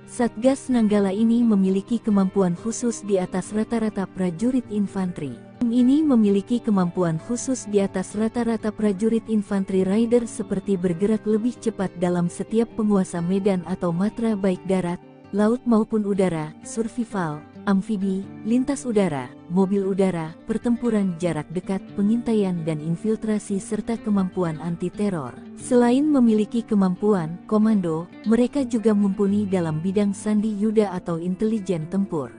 Satgas Nanggala ini memiliki kemampuan khusus di atas rata-rata prajurit infanteri. Tim ini memiliki kemampuan khusus di atas rata-rata prajurit infanteri rider seperti bergerak lebih cepat dalam setiap penguasa medan atau matra baik darat, laut maupun udara, survival, amfibi, lintas udara, mobil udara, pertempuran jarak dekat, pengintaian dan infiltrasi serta kemampuan anti-teror. Selain memiliki kemampuan komando, mereka juga mumpuni dalam bidang sandi yuda atau intelijen tempur.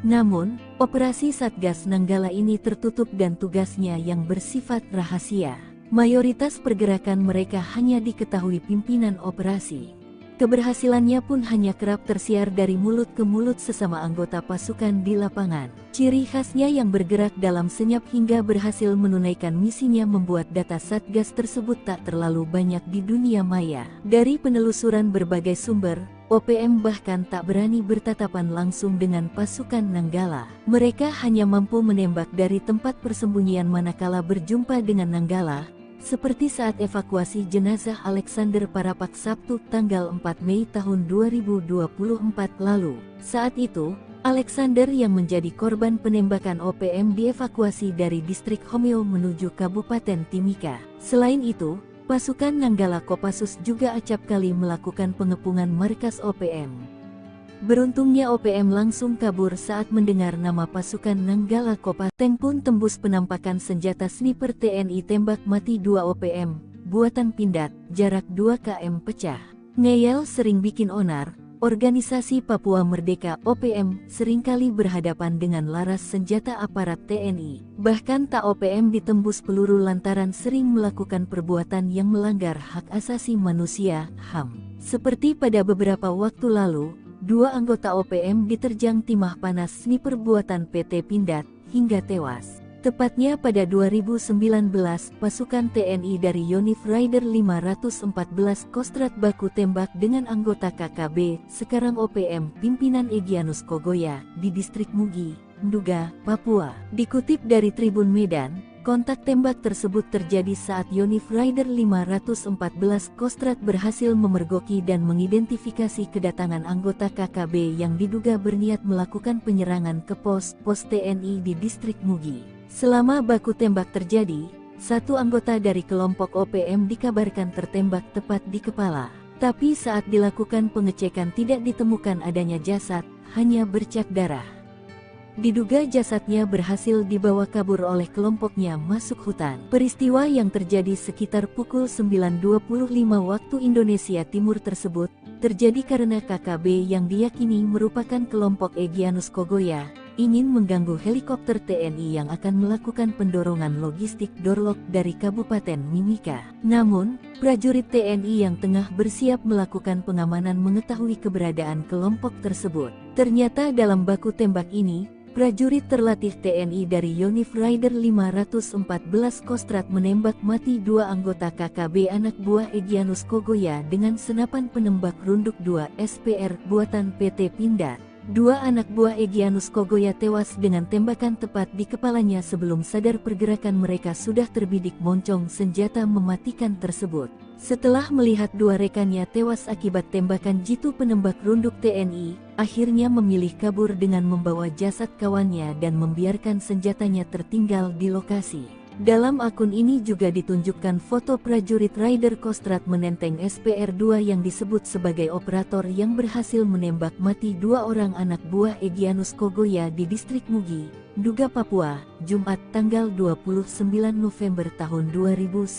Namun, operasi Satgas Nanggala ini tertutup dan tugasnya yang bersifat rahasia. Mayoritas pergerakan mereka hanya diketahui pimpinan operasi. Keberhasilannya pun hanya kerap tersiar dari mulut ke mulut sesama anggota pasukan di lapangan. Ciri khasnya yang bergerak dalam senyap hingga berhasil menunaikan misinya membuat data Satgas tersebut tak terlalu banyak di dunia maya. Dari penelusuran berbagai sumber, OPM bahkan tak berani bertatapan langsung dengan pasukan Nanggala. Mereka hanya mampu menembak dari tempat persembunyian manakala berjumpa dengan Nanggala, seperti saat evakuasi jenazah Alexander Parapak Sabtu tanggal 4 Mei tahun 2024 lalu. Saat itu, Alexander yang menjadi korban penembakan OPM dievakuasi dari distrik Homeo menuju Kabupaten Timika. Selain itu, pasukan Nanggala Kopassus juga acap kali melakukan pengepungan markas OPM. Beruntungnya OPM langsung kabur saat mendengar nama pasukan Nanggala Kopassus. Tank pun tembus penampakan senjata sniper TNI tembak mati 2 OPM, buatan Pindad, jarak 2 km pecah. Ngeyel sering bikin onar, organisasi Papua Merdeka OPM seringkali berhadapan dengan laras senjata aparat TNI. Bahkan tak OPM ditembus peluru lantaran sering melakukan perbuatan yang melanggar hak asasi manusia, HAM. Seperti pada beberapa waktu lalu, 2 anggota OPM diterjang timah panas sniper buatan PT Pindad, hingga tewas. Tepatnya pada 2019, pasukan TNI dari Yonif Rider 514 Kostrat baku tembak dengan anggota KKB, sekarang OPM, pimpinan Egyanus Kogoya, di distrik Mugi, Nduga, Papua. Dikutip dari Tribun Medan, kontak tembak tersebut terjadi saat Yonif Rider 514 Kostrat berhasil memergoki dan mengidentifikasi kedatangan anggota KKB yang diduga berniat melakukan penyerangan ke pos TNI di distrik Mugi. Selama baku tembak terjadi, 1 anggota dari kelompok OPM dikabarkan tertembak tepat di kepala. Tapi saat dilakukan pengecekan tidak ditemukan adanya jasad, hanya bercak darah. Diduga jasadnya berhasil dibawa kabur oleh kelompoknya masuk hutan. Peristiwa yang terjadi sekitar pukul 9.25 waktu Indonesia Timur tersebut, terjadi karena KKB yang diyakini merupakan kelompok Egyanus Kogoya, ingin mengganggu helikopter TNI yang akan melakukan pendorongan logistik Dorlok dari Kabupaten Mimika. Namun, prajurit TNI yang tengah bersiap melakukan pengamanan mengetahui keberadaan kelompok tersebut. Ternyata dalam baku tembak ini, Prajurit terlatih TNI dari Yonif Rider 514 Kostrad menembak mati 2 anggota KKB anak buah Egyanus Kogoya dengan senapan penembak runduk 2 SPR buatan PT Pindad. 2 anak buah Egyanus Kogoya tewas dengan tembakan tepat di kepalanya sebelum sadar pergerakan mereka sudah terbidik moncong senjata mematikan tersebut. Setelah melihat 2 rekannya tewas akibat tembakan jitu penembak runduk TNI, akhirnya memilih kabur dengan membawa jasad kawannya dan membiarkan senjatanya tertinggal di lokasi. Dalam akun ini juga ditunjukkan foto prajurit Rider Kostrad menenteng SPR-2 yang disebut sebagai operator yang berhasil menembak mati 2 orang anak buah Egyanus Kogoya di distrik Mugi, Nduga, Papua, Jumat tanggal 29 November tahun 2019.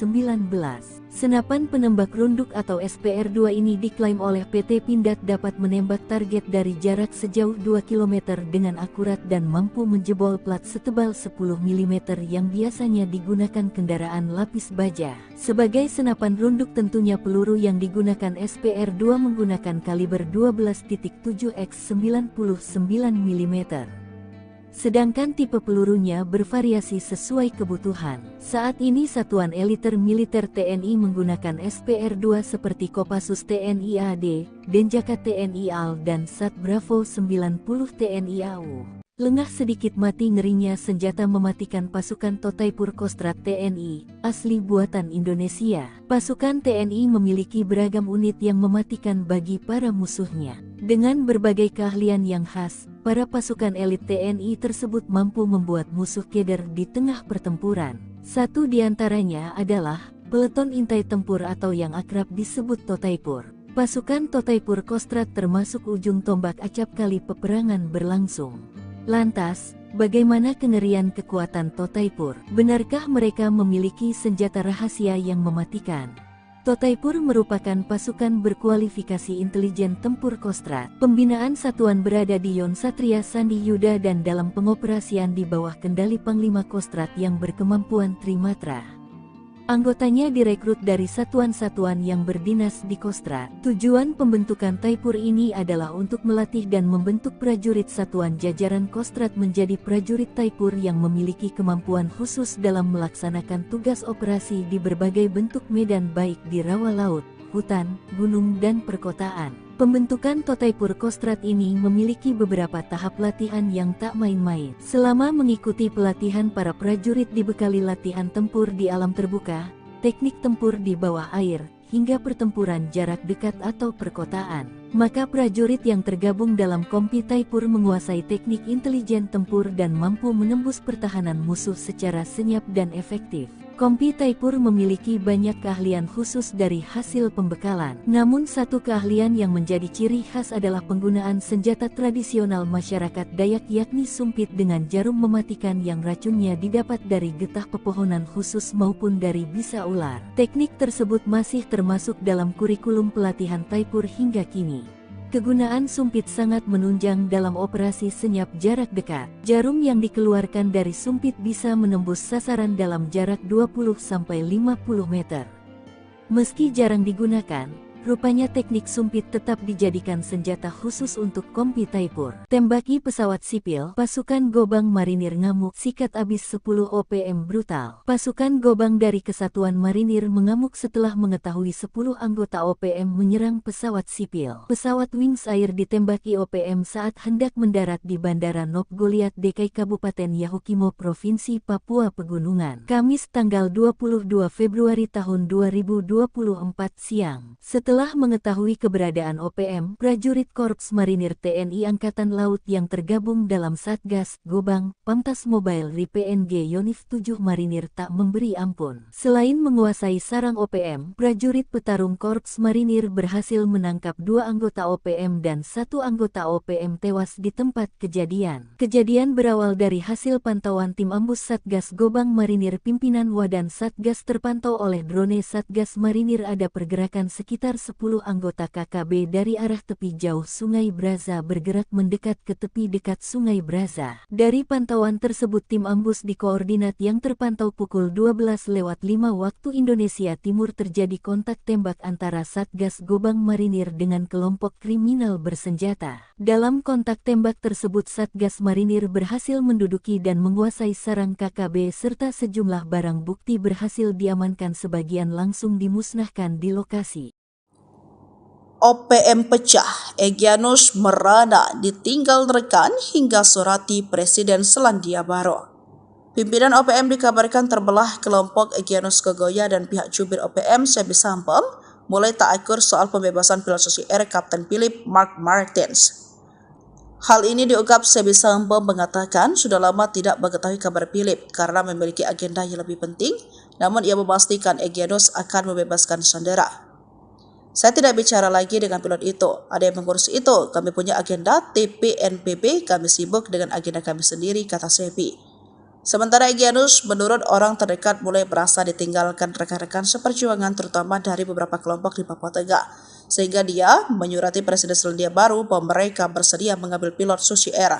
Senapan penembak runduk atau SPR-2 ini diklaim oleh PT Pindad dapat menembak target dari jarak sejauh 2 km dengan akurat dan mampu menjebol plat setebal 10 mm yang biasanya digunakan kendaraan lapis baja. Sebagai senapan runduk tentunya peluru yang digunakan SPR-2 menggunakan kaliber 12.7 x 99 mm. Sedangkan tipe pelurunya bervariasi sesuai kebutuhan. Saat ini Satuan Eliter Militer TNI menggunakan SPR-2 seperti Kopassus TNI AD, Denjaka TNI AL dan Sat Bravo 90 TNI AU. Lengah sedikit mati ngerinya senjata mematikan pasukan Totaipur Kostrad TNI, asli buatan Indonesia. Pasukan TNI memiliki beragam unit yang mematikan bagi para musuhnya. Dengan berbagai keahlian yang khas, para pasukan elit TNI tersebut mampu membuat musuh keder di tengah pertempuran. Satu di antaranya adalah peleton intai tempur atau yang akrab disebut Totaipur. Pasukan Totaipur Kostrad termasuk ujung tombak acap kali peperangan berlangsung. Lantas, bagaimana kengerian kekuatan Totaipur? Benarkah mereka memiliki senjata rahasia yang mematikan? Totaipur merupakan pasukan berkualifikasi intelijen tempur Kostrad. Pembinaan satuan berada di Yon Satria Sandi Yuda dan dalam pengoperasian di bawah kendali Panglima Kostrad yang berkemampuan Trimatra. Anggotanya direkrut dari satuan-satuan yang berdinas di Kostrad. Tujuan pembentukan Taipur ini adalah untuk melatih dan membentuk prajurit satuan jajaran Kostrad menjadi prajurit Taipur yang memiliki kemampuan khusus dalam melaksanakan tugas operasi di berbagai bentuk medan baik di rawa laut, hutan, gunung dan perkotaan. Pembentukan Totaipur Kostrad ini memiliki beberapa tahap latihan yang tak main-main. Selama mengikuti pelatihan, para prajurit dibekali latihan tempur di alam terbuka, teknik tempur di bawah air, hingga pertempuran jarak dekat atau perkotaan. Maka prajurit yang tergabung dalam Kompi Taipur menguasai teknik intelijen tempur dan mampu menembus pertahanan musuh secara senyap dan efektif. Kompi Taipur memiliki banyak keahlian khusus dari hasil pembekalan. Namun satu keahlian yang menjadi ciri khas adalah penggunaan senjata tradisional masyarakat Dayak yakni sumpit dengan jarum mematikan yang racunnya didapat dari getah pepohonan khusus maupun dari bisa ular. Teknik tersebut masih termasuk dalam kurikulum pelatihan Taipur hingga kini. Kegunaan sumpit sangat menunjang dalam operasi senyap jarak dekat. Jarum yang dikeluarkan dari sumpit bisa menembus sasaran dalam jarak 20-50 meter. Meski jarang digunakan, rupanya teknik sumpit tetap dijadikan senjata khusus untuk Kompi Taipur. Tembaki pesawat sipil, pasukan Gobang Marinir ngamuk, sikat abis 10 OPM brutal. Pasukan Gobang dari Kesatuan Marinir mengamuk setelah mengetahui 10 anggota OPM menyerang pesawat sipil. Pesawat Wings Air ditembaki OPM saat hendak mendarat di Bandara Nop Goliat DKI Kabupaten Yahukimo Provinsi Papua Pegunungan. Kamis tanggal 22 Februari tahun 2024 siang. Setelah mengetahui keberadaan OPM, prajurit Korps Marinir TNI Angkatan Laut yang tergabung dalam Satgas Gobang, Pamtas Mobile RI-PNG Yonif 7 Marinir tak memberi ampun. Selain menguasai sarang OPM, prajurit petarung Korps Marinir berhasil menangkap 2 anggota OPM dan 1 anggota OPM tewas di tempat kejadian. Kejadian berawal dari hasil pantauan tim ambus Satgas Gobang Marinir pimpinan Wadan Satgas terpantau oleh drone Satgas Marinir ada pergerakan sekitar sekitar 10 anggota KKB dari arah tepi jauh Sungai Braza bergerak mendekat ke tepi dekat Sungai Braza. Dari pantauan tersebut tim ambus di koordinat yang terpantau pukul 12:05 waktu Indonesia Timur terjadi kontak tembak antara Satgas Gobang Marinir dengan kelompok kriminal bersenjata. Dalam kontak tembak tersebut Satgas Marinir berhasil menduduki dan menguasai sarang KKB serta sejumlah barang bukti berhasil diamankan, sebagian langsung dimusnahkan di lokasi. OPM pecah, Egyanus merana ditinggal rekan hingga surati Presiden Selandia Baru. Pimpinan OPM dikabarkan terbelah. Kelompok Egyanus Kogoya dan pihak jubir OPM Sebi Sampom mulai tak akur soal pembebasan pilot Susi Air Kapten Philip Mark Martins. Hal ini diungkap Sebi Sampom mengatakan sudah lama tidak mengetahui kabar Philip karena memiliki agenda yang lebih penting, namun ia memastikan Egyanus akan membebaskan sandera. Saya tidak bicara lagi dengan pilot itu, ada yang mengurus itu, kami punya agenda TPNPB, kami sibuk dengan agenda kami sendiri, kata Sebi. Sementara Egyanus menurut orang terdekat mulai merasa ditinggalkan rekan-rekan seperjuangan terutama dari beberapa kelompok di Papua Tengah, sehingga dia menyurati Presiden Selandia Baru bahwa mereka bersedia mengambil pilot Susi Air.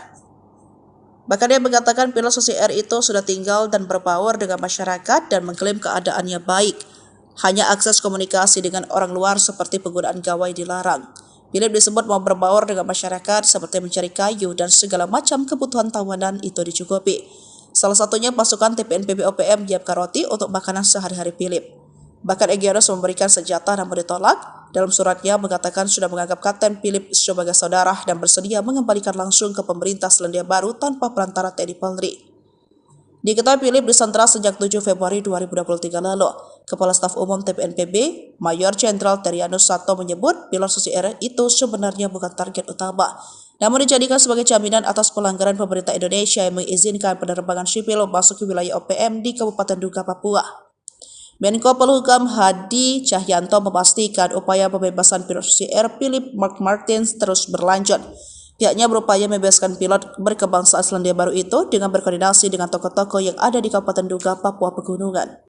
Bahkan dia mengatakan pilot Susi Air itu sudah tinggal dan berbaur dengan masyarakat dan mengklaim keadaannya baik. Hanya akses komunikasi dengan orang luar seperti penggunaan gawai dilarang. Philip disebut mau berbaur dengan masyarakat seperti mencari kayu dan segala macam kebutuhan tawanan itu dicukupi. Salah satunya pasukan TPNPB OPM menyiapkan roti untuk makanan sehari-hari Philip. Bahkan Egyanus memberikan senjata namun ditolak. Dalam suratnya mengatakan sudah menganggap Kapten Philip sebagai saudara dan bersedia mengembalikan langsung ke pemerintah Selandia Baru tanpa perantara TNI Polri. Diketahui Philip disandra sejak 7 Februari 2023 lalu. Kepala Staf Umum TPNPB, Mayor Jenderal Terianus Sato menyebut pilot Susi Air itu sebenarnya bukan target utama, namun dijadikan sebagai jaminan atas pelanggaran pemerintah Indonesia yang mengizinkan penerbangan sipil masuk ke wilayah OPM di Kabupaten Duga, Papua. Menko Polhukam Hadi Cahyanto memastikan upaya pembebasan pilot Susi Air Philip Mark Martins terus berlanjut. Pihaknya berupaya membebaskan pilot berkebangsaan Selandia Baru itu dengan berkoordinasi dengan tokoh-tokoh yang ada di Kabupaten Duga, Papua Pegunungan.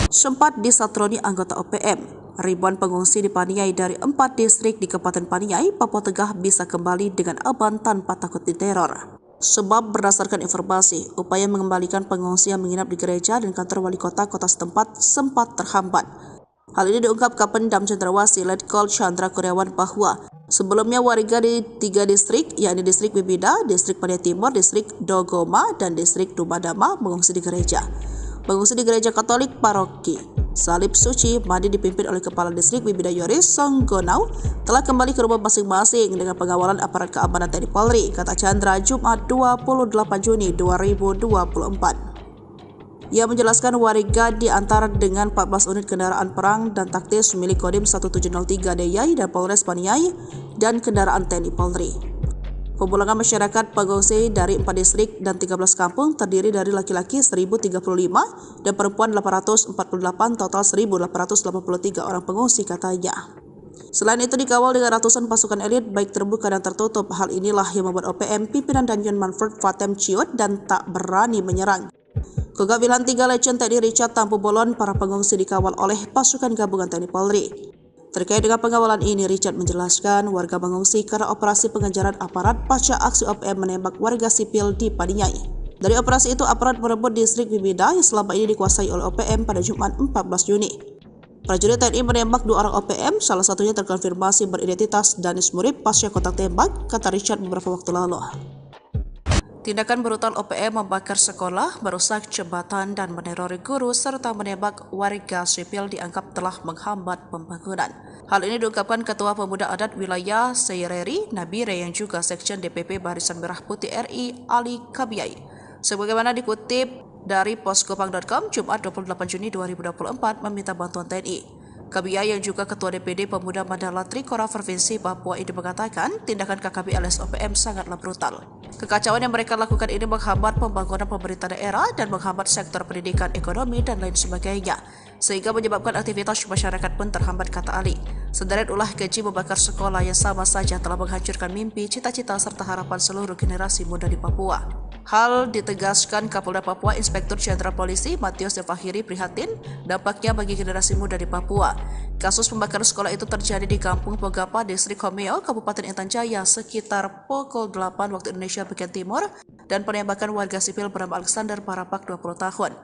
Sempat disatroni anggota OPM, ribuan pengungsi di Paniai dari 4 distrik di Kabupaten Paniai, Papua Tengah bisa kembali dengan aman tanpa takut diteror. Sebab berdasarkan informasi, upaya mengembalikan pengungsi yang menginap di gereja dan kantor wali kota setempat sempat terhambat. Hal ini diungkap Kapendam Cendrawasih Letkol Chandra Kurniawan bahwa sebelumnya warga di 3 distrik, yakni distrik Bibida, distrik Paniai Timur, distrik Dogoma, dan distrik Dumadama mengungsi di gereja. Pengungsi di gereja Katolik Paroki Salib Suci Madi dipimpin oleh Kepala Distrik Bibida Yoris Songgonau telah kembali ke rumah masing-masing dengan pengawalan aparat keamanan TNI Polri, kata Chandra Jumat 28 Juni 2024. Ia menjelaskan warga diantar dengan 14 unit kendaraan perang dan taktis milik Kodim 1703 DIY dan Polres Paniai dan kendaraan TNI Polri. Pemulangan masyarakat pengungsi dari 4 distrik dan 13 kampung terdiri dari laki-laki 1.035 dan perempuan 848, total 1.883 orang pengungsi, katanya. Selain itu dikawal dengan ratusan pasukan elit baik terbuka dan tertutup. Hal inilah yang membuat OPM pimpinan Danjen Manfred Fatem ciut dan tak berani menyerang. Kegagalan 3 Legend TNI Richard Tampu Bolon, para pengungsi dikawal oleh pasukan gabungan TNI Polri. Terkait dengan pengawalan ini, Richard menjelaskan warga mengungsi karena operasi pengejaran aparat pasca aksi OPM menembak warga sipil di Paniai. Dari operasi itu, aparat merebut distrik Bibida yang selama ini dikuasai oleh OPM pada Jumat 14 Juni. Prajurit TNI menembak 2 orang OPM, salah satunya terkonfirmasi beridentitas Danis Murib pasca kontak tembak, kata Richard beberapa waktu lalu. Tindakan brutal OPM membakar sekolah, merusak jembatan dan menerori guru serta menembak warga sipil dianggap telah menghambat pembangunan. Hal ini diungkapkan Ketua Pemuda Adat Wilayah Seireri Nabire yang juga Sekjen DPP Barisan Merah Putih RI Ali Kabiai. Sebagaimana dikutip dari poskopang.com Jumat 28 Juni 2024 meminta bantuan TNI. Kabiai yang juga Ketua DPD Pemuda Mandala Trikora Provinsi Papua ini mengatakan tindakan KKB alias OPM sangatlah brutal. Kekacauan yang mereka lakukan ini menghambat pembangunan pemerintah daerah dan menghambat sektor pendidikan, ekonomi, dan lain sebagainya, sehingga menyebabkan aktivitas masyarakat pun terhambat, kata Ali. Sederet ulah keji membakar sekolah yang sama saja telah menghancurkan mimpi, cita-cita, serta harapan seluruh generasi muda di Papua. Hal ditegaskan Kapolda Papua Inspektur Jenderal Polisi Matius Devahiri prihatin dampaknya bagi generasi muda di Papua. Kasus pembakaran sekolah itu terjadi di Kampung Pogapa, Distrik Homeo, Kabupaten Intan Jaya sekitar pukul 8 waktu Indonesia bagian timur dan penembakan warga sipil bernama Alexander Parapak 20 tahun.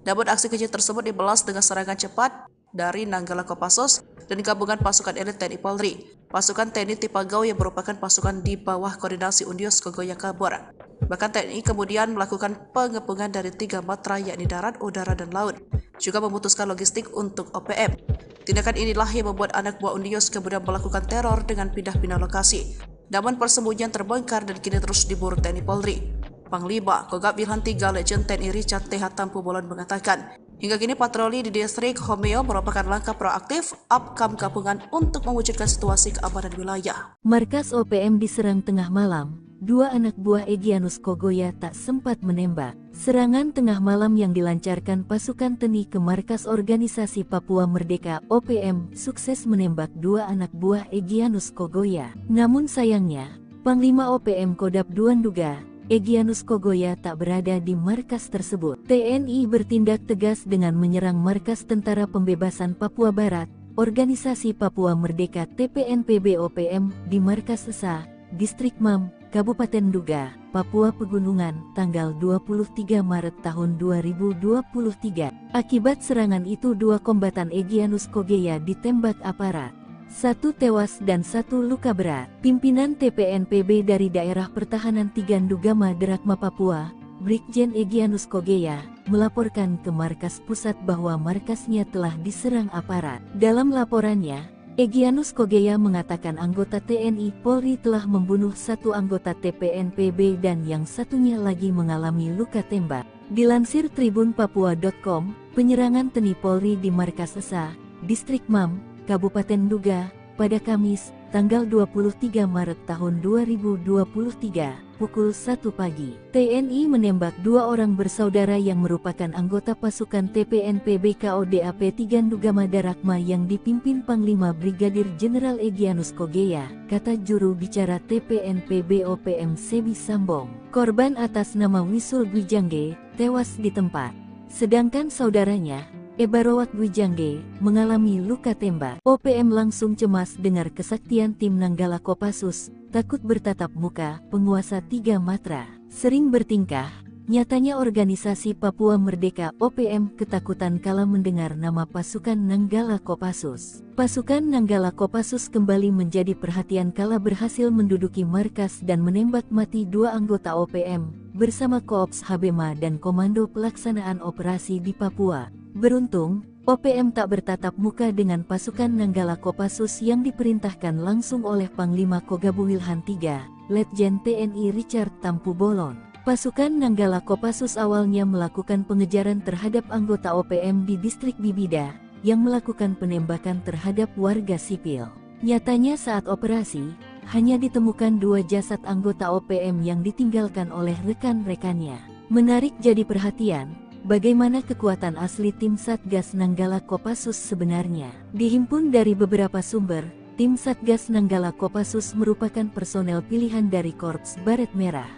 Namun aksi keji tersebut dibalas dengan serangan cepat dari Nanggala Kopassus dan gabungan pasukan elit TNI Polri. Pasukan TNI Tipagau yang merupakan pasukan di bawah koordinasi Undios Kogoya kabur. Bahkan TNI kemudian melakukan pengepungan dari 3 matra yakni darat, udara, dan laut. Juga memutuskan logistik untuk OPM. Tindakan inilah yang membuat anak buah Undios kemudian melakukan teror dengan pindah-pindah lokasi. Namun persembunyian terbongkar dan kini terus diburu TNI Polri. Panglima Kogab Wilhan III Legend TNI Richard T.H. Tampu Bolon mengatakan, hingga kini patroli di distrik Homeo merupakan langkah proaktif upcome gabungan untuk mewujudkan situasi keamanan wilayah. Markas OPM diserang tengah malam. 2 anak buah Egyanus Kogoya tak sempat menembak. Serangan tengah malam yang dilancarkan pasukan TNI ke markas Organisasi Papua Merdeka (OPM) sukses menembak 2 anak buah Egyanus Kogoya. Namun sayangnya, Panglima OPM Kodap II menduga Egyanus Kogoya tak berada di markas tersebut. TNI bertindak tegas dengan menyerang markas Tentara Pembebasan Papua Barat, Organisasi Papua Merdeka (TPNPB) OPM di markas Esa, Distrik Mam, Kabupaten Nduga, Papua Pegunungan, tanggal 23 Maret tahun 2023. Akibat serangan itu 2 kombatan Egyanus Kogoya ditembak aparat. 1 tewas dan 1 luka berat. Pimpinan TPNPB dari Daerah Pertahanan 3 Ndugama Derakma Papua, Brigjen Egyanus Kogoya, melaporkan ke markas pusat bahwa markasnya telah diserang aparat. Dalam laporannya, Egyanus Kogoya mengatakan anggota TNI Polri telah membunuh 1 anggota TPNPB dan yang satunya lagi mengalami luka tembak. Dilansir tribunpapua.com, penyerangan TNI Polri di markas Esa, Distrik Mam, Kabupaten Nduga, pada Kamis, tanggal 23 Maret tahun 2023, pukul 1 pagi. TNI menembak 2 orang bersaudara yang merupakan anggota pasukan TPNPB KODAP 3 Ndugama Darakma yang dipimpin Panglima Brigadir Jenderal Egyanus Kogoya, kata juru bicara TPNPB OPM Sebi Sambong. Korban atas nama Wisul Gwijangge, tewas di tempat. Sedangkan saudaranya, Ebarowak Gwijangge, mengalami luka tembak. OPM langsung cemas dengar kesaktian tim Nanggala Kopassus, takut bertatap muka, penguasa 3 matra. Sering bertingkah, nyatanya Organisasi Papua Merdeka (OPM) ketakutan kala mendengar nama pasukan Nanggala Kopassus. Pasukan Nanggala Kopassus kembali menjadi perhatian kala berhasil menduduki markas dan menembak mati 2 anggota OPM, bersama Koops Habema dan Komando Pelaksanaan Operasi di Papua. Beruntung, OPM tak bertatap muka dengan pasukan Nanggala Kopassus yang diperintahkan langsung oleh Panglima Kogabu Wilhan III, Letjen TNI Richard Tampu Bolon. Pasukan Nanggala Kopassus awalnya melakukan pengejaran terhadap anggota OPM di distrik Bibida, yang melakukan penembakan terhadap warga sipil. Nyatanya saat operasi, hanya ditemukan 2 jasad anggota OPM yang ditinggalkan oleh rekan-rekannya. Menarik jadi perhatian, bagaimana kekuatan asli tim Satgas Nanggala Kopassus sebenarnya. Dihimpun dari beberapa sumber, tim Satgas Nanggala Kopassus merupakan personel pilihan dari Korps Baret Merah.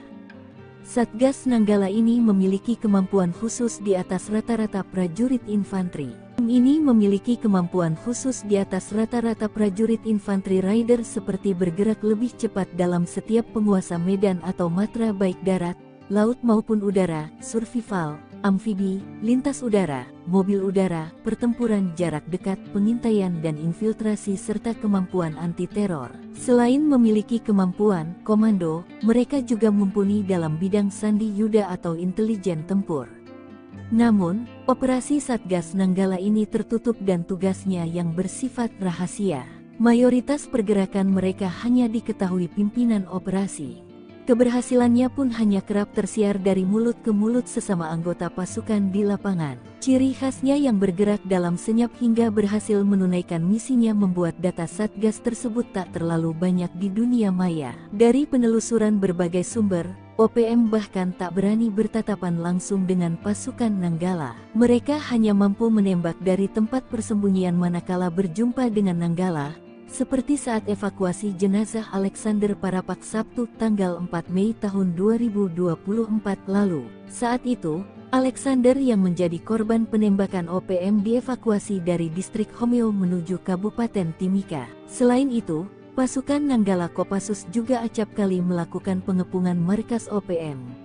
Satgas Nanggala ini memiliki kemampuan khusus di atas rata-rata prajurit infanteri. Tim ini memiliki kemampuan khusus di atas rata-rata prajurit infanteri rider seperti bergerak lebih cepat dalam setiap penguasa medan atau matra baik darat, laut maupun udara, survival, amfibi, lintas udara, mobil udara, pertempuran jarak dekat, pengintaian dan infiltrasi serta kemampuan anti-teror. Selain memiliki kemampuan komando, mereka juga mumpuni dalam bidang sandi yuda atau intelijen tempur. Namun, operasi Satgas Nanggala ini tertutup dan tugasnya yang bersifat rahasia. Mayoritas pergerakan mereka hanya diketahui pimpinan operasi. Keberhasilannya pun hanya kerap tersiar dari mulut ke mulut sesama anggota pasukan di lapangan. Ciri khasnya yang bergerak dalam senyap hingga berhasil menunaikan misinya membuat data Satgas tersebut tak terlalu banyak di dunia maya. Dari penelusuran berbagai sumber, OPM bahkan tak berani bertatapan langsung dengan pasukan Nanggala. Mereka hanya mampu menembak dari tempat persembunyian manakala berjumpa dengan Nanggala, seperti saat evakuasi jenazah Alexander Parapak Sabtu tanggal 4 Mei tahun 2024 lalu. Saat itu, Alexander yang menjadi korban penembakan OPM dievakuasi dari distrik Homeo menuju Kabupaten Timika. Selain itu, pasukan Nanggala Kopassus juga acap kali melakukan pengepungan markas OPM.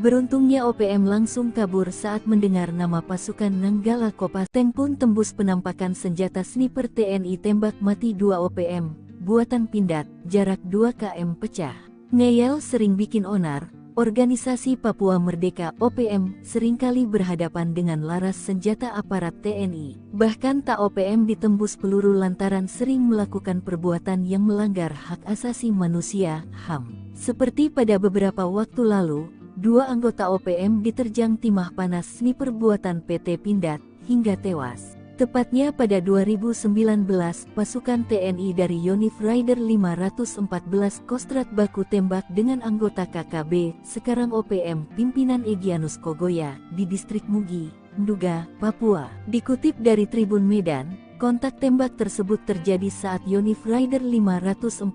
Beruntungnya OPM langsung kabur saat mendengar nama pasukan Nanggala Kopassus. Tank pun tembus penampakan senjata sniper TNI tembak mati 2 OPM, buatan Pindad, jarak 2 km pecah. Ngeyel sering bikin onar. Organisasi Papua Merdeka OPM seringkali berhadapan dengan laras senjata aparat TNI. Bahkan tak OPM ditembus peluru lantaran sering melakukan perbuatan yang melanggar hak asasi manusia (HAM). Seperti pada beberapa waktu lalu, 2 anggota OPM diterjang timah panas sniper buatan PT Pindad hingga tewas. Tepatnya pada 2019, pasukan TNI dari Yonif Rider 514 Kostrad baku tembak dengan anggota KKB, sekarang OPM, pimpinan Egyanus Kogoya, di distrik Mugi, Nduga, Papua. Dikutip dari Tribun Medan, kontak tembak tersebut terjadi saat Yonif Rider 514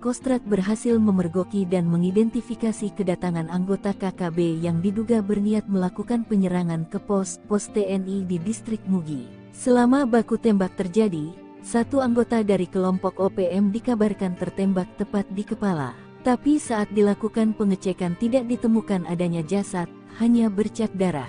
Kostrad berhasil memergoki dan mengidentifikasi kedatangan anggota KKB yang diduga berniat melakukan penyerangan ke pos TNI di distrik Mugi. Selama baku tembak terjadi, 1 anggota dari kelompok OPM dikabarkan tertembak tepat di kepala. Tapi saat dilakukan pengecekan tidak ditemukan adanya jasad, hanya bercak darah.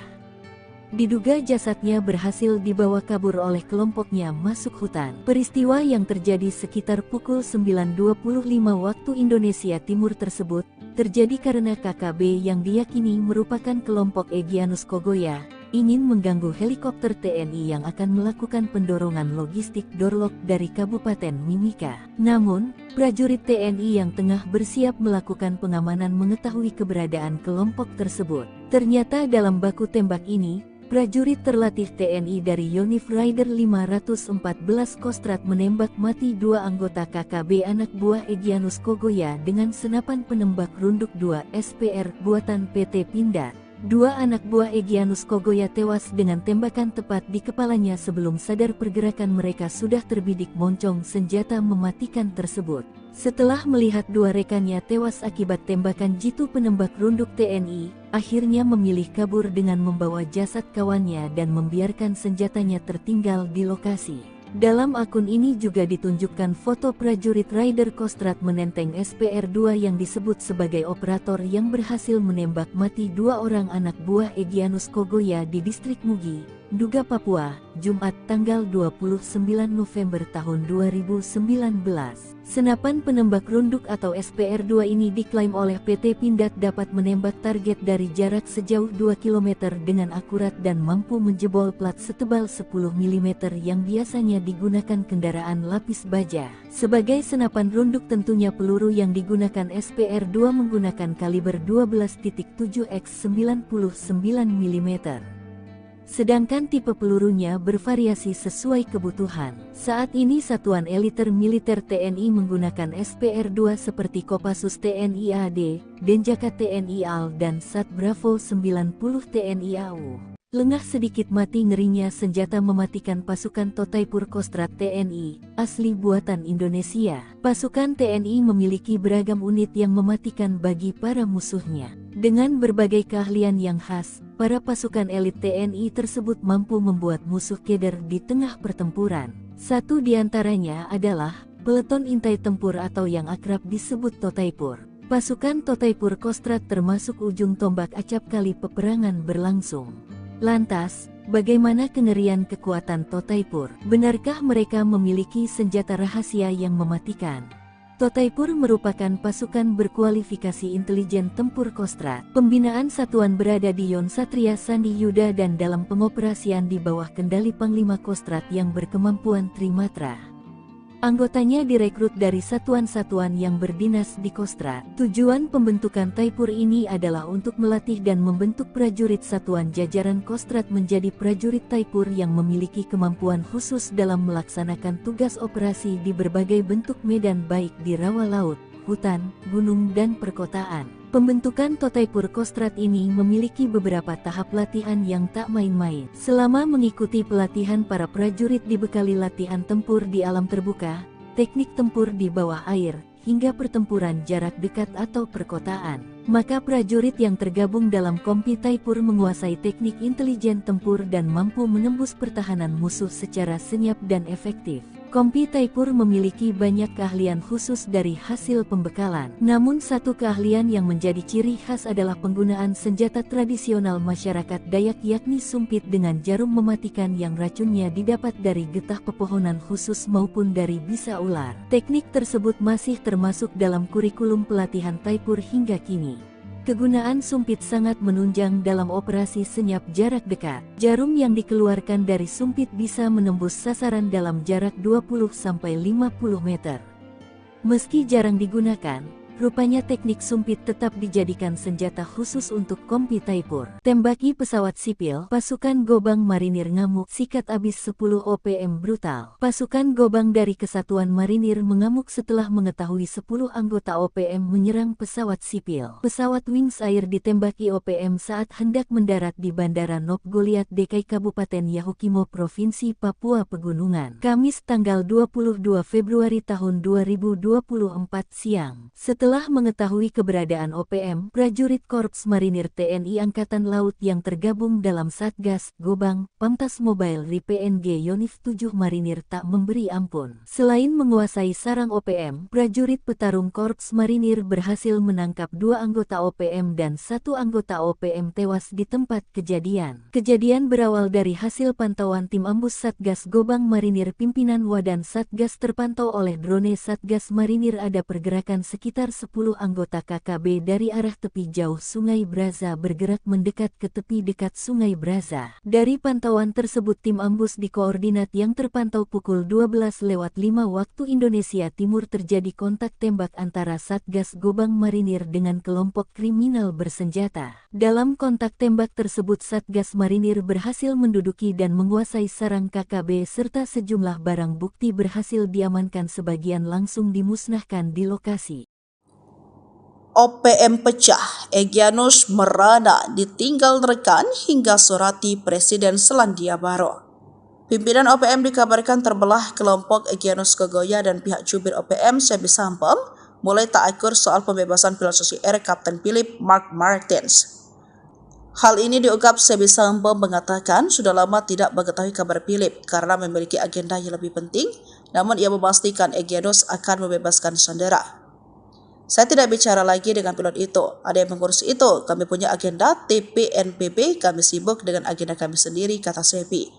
Diduga jasadnya berhasil dibawa kabur oleh kelompoknya masuk hutan. Peristiwa yang terjadi sekitar pukul 9.25 waktu Indonesia Timur tersebut, terjadi karena KKB yang diyakini merupakan kelompok Egyanus Kogoya, ingin mengganggu helikopter TNI yang akan melakukan pendorongan logistik Dorlok dari Kabupaten Mimika. Namun, prajurit TNI yang tengah bersiap melakukan pengamanan mengetahui keberadaan kelompok tersebut. Ternyata dalam baku tembak ini, prajurit terlatih TNI dari Yonif Rider 514 Kostrad menembak mati 2 anggota KKB anak buah Egyanus Kogoya dengan senapan penembak runduk 2 SPR buatan PT Pindad. 2 anak buah Egyanus Kogoya tewas dengan tembakan tepat di kepalanya sebelum sadar pergerakan mereka sudah terbidik moncong senjata mematikan tersebut. Setelah melihat 2 rekannya tewas akibat tembakan jitu penembak runduk TNI, akhirnya memilih kabur dengan membawa jasad kawannya dan membiarkan senjatanya tertinggal di lokasi. Dalam akun ini juga ditunjukkan foto prajurit Rider Kostrad menenteng SPR-2 yang disebut sebagai operator yang berhasil menembak mati 2 orang anak buah Egyanus Kogoya di distrik Mugi, Nduga, Papua, Jumat tanggal 29 November tahun 2019. Senapan penembak runduk atau SPR-2 ini diklaim oleh PT Pindad dapat menembak target dari jarak sejauh 2 km dengan akurat dan mampu menjebol plat setebal 10 mm yang biasanya digunakan kendaraan lapis baja. Sebagai senapan runduk tentunya peluru yang digunakan SPR-2 menggunakan kaliber 12.7 x 99 mm. Sedangkan tipe pelurunya bervariasi sesuai kebutuhan. Saat ini satuan eliter militer TNI menggunakan SPR-2 seperti Kopassus TNI AD, Denjaka TNI AL dan Sat Bravo 90 TNI AU. Lengah sedikit mati ngerinya senjata mematikan pasukan Totaipur Kostrad TNI, asli buatan Indonesia. Pasukan TNI memiliki beragam unit yang mematikan bagi para musuhnya. Dengan berbagai keahlian yang khas, para pasukan elit TNI tersebut mampu membuat musuh keder di tengah pertempuran. Satu di antaranya adalah peleton intai tempur atau yang akrab disebut Totaipur. Pasukan Totaipur Kostrad termasuk ujung tombak acap kali peperangan berlangsung. Lantas, bagaimana kengerian kekuatan Totaipur? Benarkah mereka memiliki senjata rahasia yang mematikan? Totaipur merupakan pasukan berkualifikasi intelijen tempur Kostrad. Pembinaan satuan berada di Yon Satria Sandi Yuda dan dalam pengoperasian di bawah kendali Panglima Kostrad yang berkemampuan Trimatra. Anggotanya direkrut dari satuan-satuan yang berdinas di Kostrad. Tujuan pembentukan Taipur ini adalah untuk melatih dan membentuk prajurit satuan jajaran Kostrad menjadi prajurit Taipur yang memiliki kemampuan khusus dalam melaksanakan tugas operasi di berbagai bentuk medan baik di rawa laut, hutan, gunung dan perkotaan. Pembentukan Totaipur Kostrad ini memiliki beberapa tahap latihan yang tak main-main. Selama mengikuti pelatihan para prajurit dibekali latihan tempur di alam terbuka, teknik tempur di bawah air, hingga pertempuran jarak dekat atau perkotaan. Maka prajurit yang tergabung dalam Kompi Taipur menguasai teknik intelijen tempur dan mampu menembus pertahanan musuh secara senyap dan efektif. Kompi Taipur memiliki banyak keahlian khusus dari hasil pembekalan. Namun satu keahlian yang menjadi ciri khas adalah penggunaan senjata tradisional masyarakat Dayak yakni sumpit dengan jarum mematikan yang racunnya didapat dari getah pepohonan khusus maupun dari bisa ular. Teknik tersebut masih termasuk dalam kurikulum pelatihan Taipur hingga kini. Kegunaan sumpit sangat menunjang dalam operasi senyap jarak dekat. Jarum yang dikeluarkan dari sumpit bisa menembus sasaran dalam jarak 20-50 meter. Meski jarang digunakan, rupanya teknik sumpit tetap dijadikan senjata khusus untuk Kompi Taipur. Tembaki pesawat sipil, pasukan Gobang Marinir ngamuk, sikat abis 10 OPM brutal. Pasukan Gobang dari Kesatuan Marinir mengamuk setelah mengetahui 10 anggota OPM menyerang pesawat sipil. Pesawat Wings Air ditembaki OPM saat hendak mendarat di Bandara Nop Goliat Dekai Kabupaten Yahukimo Provinsi Papua Pegunungan. Kamis tanggal 22 Februari tahun 2024 siang. Setelah mengetahui keberadaan OPM, prajurit Korps Marinir TNI Angkatan Laut yang tergabung dalam Satgas Gobang, Pamtas Mobile RI-PNG Yonif 7 Marinir tak memberi ampun. Selain menguasai sarang OPM, prajurit petarung Korps Marinir berhasil menangkap 2 anggota OPM dan 1 anggota OPM tewas di tempat kejadian. Kejadian berawal dari hasil pantauan tim ambus Satgas Gobang Marinir pimpinan Wadan Satgas terpantau oleh drone Satgas Marinir ada pergerakan sekitar 10 anggota KKB dari arah tepi jauh Sungai Braza bergerak mendekat ke tepi dekat Sungai Braza. Dari pantauan tersebut tim ambus di koordinat yang terpantau pukul 12:05 waktu Indonesia Timur terjadi kontak tembak antara Satgas Gobang Marinir dengan kelompok kriminal bersenjata. Dalam kontak tembak tersebut Satgas Marinir berhasil menduduki dan menguasai sarang KKB serta sejumlah barang bukti berhasil diamankan sebagian langsung dimusnahkan di lokasi. OPM pecah, Egyanus merana ditinggal rekan hingga surati Presiden Selandia Baru. Pimpinan OPM dikabarkan terbelah kelompok Egyanus Kogoya dan pihak jubir OPM Sebi Sampem mulai tak akur soal pembebasan pilot Susi Air Kapten Philip Mark Martins. Hal ini diungkap Sebi Sampem mengatakan sudah lama tidak mengetahui kabar Philip karena memiliki agenda yang lebih penting, namun ia memastikan Egyanus akan membebaskan sandera. Saya tidak bicara lagi dengan pilot itu, ada yang mengurus itu, kami punya agenda TPNPB, kami sibuk dengan agenda kami sendiri, kata Sebi.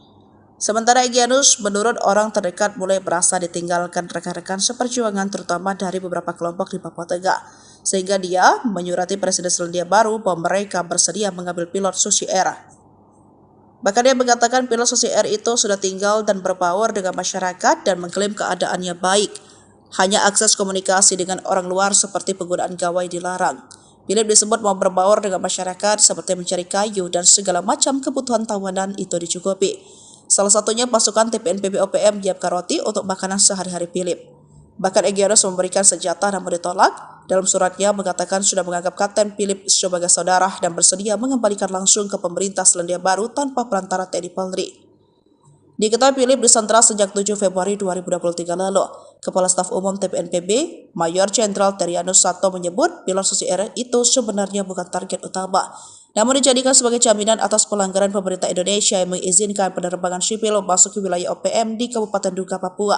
Sementara Egyanus menurut orang terdekat mulai merasa ditinggalkan rekan-rekan seperjuangan terutama dari beberapa kelompok di Papua Tengah, sehingga dia menyurati Presiden Selandia Baru bahwa mereka bersedia mengambil pilot Susi Air. Bahkan dia mengatakan pilot Susi Air itu sudah tinggal dan berbaur dengan masyarakat dan mengklaim keadaannya baik. Hanya akses komunikasi dengan orang luar seperti penggunaan gawai dilarang. Philip disebut mau berbaur dengan masyarakat seperti mencari kayu dan segala macam kebutuhan tawanan itu dicukupi. Salah satunya pasukan TPNPB OPM menyiapkan roti untuk makanan sehari-hari Philip. Bahkan Egyanus memberikan senjata namun ditolak. Dalam suratnya mengatakan sudah menganggap Kapten Philip sebagai saudara dan bersedia mengembalikan langsung ke pemerintah Selandia Baru tanpa perantara TNI Polri. Diketahui Philip disandra sejak 7 Februari 2023 lalu. Kepala Staf Umum TPNPB, Mayor Jenderal Terianus Sato menyebut pilot Susi Air itu sebenarnya bukan target utama, namun dijadikan sebagai jaminan atas pelanggaran pemerintah Indonesia yang mengizinkan penerbangan sipil masuk ke wilayah OPM di Kabupaten Duga, Papua.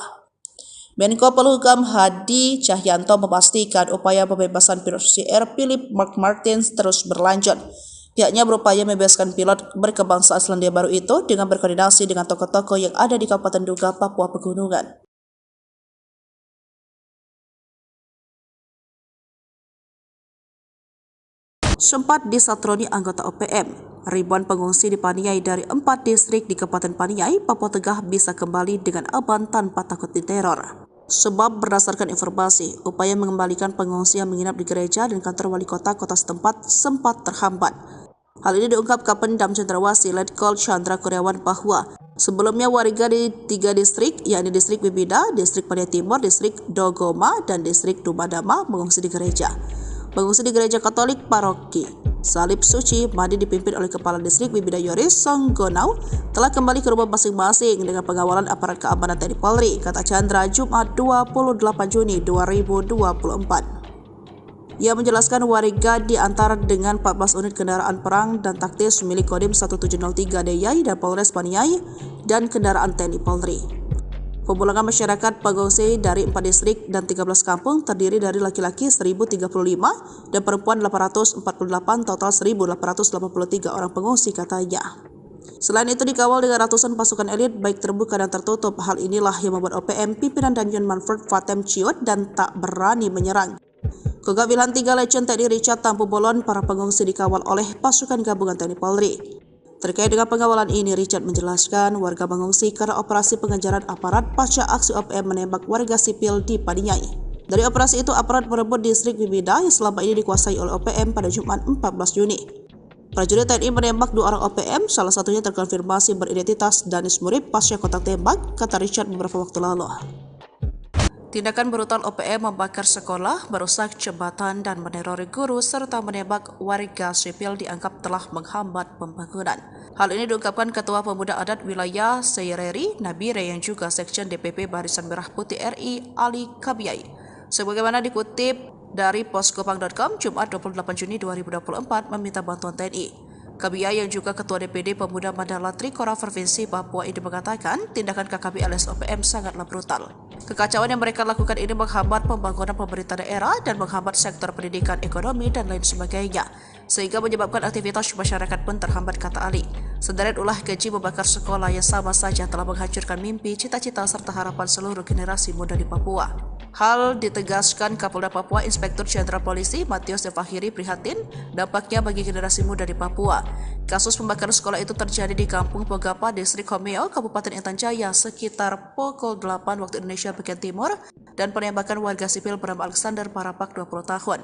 Menko Polhukam Hadi Cahyanto memastikan upaya pembebasan pilot Susi Air Philip Mark Martins terus berlanjut. Pihaknya berupaya membebaskan pilot berkebangsaan Selandia Baru itu dengan berkoordinasi dengan tokoh-tokoh yang ada di Kabupaten Duga, Papua Pegunungan. Sempat disatroni anggota OPM, ribuan pengungsi di Paniai dari 4 distrik di Kabupaten Paniai, Papua Tengah bisa kembali dengan aman tanpa takut diteror. Sebab berdasarkan informasi, upaya mengembalikan pengungsi yang menginap di gereja dan kantor wali kota setempat sempat terhambat. Hal ini diungkap Kapendam Cendrawasih Letkol Chandra Kurniawan bahwa sebelumnya warga di 3 distrik, yakni distrik Bibida, distrik Paniai Timur, distrik Dogoma, dan distrik Dumadama mengungsi di gereja. Pengungsi di Gereja Katolik Paroki Salib Suci Madi dipimpin oleh Kepala Distrik Bibida Yoris Songgonau telah kembali ke rumah masing-masing dengan pengawalan aparat keamanan TNI Polri, kata Chandra Jumat 28 Juni 2024. Ia menjelaskan warga diantar dengan 14 unit kendaraan perang dan taktis milik Kodim 1703 DIY dan Polres Paniai dan kendaraan TNI Polri. Pemulangan masyarakat pengungsi dari 4 distrik dan 13 kampung terdiri dari laki-laki 1.035 dan perempuan 848, total 1.883 orang pengungsi, katanya. Selain itu dikawal dengan ratusan pasukan elit baik terbuka dan tertutup. Hal inilah yang membuat OPM pimpinan Danjen Manfred Fatem ciut dan tak berani menyerang. Kogab Wilhan 3 Legend TNI Richard Tampu Bolon, para pengungsi dikawal oleh pasukan gabungan TNI Polri. Terkait dengan pengawalan ini, Richard menjelaskan warga mengungsi karena operasi pengejaran aparat pasca aksi OPM menembak warga sipil di Paniai. Dari operasi itu, aparat merebut distrik Bibida yang selama ini dikuasai oleh OPM pada Jumat 14 Juni. Prajurit TNI menembak 2 orang OPM, salah satunya terkonfirmasi beridentitas Danis Murib pasca kontak tembak, kata Richard beberapa waktu lalu. Tindakan brutal OPM membakar sekolah, merusak jembatan dan menerori guru serta menembak warga sipil dianggap telah menghambat pembangunan. Hal ini diungkapkan Ketua Pemuda Adat Wilayah Seireri Nabire yang juga Sekjen DPP Barisan Merah Putih RI Ali Kabiai. Sebagaimana dikutip dari poskopang.com Jumat 28 Juni 2024 meminta bantuan TNI. Kabiai yang juga Ketua DPD Pemuda Mandala Trikora Provinsi Papua ini mengatakan tindakan KKB alias OPM sangatlah brutal. Kekacauan yang mereka lakukan ini menghambat pembangunan pemerintah daerah dan menghambat sektor pendidikan, ekonomi, dan lain sebagainya, sehingga menyebabkan aktivitas masyarakat pun terhambat, kata Ali. Sederet ulah keji membakar sekolah yang sama saja telah menghancurkan mimpi, cita-cita, serta harapan seluruh generasi muda di Papua. Hal ditegaskan Kapolda Papua Inspektur Jenderal Polisi Matius Devahiri prihatin dampaknya bagi generasi muda di Papua. Kasus pembakaran sekolah itu terjadi di Kampung Pogapa, Distrik Homeo, Kabupaten Intan Jaya sekitar pukul 8 waktu Indonesia bagian timur dan penembakan warga sipil bernama Alexander Parapak 20 tahun.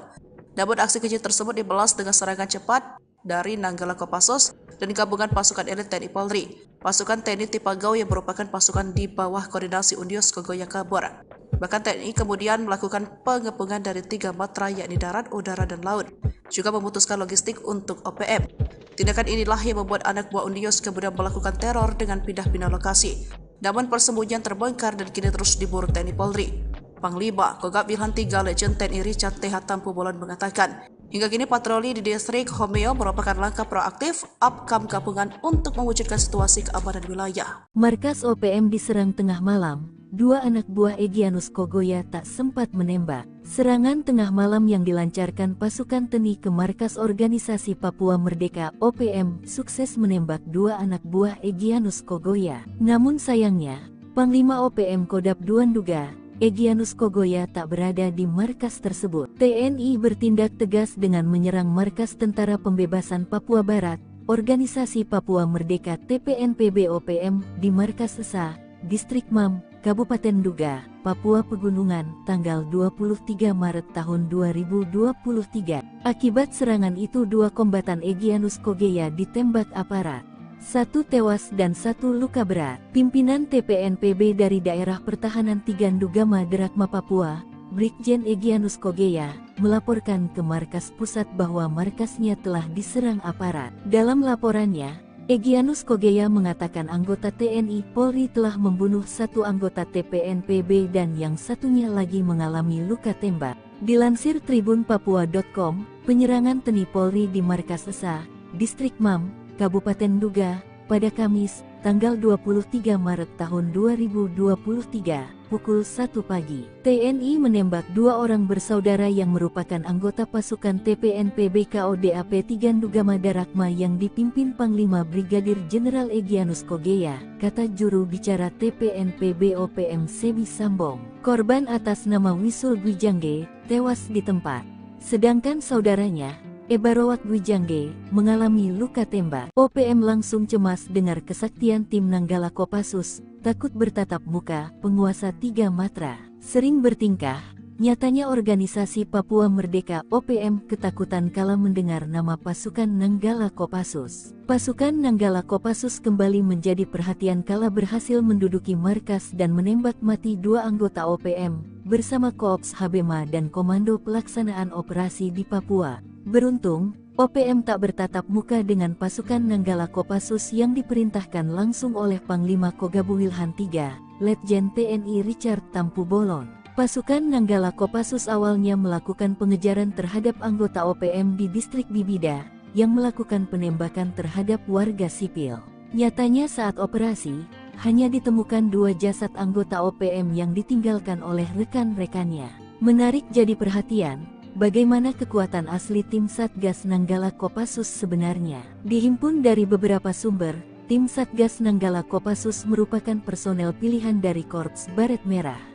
Namun aksi keji tersebut dibalas dengan serangan cepat dari Nanggala Kopassus dan gabungan pasukan elit TNI Polri. Pasukan TNI Tipagau yang merupakan pasukan di bawah koordinasi Undios Kogoya kabur. Bahkan TNI kemudian melakukan pengepungan dari 3 matra yakni darat, udara, dan laut. Juga memutuskan logistik untuk OPM. Tindakan inilah yang membuat anak buah Undios kemudian melakukan teror dengan pindah-pindah lokasi. Namun persembunyian terbongkar dan kini terus diburu TNI Polri. Panglima Kogab Wilhan 3 Legend TNI Richard TH Tampu Bolon mengatakan, hingga kini patroli di distrik Homeo merupakan langkah proaktif upcome gabungan untuk mewujudkan situasi keamanan wilayah. Markas OPM diserang tengah malam. 2 anak buah Egyanus Kogoya tak sempat menembak. Serangan tengah malam yang dilancarkan pasukan TNI ke markas organisasi Papua Merdeka OPM sukses menembak 2 anak buah Egyanus Kogoya. Namun sayangnya, Panglima OPM Kodap Duanduga, Egyanus Kogoya tak berada di markas tersebut. TNI bertindak tegas dengan menyerang markas Tentara Pembebasan Papua Barat, Organisasi Papua Merdeka TPNPB OPM di markas Esa, Distrik Mam, Kabupaten Duga, Papua Pegunungan, tanggal 23 Maret tahun 2023. Akibat serangan itu 2 kombatan Egyanus Kogoya ditembak aparat. 1 tewas dan 1 luka berat. Pimpinan TPNPB dari Daerah Pertahanan Tigandugama Derakma Papua, Brigjen Egyanus Kogoya, melaporkan ke markas pusat bahwa markasnya telah diserang aparat. Dalam laporannya, Egyanus Kogoya mengatakan anggota TNI Polri telah membunuh 1 anggota TPNPB dan yang satunya lagi mengalami luka tembak. Dilansir tribunpapua.com, penyerangan TNI Polri di markas Esa, Distrik Mam, Kabupaten Duga, pada Kamis, tanggal 23 Maret tahun 2023, pukul 1 pagi. TNI menembak 2 orang bersaudara yang merupakan anggota pasukan TPNPB KODAP Tigandugama Darakma yang dipimpin Panglima Brigadir Jeneral Egyanus Kogoya, kata juru bicara TPNPB OPM Sebi Sambong. Korban atas nama Wisul Gwijangge, tewas di tempat. Sedangkan saudaranya, Ebarowat Gwijangge, mengalami luka tembak. OPM langsung cemas dengar kesaktian tim Nanggala Kopassus, takut bertatap muka, penguasa 3 matra. Sering bertingkah, Nyatanya organisasi Papua Merdeka (OPM) ketakutan kala mendengar nama pasukan Nanggala Kopassus. Pasukan Nanggala Kopassus kembali menjadi perhatian kala berhasil menduduki markas dan menembak mati 2 anggota OPM bersama Koopс Habema dan Komando Pelaksanaan Operasi di Papua. Beruntung, OPM tak bertatap muka dengan pasukan Nanggala Kopassus yang diperintahkan langsung oleh Panglima Kogabuwilhan III, Letjen TNI Richard Tampu Bolon. Pasukan Nanggala Kopassus awalnya melakukan pengejaran terhadap anggota OPM di distrik Bibida, yang melakukan penembakan terhadap warga sipil. Nyatanya saat operasi, hanya ditemukan 2 jasad anggota OPM yang ditinggalkan oleh rekan-rekannya. Menarik jadi perhatian, bagaimana kekuatan asli tim Satgas Nanggala Kopassus sebenarnya. Dihimpun dari beberapa sumber, tim Satgas Nanggala Kopassus merupakan personel pilihan dari Korps Baret Merah.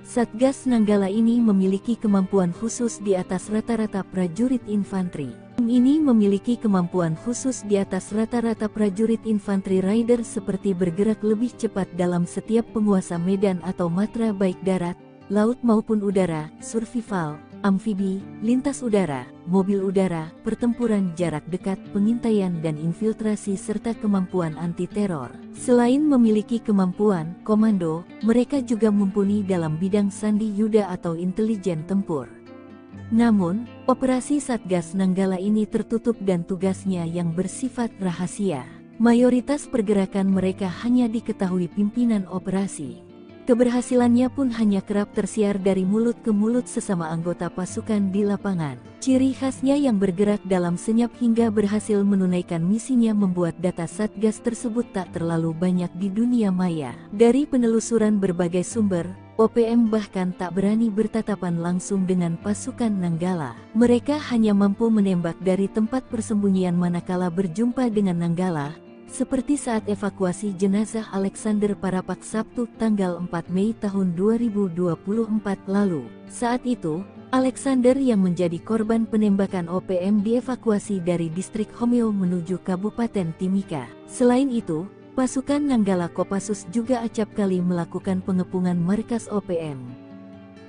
Satgas Nanggala ini memiliki kemampuan khusus di atas rata-rata prajurit infanteri. Tim ini memiliki kemampuan khusus di atas rata-rata prajurit infanteri rider seperti bergerak lebih cepat dalam setiap penguasa medan atau matra baik darat, laut maupun udara, survival, amfibi, lintas udara, mobil udara, pertempuran jarak dekat, pengintaian dan infiltrasi serta kemampuan anti-teror. Selain memiliki kemampuan komando, mereka juga mumpuni dalam bidang sandi yuda atau intelijen tempur. Namun, operasi Satgas Nanggala ini tertutup dan tugasnya yang bersifat rahasia. Mayoritas pergerakan mereka hanya diketahui pimpinan operasi. Keberhasilannya pun hanya kerap tersiar dari mulut ke mulut sesama anggota pasukan di lapangan. Ciri khasnya yang bergerak dalam senyap hingga berhasil menunaikan misinya membuat data Satgas tersebut tak terlalu banyak di dunia maya. Dari penelusuran berbagai sumber, OPM bahkan tak berani bertatapan langsung dengan pasukan Nanggala. Mereka hanya mampu menembak dari tempat persembunyian manakala berjumpa dengan Nanggala, seperti saat evakuasi jenazah Alexander Parapak Sabtu tanggal 4 Mei tahun 2024 lalu. Saat itu, Alexander yang menjadi korban penembakan OPM dievakuasi dari distrik Homeo menuju Kabupaten Timika. Selain itu, pasukan Nanggala Kopassus juga acap kali melakukan pengepungan markas OPM.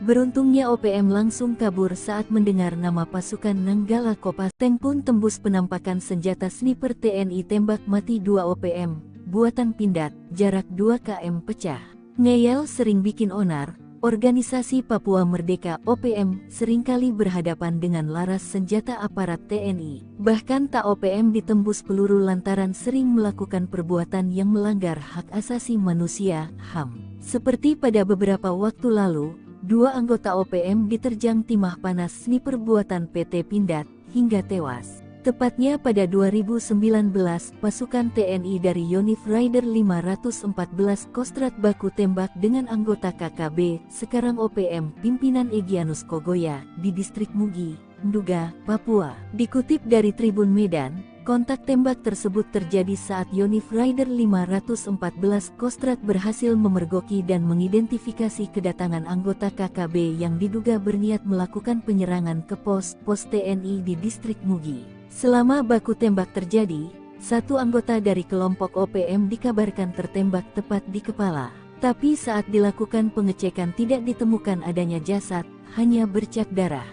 Beruntungnya OPM langsung kabur saat mendengar nama pasukan Nanggala Kopassus. Tank pun tembus penampakan senjata sniper TNI tembak mati 2 OPM, buatan Pindad, jarak 2 km pecah. Ngeyel sering bikin onar, organisasi Papua Merdeka OPM seringkali berhadapan dengan laras senjata aparat TNI. Bahkan tak OPM ditembus peluru lantaran sering melakukan perbuatan yang melanggar hak asasi manusia, HAM. Seperti pada beberapa waktu lalu, 2 anggota OPM diterjang timah panas sniper buatan PT Pindad, hingga tewas. Tepatnya pada 2019, pasukan TNI dari Yonif Rider 514 Kostrat baku tembak dengan anggota KKB, sekarang OPM, pimpinan Egyanus Kogoya, di distrik Mugi, Nduga, Papua. Dikutip dari Tribun Medan, kontak tembak tersebut terjadi saat Yonif Rider 514 Kostrat berhasil memergoki dan mengidentifikasi kedatangan anggota KKB yang diduga berniat melakukan penyerangan ke pos TNI di distrik Mugi. Selama baku tembak terjadi, 1 anggota dari kelompok OPM dikabarkan tertembak tepat di kepala. Tapi saat dilakukan pengecekan tidak ditemukan adanya jasad, hanya bercak darah.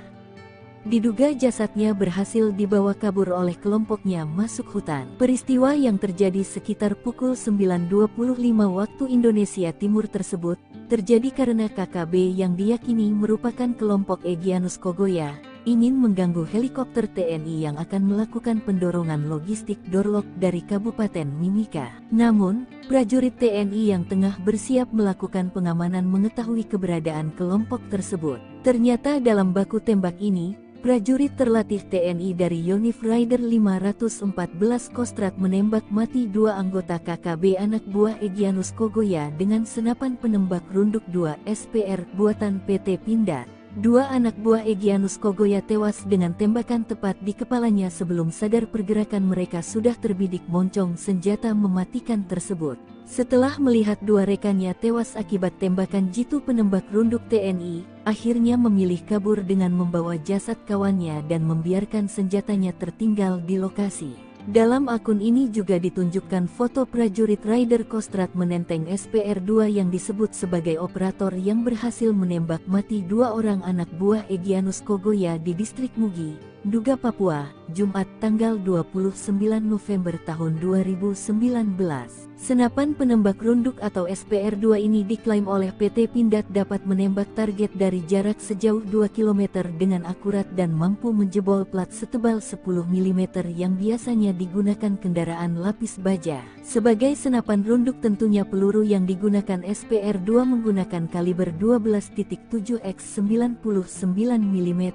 Diduga jasadnya berhasil dibawa kabur oleh kelompoknya masuk hutan. Peristiwa yang terjadi sekitar pukul 9.25 waktu Indonesia Timur tersebut terjadi karena KKB yang diyakini merupakan kelompok Egyanus Kogoya ingin mengganggu helikopter TNI yang akan melakukan pendorongan logistik Dorlok dari Kabupaten Mimika. Namun, prajurit TNI yang tengah bersiap melakukan pengamanan mengetahui keberadaan kelompok tersebut. Ternyata dalam baku tembak ini, prajurit terlatih TNI dari Yonif Rider 514 Kostrat menembak mati 2 anggota KKB anak buah Egyanus Kogoya dengan senapan penembak runduk 2 SPR buatan PT Pindad. 2 anak buah Egyanus Kogoya tewas dengan tembakan tepat di kepalanya sebelum sadar pergerakan mereka sudah terbidik moncong senjata mematikan tersebut. Setelah melihat 2 rekannya tewas akibat tembakan jitu penembak runduk TNI, akhirnya memilih kabur dengan membawa jasad kawannya dan membiarkan senjatanya tertinggal di lokasi. Dalam akun ini juga ditunjukkan foto prajurit Raider Kostrad menenteng SPR-2 yang disebut sebagai operator yang berhasil menembak mati 2 orang anak buah Egyanus Kogoya di distrik Mugi, Nduga, Papua, Jumat tanggal 29 November tahun 2019. Senapan penembak runduk atau SPR-2 ini diklaim oleh PT Pindad dapat menembak target dari jarak sejauh 2 km dengan akurat dan mampu menjebol plat setebal 10 mm yang biasanya digunakan kendaraan lapis baja. Sebagai senapan runduk tentunya peluru yang digunakan SPR-2 menggunakan kaliber 12.7 x 99 mm.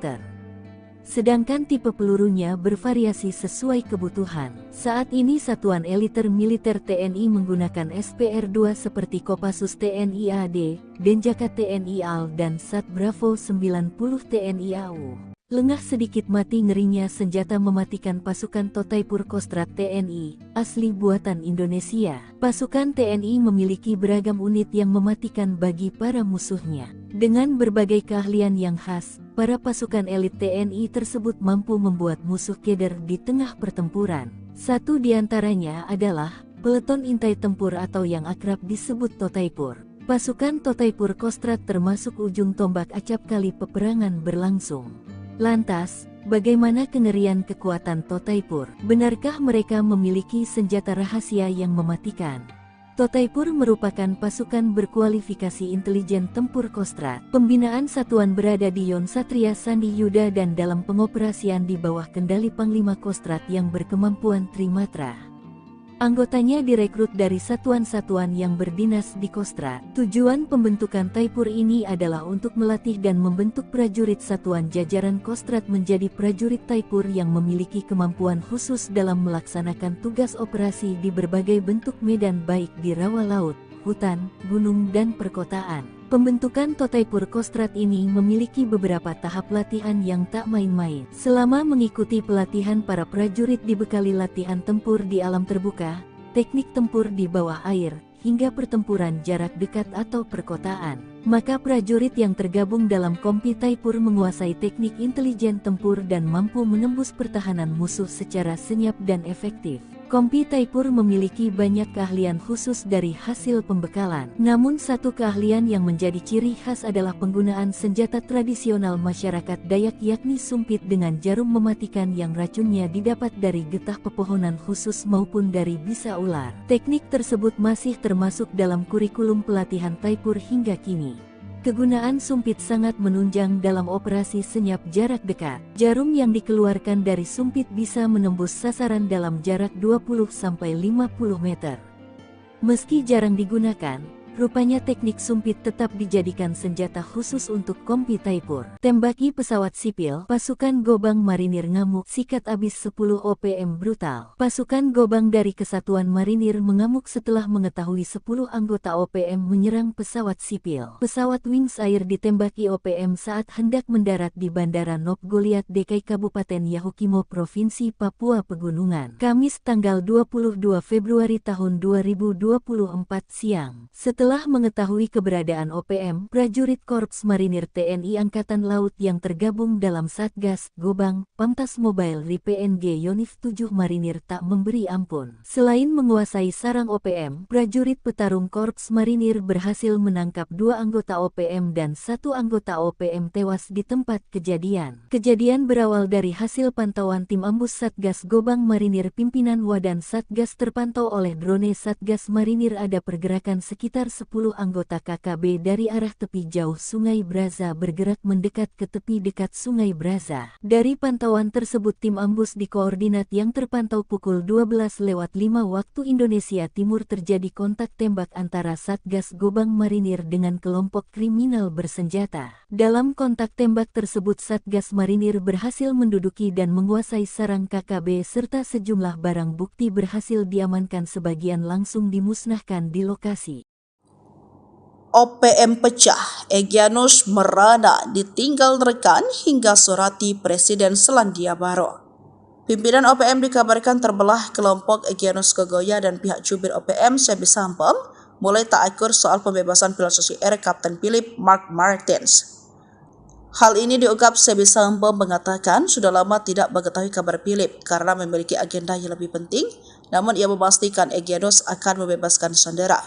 Sedangkan tipe pelurunya bervariasi sesuai kebutuhan. Saat ini Satuan Eliter Militer TNI menggunakan SPR-2 seperti Kopassus TNI AD, Denjaka TNI AL dan Sat Bravo 90 TNI AU. Lengah sedikit mati ngerinya senjata mematikan pasukan Totaipur Kostrad TNI, asli buatan Indonesia. Pasukan TNI memiliki beragam unit yang mematikan bagi para musuhnya. Dengan berbagai keahlian yang khas, para pasukan elit TNI tersebut mampu membuat musuh keder di tengah pertempuran. Satu di antaranya adalah peleton intai tempur atau yang akrab disebut Totaipur. Pasukan Totaipur Kostrad termasuk ujung tombak acap kali peperangan berlangsung. Lantas, bagaimana kengerian kekuatan Totaipur? Benarkah mereka memiliki senjata rahasia yang mematikan? Totaipur merupakan pasukan berkualifikasi intelijen tempur Kostrad. Pembinaan satuan berada di Yon Satria Sandi Yuda dan dalam pengoperasian di bawah kendali Panglima Kostrad yang berkemampuan Trimatra. Anggotanya direkrut dari satuan-satuan yang berdinas di Kostrad. Tujuan pembentukan Taipur ini adalah untuk melatih dan membentuk prajurit satuan jajaran Kostrad menjadi prajurit Taipur yang memiliki kemampuan khusus dalam melaksanakan tugas operasi di berbagai bentuk medan baik di rawa laut, hutan, gunung dan perkotaan. Pembentukan Totaipur Kostrad ini memiliki beberapa tahap latihan yang tak main-main. Selama mengikuti pelatihan, para prajurit dibekali latihan tempur di alam terbuka, teknik tempur di bawah air, hingga pertempuran jarak dekat atau perkotaan. Maka prajurit yang tergabung dalam Kompi Taipur menguasai teknik intelijen tempur dan mampu menembus pertahanan musuh secara senyap dan efektif. Kompi Taipur memiliki banyak keahlian khusus dari hasil pembekalan. Namun satu keahlian yang menjadi ciri khas adalah penggunaan senjata tradisional masyarakat Dayak yakni sumpit dengan jarum mematikan yang racunnya didapat dari getah pepohonan khusus maupun dari bisa ular. Teknik tersebut masih termasuk dalam kurikulum pelatihan Taipur hingga kini. Kegunaan sumpit sangat menunjang dalam operasi senyap jarak dekat. Jarum yang dikeluarkan dari sumpit bisa menembus sasaran dalam jarak 20-50 meter. Meski jarang digunakan, rupanya teknik sumpit tetap dijadikan senjata khusus untuk Kompi Taipur. Tembaki pesawat sipil, pasukan Gobang Marinir ngamuk, sikat abis 10 OPM brutal. Pasukan Gobang dari Kesatuan Marinir mengamuk setelah mengetahui 10 anggota OPM menyerang pesawat sipil. Pesawat Wings Air ditembaki OPM saat hendak mendarat di Bandara Nop Goliat Dekai Kabupaten Yahukimo Provinsi Papua Pegunungan. Kamis tanggal 22 Februari tahun 2024 siang. Setelah mengetahui keberadaan OPM, prajurit Korps Marinir TNI Angkatan Laut yang tergabung dalam Satgas Gobang, Pamtas Mobile Ri PNG Yonif 7 Marinir tak memberi ampun. Selain menguasai sarang OPM, prajurit petarung Korps Marinir berhasil menangkap 2 anggota OPM dan 1 anggota OPM tewas di tempat kejadian. Kejadian berawal dari hasil pantauan tim ambus Satgas Gobang Marinir pimpinan Wadan Satgas terpantau oleh drone Satgas Marinir ada pergerakan sekitar 10 anggota KKB dari arah tepi jauh Sungai Braza bergerak mendekat ke tepi dekat Sungai Braza. Dari pantauan tersebut tim ambus di koordinat yang terpantau pukul 12:05 waktu Indonesia Timur terjadi kontak tembak antara Satgas Gobang Marinir dengan kelompok kriminal bersenjata. Dalam kontak tembak tersebut Satgas Marinir berhasil menduduki dan menguasai sarang KKB serta sejumlah barang bukti berhasil diamankan, sebagian langsung dimusnahkan di lokasi. OPM pecah, Egyanus merana ditinggal rekan hingga surati Presiden Selandia Baru. Pimpinan OPM dikabarkan terbelah. Kelompok Egyanus Kogoya dan pihak jubir OPM Sebi Sampem mulai tak akur soal pembebasan pilot Susi Air Kapten Philip Mark Martins. Hal ini diungkap Sebi Sambo mengatakan sudah lama tidak mengetahui kabar Philip karena memiliki agenda yang lebih penting, namun ia memastikan Egyanus akan membebaskan Sandera.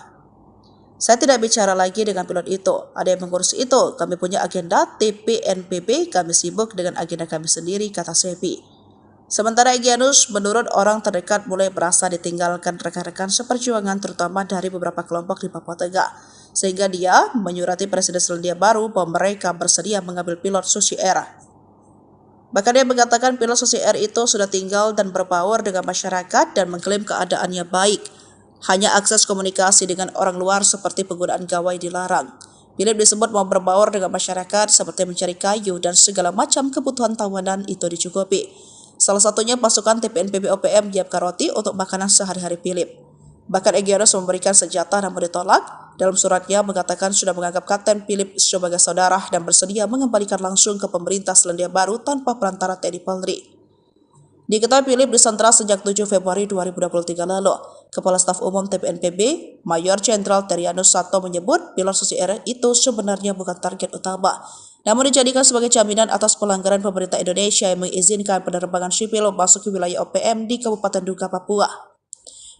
Saya tidak bicara lagi dengan pilot itu, ada yang mengurus itu, kami punya agenda TPNPB, kami sibuk dengan agenda kami sendiri, kata Sebi. Sementara Egyanus menurut orang terdekat mulai merasa ditinggalkan rekan-rekan seperjuangan terutama dari beberapa kelompok di Papua Tengah. Sehingga dia menyurati Presiden Selandia Baru bahwa mereka bersedia mengambil pilot Susi Air. Bahkan dia mengatakan pilot Susi Air itu sudah tinggal dan berbaur dengan masyarakat dan mengklaim keadaannya baik. Hanya akses komunikasi dengan orang luar seperti penggunaan gawai dilarang. Philip disebut mau berbaur dengan masyarakat seperti mencari kayu dan segala macam kebutuhan tawanan itu dicukupi. Salah satunya pasukan TPNPB OPM menyiapkan roti untuk makanan sehari-hari Philip. Bahkan Egyanus memberikan senjata namun ditolak. Dalam suratnya mengatakan sudah menganggap Kapten Philip sebagai saudara dan bersedia mengembalikan langsung ke pemerintah Selandia Baru tanpa perantara TNI Polri. Diketahui Philip disandra sejak 7 Februari 2023 lalu. Kepala Staf Umum TPNPB, Mayor Jenderal Terianus Sato menyebut pilot Susi Air itu sebenarnya bukan target utama, namun dijadikan sebagai jaminan atas pelanggaran pemerintah Indonesia yang mengizinkan penerbangan sipil masuk ke wilayah OPM di Kabupaten Duga, Papua.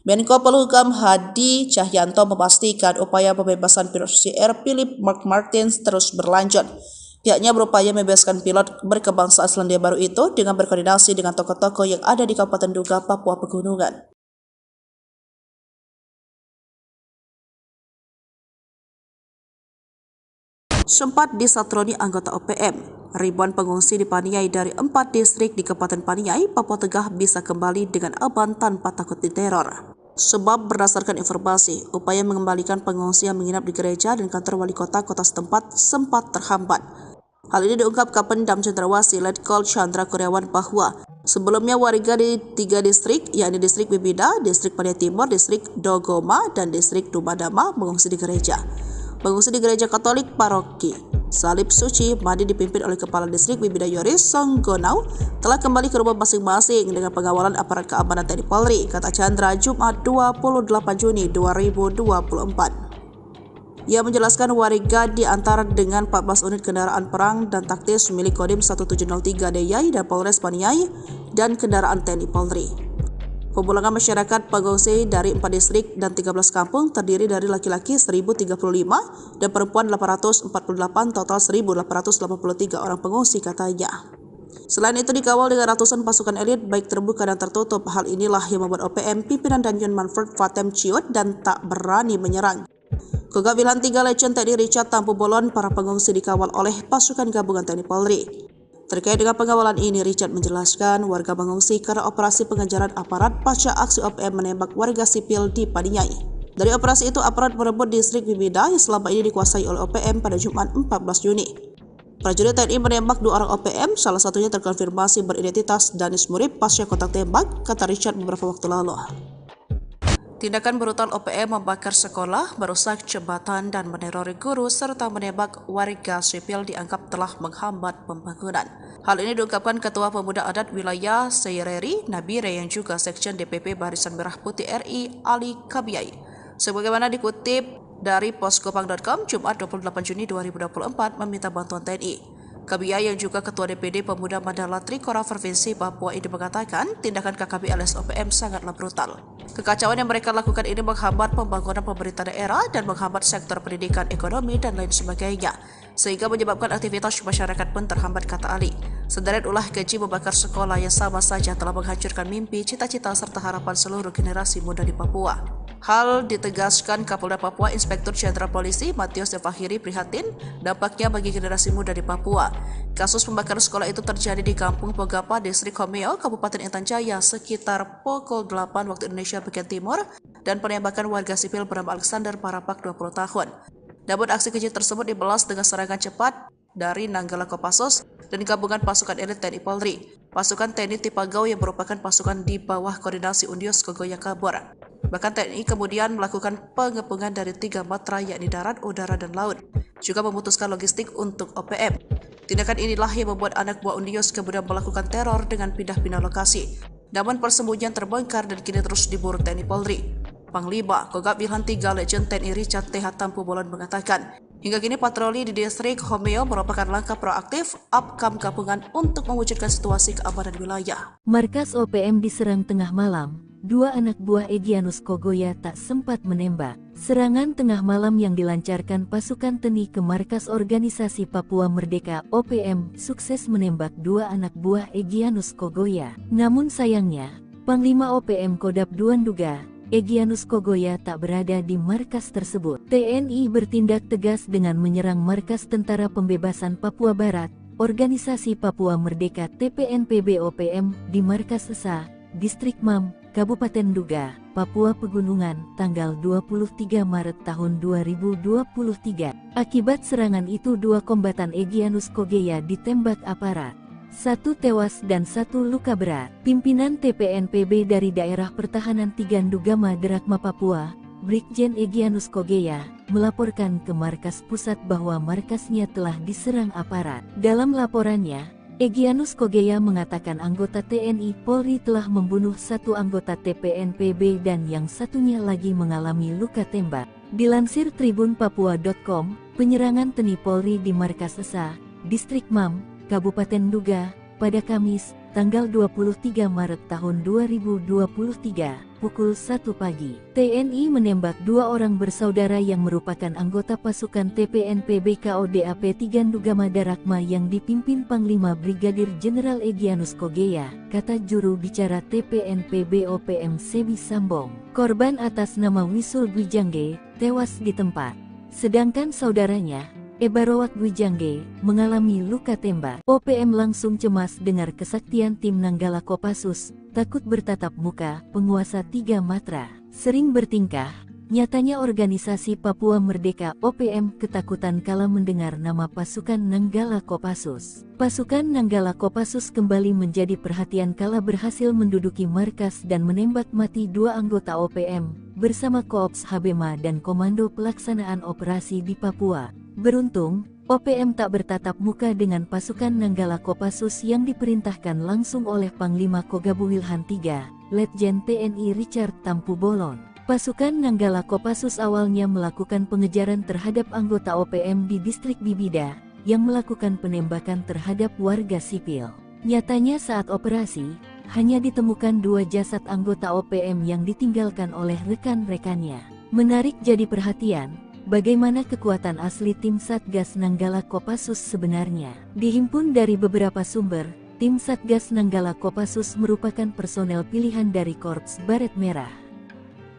Menko Polhukam Hadi Cahyanto memastikan upaya pembebasan pilot Susi Air Philip Mark Martins terus berlanjut. Pihaknya berupaya membebaskan pilot berkebangsaan Selandia Baru itu dengan berkoordinasi dengan tokoh-tokoh yang ada di Kabupaten Duga, Papua Pegunungan. Sempat disatroni anggota OPM, ribuan pengungsi di Paniai dari 4 distrik di Kabupaten Paniai, Papua Tengah bisa kembali dengan aman tanpa takut diteror. Sebab berdasarkan informasi, upaya mengembalikan pengungsi yang menginap di gereja dan kantor wali kota setempat sempat terhambat. Hal ini diungkap Kapendam Cendrawasih Letkol Chandra Kurniawan bahwa sebelumnya warga di 3 distrik, yakni distrik Bibida, distrik Paniai Timur, distrik Dogoma, dan distrik Dumadama mengungsi di gereja. Pengungsi di gereja Katolik Paroki Salib Suci Madi dipimpin oleh Kepala Distrik Bibida Yoris Songgonau telah kembali ke rumah masing-masing dengan pengawalan aparat keamanan TNI Polri, kata Chandra Jumat 28 Juni 2024. Ia menjelaskan warga diantar dengan 14 unit kendaraan perang dan taktis milik Kodim 1703 DIY dan Polres Paniai dan kendaraan TNI Polri. Pemulangan masyarakat pengungsi dari 4 distrik dan 13 kampung terdiri dari laki-laki 1.035 dan perempuan 848, total 1.883 orang pengungsi, katanya. Selain itu dikawal dengan ratusan pasukan elit baik terbuka dan tertutup. Hal inilah yang membuat OPM pimpinan Danjen Manfred Fatem ciut dan tak berani menyerang. Kogak Wilhan 3 Legend TNI Richard Tampu Bolon, para pengungsi dikawal oleh pasukan gabungan TNI Polri. Terkait dengan pengawalan ini, Richard menjelaskan warga mengungsi karena operasi pengejaran aparat pasca aksi OPM menembak warga sipil di Paniai. Dari operasi itu, aparat merebut distrik Bibida yang selama ini dikuasai oleh OPM pada Jumat 14 Juni. Prajurit TNI menembak 2 orang OPM, salah satunya terkonfirmasi beridentitas Danis Murib pasca kontak tembak, kata Richard beberapa waktu lalu. Tindakan brutal OPM membakar sekolah, merusak jembatan, dan menerori guru, serta menembak warga sipil dianggap telah menghambat pembangunan. Hal ini diungkapkan Ketua Pemuda Adat Wilayah Seireri Nabire yang juga Sekjen DPP Barisan Merah Putih RI Ali Kabiyai. Sebagaimana dikutip dari poskopang.com, Jumat 28 Juni 2024 meminta bantuan TNI. Kabiyai yang juga Ketua DPD Pemuda Mandala Trikora Provinsi Papua ini mengatakan tindakan KKB alias OPM sangatlah brutal. Kekacauan yang mereka lakukan ini menghambat pembangunan pemerintah daerah dan menghambat sektor pendidikan, ekonomi, dan lain sebagainya, sehingga menyebabkan aktivitas masyarakat pun terhambat, kata Ali. Sederet ulah keji membakar sekolah yang sama saja telah menghancurkan mimpi, cita-cita, serta harapan seluruh generasi muda di Papua. Hal ditegaskan Kapolda Papua Inspektur Jenderal Polisi Matius Devahiri prihatin dampaknya bagi generasi muda di Papua. Kasus pembakaran sekolah itu terjadi di Kampung Pogapa, Distrik Homeo, Kabupaten Intan Jaya sekitar pukul 8 waktu Indonesia bagian timur dan penembakan warga sipil bernama Alexander Parapak 20 tahun. Namun aksi keji tersebut dibalas dengan serangan cepat dari Nanggala Kopassus dan gabungan pasukan elit TNI Polri. Pasukan TNI Tipagau yang merupakan pasukan di bawah koordinasi Undios Kogoya kabur. Bahkan TNI kemudian melakukan pengepungan dari 3 matra yakni darat, udara, dan laut, juga memutuskan logistik untuk OPM. Tindakan inilah yang membuat anak buah Undios kemudian melakukan teror dengan pindah-pindah lokasi. Namun persembunyian terbongkar dan kini terus diburu TNI Polri. Panglima Kogak Wilhan 3 Legend TNI Richard TH Tampu Bolon mengatakan, Hingga kini patroli di distrik Homeo merupakan langkah proaktif Apkam gabungan untuk mewujudkan situasi keamanan wilayah. Markas OPM diserang tengah malam, dua anak buah Egyanus Kogoya tak sempat menembak. Serangan tengah malam yang dilancarkan pasukan TNI ke markas organisasi Papua Merdeka OPM sukses menembak dua anak buah Egyanus Kogoya. Namun sayangnya, Panglima OPM Kodap II Nduga, Egyanus Kogoya tak berada di markas tersebut. TNI bertindak tegas dengan menyerang markas Tentara Pembebasan Papua Barat, Organisasi Papua Merdeka TPNPB OPM di Markas Esa, Distrik Mam, Kabupaten Nduga, Papua Pegunungan, tanggal 23 Maret tahun 2023. Akibat serangan itu dua kombatan Egyanus Kogoya ditembak aparat. Satu tewas dan satu luka berat. Pimpinan TPNPB dari Daerah Pertahanan 3 Ndugama Derakma Papua, Brigjen Egyanus Kogoya, melaporkan ke markas pusat bahwa markasnya telah diserang aparat. Dalam laporannya, Egyanus Kogoya mengatakan anggota TNI Polri telah membunuh satu anggota TPNPB dan yang satunya lagi mengalami luka tembak. Dilansir tribunpapua.com, penyerangan TNI Polri di Markas Esa, Distrik Mam, Kabupaten Nduga, pada Kamis, tanggal 23 Maret tahun 2023, pukul 1 pagi. TNI menembak dua orang bersaudara yang merupakan anggota pasukan TPNPB KODAP 3 Ndugama Darakma yang dipimpin Panglima Brigadir Jenderal Egyanus Kogoya, kata juru bicara TPNPB OPM Sebi Sambong. Korban atas nama Wisul Gwijangge, tewas di tempat. Sedangkan saudaranya, Ebarowak Gwijangge, mengalami luka tembak. OPM langsung cemas dengar kesaktian tim Nanggala Kopassus, takut bertatap muka, penguasa 3 Matra. Sering bertingkah, nyatanya organisasi Papua Merdeka OPM ketakutan kala mendengar nama pasukan Nanggala Kopassus. Pasukan Nanggala Kopassus kembali menjadi perhatian kala berhasil menduduki markas dan menembak mati dua anggota OPM, bersama Koops Habema dan Komando Pelaksanaan Operasi di Papua. Beruntung, OPM tak bertatap muka dengan pasukan Nanggala Kopassus yang diperintahkan langsung oleh Panglima Kogabu Wilhan III, Letjen TNI Richard Tampu Bolon. Pasukan Nanggala Kopassus awalnya melakukan pengejaran terhadap anggota OPM di distrik Bibida, yang melakukan penembakan terhadap warga sipil. Nyatanya saat operasi, hanya ditemukan dua jasad anggota OPM yang ditinggalkan oleh rekan-rekannya. Menarik jadi perhatian, bagaimana kekuatan asli tim Satgas Nanggala Kopassus sebenarnya. Dihimpun dari beberapa sumber, tim Satgas Nanggala Kopassus merupakan personel pilihan dari Korps Baret Merah.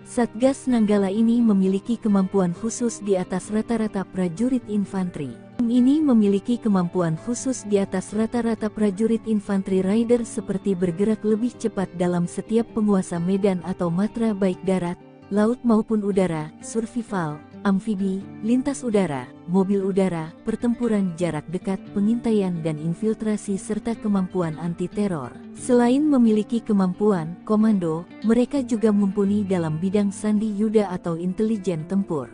Satgas Nanggala ini memiliki kemampuan khusus di atas rata-rata prajurit infanteri. Tim ini memiliki kemampuan khusus di atas rata-rata prajurit infanteri rider seperti bergerak lebih cepat dalam setiap penguasa medan atau matra baik darat, laut maupun udara, survival, amfibi, lintas udara, mobil udara, pertempuran jarak dekat, pengintaian dan infiltrasi serta kemampuan anti-teror. Selain memiliki kemampuan komando, mereka juga mumpuni dalam bidang sandi yuda atau intelijen tempur.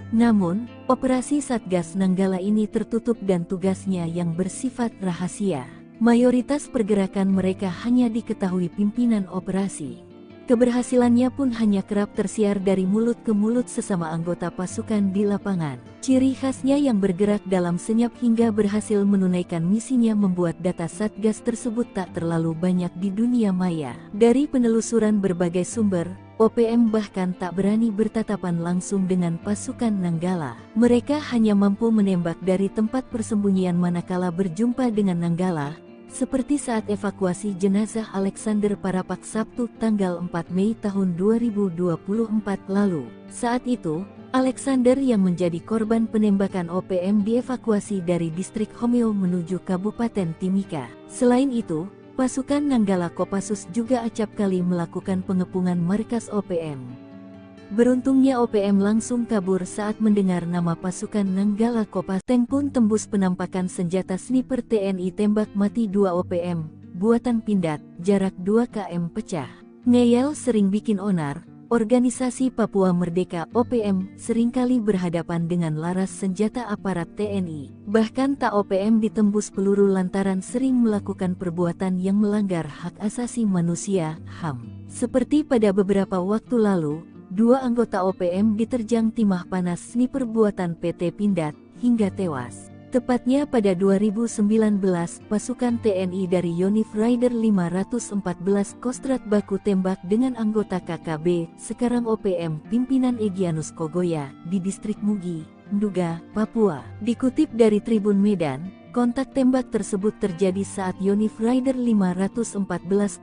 Namun, operasi Satgas Nanggala ini tertutup dan tugasnya yang bersifat rahasia. Mayoritas pergerakan mereka hanya diketahui pimpinan operasi. Keberhasilannya pun hanya kerap tersiar dari mulut ke mulut sesama anggota pasukan di lapangan. Ciri khasnya yang bergerak dalam senyap hingga berhasil menunaikan misinya membuat data Satgas tersebut tak terlalu banyak di dunia maya. Dari penelusuran berbagai sumber, OPM bahkan tak berani bertatapan langsung dengan pasukan Nanggala. Mereka hanya mampu menembak dari tempat persembunyian manakala berjumpa dengan Nanggala, seperti saat evakuasi jenazah Alexander Parapak Sabtu tanggal 4 Mei tahun 2024 lalu. Saat itu, Alexander yang menjadi korban penembakan OPM dievakuasi dari distrik Homeo menuju Kabupaten Timika. Selain itu, pasukan Nanggala Kopassus juga acap kali melakukan pengepungan markas OPM. Beruntungnya OPM langsung kabur saat mendengar nama pasukan Nanggala Kopassus. Tank pun tembus penampakan senjata sniper TNI tembak mati 2 OPM, buatan Pindad, jarak 2 km pecah. Ngeyel sering bikin onar, organisasi Papua Merdeka OPM seringkali berhadapan dengan laras senjata aparat TNI. Bahkan tak OPM ditembus peluru lantaran sering melakukan perbuatan yang melanggar hak asasi manusia, HAM. Seperti pada beberapa waktu lalu, Dua anggota OPM diterjang timah panas sniper buatan PT Pindad hingga tewas. Tepatnya pada 2019, pasukan TNI dari Yonif Rider 514 Kostrat baku tembak dengan anggota KKB, sekarang OPM, pimpinan Egyanus Kogoya, di distrik Mugi, Nduga, Papua. Dikutip dari Tribun Medan, kontak tembak tersebut terjadi saat Yonif Rider 514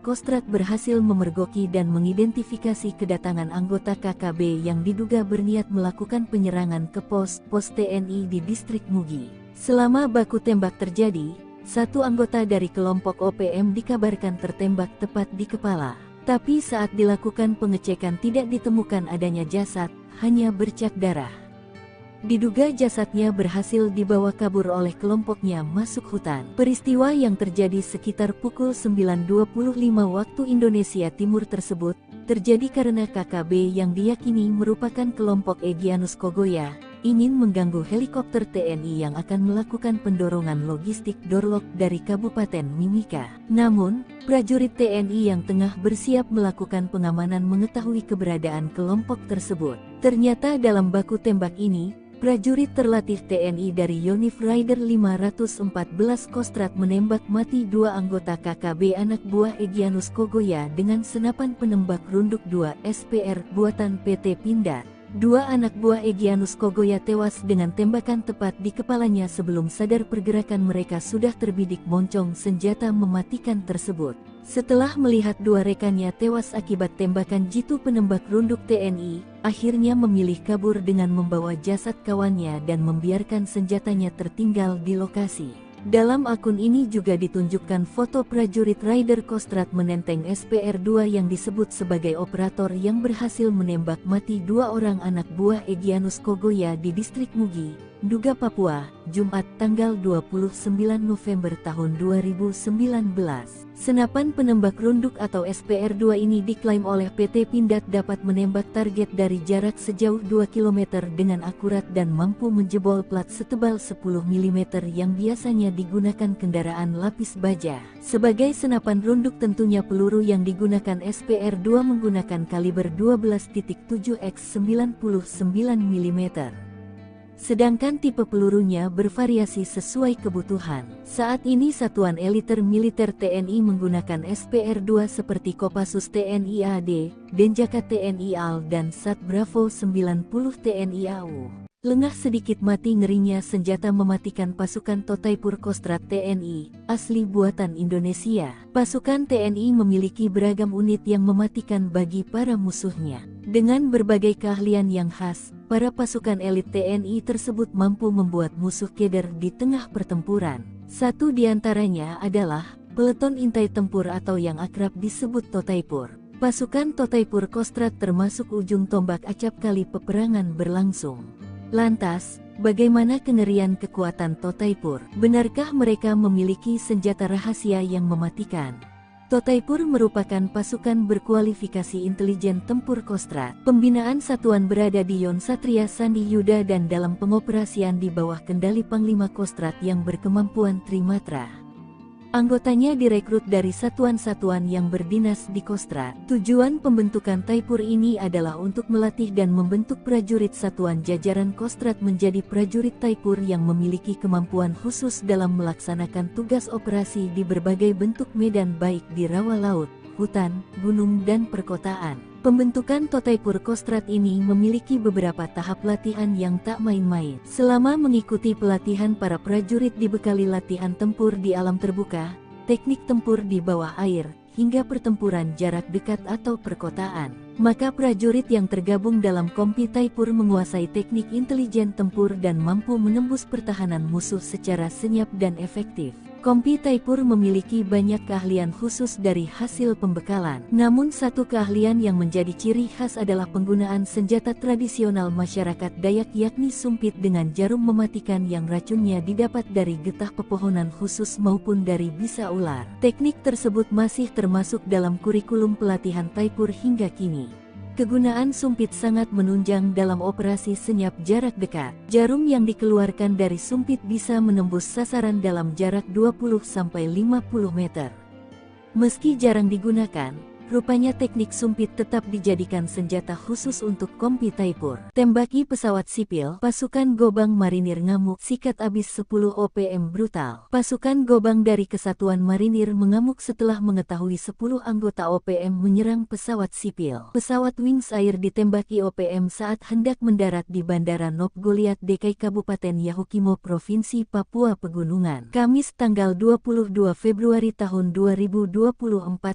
Kostrat berhasil memergoki dan mengidentifikasi kedatangan anggota KKB yang diduga berniat melakukan penyerangan ke pos TNI di distrik Mugi. Selama baku tembak terjadi, satu anggota dari kelompok OPM dikabarkan tertembak tepat di kepala. Tapi saat dilakukan pengecekan tidak ditemukan adanya jasad, hanya bercak darah. Diduga jasadnya berhasil dibawa kabur oleh kelompoknya masuk hutan. Peristiwa yang terjadi sekitar pukul 9.25 waktu Indonesia Timur tersebut, terjadi karena KKB yang diyakini merupakan kelompok Egyanus Kogoya, ingin mengganggu helikopter TNI yang akan melakukan pendorongan logistik Dorlok dari Kabupaten Mimika. Namun, prajurit TNI yang tengah bersiap melakukan pengamanan mengetahui keberadaan kelompok tersebut. Ternyata dalam baku tembak ini, prajurit terlatih TNI dari Yonif Rider 514 Kostrat menembak mati dua anggota KKB anak buah Egyanus Kogoya dengan senapan penembak runduk 2 SPR buatan PT Pindad. Dua anak buah Egyanus Kogoya tewas dengan tembakan tepat di kepalanya sebelum sadar pergerakan mereka sudah terbidik moncong senjata mematikan tersebut. Setelah melihat dua rekannya tewas akibat tembakan jitu penembak runduk TNI, akhirnya memilih kabur dengan membawa jasad kawannya dan membiarkan senjatanya tertinggal di lokasi. Dalam akun ini juga ditunjukkan foto prajurit Rider Kostrat menenteng SPR-2 yang disebut sebagai operator yang berhasil menembak mati dua orang anak buah Egyanus Kogoya di distrik Mugi, Nduga, Papua, Jumat tanggal 29 November tahun 2019. Senapan penembak runduk atau SPR-2 ini diklaim oleh PT Pindad dapat menembak target dari jarak sejauh 2 km dengan akurat dan mampu menjebol plat setebal 10 mm yang biasanya digunakan kendaraan lapis baja. Sebagai senapan runduk tentunya peluru yang digunakan SPR-2 menggunakan kaliber 12.7 x 99 mm. Sedangkan tipe pelurunya bervariasi sesuai kebutuhan. Saat ini Satuan Eliter Militer TNI menggunakan SPR-2 seperti Kopassus TNI AD, Denjaka TNI AL dan Sat Bravo 90 TNI AU. Lengah sedikit mati ngerinya senjata mematikan pasukan Totaipur Kostrat TNI, asli buatan Indonesia. Pasukan TNI memiliki beragam unit yang mematikan bagi para musuhnya. Dengan berbagai keahlian yang khas, para pasukan elit TNI tersebut mampu membuat musuh keder di tengah pertempuran. Satu di antaranya adalah Peleton Intai Tempur atau yang akrab disebut Totaipur. Pasukan Totaipur Kostrat termasuk ujung tombak acap kali peperangan berlangsung. Lantas, bagaimana kengerian kekuatan Totaipur? Benarkah mereka memiliki senjata rahasia yang mematikan? Totaipur merupakan pasukan berkualifikasi intelijen tempur Kostrat. Pembinaan satuan berada di Yon Satria Sandi Yuda dan dalam pengoperasian di bawah kendali Panglima Kostrat yang berkemampuan Trimatra. Anggotanya direkrut dari satuan-satuan yang berdinas di Kostrat. Tujuan pembentukan Taipur ini adalah untuk melatih dan membentuk prajurit satuan jajaran Kostrat menjadi prajurit Taipur yang memiliki kemampuan khusus dalam melaksanakan tugas operasi di berbagai bentuk medan baik di rawa laut, hutan, gunung dan perkotaan. Pembentukan Totaipur Kostrat ini memiliki beberapa tahap latihan yang tak main-main. Selama mengikuti pelatihan, para prajurit dibekali latihan tempur di alam terbuka, teknik tempur di bawah air, hingga pertempuran jarak dekat atau perkotaan. Maka prajurit yang tergabung dalam Kompi Taipur menguasai teknik intelijen tempur dan mampu menembus pertahanan musuh secara senyap dan efektif. Kompi Taipur memiliki banyak keahlian khusus dari hasil pembekalan. Namun satu keahlian yang menjadi ciri khas adalah penggunaan senjata tradisional masyarakat Dayak yakni sumpit dengan jarum mematikan yang racunnya didapat dari getah pepohonan khusus maupun dari bisa ular. Teknik tersebut masih termasuk dalam kurikulum pelatihan Taipur hingga kini. Kegunaan sumpit sangat menunjang dalam operasi senyap jarak dekat. Jarum yang dikeluarkan dari sumpit bisa menembus sasaran dalam jarak 20-50 meter. Meski jarang digunakan, Rupanya teknik sumpit tetap dijadikan senjata khusus untuk Kompi Taipur. Tembaki pesawat sipil, pasukan Gobang Marinir ngamuk, sikat abis 10 OPM brutal. Pasukan Gobang dari Kesatuan Marinir mengamuk setelah mengetahui 10 anggota OPM menyerang pesawat sipil. Pesawat Wings Air ditembaki OPM saat hendak mendarat di Bandara Nop Goliat Dekai Kabupaten Yahukimo Provinsi Papua Pegunungan. Kamis tanggal 22 Februari tahun 2024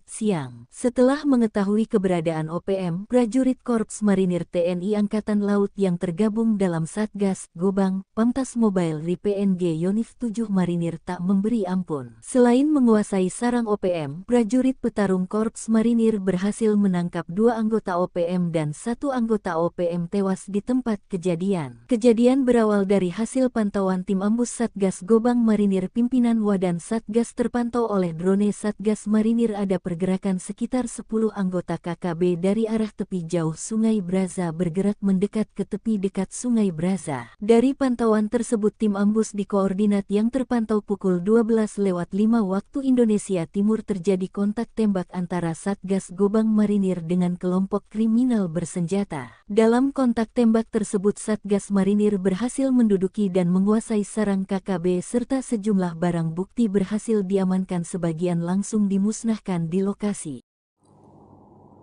siang. Setelah mengetahui keberadaan OPM, prajurit Korps Marinir TNI Angkatan Laut yang tergabung dalam Satgas Gobang, Pamtas Mobile Ri PNG Yonif 7 Marinir tak memberi ampun. Selain menguasai sarang OPM, prajurit petarung Korps Marinir berhasil menangkap 2 anggota OPM dan 1 anggota OPM tewas di tempat kejadian. Kejadian berawal dari hasil pantauan tim ambus Satgas Gobang Marinir pimpinan Wadan Satgas terpantau oleh drone Satgas Marinir ada pergerakan sekitar 10 anggota KKB dari arah tepi jauh Sungai Braza bergerak mendekat ke tepi dekat Sungai Braza. Dari pantauan tersebut tim ambus di koordinat yang terpantau pukul 12:05 waktu Indonesia Timur terjadi kontak tembak antara Satgas Gobang Marinir dengan kelompok kriminal bersenjata. Dalam kontak tembak tersebut Satgas Marinir berhasil menduduki dan menguasai sarang KKB serta sejumlah barang bukti berhasil diamankan, sebagian langsung dimusnahkan di lokasi.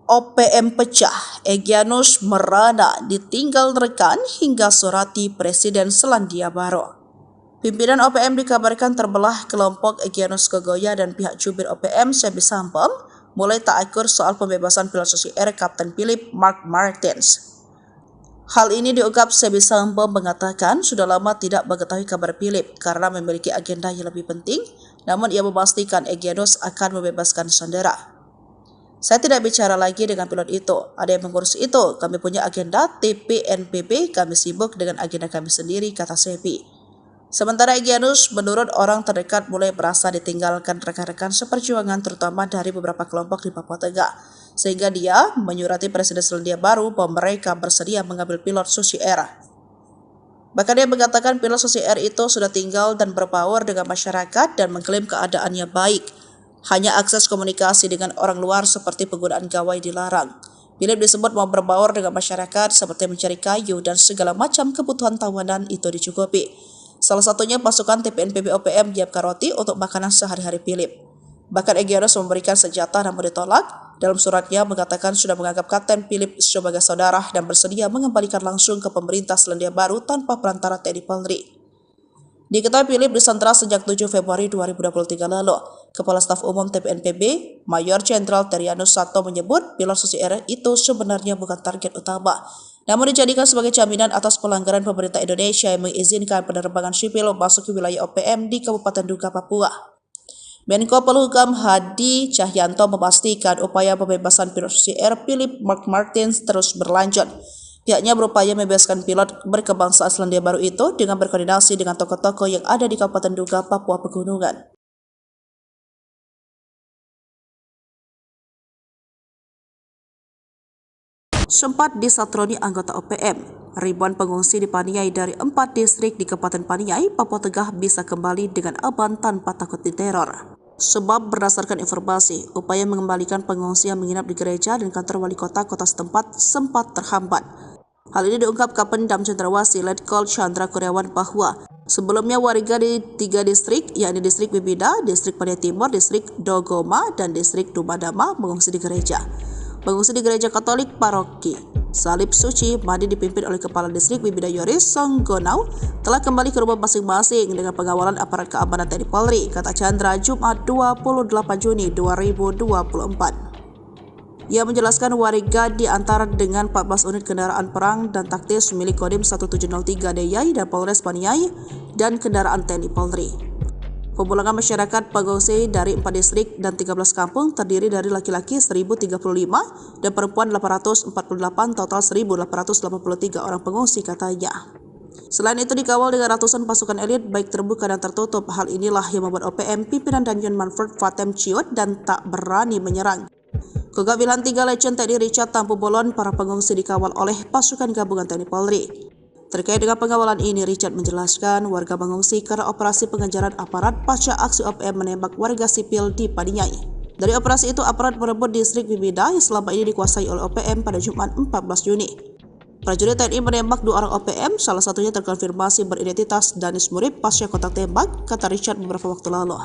OPM pecah, Egyanus merana ditinggal rekan hingga surati Presiden Selandia Baru. Pimpinan OPM dikabarkan terbelah kelompok Egyanus Kogoya dan pihak jubir OPM Sebi Sampom mulai tak akur soal pembebasan pilot Susi Air Kapten Philip Mark Martins. Hal ini diungkap Sebi Sampom mengatakan sudah lama tidak mengetahui kabar Philip karena memiliki agenda yang lebih penting, namun ia memastikan Egyanus akan membebaskan sandera. Saya tidak bicara lagi dengan pilot itu, ada yang mengurus itu, kami punya agenda TPNPB, kami sibuk dengan agenda kami sendiri, kata Sebi. Sementara Egyanus menurut orang terdekat mulai merasa ditinggalkan rekan-rekan seperjuangan terutama dari beberapa kelompok di Papua Tengah, sehingga dia menyurati Presiden Selandia Baru bahwa mereka bersedia mengambil pilot Susi Air. Bahkan dia mengatakan pilot Susi Air itu sudah tinggal dan berbaur dengan masyarakat dan mengklaim keadaannya baik. Hanya akses komunikasi dengan orang luar seperti penggunaan gawai dilarang. Philip disebut mau berbaur dengan masyarakat seperti mencari kayu dan segala macam kebutuhan tawanan itu dicukupi. Salah satunya pasukan TPNPB OPM menyiapkan roti untuk makanan sehari-hari Philip. Bahkan Egyanus memberikan senjata namun ditolak. Dalam suratnya mengatakan sudah menganggap Kapten Philip sebagai saudara dan bersedia mengembalikan langsung ke pemerintah Selandia Baru tanpa perantara TNI Polri. Diketahui Philip disandra sejak 7 Februari 2023 lalu. Kepala Staf Umum TPNPB, Mayor Jenderal Terianus Sato menyebut pilot Susi Air itu sebenarnya bukan target utama, namun dijadikan sebagai jaminan atas pelanggaran pemerintah Indonesia yang mengizinkan penerbangan sipil masuk ke wilayah OPM di Kabupaten Duga, Papua. Menko Polhukam Hadi Cahyanto memastikan upaya pembebasan pilot Susi Air Philip Mark Martins terus berlanjut. Pihaknya berupaya membebaskan pilot berkebangsaan Selandia Baru itu dengan berkoordinasi dengan tokoh-tokoh yang ada di Kabupaten Duga, Papua Pegunungan. Sempat disatroni anggota OPM, ribuan pengungsi di Paniai dari 4 distrik di Kabupaten Paniai, Papua Tengah bisa kembali dengan aman tanpa takut diteror. Sebab berdasarkan informasi, upaya mengembalikan pengungsi yang menginap di gereja dan kantor wali kota setempat sempat terhambat. Hal ini diungkap Kapendam Cendrawasih Letkol Chandra Kurniawan bahwa sebelumnya warga di 3 distrik, yakni distrik Bibida, distrik Paniai Timur, distrik Dogoma, dan distrik Dumadama mengungsi di gereja. Pengungsi di gereja Katolik Paroki Salib Suci Madi dipimpin oleh Kepala Distrik Bibida Yoris Songgonau telah kembali ke rumah masing-masing dengan pengawalan aparat keamanan TNI Polri, kata Chandra Jumat 28 Juni 2024. Ia menjelaskan warga diantar dengan 14 unit kendaraan perang dan taktis milik Kodim 1703 DIY dan Polres Paniai dan kendaraan TNI Polri. Pemulangan masyarakat pengungsi dari 4 distrik dan 13 kampung terdiri dari laki-laki 1.035 dan perempuan 848, total 1.883 orang pengungsi, katanya. Selain itu dikawal dengan ratusan pasukan elit baik terbuka dan tertutup. Hal inilah yang membuat OPM pimpinan Danjen Manfred Fatem ciut dan tak berani menyerang. Kegabilan 3 Legend TNI Richard Tampu Bolon, para pengungsi dikawal oleh pasukan gabungan TNI Polri. Terkait dengan pengawalan ini, Richard menjelaskan warga mengungsi karena operasi pengejaran aparat pasca aksi OPM menembak warga sipil di Paniai. Dari operasi itu, aparat merebut distrik Bibida yang selama ini dikuasai oleh OPM pada Jumat 14 Juni. Prajurit TNI menembak 2 orang OPM, salah satunya terkonfirmasi beridentitas Danis Murib pasca kontak tembak, kata Richard beberapa waktu lalu.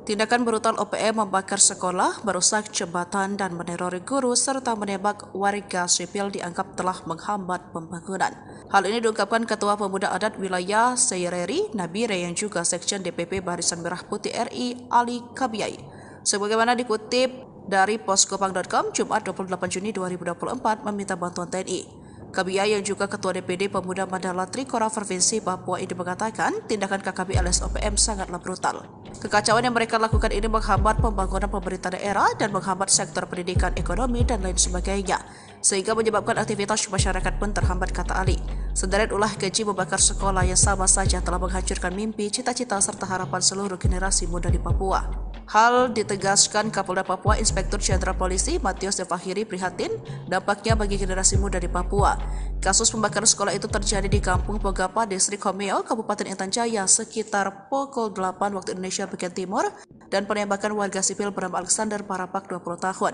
Tindakan brutal OPM membakar sekolah, merusak jembatan dan menerori guru serta menembak warga sipil dianggap telah menghambat pembangunan. Hal ini diungkapkan Ketua Pemuda Adat Wilayah Seireri Nabire yang juga Sekjen DPP Barisan Merah Putih RI Ali Kabiyai. Sebagaimana dikutip dari poskopang.com Jumat 28 Juni 2024 meminta bantuan TNI. Kabiyai yang juga Ketua DPD Pemuda Mandala Trikora Provinsi Papua ini mengatakan tindakan KKB alias OPM sangatlah brutal. Kekacauan yang mereka lakukan ini menghambat pembangunan pemerintah daerah dan menghambat sektor pendidikan, ekonomi, dan lain sebagainya, sehingga menyebabkan aktivitas masyarakat pun terhambat, kata Ali. Sederet ulah keji membakar sekolah yang sama saja telah menghancurkan mimpi, cita-cita, serta harapan seluruh generasi muda di Papua. Hal ditegaskan Kapolda Papua Inspektur Jenderal Polisi Matius Devahiri prihatin dampaknya bagi generasi muda di Papua. Kasus pembakaran sekolah itu terjadi di Kampung Pogapa, Distrik Homeo, Kabupaten Intan Jaya sekitar pukul 8 waktu Indonesia bagian timur dan penembakan warga sipil bernama Alexander Parapak 20 tahun.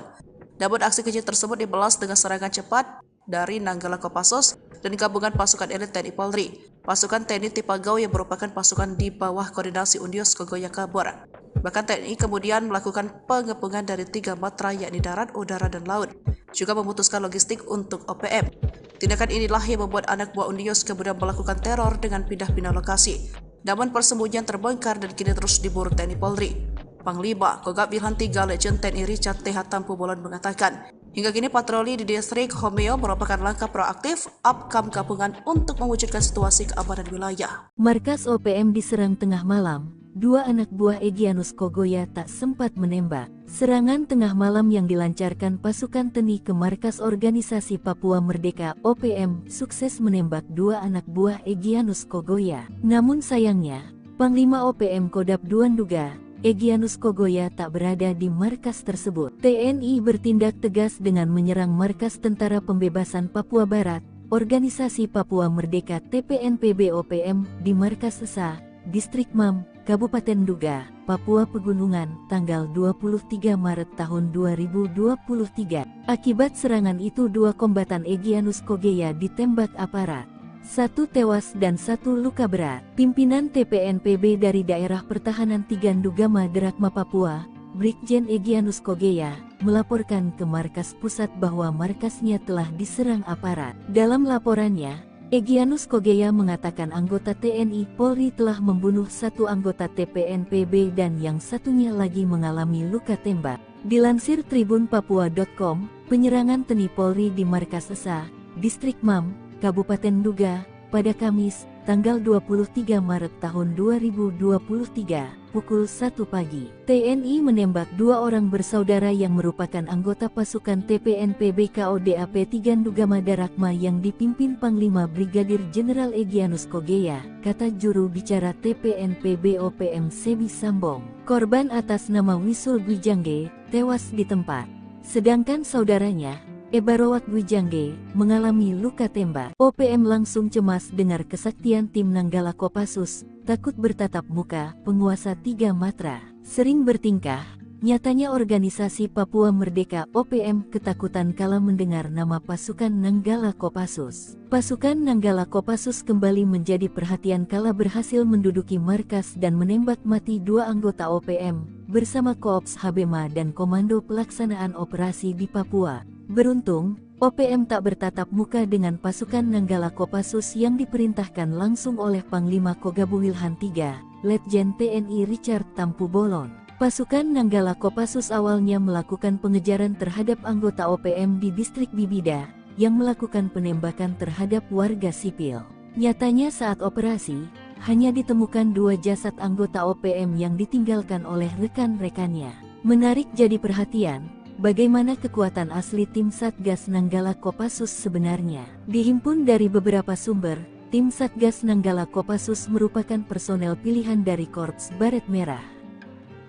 Namun aksi keji tersebut dibalas dengan serangan cepat dari Nanggala Kopassus dan gabungan pasukan elit TNI Polri. Pasukan TNI Tipagau yang merupakan pasukan di bawah koordinasi Undios Kogoya kabur. Bahkan TNI kemudian melakukan pengepungan dari 3 matra yakni darat, udara, dan laut. Juga memutuskan logistik untuk OPM. Tindakan inilah yang membuat anak buah Undios kemudian melakukan teror dengan pindah-pindah lokasi. Namun persembunyian terbongkar dan kini terus diburu TNI Polri. Panglima Kogab Wilhan 3 Legend TNI Richard T. Tampu Bolon mengatakan, hingga kini patroli di distrik Homeo merupakan langkah proaktif upcome gabungan untuk mewujudkan situasi keamanan wilayah. Markas OPM diserang tengah malam. 2 anak buah Egyanus Kogoya tak sempat menembak. Serangan tengah malam yang dilancarkan pasukan TNI ke markas organisasi Papua Merdeka OPM sukses menembak 2 anak buah Egyanus Kogoya. Namun sayangnya, Panglima OPM Kodap II menduga Egyanus Kogoya tak berada di markas tersebut. TNI bertindak tegas dengan menyerang markas Tentara Pembebasan Papua Barat, Organisasi Papua Merdeka TPNPB OPM di markas Esa, Distrik Mam, Kabupaten Duga, Papua Pegunungan, tanggal 23 Maret tahun 2023. Akibat serangan itu 2 kombatan Egyanus Kogoya ditembak aparat. 1 tewas dan 1 luka berat. Pimpinan TPNPB dari Daerah Pertahanan Tigandugama Derakma Papua, Brigjen Egyanus Kogoya, melaporkan ke markas pusat bahwa markasnya telah diserang aparat. Dalam laporannya, Egyanus Kogoya mengatakan anggota TNI Polri telah membunuh 1 anggota TPNPB dan yang satunya lagi mengalami luka tembak. Dilansir tribunpapua.com, penyerangan TNI Polri di markas Esa, Distrik Mam, Kabupaten Duga, pada Kamis, tanggal 23 Maret tahun 2023, pukul 1 pagi. TNI menembak 2 orang bersaudara yang merupakan anggota pasukan TPNPB KODAP Tigandugama Darakma yang dipimpin Panglima Brigadir Jenderal Egyanus Kogoya, kata juru bicara TPNPB OPM Sebi Sambong. Korban atas nama Wisul Gwijangge tewas di tempat, sedangkan saudaranya, Ebarowak Gwijangge, mengalami luka tembak. OPM langsung cemas dengar kesaktian tim Nanggala Kopassus, takut bertatap muka, penguasa 3 matra. Sering bertingkah, nyatanya organisasi Papua Merdeka OPM ketakutan kala mendengar nama pasukan Nanggala Kopassus. Pasukan Nanggala Kopassus kembali menjadi perhatian kala berhasil menduduki markas dan menembak mati 2 anggota OPM, bersama Koops Habema dan Komando Pelaksanaan Operasi di Papua. Beruntung, OPM tak bertatap muka dengan pasukan Nanggala Kopassus yang diperintahkan langsung oleh Panglima Kogabu Wilhan III, Letjen TNI Richard Tampu Bolon. Pasukan Nanggala Kopassus awalnya melakukan pengejaran terhadap anggota OPM di distrik Bibida, yang melakukan penembakan terhadap warga sipil. Nyatanya saat operasi, hanya ditemukan 2 jasad anggota OPM yang ditinggalkan oleh rekan-rekannya. Menarik jadi perhatian, bagaimana kekuatan asli tim Satgas Nanggala Kopassus sebenarnya. Dihimpun dari beberapa sumber, tim Satgas Nanggala Kopassus merupakan personel pilihan dari Korps Baret Merah.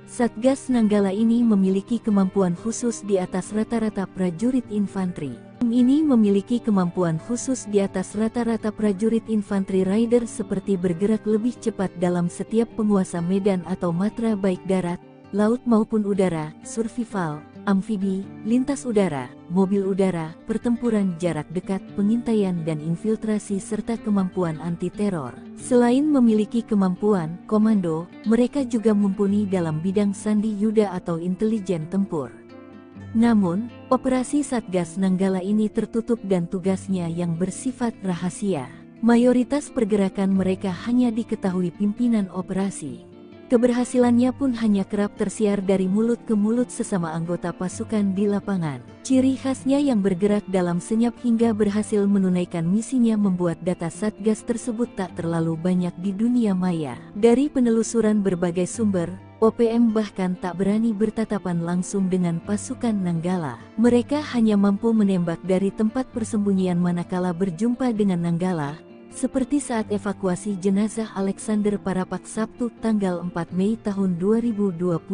Satgas Nanggala ini memiliki kemampuan khusus di atas rata-rata prajurit infanteri. Tim ini memiliki kemampuan khusus di atas rata-rata prajurit infanteri rider seperti bergerak lebih cepat dalam setiap penguasa medan atau matra baik darat, laut maupun udara, survival, amfibi, lintas udara, mobil udara, pertempuran jarak dekat, pengintaian dan infiltrasi serta kemampuan anti-teror. Selain memiliki kemampuan komando, mereka juga mumpuni dalam bidang sandi yuda atau intelijen tempur. Namun, operasi Satgas Nanggala ini tertutup dan tugasnya yang bersifat rahasia. Mayoritas pergerakan mereka hanya diketahui pimpinan operasi. Keberhasilannya pun hanya kerap tersiar dari mulut ke mulut sesama anggota pasukan di lapangan. Ciri khasnya yang bergerak dalam senyap hingga berhasil menunaikan misinya membuat data Satgas tersebut tak terlalu banyak di dunia maya. Dari penelusuran berbagai sumber, OPM bahkan tak berani bertatapan langsung dengan pasukan Nanggala. Mereka hanya mampu menembak dari tempat persembunyian manakala berjumpa dengan Nanggala, seperti saat evakuasi jenazah Alexander Parapak Sabtu tanggal 4 Mei tahun 2024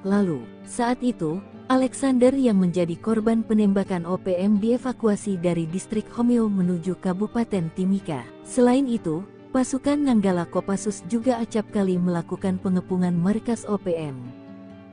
lalu. Saat itu, Alexander yang menjadi korban penembakan OPM dievakuasi dari distrik Homeo menuju Kabupaten Timika. Selain itu, pasukan Nanggala Kopassus juga acap kali melakukan pengepungan markas OPM.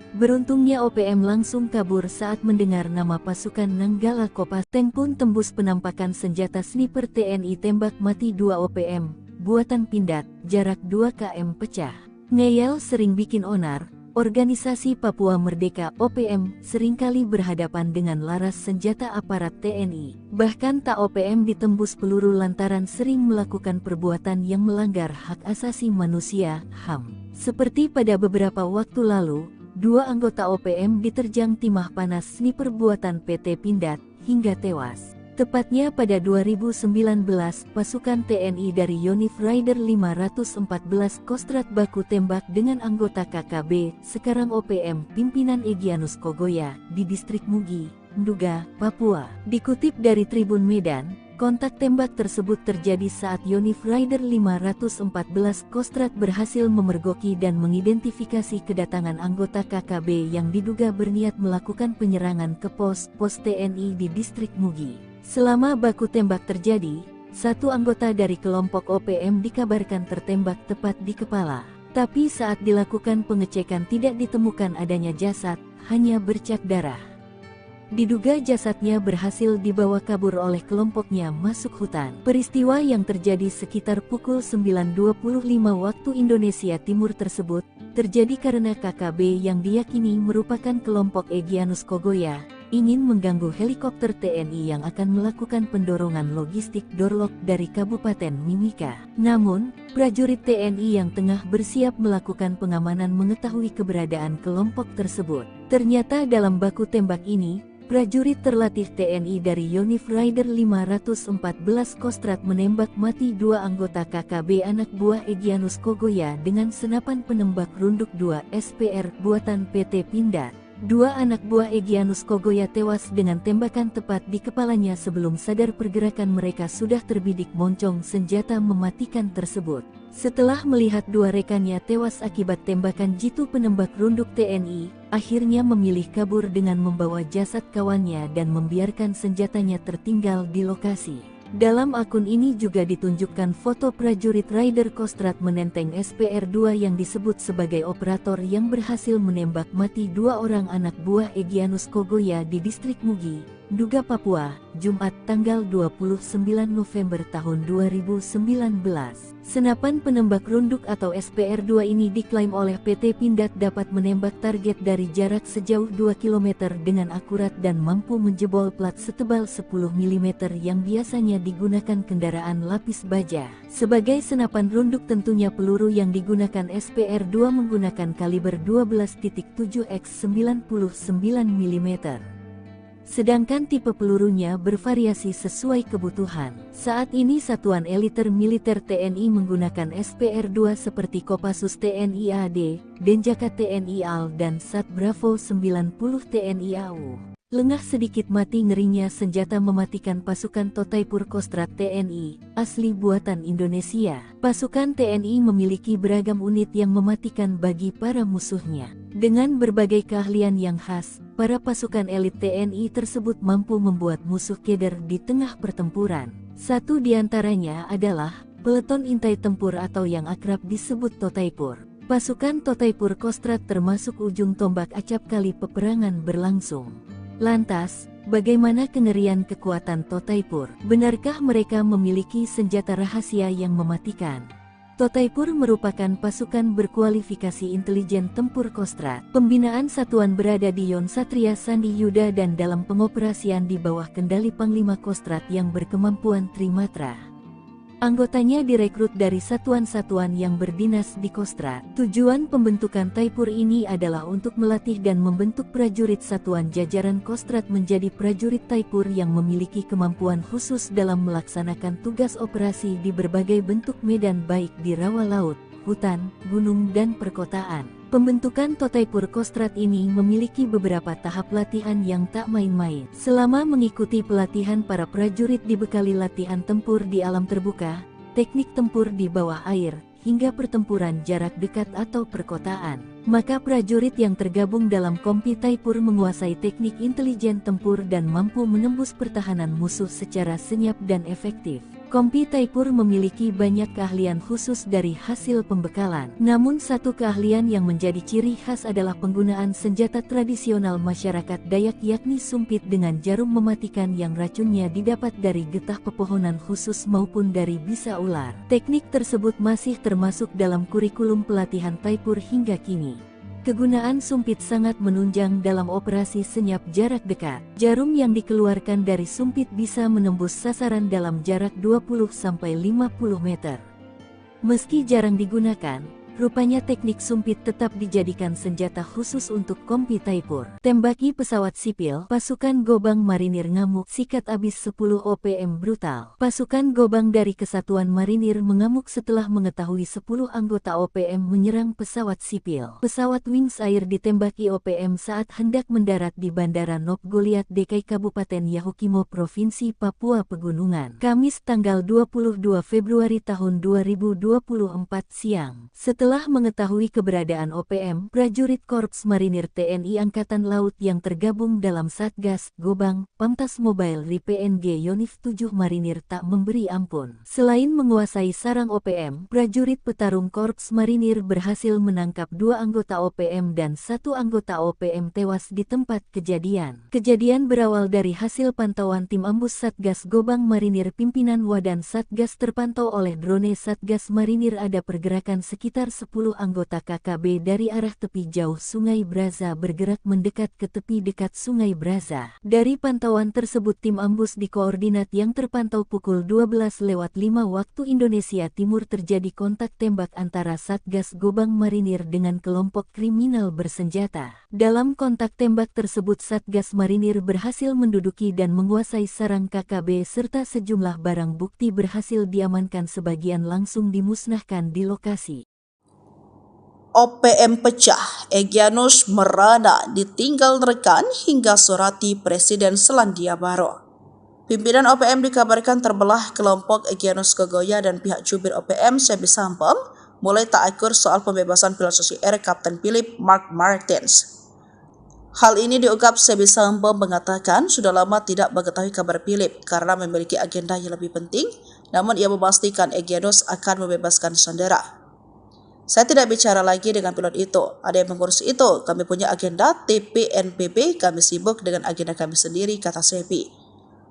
Beruntungnya OPM langsung kabur saat mendengar nama pasukan Nanggala Kopassus. Tank pun tembus penampakan senjata sniper TNI tembak mati 2 OPM, buatan Pindad, jarak 2 km pecah. Ngeyel sering bikin onar, organisasi Papua Merdeka OPM seringkali berhadapan dengan laras senjata aparat TNI. Bahkan tak OPM ditembus peluru lantaran sering melakukan perbuatan yang melanggar hak asasi manusia, HAM. Seperti pada beberapa waktu lalu, 2 anggota OPM diterjang timah panas sniper buatan PT Pindad, hingga tewas. Tepatnya pada 2019, pasukan TNI dari Yonif Rider 514 Kostrad baku tembak dengan anggota KKB, sekarang OPM, pimpinan Egyanus Kogoya, di distrik Mugi, Nduga, Papua. Dikutip dari Tribun Medan, kontak tembak tersebut terjadi saat Yonif Rider 514 Kostrad berhasil memergoki dan mengidentifikasi kedatangan anggota KKB yang diduga berniat melakukan penyerangan ke pos TNI di distrik Mugi. Selama baku tembak terjadi, 1 anggota dari kelompok OPM dikabarkan tertembak tepat di kepala. Tapi saat dilakukan pengecekan tidak ditemukan adanya jasad, hanya bercak darah. Diduga jasadnya berhasil dibawa kabur oleh kelompoknya masuk hutan. Peristiwa yang terjadi sekitar pukul 9.25 waktu Indonesia Timur tersebut, terjadi karena KKB yang diyakini merupakan kelompok Egyanus Kogoya, ingin mengganggu helikopter TNI yang akan melakukan pendorongan logistik Dorlok dari Kabupaten Mimika. Namun, prajurit TNI yang tengah bersiap melakukan pengamanan mengetahui keberadaan kelompok tersebut. Ternyata dalam baku tembak ini, prajurit terlatih TNI dari Yonif Rider 514 Kostrad menembak mati 2 anggota KKB anak buah Egyanus Kogoya dengan senapan penembak runduk 2 SPR buatan PT Pindad. 2 anak buah Egyanus Kogoya tewas dengan tembakan tepat di kepalanya sebelum sadar pergerakan mereka sudah terbidik moncong senjata mematikan tersebut. Setelah melihat 2 rekannya tewas akibat tembakan jitu penembak runduk TNI, akhirnya memilih kabur dengan membawa jasad kawannya dan membiarkan senjatanya tertinggal di lokasi. Dalam akun ini juga ditunjukkan foto prajurit Rider Kostrad menenteng SPR-2 yang disebut sebagai operator yang berhasil menembak mati 2 orang anak buah Egyanus Kogoya di distrik Mugi, Nduga, Papua, Jumat tanggal 29 November tahun 2019. Senapan penembak runduk atau SPR-2 ini diklaim oleh PT Pindad dapat menembak target dari jarak sejauh 2 km dengan akurat dan mampu menjebol plat setebal 10 mm yang biasanya digunakan kendaraan lapis baja. Sebagai senapan runduk tentunya peluru yang digunakan SPR-2 menggunakan kaliber 12.7 x 99 mm. Sedangkan tipe pelurunya bervariasi sesuai kebutuhan. Saat ini satuan eliter militer TNI menggunakan SPR-2 seperti Kopassus TNI AD, Denjaka TNI AL dan Sat Bravo 90 TNI AU. Lengah sedikit mati ngerinya senjata mematikan pasukan Totaipur Kostrad TNI, asli buatan Indonesia. Pasukan TNI memiliki beragam unit yang mematikan bagi para musuhnya. Dengan berbagai keahlian yang khas, para pasukan elit TNI tersebut mampu membuat musuh keder di tengah pertempuran. Satu di antaranya adalah Peleton Intai Tempur atau yang akrab disebut Totaipur. Pasukan Totaipur Kostrad termasuk ujung tombak acap kali peperangan berlangsung. Lantas, bagaimana kengerian kekuatan Totaipur? Benarkah mereka memiliki senjata rahasia yang mematikan? Totaipur merupakan pasukan berkualifikasi intelijen tempur Kostrad. Pembinaan satuan berada di Yon Satria Sandi Yuda dan dalam pengoperasian di bawah kendali Panglima Kostrad yang berkemampuan Trimatra. Anggotanya direkrut dari satuan-satuan yang berdinas di Kostrad. Tujuan pembentukan Taipur ini adalah untuk melatih dan membentuk prajurit satuan jajaran Kostrad menjadi prajurit Taipur yang memiliki kemampuan khusus dalam melaksanakan tugas operasi di berbagai bentuk medan baik di rawa laut, hutan, gunung dan perkotaan. Pembentukan Totaipur Kostrad ini memiliki beberapa tahap latihan yang tak main-main. Selama mengikuti pelatihan, para prajurit dibekali latihan tempur di alam terbuka, teknik tempur di bawah air, hingga pertempuran jarak dekat atau perkotaan. Maka prajurit yang tergabung dalam Kompi Taipur menguasai teknik intelijen tempur dan mampu menembus pertahanan musuh secara senyap dan efektif. Kompi Taipur memiliki banyak keahlian khusus dari hasil pembekalan. Namun satu keahlian yang menjadi ciri khas adalah penggunaan senjata tradisional masyarakat Dayak yakni sumpit dengan jarum mematikan yang racunnya didapat dari getah pepohonan khusus maupun dari bisa ular. Teknik tersebut masih termasuk dalam kurikulum pelatihan Taipur hingga kini. Kegunaan sumpit sangat menunjang dalam operasi senyap jarak dekat. Jarum yang dikeluarkan dari sumpit bisa menembus sasaran dalam jarak 20-50 meter. Meski jarang digunakan, rupanya teknik sumpit tetap dijadikan senjata khusus untuk Kompi Taipur. Tembaki pesawat sipil, pasukan Gobang Marinir ngamuk, sikat abis 10 OPM brutal. Pasukan Gobang dari Kesatuan Marinir mengamuk setelah mengetahui 10 anggota OPM menyerang pesawat sipil. Pesawat Wings Air ditembaki OPM saat hendak mendarat di Bandara Nop Goliat Dekai Kabupaten Yahukimo Provinsi Papua Pegunungan. Kamis tanggal 22 Februari tahun 2024 siang. Setelah mengetahui keberadaan OPM, prajurit Korps Marinir TNI Angkatan Laut yang tergabung dalam Satgas Gobang Pamtas Mobile RI-PNG Yonif 7 Marinir tak memberi ampun. Selain menguasai sarang OPM, prajurit petarung Korps Marinir berhasil menangkap 2 anggota OPM dan 1 anggota OPM tewas di tempat kejadian. Kejadian berawal dari hasil pantauan tim ambus Satgas Gobang Marinir pimpinan Wadan Satgas terpantau oleh drone Satgas Marinir ada pergerakan sekitar 10 anggota KKB dari arah tepi jauh Sungai Braza bergerak mendekat ke tepi dekat Sungai Braza. Dari pantauan tersebut tim ambus di koordinat yang terpantau pukul 12:05 waktu Indonesia Timur terjadi kontak tembak antara Satgas Gobang Marinir dengan kelompok kriminal bersenjata. Dalam kontak tembak tersebut Satgas Marinir berhasil menduduki dan menguasai sarang KKB serta sejumlah barang bukti berhasil diamankan, sebagian langsung dimusnahkan di lokasi. OPM pecah, Egyanus merana ditinggal rekan hingga surati Presiden Selandia Baru. Pimpinan OPM dikabarkan terbelah. Kelompok Egyanus Kogoya dan pihak jubir OPM Sebi Sampom mulai tak akur soal pembebasan pilot Susi Air Kapten Philip Mark Martins. Hal ini diungkap Sebi Sampom mengatakan sudah lama tidak mengetahui kabar Philip karena memiliki agenda yang lebih penting, namun ia memastikan Egyanus akan membebaskan sandera. Saya tidak bicara lagi dengan pilot itu, ada yang mengurus itu, kami punya agenda TPNPB, kami sibuk dengan agenda kami sendiri, kata Sebi.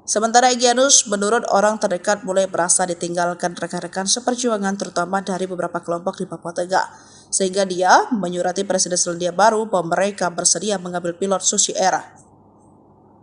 Sementara Egyanus menurut orang terdekat mulai merasa ditinggalkan rekan-rekan seperjuangan terutama dari beberapa kelompok di Papua Tengah, sehingga dia menyurati Presiden Selandia Baru bahwa mereka bersedia mengambil pilot Susi Air.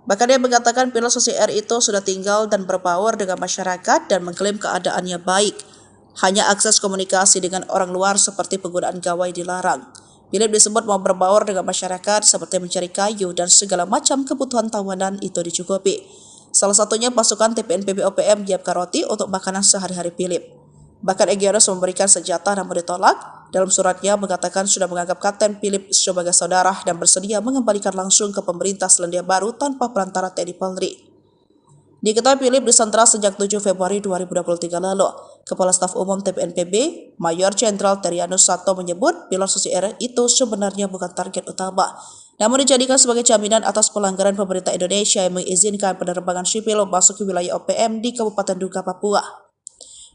Bahkan dia mengatakan pilot Susi Air itu sudah tinggal dan berbaur dengan masyarakat dan mengklaim keadaannya baik. Hanya akses komunikasi dengan orang luar seperti penggunaan gawai dilarang. Philip disebut mau berbaur dengan masyarakat seperti mencari kayu dan segala macam kebutuhan tawanan itu dicukupi. Salah satunya pasukan TPNPB OPM menyiapkan roti untuk makanan sehari-hari Philip. Bahkan Egyanus memberikan senjata namun ditolak. Dalam suratnya mengatakan sudah menganggap Kapten Philip sebagai saudara dan bersedia mengembalikan langsung ke pemerintah Selandia Baru tanpa perantara TNI Polri. Diketahui Philip disandra sejak 7 Februari 2023 lalu. Kepala Staf Umum TPNPB, Mayor Jenderal Terianus Sato menyebut pilot Susi Air itu sebenarnya bukan target utama, namun dijadikan sebagai jaminan atas pelanggaran pemerintah Indonesia yang mengizinkan penerbangan sipil masuk ke wilayah OPM di Kabupaten Duga, Papua.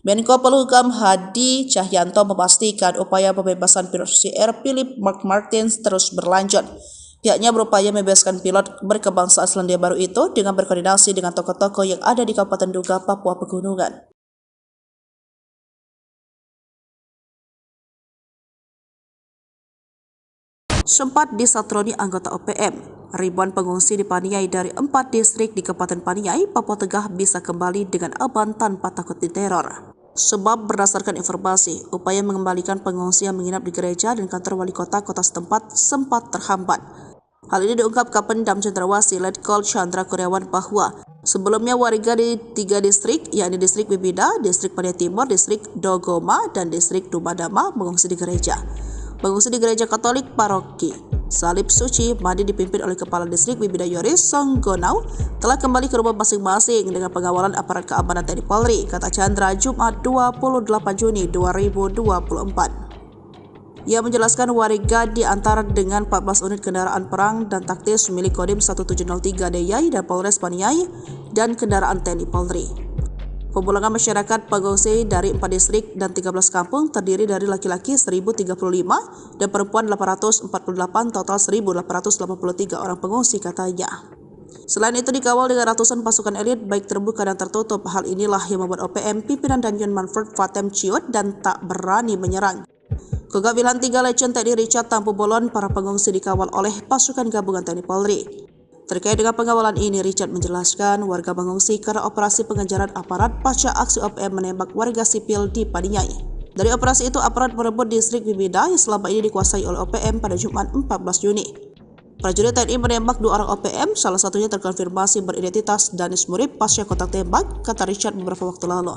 Menko Polhukam Hadi Cahyanto memastikan upaya pembebasan pilot Susi Air Philip Mark Martins terus berlanjut. Pihaknya berupaya membebaskan pilot berkebangsaan Selandia Baru itu dengan berkoordinasi dengan tokoh-tokoh yang ada di Kabupaten Duga, Papua Pegunungan. Sempat disatroni anggota OPM, ribuan pengungsi di Paniai dari 4 distrik di Kabupaten Paniai, Papua Tengah bisa kembali dengan aman tanpa takut diteror. Sebab berdasarkan informasi, upaya mengembalikan pengungsi yang menginap di gereja dan kantor wali kota setempat sempat terhambat. Hal ini diungkap Kapendam Cendrawasih Letkol Chandra Kurniawan bahwa sebelumnya warga di 3 distrik, yakni distrik Bibida, distrik Paniai Timur, distrik Dogoma, dan distrik Dumadama mengungsi di gereja. Mengungsi di gereja Katolik Paroki Salib Suci Madi dipimpin oleh Kepala Distrik Bibida Yoris Songgonau telah kembali ke rumah masing-masing dengan pengawalan aparat keamanan TNI Polri, kata Chandra Jumat 28 Juni 2024. Ia menjelaskan warga diantar dengan 14 unit kendaraan perang dan taktis milik Kodim 1703 Deyai dan Polres Paniai dan kendaraan TNI Polri. Pemulangan masyarakat pengungsi dari 4 distrik dan 13 kampung terdiri dari laki-laki 1.035 dan perempuan 848, total 1.883 orang pengungsi, katanya. Selain itu dikawal dengan ratusan pasukan elit baik terbuka dan tertutup. Hal inilah yang membuat OPM pimpinan Danjen Manfred Fatem ciut dan tak berani menyerang. Kogab Wilhan 3 Legend TNI Richard Tampu Bolon, para pengungsi dikawal oleh pasukan gabungan TNI Polri. Terkait dengan pengawalan ini, Richard menjelaskan warga mengungsi karena operasi pengejaran aparat pasca aksi OPM menembak warga sipil di Paniai. Dari operasi itu, aparat merebut distrik Bibida yang selama ini dikuasai oleh OPM pada Jumat 14 Juni. Prajurit TNI menembak 2 orang OPM, salah satunya terkonfirmasi beridentitas Danis Murib pasca kontak tembak, kata Richard beberapa waktu lalu.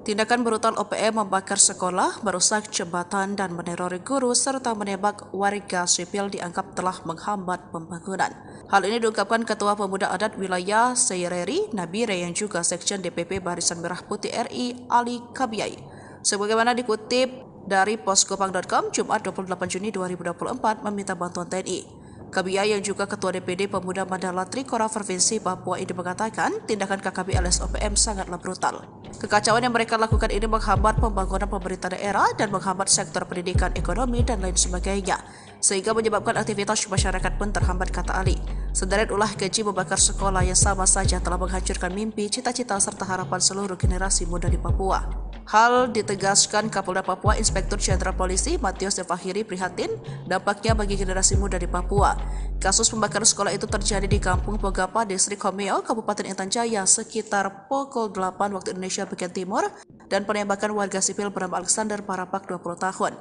Tindakan brutal OPM membakar sekolah, merusak jembatan, dan menerori guru, serta menembak warga sipil dianggap telah menghambat pembangunan. Hal ini diungkapkan Ketua Pemuda Adat Wilayah Seireri, Nabire, yang juga Sekjen DPP Barisan Merah Putih RI, Ali Kabiai. Sebagaimana dikutip dari poskopang.com, Jumat 28 Juni 2024, meminta bantuan TNI. Kabiai yang juga Ketua DPD Pemuda Mandala Trikora Provinsi Papua ini mengatakan tindakan KKB alias OPM sangatlah brutal. Kekacauan yang mereka lakukan ini menghambat pembangunan pemerintah daerah dan menghambat sektor pendidikan, ekonomi, dan lain sebagainya, sehingga menyebabkan aktivitas masyarakat pun terhambat, kata Ali. Sederet ulah keji membakar sekolah yang sama saja telah menghancurkan mimpi, cita-cita, serta harapan seluruh generasi muda di Papua. Hal ditegaskan Kapolda Papua Inspektur Jenderal Polisi Matius Devahiri prihatin dampaknya bagi generasi muda di Papua. Kasus pembakaran sekolah itu terjadi di Kampung Pogapa, Distrik Homeo, Kabupaten Intan Jaya sekitar pukul 8 waktu Indonesia bagian timur dan penembakan warga sipil bernama Alexander Parapak 20 tahun.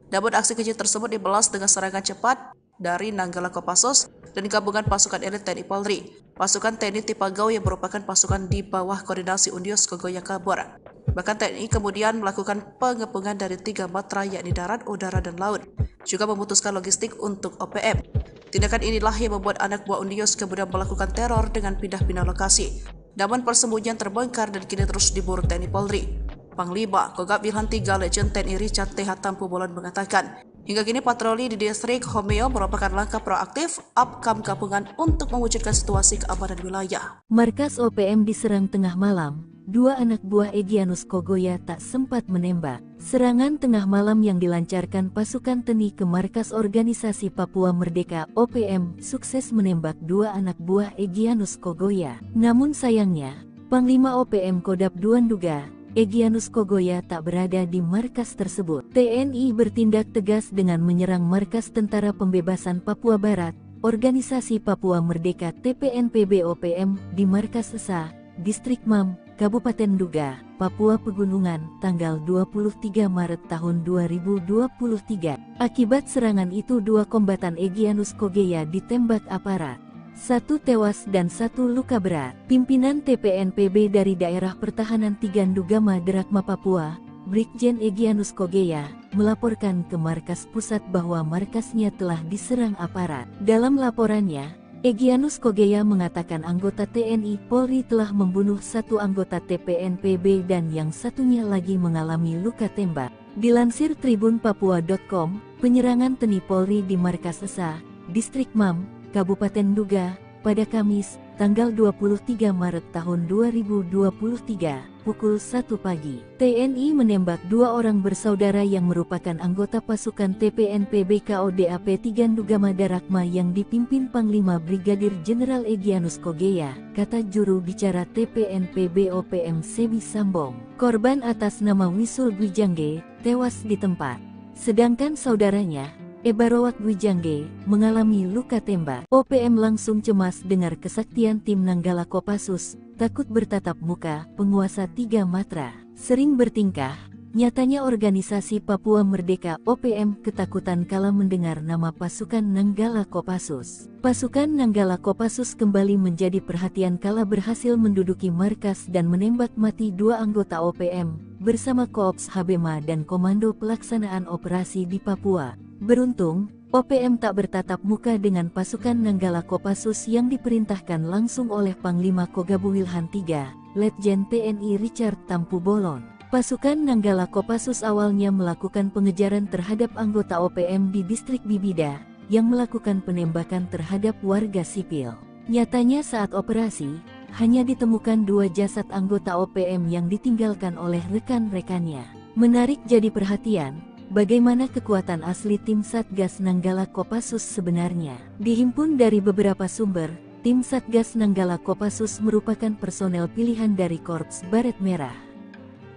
Namun aksi keji tersebut dibalas dengan serangan cepat dari Nanggala Kopassus dan gabungan pasukan elit TNI Polri. Pasukan TNI Tipagau yang merupakan pasukan di bawah koordinasi Undios Kogoya kabur. Bahkan TNI kemudian melakukan pengepungan dari 3 matra yakni darat, udara, dan laut, juga memutuskan logistik untuk OPM. Tindakan inilah yang membuat anak buah Undios kemudian melakukan teror dengan pindah-pindah lokasi. Namun persembunyian terbongkar dan kini terus diburu TNI Polri. Panglima Kogab Wilhan 3 Legend TNI Richard TH Tampu Bolon mengatakan, hingga kini patroli di distrik Homeo merupakan langkah proaktif Apkam gabungan untuk mewujudkan situasi keamanan wilayah. Markas OPM diserang tengah malam. 2 anak buah Egyanus Kogoya tak sempat menembak. Serangan tengah malam yang dilancarkan pasukan TNI ke markas organisasi Papua Merdeka OPM sukses menembak 2 anak buah Egyanus Kogoya. Namun sayangnya, Panglima OPM Kodap II Nduga, Egyanus Kogoya tak berada di markas tersebut. TNI bertindak tegas dengan menyerang markas Tentara Pembebasan Papua Barat, Organisasi Papua Merdeka TPNPB OPM di markas Esa, Distrik Mam, Kabupaten Nduga, Papua Pegunungan, tanggal 23 Maret tahun 2023. Akibat serangan itu 2 kombatan Egyanus Kogoya ditembak aparat. 1 tewas dan 1 luka berat. Pimpinan TPNPB dari Daerah Pertahanan 3 Ndugama Derakma Papua, Brigjen Egyanus Kogoya, melaporkan ke markas pusat bahwa markasnya telah diserang aparat. Dalam laporannya, Egyanus Kogoya mengatakan anggota TNI Polri telah membunuh 1 anggota TPNPB dan yang satunya lagi mengalami luka tembak. Dilansir tribunpapua.com, penyerangan TNI Polri di markas Esa, Distrik Mam, Kabupaten Nduga, pada Kamis, tanggal 23 Maret tahun 2023, pukul 1 pagi. TNI menembak 2 orang bersaudara yang merupakan anggota pasukan TPNP BKODAP 3 Ndugama Darakma yang dipimpin Panglima Brigadir Jenderal Egyanus Kogeya, kata juru bicara TPNP BOPM Sebi Sambong. Korban atas nama Wisul Gwijangge, tewas di tempat. Sedangkan saudaranya, Ebarowak Gwijangge, mengalami luka tembak. OPM langsung cemas dengar kesaktian tim Nanggala Kopassus, takut bertatap muka, penguasa 3 matra. Sering bertingkah, nyatanya organisasi Papua Merdeka OPM ketakutan kala mendengar nama pasukan Nanggala Kopassus. Pasukan Nanggala Kopassus kembali menjadi perhatian kala berhasil menduduki markas dan menembak mati 2 anggota OPM, bersama Koops Habema dan Komando Pelaksanaan Operasi di Papua. Beruntung, OPM tak bertatap muka dengan pasukan Nanggala Kopassus yang diperintahkan langsung oleh Panglima Kogabuwilhan III, Letjen TNI Richard Tampu Bolon. Pasukan Nanggala Kopassus awalnya melakukan pengejaran terhadap anggota OPM di distrik Bibida, yang melakukan penembakan terhadap warga sipil. Nyatanya saat operasi, hanya ditemukan 2 jasad anggota OPM yang ditinggalkan oleh rekan-rekannya. Menarik jadi perhatian, bagaimana kekuatan asli tim Satgas Nanggala Kopassus sebenarnya. Dihimpun dari beberapa sumber, tim Satgas Nanggala Kopassus merupakan personel pilihan dari Korps Baret Merah.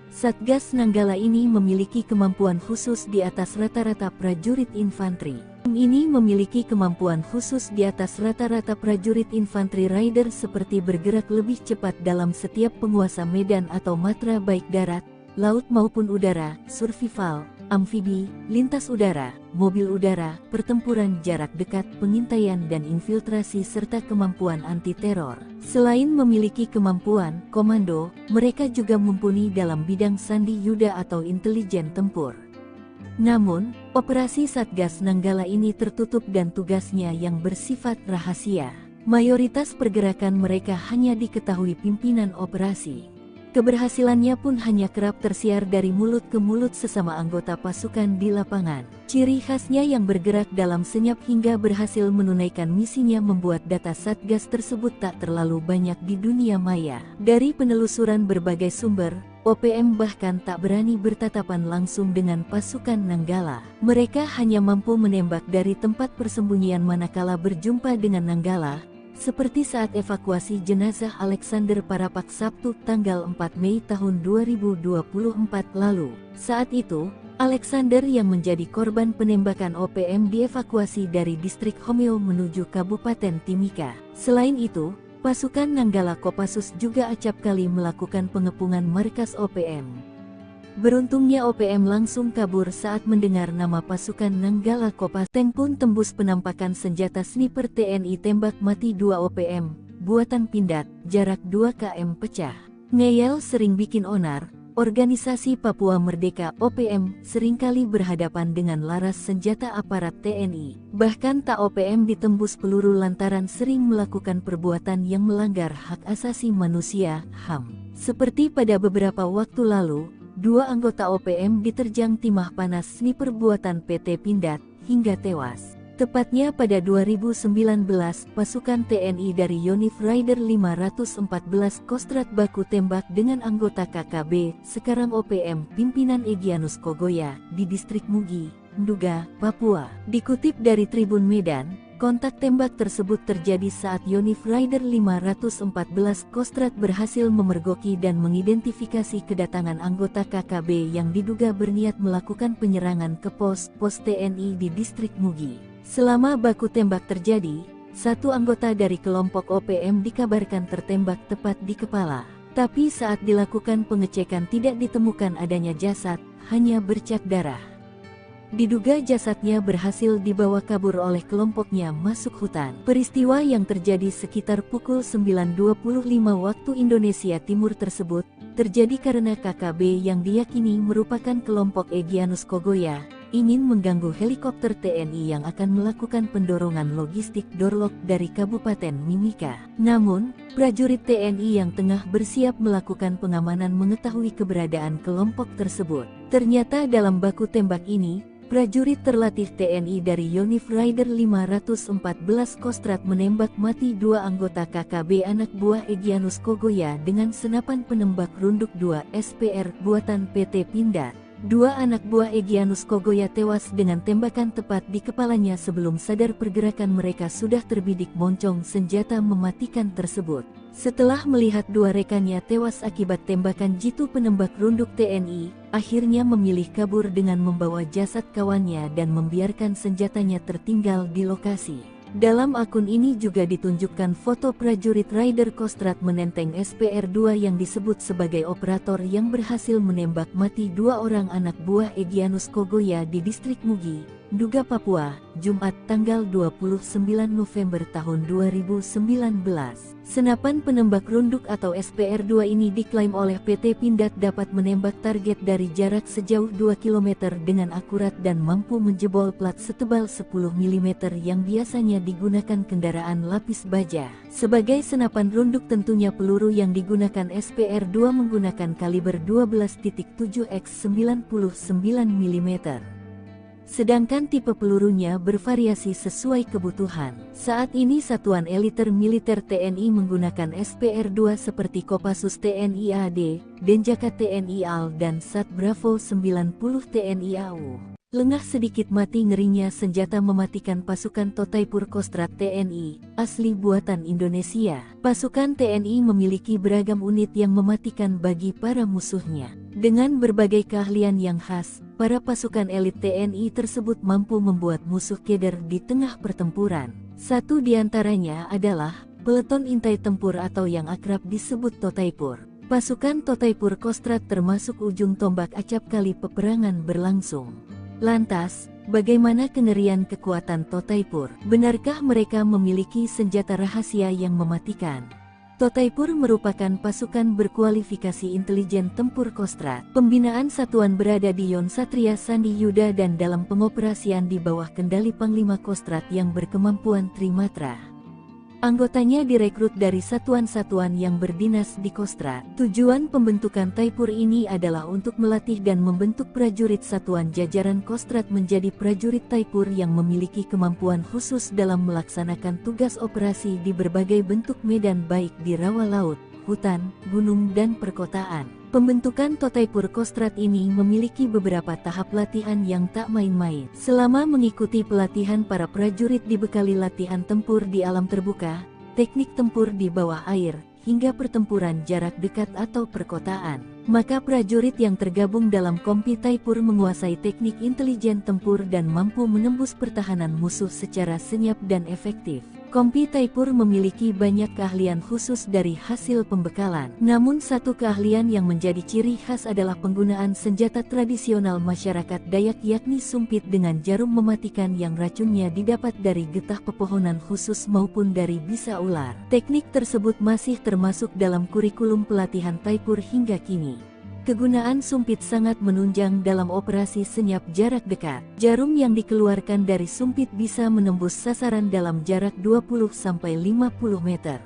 Satgas Nanggala ini memiliki kemampuan khusus di atas rata-rata prajurit infanteri. Tim ini memiliki kemampuan khusus di atas rata-rata prajurit infanteri rider seperti bergerak lebih cepat dalam setiap penguasa medan atau matra baik darat, laut maupun udara, survival, amfibi, lintas udara, mobil udara, pertempuran jarak dekat, pengintaian dan infiltrasi serta kemampuan anti-teror. Selain memiliki kemampuan komando, mereka juga mumpuni dalam bidang sandi yuda atau intelijen tempur. Namun, operasi Satgas Nanggala ini tertutup dan tugasnya yang bersifat rahasia. Mayoritas pergerakan mereka hanya diketahui pimpinan operasi. Keberhasilannya pun hanya kerap tersiar dari mulut ke mulut sesama anggota pasukan di lapangan. Ciri khasnya yang bergerak dalam senyap hingga berhasil menunaikan misinya membuat data Satgas tersebut tak terlalu banyak di dunia maya. Dari penelusuran berbagai sumber, OPM bahkan tak berani bertatapan langsung dengan pasukan Nanggala. Mereka hanya mampu menembak dari tempat persembunyian manakala berjumpa dengan Nanggala, seperti saat evakuasi jenazah Alexander Parapak Sabtu tanggal 4 Mei tahun 2024 lalu. Saat itu, Alexander yang menjadi korban penembakan OPM dievakuasi dari distrik Homeo menuju Kabupaten Timika. Selain itu, pasukan Nanggala Kopassus juga acap kali melakukan pengepungan markas OPM. Beruntungnya OPM langsung kabur saat mendengar nama pasukan Nanggala Kopassus. Tank pun tembus penampakan senjata sniper TNI tembak mati 2 OPM, buatan Pindad, jarak 2 km pecah. Ngeyel sering bikin onar, organisasi Papua Merdeka OPM seringkali berhadapan dengan laras senjata aparat TNI. Bahkan tak OPM ditembus peluru lantaran sering melakukan perbuatan yang melanggar hak asasi manusia, HAM. Seperti pada beberapa waktu lalu, 2 anggota OPM diterjang timah panas sniper buatan PT Pindad, hingga tewas. Tepatnya pada 2019, pasukan TNI dari Yonif Rider 514 Kostrat baku tembak dengan anggota KKB, sekarang OPM, pimpinan Egyanus Kogoya, di distrik Mugi, Nduga, Papua. Dikutip dari Tribun Medan, kontak tembak tersebut terjadi saat Yonif Rider 514 Kostrat berhasil memergoki dan mengidentifikasi kedatangan anggota KKB yang diduga berniat melakukan penyerangan ke pos TNI di distrik Mugi. Selama baku tembak terjadi, 1 anggota dari kelompok OPM dikabarkan tertembak tepat di kepala. Tapi saat dilakukan pengecekan tidak ditemukan adanya jasad, hanya bercak darah. Diduga jasadnya berhasil dibawa kabur oleh kelompoknya masuk hutan. Peristiwa yang terjadi sekitar pukul 9.25 waktu Indonesia Timur tersebut terjadi karena KKB yang diyakini merupakan kelompok Egyanus Kogoya ingin mengganggu helikopter TNI yang akan melakukan pendorongan logistik Dorlok dari Kabupaten Mimika. Namun, prajurit TNI yang tengah bersiap melakukan pengamanan mengetahui keberadaan kelompok tersebut. Ternyata dalam baku tembak ini, Prajurit terlatih TNI dari Yonif Rider 514 Kostrad menembak mati 2 anggota KKB anak buah Egyanus Kogoya dengan senapan penembak runduk 2 SPR buatan PT Pindad. 2 anak buah Egyanus Kogoya tewas dengan tembakan tepat di kepalanya sebelum sadar pergerakan mereka sudah terbidik moncong senjata mematikan tersebut. Setelah melihat 2 rekannya tewas akibat tembakan jitu penembak runduk TNI, akhirnya memilih kabur dengan membawa jasad kawannya dan membiarkan senjatanya tertinggal di lokasi. Dalam akun ini juga ditunjukkan foto prajurit Rider Kostrad menenteng SPR-2 yang disebut sebagai operator yang berhasil menembak mati 2 orang anak buah Egyanus Kogoya di distrik Mugi, Nduga, Papua, Jumat tanggal 29 November tahun 2019. Senapan penembak runduk atau SPR-2 ini diklaim oleh PT Pindad dapat menembak target dari jarak sejauh 2 km dengan akurat dan mampu menjebol plat setebal 10 mm yang biasanya digunakan kendaraan lapis baja. Sebagai senapan runduk tentunya peluru yang digunakan SPR-2 menggunakan kaliber 12.7 x 99 mm. Sedangkan tipe pelurunya bervariasi sesuai kebutuhan. Saat ini Satuan Eliter Militer TNI menggunakan SPR-2 seperti Kopassus TNI AD, Denjaka TNI AL dan Sat Bravo 90 TNI AU. Lengah sedikit mati ngerinya senjata mematikan pasukan Totaipur Kostrad TNI, asli buatan Indonesia. Pasukan TNI memiliki beragam unit yang mematikan bagi para musuhnya. Dengan berbagai keahlian yang khas, para pasukan elit TNI tersebut mampu membuat musuh keder di tengah pertempuran. Satu di antaranya adalah Peleton Intai Tempur atau yang akrab disebut Totaipur. Pasukan Totaipur Kostrad termasuk ujung tombak acap kali peperangan berlangsung. Lantas, bagaimana kengerian kekuatan Totaipur? Benarkah mereka memiliki senjata rahasia yang mematikan? Totaipur merupakan pasukan berkualifikasi intelijen tempur Kostrad. Pembinaan satuan berada di Yon Satria Sandi Yuda dan dalam pengoperasian di bawah kendali Panglima Kostrad yang berkemampuan Trimatra. Anggotanya direkrut dari satuan-satuan yang berdinas di Kostrad. Tujuan pembentukan Taipur ini adalah untuk melatih dan membentuk prajurit satuan jajaran Kostrad menjadi prajurit Taipur yang memiliki kemampuan khusus dalam melaksanakan tugas operasi di berbagai bentuk medan baik di rawa laut, hutan, gunung dan perkotaan. Pembentukan Totaipur Kostrad ini memiliki beberapa tahap latihan yang tak main-main. Selama mengikuti pelatihan, para prajurit dibekali latihan tempur di alam terbuka, teknik tempur di bawah air, hingga pertempuran jarak dekat atau perkotaan. Maka prajurit yang tergabung dalam Kompi Taipur menguasai teknik intelijen tempur dan mampu menembus pertahanan musuh secara senyap dan efektif. Kompi Taipur memiliki banyak keahlian khusus dari hasil pembekalan. Namun satu keahlian yang menjadi ciri khas adalah penggunaan senjata tradisional masyarakat Dayak yakni sumpit dengan jarum mematikan yang racunnya didapat dari getah pepohonan khusus maupun dari bisa ular. Teknik tersebut masih termasuk dalam kurikulum pelatihan Taipur hingga kini. Kegunaan sumpit sangat menunjang dalam operasi senyap jarak dekat. Jarum yang dikeluarkan dari sumpit bisa menembus sasaran dalam jarak 20-50 meter.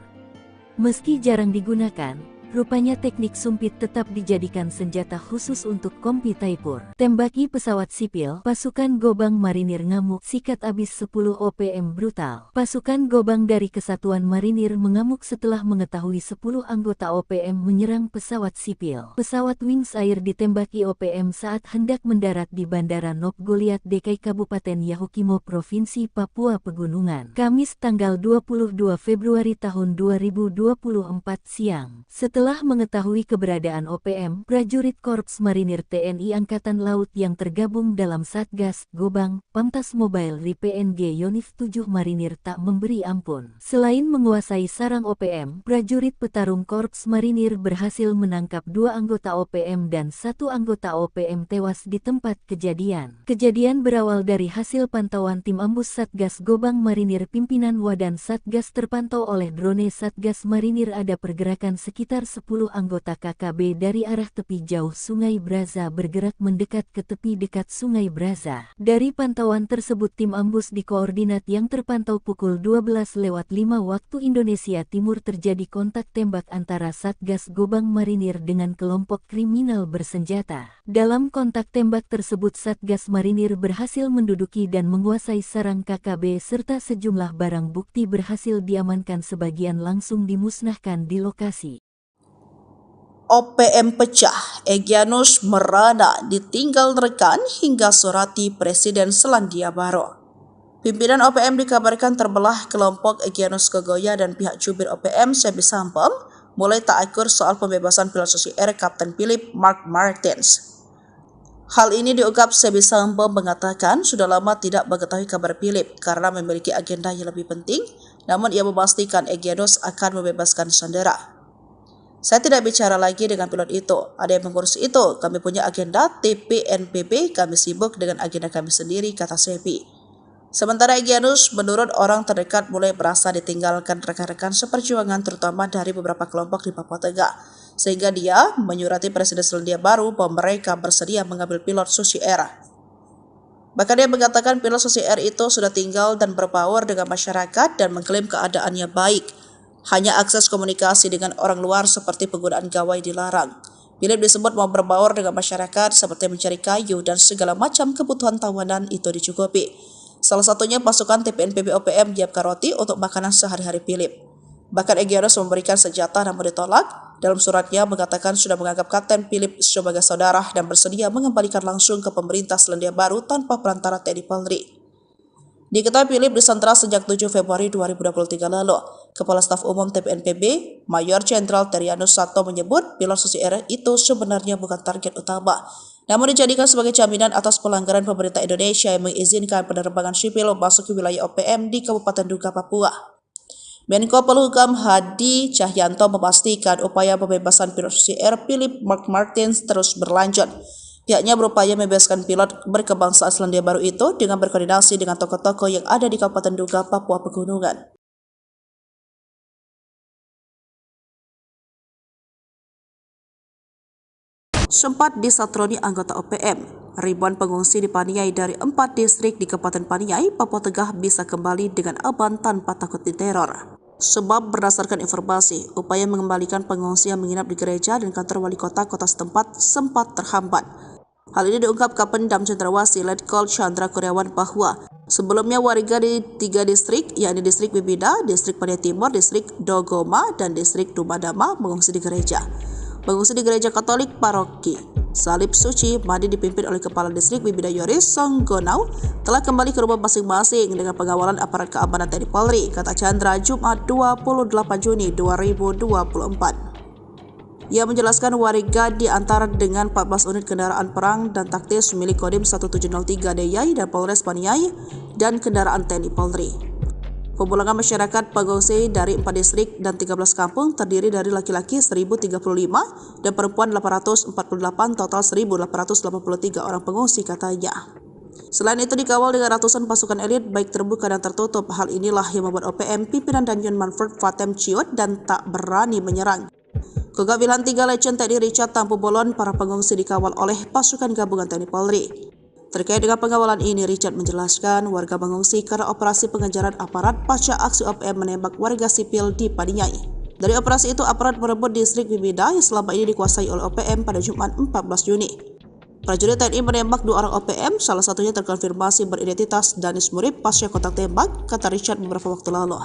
Meski jarang digunakan, rupanya teknik sumpit tetap dijadikan senjata khusus untuk Kompi Taipur. Tembaki pesawat sipil, pasukan Gobang Marinir ngamuk, sikat abis 10 OPM brutal. Pasukan Gobang dari Kesatuan Marinir mengamuk setelah mengetahui 10 anggota OPM menyerang pesawat sipil. Pesawat Wings Air ditembaki OPM saat hendak mendarat di Bandara Nop Goliat Dekai Kabupaten Yahukimo Provinsi Papua Pegunungan. Kamis tanggal 22 Februari tahun 2024 siang. Setelah mengetahui keberadaan OPM, prajurit Korps Marinir TNI Angkatan Laut yang tergabung dalam Satgas Gobang, Pamtas Mobile Ri PNG Yonif 7 Marinir tak memberi ampun. Selain menguasai sarang OPM, prajurit petarung Korps Marinir berhasil menangkap 2 anggota OPM dan 1 anggota OPM tewas di tempat kejadian. Kejadian berawal dari hasil pantauan tim ambus Satgas Gobang Marinir pimpinan Wadan Satgas terpantau oleh drone Satgas Marinir ada pergerakan sekitar 10 anggota KKB dari arah tepi jauh Sungai Braza bergerak mendekat ke tepi dekat Sungai Braza. Dari pantauan tersebut tim ambus di koordinat yang terpantau pukul 12:05 waktu Indonesia Timur terjadi kontak tembak antara Satgas Gobang Marinir dengan kelompok kriminal bersenjata. Dalam kontak tembak tersebut Satgas Marinir berhasil menduduki dan menguasai sarang KKB serta sejumlah barang bukti berhasil diamankan, sebagian langsung dimusnahkan di lokasi. OPM pecah, Egyanus merana ditinggal rekan hingga surati Presiden Selandia Baru. Pimpinan OPM dikabarkan terbelah, kelompok Egyanus Kogoya dan pihak jubir OPM Sebi Sampem mulai tak akur soal pembebasan pilot Susi Air Kapten Philip Mark Martins. Hal ini diungkap Sebi Sampem mengatakan sudah lama tidak mengetahui kabar Philip karena memiliki agenda yang lebih penting, namun ia memastikan Egyanus akan membebaskan sandera. Saya tidak bicara lagi dengan pilot itu, ada yang mengurus itu, kami punya agenda TPNPB, kami sibuk dengan agenda kami sendiri, kata Sebi. Sementara Egyanus menurut orang terdekat mulai merasa ditinggalkan rekan-rekan seperjuangan terutama dari beberapa kelompok di Papua Tengah, sehingga dia menyurati Presiden Selandia Baru bahwa mereka bersedia mengambil pilot Susi Air. Bahkan dia mengatakan pilot Susi Air itu sudah tinggal dan berbaur dengan masyarakat dan mengklaim keadaannya baik. Hanya akses komunikasi dengan orang luar seperti penggunaan gawai dilarang. Philip disebut mau berbaur dengan masyarakat seperti mencari kayu dan segala macam kebutuhan tawanan itu dicukupi. Salah satunya pasukan TPNPB OPM menyiapkan roti untuk makanan sehari-hari Philip. Bahkan Egyanus memberikan senjata namun ditolak. Dalam suratnya mengatakan sudah menganggap Kapten Philip sebagai saudara dan bersedia mengembalikan langsung ke pemerintah Selandia Baru tanpa perantara TNI Polri. Diketahui Philip disandera sejak 7 Februari 2023 lalu. Kepala Staf Umum TPNPB, Mayor Jenderal Terianus Sato menyebut pilot Susi Air itu sebenarnya bukan target utama, namun dijadikan sebagai jaminan atas pelanggaran pemerintah Indonesia yang mengizinkan penerbangan sipil masuk ke wilayah OPM di Kabupaten Duga, Papua. Menko Polhukam Hadi Cahyanto memastikan upaya pembebasan pilot Susi Air Philip Mark Martins terus berlanjut. Pihaknya berupaya membebaskan pilot berkebangsaan Selandia Baru itu dengan berkoordinasi dengan tokoh-tokoh yang ada di Kabupaten Duga, Papua Pegunungan. Sempat disatroni anggota OPM, ribuan pengungsi di Paniai dari 4 distrik di Kabupaten Paniai, Papua Tengah bisa kembali dengan aman tanpa takut diteror. Sebab berdasarkan informasi, upaya mengembalikan pengungsi yang menginap di gereja dan kantor wali kota setempat sempat terhambat. Hal ini diungkap Kapendam Cendrawasih Letkol Chandra Kurniawan bahwa sebelumnya warga di 3 distrik, yakni distrik Bibida, distrik Paniai Timur, distrik Dogoma, dan distrik Dumadama mengungsi di gereja. Pengungsi di gereja Katolik Paroki Salib Suci Madi dipimpin oleh Kepala Distrik Bibida Yoris Songgonau telah kembali ke rumah masing-masing dengan pengawalan aparat keamanan TNI Polri, kata Chandra Jumat 28 Juni 2024. Ia menjelaskan warga diantar dengan 14 unit kendaraan perang dan taktis milik Kodim 1703 DIY dan Polres Paniai dan kendaraan TNI Polri. Pemulangan masyarakat pengungsi dari 4 distrik dan 13 kampung terdiri dari laki-laki 1.035 dan perempuan 848, total 1.883 orang pengungsi, katanya. Selain itu dikawal dengan ratusan pasukan elit baik terbuka dan tertutup. Hal inilah yang membuat OPM pimpinan Danjen Manfred Fatem ciut dan tak berani menyerang. Kegabilan 3 Legend TNI Richard Tampu Bolon, para pengungsi dikawal oleh pasukan gabungan TNI Polri. Terkait dengan pengawalan ini, Richard menjelaskan warga mengungsi karena operasi pengejaran aparat pasca aksi OPM menembak warga sipil di Paniai. Dari operasi itu, aparat merebut distrik Bibida yang selama ini dikuasai oleh OPM pada Jumat 14 Juni. Prajurit TNI menembak 2 orang OPM, salah satunya terkonfirmasi beridentitas Danis Murib pasca kontak tembak, kata Richard beberapa waktu lalu.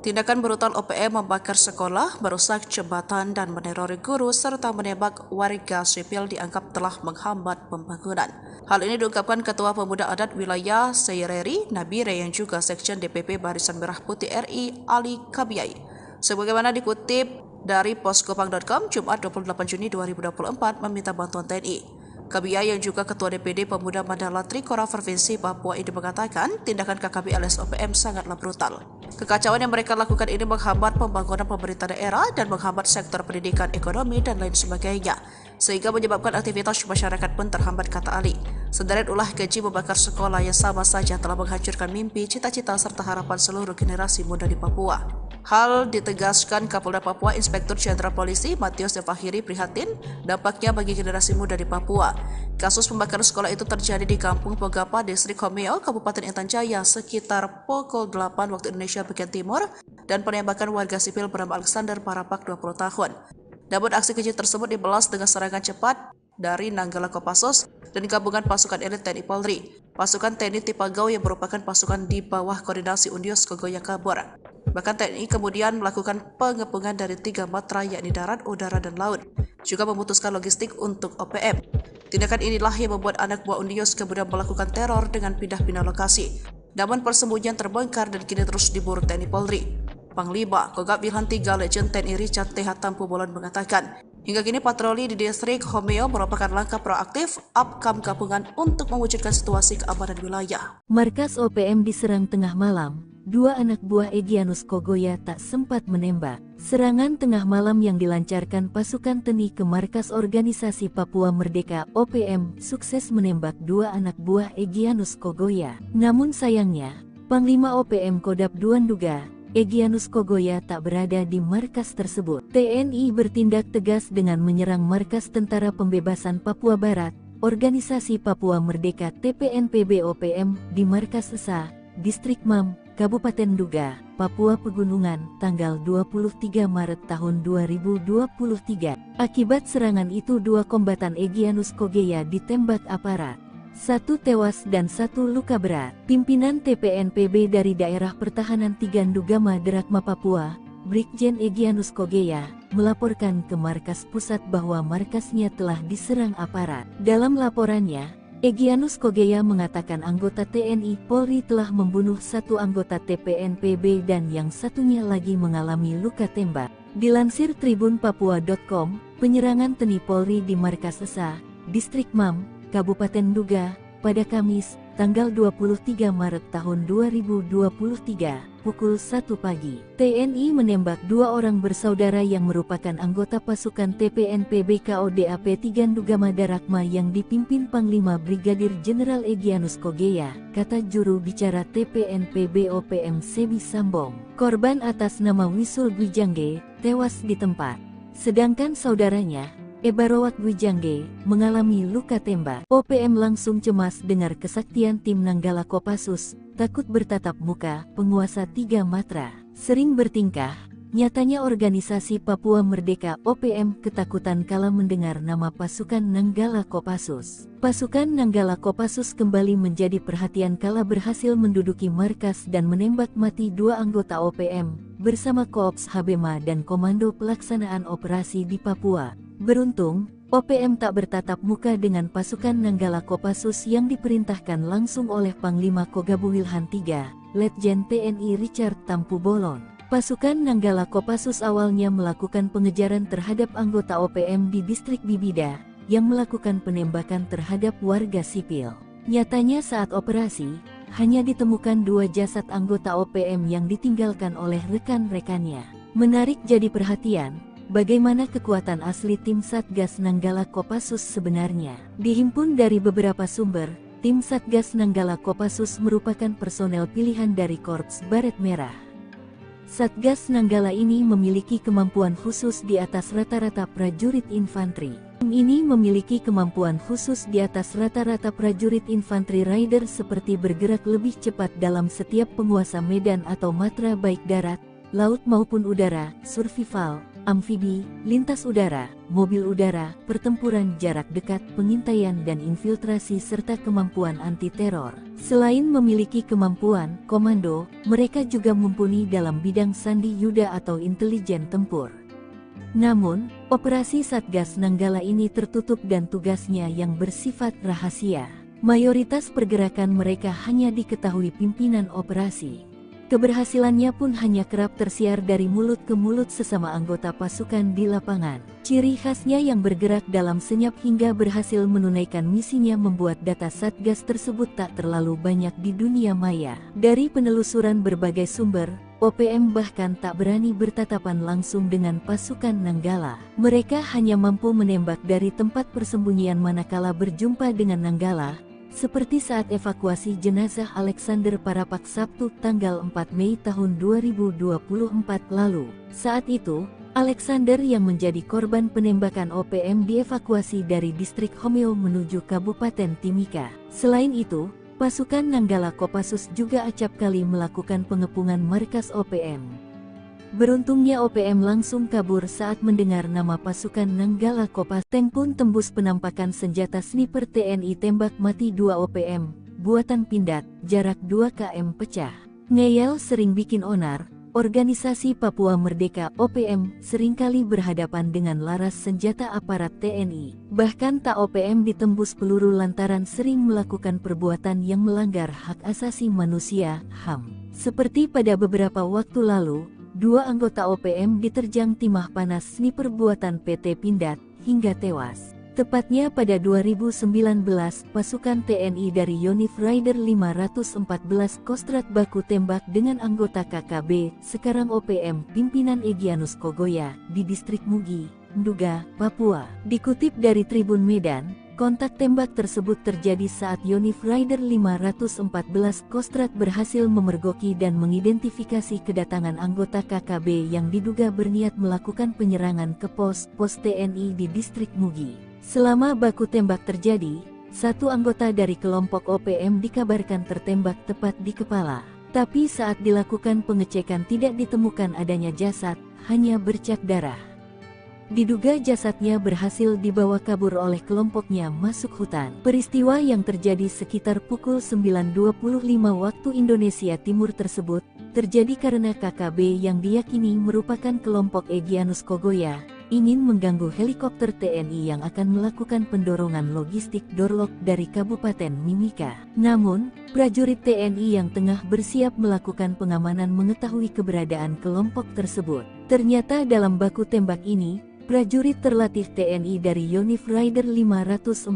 Tindakan brutal OPM membakar sekolah, merusak jembatan, dan menerori guru, serta menembak warga sipil dianggap telah menghambat pembangunan. Hal ini diungkapkan Ketua Pemuda Adat Wilayah Seireri, Nabire, yang juga Sekjen DPP Barisan Merah Putih RI, Ali Kabiyai. Sebagaimana dikutip dari poskopang.com, Jumat 28 Juni 2024, meminta bantuan TNI. Kabiyai yang juga Ketua DPD Pemuda Mandala Trikora Provinsi Papua ini mengatakan tindakan KKB alias OPM sangatlah brutal. Kekacauan yang mereka lakukan ini menghambat pembangunan pemerintah daerah dan menghambat sektor pendidikan, ekonomi, dan lain sebagainya, sehingga menyebabkan aktivitas masyarakat pun terhambat, kata Ali. Sederet ulah keji membakar sekolah yang sama saja telah menghancurkan mimpi, cita-cita, serta harapan seluruh generasi muda di Papua. Hal ditegaskan Kapolda Papua Inspektur Jenderal Polisi Matius Devahiri prihatin dampaknya bagi generasi muda di Papua. Kasus pembakaran sekolah itu terjadi di Kampung Pogapa, Distrik Homeo, Kabupaten Intan Jaya sekitar pukul 8 waktu Indonesia bagian timur dan penembakan warga sipil bernama Alexander Parapak 20 tahun. Namun aksi keji tersebut dibalas dengan serangan cepat dari Nanggala Kopassus dan gabungan pasukan elit TNI Polri. Pasukan TNI Tipagau yang merupakan pasukan di bawah koordinasi Undios Kogoya kabur. Bahkan TNI kemudian melakukan pengepungan dari 3 matra yakni darat, udara, dan laut. Juga memutuskan logistik untuk OPM. Tindakan inilah yang membuat anak buah Undios kemudian melakukan teror dengan pindah-pindah lokasi. Namun persembunyian terbongkar dan kini terus diburu TNI Polri. Panglima Kogab Wilhan III Legend TNI Richard T. Tampu Bolon mengatakan, hingga kini patroli di distrik Homeo merupakan langkah proaktif Apkam gabungan untuk mewujudkan situasi keamanan wilayah. Markas OPM diserang tengah malam. 2 anak buah Egyanus Kogoya tak sempat menembak. Serangan tengah malam yang dilancarkan pasukan TNI ke markas organisasi Papua Merdeka OPM sukses menembak 2 anak buah Egyanus Kogoya. Namun sayangnya, Panglima OPM Kodap II Nduga Egyanus Kogoya tak berada di markas tersebut. TNI bertindak tegas dengan menyerang markas Tentara Pembebasan Papua Barat, Organisasi Papua Merdeka TPNPB OPM di markas Esa, Distrik Mam, Kabupaten Nduga, Papua Pegunungan, tanggal 23 Maret tahun 2023. Akibat serangan itu 2 kombatan Egyanus Kogoya ditembak aparat. 1 tewas dan 1 luka berat. Pimpinan TPNPB dari Daerah Pertahanan 3 Ndugama Derakma Papua, Brigjen Egyanus Kogoya, melaporkan ke markas pusat bahwa markasnya telah diserang aparat. Dalam laporannya, Egyanus Kogoya mengatakan anggota TNI Polri telah membunuh 1 anggota TPNPB dan yang satunya lagi mengalami luka tembak. Dilansir tribunpapua.com, penyerangan TNI Polri di markas Esa, Distrik Mam, Kabupaten Nduga, pada Kamis, tanggal 23 Maret tahun 2023, pukul 1 pagi. TNI menembak 2 orang bersaudara yang merupakan anggota pasukan TPNPB KODAP 3 Ndugama Darakma yang dipimpin Panglima Brigadir Jenderal Egyanus Kogoya, kata juru bicara TPNPB OPM Sebi Sambong. Korban atas nama Wisul Gwijangge, tewas di tempat. Sedangkan saudaranya, Ebarowat Gwijangge, mengalami luka tembak. OPM langsung cemas dengar kesaktian tim Nanggala Kopassus, takut bertatap muka, penguasa 3 matra. Sering bertingkah, nyatanya organisasi Papua Merdeka OPM ketakutan kala mendengar nama pasukan Nanggala Kopassus. Pasukan Nanggala Kopassus kembali menjadi perhatian kala berhasil menduduki markas dan menembak mati 2 anggota OPM, bersama Koops Habema dan Komando Pelaksanaan Operasi di Papua. Beruntung, OPM tak bertatap muka dengan pasukan Nanggala Kopassus yang diperintahkan langsung oleh Panglima Kogab Wilhan III, Letjen TNI Richard Tampu Bolon. Pasukan Nanggala Kopassus awalnya melakukan pengejaran terhadap anggota OPM di distrik Bibida, yang melakukan penembakan terhadap warga sipil. Nyatanya saat operasi, hanya ditemukan 2 jasad anggota OPM yang ditinggalkan oleh rekan-rekannya. Menarik jadi perhatian, bagaimana kekuatan asli tim Satgas Nanggala Kopassus sebenarnya? Dihimpun dari beberapa sumber, tim Satgas Nanggala Kopassus merupakan personel pilihan dari Korps Baret Merah. Satgas Nanggala ini memiliki kemampuan khusus di atas rata-rata prajurit infanteri. Tim ini memiliki kemampuan khusus di atas rata-rata prajurit infanteri rider seperti bergerak lebih cepat dalam setiap penguasa medan atau matra baik darat, laut maupun udara, survival, amfibi, lintas udara, mobil udara, pertempuran jarak dekat, pengintaian dan infiltrasi serta kemampuan anti-teror. Selain memiliki kemampuan komando, mereka juga mumpuni dalam bidang sandi yuda atau intelijen tempur. Namun, operasi Satgas Nanggala ini tertutup dan tugasnya yang bersifat rahasia. Mayoritas pergerakan mereka hanya diketahui pimpinan operasi. Keberhasilannya pun hanya kerap tersiar dari mulut ke mulut sesama anggota pasukan di lapangan. Ciri khasnya yang bergerak dalam senyap hingga berhasil menunaikan misinya membuat data Satgas tersebut tak terlalu banyak di dunia maya. Dari penelusuran berbagai sumber, OPM bahkan tak berani bertatapan langsung dengan pasukan Nanggala. Mereka hanya mampu menembak dari tempat persembunyian manakala berjumpa dengan Nanggala, seperti saat evakuasi jenazah Alexander Parapak Sabtu tanggal 4 Mei tahun 2024 lalu. Saat itu, Alexander yang menjadi korban penembakan OPM dievakuasi dari distrik Homeo menuju Kabupaten Timika. Selain itu, pasukan Nanggala Kopassus juga acap kali melakukan pengepungan markas OPM. Beruntungnya OPM langsung kabur saat mendengar nama pasukan Nanggala Kopassus. Tank pun tembus penampakan senjata sniper TNI tembak mati 2 OPM, buatan Pindad, jarak 2 km pecah. Ngeyel sering bikin onar. Organisasi Papua Merdeka (OPM) seringkali berhadapan dengan laras senjata aparat TNI. Bahkan tak OPM ditembus peluru lantaran sering melakukan perbuatan yang melanggar hak asasi manusia (HAM). Seperti pada beberapa waktu lalu, 2 anggota OPM diterjang timah panas sniper buatan PT Pindad hingga tewas. Tepatnya pada 2019, pasukan TNI dari Yonif Raider 514 Kostrat baku tembak dengan anggota KKB, sekarang OPM, pimpinan Egyanus Kogoya, di distrik Mugi, Nduga, Papua. Dikutip dari Tribun Medan, kontak tembak tersebut terjadi saat Yonif Raider 514 Kostrat berhasil memergoki dan mengidentifikasi kedatangan anggota KKB yang diduga berniat melakukan penyerangan ke pos TNI di distrik Mugi. Selama baku tembak terjadi, 1 anggota dari kelompok OPM dikabarkan tertembak tepat di kepala. Tapi saat dilakukan pengecekan tidak ditemukan adanya jasad, hanya bercak darah. Diduga jasadnya berhasil dibawa kabur oleh kelompoknya masuk hutan. Peristiwa yang terjadi sekitar pukul 9.25 waktu Indonesia Timur tersebut, terjadi karena KKB yang diyakini merupakan kelompok Egyanus Kogoya, ingin mengganggu helikopter TNI yang akan melakukan pendorongan logistik Dorlok dari Kabupaten Mimika. Namun, prajurit TNI yang tengah bersiap melakukan pengamanan mengetahui keberadaan kelompok tersebut. Ternyata dalam baku tembak ini, prajurit terlatih TNI dari Yonif Raider 514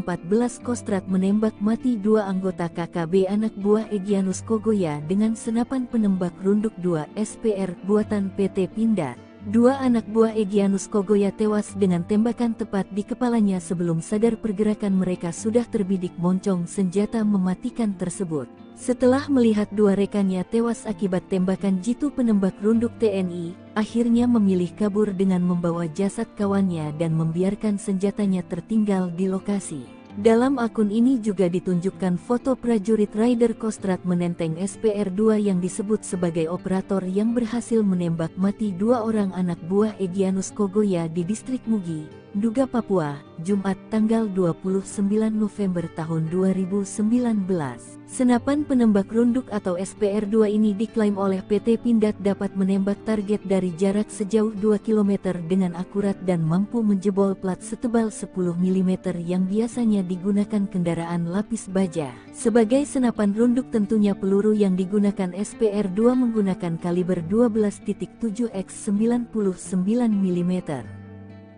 Kostrat menembak mati 2 anggota KKB anak buah Egyanus Kogoya dengan senapan penembak runduk 2 SPR buatan PT Pindad. 2 anak buah Egyanus Kogoya tewas dengan tembakan tepat di kepalanya sebelum sadar pergerakan mereka sudah terbidik moncong senjata mematikan tersebut. Setelah melihat 2 rekannya tewas akibat tembakan jitu penembak runduk TNI, akhirnya memilih kabur dengan membawa jasad kawannya dan membiarkan senjatanya tertinggal di lokasi. Dalam akun ini juga ditunjukkan foto prajurit Raider Kostrat menenteng SPR-2 yang disebut sebagai operator yang berhasil menembak mati 2 orang anak buah Egyanus Kogoya di distrik Mugi, Nduga, Papua, Jumat tanggal 29 November tahun 2019. Senapan penembak runduk atau SPR-2 ini diklaim oleh PT Pindad dapat menembak target dari jarak sejauh 2 km dengan akurat dan mampu menjebol plat setebal 10 mm yang biasanya digunakan kendaraan lapis baja. Sebagai senapan runduk tentunya peluru yang digunakan SPR-2 menggunakan kaliber 12.7 x 99 mm.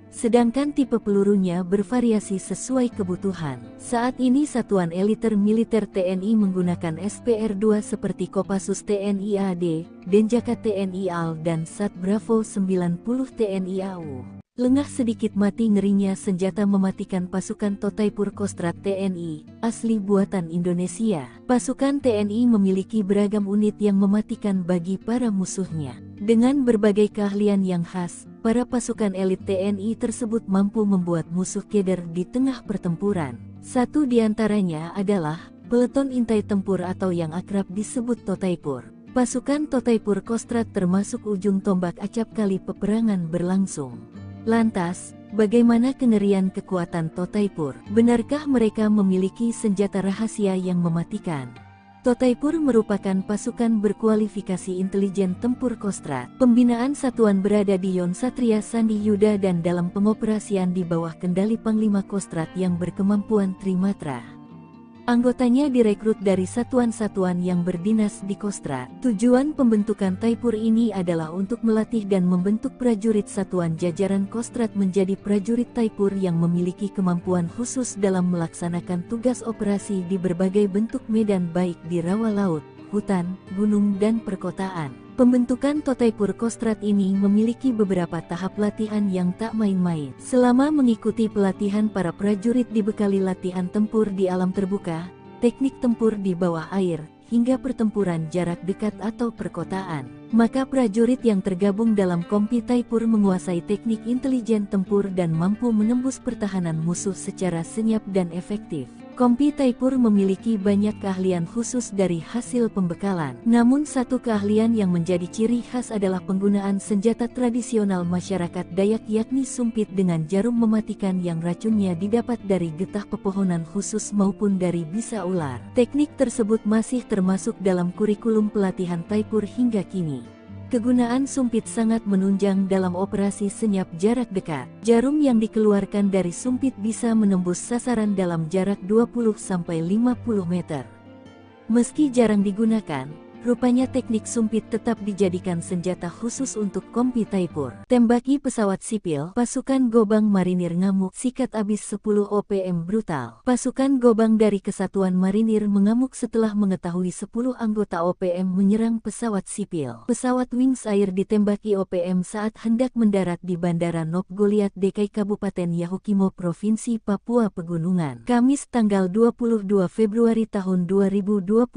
Sedangkan tipe pelurunya bervariasi sesuai kebutuhan. Saat ini Satuan Eliter Militer TNI menggunakan SPR-2 seperti Kopassus TNI AD, Denjaka TNI AL dan Sat Bravo 90 TNI AU. Lengah sedikit mati ngerinya senjata mematikan pasukan Totaipur Kostrat TNI, asli buatan Indonesia. Pasukan TNI memiliki beragam unit yang mematikan bagi para musuhnya. Dengan berbagai keahlian yang khas, para pasukan elit TNI tersebut mampu membuat musuh keder di tengah pertempuran. Satu di antaranya adalah Peleton Intai Tempur atau yang akrab disebut Totaipur. Pasukan Totaipur Kostrat termasuk ujung tombak acap kali peperangan berlangsung. Lantas, bagaimana kengerian kekuatan Totaipur? Benarkah mereka memiliki senjata rahasia yang mematikan? Totaipur merupakan pasukan berkualifikasi intelijen tempur Kostrat. Pembinaan satuan berada di Yon Satria Sandi Yuda dan dalam pengoperasian di bawah kendali Panglima Kostrat yang berkemampuan Trimatra. Anggotanya direkrut dari satuan-satuan yang berdinas di Kostrat. Tujuan pembentukan Taipur ini adalah untuk melatih dan membentuk prajurit satuan jajaran Kostrat menjadi prajurit Taipur yang memiliki kemampuan khusus dalam melaksanakan tugas operasi di berbagai bentuk medan baik di rawa laut, hutan, gunung dan perkotaan. Pembentukan Totaipur Kostrat ini memiliki beberapa tahap latihan yang tak main-main. Selama mengikuti pelatihan, para prajurit dibekali latihan tempur di alam terbuka, teknik tempur di bawah air, hingga pertempuran jarak dekat atau perkotaan. Maka prajurit yang tergabung dalam Kompi Taipur menguasai teknik intelijen tempur dan mampu menembus pertahanan musuh secara senyap dan efektif. Kompi Taipur memiliki banyak keahlian khusus dari hasil pembekalan. Namun satu keahlian yang menjadi ciri khas adalah penggunaan senjata tradisional masyarakat Dayak yakni sumpit dengan jarum mematikan yang racunnya didapat dari getah pepohonan khusus maupun dari bisa ular. Teknik tersebut masih termasuk dalam kurikulum pelatihan Taipur hingga kini. Kegunaan sumpit sangat menunjang dalam operasi senyap jarak dekat. Jarum yang dikeluarkan dari sumpit bisa menembus sasaran dalam jarak 20-50 meter. Meski jarang digunakan, rupanya teknik sumpit tetap dijadikan senjata khusus untuk Kompi Taipur. Tembaki pesawat sipil, pasukan Gobang Marinir ngamuk, sikat abis 10 OPM brutal. Pasukan Gobang dari Kesatuan Marinir mengamuk setelah mengetahui 10 anggota OPM menyerang pesawat sipil. Pesawat Wings Air ditembaki OPM saat hendak mendarat di Bandara Nop Goliat Dekai Kabupaten Yahukimo Provinsi Papua Pegunungan. Kamis tanggal 22 Februari tahun 2024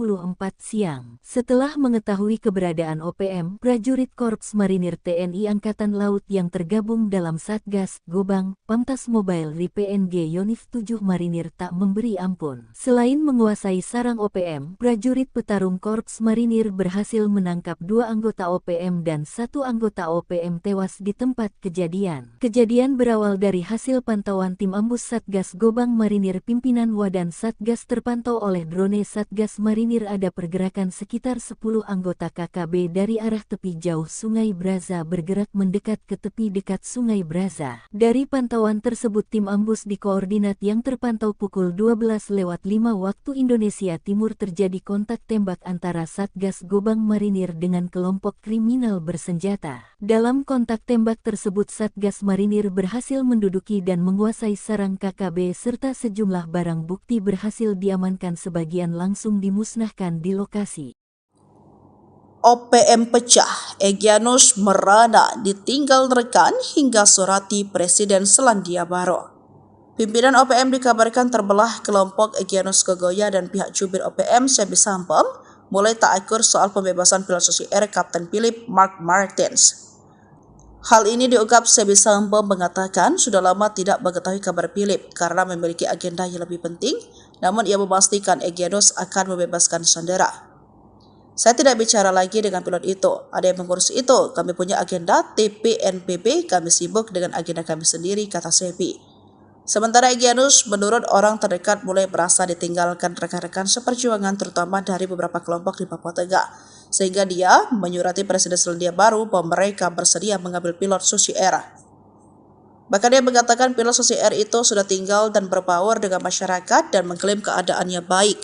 siang. Setelah mengetahui keberadaan OPM, prajurit Korps Marinir TNI Angkatan Laut yang tergabung dalam Satgas Gobang, Pamtas Mobile Ri PNG Yonif 7 Marinir tak memberi ampun. Selain menguasai sarang OPM, prajurit petarung Korps Marinir berhasil menangkap 2 anggota OPM dan 1 anggota OPM tewas di tempat kejadian. Kejadian berawal dari hasil pantauan tim ambus Satgas Gobang Marinir pimpinan Wadan Satgas terpantau oleh drone Satgas Marinir ada pergerakan sekitar 10 anggota KKB dari arah tepi jauh Sungai Braza bergerak mendekat ke tepi dekat Sungai Braza. Dari pantauan tersebut tim ambus di koordinat yang terpantau pukul 12:05 waktu Indonesia Timur terjadi kontak tembak antara Satgas Gobang Marinir dengan kelompok kriminal bersenjata. Dalam kontak tembak tersebut Satgas Marinir berhasil menduduki dan menguasai sarang KKB serta sejumlah barang bukti berhasil diamankan, sebagian langsung dimusnahkan di lokasi. OPM pecah, Egyanus merana ditinggal rekan hingga surati Presiden Selandia Baru. Pimpinan OPM dikabarkan terbelah kelompok Egyanus Kogoya dan pihak jubir OPM Sebi Sampom mulai tak akur soal pembebasan pilot Susi Air Kapten Philip Mark Martins. Hal ini diungkap Sebi Sampom mengatakan sudah lama tidak mengetahui kabar Philip karena memiliki agenda yang lebih penting, namun ia memastikan Egyanus akan membebaskan sandera. Saya tidak bicara lagi dengan pilot itu, ada yang mengurus itu, kami punya agenda TPNPB, kami sibuk dengan agenda kami sendiri, kata Sebi. Sementara Egyanus menurut orang terdekat mulai merasa ditinggalkan rekan-rekan seperjuangan terutama dari beberapa kelompok di Papua Tengah, sehingga dia menyurati Presiden Selandia Baru bahwa mereka bersedia mengambil pilot Susi Air. Bahkan dia mengatakan pilot Susi Air itu sudah tinggal dan berbaur dengan masyarakat dan mengklaim keadaannya baik.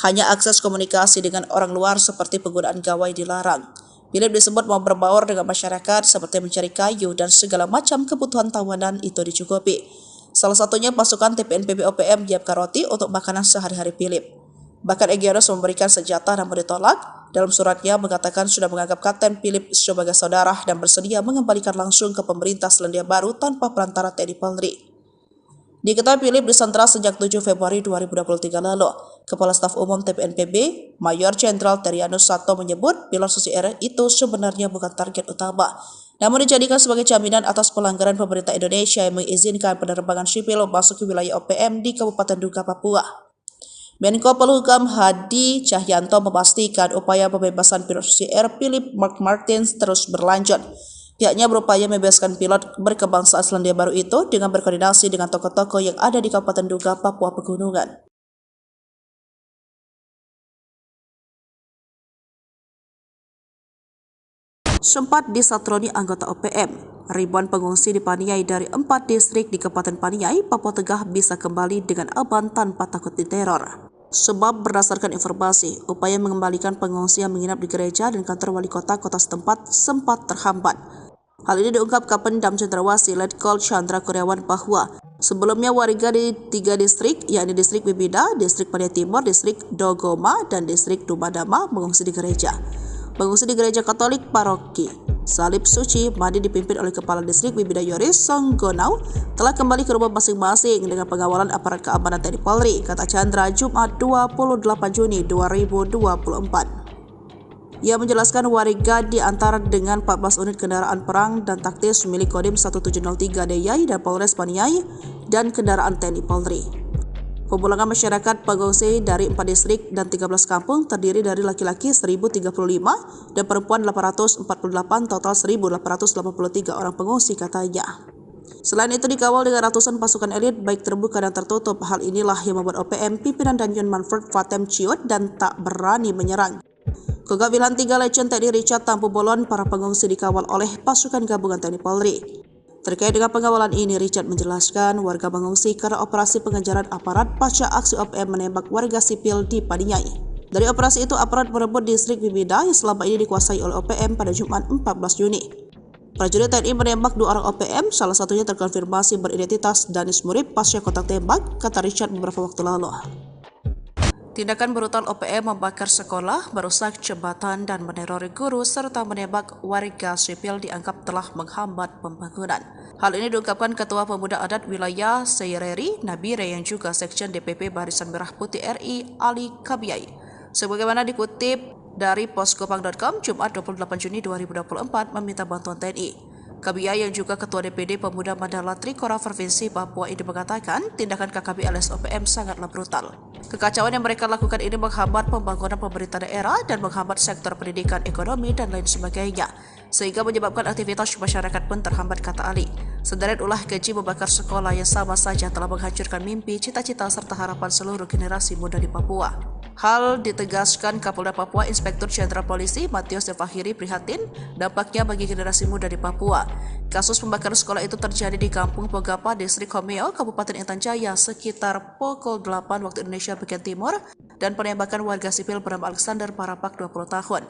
Hanya akses komunikasi dengan orang luar seperti penggunaan gawai dilarang. Philip disebut mau berbaur dengan masyarakat seperti mencari kayu dan segala macam kebutuhan tawanan itu dicukupi. Salah satunya pasukan TPNPB OPM menyiapkan roti untuk makanan sehari-hari Philip. Bahkan Egyanus memberikan senjata namun ditolak. Dalam suratnya mengatakan sudah menganggap Kapten Philip sebagai saudara dan bersedia mengembalikan langsung ke pemerintah Selandia Baru tanpa perantara TNI Polri. Diketahui Philip disandra sejak 7 Februari 2023 lalu. Kepala Staf Umum TPNPB, Mayor Jenderal Terianus Sato menyebut pilot Susi Air itu sebenarnya bukan target utama, namun dijadikan sebagai jaminan atas pelanggaran pemerintah Indonesia yang mengizinkan penerbangan sipil masuk ke wilayah OPM di Kabupaten Duga, Papua. Menko Polhukam Hadi Cahyanto memastikan upaya pembebasan pilot Susi Air Philip Mark Martins terus berlanjut. Pihaknya berupaya membebaskan pilot berkebangsaan Selandia Baru itu dengan berkoordinasi dengan tokoh-tokoh yang ada di Kabupaten Duga, Papua Pegunungan. Sempat disatroni anggota OPM, ribuan pengungsi di Paniai dari 4 distrik di Kabupaten Paniai, Papua Tengah bisa kembali dengan aman tanpa takut diteror. Sebab berdasarkan informasi, upaya mengembalikan pengungsi yang menginap di gereja dan kantor wali kota setempat sempat terhambat. Hal ini diungkap Kapendam Cendrawasih Letkol Chandra Kurniawan bahwa sebelumnya warga di 3 distrik, yakni distrik Bibida, distrik Paniai Timur, distrik Dogoma, dan distrik Dumadama mengungsi di gereja. Pengungsi di Gereja Katolik Paroki Salib Suci Madi dipimpin oleh Kepala Distrik Bibidayoris Songgonau telah kembali ke rumah masing-masing dengan pengawalan aparat keamanan TNI Polri, kata Chandra Jumat 28 Juni 2024. Ia menjelaskan warga diantar dengan 14 unit kendaraan perang dan taktis milik Kodim 1703 DIY dan Polres Paniai dan kendaraan TNI Polri. Pemulangan masyarakat pengungsi dari 4 distrik dan 13 kampung terdiri dari laki-laki 1.035 dan perempuan 848, total 1.883 orang pengungsi, katanya. Selain itu dikawal dengan ratusan pasukan elit baik terbuka dan tertutup. Hal inilah yang membuat OPM pimpinan Danjen Manfred Fatem ciut dan tak berani menyerang. Kogab Wilhan 3 Legend TNI Richard Tampu Bolon, para pengungsi dikawal oleh pasukan gabungan TNI Polri. Terkait dengan pengawalan ini, Richard menjelaskan warga mengungsi karena operasi pengejaran aparat pasca aksi OPM menembak warga sipil di Paniai. Dari operasi itu, aparat merebut distrik Bibida yang selama ini dikuasai oleh OPM pada Jumat 14 Juni. Prajurit TNI menembak 2 orang OPM, salah satunya terkonfirmasi beridentitas Danis Murib pasca kontak tembak, kata Richard beberapa waktu lalu. Tindakan brutal OPM membakar sekolah, merusak jembatan dan menerori guru serta menembak warga sipil dianggap telah menghambat pembangunan. Hal ini diungkapkan Ketua Pemuda Adat Wilayah Seireri Nabire yang juga Sekjen DPP Barisan Merah Putih RI Ali Kabiyai. Sebagaimana dikutip dari poskopang.com Jumat 28 Juni 2024 meminta bantuan TNI. Kabiyai yang juga Ketua DPD Pemuda Mandala Trikora Provinsi Papua ini mengatakan tindakan KKB alias OPM sangatlah brutal. Kekacauan yang mereka lakukan ini menghambat pembangunan pemerintah daerah dan menghambat sektor pendidikan, ekonomi, dan lain sebagainya, sehingga menyebabkan aktivitas masyarakat pun terhambat, kata Ali. Sederet ulah keji membakar sekolah yang sama saja telah menghancurkan mimpi, cita-cita, serta harapan seluruh generasi muda di Papua. Hal ditegaskan Kapolda Papua Inspektur Jenderal Polisi Matius Devahiri prihatin dampaknya bagi generasi muda di Papua. Kasus pembakaran sekolah itu terjadi di Kampung Pogapa, Distrik Homeo, Kabupaten Intan Jaya sekitar pukul 8 waktu Indonesia bagian timur dan penembakan warga sipil bernama Alexander Parapak 20 tahun.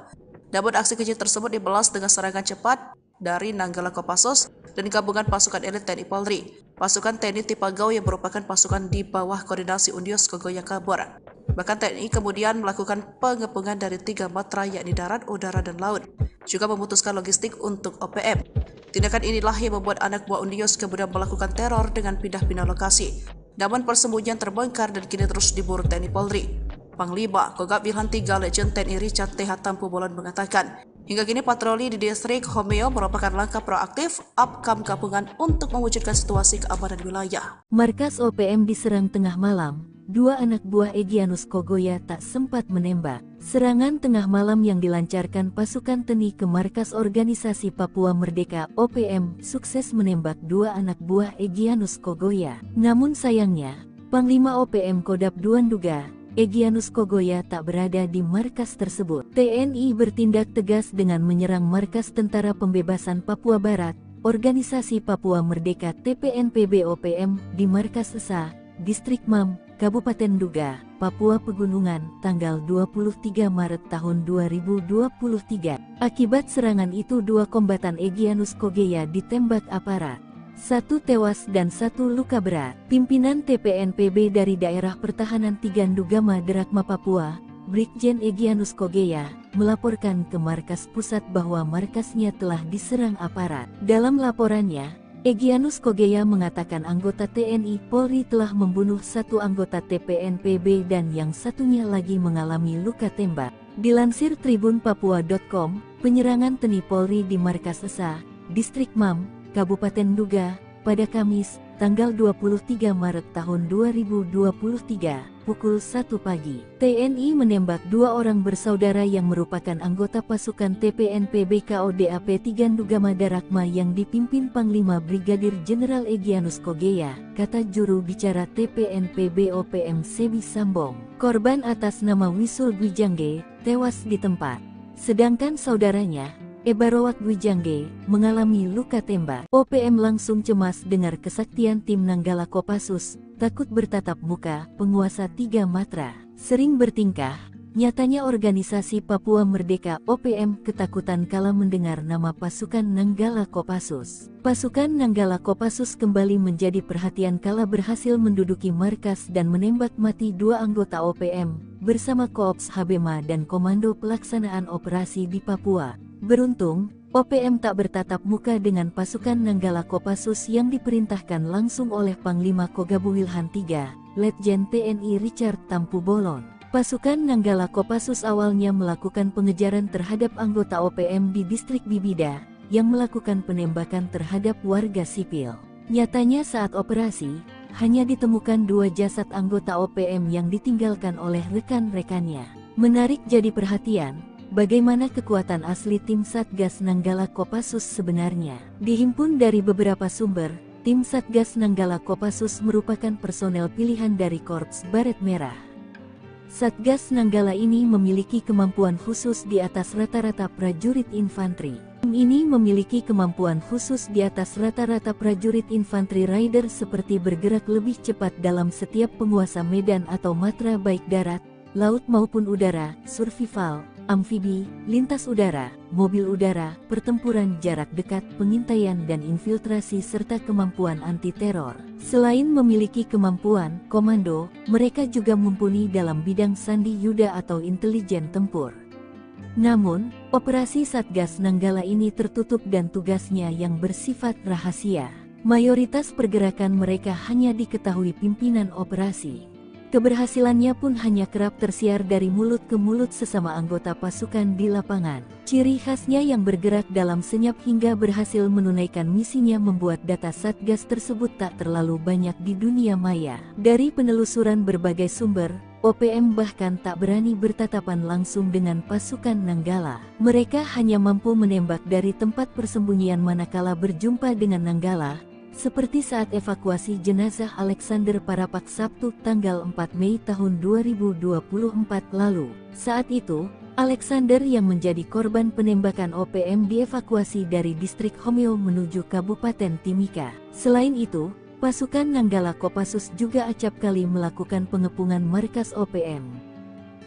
Namun aksi keji tersebut dibalas dengan serangan cepat dari Nanggala Kopassus dan gabungan pasukan elit TNI Polri. Pasukan TNI Tipagau yang merupakan pasukan di bawah koordinasi Undios Kogoya kabur. Bahkan TNI kemudian melakukan pengepungan dari 3 matra yakni darat, udara, dan laut. Juga memutuskan logistik untuk OPM. Tindakan inilah yang membuat anak buah Undios kemudian melakukan teror dengan pindah-pindah lokasi. Namun persembunyian terbongkar dan kini terus diburu TNI Polri. Panglima Kogab Wilhan 3 Legend TNI Richard TH Tampu Bolon mengatakan, hingga kini patroli di distrik Homeo merupakan langkah proaktif upcome gabungan untuk mewujudkan situasi keamanan wilayah. Markas OPM diserang tengah malam. 2 anak buah Egyanus Kogoya tak sempat menembak. Serangan tengah malam yang dilancarkan pasukan TNI ke markas organisasi Papua Merdeka OPM sukses menembak 2 anak buah Egyanus Kogoya. Namun sayangnya, Panglima OPM Kodap Duanduga, Egyanus Kogoya tak berada di markas tersebut. TNI bertindak tegas dengan menyerang markas Tentara Pembebasan Papua Barat, Organisasi Papua Merdeka TPNPB OPM di markas Esa, Distrik Mam, Kabupaten Duga, Papua Pegunungan, tanggal 23 Maret tahun 2023. Akibat serangan itu 2 kombatan Egyanus Kogoya ditembak aparat. 1 tewas dan 1 luka berat. Pimpinan TPNPB dari Daerah Pertahanan Tigandugama Derakma Papua, Brigjen Egyanus Kogoya, melaporkan ke markas pusat bahwa markasnya telah diserang aparat. Dalam laporannya, Egyanus Kogoya mengatakan anggota TNI Polri telah membunuh 1 anggota TPNPB dan yang satunya lagi mengalami luka tembak. Dilansir tribunpapua.com, penyerangan TNI Polri di markas Esa, Distrik Mam, Kabupaten Duga, pada Kamis, tanggal 23 Maret tahun 2023, pukul 1 pagi. TNI menembak 2 orang bersaudara yang merupakan anggota pasukan TPNPB KODAP Tigandugama Darakma yang dipimpin Panglima Brigadir Jenderal Egyanus Kogoya, kata juru bicara TPNPB OPM Sebi Sambong. Korban atas nama Wisul Gwijangge tewas di tempat, sedangkan saudaranya, Ebarowak Gwijangge, mengalami luka tembak. OPM langsung cemas dengar kesaktian tim Nanggala Kopassus, takut bertatap muka, penguasa 3 matra. Sering bertingkah, nyatanya organisasi Papua Merdeka OPM ketakutan kala mendengar nama pasukan Nanggala Kopassus. Pasukan Nanggala Kopassus kembali menjadi perhatian kala berhasil menduduki markas dan menembak mati 2 anggota OPM, bersama Koopс Habema dan Komando Pelaksanaan Operasi di Papua. Beruntung, OPM tak bertatap muka dengan pasukan Nanggala Kopassus yang diperintahkan langsung oleh Panglima Kogabuwilhan III, Letjen TNI Richard Tampu Bolon. Pasukan Nanggala Kopassus awalnya melakukan pengejaran terhadap anggota OPM di distrik Bibida, yang melakukan penembakan terhadap warga sipil. Nyatanya saat operasi, hanya ditemukan 2 jasad anggota OPM yang ditinggalkan oleh rekan-rekannya. Menarik jadi perhatian, bagaimana kekuatan asli tim Satgas Nanggala Kopassus sebenarnya. Dihimpun dari beberapa sumber, tim Satgas Nanggala Kopassus merupakan personel pilihan dari Korps Baret Merah. Satgas Nanggala ini memiliki kemampuan khusus di atas rata-rata prajurit infanteri. Tim ini memiliki kemampuan khusus di atas rata-rata prajurit infanteri rider seperti bergerak lebih cepat dalam setiap penguasa medan atau matra baik darat, laut maupun udara, survival, amfibi, lintas udara, mobil udara, pertempuran jarak dekat, pengintaian dan infiltrasi serta kemampuan anti-teror. Selain memiliki kemampuan komando, mereka juga mumpuni dalam bidang sandi yuda atau intelijen tempur. Namun, operasi Satgas Nanggala ini tertutup dan tugasnya yang bersifat rahasia. Mayoritas pergerakan mereka hanya diketahui pimpinan operasi. Keberhasilannya pun hanya kerap tersiar dari mulut ke mulut sesama anggota pasukan di lapangan. Ciri khasnya yang bergerak dalam senyap hingga berhasil menunaikan misinya membuat data Satgas tersebut tak terlalu banyak di dunia maya. Dari penelusuran berbagai sumber, OPM bahkan tak berani bertatapan langsung dengan pasukan Nanggala. Mereka hanya mampu menembak dari tempat persembunyian manakala berjumpa dengan Nanggala, seperti saat evakuasi jenazah Alexander Parapak Sabtu tanggal 4 Mei tahun 2024 lalu. Saat itu, Alexander yang menjadi korban penembakan OPM dievakuasi dari distrik Homeo menuju Kabupaten Timika. Selain itu, pasukan Nanggala Kopassus juga acap kali melakukan pengepungan markas OPM.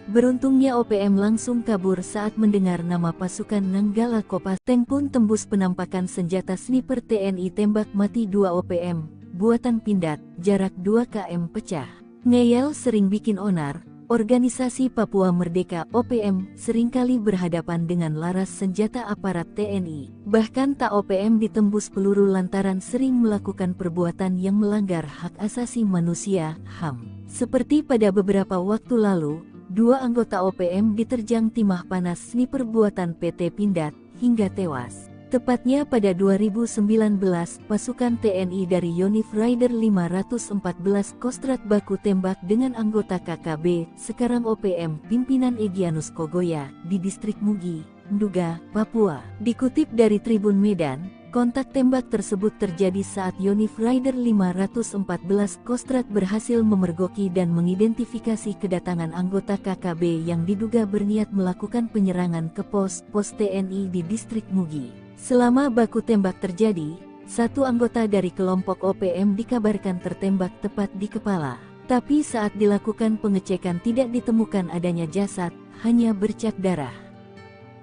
Beruntungnya OPM langsung kabur saat mendengar nama pasukan Nanggala Kopassus. Tank pun tembus penampakan senjata sniper TNI tembak mati 2 OPM, buatan Pindad, jarak 2 km pecah. Ngeyel sering bikin onar, organisasi Papua Merdeka OPM seringkali berhadapan dengan laras senjata aparat TNI. Bahkan tak OPM ditembus peluru lantaran sering melakukan perbuatan yang melanggar hak asasi manusia, HAM. Seperti pada beberapa waktu lalu, 2 anggota OPM diterjang timah panas sniper buatan PT Pindad, hingga tewas. Tepatnya pada 2019, pasukan TNI dari Yonif Rider 514 Kostrat baku tembak dengan anggota KKB, sekarang OPM, pimpinan Egyanus Kogoya, di distrik Mugi, Nduga, Papua. Dikutip dari Tribun Medan, kontak tembak tersebut terjadi saat Yonif Rider 514 Kostrat berhasil memergoki dan mengidentifikasi kedatangan anggota KKB yang diduga berniat melakukan penyerangan ke pos TNI di distrik Mugi. Selama baku tembak terjadi, 1 anggota dari kelompok OPM dikabarkan tertembak tepat di kepala. Tapi saat dilakukan pengecekan tidak ditemukan adanya jasad, hanya bercak darah.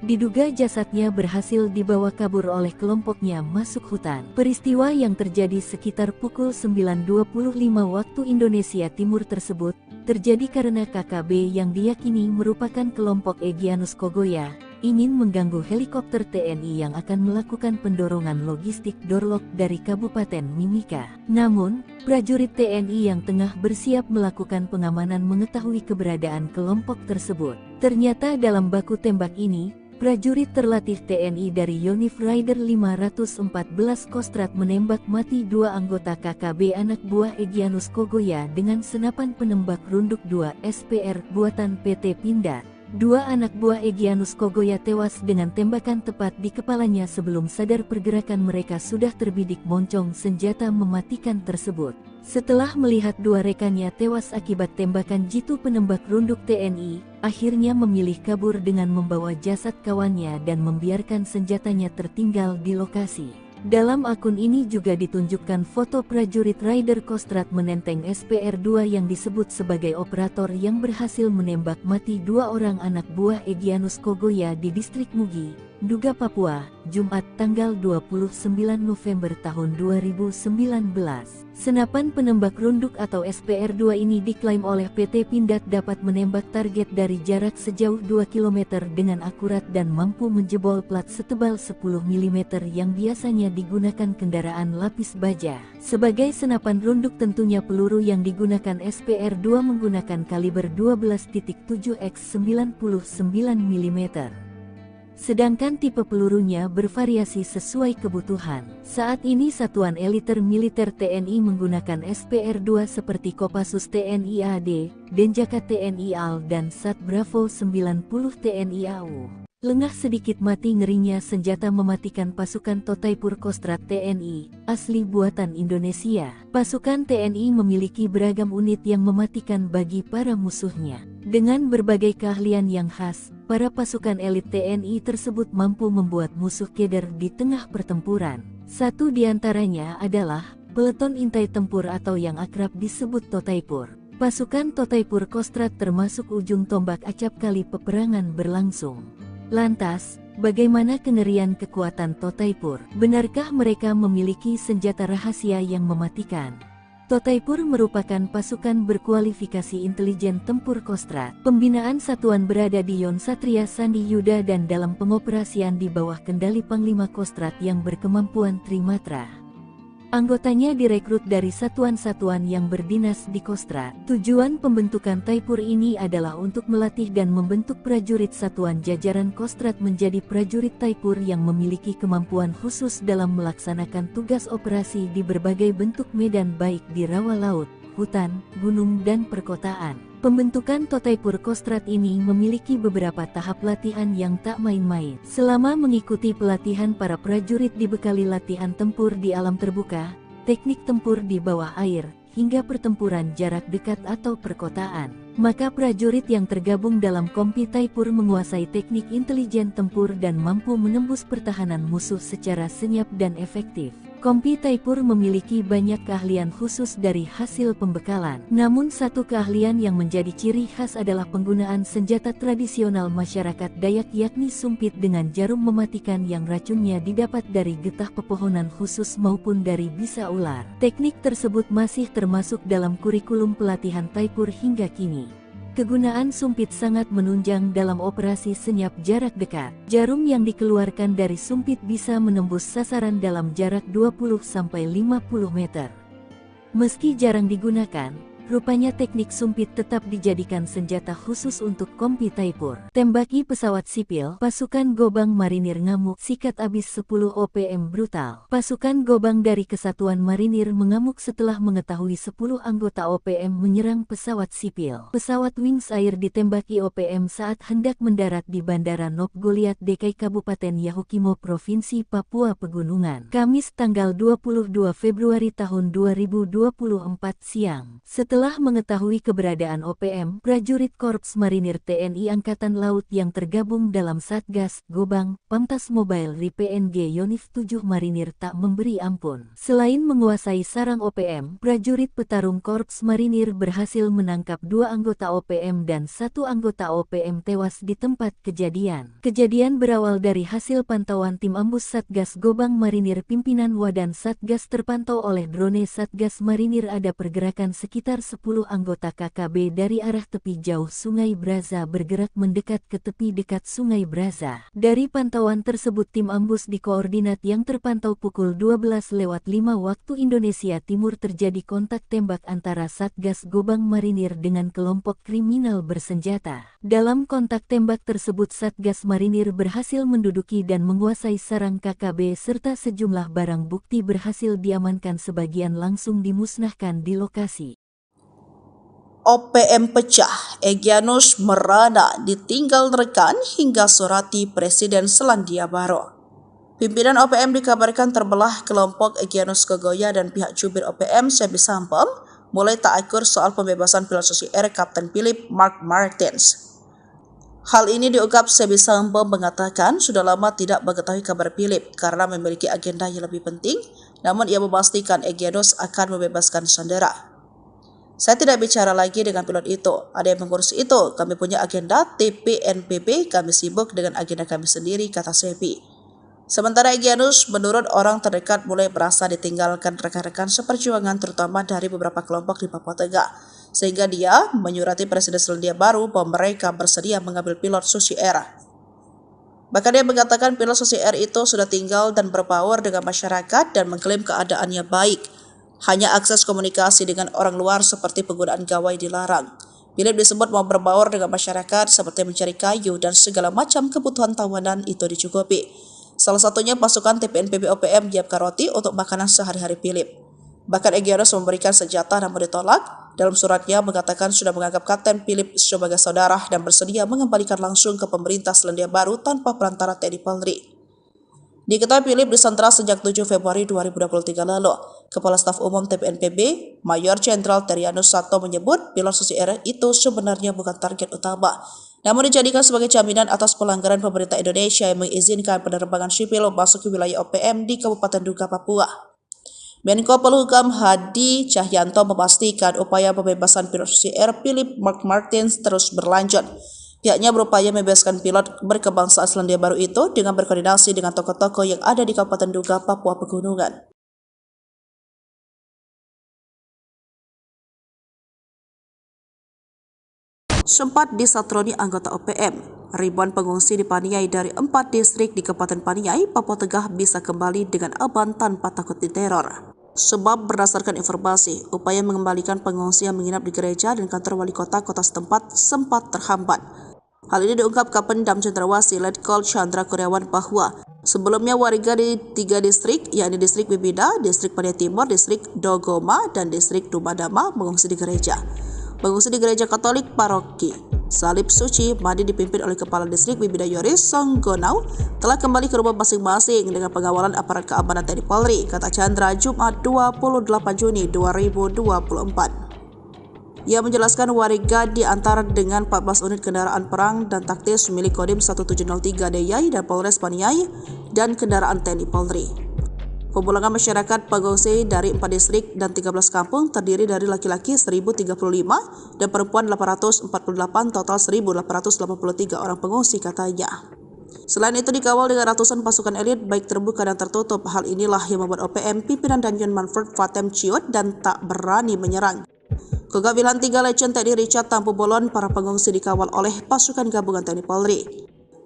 Diduga jasadnya berhasil dibawa kabur oleh kelompoknya masuk hutan. Peristiwa yang terjadi sekitar pukul 9.25 waktu Indonesia Timur tersebut, terjadi karena KKB yang diyakini merupakan kelompok Egyanus Kogoya, ingin mengganggu helikopter TNI yang akan melakukan pendorongan logistik Dorlok dari Kabupaten Mimika. Namun, prajurit TNI yang tengah bersiap melakukan pengamanan mengetahui keberadaan kelompok tersebut. Ternyata dalam baku tembak ini, prajurit terlatih TNI dari Yonif Rider 514 Kostrat menembak mati 2 anggota KKB anak buah Egyanus Kogoya dengan senapan penembak runduk 2 SPR buatan PT Pindad. 2 anak buah Egyanus Kogoya tewas dengan tembakan tepat di kepalanya sebelum sadar pergerakan mereka sudah terbidik moncong senjata mematikan tersebut. Setelah melihat 2 rekannya tewas akibat tembakan jitu penembak runduk TNI, akhirnya memilih kabur dengan membawa jasad kawannya dan membiarkan senjatanya tertinggal di lokasi. Dalam akun ini juga ditunjukkan foto prajurit Rider Kostrat menenteng SPR-2 yang disebut sebagai operator yang berhasil menembak mati 2 orang anak buah Egyanus Kogoya di distrik Mugi, Duga Papua, Jumat tanggal 29 November tahun 2019. Senapan penembak runduk atau SPR-2 ini diklaim oleh PT Pindad dapat menembak target dari jarak sejauh 2 km dengan akurat dan mampu menjebol plat setebal 10 mm yang biasanya digunakan kendaraan lapis baja. Sebagai senapan runduk tentunya peluru yang digunakan SPR-2 menggunakan kaliber 12.7 x 99 mm. Sedangkan tipe pelurunya bervariasi sesuai kebutuhan. Saat ini Satuan Eliter Militer TNI menggunakan SPR-2 seperti Kopassus TNI AD, Denjaka TNI AL dan Sat Bravo 90 TNI AU. Lengah sedikit mati ngerinya senjata mematikan pasukan Totaipur Kostrad TNI, asli buatan Indonesia. Pasukan TNI memiliki beragam unit yang mematikan bagi para musuhnya. Dengan berbagai keahlian yang khas, para pasukan elit TNI tersebut mampu membuat musuh keder di tengah pertempuran. Satu di antaranya adalah Peleton Intai Tempur atau yang akrab disebut Totaipur. Pasukan Totaipur Kostrad termasuk ujung tombak acap kali peperangan berlangsung. Lantas, bagaimana kengerian kekuatan Totaipur? Benarkah mereka memiliki senjata rahasia yang mematikan? Totaipur merupakan pasukan berkualifikasi intelijen tempur Kostrad. Pembinaan satuan berada di Yon Satria Sandi Yuda dan dalam pengoperasian di bawah kendali Panglima Kostrad yang berkemampuan Trimatra. Anggotanya direkrut dari satuan-satuan yang berdinas di Kostrad. Tujuan pembentukan Taipur ini adalah untuk melatih dan membentuk prajurit satuan jajaran Kostrad menjadi prajurit Taipur yang memiliki kemampuan khusus dalam melaksanakan tugas operasi di berbagai bentuk medan baik di rawa laut, hutan, gunung dan perkotaan. Pembentukan Totaipur Kostrad ini memiliki beberapa tahap latihan yang tak main-main. Selama mengikuti pelatihan, para prajurit dibekali latihan tempur di alam terbuka, teknik tempur di bawah air, hingga pertempuran jarak dekat atau perkotaan. Maka prajurit yang tergabung dalam Kompi Taipur menguasai teknik intelijen tempur dan mampu menembus pertahanan musuh secara senyap dan efektif. Kompi Taipur memiliki banyak keahlian khusus dari hasil pembekalan. Namun satu keahlian yang menjadi ciri khas adalah penggunaan senjata tradisional masyarakat Dayak yakni sumpit dengan jarum mematikan yang racunnya didapat dari getah pepohonan khusus maupun dari bisa ular. Teknik tersebut masih termasuk dalam kurikulum pelatihan Taipur hingga kini. Kegunaan sumpit sangat menunjang dalam operasi senyap jarak dekat. Jarum yang dikeluarkan dari sumpit bisa menembus sasaran dalam jarak 20-50 meter. Meski jarang digunakan, rupanya teknik sumpit tetap dijadikan senjata khusus untuk Kompi Taipur. Tembaki pesawat sipil, pasukan Gobang Marinir ngamuk, sikat abis 10 OPM brutal. Pasukan Gobang dari Kesatuan Marinir mengamuk setelah mengetahui 10 anggota OPM menyerang pesawat sipil. Pesawat Wings Air ditembaki OPM saat hendak mendarat di Bandara Nop Goliat Dekai Kabupaten Yahukimo Provinsi Papua Pegunungan. Kamis tanggal 22 Februari tahun 2024 siang. Setelah mengetahui keberadaan OPM, prajurit Korps Marinir TNI Angkatan Laut yang tergabung dalam Satgas Gobang, Pamtas Mobile RI-PNG Yonif 7 Marinir tak memberi ampun. Selain menguasai sarang OPM, prajurit petarung Korps Marinir berhasil menangkap 2 anggota OPM dan 1 anggota OPM tewas di tempat kejadian. Kejadian berawal dari hasil pantauan tim ambus Satgas Gobang Marinir pimpinan Wadan Satgas terpantau oleh drone Satgas Marinir ada pergerakan sekitar 10 anggota KKB dari arah tepi jauh Sungai Braza bergerak mendekat ke tepi dekat Sungai Braza. Dari pantauan tersebut tim ambus di koordinat yang terpantau pukul 12:05 waktu Indonesia Timur terjadi kontak tembak antara Satgas Gobang Marinir dengan kelompok kriminal bersenjata. Dalam kontak tembak tersebut Satgas Marinir berhasil menduduki dan menguasai sarang KKB serta sejumlah barang bukti berhasil diamankan, sebagian langsung dimusnahkan di lokasi. OPM pecah, Egyanus merana ditinggal rekan hingga surati Presiden Selandia Baru. Pimpinan OPM dikabarkan terbelah. Kelompok Egyanus Kogoya dan pihak jubir OPM Sebi Sampom mulai tak akur soal pembebasan pilot Susi Air Kapten Philip Mark Martins. Hal ini diungkap Sebi Sampom mengatakan sudah lama tidak mengetahui kabar Philip karena memiliki agenda yang lebih penting, namun ia memastikan Egyanus akan membebaskan sandera. Saya tidak bicara lagi dengan pilot itu, ada yang mengurus itu, kami punya agenda TPNPB, kami sibuk dengan agenda kami sendiri, kata Sepi. Sementara Egyanus, menurut orang terdekat mulai merasa ditinggalkan rekan-rekan seperjuangan terutama dari beberapa kelompok di Papua Tengah. Sehingga dia menyurati Presiden Selandia Baru bahwa mereka bersedia mengambil pilot Susi Air. Bahkan dia mengatakan pilot Susi Air itu sudah tinggal dan berbaur dengan masyarakat dan mengklaim keadaannya baik. Hanya akses komunikasi dengan orang luar seperti penggunaan gawai dilarang. Philip disebut mau berbaur dengan masyarakat seperti mencari kayu dan segala macam kebutuhan tahunan itu dicukupi. Salah satunya pasukan TPNPB OPM menyiapkan roti untuk makanan sehari-hari Philip. Bahkan Egyanus memberikan senjata namun ditolak. Dalam suratnya mengatakan sudah menganggap Kapten Philip sebagai saudara dan bersedia mengembalikan langsung ke pemerintah Selandia Baru tanpa perantara TNI Polri. Diketahui Philip disandra sejak 7 Februari 2023 lalu. Kepala Staf Umum TPNPB, Mayor Jenderal Terianus Sato menyebut pilot Susi Air itu sebenarnya bukan target utama, namun dijadikan sebagai jaminan atas pelanggaran pemerintah Indonesia yang mengizinkan penerbangan sipil masuk ke wilayah OPM di Kabupaten Duga, Papua. Menko Polhukam Hadi Cahyanto memastikan upaya pembebasan pilot Susi Air Philip Mark Martins terus berlanjut. Pihaknya berupaya membebaskan pilot berkebangsaan Selandia Baru itu dengan berkoordinasi dengan tokoh-tokoh yang ada di Kabupaten Duga, Papua Pegunungan. Sempat disatroni anggota OPM, ribuan pengungsi di Paniai dari 4 distrik di Kabupaten Paniai, Papua Tengah bisa kembali dengan aman tanpa takut diteror. Sebab berdasarkan informasi, upaya mengembalikan pengungsi yang menginap di gereja dan kantor wali kota setempat sempat terhambat. Hal ini diungkap Kapendam Cendrawasih Letkol Chandra Kurniawan bahwa sebelumnya warga di 3 distrik, yakni distrik Bibida, distrik Paniai Timur, distrik Dogoma, dan distrik Dumadama mengungsi di gereja. Mengungsi di gereja Katolik Paroki Salib Suci Madi dipimpin oleh Kepala Distrik Bibida Yoris Songgonau telah kembali ke rumah masing-masing dengan pengawalan aparat keamanan TNI Polri, kata Chandra Jumat 28 Juni 2024. Ia menjelaskan warga diantar dengan 14 unit kendaraan perang dan taktis milik Kodim 1703 DIY dan Polres Paniai dan kendaraan TNI Polri. Pemulangan masyarakat pengungsi dari 4 distrik dan 13 kampung terdiri dari laki-laki 1.035 dan perempuan 848, total 1.883 orang pengungsi, katanya. Selain itu dikawal dengan ratusan pasukan elit baik terbuka dan tertutup. Hal inilah yang membuat OPM pimpinan Danjen Manfred Fatem ciut dan tak berani menyerang. Kogak Wilhan 3 Legend TNI Richard Tampu Bolon, para pengungsi dikawal oleh pasukan gabungan TNI Polri.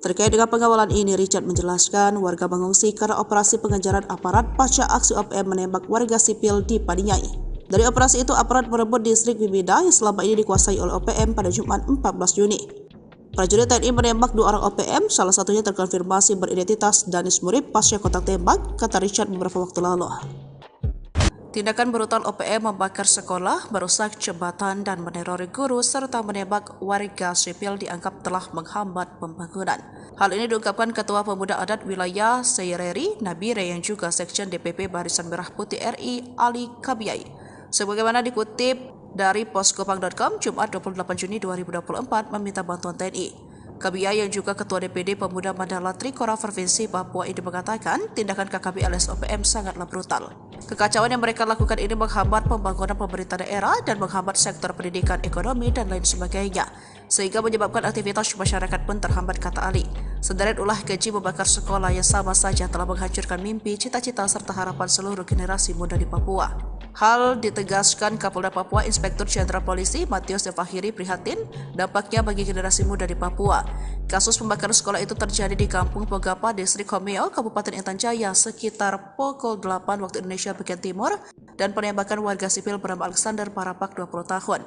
Terkait dengan pengawalan ini, Richard menjelaskan warga mengungsi karena operasi pengejaran aparat pasca aksi OPM menembak warga sipil di Paniai. Dari operasi itu, aparat merebut distrik Bibida yang selama ini dikuasai oleh OPM pada Jumat 14 Juni. Prajurit TNI menembak 2 orang OPM, salah satunya terkonfirmasi beridentitas Danis Murib pasca kontak tembak, kata Richard beberapa waktu lalu. Tindakan brutal OPM membakar sekolah, merusak jembatan dan menerori guru serta menembak warga sipil dianggap telah menghambat pembangunan. Hal ini diungkapkan Ketua Pemuda Adat Wilayah Seireri Nabire yang juga Sekjen DPP Barisan Merah Putih RI Ali Kabiai. Sebagaimana dikutip dari poskopang.com Jumat 28 Juni 2024 meminta bantuan TNI. Kabiai yang juga Ketua DPD Pemuda Mandala Trikora Provinsi Papua ini mengatakan tindakan KKB alias OPM sangatlah brutal. Kekacauan yang mereka lakukan ini menghambat pembangunan pemerintah daerah dan menghambat sektor pendidikan, ekonomi, dan lain sebagainya, sehingga menyebabkan aktivitas masyarakat pun terhambat, kata Ali. Sederet ulah keji membakar sekolah yang sama saja telah menghancurkan mimpi, cita-cita, serta harapan seluruh generasi muda di Papua. Hal ditegaskan Kapolda Papua Inspektur Jenderal Polisi Matius Devahiri prihatin dampaknya bagi generasi muda di Papua. Kasus pembakaran sekolah itu terjadi di Kampung Pogapa, Distrik Homeo, Kabupaten Intan Jaya sekitar pukul 8 waktu Indonesia bagian timur dan penembakan warga sipil bernama Alexander Parapak 20 tahun.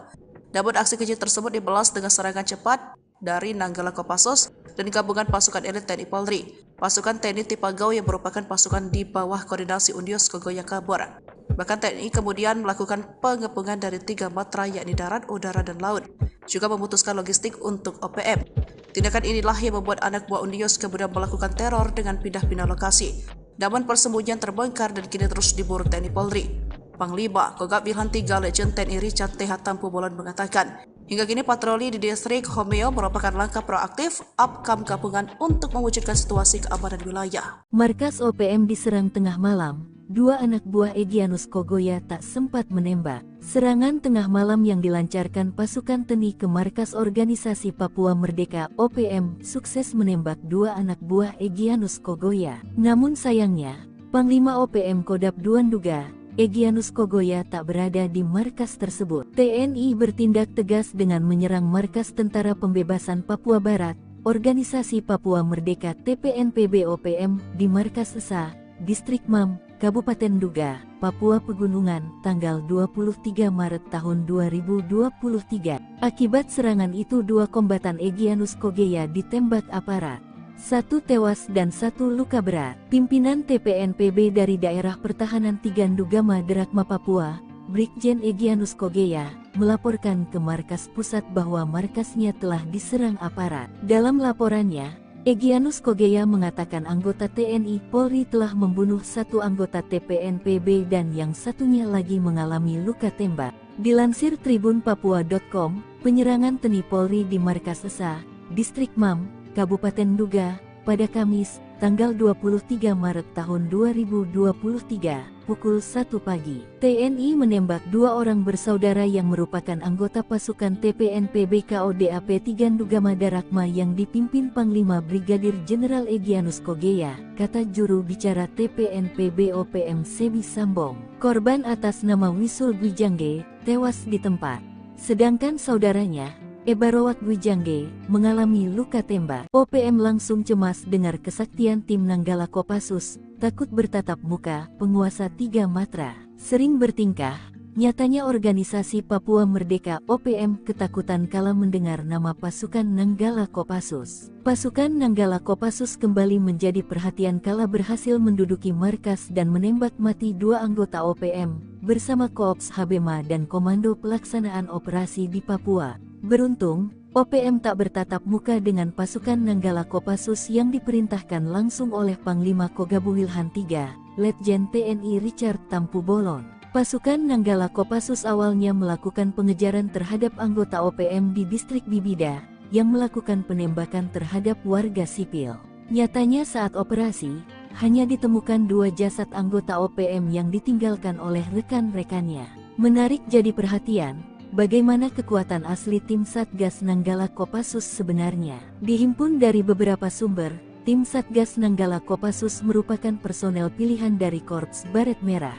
Namun aksi keji tersebut dibalas dengan serangan cepat dari Nanggala Kopassus dan gabungan pasukan elit TNI Polri. Pasukan TNI Tipagau yang merupakan pasukan di bawah koordinasi Undios Kogoya kabur. Bahkan TNI kemudian melakukan pengepungan dari 3 matra yakni darat, udara, dan laut. Juga memutuskan logistik untuk OPM. Tindakan inilah yang membuat anak buah Undios kemudian melakukan teror dengan pindah-pindah lokasi. Namun persembunyian terbongkar dan kini terus diburu TNI Polri. Panglima Kogak Wilhan 3 Legend TNI Richard TH Tampu Bolon mengatakan, hingga kini patroli di distrik Homeo merupakan langkah proaktif Apkam gabungan untuk mewujudkan situasi keamanan wilayah. Markas OPM diserang tengah malam. dua anak buah Egyanus Kogoya tak sempat menembak. Serangan tengah malam yang dilancarkan pasukan TNI ke markas Organisasi Papua Merdeka (OPM) sukses menembak dua anak buah Egyanus Kogoya. Namun sayangnya, Panglima OPM Kodap II menduga Egyanus Kogoya tak berada di markas tersebut. TNI bertindak tegas dengan menyerang markas Tentara Pembebasan Papua Barat, Organisasi Papua Merdeka TPNPB OPM di markas Esa, Distrik Mam, Kabupaten Nduga, Papua Pegunungan, tanggal 23 Maret tahun 2023. Akibat serangan itu dua kombatan Egyanus Kogoya ditembak aparat. Satu tewas dan satu luka berat. Pimpinan TPNPB dari Daerah Pertahanan 3 Ndugama Derakma Papua, Brigjen Egyanus Kogoya, melaporkan ke markas pusat bahwa markasnya telah diserang aparat. Dalam laporannya, Egyanus Kogoya mengatakan anggota TNI Polri telah membunuh satu anggota TPNPB dan yang satunya lagi mengalami luka tembak. Dilansir tribunpapua.com, penyerangan TNI Polri di markas Esa, Distrik Mam, Kabupaten Nduga, pada Kamis, tanggal 23 Maret tahun 2023, pukul 1 pagi. TNI menembak dua orang bersaudara yang merupakan anggota pasukan TPNPB KODAP 3 Ndugama Darakma yang dipimpin Panglima Brigadir Jenderal Egyanus Kogoya, kata juru bicara TPNPB OPM Sebi Sambong. Korban atas nama Wisul Gwijangge, tewas di tempat. Sedangkan saudaranya, Ebarowat Gwijangge, mengalami luka tembak. OPM langsung cemas dengar kesaktian tim Nanggala Kopassus, takut bertatap muka, penguasa 3 matra. Sering bertingkah, nyatanya Organisasi Papua Merdeka OPM ketakutan kala mendengar nama pasukan Nanggala Kopassus. Pasukan Nanggala Kopassus kembali menjadi perhatian kala berhasil menduduki markas dan menembak mati dua anggota OPM, bersama Koops Habema dan Komando Pelaksanaan Operasi di Papua. Beruntung, OPM tak bertatap muka dengan pasukan Nanggala Kopassus yang diperintahkan langsung oleh Panglima Kogabuwilhan III, Letjen TNI Richard Tampu Bolon. Pasukan Nanggala Kopassus awalnya melakukan pengejaran terhadap anggota OPM di distrik Bibida, yang melakukan penembakan terhadap warga sipil. Nyatanya saat operasi, hanya ditemukan dua jasad anggota OPM yang ditinggalkan oleh rekan-rekannya. Menarik jadi perhatian, bagaimana kekuatan asli tim Satgas Nanggala Kopassus sebenarnya. Dihimpun dari beberapa sumber, tim Satgas Nanggala Kopassus merupakan personel pilihan dari Korps Baret Merah.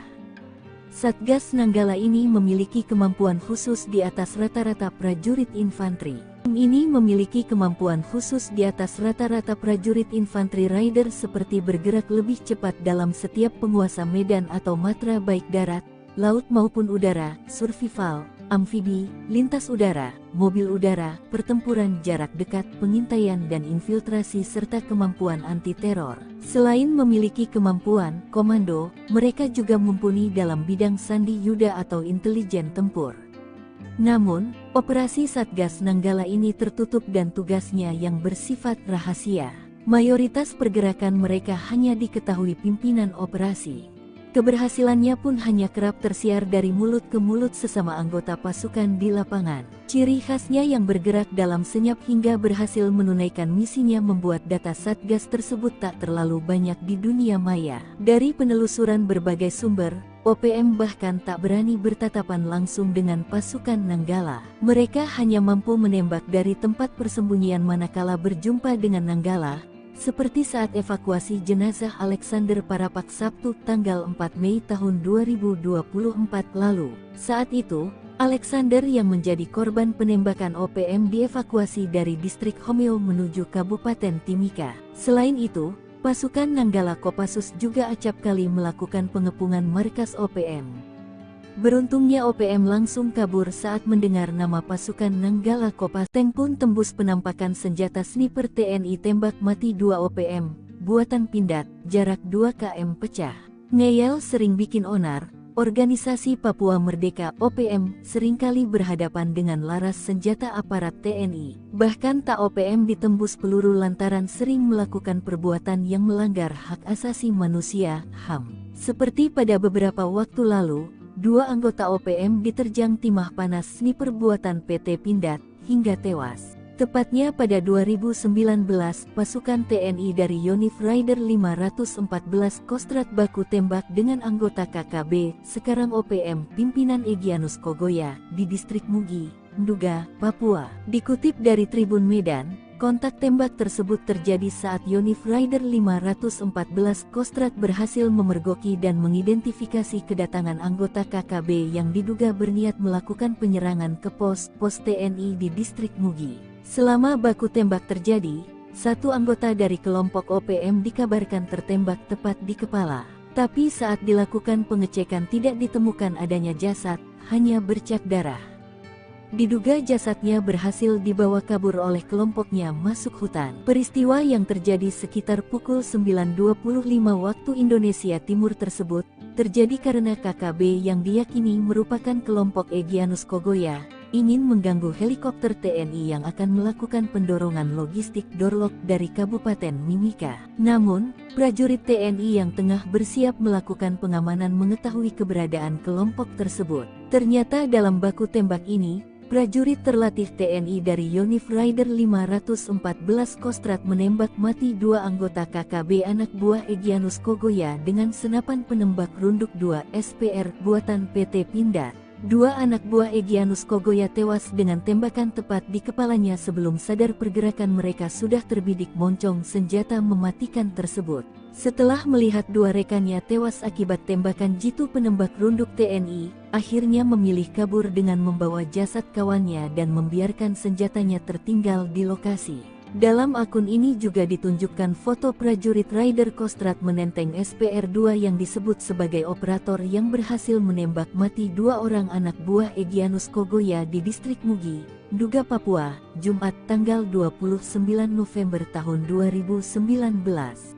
Satgas Nanggala ini memiliki kemampuan khusus di atas rata-rata prajurit infanteri. Tim ini memiliki kemampuan khusus di atas rata-rata prajurit infanteri rider seperti bergerak lebih cepat dalam setiap penguasa medan atau matra baik darat, laut maupun udara, survival, amfibi, lintas udara, mobil udara, pertempuran jarak dekat, pengintaian dan infiltrasi serta kemampuan anti-teror. Selain memiliki kemampuan komando, mereka juga mumpuni dalam bidang sandi yuda atau intelijen tempur. Namun, operasi Satgas Nanggala ini tertutup dan tugasnya yang bersifat rahasia. Mayoritas pergerakan mereka hanya diketahui pimpinan operasi. Keberhasilannya pun hanya kerap tersiar dari mulut ke mulut sesama anggota pasukan di lapangan. Ciri khasnya yang bergerak dalam senyap hingga berhasil menunaikan misinya membuat data Satgas tersebut tak terlalu banyak di dunia maya. Dari penelusuran berbagai sumber, OPM bahkan tak berani bertatapan langsung dengan pasukan Nanggala. Mereka hanya mampu menembak dari tempat persembunyian manakala berjumpa dengan Nanggala, seperti saat evakuasi jenazah Alexander Parapak Sabtu tanggal 4 Mei tahun 2024 lalu. Saat itu, Alexander yang menjadi korban penembakan OPM dievakuasi dari distrik Homeo menuju Kabupaten Timika. Selain itu, pasukan Nanggala Kopassus juga acap kali melakukan pengepungan markas OPM. Beruntungnya OPM langsung kabur saat mendengar nama pasukan Nanggala Kopassus. Tank pun tembus penampakan senjata sniper TNI tembak mati 2 OPM, buatan Pindad, jarak 2 km pecah. Ngeyel sering bikin onar, Organisasi Papua Merdeka OPM seringkali berhadapan dengan laras senjata aparat TNI. Bahkan tak OPM ditembus peluru lantaran sering melakukan perbuatan yang melanggar hak asasi manusia, HAM. Seperti pada beberapa waktu lalu, dua anggota OPM diterjang timah panas sniper buatan PT Pindad hingga tewas. Tepatnya pada 2019, pasukan TNI dari Yonif Rider 514 Kostrad baku tembak dengan anggota KKB, sekarang OPM, pimpinan Egyanus Kogoya, di distrik Mugi, Nduga, Papua. Dikutip dari Tribun Medan, kontak tembak tersebut terjadi saat Yonif Rider 514 Kostrad berhasil memergoki dan mengidentifikasi kedatangan anggota KKB yang diduga berniat melakukan penyerangan ke pos TNI di distrik Mugi. Selama baku tembak terjadi, satu anggota dari kelompok OPM dikabarkan tertembak tepat di kepala. Tapi saat dilakukan pengecekan tidak ditemukan adanya jasad, hanya bercak darah. Diduga jasadnya berhasil dibawa kabur oleh kelompoknya masuk hutan. Peristiwa yang terjadi sekitar pukul 9.25 waktu Indonesia Timur tersebut, terjadi karena KKB yang diyakini merupakan kelompok Egyanus Kogoya, ingin mengganggu helikopter TNI yang akan melakukan pendorongan logistik Dorlok dari Kabupaten Mimika. Namun, prajurit TNI yang tengah bersiap melakukan pengamanan mengetahui keberadaan kelompok tersebut. Ternyata dalam baku tembak ini, prajurit terlatih TNI dari Yonif Rider 514 Kostrad menembak mati dua anggota KKB anak buah Egyanus Kogoya dengan senapan penembak runduk 2 SPR buatan PT Pindad. Dua anak buah Egyanus Kogoya tewas dengan tembakan tepat di kepalanya sebelum sadar pergerakan mereka sudah terbidik moncong senjata mematikan tersebut. Setelah melihat dua rekannya tewas akibat tembakan jitu penembak runduk TNI, akhirnya memilih kabur dengan membawa jasad kawannya dan membiarkan senjatanya tertinggal di lokasi. Dalam akun ini juga ditunjukkan foto prajurit Rider Kostrad menenteng SPR-2 yang disebut sebagai operator yang berhasil menembak mati dua orang anak buah Egyanus Kogoya di distrik Mugi, Nduga, Papua, Jumat tanggal 29 November tahun 2019.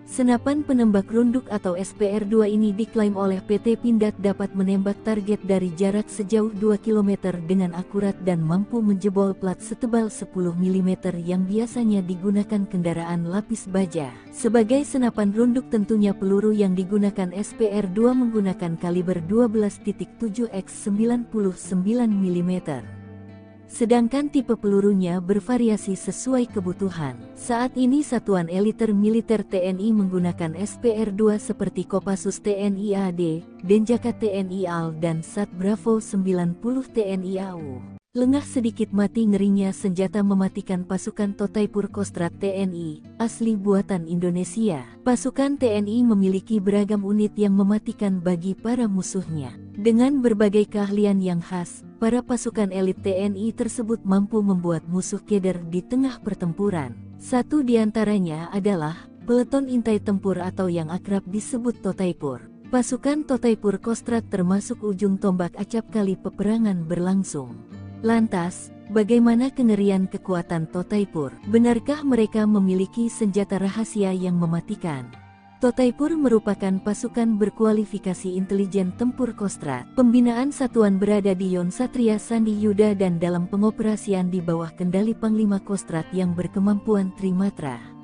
Senapan penembak runduk atau SPR-2 ini diklaim oleh PT Pindad dapat menembak target dari jarak sejauh 2 km dengan akurat dan mampu menjebol plat setebal 10 mm yang biasanya digunakan kendaraan lapis baja. Sebagai senapan runduk tentunya peluru yang digunakan SPR-2 menggunakan kaliber 12.7 x 99 mm. Sedangkan tipe pelurunya bervariasi sesuai kebutuhan. Saat ini Satuan Eliter Militer TNI menggunakan SPR-2 seperti Kopassus TNI AD, Denjaka TNI AL dan Sat Bravo 90 TNI AU. Lengah sedikit mati ngerinya senjata mematikan pasukan Totaipur Kostrad TNI, asli buatan Indonesia. Pasukan TNI memiliki beragam unit yang mematikan bagi para musuhnya. Dengan berbagai keahlian yang khas, para pasukan elit TNI tersebut mampu membuat musuh keder di tengah pertempuran. Satu di antaranya adalah Peleton Intai Tempur atau yang akrab disebut Totaipur. Pasukan Totaipur Kostrad termasuk ujung tombak acap kali peperangan berlangsung. Lantas, bagaimana kengerian kekuatan Totaipur? Benarkah mereka memiliki senjata rahasia yang mematikan? Totaipur merupakan pasukan berkualifikasi intelijen tempur Kostrad. Pembinaan satuan berada di Yon Satria Sandi Yuda dan dalam pengoperasian di bawah kendali Panglima Kostrad yang berkemampuan Trimatra.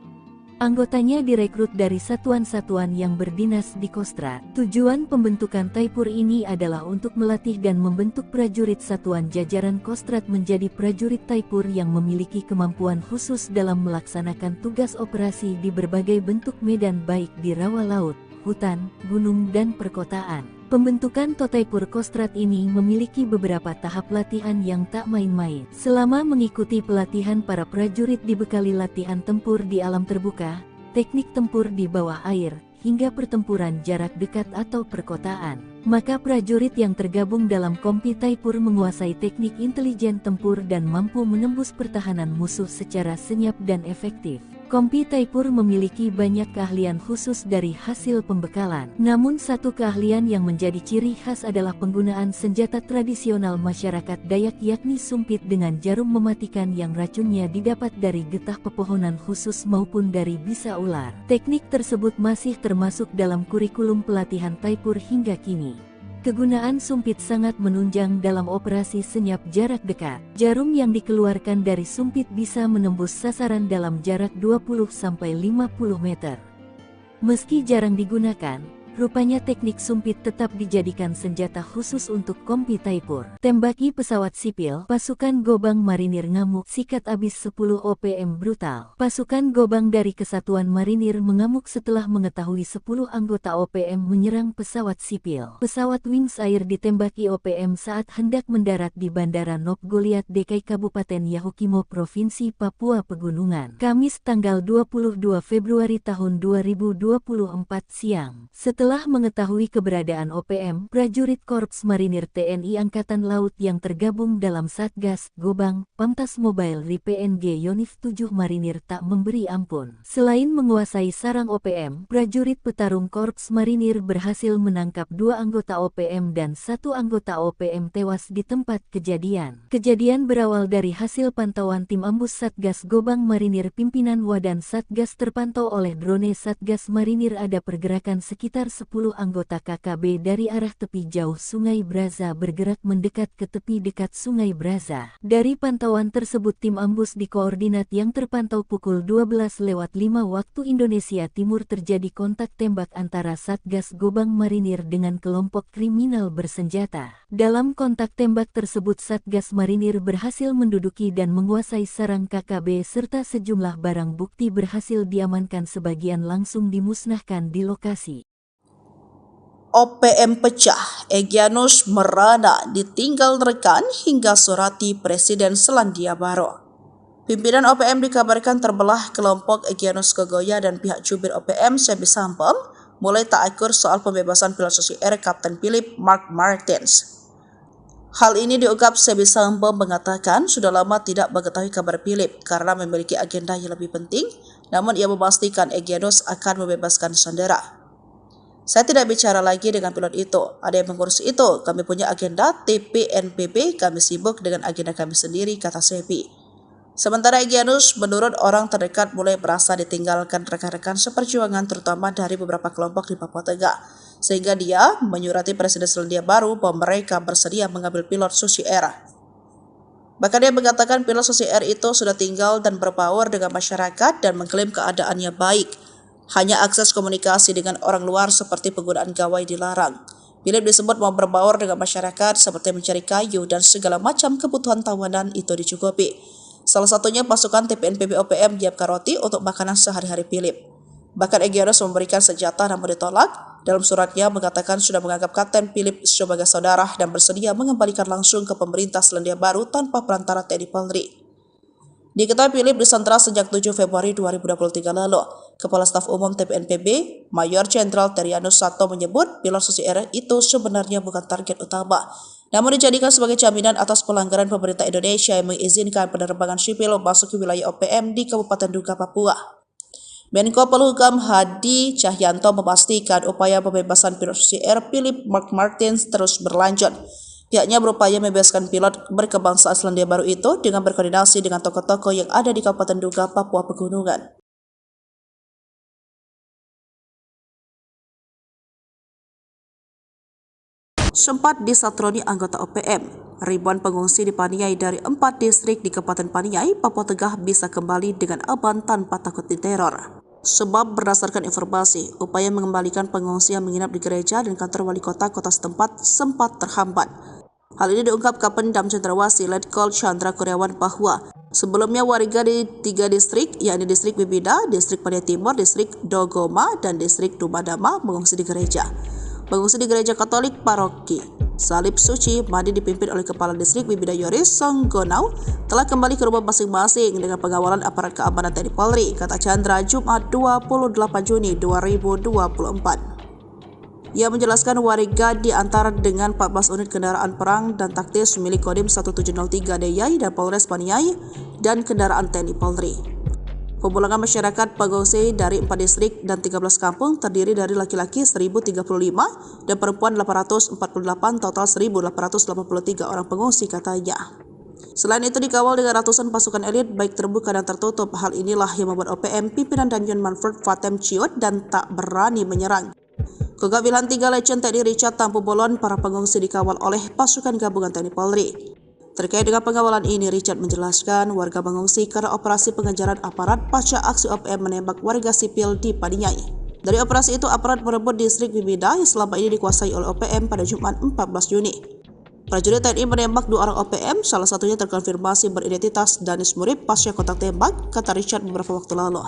Anggotanya direkrut dari satuan-satuan yang berdinas di Kostrad. Tujuan pembentukan Taipur ini adalah untuk melatih dan membentuk prajurit satuan jajaran Kostrad menjadi prajurit Taipur yang memiliki kemampuan khusus dalam melaksanakan tugas operasi di berbagai bentuk medan baik di rawa laut, hutan, gunung dan perkotaan. Pembentukan Totaipur Kostrad ini memiliki beberapa tahap latihan yang tak main-main. Selama mengikuti pelatihan, para prajurit dibekali latihan tempur di alam terbuka, teknik tempur di bawah air, hingga pertempuran jarak dekat atau perkotaan. Maka prajurit yang tergabung dalam Kompi Taipur menguasai teknik intelijen tempur dan mampu menembus pertahanan musuh secara senyap dan efektif. Kompi Taipur memiliki banyak keahlian khusus dari hasil pembekalan. Namun satu keahlian yang menjadi ciri khas adalah penggunaan senjata tradisional masyarakat Dayak yakni sumpit dengan jarum mematikan yang racunnya didapat dari getah pepohonan khusus maupun dari bisa ular. Teknik tersebut masih termasuk dalam kurikulum pelatihan Taipur hingga kini. Kegunaan sumpit sangat menunjang dalam operasi senyap jarak dekat. Jarum yang dikeluarkan dari sumpit bisa menembus sasaran dalam jarak 20-50 meter. Meski jarang digunakan, Rupanya teknik sumpit tetap dijadikan senjata khusus untuk Kompi Taipur. Tembaki pesawat sipil, pasukan Gobang Marinir ngamuk, sikat abis 10 OPM brutal. Pasukan Gobang dari Kesatuan Marinir mengamuk setelah mengetahui 10 anggota OPM menyerang pesawat sipil. Pesawat Wings Air ditembaki OPM saat hendak mendarat di Bandara Nop Goliat Dekai Kabupaten Yahukimo Provinsi Papua Pegunungan. Kamis tanggal 22 Februari tahun 2024 siang. Setelah mengetahui keberadaan OPM, prajurit Korps Marinir TNI Angkatan Laut yang tergabung dalam Satgas Gobang, Pamtas Mobile Ri PNG Yonif 7 Marinir tak memberi ampun. Selain menguasai sarang OPM, prajurit petarung Korps Marinir berhasil menangkap 2 anggota OPM dan 1 anggota OPM tewas di tempat kejadian. Kejadian berawal dari hasil pantauan tim ambus Satgas Gobang Marinir pimpinan Wadan Satgas terpantau oleh drone Satgas Marinir ada pergerakan sekitar 10 anggota KKB dari arah tepi jauh Sungai Braza bergerak mendekat ke tepi dekat Sungai Braza. Dari pantauan tersebut tim ambus di koordinat yang terpantau pukul 12:05 waktu Indonesia Timur terjadi kontak tembak antara Satgas Gobang Marinir dengan kelompok kriminal bersenjata. Dalam kontak tembak tersebut Satgas Marinir berhasil menduduki dan menguasai sarang KKB serta sejumlah barang bukti berhasil diamankan, sebagian langsung dimusnahkan di lokasi. OPM pecah, Egyanus merana ditinggal rekan hingga surati Presiden Selandia Baru. Pimpinan OPM dikabarkan terbelah kelompok Egyanus Kogoya dan pihak jubir OPM Sebi Sampem mulai tak akur soal pembebasan pilot Susi Air Kapten Philip Mark Martins. Hal ini diungkap Sebi Sampem mengatakan sudah lama tidak mengetahui kabar Philip karena memiliki agenda yang lebih penting, namun ia memastikan Egyanus akan membebaskan sandera. Saya tidak bicara lagi dengan pilot itu, ada yang mengurus itu, kami punya agenda TPNPB, kami sibuk dengan agenda kami sendiri, kata Sebi. Sementara Egyanus menurut orang terdekat mulai merasa ditinggalkan rekan-rekan seperjuangan terutama dari beberapa kelompok di Papua Tengah, sehingga dia menyurati Presiden Selandia Baru bahwa mereka bersedia mengambil pilot Susi Air. Bahkan dia mengatakan pilot Susi Air itu sudah tinggal dan berbaur dengan masyarakat dan mengklaim keadaannya baik. Hanya akses komunikasi dengan orang luar seperti penggunaan gawai dilarang. Philip disebut mau berbaur dengan masyarakat seperti mencari kayu dan segala macam kebutuhan tawanan itu dicukupi. Salah satunya pasukan TPNPB OPM menyiapkan roti untuk makanan sehari-hari Philip. Bahkan Egyanus memberikan senjata namun ditolak. Dalam suratnya mengatakan sudah menganggap Kapten Philip sebagai saudara dan bersedia mengembalikan langsung ke pemerintah Selandia Baru tanpa perantara TNI Polri. Diketahui Philip disandra sejak 7 Februari 2023 lalu. Kepala Staf Umum TPNPB, Mayor Jenderal Terianus Sato menyebut pilot Susi Air itu sebenarnya bukan target utama, namun dijadikan sebagai jaminan atas pelanggaran pemerintah Indonesia yang mengizinkan penerbangan sipil masuk ke wilayah OPM di Kabupaten Duga, Papua. Menko Polhukam Hadi Cahyanto memastikan upaya pembebasan pilot Susi Air Philip Mark Martins terus berlanjut. Pihaknya berupaya membebaskan pilot berkebangsaan Selandia Baru itu dengan berkoordinasi dengan tokoh-tokoh yang ada di Kabupaten Duga, Papua Pegunungan. Sempat disatroni anggota OPM, ribuan pengungsi di Paniai dari 4 distrik di Kabupaten Paniai, Papua Tengah bisa kembali dengan aman tanpa takut diteror. Sebab berdasarkan informasi, upaya mengembalikan pengungsi yang menginap di gereja dan kantor wali kota setempat sempat terhambat. Hal ini diungkap Kapendam Cendrawasih Letkol Chandra Kurniawan bahwa sebelumnya warga di 3 distrik, yakni distrik Bibida, distrik Paniai Timur, distrik Dogoma, dan distrik Dumadama mengungsi di gereja. Pengungsi di gereja Katolik Paroki Salib Suci Madi dipimpin oleh Kepala Distrik Bibida Yoris Songgonau telah kembali ke rumah masing-masing dengan pengawalan aparat keamanan TNI Polri, kata Chandra Jumat 28 Juni 2024. Ia menjelaskan warga diantar dengan 14 unit kendaraan perang dan taktis milik Kodim 1703 Deyai dan Polres Paniai dan kendaraan TNI Polri. Pemulangan masyarakat pengungsi dari 4 distrik dan 13 kampung terdiri dari laki-laki 1.035 dan perempuan 848, total 1.883 orang pengungsi, katanya. Selain itu dikawal dengan ratusan pasukan elit baik terbuka dan tertutup. Hal inilah yang membuat OPM pimpinan Danjen Manfred Fatem ciut dan tak berani menyerang. Kogak Wilhan 3 Legend TNI Richard Tampu Bolon, para pengungsi dikawal oleh pasukan gabungan TNI Polri. Terkait dengan pengawalan ini, Richard menjelaskan warga mengungsi karena operasi pengejaran aparat pasca aksi OPM menembak warga sipil di Paniai. Dari operasi itu, aparat merebut distrik Bibida yang selama ini dikuasai oleh OPM pada Jumat 14 Juni. Prajurit TNI menembak 2 orang OPM, salah satunya terkonfirmasi beridentitas Danis Murib pasca kontak tembak, kata Richard beberapa waktu lalu.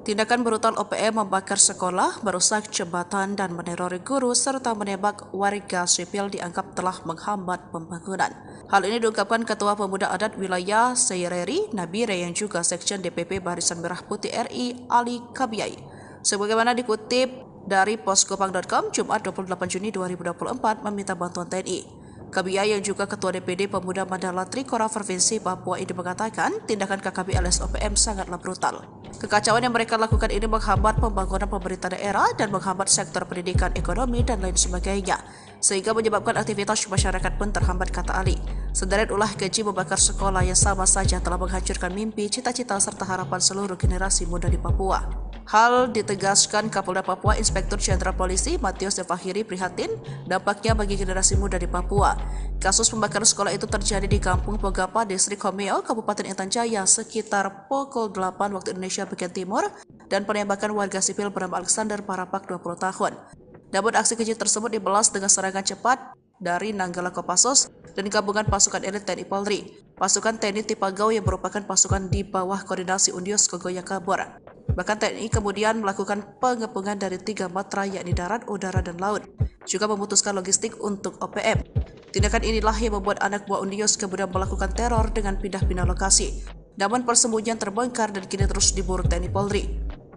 Tindakan brutal OPM membakar sekolah, merusak jembatan dan menerori guru serta menembak warga sipil dianggap telah menghambat pembangunan. Hal ini diungkapkan Ketua Pemuda Adat Wilayah Seireri, Nabire yang juga Sekjen DPP Barisan Merah Putih RI, Ali Kabiyai. Sebagaimana dikutip dari poskopang.com, Jumat 28 Juni 2024 meminta bantuan TNI. Kabiyai yang juga Ketua DPD Pemuda Mandala Trikora Provinsi Papua ini mengatakan tindakan KKB alias OPM sangatlah brutal. Kekacauan yang mereka lakukan ini menghambat pembangunan pemerintah daerah dan menghambat sektor pendidikan, ekonomi, dan lain sebagainya, sehingga menyebabkan aktivitas masyarakat pun terhambat, kata Ali. Sederet ulah keji membakar sekolah yang sama saja telah menghancurkan mimpi, cita-cita, serta harapan seluruh generasi muda di Papua. Hal ditegaskan Kapolda Papua Inspektur Jenderal Polisi Matius Devahiri prihatin dampaknya bagi generasi muda di Papua. Kasus pembakaran sekolah itu terjadi di Kampung Pogapa, Distrik Homeo, Kabupaten Intan Jaya sekitar pukul 8 waktu Indonesia bagian timur dan penembakan warga sipil bernama Alexander Parapak 20 tahun. Namun aksi keji tersebut dibalas dengan serangan cepat dari Nanggala Kopassus dan gabungan pasukan elit TNI Polri. Pasukan TNI Tipagau yang merupakan pasukan di bawah koordinasi Undios Kogoya kabur. Bahkan TNI kemudian melakukan pengepungan dari 3 matra yakni darat, udara, dan laut. Juga memutuskan logistik untuk OPM. Tindakan inilah yang membuat anak buah Undios kemudian melakukan teror dengan pindah-pindah lokasi. Namun persembunyian terbongkar dan kini terus diburu TNI Polri.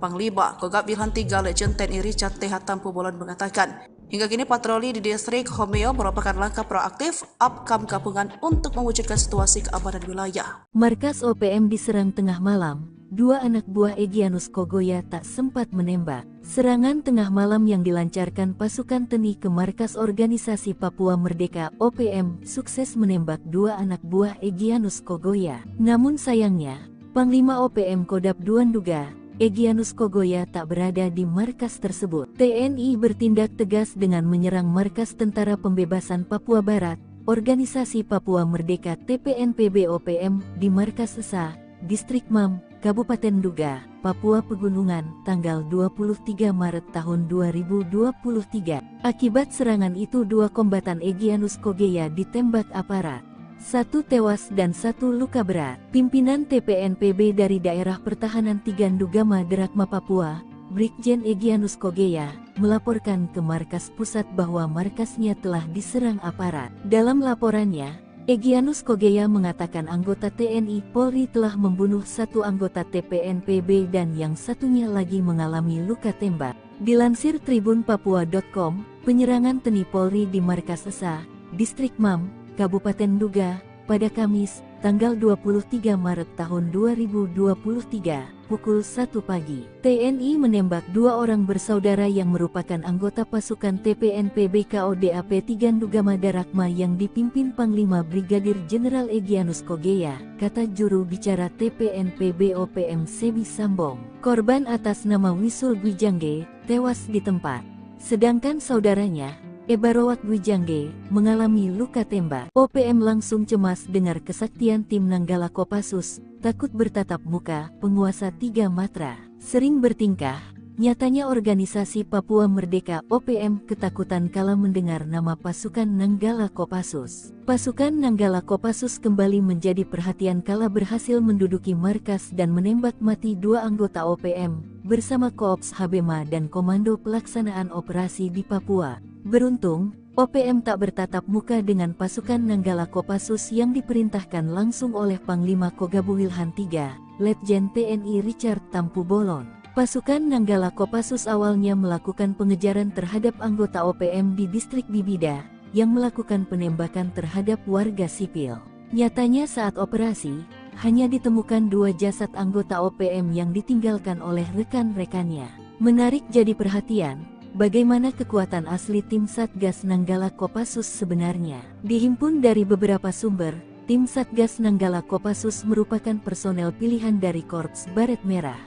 Panglima Kogab Wilhan 3 Legend TNI Richard TH Tampu Bolon mengatakan, hingga kini patroli di distrik Homeo merupakan langkah proaktif upcome gabungan untuk mewujudkan situasi keamanan wilayah. Markas OPM diserang tengah malam. 2 anak buah Egyanus Kogoya tak sempat menembak. Serangan tengah malam yang dilancarkan pasukan TNI ke markas organisasi Papua Merdeka OPM sukses menembak 2 anak buah Egyanus Kogoya. Namun sayangnya, Panglima OPM Kodap II Nduga, Egyanus Kogoya tak berada di markas tersebut. TNI bertindak tegas dengan menyerang markas Tentara Pembebasan Papua Barat, Organisasi Papua Merdeka TPNPB OPM di markas Esa, Distrik Mam, Kabupaten Nduga, Papua Pegunungan, tanggal 23 Maret tahun 2023. Akibat serangan itu 2 kombatan Egyanus Kogoya ditembak aparat. 1 tewas dan 1 luka berat. Pimpinan TPNPB dari Daerah Pertahanan 3 Ndugama Derakma Papua, Brigjen Egyanus Kogoya, melaporkan ke markas pusat bahwa markasnya telah diserang aparat. Dalam laporannya, Egyanus Kogoya mengatakan anggota TNI Polri telah membunuh 1 anggota TPNPB dan yang satunya lagi mengalami luka tembak. Dilansir tribunpapua.com, penyerangan TNI Polri di markas Esa, Distrik Mam, Kabupaten Nduga, pada Kamis, tanggal 23 Maret tahun 2023, pukul 1 pagi. TNI menembak 2 orang bersaudara yang merupakan anggota pasukan TPNPB KODAP 3 Ndugama Darakma yang dipimpin Panglima Brigadir Jenderal Egyanus Kogoya, kata juru bicara TPNPB OPM Sebi Sambong. Korban atas nama Wisul Gwijangge, tewas di tempat. Sedangkan saudaranya, Ebarowat Gwijangge, mengalami luka tembak. OPM langsung cemas dengar kesaktian tim Nanggala Kopassus, takut bertatap muka, penguasa 3 matra. Sering bertingkah, nyatanya organisasi Papua Merdeka OPM ketakutan kala mendengar nama pasukan Nanggala Kopassus. Pasukan Nanggala Kopassus kembali menjadi perhatian kala berhasil menduduki markas dan menembak mati 2 anggota OPM, bersama Koops Habema dan Komando Pelaksanaan Operasi di Papua. Beruntung, OPM tak bertatap muka dengan pasukan Nanggala Kopassus yang diperintahkan langsung oleh Panglima Kogab Wilhan III, Letjen TNI Richard Tampu Bolon. Pasukan Nanggala Kopassus awalnya melakukan pengejaran terhadap anggota OPM di distrik Bibida, yang melakukan penembakan terhadap warga sipil. Nyatanya saat operasi, hanya ditemukan 2 jasad anggota OPM yang ditinggalkan oleh rekan-rekannya. Menarik jadi perhatian, bagaimana kekuatan asli tim Satgas Nanggala Kopassus sebenarnya. Dihimpun dari beberapa sumber, tim Satgas Nanggala Kopassus merupakan personel pilihan dari Korps Baret Merah.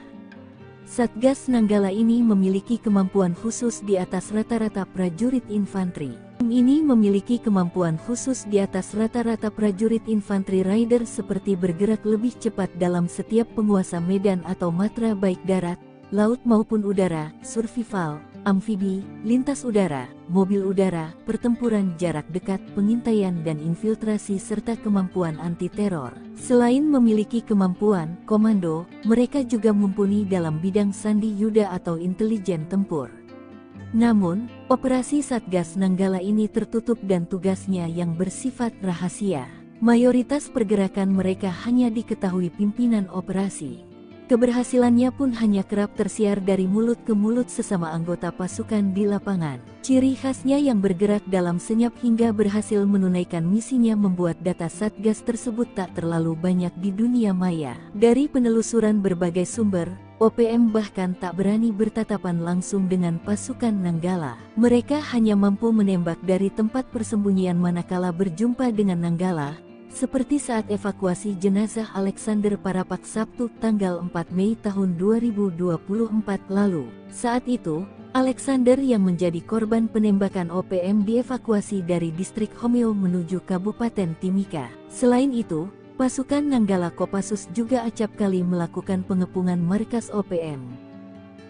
Satgas Nanggala ini memiliki kemampuan khusus di atas rata-rata prajurit infanteri. Tim ini memiliki kemampuan khusus di atas rata-rata prajurit infanteri rider seperti bergerak lebih cepat dalam setiap penguasa medan atau matra baik darat, laut maupun udara, survival, amfibi, lintas udara, mobil udara, pertempuran jarak dekat, pengintaian dan infiltrasi serta kemampuan anti-teror. Selain memiliki kemampuan komando, mereka juga mumpuni dalam bidang sandi yuda atau intelijen tempur. Namun, operasi Satgas Nanggala ini tertutup dan tugasnya yang bersifat rahasia. Mayoritas pergerakan mereka hanya diketahui pimpinan operasi. Keberhasilannya pun hanya kerap tersiar dari mulut ke mulut sesama anggota pasukan di lapangan. Ciri khasnya yang bergerak dalam senyap hingga berhasil menunaikan misinya membuat data Satgas tersebut tak terlalu banyak di dunia maya. Dari penelusuran berbagai sumber, OPM bahkan tak berani bertatapan langsung dengan pasukan Nanggala. Mereka hanya mampu menembak dari tempat persembunyian manakala berjumpa dengan Nanggala, seperti saat evakuasi jenazah Alexander Parapak Sabtu tanggal 4 Mei tahun 2024 lalu. Saat itu, Alexander yang menjadi korban penembakan OPM dievakuasi dari distrik Homeo menuju Kabupaten Timika. Selain itu, pasukan Nanggala Kopassus juga acap kali melakukan pengepungan markas OPM.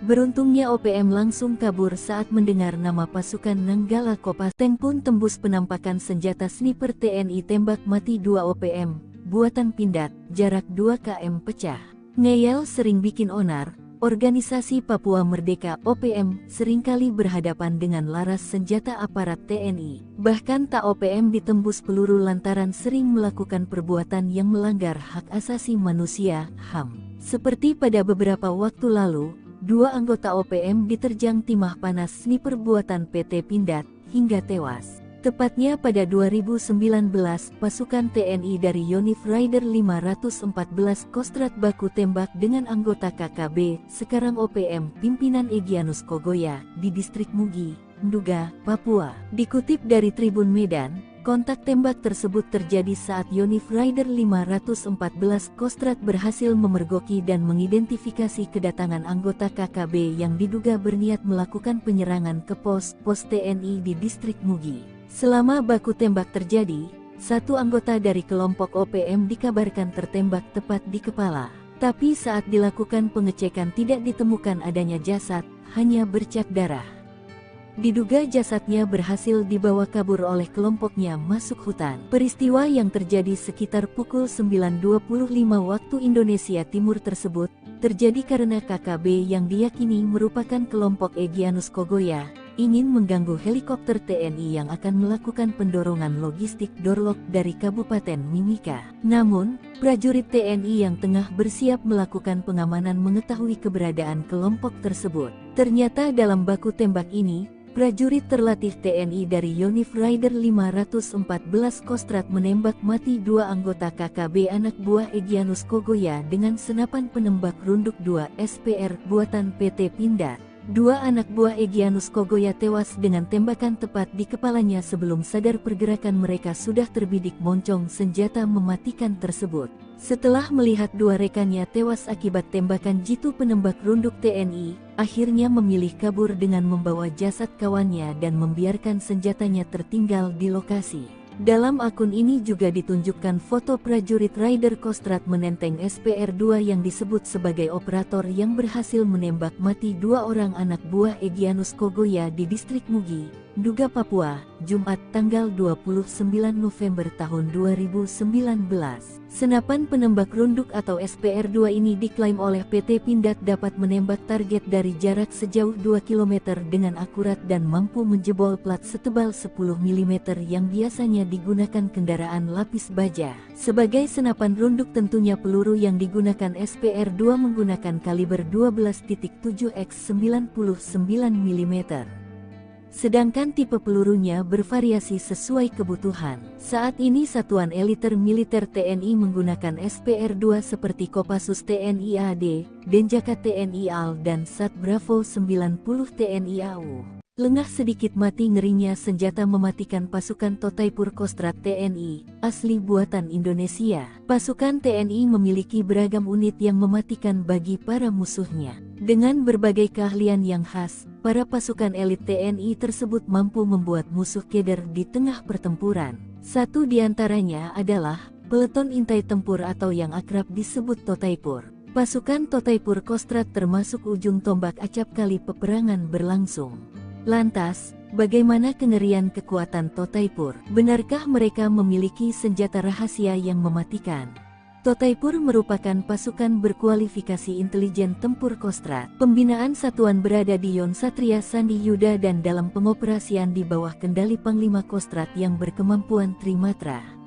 Beruntungnya OPM langsung kabur saat mendengar nama pasukan Nanggala Kopassus. Tank pun tembus penampakan senjata sniper TNI tembak mati 2 OPM, buatan Pindad, jarak 2 km pecah. Ngeyel sering bikin onar, organisasi Papua Merdeka OPM seringkali berhadapan dengan laras senjata aparat TNI. Bahkan tak OPM ditembus peluru lantaran sering melakukan perbuatan yang melanggar hak asasi manusia, HAM. Seperti pada beberapa waktu lalu, 2 anggota OPM diterjang timah panas sniper buatan PT Pindad, hingga tewas. Tepatnya pada 2019, pasukan TNI dari Yonif Rider 514 Kostrat baku tembak dengan anggota KKB, sekarang OPM, pimpinan Egyanus Kogoya, di distrik Mugi, Nduga, Papua. Dikutip dari Tribun Medan, kontak tembak tersebut terjadi saat Yonif Rider 514 Kostrat berhasil memergoki dan mengidentifikasi kedatangan anggota KKB yang diduga berniat melakukan penyerangan ke pos TNI di distrik Mugi. Selama baku tembak terjadi, 1 anggota dari kelompok OPM dikabarkan tertembak tepat di kepala. Tapi saat dilakukan pengecekan tidak ditemukan adanya jasad, hanya bercak darah. Diduga jasadnya berhasil dibawa kabur oleh kelompoknya masuk hutan. Peristiwa yang terjadi sekitar pukul 9.25 waktu Indonesia Timur tersebut terjadi karena KKB yang diyakini merupakan kelompok Egyanus Kogoya ingin mengganggu helikopter TNI yang akan melakukan pendorongan logistik Dorlok dari Kabupaten Mimika. Namun, prajurit TNI yang tengah bersiap melakukan pengamanan mengetahui keberadaan kelompok tersebut. Ternyata dalam baku tembak ini, prajurit terlatih TNI dari Yonif Rider 514 Kostrat menembak mati 2 anggota KKB anak buah Egyanus Kogoya dengan senapan penembak runduk 2 SPR buatan PT Pindad. 2 anak buah Egyanus Kogoya tewas dengan tembakan tepat di kepalanya sebelum sadar pergerakan mereka sudah terbidik moncong senjata mematikan tersebut. Setelah melihat 2 rekannya tewas akibat tembakan jitu penembak runduk TNI, akhirnya memilih kabur dengan membawa jasad kawannya dan membiarkan senjatanya tertinggal di lokasi. Dalam akun ini juga ditunjukkan foto prajurit Rider Kostrat menenteng SPR-2 yang disebut sebagai operator yang berhasil menembak mati 2 orang anak buah Egyanus Kogoya di distrik Mugi, Nduga, Papua, Jumat tanggal 29 November tahun 2019. Senapan penembak runduk atau SPR-2 ini diklaim oleh PT Pindad dapat menembak target dari jarak sejauh 2 km dengan akurat dan mampu menjebol plat setebal 10 mm yang biasanya digunakan kendaraan lapis baja. Sebagai senapan runduk tentunya peluru yang digunakan SPR-2 menggunakan kaliber 12.7 x 99 mm. Sedangkan tipe pelurunya bervariasi sesuai kebutuhan. Saat ini satuan eliter militer TNI menggunakan SPR-2 seperti Kopassus TNI AD, Denjaka TNI AL dan Sat Bravo 90 TNI AU. Lengah sedikit mati ngerinya senjata mematikan pasukan Totaipur Kostrat TNI, asli buatan Indonesia. Pasukan TNI memiliki beragam unit yang mematikan bagi para musuhnya. Dengan berbagai keahlian yang khas, para pasukan elit TNI tersebut mampu membuat musuh keder di tengah pertempuran. Satu di antaranya adalah Peleton Intai Tempur atau yang akrab disebut Totaipur. Pasukan Totaipur Kostrad termasuk ujung tombak acap kali peperangan berlangsung. Lantas, bagaimana kengerian kekuatan Totaipur? Benarkah mereka memiliki senjata rahasia yang mematikan? Totaipur merupakan pasukan berkualifikasi intelijen tempur Kostrad. Pembinaan satuan berada di Yon Satria Sandi Yuda dan dalam pengoperasian di bawah kendali Panglima Kostrad yang berkemampuan Trimatra.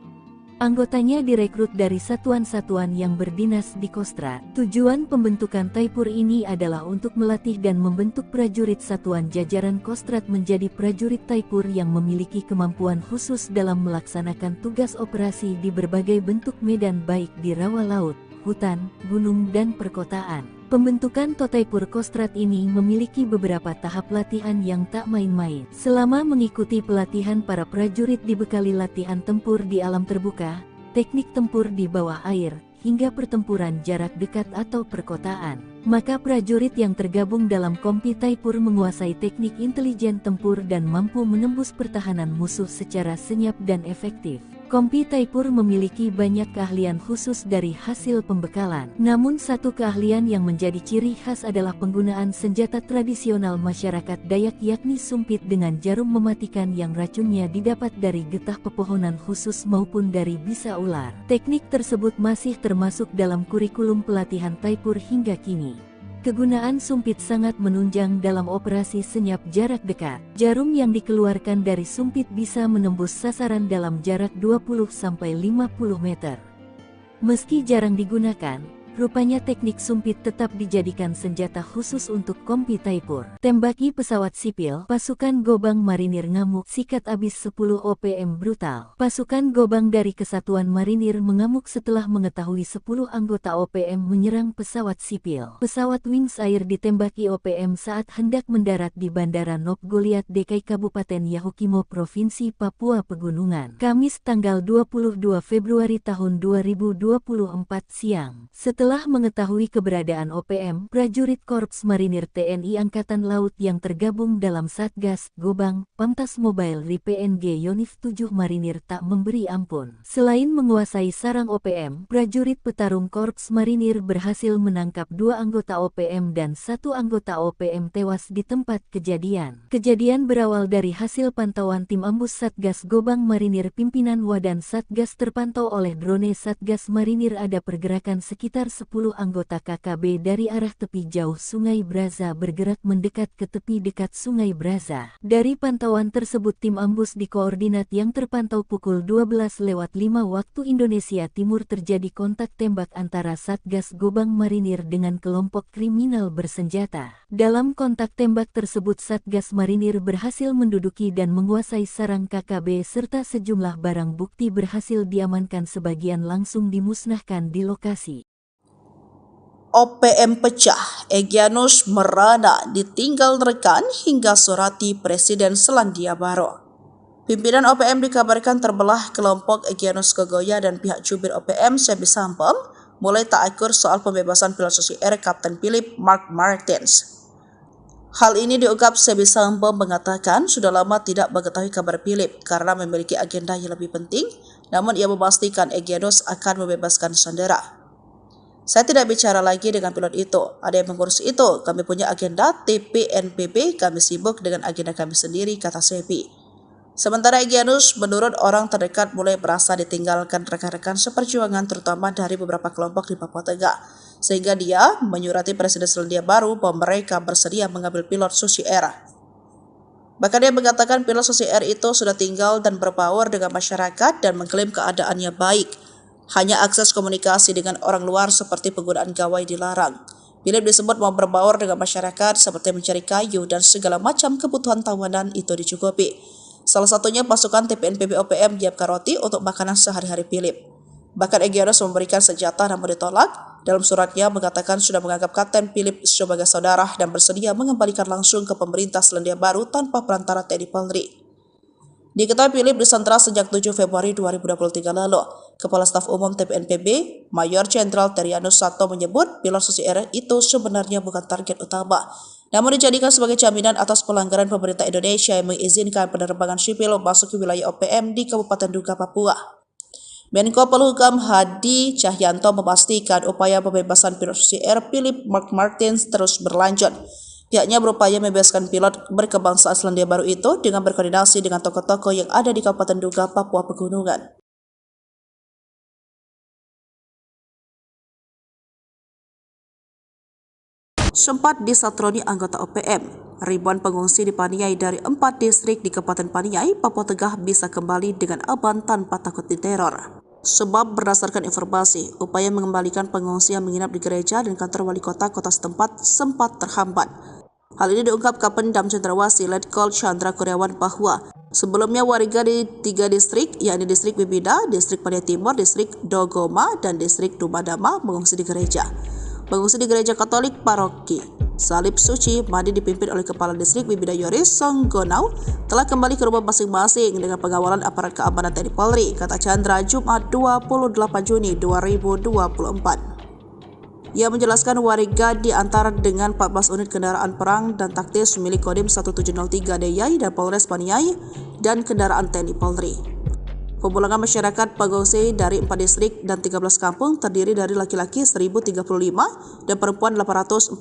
Anggotanya direkrut dari satuan-satuan yang berdinas di Kostrad. Tujuan pembentukan Taipur ini adalah untuk melatih dan membentuk prajurit satuan jajaran Kostrad menjadi prajurit Taipur yang memiliki kemampuan khusus dalam melaksanakan tugas operasi di berbagai bentuk medan baik di rawa laut, hutan, gunung dan perkotaan. Pembentukan Totaipur Kostrad ini memiliki beberapa tahap latihan yang tak main-main. Selama mengikuti pelatihan, para prajurit dibekali latihan tempur di alam terbuka, teknik tempur di bawah air, hingga pertempuran jarak dekat atau perkotaan. Maka prajurit yang tergabung dalam Kompi Taipur menguasai teknik intelijen tempur dan mampu menembus pertahanan musuh secara senyap dan efektif. Kompi Taipur memiliki banyak keahlian khusus dari hasil pembekalan. Namun satu keahlian yang menjadi ciri khas adalah penggunaan senjata tradisional masyarakat Dayak yakni sumpit dengan jarum mematikan yang racunnya didapat dari getah pepohonan khusus maupun dari bisa ular. Teknik tersebut masih termasuk dalam kurikulum pelatihan Taipur hingga kini. Kegunaan sumpit sangat menunjang dalam operasi senyap jarak dekat. Jarum yang dikeluarkan dari sumpit bisa menembus sasaran dalam jarak 20-50 meter. Meski jarang digunakan, rupanya teknik sumpit tetap dijadikan senjata khusus untuk Kompi Taipur. Tembaki pesawat sipil, pasukan Gobang Marinir ngamuk, sikat abis 10 OPM brutal. Pasukan Gobang dari Kesatuan Marinir mengamuk setelah mengetahui 10 anggota OPM menyerang pesawat sipil. Pesawat Wings Air ditembaki OPM saat hendak mendarat di Bandara Nop Goliat Dekai Kabupaten Yahukimo Provinsi Papua Pegunungan. Kamis tanggal 22 Februari tahun 2024 siang. Setelah mengetahui keberadaan OPM, prajurit Korps Marinir TNI Angkatan Laut yang tergabung dalam Satgas Gobang, Pamtas Mobile Ri PNG Yonif 7 Marinir tak memberi ampun. Selain menguasai sarang OPM, prajurit petarung Korps Marinir berhasil menangkap 2 anggota OPM dan 1 anggota OPM tewas di tempat kejadian. Kejadian berawal dari hasil pantauan tim ambus Satgas Gobang Marinir pimpinan Wadan Satgas terpantau oleh drone Satgas Marinir ada pergerakan sekitar 10 anggota KKB dari arah tepi jauh Sungai Braza bergerak mendekat ke tepi dekat Sungai Braza. Dari pantauan tersebut tim ambus di koordinat yang terpantau pukul 12:05 waktu Indonesia Timur terjadi kontak tembak antara Satgas Gobang Marinir dengan kelompok kriminal bersenjata. Dalam kontak tembak tersebut Satgas Marinir berhasil menduduki dan menguasai sarang KKB serta sejumlah barang bukti berhasil diamankan, sebagian langsung dimusnahkan di lokasi. OPM pecah, Egyanus merana ditinggal rekan hingga surati Presiden Selandia Baru. Pimpinan OPM dikabarkan terbelah. Kelompok Egyanus Kogoya dan pihak jubir OPM Sebi Sampem mulai tak akur soal pembebasan pilot Susi Air Kapten Philip Mark Martins. Hal ini diungkap Sebi Sampem mengatakan sudah lama tidak mengetahui kabar Philip karena memiliki agenda yang lebih penting, namun ia memastikan Egyanus akan membebaskan sandera. Saya tidak bicara lagi dengan pilot itu, ada yang mengurus itu, kami punya agenda TPNPB, kami sibuk dengan agenda kami sendiri, kata Sebi. Sementara Egyanus menurut orang terdekat mulai merasa ditinggalkan rekan-rekan seperjuangan terutama dari beberapa kelompok di Papua Tengah, sehingga dia menyurati Presiden Selandia Baru bahwa mereka bersedia mengambil pilot Susi Air. Bahkan dia mengatakan pilot Susi Air itu sudah tinggal dan berbaur dengan masyarakat dan mengklaim keadaannya baik. Hanya akses komunikasi dengan orang luar seperti penggunaan gawai dilarang. Philip disebut mau berbaur dengan masyarakat seperti mencari kayu dan segala macam kebutuhan tawanan itu dicukupi. Salah satunya pasukan TPNPB OPM menyiapkan roti untuk makanan sehari-hari Philip. Bahkan Egyanus memberikan senjata namun ditolak. Dalam suratnya mengatakan sudah menganggap Kapten Philip sebagai saudara dan bersedia mengembalikan langsung ke pemerintah Selandia Baru tanpa perantara TNI Polri. Diketahui Philip disandra sejak 7 Februari 2023 lalu. Kepala Staf Umum TPNPB, Mayor Jenderal Terianus Sato menyebut pilot Susi Air itu sebenarnya bukan target utama, namun dijadikan sebagai jaminan atas pelanggaran pemerintah Indonesia yang mengizinkan penerbangan sipil masuk ke wilayah OPM di Kabupaten Duga, Papua. Menko Polhukam Hadi Cahyanto memastikan upaya pembebasan pilot CR Philip Mark Martins terus berlanjut. Pihaknya berupaya membebaskan pilot berkebangsaan Selandia Baru itu dengan berkoordinasi dengan tokoh-tokoh yang ada di Kabupaten Duga, Papua Pegunungan. Sempat disatroni anggota OPM, ribuan pengungsi di Paniai dari 4 distrik di Kabupaten Paniai, Papua Tengah bisa kembali dengan aman tanpa takut diteror. Sebab berdasarkan informasi, upaya mengembalikan pengungsi yang menginap di gereja dan kantor wali kota setempat sempat terhambat. Hal ini diungkap Kapendam Cendrawasih Letkol Chandra Kurniawan bahwa sebelumnya warga di 3 distrik, yakni distrik Bibida, distrik Paniai Timur, distrik Dogoma, dan distrik Dumadama mengungsi di gereja. Pengungsi di gereja Katolik Paroki Salib Suci Madi dipimpin oleh Kepala Distrik Bibida Yoris Songgonau telah kembali ke rumah masing-masing dengan pengawalan aparat keamanan TNI Polri, kata Chandra Jumat 28 Juni 2024. Ia menjelaskan warga diantar dengan 14 unit kendaraan perang dan taktis milik Kodim 1703 DIY dan Polres Paniai dan kendaraan TNI Polri. Pemulangan masyarakat pengungsi dari 4 distrik dan 13 kampung terdiri dari laki-laki 1.035 dan perempuan 848,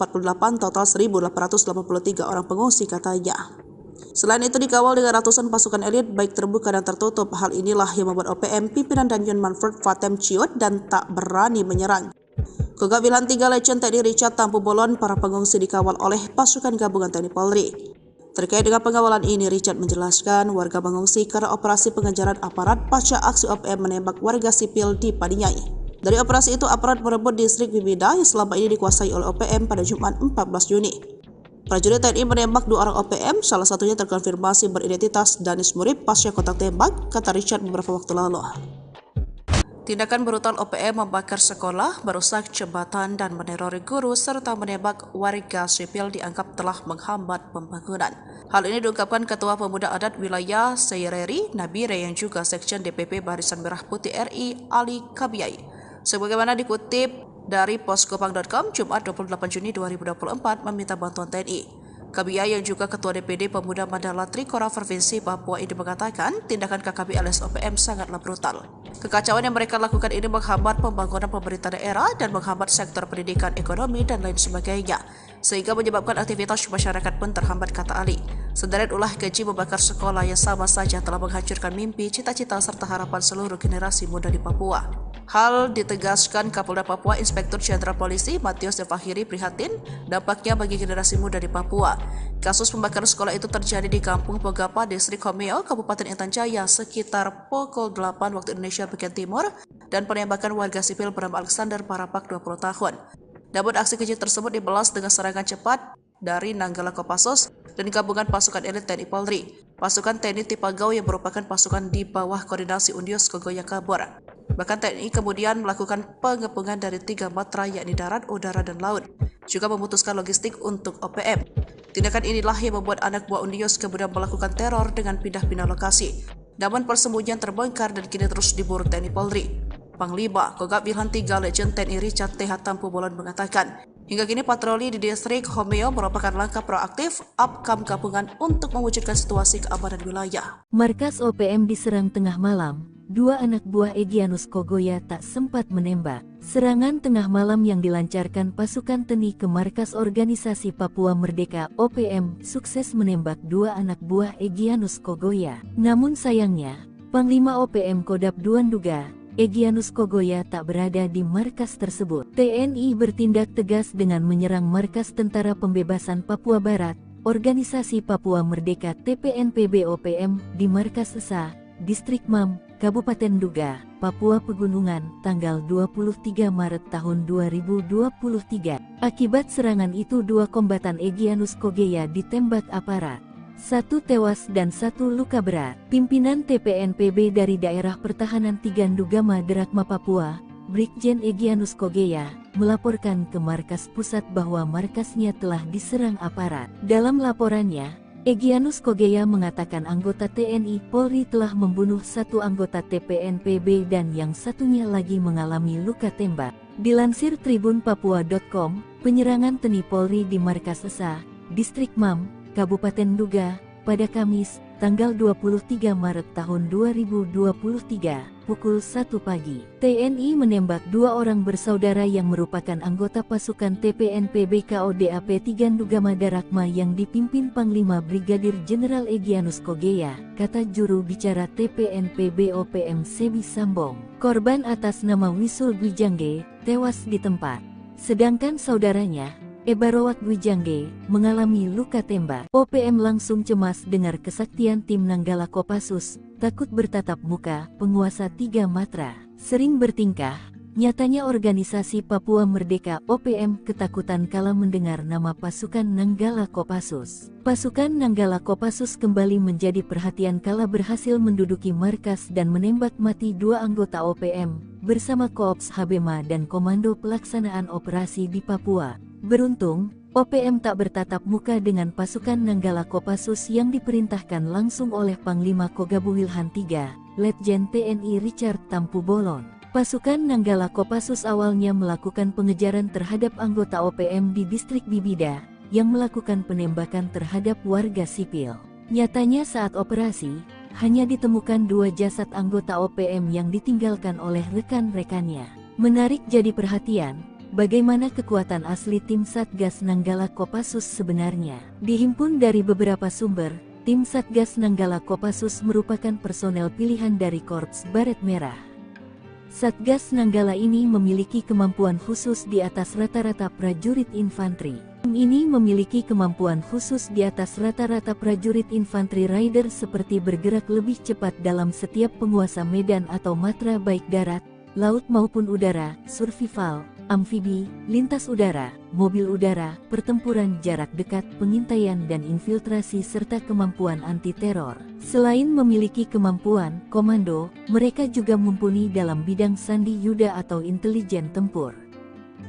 total 1.883 orang pengungsi, katanya. Selain itu dikawal dengan ratusan pasukan elit baik terbuka dan tertutup. Hal inilah yang membuat OPM pimpinan Danjen Manfred Fatem Ciut dan tak berani menyerang. Kogak Wilhan 3 Legend TNI Richard Tampu Bolon, para pengungsi dikawal oleh pasukan gabungan TNI Polri. Terkait dengan pengawalan ini, Richard menjelaskan warga mengungsi karena operasi pengejaran aparat pasca aksi OPM menembak warga sipil di Paniai. Dari operasi itu, aparat merebut distrik Bibida yang selama ini dikuasai oleh OPM pada Jumat 14 Juni. Prajurit TNI menembak 2 orang OPM, salah satunya terkonfirmasi beridentitas Danis Murib pasca kontak tembak, kata Richard beberapa waktu lalu. Tindakan brutal OPM membakar sekolah, merusak jembatan, dan menerori guru, serta menembak warga sipil dianggap telah menghambat pembangunan. Hal ini diungkapkan Ketua Pemuda Adat Wilayah Seireri Nabire yang juga Sekjen DPP Barisan Merah Putih RI Ali Kabiyai. Sebagaimana dikutip dari poskopang.com, Jumat 28 Juni 2024 meminta bantuan TNI. Kabiyai yang juga Ketua DPD Pemuda Mandala Trikora Provinsi Papua ini mengatakan tindakan KKB alias OPM sangatlah brutal. Kekacauan yang mereka lakukan ini menghambat pembangunan pemerintah daerah dan menghambat sektor pendidikan, ekonomi, dan lain sebagainya, sehingga menyebabkan aktivitas masyarakat pun terhambat, kata Ali. Sederet ulah keji membakar sekolah yang sama saja telah menghancurkan mimpi, cita-cita, serta harapan seluruh generasi muda di Papua. Hal ditegaskan Kapolda Papua Inspektur Jenderal Polisi Matius Devahiri prihatin dampaknya bagi generasi muda di Papua. Kasus pembakaran sekolah itu terjadi di Kampung Pogapa, Distrik Homeo, Kabupaten Intan Jaya sekitar pukul 8 waktu Indonesia bagian timur dan penembakan warga sipil bernama Alexander Parapak 20 tahun. Namun aksi keji tersebut dibalas dengan serangan cepat dari Nanggala Kopassus dan gabungan pasukan elit TNI Polri. Pasukan TNI Tipagau yang merupakan pasukan di bawah koordinasi Undios Kogoya kabur. Bahkan TNI kemudian melakukan pengepungan dari 3 matra yakni darat, udara, dan laut, juga memutuskan logistik untuk OPM. Tindakan inilah yang membuat anak buah Undios kemudian melakukan teror dengan pindah-pindah lokasi. Namun persembunyian terbongkar dan kini terus diburu TNI Polri. Panglima Kogak Wilhan 3 Legend TNI Richard TH Tampu Bolon mengatakan, hingga kini patroli di distrik Homeo merupakan langkah proaktif Apkam gabungan untuk mewujudkan situasi keamanan wilayah. Markas OPM diserang tengah malam. 2 anak buah Egyanus Kogoya tak sempat menembak. Serangan tengah malam yang dilancarkan pasukan TNI ke markas organisasi Papua Merdeka OPM sukses menembak 2 anak buah Egyanus Kogoya. Namun sayangnya, Panglima OPM Kodap Duanduga, Egyanus Kogoya tak berada di markas tersebut. TNI bertindak tegas dengan menyerang markas Tentara Pembebasan Papua Barat, Organisasi Papua Merdeka TPNPB OPM di markas Esa, Distrik Mam, Kabupaten Duga, Papua Pegunungan, tanggal 23 Maret tahun 2023. Akibat serangan itu 2 kombatan Egyanus Kogoya ditembak aparat. 1 tewas dan 1 luka berat. Pimpinan TPNPB dari Daerah Pertahanan Tigandugama Derakma Papua, Brigjen Egyanus Kogoya, melaporkan ke markas pusat bahwa markasnya telah diserang aparat. Dalam laporannya, Egyanus Kogoya mengatakan anggota TNI Polri telah membunuh 1 anggota TPNPB dan yang satunya lagi mengalami luka tembak. Dilansir tribunpapua.com, penyerangan TNI Polri di markas Esa, Distrik Mam, Kabupaten Duga, pada Kamis, tanggal 23 Maret tahun 2023, pukul 1 pagi. TNI menembak 2 orang bersaudara yang merupakan anggota pasukan TPNP BKODAP 3 Ndugamadarakma yang dipimpin Panglima Brigadir Jenderal Egyanus Kogeya, kata juru bicara TPNP BOPM Sebi Sambong. Korban atas nama Wisul Gwijangge tewas di tempat. Sedangkan saudaranya, Ebarowat Gwijangge, mengalami luka tembak. OPM langsung cemas dengar kesaktian tim Nanggala Kopassus, takut bertatap muka, penguasa 3 Matra. Sering bertingkah, nyatanya organisasi Papua Merdeka OPM ketakutan kala mendengar nama pasukan Nanggala Kopassus. Pasukan Nanggala Kopassus kembali menjadi perhatian kala berhasil menduduki markas dan menembak mati 2 anggota OPM, bersama Koops Habema dan Komando Pelaksanaan Operasi di Papua. Beruntung, OPM tak bertatap muka dengan pasukan Nanggala Kopassus yang diperintahkan langsung oleh Panglima Kogabuwilhan III, Letjen TNI Richard Tampu Bolon. Pasukan Nanggala Kopassus awalnya melakukan pengejaran terhadap anggota OPM di distrik Bibida, yang melakukan penembakan terhadap warga sipil. Nyatanya saat operasi, hanya ditemukan 2 jasad anggota OPM yang ditinggalkan oleh rekan-rekannya. Menarik jadi perhatian, bagaimana kekuatan asli tim Satgas Nanggala Kopassus sebenarnya. Dihimpun dari beberapa sumber, tim Satgas Nanggala Kopassus merupakan personel pilihan dari Korps Baret Merah. Satgas Nanggala ini memiliki kemampuan khusus di atas rata-rata prajurit infanteri. Tim ini memiliki kemampuan khusus di atas rata-rata prajurit infanteri rider seperti bergerak lebih cepat dalam setiap penguasa medan atau matra baik darat, laut maupun udara, survival, amfibi, lintas udara, mobil udara, pertempuran jarak dekat, pengintaian dan infiltrasi serta kemampuan anti-teror. Selain memiliki kemampuan komando, mereka juga mumpuni dalam bidang sandi yuda atau intelijen tempur.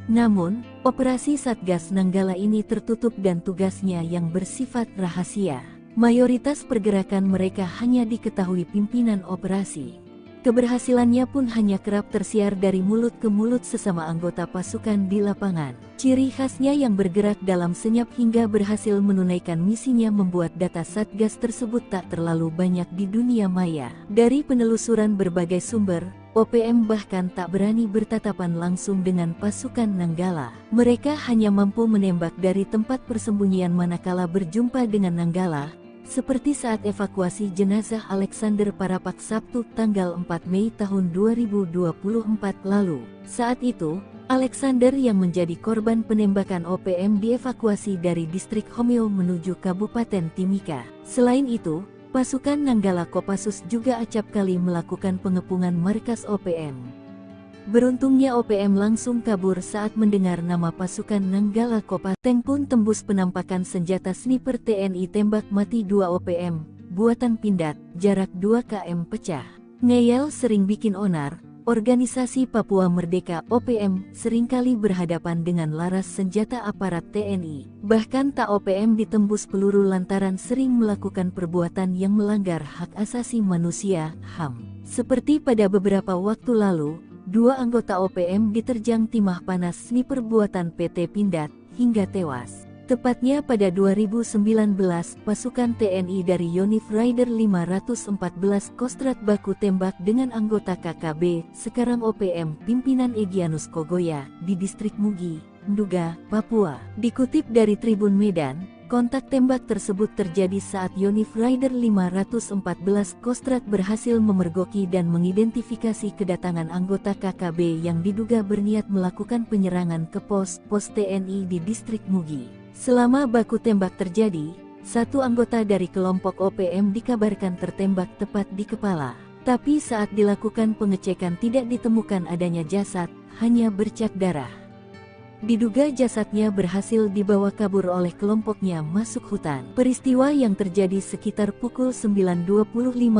Namun, operasi Satgas Nanggala ini tertutup dan tugasnya yang bersifat rahasia. Mayoritas pergerakan mereka hanya diketahui pimpinan operasi. Keberhasilannya pun hanya kerap tersiar dari mulut ke mulut sesama anggota pasukan di lapangan. Ciri khasnya yang bergerak dalam senyap hingga berhasil menunaikan misinya membuat data Satgas tersebut tak terlalu banyak di dunia maya. Dari penelusuran berbagai sumber, OPM bahkan tak berani bertatapan langsung dengan pasukan Nanggala. Mereka hanya mampu menembak dari tempat persembunyian manakala berjumpa dengan Nanggala, seperti saat evakuasi jenazah Alexander Parapak Sabtu tanggal 4 Mei tahun 2024 lalu. Saat itu, Alexander yang menjadi korban penembakan OPM dievakuasi dari distrik Homeo menuju Kabupaten Timika. Selain itu, pasukan Nanggala Kopassus juga acap kali melakukan pengepungan markas OPM. Beruntungnya OPM langsung kabur saat mendengar nama pasukan Nanggala Kopassus. Tank pun tembus penampakan senjata sniper TNI tembak mati 2 OPM, buatan Pindad, jarak 2 km pecah. Ngeyel sering bikin onar, organisasi Papua Merdeka OPM seringkali berhadapan dengan laras senjata aparat TNI. Bahkan tak OPM ditembus peluru lantaran sering melakukan perbuatan yang melanggar hak asasi manusia, HAM. Seperti pada beberapa waktu lalu, 2 anggota OPM diterjang timah panas sniper buatan PT Pindad, hingga tewas. Tepatnya pada 2019, pasukan TNI dari Yonif Rider 514 Kostrat baku tembak dengan anggota KKB, sekarang OPM, pimpinan Egyanus Kogoya, di distrik Mugi, Nduga, Papua. Dikutip dari Tribun Medan, kontak tembak tersebut terjadi saat Yonif Rider 514 Kostrat berhasil memergoki dan mengidentifikasi kedatangan anggota KKB yang diduga berniat melakukan penyerangan ke pos TNI di distrik Mugi. Selama baku tembak terjadi, 1 anggota dari kelompok OPM dikabarkan tertembak tepat di kepala. Tapi saat dilakukan pengecekan tidak ditemukan adanya jasad, hanya bercak darah. Diduga jasadnya berhasil dibawa kabur oleh kelompoknya masuk hutan. Peristiwa yang terjadi sekitar pukul 9.25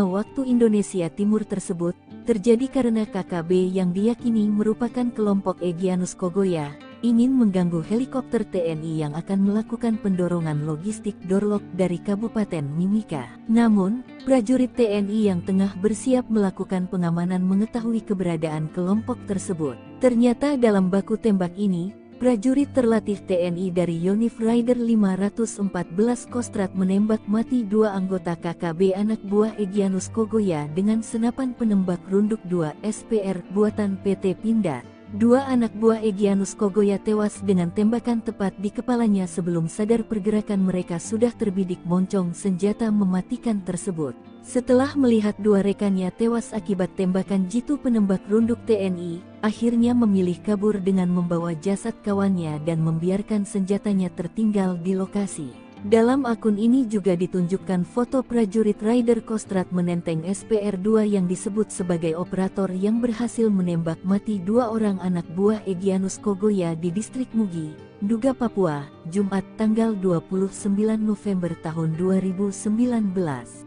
waktu Indonesia Timur tersebut, terjadi karena KKB yang diyakini merupakan kelompok Egyanus Kogoya, ingin mengganggu helikopter TNI yang akan melakukan pendorongan logistik Dorlok dari Kabupaten Mimika. Namun, prajurit TNI yang tengah bersiap melakukan pengamanan mengetahui keberadaan kelompok tersebut. Ternyata dalam baku tembak ini, Prajurit terlatih TNI dari Yonif Rider 514 Kostrad menembak mati 2 anggota KKB anak buah Egyanus Kogoya dengan senapan penembak runduk 2 SPR buatan PT Pindad. 2 anak buah Egyanus Kogoya tewas dengan tembakan tepat di kepalanya sebelum sadar pergerakan mereka sudah terbidik moncong senjata mematikan tersebut. Setelah melihat 2 rekannya tewas akibat tembakan jitu penembak runduk TNI, akhirnya memilih kabur dengan membawa jasad kawannya dan membiarkan senjatanya tertinggal di lokasi. Dalam akun ini juga ditunjukkan foto prajurit Rider Kostrad menenteng SPR-2 yang disebut sebagai operator yang berhasil menembak mati 2 orang anak buah Egyanus Kogoya di distrik Mugi, Nduga, Papua, Jumat tanggal 29 November tahun 2019.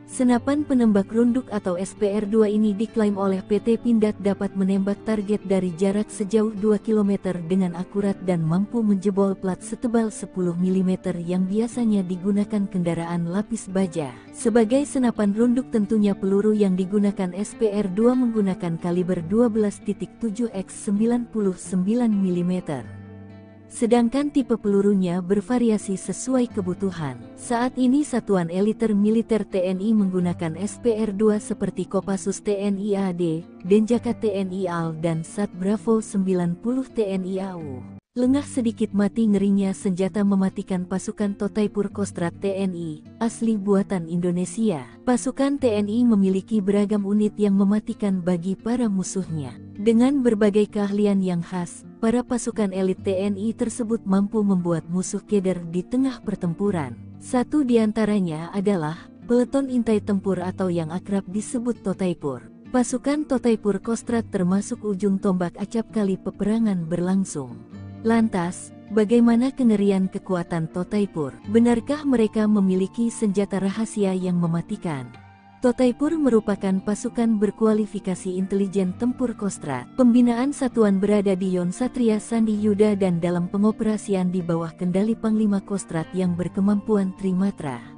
Senapan penembak runduk atau SPR-2 ini diklaim oleh PT Pindad dapat menembak target dari jarak sejauh 2 km dengan akurat dan mampu menjebol plat setebal 10 mm yang biasanya digunakan kendaraan lapis baja. Sebagai senapan runduk tentunya peluru yang digunakan SPR-2 menggunakan kaliber 12.7 x 99 mm. Sedangkan tipe pelurunya bervariasi sesuai kebutuhan. Saat ini Satuan Eliter Militer TNI menggunakan SPR-2 seperti Kopassus TNI AD, Denjaka TNI AL dan Sat Bravo 90 TNI AU. Lengah sedikit mati ngerinya senjata mematikan pasukan Totaipur Kostrad TNI, asli buatan Indonesia. Pasukan TNI memiliki beragam unit yang mematikan bagi para musuhnya. Dengan berbagai keahlian yang khas, para pasukan elit TNI tersebut mampu membuat musuh keder di tengah pertempuran. Satu di antaranya adalah peleton intai tempur atau yang akrab disebut Totaipur. Pasukan Totaipur Kostrad termasuk ujung tombak acap kali peperangan berlangsung. Lantas, bagaimana kengerian kekuatan Totaipur? Benarkah mereka memiliki senjata rahasia yang mematikan? Totaipur merupakan pasukan berkualifikasi intelijen tempur Kostrad. Pembinaan satuan berada di Yon Satria Sandi Yuda dan dalam pengoperasian di bawah kendali Panglima Kostrad yang berkemampuan Trimatra.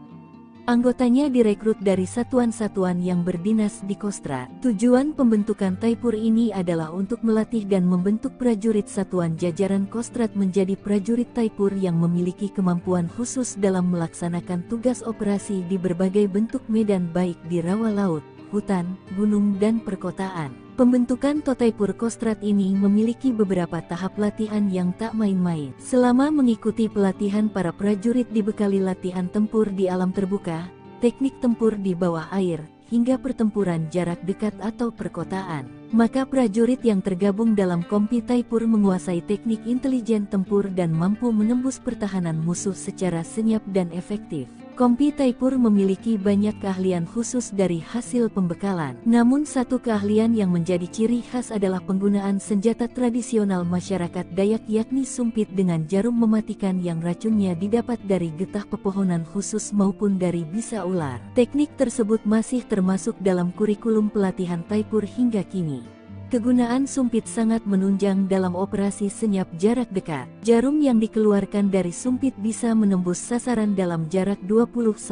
Anggotanya direkrut dari satuan-satuan yang berdinas di Kostrad. Tujuan pembentukan Taipur ini adalah untuk melatih dan membentuk prajurit satuan jajaran Kostrad menjadi prajurit Taipur yang memiliki kemampuan khusus dalam melaksanakan tugas operasi di berbagai bentuk medan baik di rawa laut, hutan, gunung dan perkotaan. Pembentukan Totaipur Kostrad ini memiliki beberapa tahap latihan yang tak main-main. Selama mengikuti pelatihan, para prajurit dibekali latihan tempur di alam terbuka, teknik tempur di bawah air, hingga pertempuran jarak dekat atau perkotaan. Maka prajurit yang tergabung dalam Kompi Taipur menguasai teknik intelijen tempur dan mampu menembus pertahanan musuh secara senyap dan efektif. Kompi Taipur memiliki banyak keahlian khusus dari hasil pembekalan. Namun satu keahlian yang menjadi ciri khas adalah penggunaan senjata tradisional masyarakat Dayak yakni sumpit dengan jarum mematikan yang racunnya didapat dari getah pepohonan khusus maupun dari bisa ular. Teknik tersebut masih termasuk dalam kurikulum pelatihan Taipur hingga kini. Kegunaan sumpit sangat menunjang dalam operasi senyap jarak dekat. Jarum yang dikeluarkan dari sumpit bisa menembus sasaran dalam jarak 20-50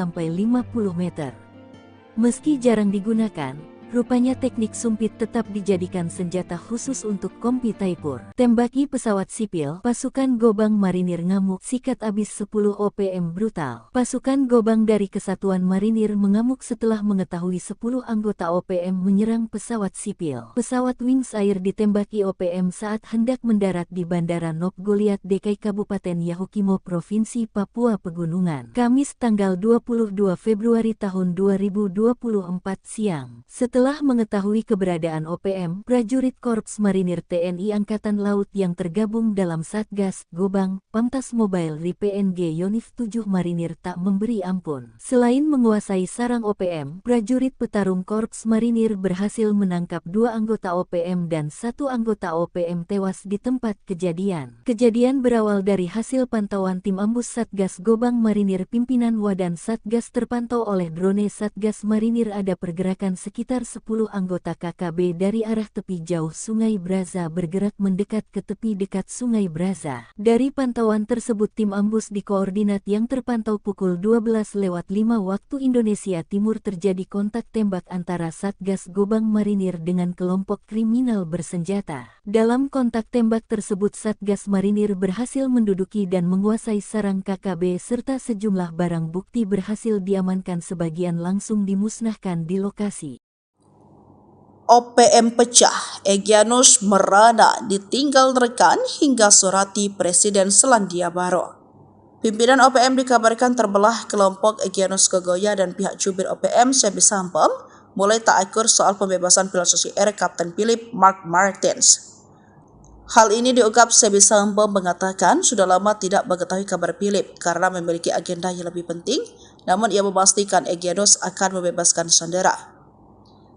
meter. Meski jarang digunakan, rupanya teknik sumpit tetap dijadikan senjata khusus untuk Kompi Taipur. Tembaki pesawat sipil, pasukan Gobang Marinir ngamuk, sikat abis 10 OPM brutal. Pasukan Gobang dari Kesatuan Marinir mengamuk setelah mengetahui 10 anggota OPM menyerang pesawat sipil. Pesawat Wings Air ditembaki OPM saat hendak mendarat di Bandara Nop Goliat Dekai Kabupaten Yahukimo Provinsi Papua Pegunungan. Kamis tanggal 22 Februari tahun 2024 siang. Setelah mengetahui keberadaan OPM, prajurit Korps Marinir TNI Angkatan Laut yang tergabung dalam Satgas Gobang, Pamtas Mobile Ri PNG Yonif 7 Marinir tak memberi ampun. Selain menguasai sarang OPM, prajurit petarung Korps Marinir berhasil menangkap 2 anggota OPM dan 1 anggota OPM tewas di tempat kejadian. Kejadian berawal dari hasil pantauan tim ambus Satgas Gobang Marinir pimpinan Wadan Satgas terpantau oleh drone Satgas Marinir ada pergerakan sekitar 10 anggota KKB dari arah tepi jauh Sungai Braza bergerak mendekat ke tepi dekat Sungai Braza. Dari pantauan tersebut tim ambus di koordinat yang terpantau pukul 12:05 waktu Indonesia Timur terjadi kontak tembak antara Satgas Gobang Marinir dengan kelompok kriminal bersenjata. Dalam kontak tembak tersebut Satgas Marinir berhasil menduduki dan menguasai sarang KKB serta sejumlah barang bukti berhasil diamankan, sebagian langsung dimusnahkan di lokasi. OPM pecah, Egyanus merana ditinggal rekan hingga surati Presiden Selandia Baru. Pimpinan OPM dikabarkan terbelah, kelompok Egyanus Kogoya dan pihak jubir OPM Sebi Sampem mulai tak akur soal pembebasan pilot Susi Air Kapten Philip Mark Martins. Hal ini diungkap Sebi Sampem mengatakan sudah lama tidak mengetahui kabar Philip karena memiliki agenda yang lebih penting, namun ia memastikan Egyanus akan membebaskan sandera.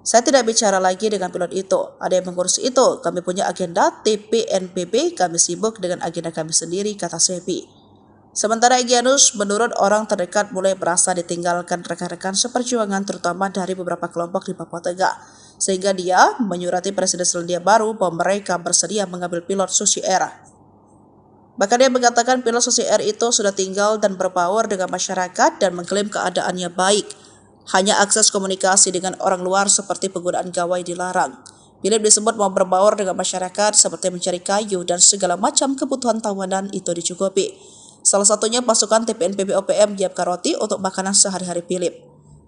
Saya tidak bicara lagi dengan pilot itu, ada yang mengurus itu, kami punya agenda TPNPB, kami sibuk dengan agenda kami sendiri, kata Sebi. Sementara Egyanus menurut orang terdekat mulai merasa ditinggalkan rekan-rekan seperjuangan terutama dari beberapa kelompok di Papua Tengah, sehingga dia menyurati Presiden Selandia Baru bahwa mereka bersedia mengambil pilot Susi Air. Bahkan dia mengatakan pilot Susi Air itu sudah tinggal dan berbaur dengan masyarakat dan mengklaim keadaannya baik. Hanya akses komunikasi dengan orang luar seperti penggunaan gawai dilarang. Philip disebut mau berbaur dengan masyarakat seperti mencari kayu dan segala macam kebutuhan tawanan itu dicukupi. Salah satunya pasukan TPNPB OPM menyiapkan roti untuk makanan sehari-hari Philip.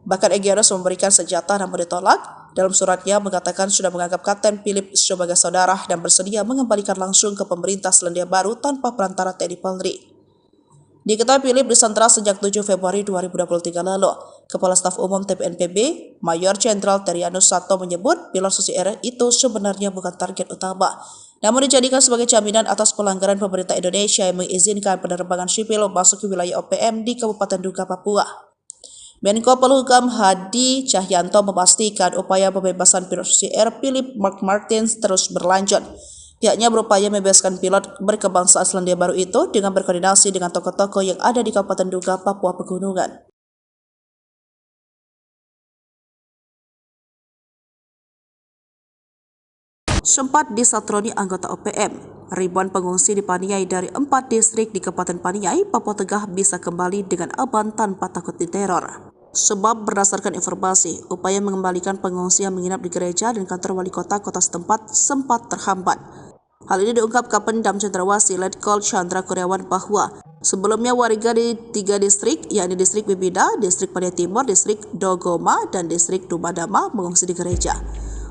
Bahkan Egyanus memberikan senjata namun ditolak. Dalam suratnya mengatakan sudah menganggap Kapten Philip sebagai saudara dan bersedia mengembalikan langsung ke pemerintah Selandia Baru tanpa perantara TNI Polri. Diketahui Philip disandra sejak 7 Februari 2023 lalu. Kepala Staf Umum TPNPB, Mayor Jenderal Terianus Sato menyebut pilot Susi Air itu sebenarnya bukan target utama, namun dijadikan sebagai jaminan atas pelanggaran pemerintah Indonesia yang mengizinkan penerbangan sipil masuk ke wilayah OPM di Kabupaten Duga, Papua. Menko Polhukam Hadi Cahyanto memastikan upaya pembebasan pilot Susi Air Philip Mark Martins terus berlanjut. Pihaknya berupaya membebaskan pilot berkebangsaan Selandia Baru itu dengan berkoordinasi dengan tokoh-tokoh yang ada di Kabupaten Duga, Papua Pegunungan. Sempat disatroni anggota OPM, ribuan pengungsi di Paniai dari 4 distrik di Kabupaten Paniai, Papua Tengah bisa kembali dengan aman tanpa takut diteror. Sebab berdasarkan informasi, upaya mengembalikan pengungsi yang menginap di gereja dan kantor wali kota setempat sempat terhambat. Hal ini diungkap Kapendam Cendrawasih Letkol Chandra Kurniawan bahwa sebelumnya warga di 3 distrik, yakni distrik Bibida, distrik Paniai Timur, distrik Dogoma, dan distrik Dumadama mengungsi di gereja.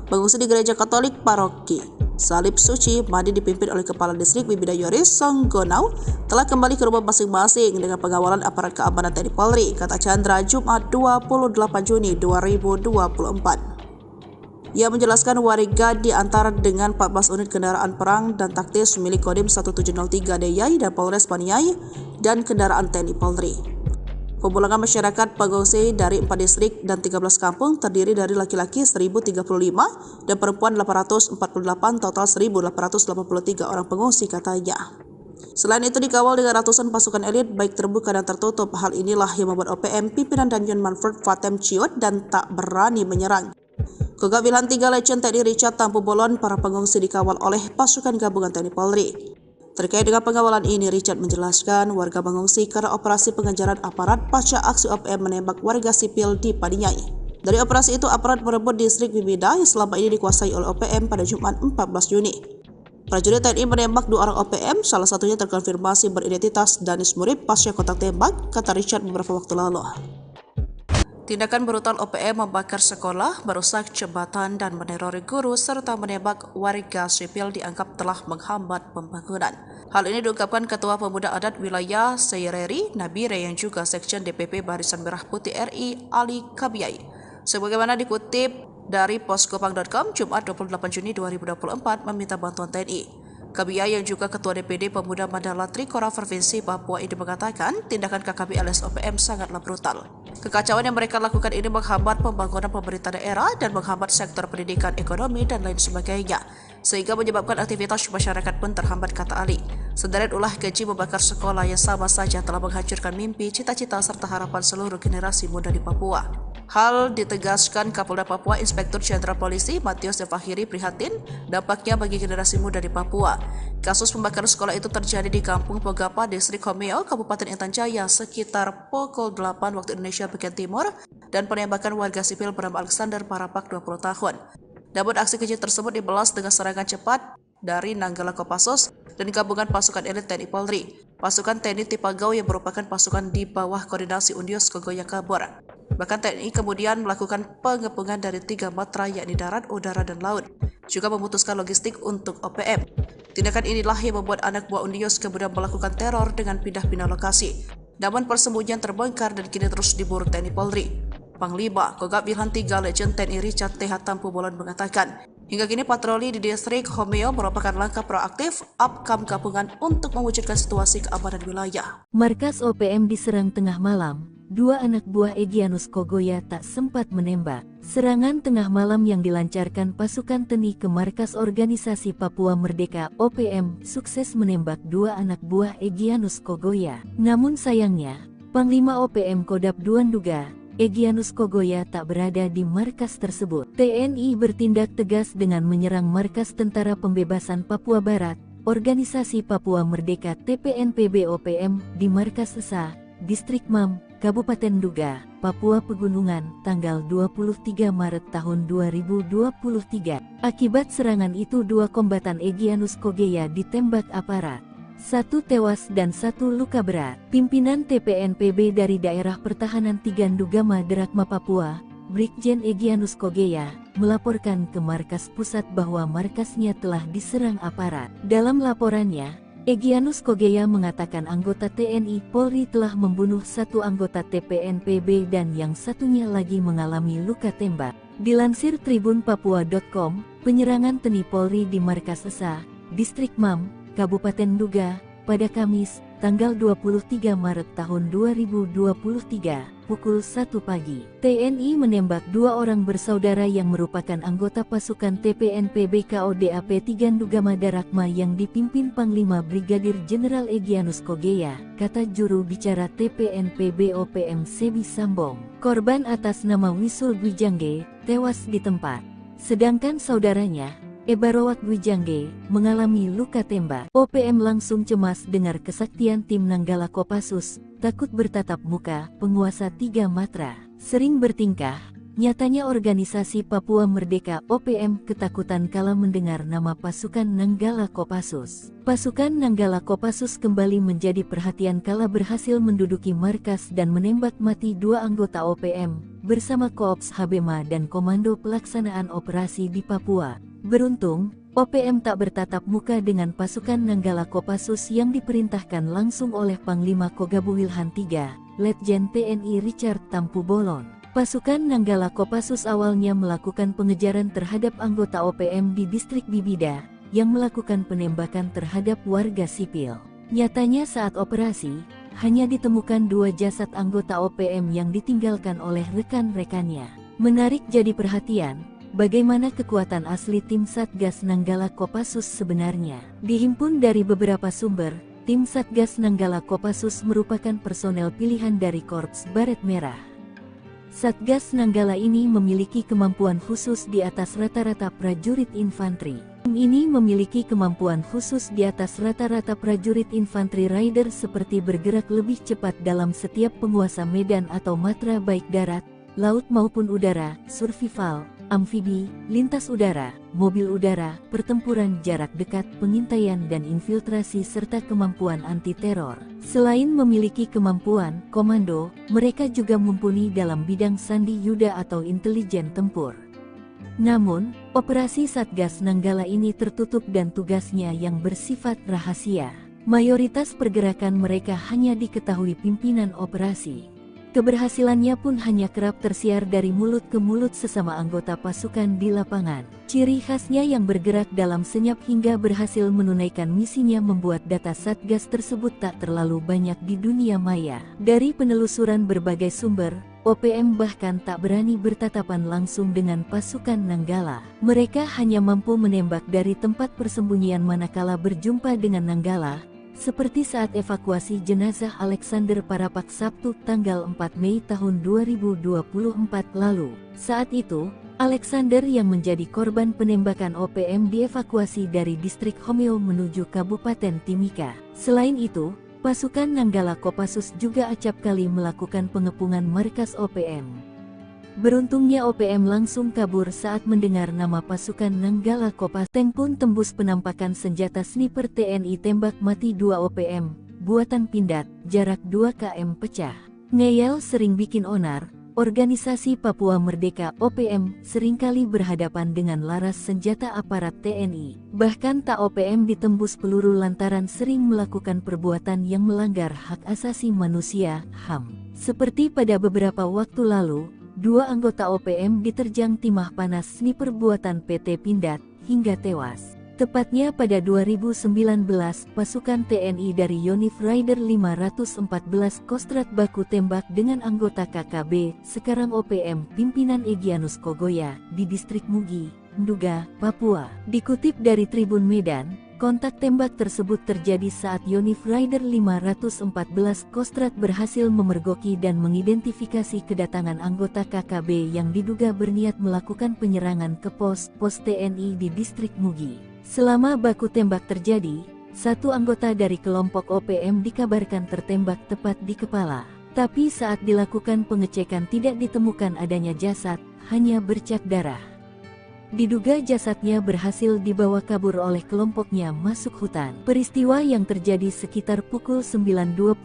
Pengungsi di gereja Katolik Paroki Salib Suci Madi dipimpin oleh Kepala Distrik Bibida Yoris Songgonau telah kembali ke rumah masing-masing dengan pengawalan aparat keamanan TNI Polri, kata Chandra Jumat 28 Juni 2024. Ia menjelaskan warga diantar dengan 14 unit kendaraan perang dan taktis milik Kodim 1703 DIY dan Polres Paniai dan kendaraan TNI Polri. Pemulangan masyarakat pengungsi dari 4 distrik dan 13 kampung terdiri dari laki-laki 1.035 dan perempuan 848, total 1.883 orang pengungsi, katanya. Selain itu dikawal dengan ratusan pasukan elit baik terbuka dan tertutup. Hal inilah yang membuat OPM pimpinan Danjen Manfred Fatem ciut dan tak berani menyerang. Kegagalan 3 Legend TNI Richard Tampu Bolon, para pengungsi dikawal oleh pasukan gabungan TNI Polri. Terkait dengan pengawalan ini, Richard menjelaskan warga mengungsi karena operasi pengejaran aparat pasca aksi OPM menembak warga sipil di Paniai. Dari operasi itu, aparat merebut distrik Bibida yang selama ini dikuasai oleh OPM pada Jumat 14 Juni. Prajurit TNI menembak 2 orang OPM, salah satunya terkonfirmasi beridentitas Danis Murib pasca kontak tembak, kata Richard beberapa waktu lalu. Tindakan brutal OPM membakar sekolah, merusak jembatan dan menerori guru serta menembak warga sipil dianggap telah menghambat pembangunan. Hal ini diungkapkan Ketua Pemuda Adat Wilayah Seireri Nabire yang juga Sekjen DPP Barisan Merah Putih RI Ali Kabiyai. Sebagaimana dikutip dari poskopang.com Jumat 28 Juni 2024 meminta bantuan TNI. Kabiyai yang juga Ketua DPD Pemuda Mandala Trikora Provinsi Papua ini mengatakan tindakan KKB alias OPM sangatlah brutal. Kekacauan yang mereka lakukan ini menghambat pembangunan pemerintah daerah dan menghambat sektor pendidikan, ekonomi, dan lain sebagainya, sehingga menyebabkan aktivitas masyarakat pun terhambat, kata Ali. Sederet ulah keji membakar sekolah yang sama saja telah menghancurkan mimpi, cita-cita, serta harapan seluruh generasi muda di Papua. Hal ditegaskan Kapolda Papua Inspektur Jenderal Polisi Matius Devahiri prihatin dampaknya bagi generasi muda di Papua. Kasus pembakaran sekolah itu terjadi di Kampung Pogapa, Distrik Homeo, Kabupaten Intan Jaya sekitar pukul 8 waktu Indonesia bagian timur dan penembakan warga sipil bernama Alexander Parapak 20 tahun. Namun aksi keji tersebut dibalas dengan serangan cepat dari Nanggala Kopassus dan gabungan pasukan elit TNI Polri. Pasukan TNI Tipagau yang merupakan pasukan di bawah koordinasi Undios Kogoya kabur. Bahkan TNI kemudian melakukan pengepungan dari 3 matra yakni darat, udara, dan laut, juga memutuskan logistik untuk OPM. Tindakan inilah yang membuat anak buah Undios kemudian melakukan teror dengan pindah-pindah lokasi. Namun persembunyian terbongkar dan kini terus diburu TNI Polri. Panglima Kogab Wilhan III Legend TNI Richard T.H. Tampu Bolon mengatakan, hingga kini patroli di distrik Homeo merupakan langkah proaktif upcome gabungan untuk mewujudkan situasi keamanan wilayah. Markas OPM diserang tengah malam. 2 anak buah Egyanus Kogoya tak sempat menembak. Serangan tengah malam yang dilancarkan pasukan TNI ke markas Organisasi Papua Merdeka OPM sukses menembak 2 anak buah Egyanus Kogoya. Namun sayangnya, Panglima OPM Kodap II duga Egyanus Kogoya tak berada di markas tersebut. TNI bertindak tegas dengan menyerang markas Tentara Pembebasan Papua Barat, Organisasi Papua Merdeka TPNPB OPM di markas Esa, Distrik Mam, Kabupaten Duga, Papua Pegunungan, tanggal 23 Maret tahun 2023. Akibat serangan itu 2 kombatan Egyanus Kogoya ditembak aparat. 1 tewas dan 1 luka berat. Pimpinan TPNPB dari Daerah Pertahanan Tigandugama Derakma Papua, Brigjen Egyanus Kogoya, melaporkan ke markas pusat bahwa markasnya telah diserang aparat. Dalam laporannya, Egyanus Kogoya mengatakan anggota TNI Polri telah membunuh 1 anggota TPNPB dan yang satunya lagi mengalami luka tembak. Dilansir tribunpapua.com, penyerangan TNI Polri di markas Esa, Distrik Mam, Kabupaten Duga, pada Kamis, tanggal 23 Maret tahun 2023, pukul 1 pagi. TNI menembak 2 orang bersaudara yang merupakan anggota pasukan TPNPB KODAP Tigandugama Darakma yang dipimpin Panglima Brigadir Jenderal Egyanus Kogoya, kata juru bicara TPNPB OPM Sebi Sambong. Korban atas nama Wisul Gwijangge tewas di tempat, sedangkan saudaranya, Ebarowak Gwijangge, mengalami luka tembak. OPM langsung cemas dengar kesaktian tim Nanggala Kopassus, takut bertatap muka, penguasa 3 matra. Sering bertingkah, nyatanya Organisasi Papua Merdeka OPM ketakutan kala mendengar nama pasukan Nanggala Kopassus. Pasukan Nanggala Kopassus kembali menjadi perhatian kala berhasil menduduki markas dan menembak mati 2 anggota OPM, bersama Koops Habema dan Komando Pelaksanaan Operasi di Papua. Beruntung, OPM tak bertatap muka dengan pasukan Nanggala Kopassus yang diperintahkan langsung oleh Panglima Kogabu Wilhan III, Letjen TNI Richard Tampu Bolon. Pasukan Nanggala Kopassus awalnya melakukan pengejaran terhadap anggota OPM di distrik Bibida, yang melakukan penembakan terhadap warga sipil. Nyatanya saat operasi, hanya ditemukan 2 jasad anggota OPM yang ditinggalkan oleh rekan-rekannya. Menarik jadi perhatian, bagaimana kekuatan asli tim Satgas Nanggala Kopassus sebenarnya. Dihimpun dari beberapa sumber, tim Satgas Nanggala Kopassus merupakan personel pilihan dari Korps Baret Merah. Satgas Nanggala ini memiliki kemampuan khusus di atas rata-rata prajurit infanteri. Tim ini memiliki kemampuan khusus di atas rata-rata prajurit infanteri rider seperti bergerak lebih cepat dalam setiap penguasa medan atau matra baik darat, laut maupun udara, survival, amfibi, lintas udara, mobil udara, pertempuran jarak dekat, pengintaian dan infiltrasi serta kemampuan anti-teror. Selain memiliki kemampuan komando, mereka juga mumpuni dalam bidang sandi yuda atau intelijen tempur. Namun, operasi Satgas Nanggala ini tertutup dan tugasnya yang bersifat rahasia. Mayoritas pergerakan mereka hanya diketahui pimpinan operasi. Keberhasilannya pun hanya kerap tersiar dari mulut ke mulut sesama anggota pasukan di lapangan. Ciri khasnya yang bergerak dalam senyap hingga berhasil menunaikan misinya membuat data Satgas tersebut tak terlalu banyak di dunia maya. Dari penelusuran berbagai sumber, OPM bahkan tak berani bertatapan langsung dengan pasukan Nanggala. Mereka hanya mampu menembak dari tempat persembunyian manakala berjumpa dengan Nanggala, Seperti saat evakuasi jenazah Alexander Parapak Sabtu tanggal 4 Mei tahun 2024 lalu. Saat itu, Alexander yang menjadi korban penembakan OPM dievakuasi dari distrik Homeo menuju Kabupaten Timika. Selain itu, pasukan Nanggala Kopassus juga acap kali melakukan pengepungan markas OPM. Beruntungnya OPM langsung kabur saat mendengar nama pasukan Nanggala Kopassus. Tank pun tembus penampakan senjata sniper TNI tembak mati 2 OPM, buatan Pindad, jarak 2 km pecah. Ngeyel sering bikin onar. Organisasi Papua Merdeka OPM seringkali berhadapan dengan laras senjata aparat TNI. Bahkan tak OPM ditembus peluru lantaran sering melakukan perbuatan yang melanggar hak asasi manusia (HAM). Seperti pada beberapa waktu lalu, 2 anggota OPM diterjang timah panas sniper buatan PT Pindad hingga tewas. Tepatnya pada 2019, pasukan TNI dari Yonif Rider 514 Kostrat baku tembak dengan anggota KKB, sekarang OPM, pimpinan Egyanus Kogoya, di distrik Mugi, Nduga, Papua. Dikutip dari Tribun Medan, kontak tembak tersebut terjadi saat Yonif Rider 514 Kostrat berhasil memergoki dan mengidentifikasi kedatangan anggota KKB yang diduga berniat melakukan penyerangan ke pos TNI di distrik Mugi. Selama baku tembak terjadi, 1 anggota dari kelompok OPM dikabarkan tertembak tepat di kepala. Tapi saat dilakukan pengecekan tidak ditemukan adanya jasad, hanya bercak darah. Diduga jasadnya berhasil dibawa kabur oleh kelompoknya masuk hutan. Peristiwa yang terjadi sekitar pukul 9.25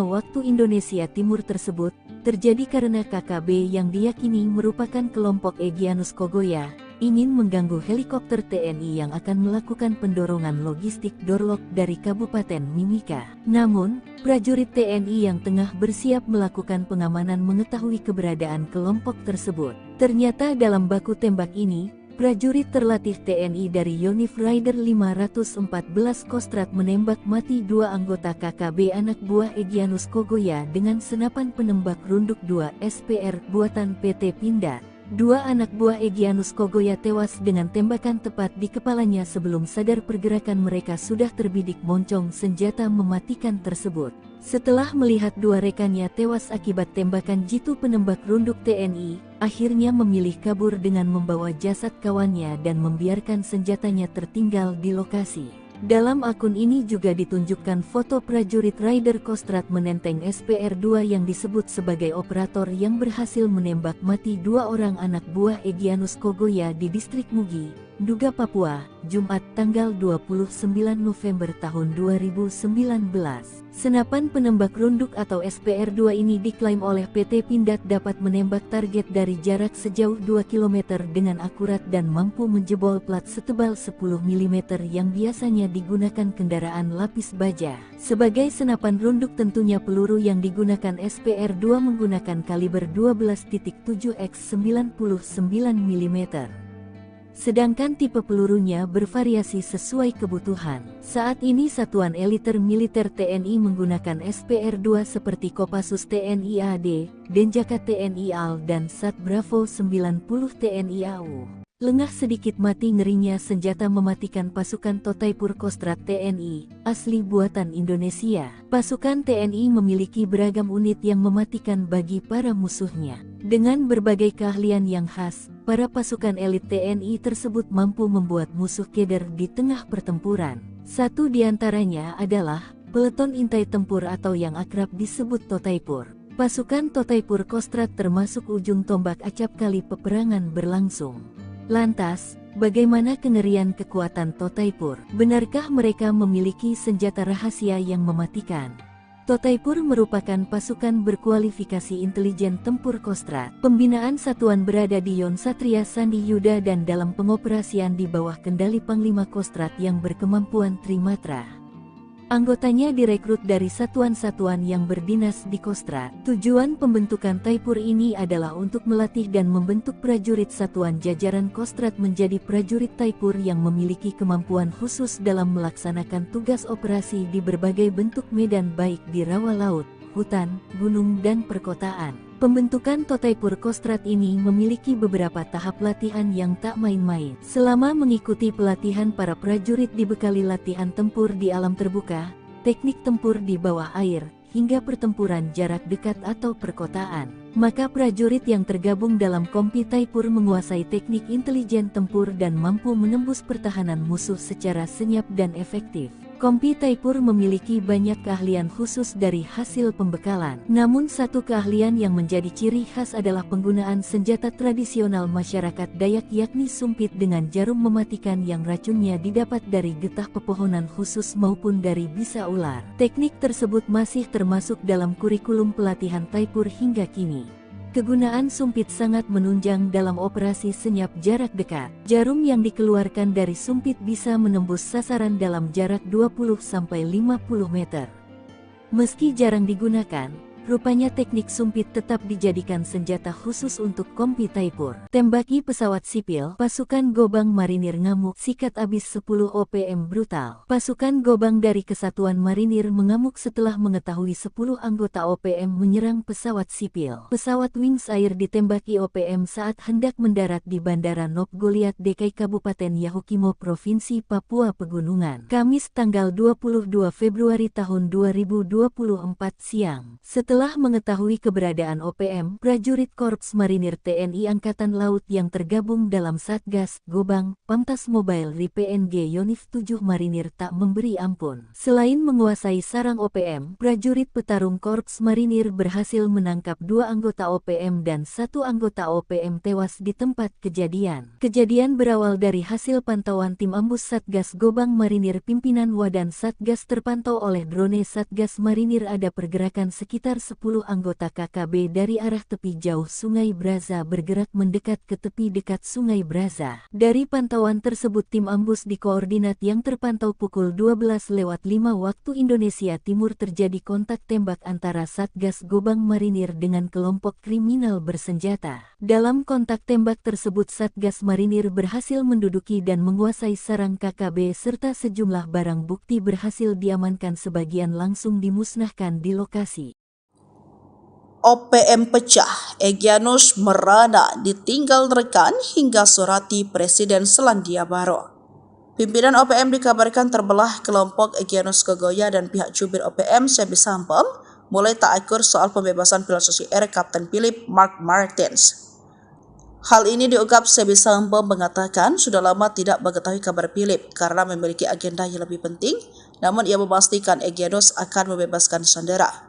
waktu Indonesia Timur tersebut, terjadi karena KKB yang diyakini merupakan kelompok Egyanus Kogoya, ingin mengganggu helikopter TNI yang akan melakukan pendorongan logistik Dorlok dari Kabupaten Mimika. Namun, prajurit TNI yang tengah bersiap melakukan pengamanan mengetahui keberadaan kelompok tersebut. Ternyata dalam baku tembak ini, prajurit terlatih TNI dari Yonif Rider 514 Kostrat menembak mati 2 anggota KKB anak buah Egyanus Kogoya dengan senapan penembak runduk 2 SPR buatan PT Pindad. 2 anak buah Egyanus Kogoya tewas dengan tembakan tepat di kepalanya sebelum sadar pergerakan mereka sudah terbidik moncong senjata mematikan tersebut. Setelah melihat 2 rekannya tewas akibat tembakan jitu penembak runduk TNI, akhirnya memilih kabur dengan membawa jasad kawannya dan membiarkan senjatanya tertinggal di lokasi. Dalam akun ini juga ditunjukkan foto prajurit Rider Kostrat menenteng SPR-2 yang disebut sebagai operator yang berhasil menembak mati 2 orang anak buah Egyanus Kogoya di distrik Mugi, Nduga, Papua, Jumat tanggal 29 November tahun 2019. Senapan penembak runduk atau SPR-2 ini diklaim oleh PT Pindad dapat menembak target dari jarak sejauh 2 km dengan akurat dan mampu menjebol plat setebal 10 mm yang biasanya digunakan kendaraan lapis baja. Sebagai senapan runduk tentunya peluru yang digunakan SPR-2 menggunakan kaliber 12.7 x 99 mm. Sedangkan tipe pelurunya bervariasi sesuai kebutuhan. Saat ini Satuan Eliter Militer TNI menggunakan SPR-2 seperti Kopassus TNI AD, Denjaka TNI AL dan Sat Bravo 90 TNI AU. Lengah sedikit mati ngerinya senjata mematikan pasukan Totaipur Kostrat TNI, asli buatan Indonesia. Pasukan TNI memiliki beragam unit yang mematikan bagi para musuhnya. Dengan berbagai keahlian yang khas, para pasukan elit TNI tersebut mampu membuat musuh keder di tengah pertempuran. Satu di antaranya adalah peleton intai tempur atau yang akrab disebut Totaipur. Pasukan Totaipur Kostrat termasuk ujung tombak acap kali peperangan berlangsung. Lantas, bagaimana kengerian kekuatan Totaipur? Benarkah mereka memiliki senjata rahasia yang mematikan? Totaipur merupakan pasukan berkualifikasi intelijen tempur Kostrat. Pembinaan satuan berada di Yon Satria Sandi Yuda dan dalam pengoperasian di bawah kendali Panglima Kostrat yang berkemampuan Trimatra. Anggotanya direkrut dari satuan-satuan yang berdinas di Kostrat. Tujuan pembentukan Taipur ini adalah untuk melatih dan membentuk prajurit satuan jajaran Kostrat menjadi prajurit Taipur yang memiliki kemampuan khusus dalam melaksanakan tugas operasi di berbagai bentuk medan baik di rawa laut, hutan, gunung dan perkotaan. Pembentukan Totaipur Kostrat ini memiliki beberapa tahap latihan yang tak main-main. Selama mengikuti pelatihan, para prajurit dibekali latihan tempur di alam terbuka, teknik tempur di bawah air, hingga pertempuran jarak dekat atau perkotaan. Maka prajurit yang tergabung dalam Kompi Taipur menguasai teknik intelijen tempur dan mampu menembus pertahanan musuh secara senyap dan efektif. Kompi Taipur memiliki banyak keahlian khusus dari hasil pembekalan. Namun satu keahlian yang menjadi ciri khas adalah penggunaan senjata tradisional masyarakat Dayak yakni sumpit dengan jarum mematikan yang racunnya didapat dari getah pepohonan khusus maupun dari bisa ular. Teknik tersebut masih termasuk dalam kurikulum pelatihan Taipur hingga kini. Kegunaan sumpit sangat menunjang dalam operasi senyap jarak dekat. Jarum yang dikeluarkan dari sumpit bisa menembus sasaran dalam jarak 20-50 meter. Meski jarang digunakan, rupanya teknik sumpit tetap dijadikan senjata khusus untuk Kompi Taipur. Tembaki pesawat sipil, pasukan Gobang Marinir ngamuk, sikat abis 10 OPM brutal. Pasukan Gobang dari Kesatuan Marinir mengamuk setelah mengetahui 10 anggota OPM menyerang pesawat sipil. Pesawat Wings Air ditembaki OPM saat hendak mendarat di Bandara Nop Goliat Dekai Kabupaten Yahukimo Provinsi Papua Pegunungan. Kamis tanggal 22 Februari tahun 2024 siang. Setelah mengetahui keberadaan OPM, prajurit Korps Marinir TNI Angkatan Laut yang tergabung dalam Satgas Gobang, Pamtas Mobile RI-PNG Yonif 7 Marinir tak memberi ampun. Selain menguasai sarang OPM, prajurit petarung Korps Marinir berhasil menangkap 2 anggota OPM dan 1 anggota OPM tewas di tempat kejadian. Kejadian berawal dari hasil pantauan tim ambus Satgas Gobang Marinir pimpinan Wadan Satgas terpantau oleh drone Satgas Marinir ada pergerakan sekitar 10 anggota KKB dari arah tepi jauh Sungai Braza bergerak mendekat ke tepi dekat Sungai Braza. Dari pantauan tersebut tim ambus di koordinat yang terpantau pukul 12:05 waktu Indonesia Timur terjadi kontak tembak antara Satgas Gobang Marinir dengan kelompok kriminal bersenjata. Dalam kontak tembak tersebut Satgas Marinir berhasil menduduki dan menguasai sarang KKB serta sejumlah barang bukti berhasil diamankan sebagian langsung dimusnahkan di lokasi. OPM pecah, Egyanus merana ditinggal rekan hingga surati Presiden Selandia Baru. Pimpinan OPM dikabarkan terbelah kelompok Egyanus Kogoya dan pihak jubir OPM Sebi Sampem mulai tak akur soal pembebasan pilot Susi Air Kapten Philip Mark Martins. Hal ini diungkap Sebi Sampem mengatakan sudah lama tidak mengetahui kabar Philip karena memiliki agenda yang lebih penting, namun ia memastikan Egyanus akan membebaskan sandera.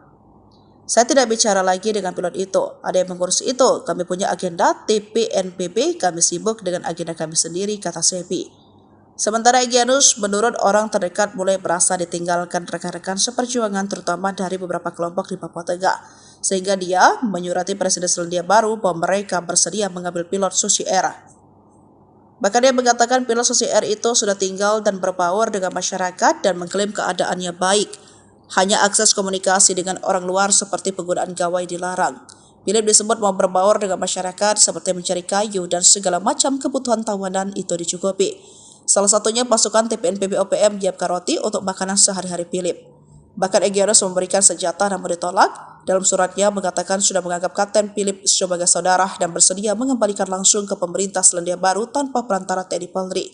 Saya tidak bicara lagi dengan pilot itu, ada yang mengurus itu, kami punya agenda TPNPB, kami sibuk dengan agenda kami sendiri, kata Sebi. Sementara Egyanus menurut orang terdekat mulai merasa ditinggalkan rekan-rekan seperjuangan terutama dari beberapa kelompok di Papua Tengah, sehingga dia menyurati Presiden Selandia Baru bahwa mereka bersedia mengambil pilot Susi Air. Bahkan dia mengatakan pilot Susi Air itu sudah tinggal dan berbaur dengan masyarakat dan mengklaim keadaannya baik. Hanya akses komunikasi dengan orang luar seperti penggunaan gawai dilarang. Philip disebut mau berbaur dengan masyarakat seperti mencari kayu dan segala macam kebutuhan tawanan itu dicukupi. Salah satunya pasukan TPNPB OPM menyiapkan roti untuk makanan sehari-hari Philip. Bahkan Egyanus memberikan senjata namun ditolak. Dalam suratnya mengatakan sudah menganggap Kapten Philip sebagai saudara dan bersedia mengembalikan langsung ke pemerintah Selandia Baru tanpa perantara TNI Polri.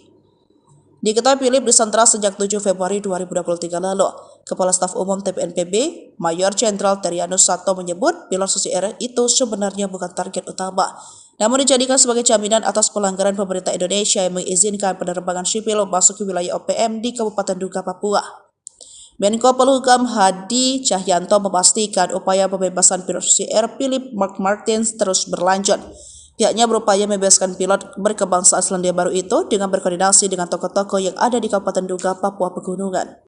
Diketahui Philip disandra sejak 7 Februari 2023 lalu. Kepala Staf Umum TPNPB, Mayor Jenderal Terianus Sato menyebut pilot Susi Air itu sebenarnya bukan target utama, namun dijadikan sebagai jaminan atas pelanggaran pemerintah Indonesia yang mengizinkan penerbangan sipil masuk ke wilayah OPM di Kabupaten Duga, Papua. Menko Polhukam Hadi Cahyanto memastikan upaya pembebasan pilot Susi Air Philip Mark Martins terus berlanjut. Pihaknya berupaya membebaskan pilot berkebangsaan Selandia Baru itu dengan berkoordinasi dengan tokoh-tokoh yang ada di Kabupaten Duga, Papua Pegunungan.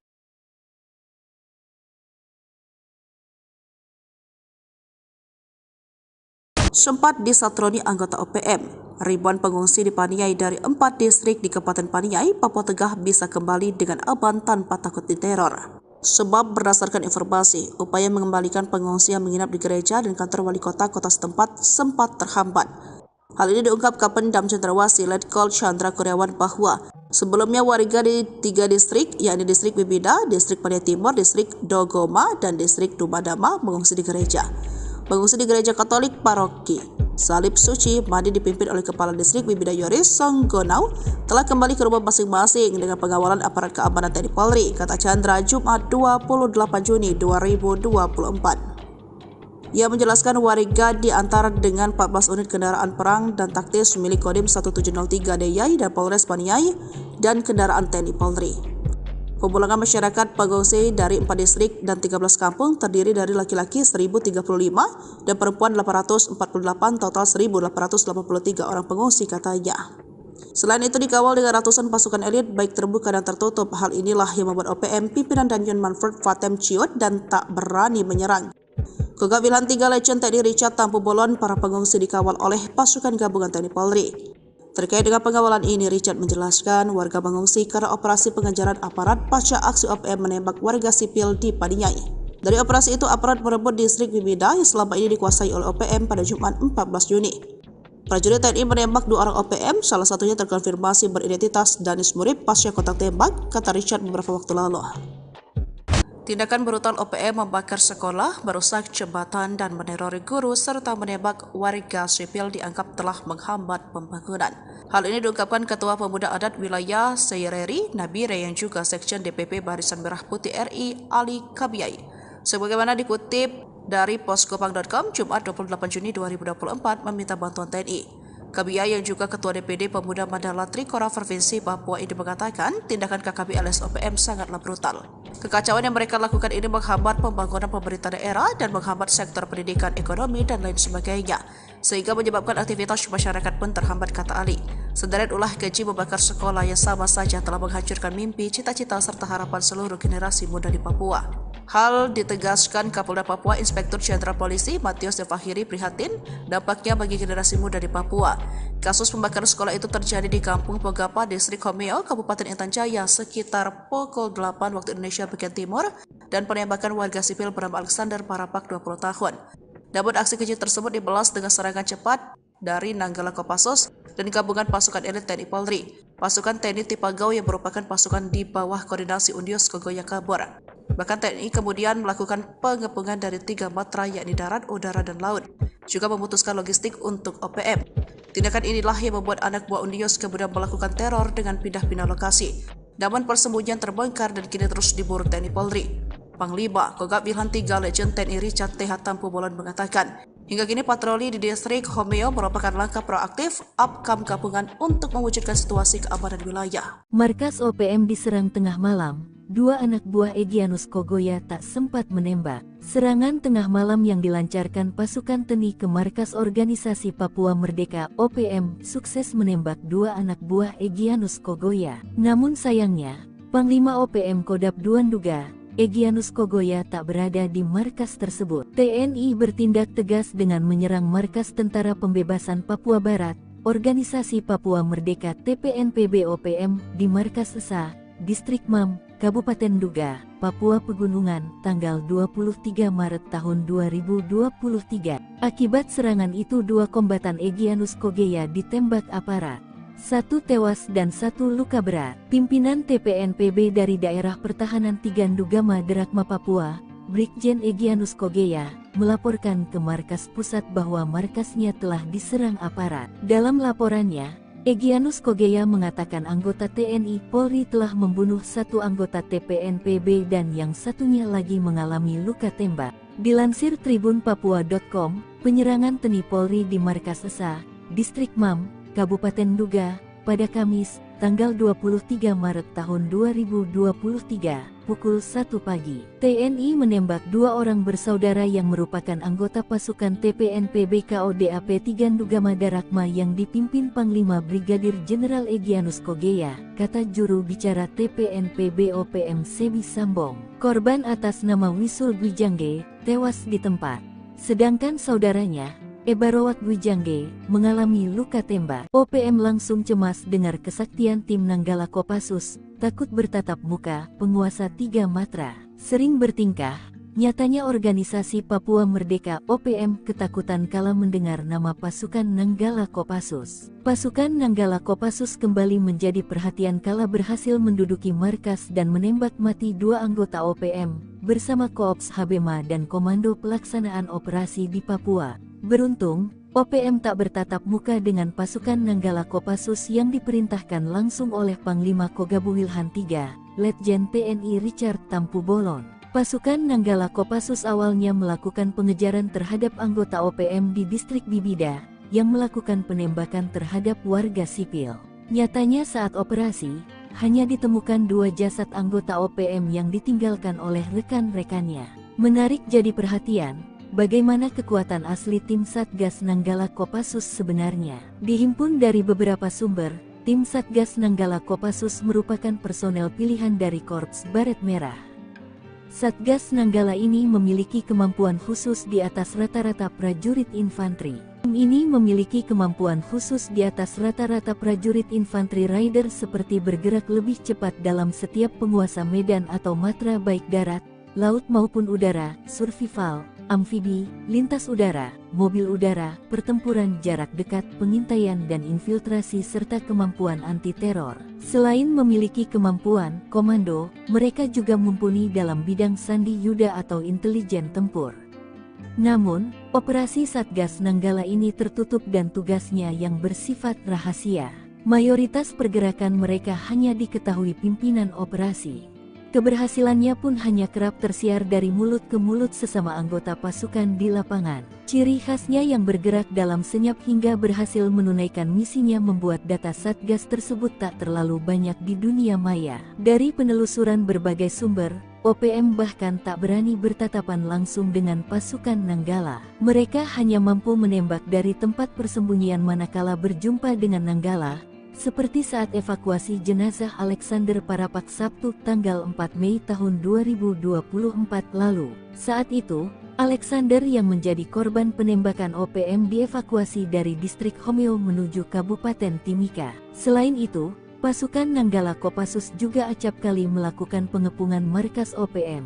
Sempat disatroni anggota OPM, ribuan pengungsi di Paniai dari 4 distrik di Kabupaten Paniai, Papua Tengah bisa kembali dengan aman tanpa takut diteror. Sebab berdasarkan informasi, upaya mengembalikan pengungsi yang menginap di gereja dan kantor wali kota setempat sempat terhambat. Hal ini diungkap Kapendam Cendrawasih Letkol Chandra Kurniawan bahwa sebelumnya warga di 3 distrik, yakni distrik Bibida, distrik Paniai Timur, distrik Dogoma, dan distrik Dumadama mengungsi di gereja. Mengungsi di gereja Katolik paroki. Salib Suci Madi dipimpin oleh Kepala Distrik Wibidayoris Songgonau telah kembali ke rumah masing-masing dengan pengawalan aparat keamanan TNI Polri, kata Chandra Jumat 28 Juni 2024. Ia menjelaskan warga diantar dengan 14 unit kendaraan perang dan taktis milik Kodim 1703 DIY dan Polres Paniai dan kendaraan TNI Polri. Pemulangan masyarakat pengungsi dari 4 distrik dan 13 kampung terdiri dari laki-laki 1.035 dan perempuan 848, total 1.883 orang pengungsi, katanya. Selain itu dikawal dengan ratusan pasukan elit baik terbuka dan tertutup. Hal inilah yang membuat OPM pimpinan Danjen Manfred Fatem ciut dan tak berani menyerang. Kogab Wilhan 3 Legend TNI Richard Tampu Bolon, para pengungsi dikawal oleh pasukan gabungan TNI Polri. Terkait dengan pengawalan ini, Richard menjelaskan warga mengungsi karena operasi pengejaran aparat pasca aksi OPM menembak warga sipil di Paniai. Dari operasi itu, aparat merebut distrik Wibida yang selama ini dikuasai oleh OPM pada Jumat 14 Juni. Prajurit TNI menembak 2 orang OPM, salah satunya terkonfirmasi beridentitas Danis Murib pasca kontak tembak, kata Richard beberapa waktu lalu. Tindakan brutal OPM membakar sekolah, merusak jembatan dan menerori guru serta menembak warga sipil dianggap telah menghambat pembangunan. Hal ini diungkapkan Ketua Pemuda Adat Wilayah Seireri Nabire yang juga Sekjen DPP Barisan Merah Putih RI Ali Kabiyai. Sebagaimana dikutip dari poskopang.com Jumat 28 Juni 2024 meminta bantuan TNI. Kabiyai yang juga Ketua DPD Pemuda Mandala Trikora Provinsi Papua ini mengatakan tindakan KKB alias OPM sangatlah brutal. Kekacauan yang mereka lakukan ini menghambat pembangunan pemerintah daerah dan menghambat sektor pendidikan, ekonomi, dan lain sebagainya, sehingga menyebabkan aktivitas masyarakat pun terhambat, kata Ali. Sederet ulah keji membakar sekolah yang sama saja telah menghancurkan mimpi, cita-cita, serta harapan seluruh generasi muda di Papua. Hal ditegaskan Kapolda Papua Inspektur Jenderal Polisi Matius Devahiri prihatin dampaknya bagi generasi muda di Papua. Kasus pembakaran sekolah itu terjadi di Kampung Pogapa, Distrik Homeo, Kabupaten Intan Jaya sekitar pukul 8 waktu Indonesia bagian timur dan penembakan warga sipil bernama Alexander Parapak 20 tahun. Namun aksi keji tersebut dibalas dengan serangan cepat dari Nanggala Kopassus dan gabungan pasukan elit TNI Polri. Pasukan TNI Tipagau yang merupakan pasukan di bawah koordinasi Undios Kogoya kabur. Bahkan TNI kemudian melakukan pengepungan dari 3 matra yakni darat, udara, dan laut. Juga memutuskan logistik untuk OPM. Tindakan inilah yang membuat anak buah Undios kemudian melakukan teror dengan pindah-pindah lokasi. Namun persembunyian terbongkar dan kini terus diburu TNI Polri. Panglima Kogab Wilhan 3 Legend TNI Richard TH Tampu Bolon mengatakan, hingga kini patroli di distrik Homeo merupakan langkah proaktif upcome gabungan untuk mewujudkan situasi keamanan wilayah. Markas OPM diserang tengah malam. 2 anak buah Egyanus Kogoya tak sempat menembak. Serangan tengah malam yang dilancarkan pasukan TNI ke markas organisasi Papua Merdeka OPM sukses menembak 2 anak buah Egyanus Kogoya. Namun sayangnya, Panglima OPM Kodap II Nduga, Egyanus Kogoya tak berada di markas tersebut. TNI bertindak tegas dengan menyerang markas Tentara Pembebasan Papua Barat, Organisasi Papua Merdeka TPNPB OPM di markas Esa, Distrik Mam, Kabupaten Nduga, Papua Pegunungan, tanggal 23 Maret tahun 2023. Akibat serangan itu 2 kombatan Egyanus Kogoya ditembak aparat. 1 tewas dan 1 luka berat. Pimpinan TPNPB dari Daerah Pertahanan 3 Ndugama Derakma Papua, Brigjen Egyanus Kogoya, melaporkan ke markas pusat bahwa markasnya telah diserang aparat. Dalam laporannya, Egyanus Kogoya mengatakan anggota TNI Polri telah membunuh 1 anggota TPNPB dan yang satunya lagi mengalami luka tembak. Dilansir tribunpapua.com, penyerangan TNI Polri di markas Esa, Distrik Mam, Kabupaten Nduga, pada Kamis, tanggal 23 Maret tahun 2023, pukul 1 pagi. TNI menembak 2 orang bersaudara yang merupakan anggota pasukan TPNPB KODAP 3 Ndugama Darakma yang dipimpin Panglima Brigadir Jenderal Egyanus Kogoya, kata juru bicara TPNPB OPM Sebi Sambong. Korban atas nama Wisul Gwijangge, tewas di tempat. Sedangkan saudaranya, Ebarowat Gwijangge, mengalami luka tembak. OPM langsung cemas dengar kesaktian tim Nanggala Kopassus, takut bertatap muka, penguasa 3 matra. Sering bertingkah, nyatanya organisasi Papua Merdeka OPM ketakutan kala mendengar nama pasukan Nanggala Kopassus. Pasukan Nanggala Kopassus kembali menjadi perhatian kala berhasil menduduki markas dan menembak mati 2 anggota OPM, bersama Koops Habema dan Komando Pelaksanaan Operasi di Papua. Beruntung, OPM tak bertatap muka dengan pasukan Nanggala Kopassus yang diperintahkan langsung oleh Panglima Kogabuwilhan III, Letjen TNI Richard Tampu Bolon. Pasukan Nanggala Kopassus awalnya melakukan pengejaran terhadap anggota OPM di distrik Bibida, yang melakukan penembakan terhadap warga sipil. Nyatanya saat operasi, hanya ditemukan 2 jasad anggota OPM yang ditinggalkan oleh rekan-rekannya. Menarik jadi perhatian, bagaimana kekuatan asli tim Satgas Nanggala Kopassus sebenarnya. Dihimpun dari beberapa sumber, tim Satgas Nanggala Kopassus merupakan personel pilihan dari Korps Baret Merah. Satgas Nanggala ini memiliki kemampuan khusus di atas rata-rata prajurit infanteri. Tim ini memiliki kemampuan khusus di atas rata-rata prajurit infanteri rider seperti bergerak lebih cepat dalam setiap penguasa medan atau matra baik darat, laut maupun udara, survival, amfibi, lintas udara, mobil udara, pertempuran jarak dekat, pengintaian dan infiltrasi serta kemampuan anti-teror. Selain memiliki kemampuan komando, mereka juga mumpuni dalam bidang sandi yuda atau intelijen tempur. Namun, operasi Satgas Nanggala ini tertutup dan tugasnya yang bersifat rahasia. Mayoritas pergerakan mereka hanya diketahui pimpinan operasi. Keberhasilannya pun hanya kerap tersiar dari mulut ke mulut sesama anggota pasukan di lapangan. Ciri khasnya yang bergerak dalam senyap hingga berhasil menunaikan misinya membuat data Satgas tersebut tak terlalu banyak di dunia maya. Dari penelusuran berbagai sumber, OPM bahkan tak berani bertatapan langsung dengan pasukan Nanggala. Mereka hanya mampu menembak dari tempat persembunyian manakala berjumpa dengan Nanggala, seperti saat evakuasi jenazah Alexander Parapak Sabtu tanggal 4 Mei tahun 2024 lalu. Saat itu, Alexander yang menjadi korban penembakan OPM dievakuasi dari distrik Homeo menuju Kabupaten Timika. Selain itu, pasukan Nanggala Kopassus juga acap kali melakukan pengepungan markas OPM.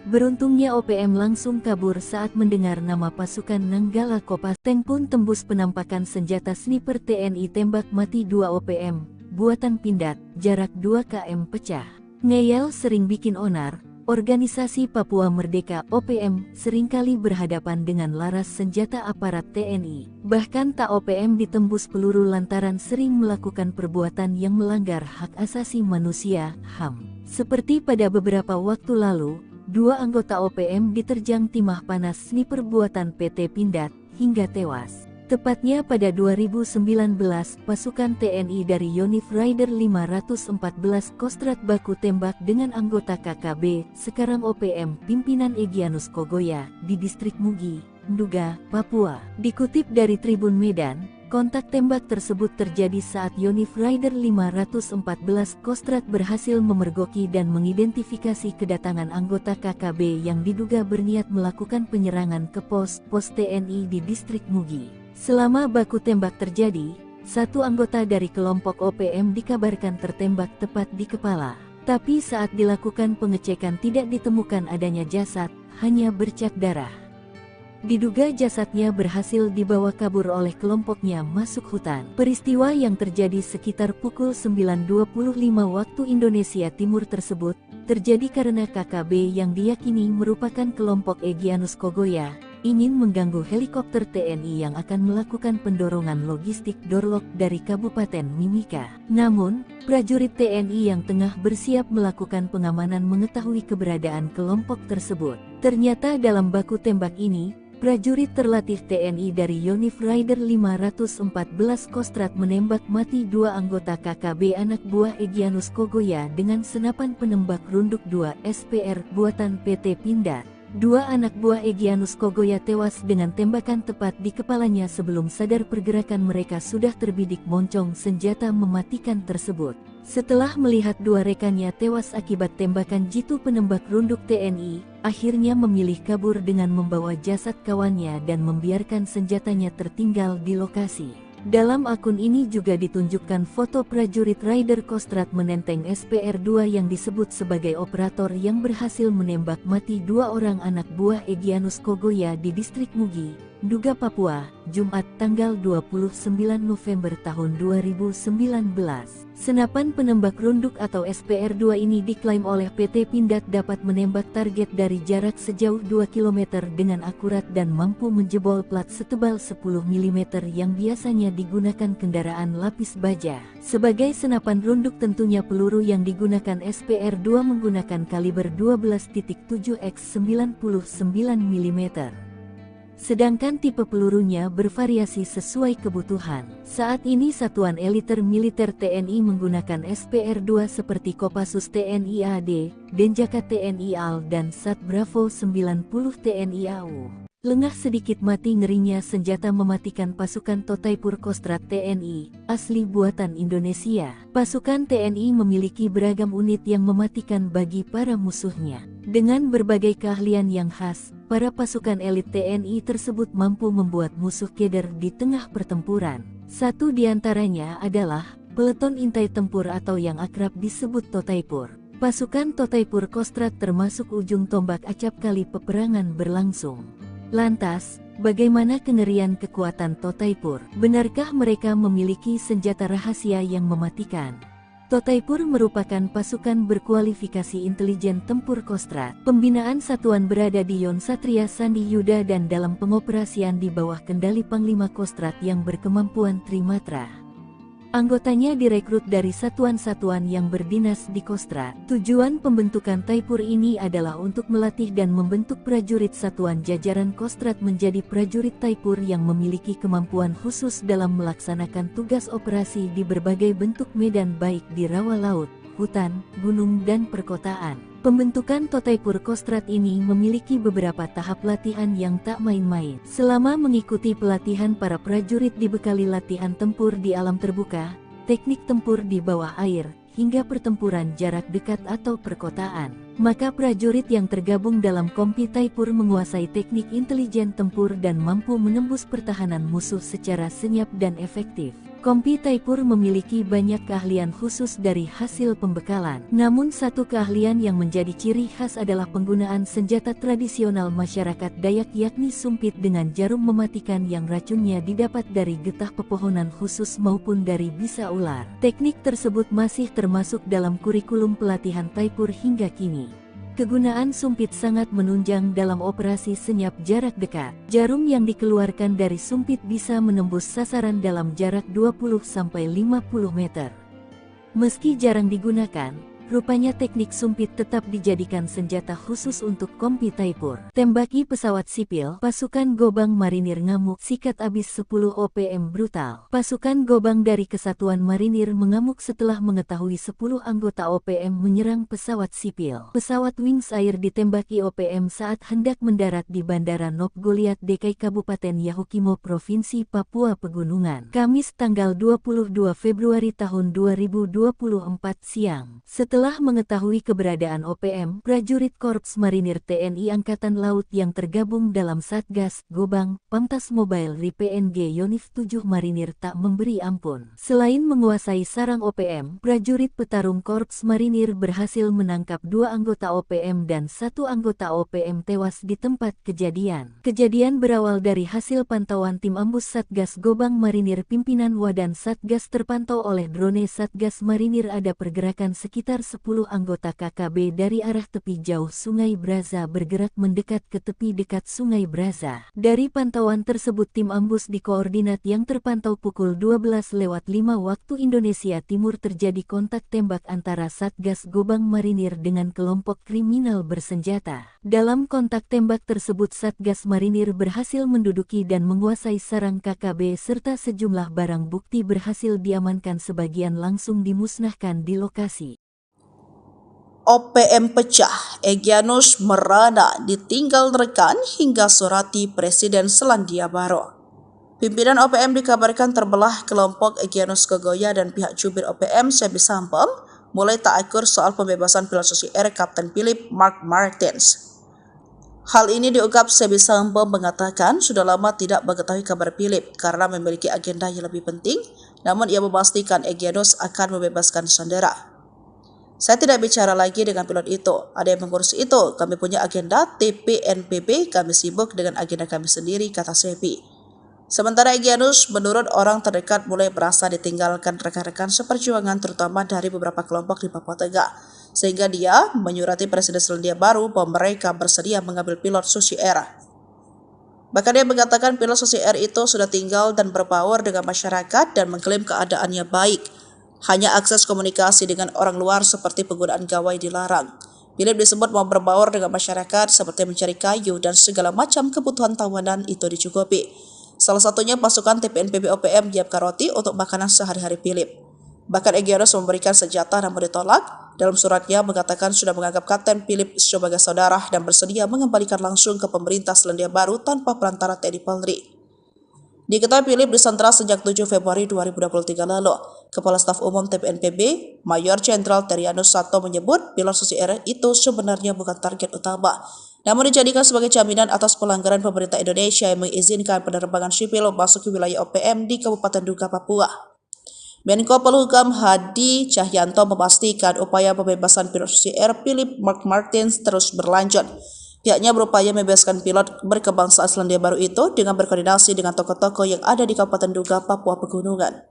Beruntungnya OPM langsung kabur saat mendengar nama pasukan Nanggala Kopassus. Tank pun tembus penampakan senjata sniper TNI tembak mati 2 OPM, buatan Pindad, jarak 2 km pecah. Ngeyel sering bikin onar. Organisasi Papua Merdeka OPM seringkali berhadapan dengan laras senjata aparat TNI. Bahkan tak OPM ditembus peluru lantaran sering melakukan perbuatan yang melanggar hak asasi manusia (HAM). Seperti pada beberapa waktu lalu, 2 anggota OPM diterjang timah panas sniper buatan PT Pindad hingga tewas. Tepatnya pada 2019, pasukan TNI dari Yonif Rider 514 Kostrad baku tembak dengan anggota KKB, sekarang OPM, pimpinan Egyanus Kogoya, di distrik Mugi, Nduga, Papua. Dikutip dari Tribun Medan, kontak tembak tersebut terjadi saat Yonif Rider 514 Kostrad berhasil memergoki dan mengidentifikasi kedatangan anggota KKB yang diduga berniat melakukan penyerangan ke pos TNI di distrik Mugi. Selama baku tembak terjadi, 1 anggota dari kelompok OPM dikabarkan tertembak tepat di kepala. Tapi saat dilakukan pengecekan tidak ditemukan adanya jasad, hanya bercak darah. Diduga jasadnya berhasil dibawa kabur oleh kelompoknya masuk hutan. Peristiwa yang terjadi sekitar pukul 9.25 waktu Indonesia Timur tersebut, terjadi karena KKB yang diyakini merupakan kelompok Egyanus Kogoya, ingin mengganggu helikopter TNI yang akan melakukan pendorongan logistik Dorlok dari Kabupaten Mimika. Namun, prajurit TNI yang tengah bersiap melakukan pengamanan mengetahui keberadaan kelompok tersebut. Ternyata dalam baku tembak ini, prajurit terlatih TNI dari Yonif Rider 514 Kostrad menembak mati 2 anggota KKB anak buah Egyanus Kogoya dengan senapan penembak runduk 2 SPR buatan PT Pindad. 2 anak buah Egyanus Kogoya tewas dengan tembakan tepat di kepalanya sebelum sadar pergerakan mereka sudah terbidik moncong senjata mematikan tersebut. Setelah melihat 2 rekannya tewas akibat tembakan jitu penembak runduk TNI, akhirnya memilih kabur dengan membawa jasad kawannya dan membiarkan senjatanya tertinggal di lokasi. Dalam akun ini juga ditunjukkan foto prajurit Rider Kostrad menenteng SPR-2 yang disebut sebagai operator yang berhasil menembak mati 2 orang anak buah Egyanus Kogoya di distrik Mugi, Nduga Papua, Jumat tanggal 29 November tahun 2019. Senapan penembak runduk atau SPR-2 ini diklaim oleh PT Pindad dapat menembak target dari jarak sejauh 2 km dengan akurat dan mampu menjebol plat setebal 10 mm yang biasanya digunakan kendaraan lapis baja. Sebagai senapan runduk tentunya peluru yang digunakan SPR-2 menggunakan kaliber 12.7 x 99 mm. Sedangkan tipe pelurunya bervariasi sesuai kebutuhan. Saat ini Satuan Eliter Militer TNI menggunakan SPR-2 seperti Kopassus TNI AD, Denjaka TNI AL dan Sat Bravo 90 TNI AU. Lengah sedikit mati ngerinya senjata mematikan pasukan Totaipur Kostrat TNI, asli buatan Indonesia. Pasukan TNI memiliki beragam unit yang mematikan bagi para musuhnya. Dengan berbagai keahlian yang khas, para pasukan elit TNI tersebut mampu membuat musuh keder di tengah pertempuran. Satu di antaranya adalah Peleton Intai Tempur atau yang akrab disebut Totaipur. Pasukan Totaipur Kostrat termasuk ujung tombak acap kali peperangan berlangsung. Lantas, bagaimana kengerian kekuatan Totaipur? Benarkah mereka memiliki senjata rahasia yang mematikan? Totaipur merupakan pasukan berkualifikasi intelijen tempur Kostrat. Pembinaan satuan berada di Yon Satria Sandi Yuda dan dalam pengoperasian di bawah kendali Panglima Kostrat yang berkemampuan Trimatra. Anggotanya direkrut dari satuan-satuan yang berdinas di Kostrat. Tujuan pembentukan Taipur ini adalah untuk melatih dan membentuk prajurit satuan jajaran Kostrat menjadi prajurit Taipur yang memiliki kemampuan khusus dalam melaksanakan tugas operasi di berbagai bentuk medan baik di rawa laut, hutan, gunung dan perkotaan. Pembentukan Totaipur Kostrat ini memiliki beberapa tahap latihan yang tak main-main. Selama mengikuti pelatihan, para prajurit dibekali latihan tempur di alam terbuka, teknik tempur di bawah air, hingga pertempuran jarak dekat atau perkotaan. Maka prajurit yang tergabung dalam Kompi Taipur menguasai teknik intelijen tempur dan mampu menembus pertahanan musuh secara senyap dan efektif. Kompi Taipur memiliki banyak keahlian khusus dari hasil pembekalan. Namun satu keahlian yang menjadi ciri khas adalah penggunaan senjata tradisional masyarakat Dayak yakni sumpit dengan jarum mematikan yang racunnya didapat dari getah pepohonan khusus maupun dari bisa ular. Teknik tersebut masih termasuk dalam kurikulum pelatihan Taipur hingga kini. Kegunaan sumpit sangat menunjang dalam operasi senyap jarak dekat. Jarum yang dikeluarkan dari sumpit bisa menembus sasaran dalam jarak 20-50 meter. Meski jarang digunakan, rupanya teknik sumpit tetap dijadikan senjata khusus untuk Kompi Taipur. Tembaki pesawat sipil, pasukan Gobang Marinir ngamuk, sikat abis 10 OPM brutal. Pasukan Gobang dari Kesatuan Marinir mengamuk setelah mengetahui 10 anggota OPM menyerang pesawat sipil. Pesawat Wings Air ditembaki OPM saat hendak mendarat di Bandara Nop Goliat Dekai Kabupaten Yahukimo Provinsi Papua Pegunungan. Kamis tanggal 22 Februari tahun 2024 siang. Setelah mengetahui keberadaan OPM, prajurit Korps Marinir TNI Angkatan Laut yang tergabung dalam Satgas Gobang, Pamtas Mobile Ri PNG Yonif 7 Marinir tak memberi ampun. Selain menguasai sarang OPM, prajurit petarung Korps Marinir berhasil menangkap 2 anggota OPM dan 1 anggota OPM tewas di tempat kejadian. Kejadian berawal dari hasil pantauan tim ambus Satgas Gobang Marinir pimpinan Wadan Satgas terpantau oleh drone Satgas Marinir ada pergerakan sekitar 10 anggota KKB dari arah tepi jauh Sungai Braza bergerak mendekat ke tepi dekat Sungai Braza. Dari pantauan tersebut tim ambus di koordinat yang terpantau pukul 12:05 waktu Indonesia Timur terjadi kontak tembak antara Satgas Gobang Marinir dengan kelompok kriminal bersenjata. Dalam kontak tembak tersebut Satgas Marinir berhasil menduduki dan menguasai sarang KKB serta sejumlah barang bukti berhasil diamankan, sebagian langsung dimusnahkan di lokasi. OPM pecah, Egyanus merana ditinggal rekan hingga surati Presiden Selandia Baru. Pimpinan OPM dikabarkan terbelah. Kelompok Egyanus Kogoya dan pihak jubir OPM Sebi Sampem mulai tak akur soal pembebasan pilot Susi Air Kapten Philip Mark Martins. Hal ini diungkap Sebi Sampem mengatakan sudah lama tidak mengetahui kabar Philip karena memiliki agenda yang lebih penting, namun ia memastikan Egyanus akan membebaskan sandera. Saya tidak bicara lagi dengan pilot itu, ada yang mengurus itu, kami punya agenda TPNPB, kami sibuk dengan agenda kami sendiri, kata Seppi. Sementara Egyanus, menurut orang terdekat mulai merasa ditinggalkan rekan-rekan seperjuangan terutama dari beberapa kelompok di Papua Tengah, sehingga dia menyurati Presiden Selandia Baru bahwa mereka bersedia mengambil pilot Susi Air. Bahkan dia mengatakan pilot Susi Air itu sudah tinggal dan berbaur dengan masyarakat dan mengklaim keadaannya baik. Hanya akses komunikasi dengan orang luar seperti penggunaan gawai dilarang. Philip disebut mau berbaur dengan masyarakat seperti mencari kayu dan segala macam kebutuhan tawanan itu dicukupi. Salah satunya pasukan TPNPB OPM menyiapkan roti untuk makanan sehari-hari Philip. Bahkan Egyanus memberikan senjata namun ditolak. Dalam suratnya mengatakan sudah menganggap Kapten Philip sebagai saudara dan bersedia mengembalikan langsung ke pemerintah Selandia Baru tanpa perantara TNI Polri. Diketahui Philip disandra sejak 7 Februari 2023 lalu. Kepala Staf Umum TPNPB, Mayor Jenderal Terianus Sato menyebut pilot Susi Air itu sebenarnya bukan target utama, namun dijadikan sebagai jaminan atas pelanggaran pemerintah Indonesia yang mengizinkan penerbangan sipil masuk ke wilayah OPM di Kabupaten Duga, Papua. Menko Polhukam Hadi Cahyanto memastikan upaya pembebasan pilot Susi Air Philip Mark Martins terus berlanjut. Pihaknya berupaya membebaskan pilot berkebangsaan Selandia Baru itu dengan berkoordinasi dengan tokoh-tokoh yang ada di Kabupaten Duga, Papua Pegunungan.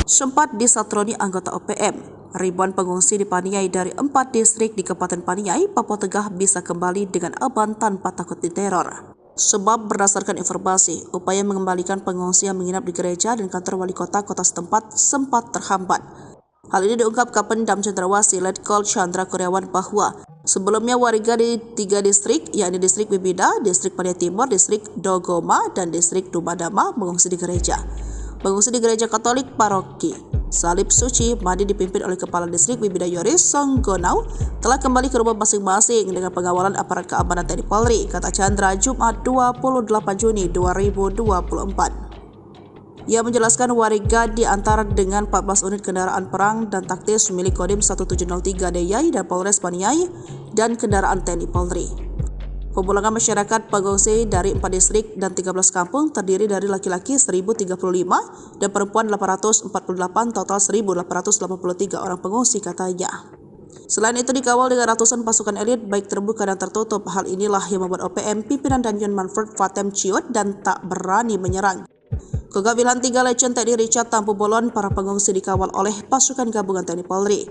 Sempat disatroni anggota OPM, ribuan pengungsi di Paniai dari 4 distrik di Kabupaten Paniai, Papua Tengah bisa kembali dengan aman tanpa takut diteror. Sebab berdasarkan informasi, upaya mengembalikan pengungsi yang menginap di gereja dan kantor wali kota setempat sempat terhambat. Hal ini diungkap Kapendam Cendrawasih Letkol Chandra Kurniawan bahwa sebelumnya warga di 3 distrik, yakni distrik Bibida, distrik Paniai Timur, distrik Dogoma, dan distrik Dumadama mengungsi di gereja. Pengungsi di gereja Katolik Paroki Salib Suci Madi dipimpin oleh Kepala Distrik Bibida Yoris Songgonau telah kembali ke rumah masing-masing dengan pengawalan aparat keamanan TNI Polri, kata Chandra Jumat 28 Juni 2024. Ia menjelaskan warga diantar dengan 14 unit kendaraan perang dan taktis milik Kodim 1703 DIY dan Polres Paniai dan kendaraan TNI Polri. Pemulangan masyarakat pengungsi dari 4 distrik dan 13 kampung terdiri dari laki-laki 1.035 dan perempuan 848, total 1.883 orang pengungsi, katanya. Selain itu dikawal dengan ratusan pasukan elit baik terbuka dan tertutup. Hal inilah yang membuat OPM pimpinan Danjen Manfred Fatem ciut dan tak berani menyerang. Kogak Wilhan 3 Legend TNI Richard Tampu Bolon, para pengungsi dikawal oleh pasukan gabungan TNI Polri.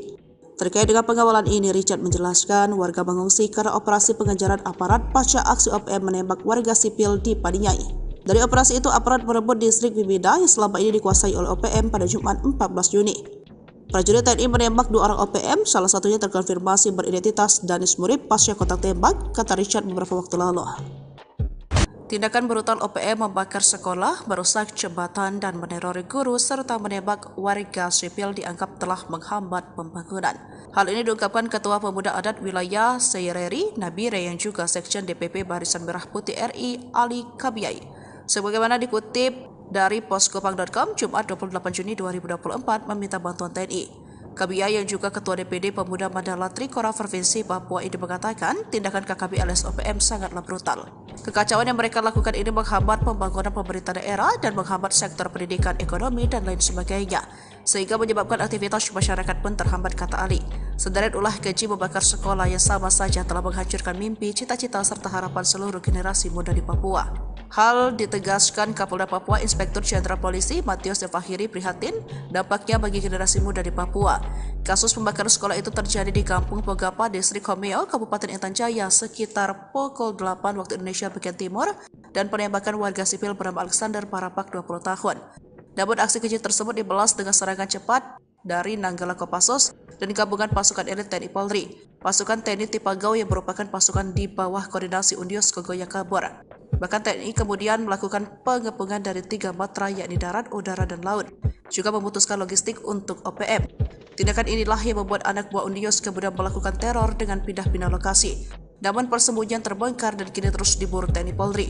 Terkait dengan pengawalan ini, Richard menjelaskan warga mengungsi karena operasi pengejaran aparat pasca aksi OPM menembak warga sipil di Paniai. Dari operasi itu, aparat merebut distrik Bibida yang selama ini dikuasai oleh OPM pada Jumat 14 Juni. Prajurit TNI menembak 2 orang OPM, salah satunya terkonfirmasi beridentitas Danis Murib pasca kontak tembak, kata Richard beberapa waktu lalu. Tindakan brutal OPM membakar sekolah, merusak jembatan, dan menerori guru, serta menembak warga sipil dianggap telah menghambat pembangunan. Hal ini diungkapkan Ketua Pemuda Adat Wilayah Seireri, Nabire, yang juga Sekjen DPP Barisan Merah Putih RI, Ali Kabiai. Sebagaimana dikutip dari poskopang.com, Jumat 28 Juni 2024, meminta bantuan TNI. Kabiai yang juga Ketua DPD Pemuda Mandala Trikora Provinsi Papua ini mengatakan tindakan KKB alias OPM sangatlah brutal. Kekacauan yang mereka lakukan ini menghambat pembangunan pemerintah daerah dan menghambat sektor pendidikan, ekonomi, dan lain sebagainya, sehingga menyebabkan aktivitas masyarakat pun terhambat, kata Ali. Sederet ulah keji membakar sekolah yang sama saja telah menghancurkan mimpi, cita-cita, serta harapan seluruh generasi muda di Papua. Hal ditegaskan Kapolda Papua Inspektur Jenderal Polisi Matius Devahiri prihatin dampaknya bagi generasi muda di Papua. Kasus pembakaran sekolah itu terjadi di Kampung Pogapa, Distrik Homeo, Kabupaten Intan Jaya sekitar pukul 8 waktu Indonesia bagian timur dan penembakan warga sipil bernama Alexander Parapak 20 tahun. Namun aksi keji tersebut dibalas dengan serangan cepat dari Nanggala Kopassus dan gabungan pasukan elit TNI Polri. Pasukan TNI Tipagau yang merupakan pasukan di bawah koordinasi Undios Kogoya kabur. Bahkan TNI kemudian melakukan pengepungan dari 3 matra yakni darat, udara, dan laut, juga memutuskan logistik untuk OPM. Tindakan inilah yang membuat anak buah Undios kemudian melakukan teror dengan pindah-pindah lokasi. Namun persembunyian terbongkar dan kini terus diburu TNI Polri.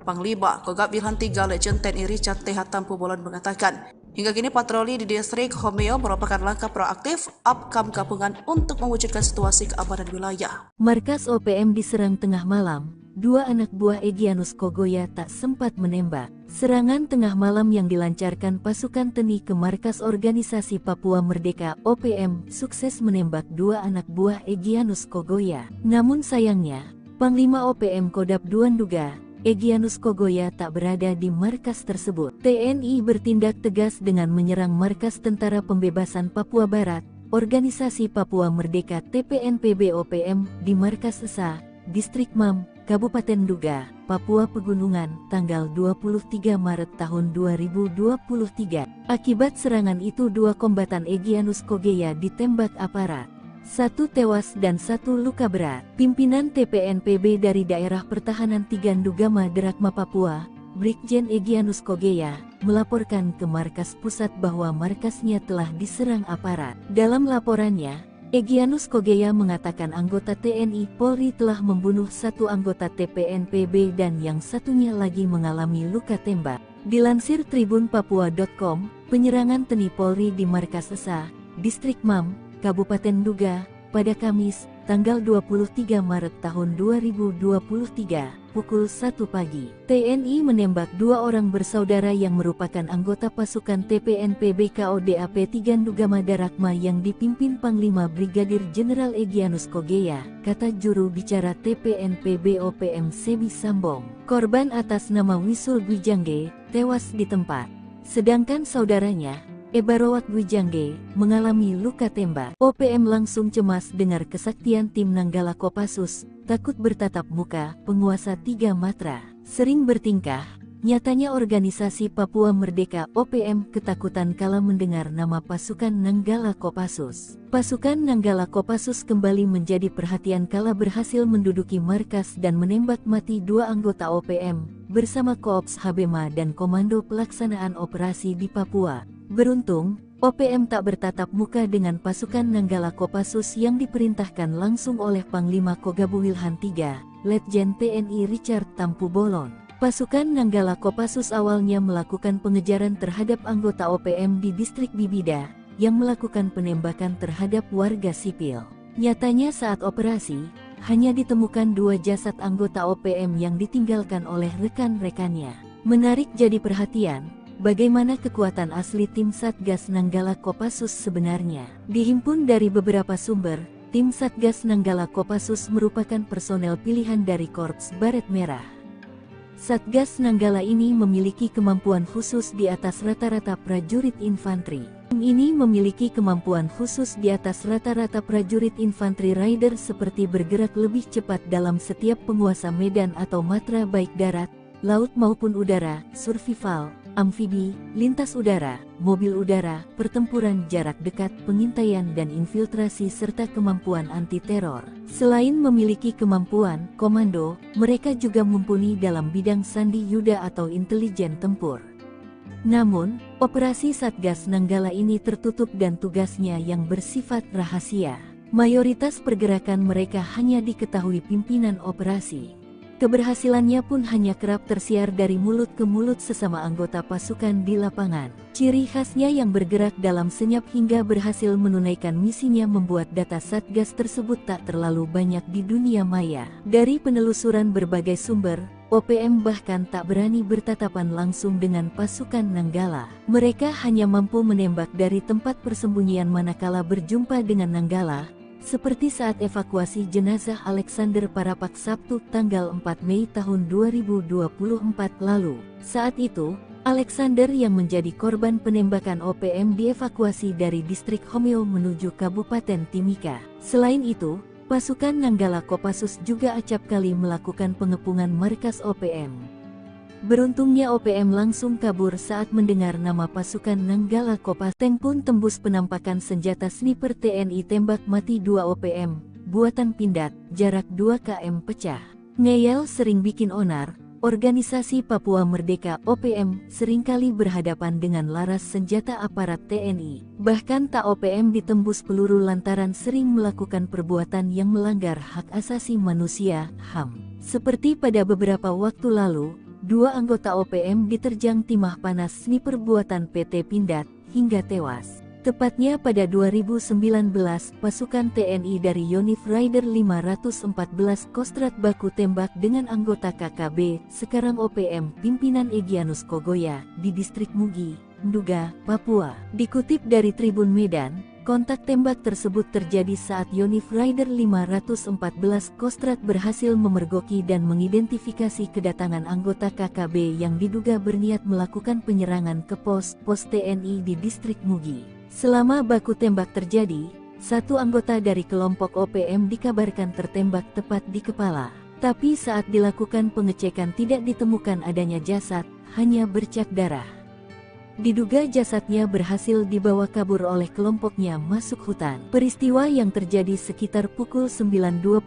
Panglima Kogak Wilhan 3 Legend TNI Richard TH Tampu Bolon mengatakan, hingga kini patroli di distrik Homeo merupakan langkah proaktif Apkam gabungan untuk mewujudkan situasi keamanan wilayah. Markas OPM diserang tengah malam. dua anak buah Egyanus Kogoya tak sempat menembak. Serangan tengah malam yang dilancarkan pasukan TNI ke markas Organisasi Papua Merdeka (OPM) sukses menembak dua anak buah Egyanus Kogoya. Namun sayangnya, Panglima OPM Kodap II menduga Egyanus Kogoya tak berada di markas tersebut. TNI bertindak tegas dengan menyerang markas Tentara Pembebasan Papua Barat, Organisasi Papua Merdeka TPNPB OPM di markas Esa, Distrik Mam, Kabupaten Duga, Papua Pegunungan, tanggal 23 Maret tahun 2023. Akibat serangan itu dua kombatan Egyanus Kogoya ditembak aparat. Satu tewas dan satu luka berat. Pimpinan TPNPB dari Daerah Pertahanan 3 Ndugama Derakma Papua, Brigjen Egyanus Kogoya, melaporkan ke markas pusat bahwa markasnya telah diserang aparat. Dalam laporannya, Egyanus Kogoya mengatakan anggota TNI Polri telah membunuh satu anggota TPNPB dan yang satunya lagi mengalami luka tembak. Dilansir tribunpapua.com, penyerangan TNI Polri di markas Esa, Distrik Mam, Kabupaten Duga, pada Kamis, tanggal 23 Maret tahun 2023, pukul 1 pagi. TNI menembak dua orang bersaudara yang merupakan anggota pasukan TPNPB KODAP 3 Ndugama Darakma yang dipimpin Panglima Brigadir Jenderal Egyanus Kogoya, kata juru bicara TPNPB OPM Sebi Sambong. Korban atas nama Wisul Gwijangge, tewas di tempat. Sedangkan saudaranya, Ebarowat Gwijangge, mengalami luka tembak. OPM langsung cemas dengar kesaktian tim Nanggala Kopassus, takut bertatap muka, penguasa 3 Matra. Sering bertingkah, nyatanya Organisasi Papua Merdeka OPM ketakutan kala mendengar nama pasukan Nanggala Kopassus. Pasukan Nanggala Kopassus kembali menjadi perhatian kala berhasil menduduki markas dan menembak mati dua anggota OPM, bersama Koops Habema dan Komando Pelaksanaan Operasi di Papua. Beruntung, OPM tak bertatap muka dengan pasukan Nanggala Kopassus yang diperintahkan langsung oleh Panglima Kogabuwilhan III, Letjen TNI Richard Tampu Bolon. Pasukan Nanggala Kopassus awalnya melakukan pengejaran terhadap anggota OPM di distrik Bibida, yang melakukan penembakan terhadap warga sipil. Nyatanya saat operasi, hanya ditemukan dua jasad anggota OPM yang ditinggalkan oleh rekan-rekannya. Menarik jadi perhatian, bagaimana kekuatan asli tim Satgas Nanggala Kopassus sebenarnya. Dihimpun dari beberapa sumber, tim Satgas Nanggala Kopassus merupakan personel pilihan dari Korps Baret Merah. Satgas Nanggala ini memiliki kemampuan khusus di atas rata-rata prajurit infanteri. Tim ini memiliki kemampuan khusus di atas rata-rata prajurit infanteri rider seperti bergerak lebih cepat dalam setiap penguasa medan atau matra baik darat, laut maupun udara, survival, amfibi, lintas udara, mobil udara, pertempuran jarak dekat, pengintaian dan infiltrasi serta kemampuan anti-teror. Selain memiliki kemampuan komando, mereka juga mumpuni dalam bidang sandi yuda atau intelijen tempur. Namun, operasi Satgas Nanggala ini tertutup dan tugasnya yang bersifat rahasia. Mayoritas pergerakan mereka hanya diketahui pimpinan operasi. Keberhasilannya pun hanya kerap tersiar dari mulut ke mulut sesama anggota pasukan di lapangan. Ciri khasnya yang bergerak dalam senyap hingga berhasil menunaikan misinya membuat data Satgas tersebut tak terlalu banyak di dunia maya. Dari penelusuran berbagai sumber, OPM bahkan tak berani bertatapan langsung dengan pasukan Nanggala. Mereka hanya mampu menembak dari tempat persembunyian manakala berjumpa dengan Nanggala, seperti saat evakuasi jenazah Alexander Parapak Sabtu tanggal 4 Mei tahun 2024 lalu. Saat itu, Alexander yang menjadi korban penembakan OPM dievakuasi dari distrik Homeo menuju Kabupaten Timika. Selain itu, pasukan Nanggala Kopassus juga acap kali melakukan pengepungan markas OPM. Beruntungnya OPM langsung kabur saat mendengar nama pasukan Nanggala Kopassus. Tank pun tembus penampakan senjata sniper TNI tembak mati 2 OPM, buatan Pindad, jarak 2 km pecah. Ngeyel sering bikin onar, Organisasi Papua Merdeka OPM seringkali berhadapan dengan laras senjata aparat TNI. Bahkan tak OPM ditembus peluru lantaran sering melakukan perbuatan yang melanggar hak asasi manusia, HAM. Seperti pada beberapa waktu lalu, dua anggota OPM diterjang timah panas sniper buatan PT Pindad hingga tewas. Tepatnya pada 2019, pasukan TNI dari Yonif Rider 514 Kostrad baku tembak dengan anggota KKB, sekarang OPM, pimpinan Egyanus Kogoya, di distrik Mugi, Nduga, Papua. Dikutip dari Tribun Medan, kontak tembak tersebut terjadi saat Yonif Rider 514 Kostrad berhasil memergoki dan mengidentifikasi kedatangan anggota KKB yang diduga berniat melakukan penyerangan ke pos TNI di distrik Mugi. Selama baku tembak terjadi, satu anggota dari kelompok OPM dikabarkan tertembak tepat di kepala. Tapi saat dilakukan pengecekan tidak ditemukan adanya jasad, hanya bercak darah. Diduga jasadnya berhasil dibawa kabur oleh kelompoknya masuk hutan. Peristiwa yang terjadi sekitar pukul 9.25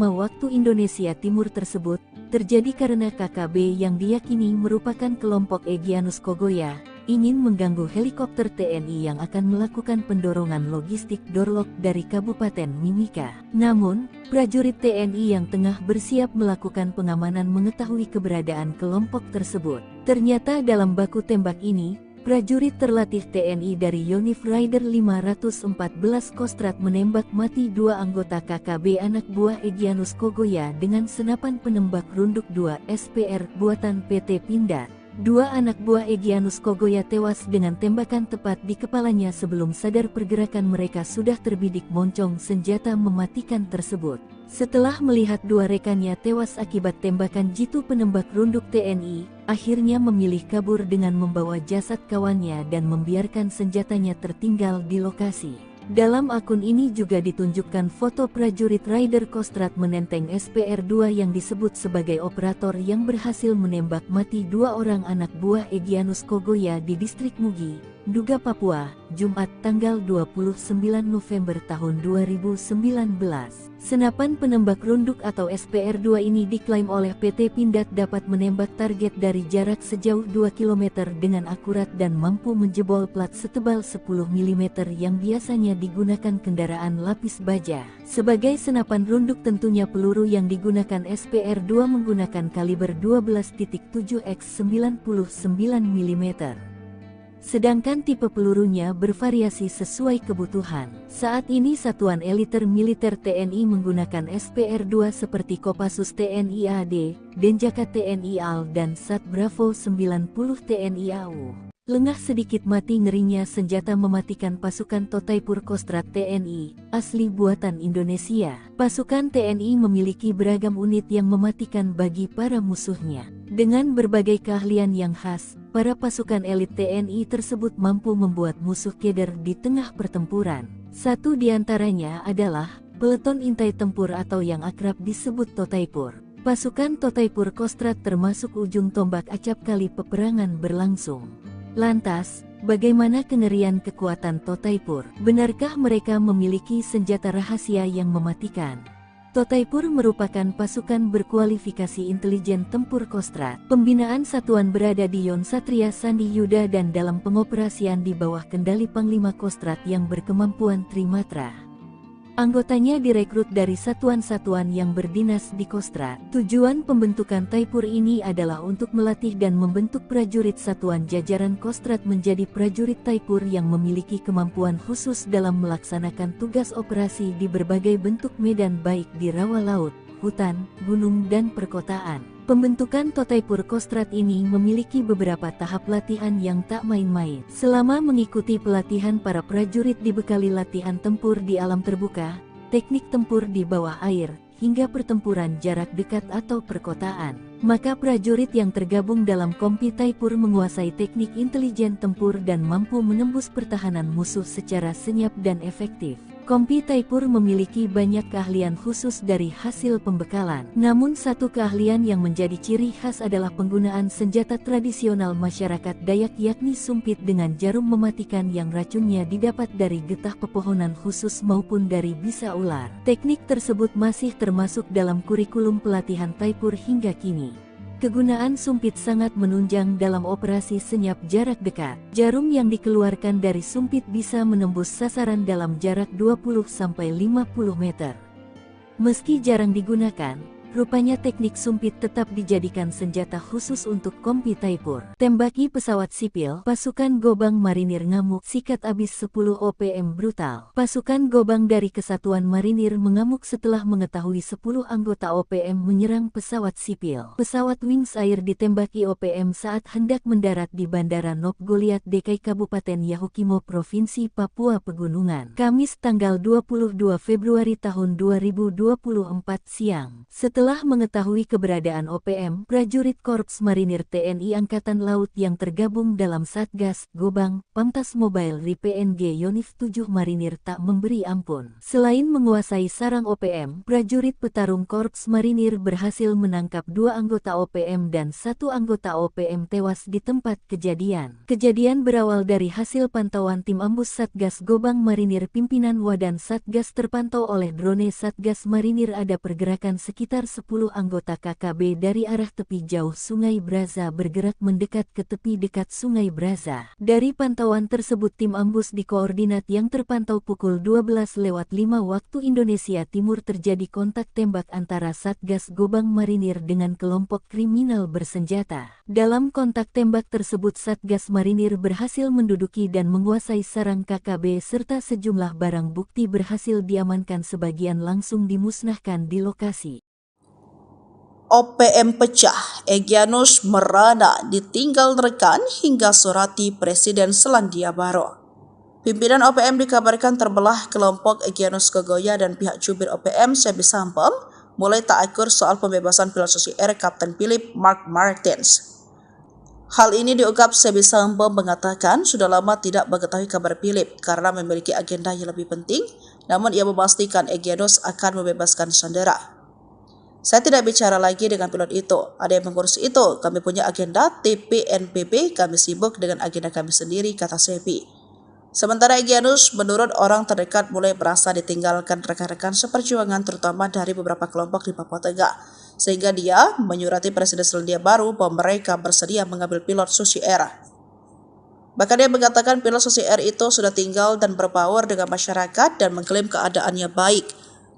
waktu Indonesia Timur tersebut, terjadi karena KKB yang diyakini merupakan kelompok Egyanus Kogoya, ingin mengganggu helikopter TNI yang akan melakukan pendorongan logistik Dorlok dari Kabupaten Mimika. Namun, prajurit TNI yang tengah bersiap melakukan pengamanan mengetahui keberadaan kelompok tersebut. Ternyata dalam baku tembak ini, prajurit terlatih TNI dari Yonif Rider 514 Kostrad menembak mati dua anggota KKB anak buah Egyanus Kogoya dengan senapan penembak runduk 2 SPR buatan PT Pindad. Dua anak buah Egyanus Kogoya tewas dengan tembakan tepat di kepalanya sebelum sadar pergerakan mereka sudah terbidik moncong senjata mematikan tersebut. Setelah melihat dua rekannya tewas akibat tembakan jitu penembak runduk TNI, akhirnya memilih kabur dengan membawa jasad kawannya dan membiarkan senjatanya tertinggal di lokasi. Dalam akun ini juga ditunjukkan foto prajurit Rider Kostrad menenteng SPR-2 yang disebut sebagai operator yang berhasil menembak mati dua orang anak buah Egyanus Kogoya di distrik Mugi, Nduga, Papua, Jumat tanggal 29 November tahun 2019. Senapan penembak runduk atau SPR-2 ini diklaim oleh PT Pindad dapat menembak target dari jarak sejauh 2 km dengan akurat dan mampu menjebol plat setebal 10 mm yang biasanya digunakan kendaraan lapis baja. Sebagai senapan runduk tentunya peluru yang digunakan SPR-2 menggunakan kaliber 12.7 x 99 mm. Sedangkan tipe pelurunya bervariasi sesuai kebutuhan. Saat ini Satuan Eliter Militer TNI menggunakan SPR-2 seperti Kopassus TNI AD, Denjaka TNI AL dan Sat Bravo 90 TNI AU. Lengah sedikit mati ngerinya senjata mematikan pasukan Totaipur Kostrad TNI, asli buatan Indonesia. Pasukan TNI memiliki beragam unit yang mematikan bagi para musuhnya. Dengan berbagai keahlian yang khas, para pasukan elit TNI tersebut mampu membuat musuh keder di tengah pertempuran. Satu di antaranya adalah Peleton Intai Tempur atau yang akrab disebut Totaipur. Pasukan Totaipur Kostrad termasuk ujung tombak acap kali peperangan berlangsung. Lantas, bagaimana kengerian kekuatan Totaipur? Benarkah mereka memiliki senjata rahasia yang mematikan? Totaipur merupakan pasukan berkualifikasi intelijen tempur Kostrad. Pembinaan satuan berada di Yon Satria Sandi Yuda dan dalam pengoperasian di bawah kendali Panglima Kostrad yang berkemampuan Trimatra. Anggotanya direkrut dari satuan-satuan yang berdinas di Kostrad. Tujuan pembentukan Taipur ini adalah untuk melatih dan membentuk prajurit satuan jajaran Kostrad menjadi prajurit Taipur yang memiliki kemampuan khusus dalam melaksanakan tugas operasi di berbagai bentuk medan baik di rawa laut, hutan, gunung dan perkotaan. Pembentukan Totaipur Kostrad ini memiliki beberapa tahap latihan yang tak main-main. Selama mengikuti pelatihan, para prajurit dibekali latihan tempur di alam terbuka, teknik tempur di bawah air, hingga pertempuran jarak dekat atau perkotaan. Maka prajurit yang tergabung dalam Kompi Taipur menguasai teknik intelijen tempur dan mampu menembus pertahanan musuh secara senyap dan efektif. Kompi Taipur memiliki banyak keahlian khusus dari hasil pembekalan. Namun satu keahlian yang menjadi ciri khas adalah penggunaan senjata tradisional masyarakat Dayak yakni sumpit dengan jarum mematikan yang racunnya didapat dari getah pepohonan khusus maupun dari bisa ular. Teknik tersebut masih termasuk dalam kurikulum pelatihan Taipur hingga kini. Kegunaan sumpit sangat menunjang dalam operasi senyap jarak dekat. Jarum yang dikeluarkan dari sumpit bisa menembus sasaran dalam jarak 20-50 meter. Meski jarang digunakan, Rupanya teknik sumpit tetap dijadikan senjata khusus untuk Kompi Taipur. Tembaki pesawat sipil, pasukan Gobang Marinir ngamuk, sikat abis 10 OPM brutal. Pasukan Gobang dari Kesatuan Marinir mengamuk setelah mengetahui 10 anggota OPM menyerang pesawat sipil. Pesawat Wings Air ditembaki OPM saat hendak mendarat di Bandara Nop Goliat Dekai Kabupaten Yahukimo Provinsi Papua Pegunungan. Kamis tanggal 22 Februari tahun 2024 siang. Setelah mengetahui keberadaan OPM, prajurit Korps Marinir TNI Angkatan Laut yang tergabung dalam Satgas Gobang, Pamtas Mobile Ri PNG Yonif 7 Marinir tak memberi ampun. Selain menguasai sarang OPM, prajurit petarung Korps Marinir berhasil menangkap 2 anggota OPM dan 1 anggota OPM tewas di tempat kejadian. Kejadian berawal dari hasil pantauan tim ambus Satgas Gobang Marinir pimpinan Wadan Satgas terpantau oleh drone Satgas Marinir ada pergerakan sekitar 10 anggota KKB dari arah tepi jauh Sungai Braza bergerak mendekat ke tepi dekat Sungai Braza. Dari pantauan tersebut tim ambus di koordinat yang terpantau pukul 12:05 waktu Indonesia Timur terjadi kontak tembak antara Satgas Gobang Marinir dengan kelompok kriminal bersenjata. Dalam kontak tembak tersebut Satgas Marinir berhasil menduduki dan menguasai sarang KKB serta sejumlah barang bukti berhasil diamankan, sebagian langsung dimusnahkan di lokasi. OPM pecah, Egyanus merana ditinggal rekan hingga surati Presiden Selandia Baru. Pimpinan OPM dikabarkan terbelah kelompok Egyanus Kogoya dan pihak jubir OPM Sebi Sampem mulai tak akur soal pembebasan pilot Susi Air Kapten Philip Mark Martins. Hal ini diungkap Sebi Sampem mengatakan sudah lama tidak mengetahui kabar Philip karena memiliki agenda yang lebih penting, namun ia memastikan Egyanus akan membebaskan sandera. Saya tidak bicara lagi dengan pilot itu, ada yang mengurus itu, kami punya agenda TPNPB, kami sibuk dengan agenda kami sendiri, kata Sebi. Sementara Egyanus menurut orang terdekat mulai merasa ditinggalkan rekan-rekan seperjuangan terutama dari beberapa kelompok di Papua Tengah, sehingga dia menyurati Presiden Selandia Baru bahwa mereka bersedia mengambil pilot Susi Air. Bahkan dia mengatakan pilot Susi Air itu sudah tinggal dan berbaur dengan masyarakat dan mengklaim keadaannya baik.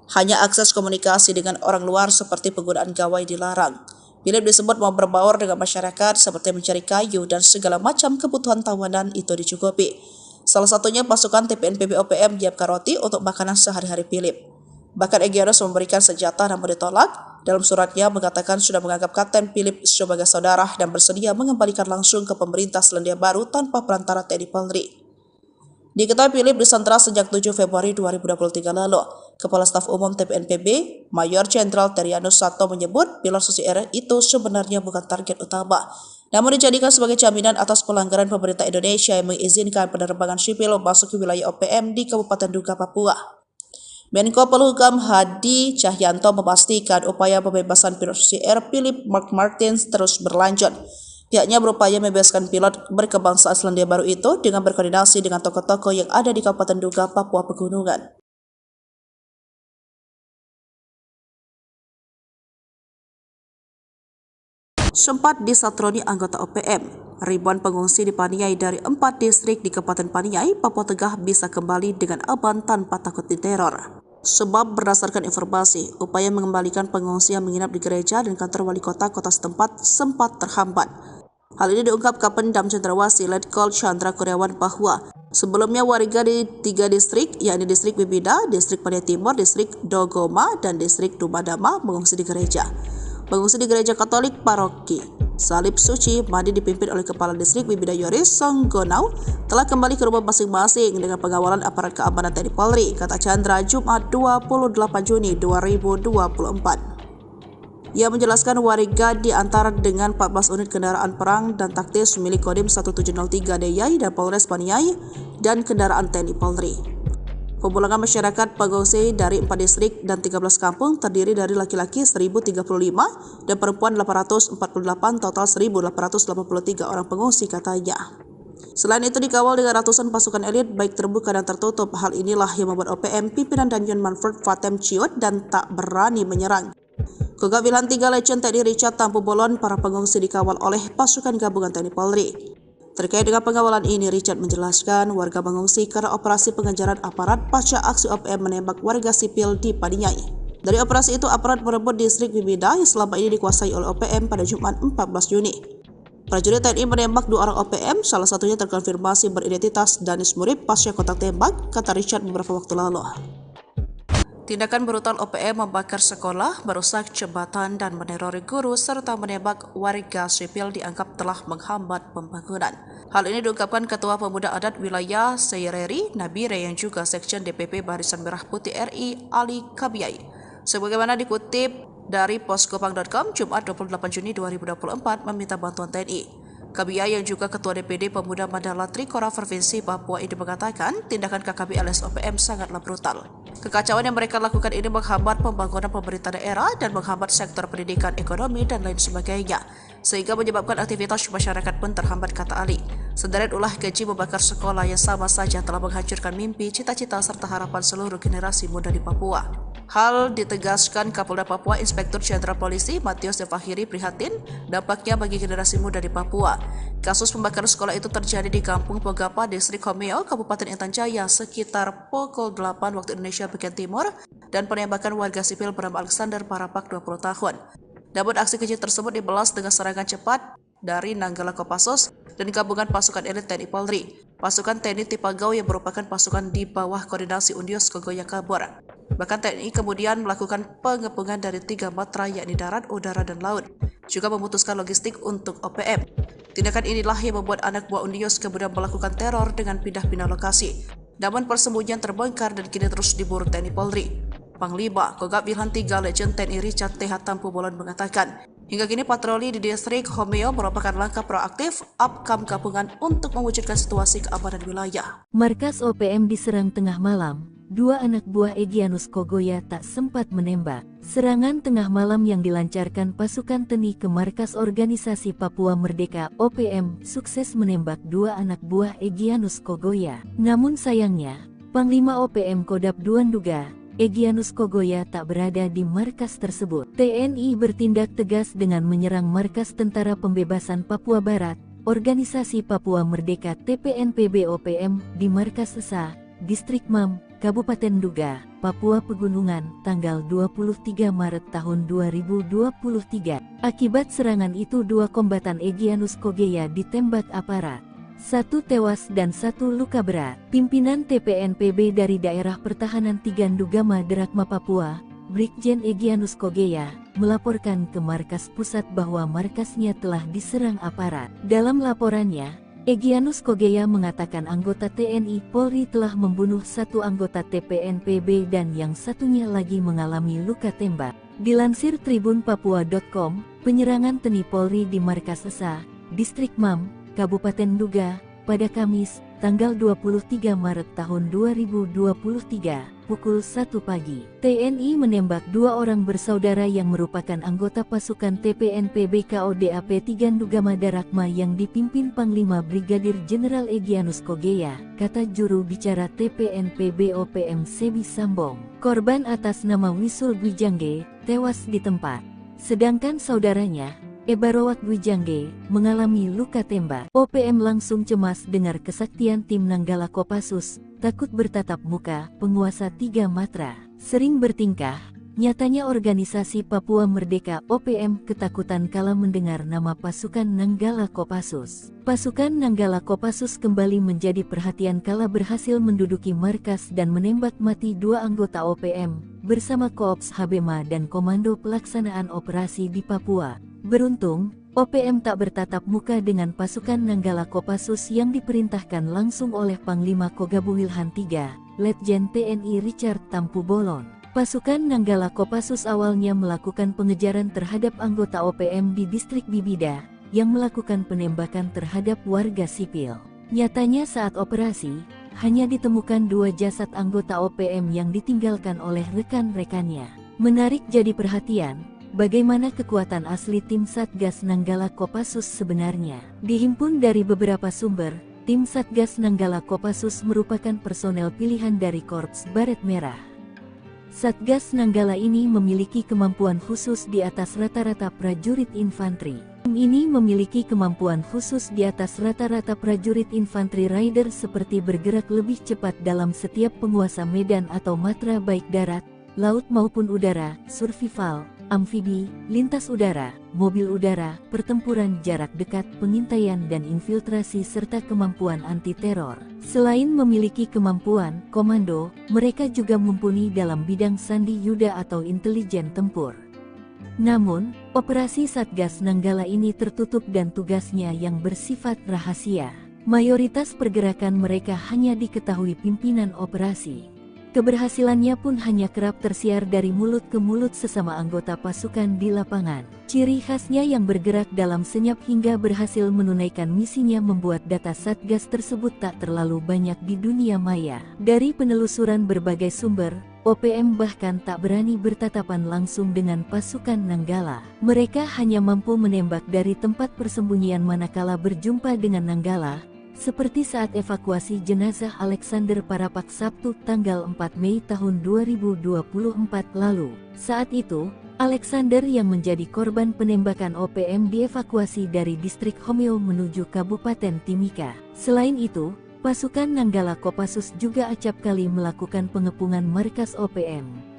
Hanya akses komunikasi dengan orang luar seperti penggunaan gawai dilarang. Philip disebut mau berbaur dengan masyarakat seperti mencari kayu dan segala macam kebutuhan tawanan itu dicukupi. Salah satunya pasukan TPNPB OPM menyiapkan roti untuk makanan sehari-hari Philip. Bahkan Egyanus memberikan senjata namun ditolak. Dalam suratnya mengatakan sudah menganggap Kapten Philip sebagai saudara dan bersedia mengembalikan langsung ke pemerintah Selandia Baru tanpa perantara TNI Polri. Diketahui Philip disandra sejak 7 Februari 2023 lalu. Kepala Staf Umum TPNPB, Mayor Jenderal Terianus Sato menyebut pilot Susi Air itu sebenarnya bukan target utama, namun dijadikan sebagai jaminan atas pelanggaran pemerintah Indonesia yang mengizinkan penerbangan sipil masuk ke wilayah OPM di Kabupaten Duga, Papua. Menko Polhukam Hadi Cahyanto memastikan upaya pembebasan pilot Susi Air Philip Mark Martins terus berlanjut. Pihaknya berupaya membebaskan pilot berkebangsaan Selandia Baru itu dengan berkoordinasi dengan tokoh-tokoh yang ada di Kabupaten Duga, Papua Pegunungan. Sempat disatroni anggota OPM, ribuan pengungsi di Paniai dari 4 distrik di Kabupaten Paniai, Papua Tengah bisa kembali dengan aman tanpa takut diteror. Sebab berdasarkan informasi, upaya mengembalikan pengungsi yang menginap di gereja dan kantor wali kota setempat sempat terhambat. Hal ini diungkap Kapendam Cendrawasih Letkol Chandra Kurniawan bahwa sebelumnya warga di 3 distrik, yakni distrik Bibida, distrik Paniai Timur, distrik Dogoma, dan distrik Dumadama mengungsi di gereja. Mengungsi di gereja Katolik Paroki Salib Suci Madi dipimpin oleh Kepala Distrik Bibida Yoris Songgonau telah kembali ke rumah masing-masing dengan pengawalan aparat keamanan TNI Polri, kata Chandra Jumat 28 Juni 2024. Ia menjelaskan warga diantar dengan 14 unit kendaraan perang dan taktis milik Kodim 1703 DIY dan Polres Paniai dan kendaraan TNI Polri. Pemulangan masyarakat pengungsi dari 4 distrik dan 13 kampung terdiri dari laki-laki 1.035 dan perempuan 848, total 1.883 orang pengungsi, katanya. Selain itu dikawal dengan ratusan pasukan elit baik terbuka dan tertutup. Hal inilah yang membuat OPM pimpinan Danjen Manfred Fatem ciut dan tak berani menyerang. Kegawilan 3 Legend TNI Richard Tampu Bolon, para pengungsi dikawal oleh pasukan gabungan TNI Polri. Terkait dengan pengawalan ini, Richard menjelaskan warga mengungsi karena operasi pengejaran aparat pasca aksi OPM menembak warga sipil di Paniai. Dari operasi itu, aparat merebut distrik Bibida yang selama ini dikuasai oleh OPM pada Jumat 14 Juni. Prajurit TNI menembak 2 orang OPM, salah satunya terkonfirmasi beridentitas Danis Murib pasca kontak tembak, kata Richard beberapa waktu lalu. Tindakan brutal OPM membakar sekolah, merusak jembatan, dan menerori guru, serta menembak warga sipil dianggap telah menghambat pembangunan. Hal ini diungkapkan Ketua Pemuda Adat Wilayah Seireri, Nabire, yang juga Sekjen DPP Barisan Merah Putih RI, Ali Kabiyai. Sebagaimana dikutip dari poskopang.com, Jumat 28 Juni 2024 meminta bantuan TNI. Kabiyai yang juga Ketua DPD Pemuda Mandala Trikora Provinsi Papua ini mengatakan tindakan KKB alias OPM sangatlah brutal. Kekacauan yang mereka lakukan ini menghambat pembangunan pemerintah daerah dan menghambat sektor pendidikan, ekonomi, dan lain sebagainya, sehingga menyebabkan aktivitas masyarakat pun terhambat, kata Ali. Sederet ulah keji membakar sekolah yang sama saja telah menghancurkan mimpi, cita-cita, serta harapan seluruh generasi muda di Papua. Hal ditegaskan Kapolda Papua Inspektur Jenderal Polisi Matius Devahiri prihatin dampaknya bagi generasi muda di Papua. Kasus pembakaran sekolah itu terjadi di Kampung Pogapa, Distrik Homeo, Kabupaten Intan Jaya sekitar pukul 8 waktu Indonesia bagian timur, dan penembakan warga sipil bernama Alexander Parapak 20 tahun. Namun aksi keji tersebut dibalas dengan serangan cepat dari Nanggala Kopassus dan gabungan pasukan elit TNI Polri. Pasukan TNI Tipagau yang merupakan pasukan di bawah koordinasi Undios Kogoya kabur. Bahkan TNI kemudian melakukan pengepungan dari 3 matra yakni darat, udara, dan laut, juga memutuskan logistik untuk OPM. Tindakan inilah yang membuat anak buah Undios kemudian melakukan teror dengan pindah-pindah lokasi. Namun persembunyian terbongkar dan kini terus diburu TNI Polri. Panglima Kogab Wilhan III Legend TNI Richard T.H. Tampu Bolon mengatakan, hingga kini patroli di distrik Homeo merupakan langkah proaktif Apkam gabungan untuk mewujudkan situasi keamanan wilayah. Markas OPM diserang tengah malam. 2 anak buah Egyanus Kogoya tak sempat menembak. Serangan tengah malam yang dilancarkan pasukan TNI ke markas organisasi Papua Merdeka OPM sukses menembak 2 anak buah Egyanus Kogoya. Namun sayangnya, Panglima OPM Kodap II duga Egyanus Kogoya tak berada di markas tersebut. TNI bertindak tegas dengan menyerang markas Tentara Pembebasan Papua Barat, Organisasi Papua Merdeka TPNPB OPM di Markas Esa, Distrik Mam, Kabupaten Duga, Papua Pegunungan, tanggal 23 Maret tahun 2023. Akibat serangan itu 2 kombatan Egyanus Kogoya ditembak aparat. 1 tewas dan 1 luka berat. Pimpinan TPNPB dari Daerah Pertahanan Tigandugama Derakma Papua, Brigjen Egyanus Kogoya, melaporkan ke markas pusat bahwa markasnya telah diserang aparat. Dalam laporannya, Egyanus Kogoya mengatakan anggota TNI Polri telah membunuh 1 anggota TPNPB dan yang satunya lagi mengalami luka tembak. Dilansir tribunpapua.com, penyerangan TNI Polri di Markas Esa, Distrik Mam, Kabupaten Duga, pada Kamis, tanggal 23 Maret tahun 2023, pukul 1 pagi. TNI menembak 2 orang bersaudara yang merupakan anggota pasukan TPNPB KODAP Tigandugama Darakma yang dipimpin Panglima Brigadir Jenderal Egyanus Kogoya, kata juru bicara TPNPB OPM Sebi Sambong. Korban atas nama Wisul Gwijangge tewas di tempat, sedangkan saudaranya Ebarowat Gwijangge mengalami luka tembak. OPM langsung cemas dengar kesaktian tim Nanggala Kopassus, takut bertatap muka, penguasa 3 matra. Sering bertingkah, nyatanya organisasi Papua Merdeka OPM ketakutan kala mendengar nama pasukan Nanggala Kopassus. Pasukan Nanggala Kopassus kembali menjadi perhatian kala berhasil menduduki markas dan menembak mati 2 anggota OPM, bersama Koops Habema dan Komando Pelaksanaan Operasi di Papua. Beruntung, OPM tak bertatap muka dengan pasukan Nanggala Kopassus yang diperintahkan langsung oleh Panglima Kogab Wilhan III, Letjen TNI Richard Tampu Bolon. Pasukan Nanggala Kopassus awalnya melakukan pengejaran terhadap anggota OPM di distrik Bibida, yang melakukan penembakan terhadap warga sipil. Nyatanya saat operasi, hanya ditemukan 2 jasad anggota OPM yang ditinggalkan oleh rekan-rekannya. Menarik jadi perhatian, bagaimana kekuatan asli tim Satgas Nanggala Kopassus sebenarnya. Dihimpun dari beberapa sumber, tim Satgas Nanggala Kopassus merupakan personel pilihan dari Korps Baret Merah. Satgas Nanggala ini memiliki kemampuan khusus di atas rata-rata prajurit infanteri. Tim ini memiliki kemampuan khusus di atas rata-rata prajurit infanteri rider seperti bergerak lebih cepat dalam setiap penguasa medan atau matra baik darat, laut maupun udara, survival, amfibi, lintas udara, mobil udara, pertempuran jarak dekat, pengintaian dan infiltrasi serta kemampuan anti-teror. Selain memiliki kemampuan komando, mereka juga mumpuni dalam bidang sandi yuda atau intelijen tempur. Namun, operasi Satgas Nanggala ini tertutup dan tugasnya yang bersifat rahasia. Mayoritas pergerakan mereka hanya diketahui pimpinan operasi. Keberhasilannya pun hanya kerap tersiar dari mulut ke mulut sesama anggota pasukan di lapangan. Ciri khasnya yang bergerak dalam senyap hingga berhasil menunaikan misinya membuat data Satgas tersebut tak terlalu banyak di dunia maya. Dari penelusuran berbagai sumber, OPM bahkan tak berani bertatapan langsung dengan pasukan Nanggala. Mereka hanya mampu menembak dari tempat persembunyian manakala berjumpa dengan Nanggala, seperti saat evakuasi jenazah Alexander Parapak Sabtu tanggal 4 Mei tahun 2024 lalu. Saat itu, Alexander yang menjadi korban penembakan OPM dievakuasi dari distrik Homeo menuju Kabupaten Timika. Selain itu, pasukan Nanggala Kopassus juga acap kali melakukan pengepungan markas OPM.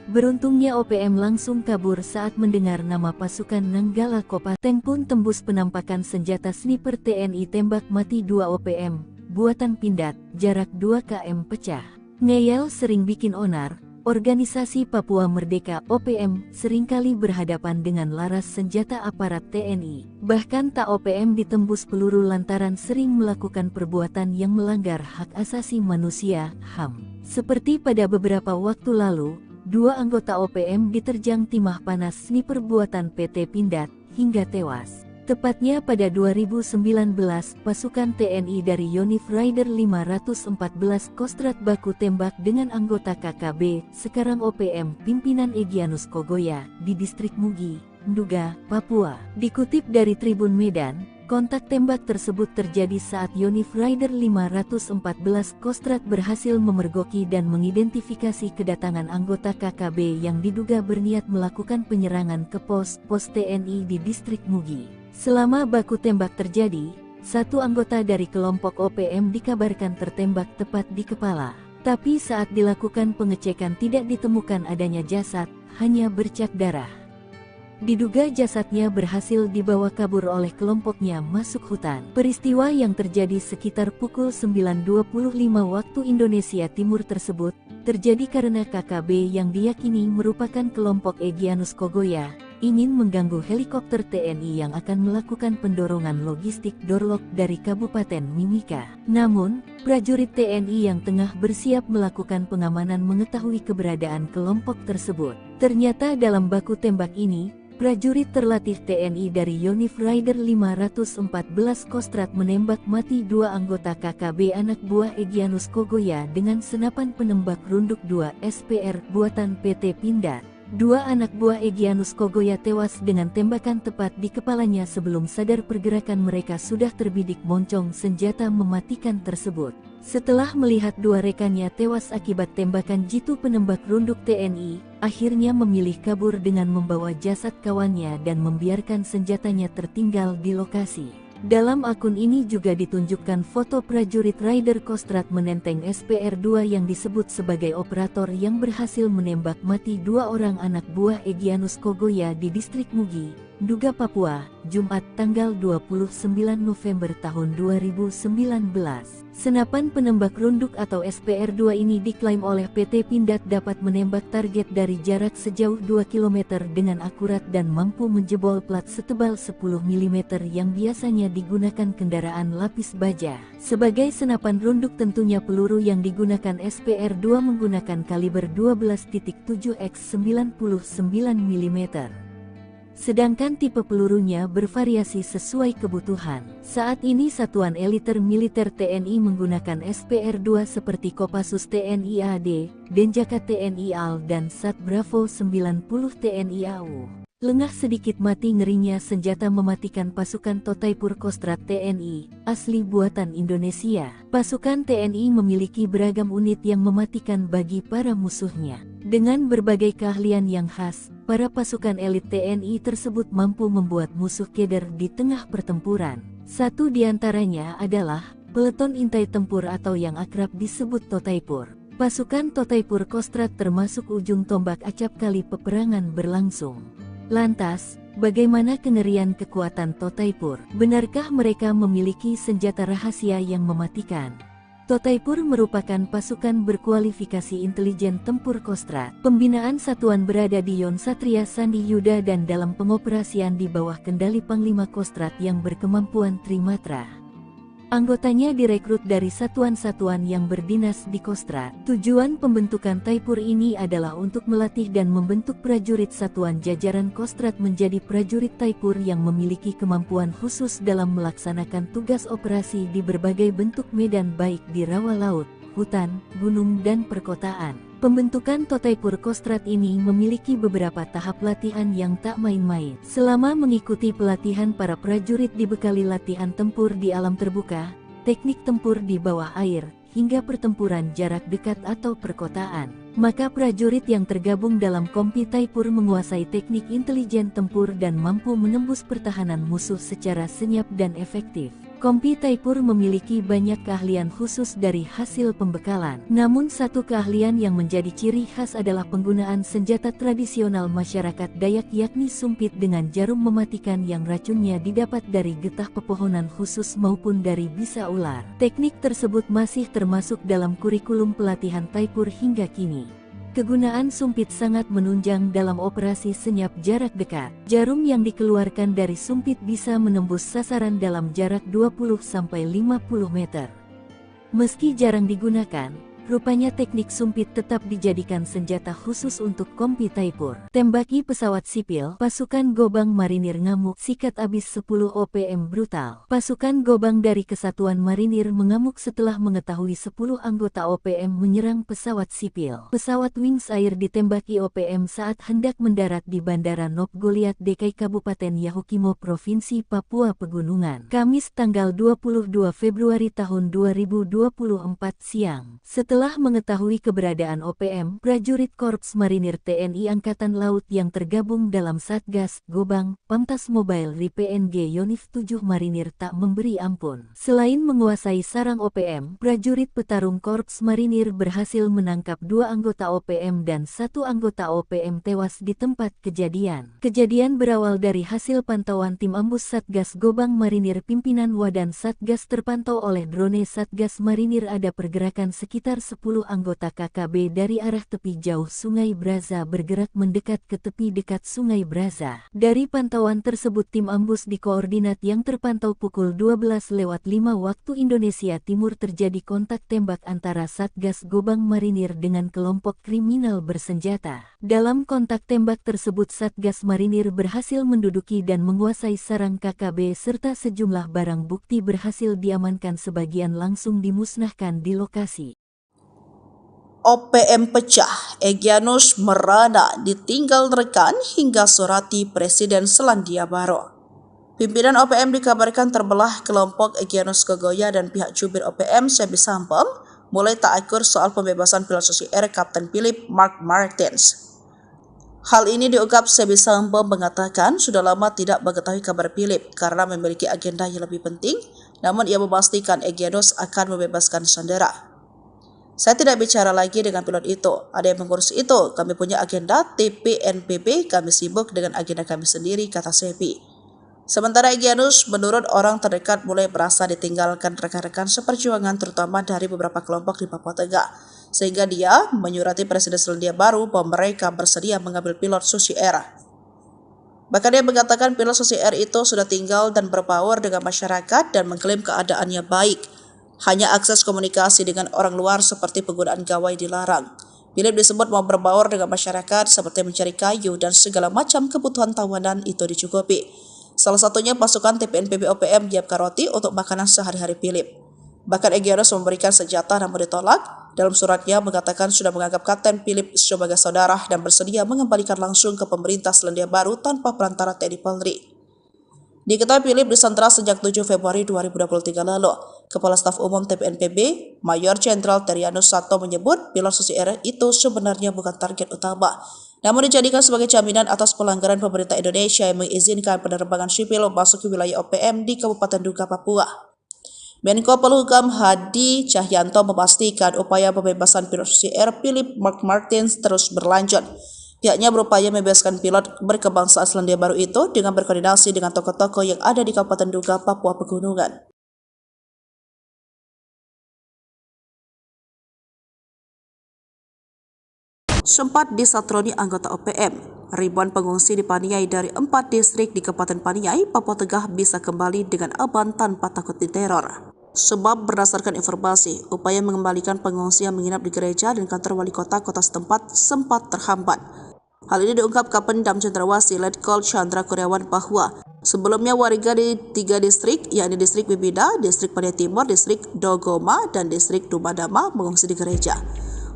Beruntungnya OPM langsung kabur saat mendengar nama pasukan Nanggala Kopassus. Tank pun tembus penampakan senjata sniper TNI tembak mati 2 OPM, buatan Pindad, jarak 2 km pecah. Ngeyel sering bikin onar, organisasi Papua Merdeka OPM seringkali berhadapan dengan laras senjata aparat TNI. Bahkan tak OPM ditembus peluru lantaran sering melakukan perbuatan yang melanggar hak asasi manusia, HAM. Seperti pada beberapa waktu lalu, 2 anggota OPM diterjang timah panas sniper buatan PT Pindad, hingga tewas. Tepatnya pada 2019, pasukan TNI dari Yonif Rider 514 Kostrat baku tembak dengan anggota KKB, sekarang OPM, pimpinan Egyanus Kogoya, di distrik Mugi, Nduga, Papua. Dikutip dari Tribun Medan, kontak tembak tersebut terjadi saat Yonif Rider 514 Kostrat berhasil memergoki dan mengidentifikasi kedatangan anggota KKB yang diduga berniat melakukan penyerangan ke pos TNI di distrik Mugi. Selama baku tembak terjadi, 1 anggota dari kelompok OPM dikabarkan tertembak tepat di kepala. Tapi saat dilakukan pengecekan tidak ditemukan adanya jasad, hanya bercak darah. Diduga jasadnya berhasil dibawa kabur oleh kelompoknya masuk hutan. Peristiwa yang terjadi sekitar pukul 9.25 waktu Indonesia Timur tersebut terjadi karena KKB yang diyakini merupakan kelompok Egyanus Kogoya ingin mengganggu helikopter TNI yang akan melakukan pendorongan logistik Dorlok dari Kabupaten Mimika. Namun, prajurit TNI yang tengah bersiap melakukan pengamanan mengetahui keberadaan kelompok tersebut. Ternyata dalam baku tembak ini, prajurit terlatih TNI dari Yonif Rider 514 Kostrat menembak mati 2 anggota KKB anak buah Egyanus Kogoya dengan senapan penembak runduk 2 SPR buatan PT Pindad. 2 anak buah Egyanus Kogoya tewas dengan tembakan tepat di kepalanya sebelum sadar pergerakan mereka sudah terbidik moncong senjata mematikan tersebut. Setelah melihat 2 rekannya tewas akibat tembakan jitu penembak runduk TNI, akhirnya memilih kabur dengan membawa jasad kawannya dan membiarkan senjatanya tertinggal di lokasi. Dalam akun ini juga ditunjukkan foto prajurit Rider Kostrat menenteng SPR-2 yang disebut sebagai operator yang berhasil menembak mati 2 orang anak buah Egyanus Kogoya di distrik Mugi, Nduga, Papua, Jumat tanggal 29 November tahun 2019. Senapan penembak runduk atau SPR-2 ini diklaim oleh PT Pindad dapat menembak target dari jarak sejauh 2 km dengan akurat dan mampu menjebol plat setebal 10 mm yang biasanya digunakan kendaraan lapis baja. Sebagai senapan runduk tentunya peluru yang digunakan SPR-2 menggunakan kaliber 12.7 x 99 mm. Sedangkan tipe pelurunya bervariasi sesuai kebutuhan. Saat ini satuan eliter militer TNI menggunakan SPR-2 seperti Kopassus TNI AD, Denjaka TNI AL dan Sat Bravo 90 TNI AU. Lengah sedikit mati ngerinya senjata mematikan pasukan Totaipur Kostrat TNI, asli buatan Indonesia. Pasukan TNI memiliki beragam unit yang mematikan bagi para musuhnya. Dengan berbagai keahlian yang khas, para pasukan elit TNI tersebut mampu membuat musuh keder di tengah pertempuran. Satu di antaranya adalah Peleton Intai Tempur atau yang akrab disebut Totaipur. Pasukan Totaipur Kostrad termasuk ujung tombak acap kali peperangan berlangsung. Lantas, bagaimana kengerian kekuatan Totaipur? Benarkah mereka memiliki senjata rahasia yang mematikan? Totaipur merupakan pasukan berkualifikasi intelijen tempur Kostrad. Pembinaan satuan berada di Yon Satria Sandi Yuda dan dalam pengoperasian di bawah kendali Panglima Kostrad yang berkemampuan Trimatra. Anggotanya direkrut dari satuan-satuan yang berdinas di Kostrad. Tujuan pembentukan Taipur ini adalah untuk melatih dan membentuk prajurit satuan jajaran Kostrad menjadi prajurit Taipur yang memiliki kemampuan khusus dalam melaksanakan tugas operasi di berbagai bentuk medan baik di rawa laut, hutan, gunung dan perkotaan. Pembentukan Totaipur Kostrad ini memiliki beberapa tahap latihan yang tak main-main. Selama mengikuti pelatihan, para prajurit dibekali latihan tempur di alam terbuka, teknik tempur di bawah air, hingga pertempuran jarak dekat atau perkotaan. Maka prajurit yang tergabung dalam Kompi Taipur menguasai teknik intelijen tempur dan mampu menembus pertahanan musuh secara senyap dan efektif. Kompi Taipur memiliki banyak keahlian khusus dari hasil pembekalan. Namun satu keahlian yang menjadi ciri khas adalah penggunaan senjata tradisional masyarakat Dayak yakni sumpit dengan jarum mematikan yang racunnya didapat dari getah pepohonan khusus maupun dari bisa ular. Teknik tersebut masih termasuk dalam kurikulum pelatihan Taipur hingga kini. Kegunaan sumpit sangat menunjang dalam operasi senyap jarak dekat. Jarum yang dikeluarkan dari sumpit bisa menembus sasaran dalam jarak 20-50 meter. Meski jarang digunakan, rupanya teknik sumpit tetap dijadikan senjata khusus untuk Kompi Taipur. Tembaki pesawat sipil, pasukan Gobang Marinir ngamuk, sikat abis 10 OPM brutal. Pasukan Gobang dari Kesatuan Marinir mengamuk setelah mengetahui 10 anggota OPM menyerang pesawat sipil. Pesawat Wings Air ditembaki OPM saat hendak mendarat di Bandara Nop Goliat Dekai Kabupaten Yahukimo Provinsi Papua Pegunungan. Kamis tanggal 22 Februari tahun 2024 siang. Setelah mengetahui keberadaan OPM, prajurit Korps Marinir TNI Angkatan Laut yang tergabung dalam Satgas Gobang, Pamtas Mobile Ri PNG Yonif 7 Marinir tak memberi ampun. Selain menguasai sarang OPM, prajurit petarung Korps Marinir berhasil menangkap 2 anggota OPM dan 1 anggota OPM tewas di tempat kejadian. Kejadian berawal dari hasil pantauan tim ambus Satgas Gobang Marinir pimpinan Wadan Satgas terpantau oleh drone Satgas Marinir ada pergerakan sekitar 10 anggota KKB dari arah tepi jauh Sungai Braza bergerak mendekat ke tepi dekat Sungai Braza. Dari pantauan tersebut tim ambus di koordinat yang terpantau pukul 12:05 waktu Indonesia Timur terjadi kontak tembak antara Satgas Gobang Marinir dengan kelompok kriminal bersenjata. Dalam kontak tembak tersebut Satgas Marinir berhasil menduduki dan menguasai sarang KKB serta sejumlah barang bukti berhasil diamankan, sebagian langsung dimusnahkan di lokasi. OPM pecah, Egyanus merana ditinggal rekan hingga surati Presiden Selandia Baru. Pimpinan OPM dikabarkan terbelah. Kelompok Egyanus Kogoya dan pihak jubir OPM Sebi Sampem mulai tak akur soal pembebasan pilot Susi Air Kapten Philip Mark Martins. Hal ini diungkap Sebi Sampem mengatakan sudah lama tidak mengetahui kabar Philip karena memiliki agenda yang lebih penting, namun ia memastikan Egyanus akan membebaskan sandera. Saya tidak bicara lagi dengan pilot itu, ada yang mengurus itu, kami punya agenda TPNPB, kami sibuk dengan agenda kami sendiri, kata Sebi. Sementara Egyanus menurut orang terdekat mulai merasa ditinggalkan rekan-rekan seperjuangan terutama dari beberapa kelompok di Papua Tengah, sehingga dia menyurati Presiden Selandia Baru bahwa mereka bersedia mengambil pilot Susi Air. Bahkan dia mengatakan pilot Susi Air itu sudah tinggal dan berbaur dengan masyarakat dan mengklaim keadaannya baik. Hanya akses komunikasi dengan orang luar seperti penggunaan gawai dilarang. Philip disebut mau berbaur dengan masyarakat seperti mencari kayu dan segala macam kebutuhan tawanan itu dicukupi. Salah satunya pasukan TPNPB OPM menyiapkan roti untuk makanan sehari-hari Philip. Bahkan Egyanus memberikan senjata namun ditolak. Dalam suratnya mengatakan sudah menganggap Kapten Philip sebagai saudara dan bersedia mengembalikan langsung ke pemerintah Selandia Baru tanpa perantara TNI Polri. Diketahui Philip disandra sejak 7 Februari 2023 lalu. Kepala Staf Umum TPNPB, Mayor Jenderal Terianus Sato menyebut pilot Susi Air itu sebenarnya bukan target utama, namun dijadikan sebagai jaminan atas pelanggaran pemerintah Indonesia yang mengizinkan penerbangan sipil masuk ke wilayah OPM di Kabupaten Duga, Papua. Menko Polhukam Hadi Cahyanto memastikan upaya pembebasan pilot CR Philip Mark Martins terus berlanjut. Pihaknya berupaya membebaskan pilot berkebangsaan Selandia Baru itu dengan berkoordinasi dengan tokoh-tokoh yang ada di Kabupaten Duga, Papua Pegunungan. Sempat disatroni anggota OPM, ribuan pengungsi di Paniai dari 4 distrik di Kabupaten Paniai, Papua Tengah bisa kembali dengan aman tanpa takut diteror. Sebab berdasarkan informasi, upaya mengembalikan pengungsi yang menginap di gereja dan kantor wali kota setempat sempat terhambat. Hal ini diungkap Kapendam Cendrawasih Letkol Chandra Kurniawan bahwa sebelumnya warga di 3 distrik, yakni distrik Bibida, distrik Paniai Timur, distrik Dogoma, dan distrik Dumadama mengungsi di gereja.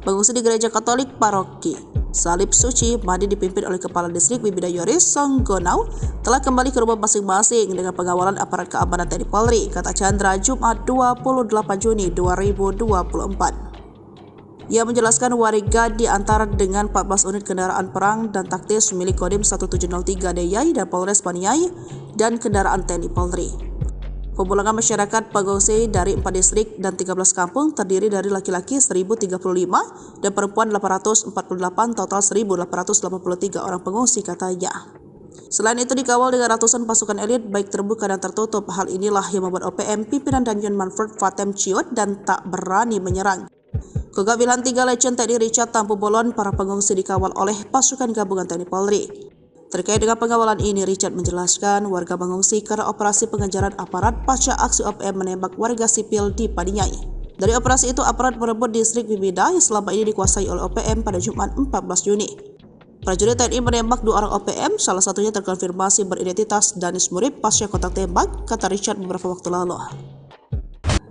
Pengungsi di gereja Katolik Paroki Salib Suci Madi dipimpin oleh Kepala Distrik Bibida Yoris Songgonau telah kembali ke rumah masing-masing dengan pengawalan aparat keamanan TNI Polri, kata Chandra Jumat 28 Juni 2024. Ia menjelaskan warga diantar dengan 14 unit kendaraan perang dan taktis milik Kodim 1703 DIY dan Polres Paniai dan kendaraan TNI Polri. Pemulangan masyarakat pengungsi dari 4 distrik dan 13 kampung terdiri dari laki-laki 1.035 dan perempuan 848, total 1.883 orang pengungsi, katanya. Selain itu dikawal dengan ratusan pasukan elit baik terbuka dan tertutup. Hal inilah yang membuat OPM pimpinan Danjen Manfred Fatem Ciut dan tak berani menyerang. Kogak Wilhan 3 Legend TNI Richard Tampu Bolon, para pengungsi dikawal oleh pasukan gabungan TNI Polri. Terkait dengan pengawalan ini, Richard menjelaskan warga mengungsi karena operasi pengejaran aparat pasca aksi OPM menembak warga sipil di Paniai. Dari operasi itu, aparat merebut distrik Bibida yang selama ini dikuasai oleh OPM pada Jumat 14 Juni. Prajurit TNI menembak 2 orang OPM, salah satunya terkonfirmasi beridentitas Danis Murib pasca kontak tembak, kata Richard beberapa waktu lalu.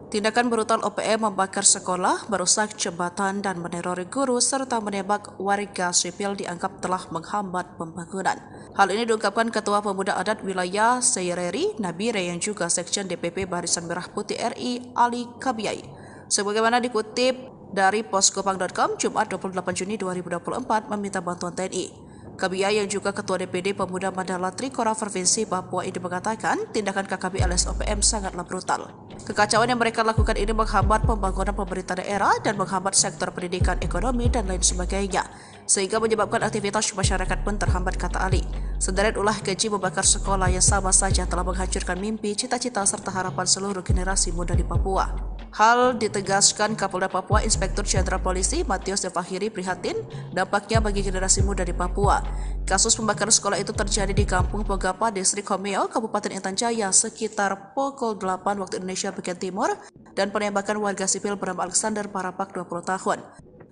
Tindakan brutal OPM membakar sekolah, merusak jembatan, dan menerori guru, serta menembak warga sipil dianggap telah menghambat pembangunan. Hal ini diungkapkan Ketua Pemuda Adat Wilayah Seireri Nabire yang juga Sekjen DPP Barisan Merah Putih RI Ali Kabiyai. Sebagaimana dikutip dari poskopang.com Jumat 28 Juni 2024 meminta bantuan TNI. Kabiyai yang juga Ketua DPD Pemuda Mandala Trikora Provinsi Papua ini mengatakan tindakan KKB alias OPM sangatlah brutal. Kekacauan yang mereka lakukan ini menghambat pembangunan pemerintah daerah dan menghambat sektor pendidikan, ekonomi, dan lain sebagainya, sehingga menyebabkan aktivitas masyarakat pun terhambat, kata Ali. Sederet ulah keji membakar sekolah yang sama saja telah menghancurkan mimpi, cita-cita, serta harapan seluruh generasi muda di Papua. Hal ditegaskan Kapolda Papua Inspektur Jenderal Polisi Matius Devahiri prihatin dampaknya bagi generasi muda di Papua. Kasus pembakaran sekolah itu terjadi di Kampung Pogapa, Distrik Homeo, Kabupaten Intan Jaya sekitar pukul 8 waktu Indonesia bagian timur dan penembakan warga sipil bernama Alexander Parapak 20 tahun.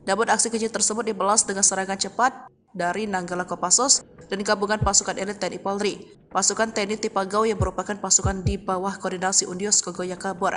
Namun aksi keji tersebut dibalas dengan serangan cepat dari Nanggala Kopassus dan gabungan pasukan elit TNI Polri. Pasukan TNI Tipagau yang merupakan pasukan di bawah koordinasi Undios Kogoya kabur.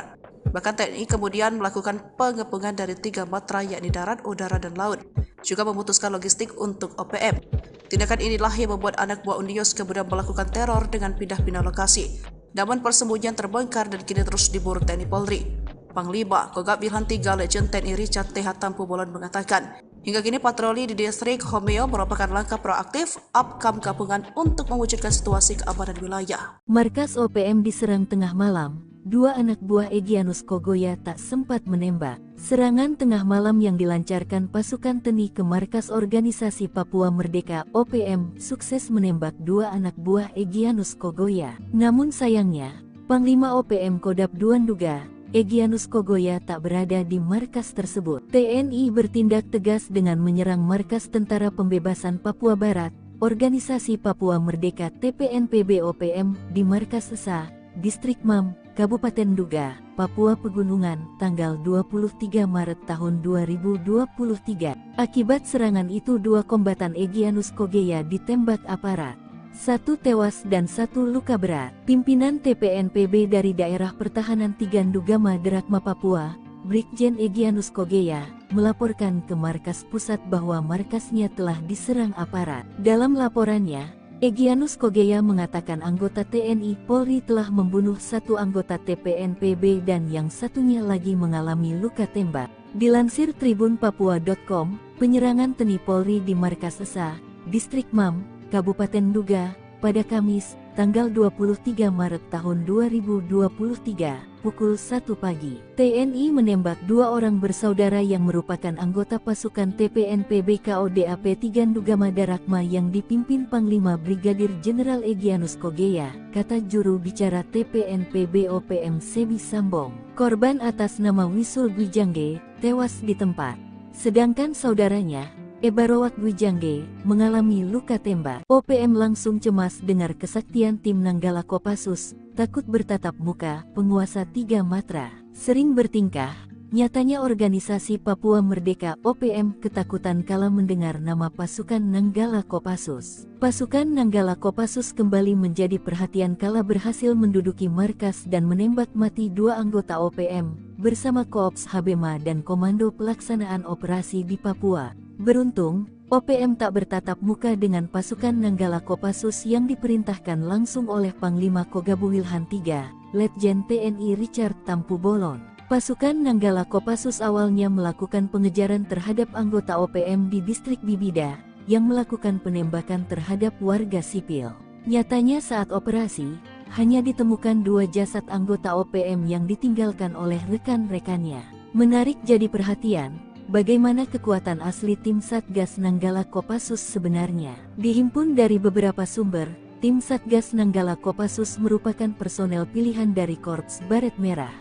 Bahkan TNI kemudian melakukan pengepungan dari 3 matra yakni darat, udara, dan laut. Juga memutuskan logistik untuk OPM. Tindakan inilah yang membuat anak buah Undios kemudian melakukan teror dengan pindah-pindah lokasi. Namun persembunyian terbongkar dan kini terus diburu TNI Polri. Panglima Kogak Wilhan 3 Legend TNI Richard TH Tampu Bolon mengatakan, hingga kini patroli di distrik Homeo merupakan langkah proaktif Apkam gabungan untuk mewujudkan situasi keamanan wilayah. Markas OPM diserang tengah malam. 2 anak buah Egyanus Kogoya tak sempat menembak. Serangan tengah malam yang dilancarkan pasukan TNI ke markas organisasi Papua Merdeka OPM sukses menembak 2 anak buah Egyanus Kogoya. Namun sayangnya, Panglima OPM Kodap Duanduga, Egyanus Kogoya tak berada di markas tersebut. TNI bertindak tegas dengan menyerang markas Tentara Pembebasan Papua Barat, Organisasi Papua Merdeka TPNPB OPM di markas Esa, Distrik Mam, Kabupaten Duga, Papua Pegunungan, tanggal 23 Maret tahun 2023. Akibat serangan itu 2 kombatan Egyanus Kogoya ditembak aparat. 1 tewas dan 1 luka berat. Pimpinan TPNPB dari Daerah Pertahanan Tigandugama Derakma Papua, Brigjen Egyanus Kogoya, melaporkan ke markas pusat bahwa markasnya telah diserang aparat. Dalam laporannya, Egyanus Kogoya mengatakan anggota TNI Polri telah membunuh 1 anggota TPNPB dan yang satunya lagi mengalami luka tembak. Dilansir tribunpapua.com, penyerangan TNI Polri di markas Esa, Distrik Mam, Kabupaten Duga, pada Kamis, tanggal 23 Maret tahun 2023, pukul 1 pagi. TNI menembak 2 orang bersaudara yang merupakan anggota pasukan TPNP BKODAP Tigandugama Darakma yang dipimpin Panglima Brigadir Jenderal Egyanus Kogeya, kata juru bicara TPNP BOPM Sebi Sambong. Korban atas nama Wisul Gwijangge tewas di tempat. Sedangkan saudaranya, Ebarowat Gwijangge, mengalami luka tembak. OPM langsung cemas dengar kesaktian tim Nanggala Kopassus, takut bertatap muka, penguasa 3 matra. Sering bertingkah, nyatanya organisasi Papua Merdeka OPM ketakutan kala mendengar nama pasukan Nanggala Kopassus. Pasukan Nanggala Kopassus kembali menjadi perhatian kala berhasil menduduki markas dan menembak mati 2 anggota OPM, bersama Koops Habema dan Komando Pelaksanaan Operasi di Papua. Beruntung, OPM tak bertatap muka dengan pasukan Nanggala Kopassus yang diperintahkan langsung oleh Panglima Kogabuwilhan III, Letjen TNI Richard Tampu Bolon. Pasukan Nanggala Kopassus awalnya melakukan pengejaran terhadap anggota OPM di distrik Bibida, yang melakukan penembakan terhadap warga sipil. Nyatanya saat operasi, hanya ditemukan 2 jasad anggota OPM yang ditinggalkan oleh rekan-rekannya. Menarik jadi perhatian, bagaimana kekuatan asli tim Satgas Nanggala Kopassus sebenarnya. Dihimpun dari beberapa sumber, tim Satgas Nanggala Kopassus merupakan personel pilihan dari Korps Baret Merah.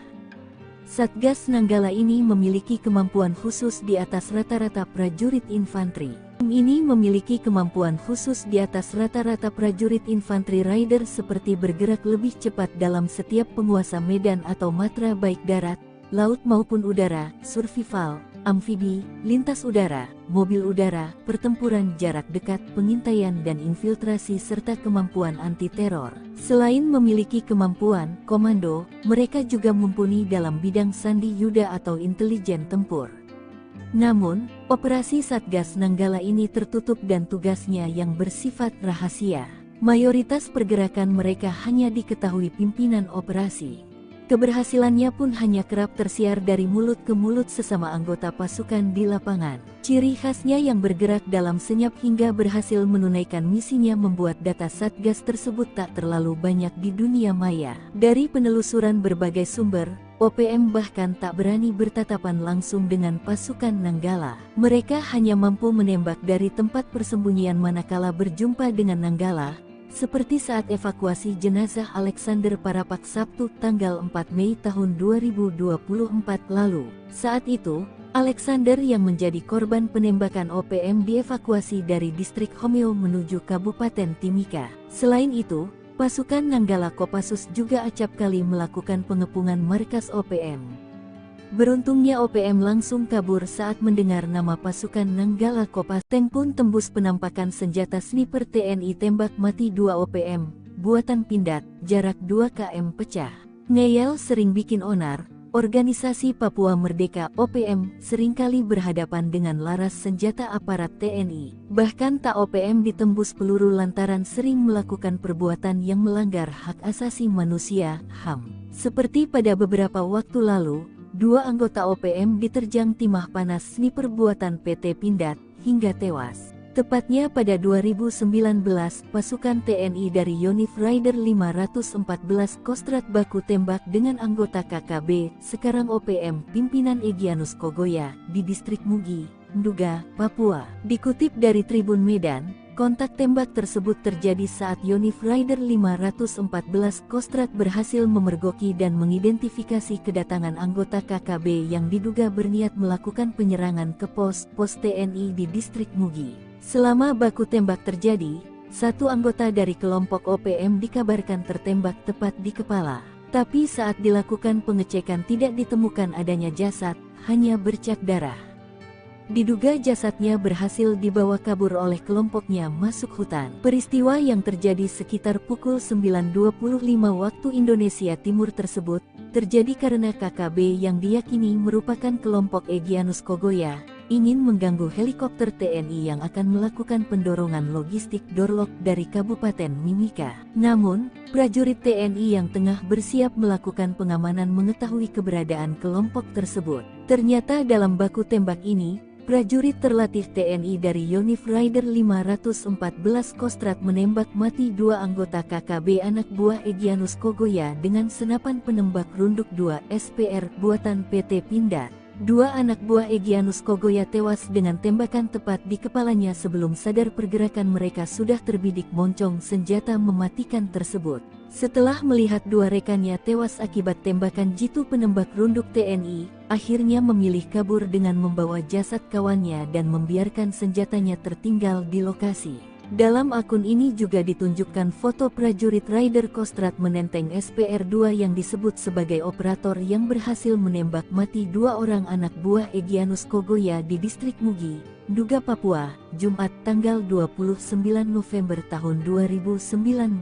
Satgas Nanggala ini memiliki kemampuan khusus di atas rata-rata prajurit infanteri. Tim ini memiliki kemampuan khusus di atas rata-rata prajurit infanteri rider seperti bergerak lebih cepat dalam setiap penguasa medan atau matra baik darat, laut maupun udara, survival, amfibi, lintas udara, mobil udara, pertempuran jarak dekat, pengintaian dan infiltrasi serta kemampuan anti-teror. Selain memiliki kemampuan komando, mereka juga mumpuni dalam bidang sandi yuda atau intelijen tempur. Namun, operasi Satgas Nanggala ini tertutup dan tugasnya yang bersifat rahasia. Mayoritas pergerakan mereka hanya diketahui pimpinan operasi. Keberhasilannya pun hanya kerap tersiar dari mulut ke mulut sesama anggota pasukan di lapangan. Ciri khasnya yang bergerak dalam senyap hingga berhasil menunaikan misinya membuat data Satgas tersebut tak terlalu banyak di dunia maya. Dari penelusuran berbagai sumber, OPM bahkan tak berani bertatapan langsung dengan pasukan Nanggala. Mereka hanya mampu menembak dari tempat persembunyian manakala berjumpa dengan Nanggala, seperti saat evakuasi jenazah Alexander Parapak Sabtu tanggal 4 Mei tahun 2024 lalu. Saat itu, Alexander yang menjadi korban penembakan OPM dievakuasi dari distrik Homeo menuju Kabupaten Timika. Selain itu, pasukan Nanggala Kopassus juga acap kali melakukan pengepungan markas OPM. Beruntungnya OPM langsung kabur saat mendengar nama pasukan Nanggala Kopassus. Tank pun tembus penampakan senjata sniper TNI tembak mati 2 OPM, buatan Pindad, jarak 2 km pecah. Ngeyel sering bikin onar, organisasi Papua Merdeka OPM seringkali berhadapan dengan laras senjata aparat TNI. Bahkan tak OPM ditembus peluru lantaran sering melakukan perbuatan yang melanggar hak asasi manusia, HAM. Seperti pada beberapa waktu lalu, 2 anggota OPM diterjang timah panas sniper buatan PT Pindad, hingga tewas. Tepatnya pada 2019, pasukan TNI dari Yonif Rider 514 Kostrat baku tembak dengan anggota KKB, sekarang OPM, pimpinan Egyanus Kogoya, di distrik Mugi, Nduga, Papua. Dikutip dari Tribun Medan, kontak tembak tersebut terjadi saat Yonif Rider 514 Kostrat berhasil memergoki dan mengidentifikasi kedatangan anggota KKB yang diduga berniat melakukan penyerangan ke pos TNI di distrik Mugi. Selama baku tembak terjadi, 1 anggota dari kelompok OPM dikabarkan tertembak tepat di kepala. Tapi saat dilakukan pengecekan tidak ditemukan adanya jasad, hanya bercak darah. Diduga jasadnya berhasil dibawa kabur oleh kelompoknya masuk hutan. Peristiwa yang terjadi sekitar pukul 9.25 waktu Indonesia Timur tersebut, terjadi karena KKB yang diyakini merupakan kelompok Egyanus Kogoya, ingin mengganggu helikopter TNI yang akan melakukan pendorongan logistik Dorlok dari Kabupaten Mimika. Namun, prajurit TNI yang tengah bersiap melakukan pengamanan mengetahui keberadaan kelompok tersebut. Ternyata dalam baku tembak ini, Prajurit terlatih TNI dari Yonif Rider 514 Kostrad menembak mati 2 anggota KKB anak buah Egyanus Kogoya dengan senapan penembak runduk 2 SPR buatan PT Pindad. 2 anak buah Egyanus Kogoya tewas dengan tembakan tepat di kepalanya sebelum sadar pergerakan mereka sudah terbidik moncong senjata mematikan tersebut. Setelah melihat 2 rekannya tewas akibat tembakan jitu penembak runduk TNI, akhirnya memilih kabur dengan membawa jasad kawannya dan membiarkan senjatanya tertinggal di lokasi. Dalam akun ini juga ditunjukkan foto prajurit Rider Kostrad menenteng SPR-2 yang disebut sebagai operator yang berhasil menembak mati 2 orang anak buah Egyanus Kogoya di distrik Mugi, Nduga, Papua, Jumat tanggal 29 November tahun 2019.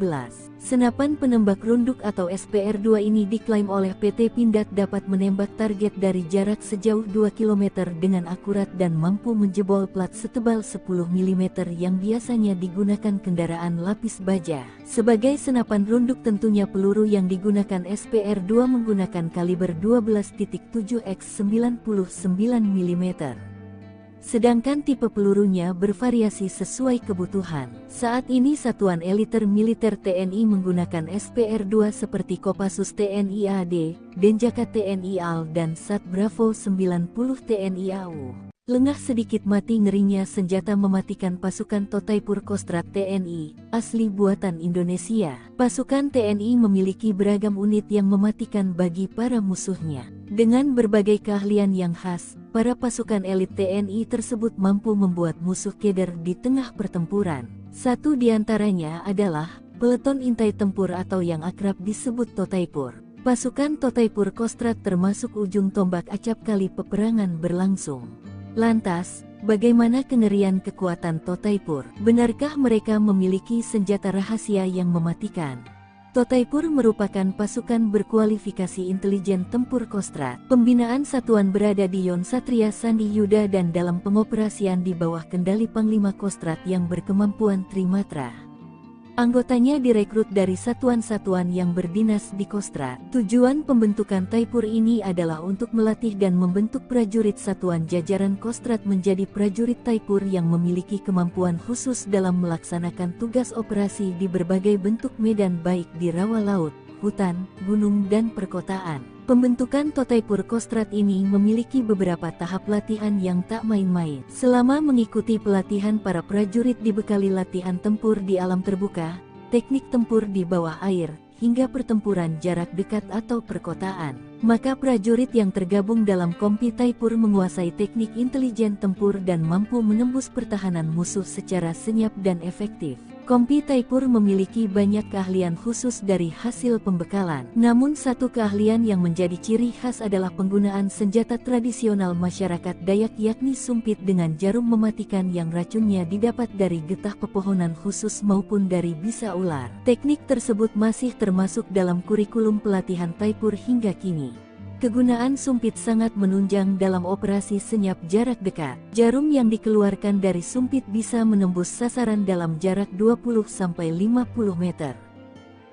Senapan penembak runduk atau SPR-2 ini diklaim oleh PT Pindad dapat menembak target dari jarak sejauh 2 km dengan akurat dan mampu menjebol plat setebal 10 mm yang biasanya digunakan kendaraan lapis baja. Sebagai senapan runduk tentunya peluru yang digunakan SPR-2 menggunakan kaliber 12.7 x 99 mm. Sedangkan tipe pelurunya bervariasi sesuai kebutuhan. Saat ini Satuan Eliter Militer TNI menggunakan SPR-2 seperti Kopassus TNI AD, Denjaka TNI AL dan Sat Bravo 90 TNI AU. Lengah sedikit mati ngerinya senjata mematikan pasukan Totaipur Kostrad TNI, asli buatan Indonesia. Pasukan TNI memiliki beragam unit yang mematikan bagi para musuhnya. Dengan berbagai keahlian yang khas, para pasukan elit TNI tersebut mampu membuat musuh keder di tengah pertempuran. Satu di antaranya adalah peleton intai tempur atau yang akrab disebut Totaipur. Pasukan Totaipur Kostrad termasuk ujung tombak acap kali peperangan berlangsung. Lantas, bagaimana kengerian kekuatan Totaipur? Benarkah mereka memiliki senjata rahasia yang mematikan? Totaipur merupakan pasukan berkualifikasi intelijen tempur Kostrad. Pembinaan satuan berada di Yon Satria Sandi Yuda dan dalam pengoperasian di bawah kendali Panglima Kostrad yang berkemampuan Trimatra. Anggotanya direkrut dari satuan-satuan yang berdinas di Kostrad. Tujuan pembentukan Taipur ini adalah untuk melatih dan membentuk prajurit satuan jajaran Kostrad menjadi prajurit Taipur yang memiliki kemampuan khusus dalam melaksanakan tugas operasi di berbagai bentuk medan baik di rawa laut, hutan, gunung dan perkotaan. Pembentukan Totaipur Kostrad ini memiliki beberapa tahap latihan yang tak main-main. Selama mengikuti pelatihan, para prajurit dibekali latihan tempur di alam terbuka, teknik tempur di bawah air, hingga pertempuran jarak dekat atau perkotaan. Maka prajurit yang tergabung dalam Kompi Taipur menguasai teknik intelijen tempur dan mampu menembus pertahanan musuh secara senyap dan efektif. Kompi Taipur memiliki banyak keahlian khusus dari hasil pembekalan. Namun satu keahlian yang menjadi ciri khas adalah penggunaan senjata tradisional masyarakat Dayak yakni sumpit dengan jarum mematikan yang racunnya didapat dari getah pepohonan khusus maupun dari bisa ular. Teknik tersebut masih termasuk dalam kurikulum pelatihan Taipur hingga kini. Kegunaan sumpit sangat menunjang dalam operasi senyap jarak dekat. Jarum yang dikeluarkan dari sumpit bisa menembus sasaran dalam jarak 20-50 meter.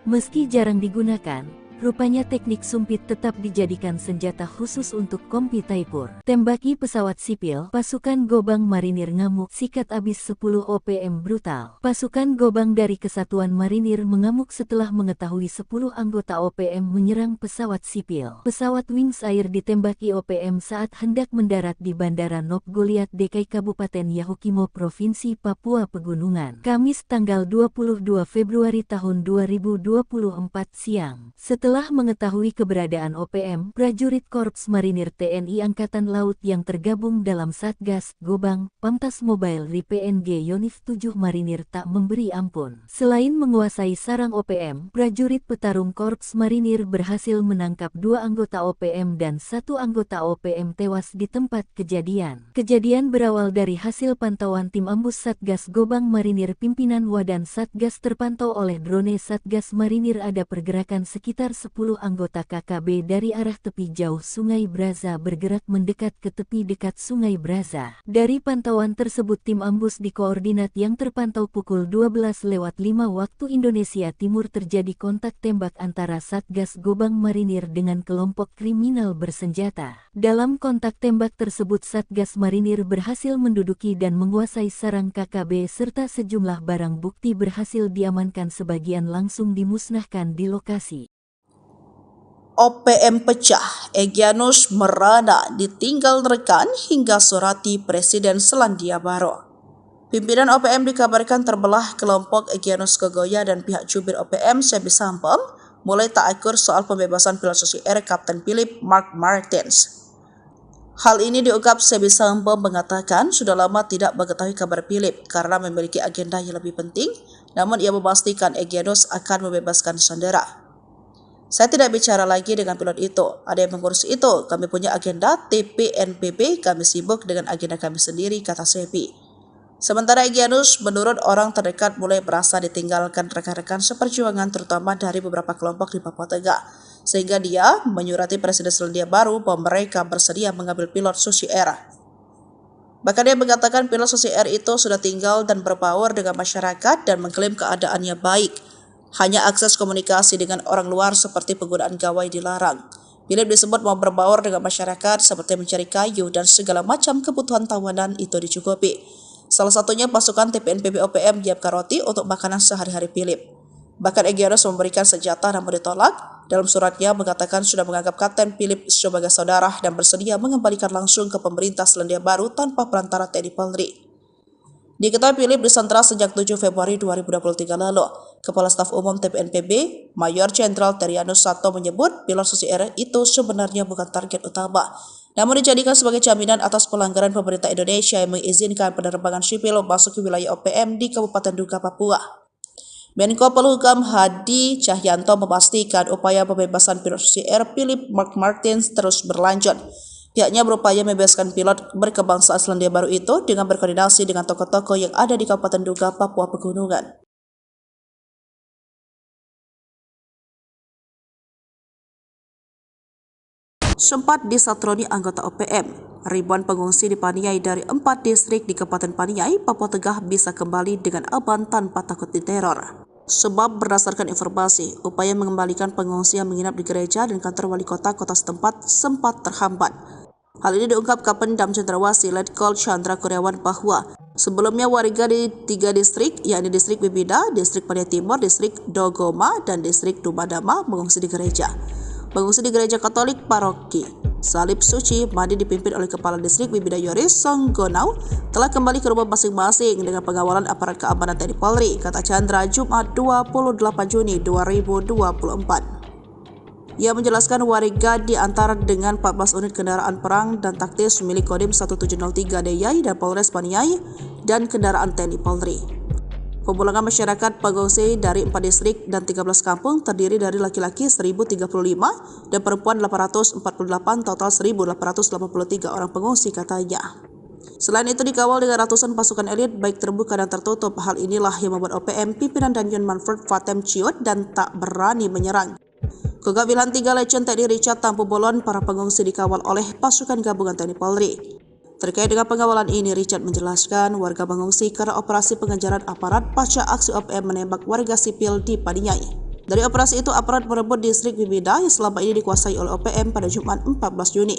Meski jarang digunakan, rupanya teknik sumpit tetap dijadikan senjata khusus untuk Kompi Taipur. Tembaki pesawat sipil, pasukan Gobang Marinir ngamuk, sikat abis 10 OPM brutal. Pasukan Gobang dari Kesatuan Marinir mengamuk setelah mengetahui 10 anggota OPM menyerang pesawat sipil. Pesawat Wings Air ditembaki OPM saat hendak mendarat di Bandara Nop Goliat DKI Kabupaten Yahukimo Provinsi Papua Pegunungan. Kamis tanggal 22 Februari tahun 2024 siang. Setelah mengetahui keberadaan OPM, prajurit Korps Marinir TNI Angkatan Laut yang tergabung dalam Satgas Gobang, Pamtas Mobile RI-PNG Yonif 7 Marinir tak memberi ampun. Selain menguasai sarang OPM, prajurit petarung Korps Marinir berhasil menangkap 2 anggota OPM dan 1 anggota OPM tewas di tempat kejadian. Kejadian berawal dari hasil pantauan tim ambus Satgas Gobang Marinir pimpinan Wadan Satgas terpantau oleh drone Satgas Marinir ada pergerakan sekitar 10 anggota KKB dari arah tepi jauh Sungai Braza bergerak mendekat ke tepi dekat Sungai Braza. Dari pantauan tersebut tim ambus di koordinat yang terpantau pukul 12:05 waktu Indonesia Timur terjadi kontak tembak antara Satgas Gobang Marinir dengan kelompok kriminal bersenjata. Dalam kontak tembak tersebut Satgas Marinir berhasil menduduki dan menguasai sarang KKB serta sejumlah barang bukti berhasil diamankan, sebagian langsung dimusnahkan di lokasi. OPM pecah, Egyanus merana ditinggal rekan hingga surati Presiden Selandia Baru. Pimpinan OPM dikabarkan terbelah. Kelompok Egyanus Kogoya dan pihak jubir OPM Sebi Sampom mulai tak akur soal pembebasan pilot Susi Air Kapten Philip Mark Martins. Hal ini diungkap Sebi Sampom mengatakan sudah lama tidak mengetahui kabar Philip karena memiliki agenda yang lebih penting, namun ia memastikan Egyanus akan membebaskan sandera. Saya tidak bicara lagi dengan pilot itu, ada yang mengurus itu, kami punya agenda TPNPB, kami sibuk dengan agenda kami sendiri, kata Sebi. Sementara Egyanus menurut orang terdekat mulai merasa ditinggalkan rekan-rekan seperjuangan terutama dari beberapa kelompok di Papua Tengah, sehingga dia menyurati Presiden Selandia Baru bahwa mereka bersedia mengambil pilot Susi Air. Bahkan dia mengatakan pilot Susi Air itu sudah tinggal dan berbaur dengan masyarakat dan mengklaim keadaannya baik. Hanya akses komunikasi dengan orang luar seperti penggunaan gawai dilarang. Philip disebut mau berbaur dengan masyarakat seperti mencari kayu dan segala macam kebutuhan tawanan itu dicukupi. Salah satunya pasukan TPNPB OPM menyiapkan roti untuk makanan sehari-hari Philip. Bahkan Egyanus memberikan senjata namun ditolak. Dalam suratnya mengatakan sudah menganggap Kapten Philip sebagai saudara dan bersedia mengembalikan langsung ke pemerintah Selandia Baru tanpa perantara TNI Polri. Diketahui Philip disandra sejak 7 Februari 2023 lalu. Kepala Staf Umum TPNPB, Mayor Jenderal Terianus Sato menyebut pilot Susi Air itu sebenarnya bukan target utama, namun dijadikan sebagai jaminan atas pelanggaran pemerintah Indonesia yang mengizinkan penerbangan sipil masuk ke wilayah OPM di Kabupaten Duga, Papua. Menko Polhukam Hadi Cahyanto memastikan upaya pembebasan pilot Susi Air Philip Mark Martins terus berlanjut. Pihaknya berupaya membebaskan pilot berkebangsaan Selandia Baru itu dengan berkoordinasi dengan tokoh-tokoh yang ada di Kabupaten Duga, Papua Pegunungan. Sempat disatroni anggota OPM, ribuan pengungsi di Paniai dari 4 distrik di Kabupaten Paniai, Papua Tengah bisa kembali dengan aman tanpa takut diteror. Sebab berdasarkan informasi, upaya mengembalikan pengungsi yang menginap di gereja dan kantor wali kota setempat sempat terhambat. Hal ini diungkap Kapendam Cendrawasih Letkol Chandra Kurniawan bahwa sebelumnya warga di 3 distrik, yakni distrik Bibida, distrik Paniai Timur, distrik Dogoma, dan distrik Dumadama mengungsi di gereja. Pengungsi di gereja Katolik Paroki Salib Suci Madi dipimpin oleh Kepala Distrik Bibida Yoris Songgonau telah kembali ke rumah masing-masing dengan pengawalan aparat keamanan TNI Polri, kata Chandra Jumat 28 Juni 2024. Ia menjelaskan warga diantar dengan 14 unit kendaraan perang dan taktis milik Kodim 1703 DIY dan Polres Paniai dan kendaraan TNI Polri. Pemulangan masyarakat pengungsi dari 4 distrik dan 13 kampung terdiri dari laki-laki 1.035 dan perempuan 848, total 1.883 orang pengungsi, katanya. Selain itu dikawal dengan ratusan pasukan elit baik terbuka dan tertutup. Hal inilah yang membuat OPM pimpinan Danjen Manfred Fatem ciut dan tak berani menyerang. Kegagalan 3 Legend TNI Richard Tampu Bolon, para pengungsi dikawal oleh pasukan gabungan TNI Polri. Terkait dengan pengawalan ini, Richard menjelaskan warga mengungsi karena operasi pengejaran aparat pasca aksi OPM menembak warga sipil di Paniai. Dari operasi itu, aparat merebut distrik Bibida yang selama ini dikuasai oleh OPM pada Jumat 14 Juni.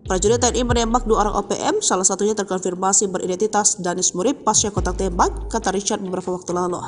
Prajurit TNI menembak 2 orang OPM, salah satunya terkonfirmasi beridentitas Danis Murib pasca kontak tembak, kata Richard beberapa waktu lalu.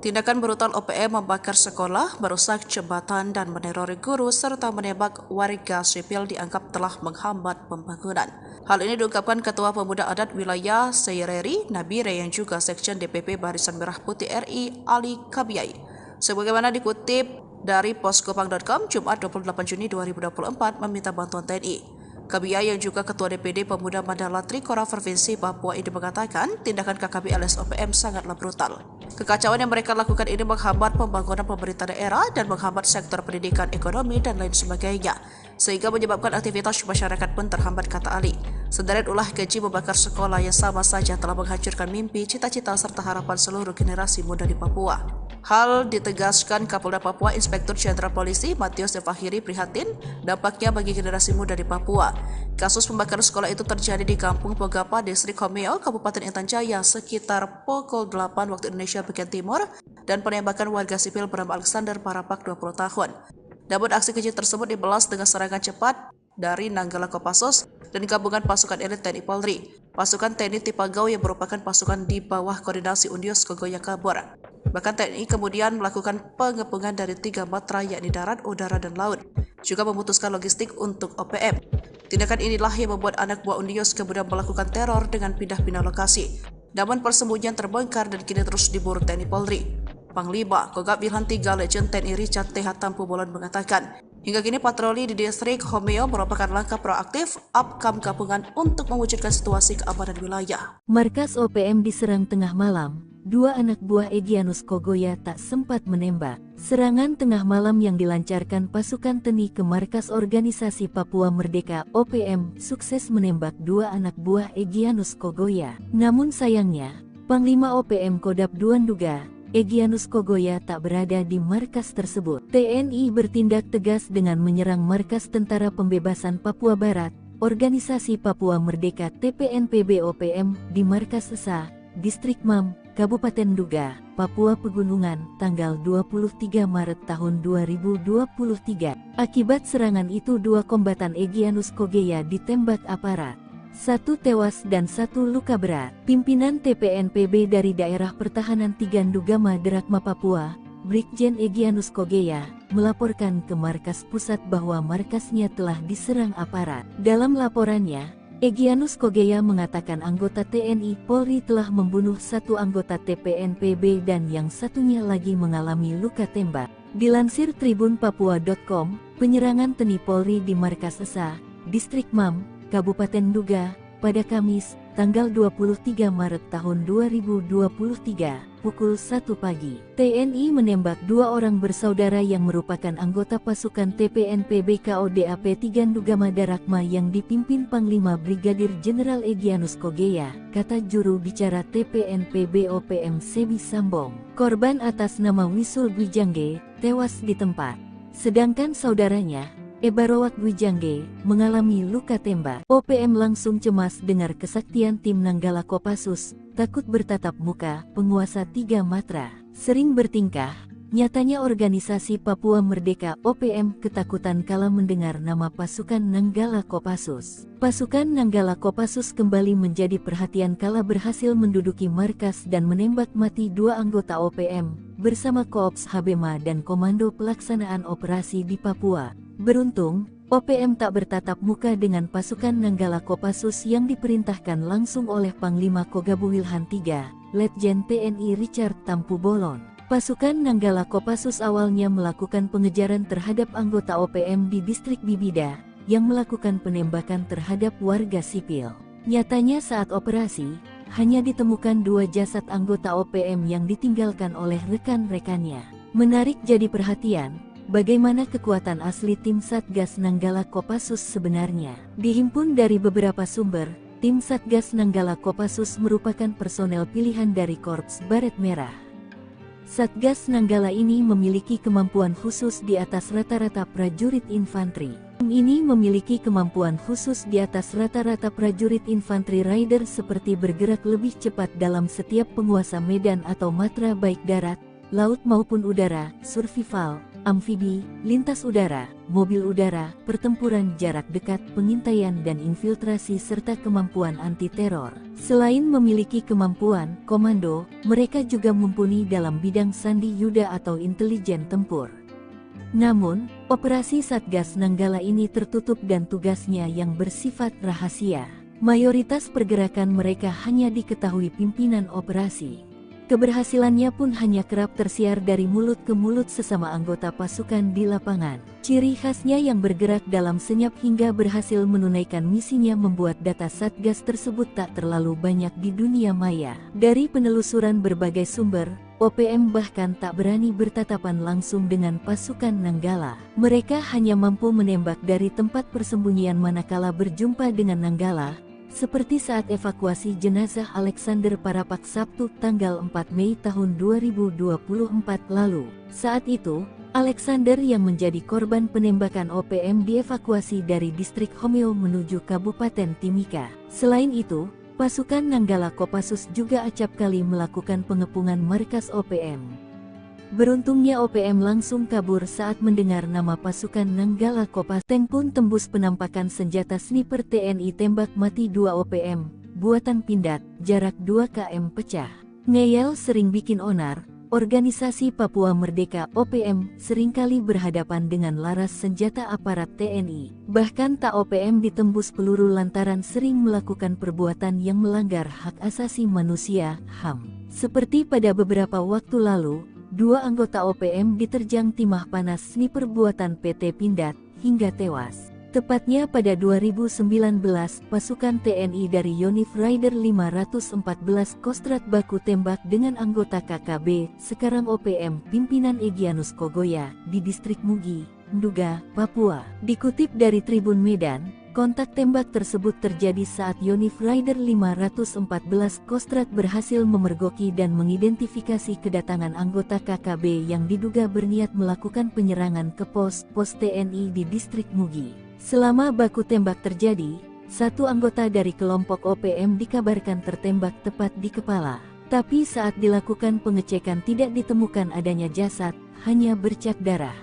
Tindakan brutal OPM membakar sekolah, merusak jembatan dan menerori guru serta menembak warga sipil dianggap telah menghambat pembangunan. Hal ini diungkapkan Ketua Pemuda Adat Wilayah Seireri Nabire yang juga Sekjen DPP Barisan Merah Putih RI Ali Kabiai. Sebagaimana dikutip dari poskopang.com Jumat 28 Juni 2024 meminta bantuan TNI. Kabiai yang juga Ketua DPD Pemuda Mandala Trikora Provinsi Papua ini mengatakan tindakan KKB alias OPM sangatlah brutal. Kekacauan yang mereka lakukan ini menghambat pembangunan pemerintah daerah dan menghambat sektor pendidikan, ekonomi, dan lain sebagainya, sehingga menyebabkan aktivitas masyarakat pun terhambat, kata Ali. Sederet ulah keji membakar sekolah yang sama saja telah menghancurkan mimpi, cita-cita, serta harapan seluruh generasi muda di Papua. Hal ditegaskan Kapolda Papua Inspektur Jenderal Polisi Matius Devahiri prihatin dampaknya bagi generasi muda di Papua. Kasus pembakaran sekolah itu terjadi di Kampung Pogapa, Distrik Homeo, Kabupaten Intan Jaya sekitar pukul 8 waktu Indonesia bagian timur dan penembakan warga sipil bernama Alexander Parapak 20 tahun. Namun aksi keji tersebut dibalas dengan serangan cepat dari Nanggala Kopassus dan gabungan pasukan elit TNI Polri. Pasukan TNI Tipagau yang merupakan pasukan di bawah koordinasi Undios Kogoya kabur. Bahkan TNI kemudian melakukan pengepungan dari 3 matra yakni darat, udara, dan laut. Juga memutuskan logistik untuk OPM. Tindakan inilah yang membuat anak buah Undios kemudian melakukan teror dengan pindah-pindah lokasi. Namun persembunyian terbongkar dan kini terus diburu TNI Polri. Panglima Kogab Wilhan 3 Legend TNI Richard T.H. Tampu Bolon mengatakan, hingga kini patroli di distrik Homeo merupakan langkah proaktif upcome gabungan untuk mewujudkan situasi keamanan wilayah. Markas OPM diserang tengah malam. 2 anak buah Egyanus Kogoya tak sempat menembak. Serangan tengah malam yang dilancarkan pasukan TNI ke markas organisasi Papua Merdeka OPM sukses menembak 2 anak buah Egyanus Kogoya. Namun sayangnya, Panglima OPM Kodap II menduga Egyanus Kogoya tak berada di markas tersebut. TNI bertindak tegas dengan menyerang markas Tentara Pembebasan Papua Barat, Organisasi Papua Merdeka TPNPB OPM di markas Esa, Distrik Mam, Kabupaten Duga, Papua Pegunungan, tanggal 23 Maret tahun 2023. Akibat serangan itu 2 kombatan Egyanus Kogoya ditembak aparat. 1 tewas dan 1 luka berat. Pimpinan TPNPB dari Daerah Pertahanan Tigan Dugama Derakma Papua, Brigjen Egyanus Kogoya, melaporkan ke markas pusat bahwa markasnya telah diserang aparat. Dalam laporannya, Egyanus Kogoya mengatakan anggota TNI Polri telah membunuh 1 anggota TPNPB dan yang satunya lagi mengalami luka tembak. Dilansir tribunpapua.com, penyerangan TNI Polri di markas Esa, Distrik Mam, Kabupaten Duga, pada Kamis, tanggal 23 Maret tahun 2023, pukul 1 pagi. TNI menembak 2 orang bersaudara yang merupakan anggota pasukan TPNPB KODAP Tigan Dugama Darakma yang dipimpin Panglima Brigadir Jenderal Egyanus Kogoya, kata juru bicara TPNPB OPM Sebi Sambong. Korban atas nama Wisul Gwijangge, tewas di tempat. Sedangkan saudaranya, Ebarowak Gwijangge, mengalami luka tembak. OPM langsung cemas dengar kesaktian tim Nanggala Kopassus, takut bertatap muka, penguasa 3 matra. Sering bertingkah, nyatanya organisasi Papua Merdeka OPM ketakutan kala mendengar nama pasukan Nanggala Kopassus. Pasukan Nanggala Kopassus kembali menjadi perhatian kala berhasil menduduki markas dan menembak mati 2 anggota OPM, bersama Koops Habema dan Komando Pelaksanaan Operasi di Papua. Beruntung, OPM tak bertatap muka dengan pasukan Nanggala Kopassus yang diperintahkan langsung oleh Panglima Kogabu Wilhan III, Letjen TNI Richard Tampu Bolon. Pasukan Nanggala Kopassus awalnya melakukan pengejaran terhadap anggota OPM di distrik Bibida, yang melakukan penembakan terhadap warga sipil. Nyatanya saat operasi, hanya ditemukan 2 jasad anggota OPM yang ditinggalkan oleh rekan-rekannya. Menarik jadi perhatian, bagaimana kekuatan asli tim Satgas Nanggala Kopassus sebenarnya? Dihimpun dari beberapa sumber, tim Satgas Nanggala Kopassus merupakan personel pilihan dari Korps Baret Merah. Satgas Nanggala ini memiliki kemampuan khusus di atas rata-rata prajurit infanteri. Tim ini memiliki kemampuan khusus di atas rata-rata prajurit infanteri rider seperti bergerak lebih cepat dalam setiap penguasa medan atau matra baik darat, laut maupun udara, survival, amfibi, lintas udara, mobil udara, pertempuran jarak dekat, pengintaian dan infiltrasi serta kemampuan anti-teror. Selain memiliki kemampuan komando, mereka juga mumpuni dalam bidang sandi yuda atau intelijen tempur. Namun, operasi Satgas Nanggala ini tertutup dan tugasnya yang bersifat rahasia. Mayoritas pergerakan mereka hanya diketahui pimpinan operasi. Keberhasilannya pun hanya kerap tersiar dari mulut ke mulut sesama anggota pasukan di lapangan. Ciri khasnya yang bergerak dalam senyap hingga berhasil menunaikan misinya membuat data Satgas tersebut tak terlalu banyak di dunia maya. Dari penelusuran berbagai sumber, OPM bahkan tak berani bertatapan langsung dengan pasukan Nanggala. Mereka hanya mampu menembak dari tempat persembunyian manakala berjumpa dengan Nanggala, seperti saat evakuasi jenazah Alexander Parapak Sabtu tanggal 4 Mei tahun 2024 lalu. Saat itu, Alexander yang menjadi korban penembakan OPM dievakuasi dari distrik Homeo menuju Kabupaten Timika. Selain itu, pasukan Nanggala Kopassus juga acap kali melakukan pengepungan markas OPM. Beruntungnya OPM langsung kabur saat mendengar nama pasukan Nanggala Kopassus. Tank pun tembus penampakan senjata sniper TNI tembak mati 2 OPM, buatan Pindad, jarak 2 km pecah. Ngeyel sering bikin onar, organisasi Papua Merdeka OPM seringkali berhadapan dengan laras senjata aparat TNI. Bahkan tak OPM ditembus peluru lantaran sering melakukan perbuatan yang melanggar hak asasi manusia, HAM. Seperti pada beberapa waktu lalu, 2 anggota OPM diterjang timah panas sniper buatan PT Pindad, hingga tewas. Tepatnya pada 2019, pasukan TNI dari Yonif Rider 514 Kostrad baku tembak dengan anggota KKB, sekarang OPM, pimpinan Egyanus Kogoya, di distrik Mugi, Nduga, Papua. Dikutip dari Tribun Medan, kontak tembak tersebut terjadi saat Yonif Rider 514 Kostrad berhasil memergoki dan mengidentifikasi kedatangan anggota KKB yang diduga berniat melakukan penyerangan ke pos TNI di distrik Mugi. Selama baku tembak terjadi, 1 anggota dari kelompok OPM dikabarkan tertembak tepat di kepala. Tapi saat dilakukan pengecekan tidak ditemukan adanya jasad, hanya bercak darah.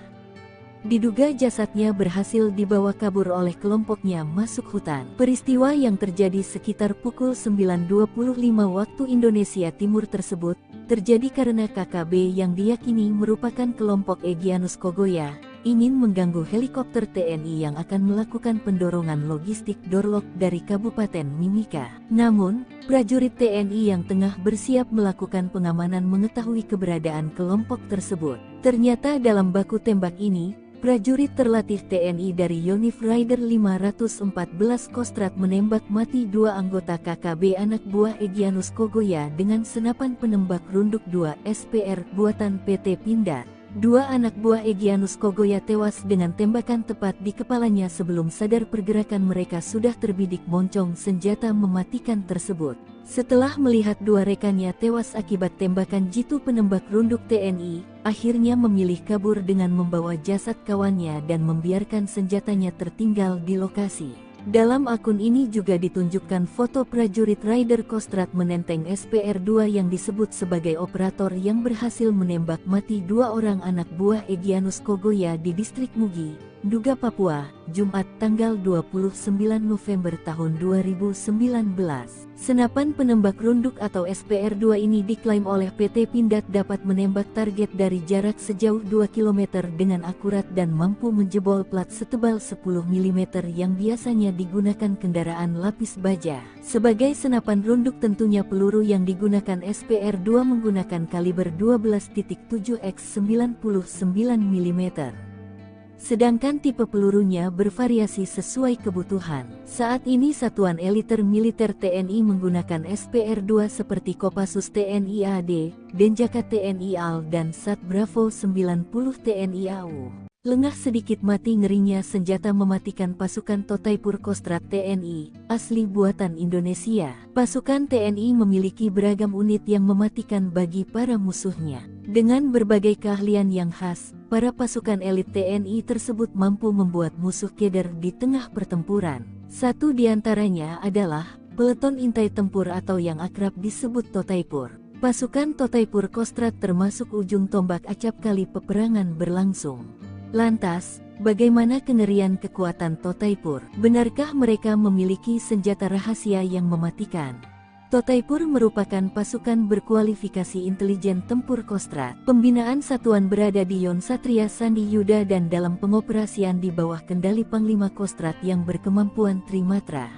Diduga jasadnya berhasil dibawa kabur oleh kelompoknya masuk hutan. Peristiwa yang terjadi sekitar pukul 9.25 waktu Indonesia Timur tersebut, terjadi karena KKB yang diyakini merupakan kelompok Egyanus Kogoya, ingin mengganggu helikopter TNI yang akan melakukan pendorongan logistik Dorlok dari Kabupaten Mimika. Namun, prajurit TNI yang tengah bersiap melakukan pengamanan mengetahui keberadaan kelompok tersebut. Ternyata dalam baku tembak ini, prajurit terlatih TNI dari Yonif Rider 514 Kostrad menembak mati 2 anggota KKB anak buah Egyanus Kogoya dengan senapan penembak runduk 2 SPR buatan PT Pindad. 2 anak buah Egyanus Kogoya tewas dengan tembakan tepat di kepalanya sebelum sadar pergerakan mereka sudah terbidik moncong senjata mematikan tersebut. Setelah melihat 2 rekannya tewas akibat tembakan jitu penembak runduk TNI, akhirnya memilih kabur dengan membawa jasad kawannya dan membiarkan senjatanya tertinggal di lokasi. Dalam akun ini juga ditunjukkan foto prajurit Rider Kostrad menenteng SPR-2 yang disebut sebagai operator yang berhasil menembak mati 2 orang anak buah Egyanus Kogoya di distrik Mugi, Nduga, Papua, Jumat tanggal 29 November tahun 2019. Senapan penembak runduk atau SPR-2 ini diklaim oleh PT Pindad dapat menembak target dari jarak sejauh 2 km dengan akurat dan mampu menjebol plat setebal 10 mm yang biasanya digunakan kendaraan lapis baja. Sebagai senapan runduk tentunya peluru yang digunakan SPR-2 menggunakan kaliber 12.7 x 99 mm. Sedangkan tipe pelurunya bervariasi sesuai kebutuhan. Saat ini satuan eliter militer TNI menggunakan SPR-2 seperti Kopassus TNI AD, Denjaka TNI AL dan Sat Bravo 90 TNI AU. Lengah sedikit mati ngerinya senjata mematikan pasukan Totaipur Kostrad TNI, asli buatan Indonesia. Pasukan TNI memiliki beragam unit yang mematikan bagi para musuhnya. Dengan berbagai keahlian yang khas, para pasukan elit TNI tersebut mampu membuat musuh keder di tengah pertempuran. Satu di antaranya adalah peleton intai tempur atau yang akrab disebut Totaipur. Pasukan Totaipur Kostrad termasuk ujung tombak acap kali peperangan berlangsung. Lantas, bagaimana kengerian kekuatan Totaipur? Benarkah mereka memiliki senjata rahasia yang mematikan? Totaipur merupakan pasukan berkualifikasi intelijen tempur Kostrad. Pembinaan satuan berada di Yon Satria Sandi Yuda dan dalam pengoperasian di bawah kendali Panglima Kostrad yang berkemampuan Trimatra.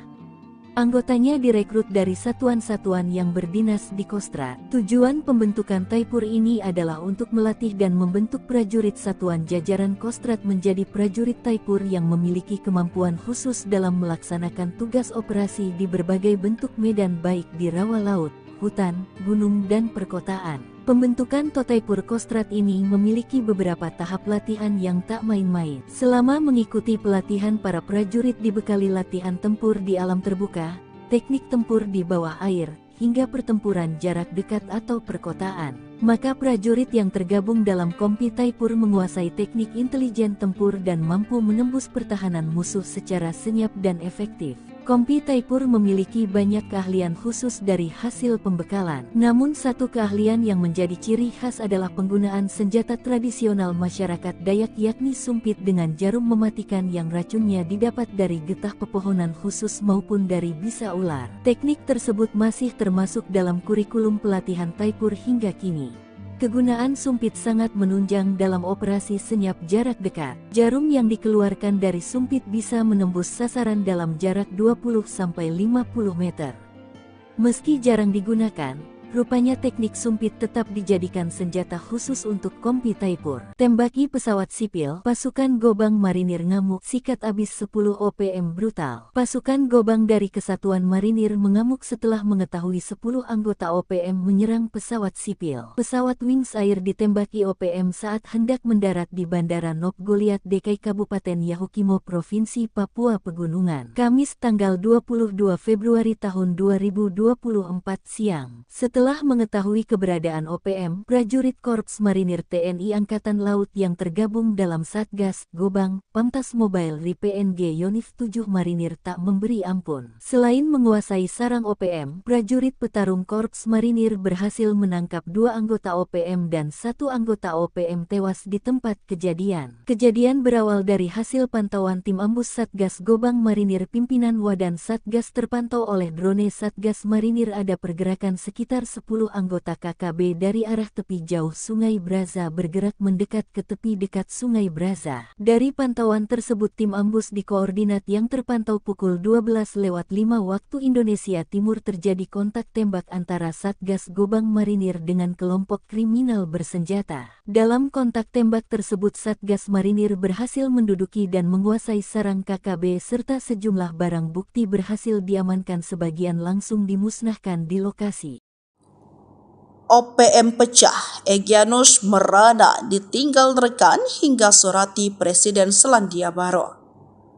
Anggotanya direkrut dari satuan-satuan yang berdinas di Kostrad. Tujuan pembentukan Taipur ini adalah untuk melatih dan membentuk prajurit satuan jajaran Kostrad menjadi prajurit Taipur yang memiliki kemampuan khusus dalam melaksanakan tugas operasi di berbagai bentuk medan baik di rawa laut, hutan, gunung dan perkotaan. Pembentukan Totaipur Kostrad ini memiliki beberapa tahap latihan yang tak main-main. Selama mengikuti pelatihan para prajurit dibekali latihan tempur di alam terbuka, teknik tempur di bawah air, hingga pertempuran jarak dekat atau perkotaan. Maka prajurit yang tergabung dalam Kompi Taipur menguasai teknik intelijen tempur dan mampu menembus pertahanan musuh secara senyap dan efektif. Kompi Taipur memiliki banyak keahlian khusus dari hasil pembekalan. Namun satu keahlian yang menjadi ciri khas adalah penggunaan senjata tradisional masyarakat Dayak yakni sumpit dengan jarum mematikan yang racunnya didapat dari getah pepohonan khusus maupun dari bisa ular. Teknik tersebut masih termasuk dalam kurikulum pelatihan Taipur hingga kini. Kegunaan sumpit sangat menunjang dalam operasi senyap jarak dekat. Jarum yang dikeluarkan dari sumpit bisa menembus sasaran dalam jarak 20-50 meter. Meski jarang digunakan, rupanya teknik sumpit tetap dijadikan senjata khusus untuk Kompi Taipur. Tembaki pesawat sipil, pasukan Gobang Marinir ngamuk, sikat abis 10 OPM brutal. Pasukan Gobang dari Kesatuan Marinir mengamuk setelah mengetahui 10 anggota OPM menyerang pesawat sipil. Pesawat Wings Air ditembaki OPM saat hendak mendarat di Bandara Nop Goliat Dekai Kabupaten Yahukimo Provinsi Papua Pegunungan. Kamis tanggal 22 Februari tahun 2024 siang. Setelah mengetahui keberadaan OPM, prajurit Korps Marinir TNI Angkatan Laut yang tergabung dalam Satgas Gobang, Pamtas Mobile RI-PNG Yonif 7 Marinir tak memberi ampun. Selain menguasai sarang OPM, prajurit petarung Korps Marinir berhasil menangkap 2 anggota OPM dan 1 anggota OPM tewas di tempat kejadian. Kejadian berawal dari hasil pantauan tim ambus Satgas Gobang Marinir pimpinan Wadan Satgas terpantau oleh drone Satgas Marinir ada pergerakan sekitar 10 anggota KKB dari arah tepi jauh Sungai Braza bergerak mendekat ke tepi dekat Sungai Braza. Dari pantauan tersebut tim ambus di koordinat yang terpantau pukul 12:05 waktu Indonesia Timur terjadi kontak tembak antara Satgas Gobang Marinir dengan kelompok kriminal bersenjata. Dalam kontak tembak tersebut Satgas Marinir berhasil menduduki dan menguasai sarang KKB serta sejumlah barang bukti berhasil diamankan sebagian langsung dimusnahkan di lokasi. OPM pecah, Egyanus merana ditinggal rekan hingga surati Presiden Selandia Baru.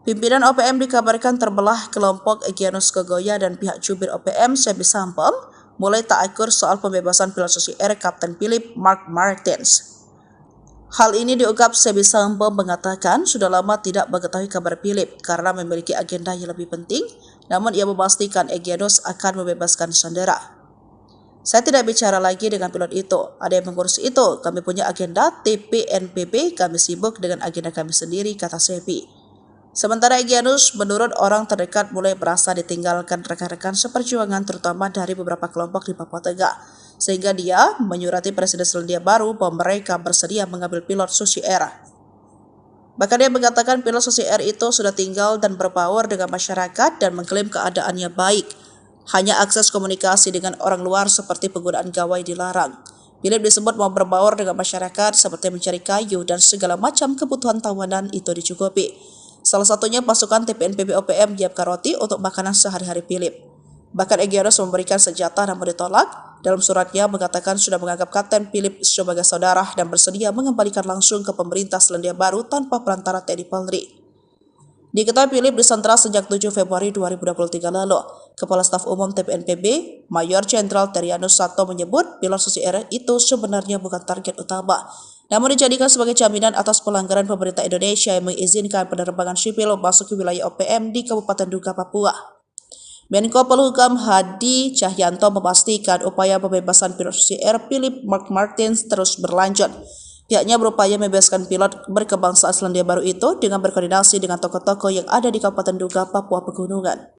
Pimpinan OPM dikabarkan terbelah kelompok Egyanus Kogoya dan pihak jubir OPM Sebi Sampom mulai tak akur soal pembebasan pilot Susi Air Kapten Philip Mark Martins. Hal ini diungkap Sebi Sampom mengatakan sudah lama tidak mengetahui kabar Philip karena memiliki agenda yang lebih penting, namun ia memastikan Egyanus akan membebaskan sandera. Saya tidak bicara lagi dengan pilot itu, ada yang mengurus itu, kami punya agenda TPNPB, kami sibuk dengan agenda kami sendiri, kata Sebi. Sementara Egyanus menurut orang terdekat mulai merasa ditinggalkan rekan-rekan seperjuangan terutama dari beberapa kelompok di Papua Tengah, sehingga dia menyurati Presiden Selandia Baru bahwa mereka bersedia mengambil pilot Susi Air. Bahkan dia mengatakan pilot Susi Air itu sudah tinggal dan berbaur dengan masyarakat dan mengklaim keadaannya baik. Hanya akses komunikasi dengan orang luar seperti penggunaan gawai dilarang. Philip disebut mau berbaur dengan masyarakat seperti mencari kayu dan segala macam kebutuhan tawanan itu dicukupi. Salah satunya pasukan TPNPB OPM menyiapkan roti untuk makanan sehari-hari Philip. Bahkan Egyanus memberikan senjata namun ditolak. Dalam suratnya mengatakan sudah menganggap Kapten Philip sebagai saudara dan bersedia mengembalikan langsung ke pemerintah Selandia Baru tanpa perantara TNI Polri. Diketahui Philip disandra sejak 7 Februari 2023 lalu. Kepala Staf Umum TPNPB, Mayor Jenderal Terianus Sato menyebut pilot Susi Air itu sebenarnya bukan target utama, namun dijadikan sebagai jaminan atas pelanggaran pemerintah Indonesia yang mengizinkan penerbangan sipil masuk ke wilayah OPM di Kabupaten Duga, Papua. Menko Polhukam Hadi Cahyanto memastikan upaya pembebasan pilot Susi Air Philip Mark Martins terus berlanjut. Pihaknya berupaya membebaskan pilot berkebangsaan Selandia Baru itu dengan berkoordinasi dengan tokoh-tokoh yang ada di Kabupaten Duga, Papua Pegunungan.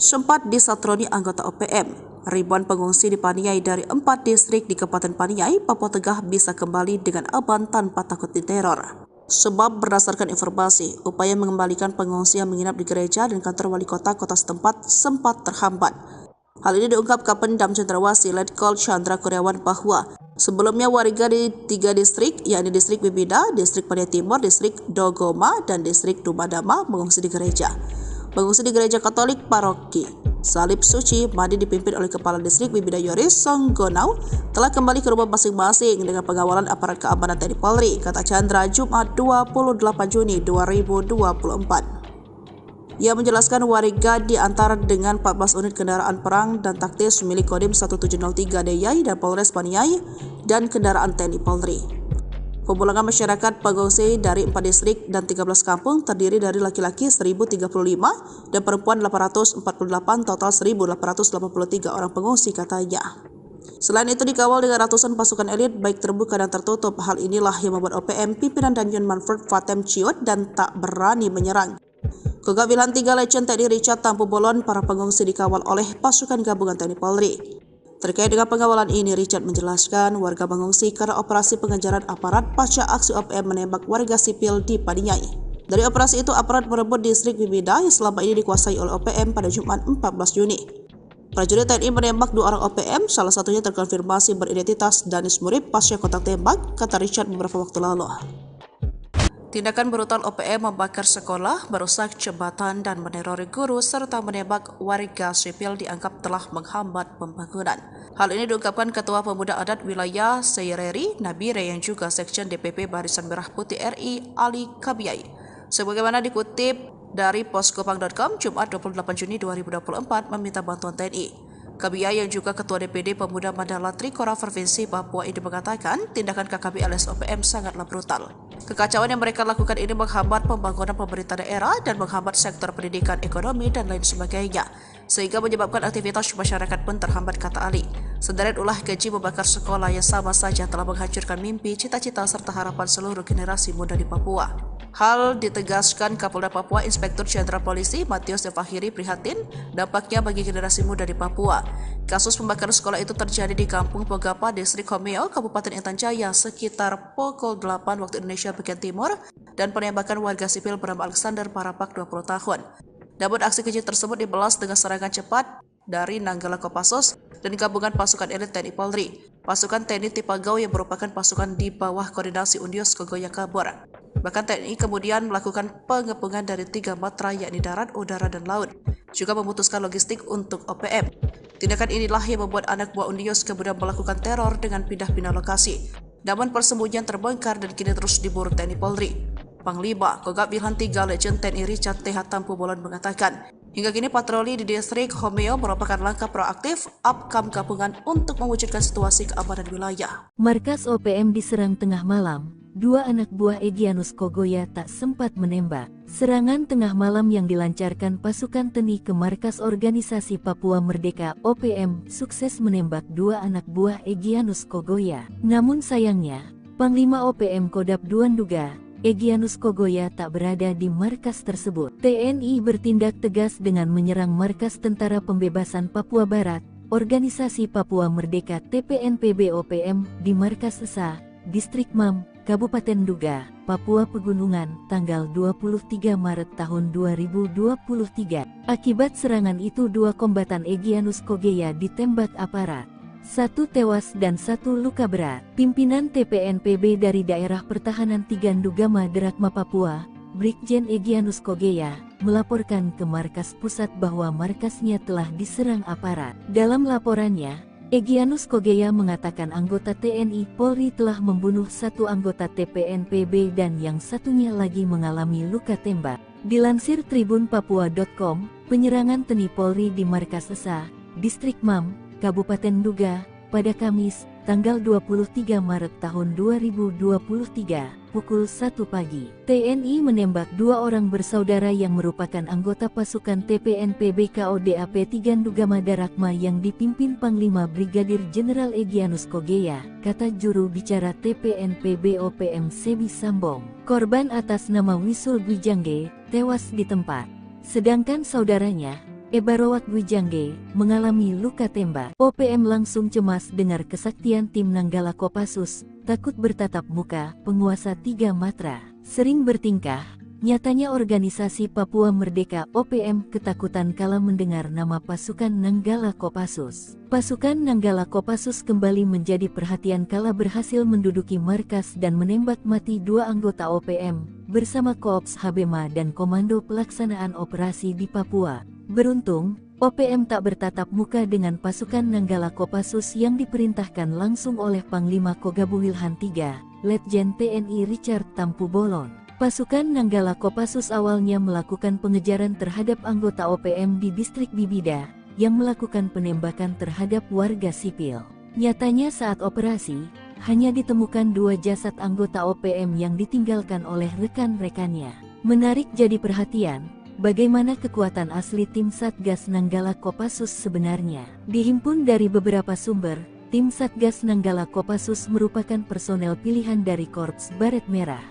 Sempat disatroni anggota OPM, ribuan pengungsi di Paniai dari 4 distrik di Kabupaten Paniai, Papua Tengah bisa kembali dengan aman tanpa takut diteror. Sebab berdasarkan informasi, upaya mengembalikan pengungsi yang menginap di gereja dan kantor wali kota setempat sempat terhambat. Hal ini diungkap Kapendam Cendrawasih Letkol Chandra Kurniawan bahwa sebelumnya warga di 3 distrik, yakni distrik Bibida, distrik Paniai Timur, distrik Dogoma, dan distrik Dumadama mengungsi di gereja. Mengungsi di gereja Katolik paroki. Salib Suci Madi dipimpin oleh Kepala Distrik Bibida Yoris Songgonau telah kembali ke rumah masing-masing dengan pengawalan aparat keamanan TNI Polri, kata Chandra Jumat 28 Juni 2024. Ia menjelaskan warga diantar dengan 14 unit kendaraan perang dan taktis milik Kodim 1703 Deyai dan Polres Paniai dan kendaraan TNI Polri. Pemulangan masyarakat pengungsi dari 4 distrik dan 13 kampung terdiri dari laki-laki 1.035 dan perempuan 848, total 1.883 orang pengungsi, katanya. Selain itu dikawal dengan ratusan pasukan elit baik terbuka dan tertutup. Hal inilah yang membuat OPM pimpinan Danjen Manfred Fatem ciut dan tak berani menyerang. Kogab Wilhan 3 Legend TNI Richard Tampu Bolon, para pengungsi dikawal oleh pasukan gabungan TNI Polri. Terkait dengan pengawalan ini, Richard menjelaskan warga mengungsi karena operasi pengejaran aparat pasca aksi OPM menembak warga sipil di Paniai. Dari operasi itu, aparat merebut distrik Bibida yang selama ini dikuasai oleh OPM pada Jumat 14 Juni. Prajurit TNI menembak 2 orang OPM, salah satunya terkonfirmasi beridentitas Danis Murib pasca kontak tembak, kata Richard beberapa waktu lalu. Tindakan brutal OPM membakar sekolah, merusak jembatan dan menerori guru serta menembak warga sipil dianggap telah menghambat pembangunan. Hal ini diungkapkan Ketua Pemuda Adat Wilayah Seireri Nabire yang juga Sekjen DPP Barisan Merah Putih RI Ali Kabiyai. Sebagaimana dikutip dari poskopang.com Jumat 28 Juni 2024 meminta bantuan TNI. Kabiyai yang juga Ketua DPD Pemuda Mandala Trikora Provinsi Papua ini mengatakan tindakan KKB alias OPM sangatlah brutal. Kekacauan yang mereka lakukan ini menghambat pembangunan pemerintah daerah dan menghambat sektor pendidikan, ekonomi, dan lain sebagainya, sehingga menyebabkan aktivitas masyarakat pun terhambat, kata Ali. Sederet ulah keji membakar sekolah yang sama saja telah menghancurkan mimpi, cita-cita, serta harapan seluruh generasi muda di Papua. Hal ditegaskan Kapolda Papua Inspektur Jenderal Polisi Matius Devahiri prihatin dampaknya bagi generasi muda di Papua. Kasus pembakaran sekolah itu terjadi di Kampung Pogapa, Distrik Homeo, Kabupaten Intan Jaya sekitar pukul 8 waktu Indonesia bagian timur dan penembakan warga sipil bernama Alexander Parapak 20 tahun. Namun aksi keji tersebut dibalas dengan serangan cepat dari Nanggala Kopassus dan gabungan pasukan elit TNI Polri. Pasukan TNI Tipagau yang merupakan pasukan di bawah koordinasi Undios Kogoya kabur. Bahkan TNI kemudian melakukan pengepungan dari 3 matra yakni darat, udara, dan laut. Juga memutuskan logistik untuk OPM. Tindakan inilah yang membuat anak buah Undios kemudian melakukan teror dengan pindah-pindah lokasi. Namun persembunyian terbongkar dan kini terus diburu TNI Polri. Panglima Kogab Wilhan 3 Legend TNI Richard TH Tampu Bolon mengatakan, hingga kini patroli di distrik Homeo merupakan langkah proaktif upcome gabungan untuk mewujudkan situasi keamanan wilayah. Markas OPM diserang tengah malam. 2 anak buah Egyanus Kogoya tak sempat menembak. Serangan tengah malam yang dilancarkan pasukan TNI ke markas organisasi Papua Merdeka OPM sukses menembak 2 anak buah Egyanus Kogoya. Namun sayangnya, Panglima OPM Kodap II Nduga Egyanus Kogoya tak berada di markas tersebut. TNI bertindak tegas dengan menyerang markas Tentara Pembebasan Papua Barat, Organisasi Papua Merdeka TPNPB OPM di markas Esa, Distrik Mam, Kabupaten Nduga, Papua Pegunungan, tanggal 23 Maret tahun 2023. Akibat serangan itu 2 kombatan Egyanus Kogoya ditembak aparat. 1 tewas dan 1 luka berat. Pimpinan TPNPB dari Daerah Pertahanan 3 Ndugama Derakma Papua, Brigjen Egyanus Kogoya, melaporkan ke markas pusat bahwa markasnya telah diserang aparat. Dalam laporannya, Egyanus Kogoya mengatakan anggota TNI Polri telah membunuh 1 anggota TPNPB dan yang satunya lagi mengalami luka tembak. Dilansir tribunpapua.com, penyerangan TNI Polri di markas Esa, Distrik Mam, Kabupaten Nduga, pada Kamis, tanggal 23 Maret tahun 2023, pukul 1 pagi. TNI menembak 2 orang bersaudara yang merupakan anggota pasukan TPNPB KODAP 3 Ndugama Darakma yang dipimpin Panglima Brigadir Jeneral Egyanus Kogoya, kata juru bicara TPNPB OPM Sebi Sambong. Korban atas nama Wisul Gwijangge, tewas di tempat. Sedangkan saudaranya, Ebarowat Gwijangge, mengalami luka tembak. OPM langsung cemas dengar kesaktian tim Nanggala Kopassus, takut bertatap muka, penguasa 3 matra. Sering bertingkah, nyatanya organisasi Papua Merdeka OPM ketakutan kala mendengar nama pasukan Nanggala Kopassus. Pasukan Nanggala Kopassus kembali menjadi perhatian kala berhasil menduduki markas dan menembak mati 2 anggota OPM, bersama Koops Habema dan Komando Pelaksanaan Operasi di Papua. Beruntung, OPM tak bertatap muka dengan pasukan Nanggala Kopassus yang diperintahkan langsung oleh Panglima Kogabuwilhan III, Letjen TNI Richard Tampu Bolon. Pasukan Nanggala Kopassus awalnya melakukan pengejaran terhadap anggota OPM di distrik Bibida, yang melakukan penembakan terhadap warga sipil. Nyatanya saat operasi, hanya ditemukan 2 jasad anggota OPM yang ditinggalkan oleh rekan-rekannya. Menarik jadi perhatian, bagaimana kekuatan asli tim Satgas Nanggala Kopassus sebenarnya. Dihimpun dari beberapa sumber, tim Satgas Nanggala Kopassus merupakan personel pilihan dari Korps Baret Merah.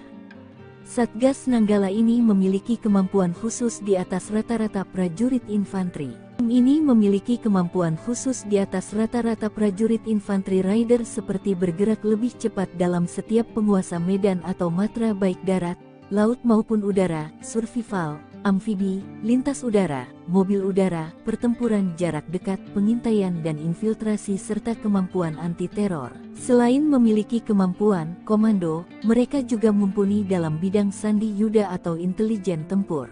Satgas Nanggala ini memiliki kemampuan khusus di atas rata-rata prajurit infanteri. Tim ini memiliki kemampuan khusus di atas rata-rata prajurit infanteri rider seperti bergerak lebih cepat dalam setiap penguasa medan atau matra baik darat, laut maupun udara, survival, amfibi, lintas udara, mobil udara, pertempuran jarak dekat, pengintaian dan infiltrasi serta kemampuan anti-teror. Selain memiliki kemampuan komando, mereka juga mumpuni dalam bidang sandi yuda atau intelijen tempur.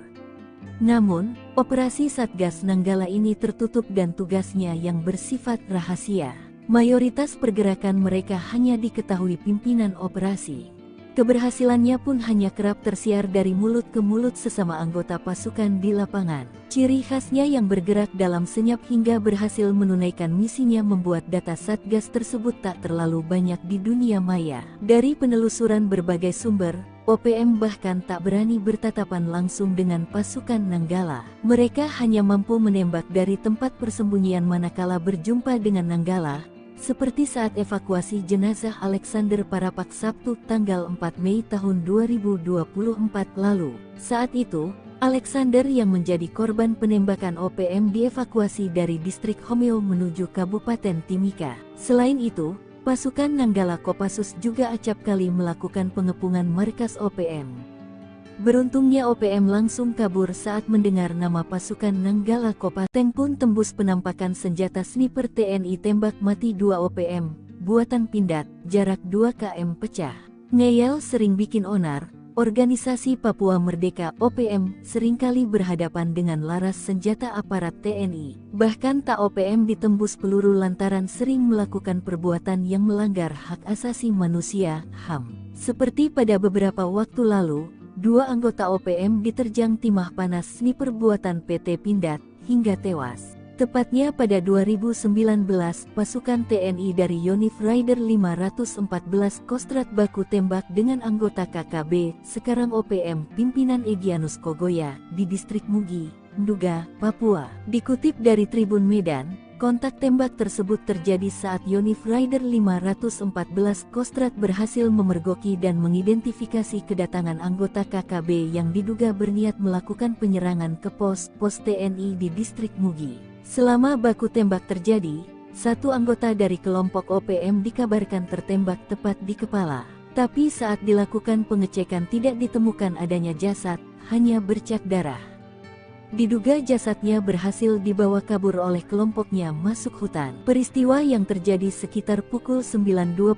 Namun, operasi Satgas Nanggala ini tertutup dan tugasnya yang bersifat rahasia. Mayoritas pergerakan mereka hanya diketahui pimpinan operasi. Keberhasilannya pun hanya kerap tersiar dari mulut ke mulut sesama anggota pasukan di lapangan. Ciri khasnya yang bergerak dalam senyap hingga berhasil menunaikan misinya membuat data Satgas tersebut tak terlalu banyak di dunia maya. Dari penelusuran berbagai sumber, OPM bahkan tak berani bertatapan langsung dengan pasukan Nanggala. Mereka hanya mampu menembak dari tempat persembunyian manakala berjumpa dengan Nanggala, seperti saat evakuasi jenazah Alexander Parapak Sabtu tanggal 4 Mei tahun 2024 lalu. Saat itu, Alexander yang menjadi korban penembakan OPM dievakuasi dari distrik Homeo menuju Kabupaten Timika. Selain itu, pasukan Nanggala Kopassus juga acap kali melakukan pengepungan markas OPM. Beruntungnya OPM langsung kabur saat mendengar nama pasukan Nanggala Kopassus. Tank pun tembus penampakan senjata sniper TNI tembak mati 2 OPM, buatan Pindad, jarak 2 km pecah. Ngeyel sering bikin onar, organisasi Papua Merdeka OPM seringkali berhadapan dengan laras senjata aparat TNI. Bahkan tak OPM ditembus peluru lantaran sering melakukan perbuatan yang melanggar hak asasi manusia, HAM. Seperti pada beberapa waktu lalu, 2 anggota OPM diterjang timah panas sniper buatan PT Pindad, hingga tewas. Tepatnya pada 2019, pasukan TNI dari Yonif Rider 514 Kostrat baku tembak dengan anggota KKB, sekarang OPM, pimpinan Egyanus Kogoya, di distrik Mugi, Nduga, Papua. Dikutip dari Tribun Medan, kontak tembak tersebut terjadi saat Yonif Rider 514 Kostrat berhasil memergoki dan mengidentifikasi kedatangan anggota KKB yang diduga berniat melakukan penyerangan ke pos TNI di distrik Mugi. Selama baku tembak terjadi, 1 anggota dari kelompok OPM dikabarkan tertembak tepat di kepala. Tapi saat dilakukan pengecekan tidak ditemukan adanya jasad, hanya bercak darah. Diduga jasadnya berhasil dibawa kabur oleh kelompoknya masuk hutan. Peristiwa yang terjadi sekitar pukul 9.25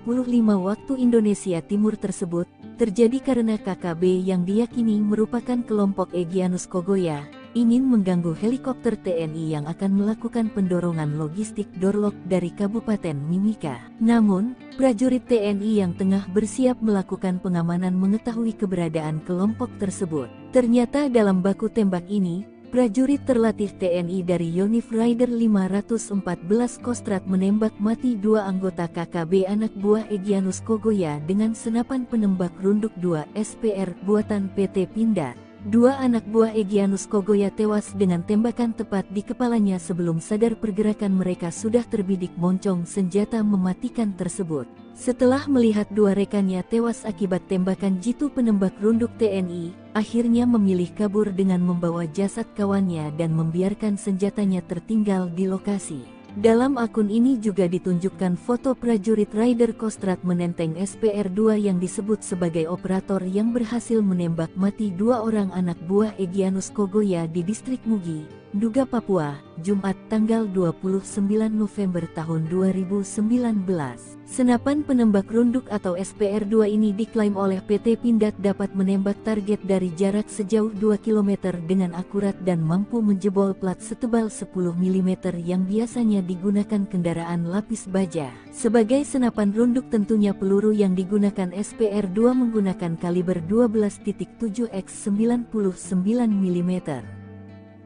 waktu Indonesia Timur tersebut, terjadi karena KKB yang diyakini merupakan kelompok Egyanus Kogoya, ingin mengganggu helikopter TNI yang akan melakukan pendorongan logistik Dorlok dari Kabupaten Mimika. Namun, prajurit TNI yang tengah bersiap melakukan pengamanan mengetahui keberadaan kelompok tersebut. Ternyata dalam baku tembak ini, prajurit terlatih TNI dari Yonif Rider 514 Kostrat menembak mati 2 anggota KKB anak buah Egyanus Kogoya dengan senapan penembak runduk 2 SPR buatan PT Pindad. 2 anak buah Egyanus Kogoya tewas dengan tembakan tepat di kepalanya sebelum sadar pergerakan mereka sudah terbidik moncong senjata mematikan tersebut. Setelah melihat 2 rekannya tewas akibat tembakan jitu penembak runduk TNI, akhirnya memilih kabur dengan membawa jasad kawannya dan membiarkan senjatanya tertinggal di lokasi. Dalam akun ini juga ditunjukkan foto prajurit Rider Kostrat menenteng SPR-2 yang disebut sebagai operator yang berhasil menembak mati 2 orang anak buah Egyanus Kogoya di distrik Mugi, Nduga Papua, Jumat tanggal 29 November tahun 2019. Senapan penembak runduk atau SPR-2 ini diklaim oleh PT Pindad dapat menembak target dari jarak sejauh 2 km dengan akurat dan mampu menjebol plat setebal 10 mm yang biasanya digunakan kendaraan lapis baja. Sebagai senapan runduk tentunya peluru yang digunakan SPR-2 menggunakan kaliber 12.7 x 99 mm.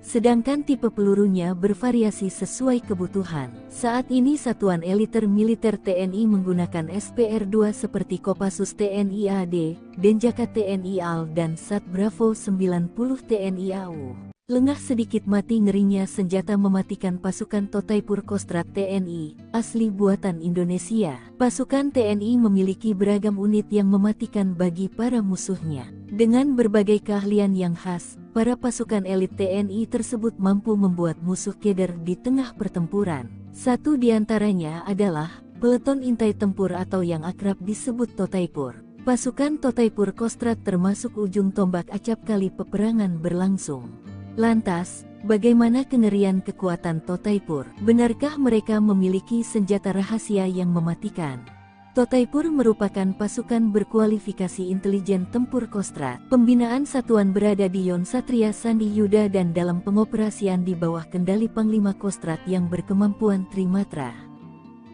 Sedangkan tipe pelurunya bervariasi sesuai kebutuhan. Saat ini Satuan Eliter Militer TNI menggunakan SPR-2 seperti Kopassus TNI AD, Denjaka TNI AL dan Sat Bravo 90 TNI AU. Lengah sedikit mati ngerinya senjata mematikan pasukan Totaipur Kostrad TNI, asli buatan Indonesia. Pasukan TNI memiliki beragam unit yang mematikan bagi para musuhnya. Dengan berbagai keahlian yang khas, para pasukan elit TNI tersebut mampu membuat musuh keder di tengah pertempuran. Satu di antaranya adalah Peleton Intai Tempur atau yang akrab disebut Totaipur. Pasukan Totaipur Kostrad termasuk ujung tombak acap kali peperangan berlangsung. Lantas, bagaimana kengerian kekuatan Totaipur? Benarkah mereka memiliki senjata rahasia yang mematikan? Totaipur merupakan pasukan berkualifikasi intelijen tempur Kostrad. Pembinaan satuan berada di Yon Satria Sandi Yuda dan dalam pengoperasian di bawah kendali Panglima Kostrad yang berkemampuan Trimatra.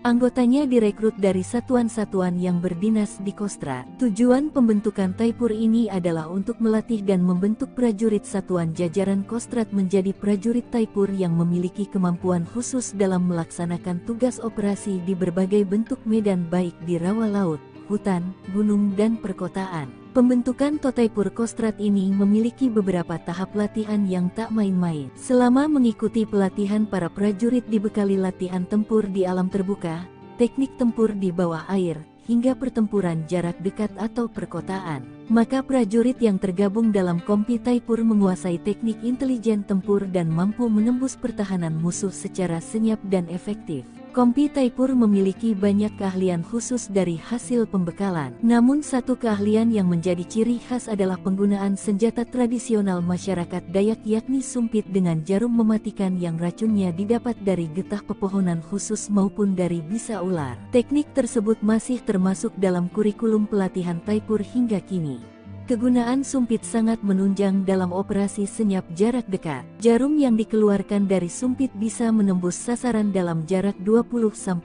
Anggotanya direkrut dari satuan-satuan yang berdinas di Kostrad. Tujuan pembentukan Taipur ini adalah untuk melatih dan membentuk prajurit satuan jajaran Kostrad menjadi prajurit Taipur yang memiliki kemampuan khusus dalam melaksanakan tugas operasi di berbagai bentuk medan baik di rawa laut, hutan, gunung dan perkotaan. Pembentukan Totaipur Kostrad ini memiliki beberapa tahap latihan yang tak main-main. Selama mengikuti pelatihan, para prajurit dibekali latihan tempur di alam terbuka, teknik tempur di bawah air, hingga pertempuran jarak dekat atau perkotaan. Maka prajurit yang tergabung dalam Kompi Taipur menguasai teknik intelijen tempur dan mampu menembus pertahanan musuh secara senyap dan efektif. Kompi Taipur memiliki banyak keahlian khusus dari hasil pembekalan. Namun satu keahlian yang menjadi ciri khas adalah penggunaan senjata tradisional masyarakat Dayak yakni sumpit dengan jarum mematikan yang racunnya didapat dari getah pepohonan khusus maupun dari bisa ular. Teknik tersebut masih termasuk dalam kurikulum pelatihan Taipur hingga kini. Kegunaan sumpit sangat menunjang dalam operasi senyap jarak dekat. Jarum yang dikeluarkan dari sumpit bisa menembus sasaran dalam jarak 20-50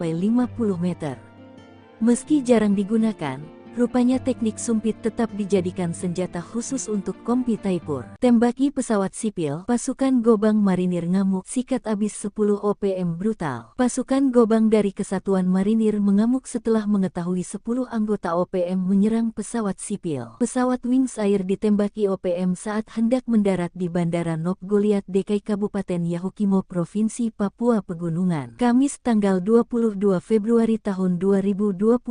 meter. Meski jarang digunakan, rupanya teknik sumpit tetap dijadikan senjata khusus untuk Kompi Taipur. Tembaki pesawat sipil, pasukan Gobang Marinir ngamuk, sikat abis 10 OPM brutal. Pasukan Gobang dari Kesatuan Marinir mengamuk setelah mengetahui 10 anggota OPM menyerang pesawat sipil. Pesawat Wings Air ditembaki OPM saat hendak mendarat di Bandara Nop Goliat Dekai Kabupaten Yahukimo Provinsi Papua Pegunungan. Kamis tanggal 22 Februari tahun 2024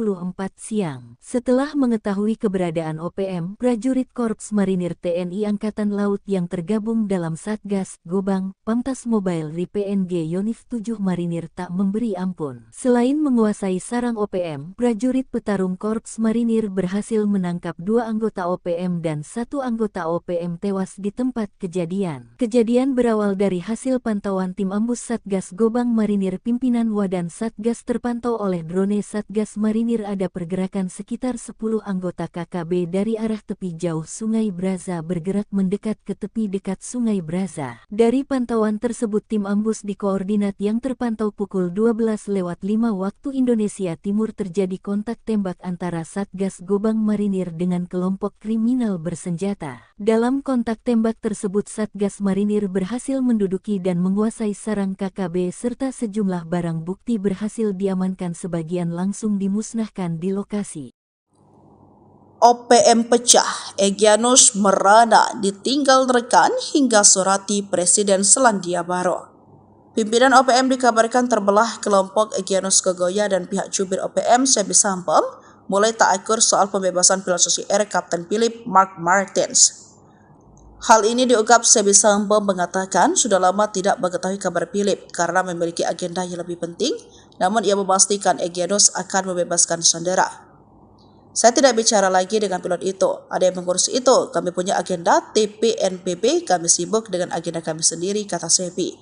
siang. Setelah mengetahui keberadaan OPM, prajurit Korps Marinir TNI Angkatan Laut yang tergabung dalam Satgas Gobang, Pamtas Mobile RI-PNG Yonif 7 Marinir tak memberi ampun. Selain menguasai sarang OPM, prajurit petarung Korps Marinir berhasil menangkap 2 anggota OPM dan 1 anggota OPM tewas di tempat kejadian. Kejadian berawal dari hasil pantauan tim ambus Satgas Gobang Marinir pimpinan Wadan Satgas terpantau oleh drone Satgas Marinir ada pergerakan sekitar 10 anggota KKB dari arah tepi jauh Sungai Braza bergerak mendekat ke tepi dekat Sungai Braza. Dari pantauan tersebut tim ambus di koordinat yang terpantau pukul 12:05 waktu Indonesia Timur terjadi kontak tembak antara Satgas Gobang Marinir dengan kelompok kriminal bersenjata. Dalam kontak tembak tersebut Satgas Marinir berhasil menduduki dan menguasai sarang KKB serta sejumlah barang bukti berhasil diamankan, sebagian langsung dimusnahkan di lokasi. OPM pecah, Egyanus merana ditinggal rekan hingga surati Presiden Selandia Baru. Pimpinan OPM dikabarkan terbelah. Kelompok Egyanus Kogoya dan pihak jubir OPM Sebi Sampem mulai tak akur soal pembebasan pilot Susi Air Kapten Philip Mark Martins. Hal ini diungkap Sebi Sampem mengatakan sudah lama tidak mengetahui kabar Philip karena memiliki agenda yang lebih penting, namun ia memastikan Egyanus akan membebaskan sandera. Saya tidak bicara lagi dengan pilot itu, ada yang mengurus itu, kami punya agenda TPNPB, kami sibuk dengan agenda kami sendiri, kata Sepi.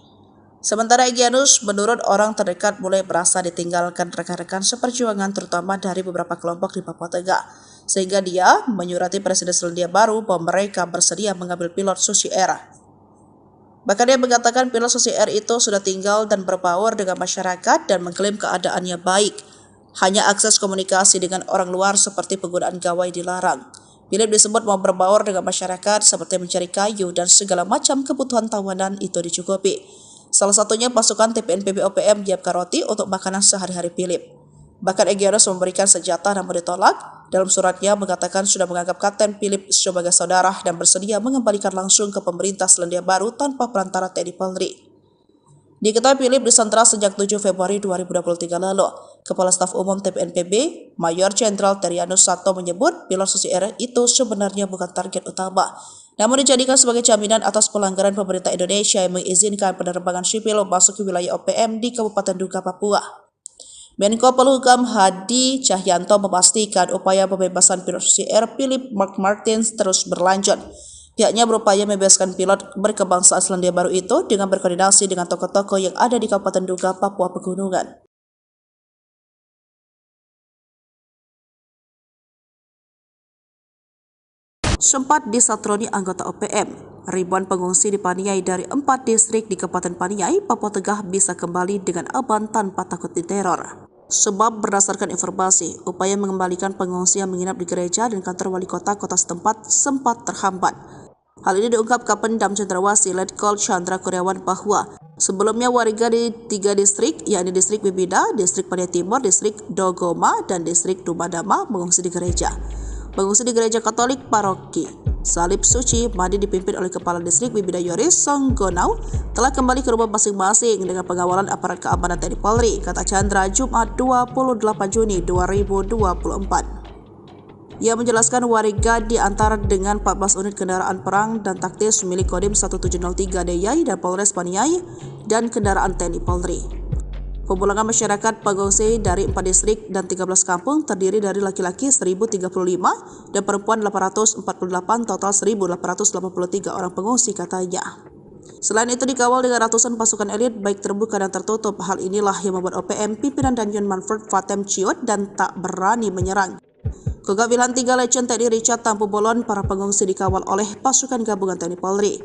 Sementara Egyanus, menurut orang terdekat mulai merasa ditinggalkan rekan-rekan seperjuangan terutama dari beberapa kelompok di Papua Tengah. Sehingga dia menyurati Presiden Selandia Baru bahwa mereka bersedia mengambil pilot Susi Air. Bahkan dia mengatakan pilot Susi Air itu sudah tinggal dan berbaur dengan masyarakat dan mengklaim keadaannya baik. Hanya akses komunikasi dengan orang luar seperti penggunaan gawai dilarang. Philip disebut mau berbaur dengan masyarakat seperti mencari kayu dan segala macam kebutuhan tahunan itu dicukupi. Salah satunya pasukan TPNPB OPM menyiapkan roti untuk makanan sehari-hari Philip. Bahkan Egyanus memberikan senjata namun ditolak. Dalam suratnya mengatakan sudah menganggap Kapten Philip sebagai saudara dan bersedia mengembalikan langsung ke pemerintah Selandia Baru tanpa perantara TNI Polri. Diketahui Philip disandra sejak 7 Februari 2023 lalu. Kepala Staf Umum TPNPB, Mayor Jenderal Terianus Sato menyebut pilot Susi Air itu sebenarnya bukan target utama, namun dijadikan sebagai jaminan atas pelanggaran pemerintah Indonesia yang mengizinkan penerbangan sipil masuk ke wilayah OPM di Kabupaten Duga, Papua. Menko Polhukam Hadi Cahyanto memastikan upaya pembebasan pilot Susi Air Philip Mark Martins terus berlanjut. Pihaknya berupaya membebaskan pilot berkebangsaan Selandia Baru itu dengan berkoordinasi dengan tokoh-tokoh yang ada di Kabupaten Duga, Papua Pegunungan. Sempat disatroni anggota OPM, ribuan pengungsi di Paniai dari 4 distrik di Kabupaten Paniai, Papua Tengah bisa kembali dengan aman tanpa takut diteror. Sebab berdasarkan informasi, upaya mengembalikan pengungsi yang menginap di gereja dan kantor wali kota setempat sempat terhambat. Hal ini diungkap Kapendam Cendrawasih Letkol Chandra Kurniawan bahwa sebelumnya warga di 3 distrik, yakni distrik Bibida, distrik Paniai Timur, distrik Dogoma, dan distrik Dumadama mengungsi di gereja. Mengungsi di gereja Katolik Paroki Salib Suci Madi dipimpin oleh Kepala Distrik Bibida Yoris Songgonau telah kembali ke rumah masing-masing dengan pengawalan aparat keamanan TNI Polri, kata Chandra Jumat 28 Juni 2024. Ia menjelaskan warga diantar dengan 14 unit kendaraan perang dan taktis milik Kodim 1703 Deyai dan Polres Paniai dan kendaraan TNI Polri. Pemulangan masyarakat pengungsi dari 4 distrik dan 13 kampung terdiri dari laki-laki 1.035 dan perempuan 848, total 1.883 orang pengungsi, katanya. Selain itu dikawal dengan ratusan pasukan elit baik terbuka dan tertutup. Hal inilah yang membuat OPM pimpinan Danjen Manfred Fatem ciut dan tak berani menyerang. Kogak Wilhan 3 Legend TNI Richard Tampu Bolon, para pengungsi dikawal oleh pasukan gabungan TNI Polri.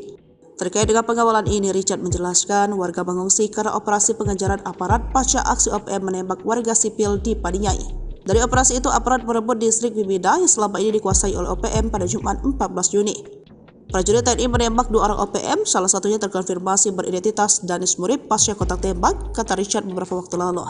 Terkait dengan pengawalan ini, Richard menjelaskan warga mengungsi karena operasi pengejaran aparat pasca aksi OPM menembak warga sipil di Paniai. Dari operasi itu, aparat merebut distrik Bibida yang selama ini dikuasai oleh OPM pada Jumat 14 Juni. Prajurit TNI menembak 2 orang OPM, salah satunya terkonfirmasi beridentitas Danis Murib pasca kontak tembak, kata Richard beberapa waktu lalu.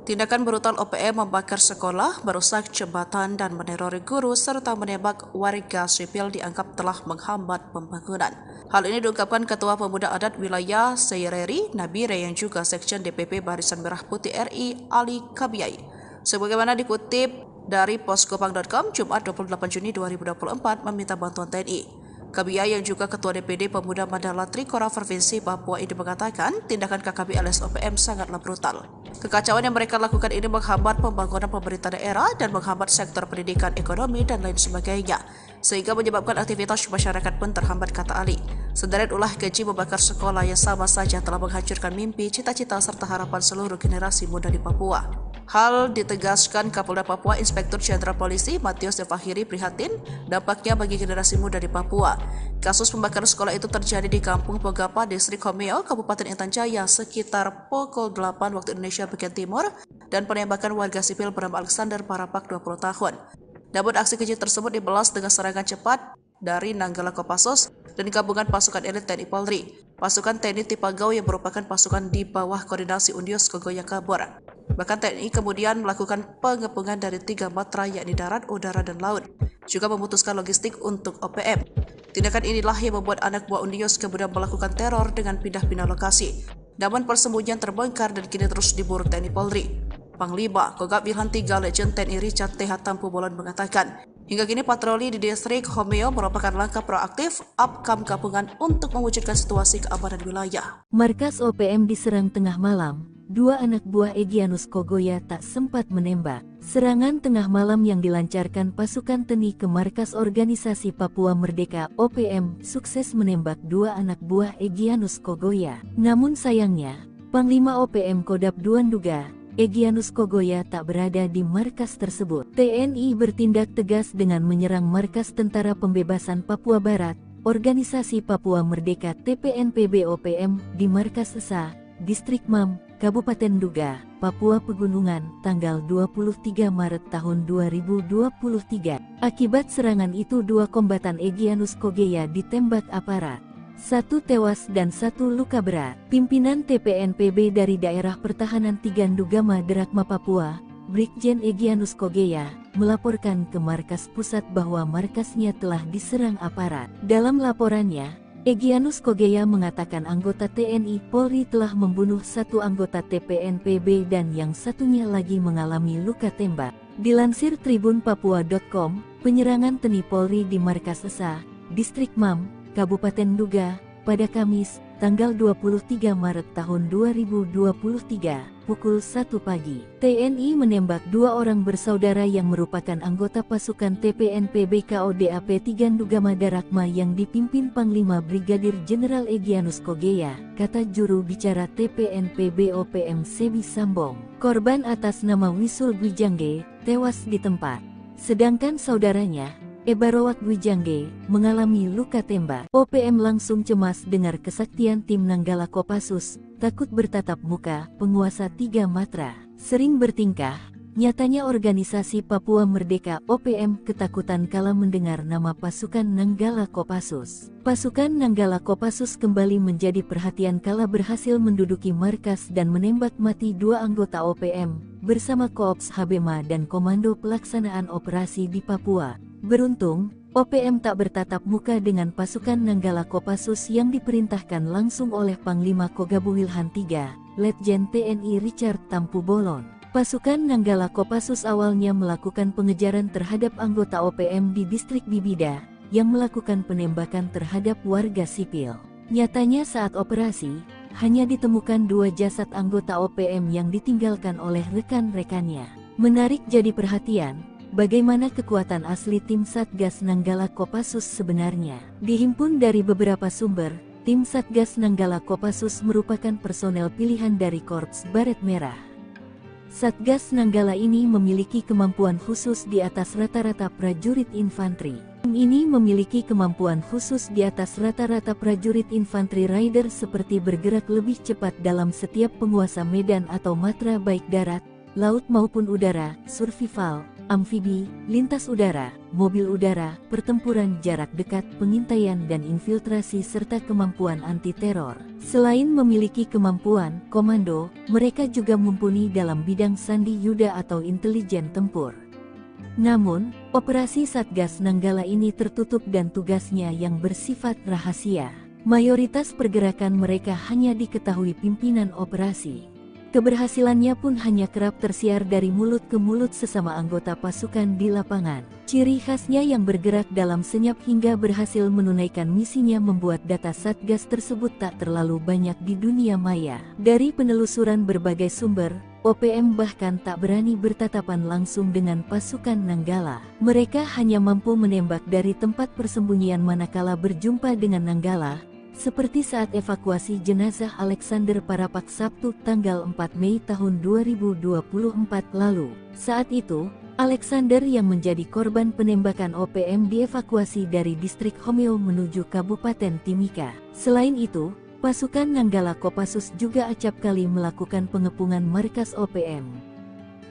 Tindakan brutal OPM membakar sekolah, merusak jembatan dan menerori guru serta menembak warga sipil dianggap telah menghambat pembangunan. Hal ini diungkapkan Ketua Pemuda Adat Wilayah Seireri Nabire yang juga Sekjen DPP Barisan Merah Putih RI Ali Kabiai. Sebagaimana dikutip dari poskopang.com Jumat 28 Juni 2024 meminta bantuan TNI. Kabiai yang juga Ketua DPD Pemuda Mandala Trikora Provinsi Papua ini mengatakan tindakan KKB alias OPM sangatlah brutal. Kekacauan yang mereka lakukan ini menghambat pembangunan pemerintah daerah dan menghambat sektor pendidikan, ekonomi, dan lain sebagainya, sehingga menyebabkan aktivitas masyarakat pun terhambat, kata Ali. Sederet ulah keji membakar sekolah yang sama saja telah menghancurkan mimpi, cita-cita, serta harapan seluruh generasi muda di Papua. Hal ditegaskan Kapolda Papua Inspektur Jenderal Polisi Matius Devahiri prihatin dampaknya bagi generasi muda di Papua. Kasus pembakaran sekolah itu terjadi di Kampung Pogapa, Distrik Homeo, Kabupaten Intan Jaya sekitar pukul 8 waktu Indonesia bagian timur dan penembakan warga sipil bernama Alexander Parapak 20 tahun. Namun aksi keji tersebut dibalas dengan serangan cepat dari Nanggala Kopassus dan gabungan pasukan elit TNI Polri. Pasukan TNI Tipagau yang merupakan pasukan di bawah koordinasi Undios Kogoya kabur. Bahkan TNI kemudian melakukan pengepungan dari 3 matra yakni darat, udara, dan laut. Juga memutuskan logistik untuk OPM. Tindakan inilah yang membuat anak buah Undios kemudian melakukan teror dengan pindah-pindah lokasi. Namun persembunyian terbongkar dan kini terus diburu TNI Polri. Panglima Kogak Wilhan 3 Legend TNI Richard TH Tampu Bolon mengatakan, hingga kini patroli di distrik Homeo merupakan langkah proaktif Apkam gabungan untuk mewujudkan situasi keamanan wilayah. Markas OPM diserang tengah malam. dua anak buah Egyanus Kogoya tak sempat menembak. Serangan tengah malam yang dilancarkan pasukan TNI ke markas Organisasi Papua Merdeka (OPM) sukses menembak dua anak buah Egyanus Kogoya. Namun sayangnya, Panglima OPM Kodap II Nduga, Egyanus Kogoya tak berada di markas tersebut. TNI bertindak tegas dengan menyerang markas Tentara Pembebasan Papua Barat, Organisasi Papua Merdeka TPNPB OPM di markas Esa, Distrik Mam, Kabupaten Nduga, Papua Pegunungan, tanggal 23 Maret tahun 2023. Akibat serangan itu dua kombatan Egyanus Kogoya ditembak aparat. Satu tewas dan satu luka berat. Pimpinan TPNPB dari Daerah Pertahanan 3 Ndugama Derakma Papua, Brigjen Egyanus Kogoya, melaporkan ke markas pusat bahwa markasnya telah diserang aparat. Dalam laporannya, Egyanus Kogoya mengatakan anggota TNI Polri telah membunuh satu anggota TPNPB dan yang satunya lagi mengalami luka tembak. Dilansir tribunpapua.com, penyerangan TNI Polri di markas Esa, Distrik Mam, Kabupaten Nduga, pada Kamis, tanggal 23 Maret tahun 2023, pukul 1 pagi. TNI menembak dua orang bersaudara yang merupakan anggota pasukan TPNPB KODAP 3 Ndugama Darakma yang dipimpin Panglima Brigadir Jenderal Egyanus Kogoya, kata juru bicara TPNPB OPM Sebi Sambong. Korban atas nama Wisul Gwijangge, tewas di tempat. Sedangkan saudaranya, Ebarowak Gwijangge, mengalami luka tembak. OPM langsung cemas dengar kesaktian tim Nanggala Kopassus, takut bertatap muka, penguasa 3 Matra. Sering bertingkah, nyatanya Organisasi Papua Merdeka OPM ketakutan kala mendengar nama pasukan Nanggala Kopassus. Pasukan Nanggala Kopassus kembali menjadi perhatian kala berhasil menduduki markas dan menembak mati dua anggota OPM, bersama Koops Habema dan Komando Pelaksanaan Operasi di Papua. Beruntung, OPM tak bertatap muka dengan pasukan Nanggala Kopassus yang diperintahkan langsung oleh Panglima Kogabuwilhan III, Letjen TNI Richard Tampu Bolon. Pasukan Nanggala Kopassus awalnya melakukan pengejaran terhadap anggota OPM di distrik Bibida, yang melakukan penembakan terhadap warga sipil. Nyatanya saat operasi, hanya ditemukan dua jasad anggota OPM yang ditinggalkan oleh rekan-rekannya. Menarik jadi perhatian, bagaimana kekuatan asli tim Satgas Nanggala Kopassus sebenarnya. Dihimpun dari beberapa sumber, tim Satgas Nanggala Kopassus merupakan personel pilihan dari Korps Baret Merah. Satgas Nanggala ini memiliki kemampuan khusus di atas rata-rata prajurit infanteri. Tim ini memiliki kemampuan khusus di atas rata-rata prajurit infanteri rider seperti bergerak lebih cepat dalam setiap penguasa medan atau matra baik darat, laut maupun udara, survival, amfibi, lintas udara, mobil udara, pertempuran jarak dekat, pengintaian dan infiltrasi serta kemampuan anti-teror. Selain memiliki kemampuan komando, mereka juga mumpuni dalam bidang sandi yuda atau intelijen tempur. Namun, operasi Satgas Nanggala ini tertutup dan tugasnya yang bersifat rahasia. Mayoritas pergerakan mereka hanya diketahui pimpinan operasi. Keberhasilannya pun hanya kerap tersiar dari mulut ke mulut sesama anggota pasukan di lapangan. Ciri khasnya yang bergerak dalam senyap hingga berhasil menunaikan misinya membuat data Satgas tersebut tak terlalu banyak di dunia maya. Dari penelusuran berbagai sumber, OPM bahkan tak berani bertatapan langsung dengan pasukan Nanggala. Mereka hanya mampu menembak dari tempat persembunyian manakala berjumpa dengan Nanggala, seperti saat evakuasi jenazah Alexander Parapak Sabtu tanggal 4 Mei tahun 2024 lalu. Saat itu, Alexander yang menjadi korban penembakan OPM dievakuasi dari distrik Homeo menuju Kabupaten Timika. Selain itu, pasukan Nanggala Kopassus juga acap kali melakukan pengepungan markas OPM.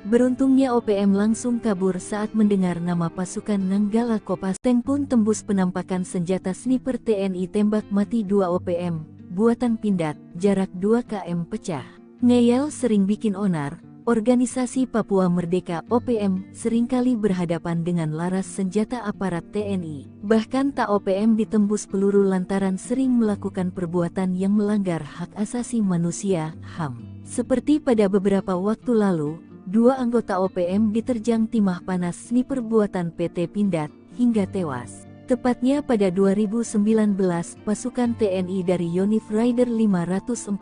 Beruntungnya OPM langsung kabur saat mendengar nama pasukan Nanggala Kopassus. Tank pun tembus penampakan senjata sniper TNI tembak mati dua OPM, buatan Pindad, jarak 2 km pecah. Ngeyel sering bikin onar, Organisasi Papua Merdeka OPM seringkali berhadapan dengan laras senjata aparat TNI. Bahkan tak OPM ditembus peluru lantaran sering melakukan perbuatan yang melanggar hak asasi manusia, HAM. Seperti pada beberapa waktu lalu, dua anggota OPM diterjang timah panas sniper buatan PT Pindad hingga tewas. Tepatnya pada 2019, pasukan TNI dari Yonif Rider 514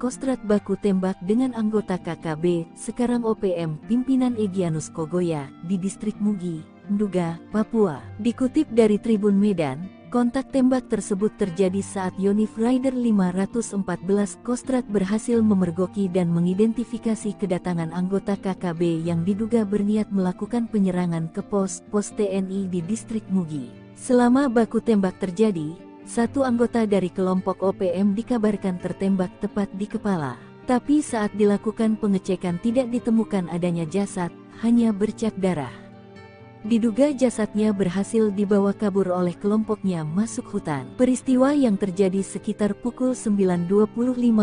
Kostrad baku tembak dengan anggota KKB, sekarang OPM, pimpinan Egyanus Kogoya, di distrik Mugi, Nduga, Papua. Dikutip dari Tribun Medan, kontak tembak tersebut terjadi saat Yonif Rider 514 Kostrad berhasil memergoki dan mengidentifikasi kedatangan anggota KKB yang diduga berniat melakukan penyerangan ke pos TNI di distrik Mugi. Selama baku tembak terjadi, satu anggota dari kelompok OPM dikabarkan tertembak tepat di kepala. Tapi saat dilakukan pengecekan tidak ditemukan adanya jasad, hanya bercak darah. Diduga jasadnya berhasil dibawa kabur oleh kelompoknya masuk hutan. Peristiwa yang terjadi sekitar pukul 9.25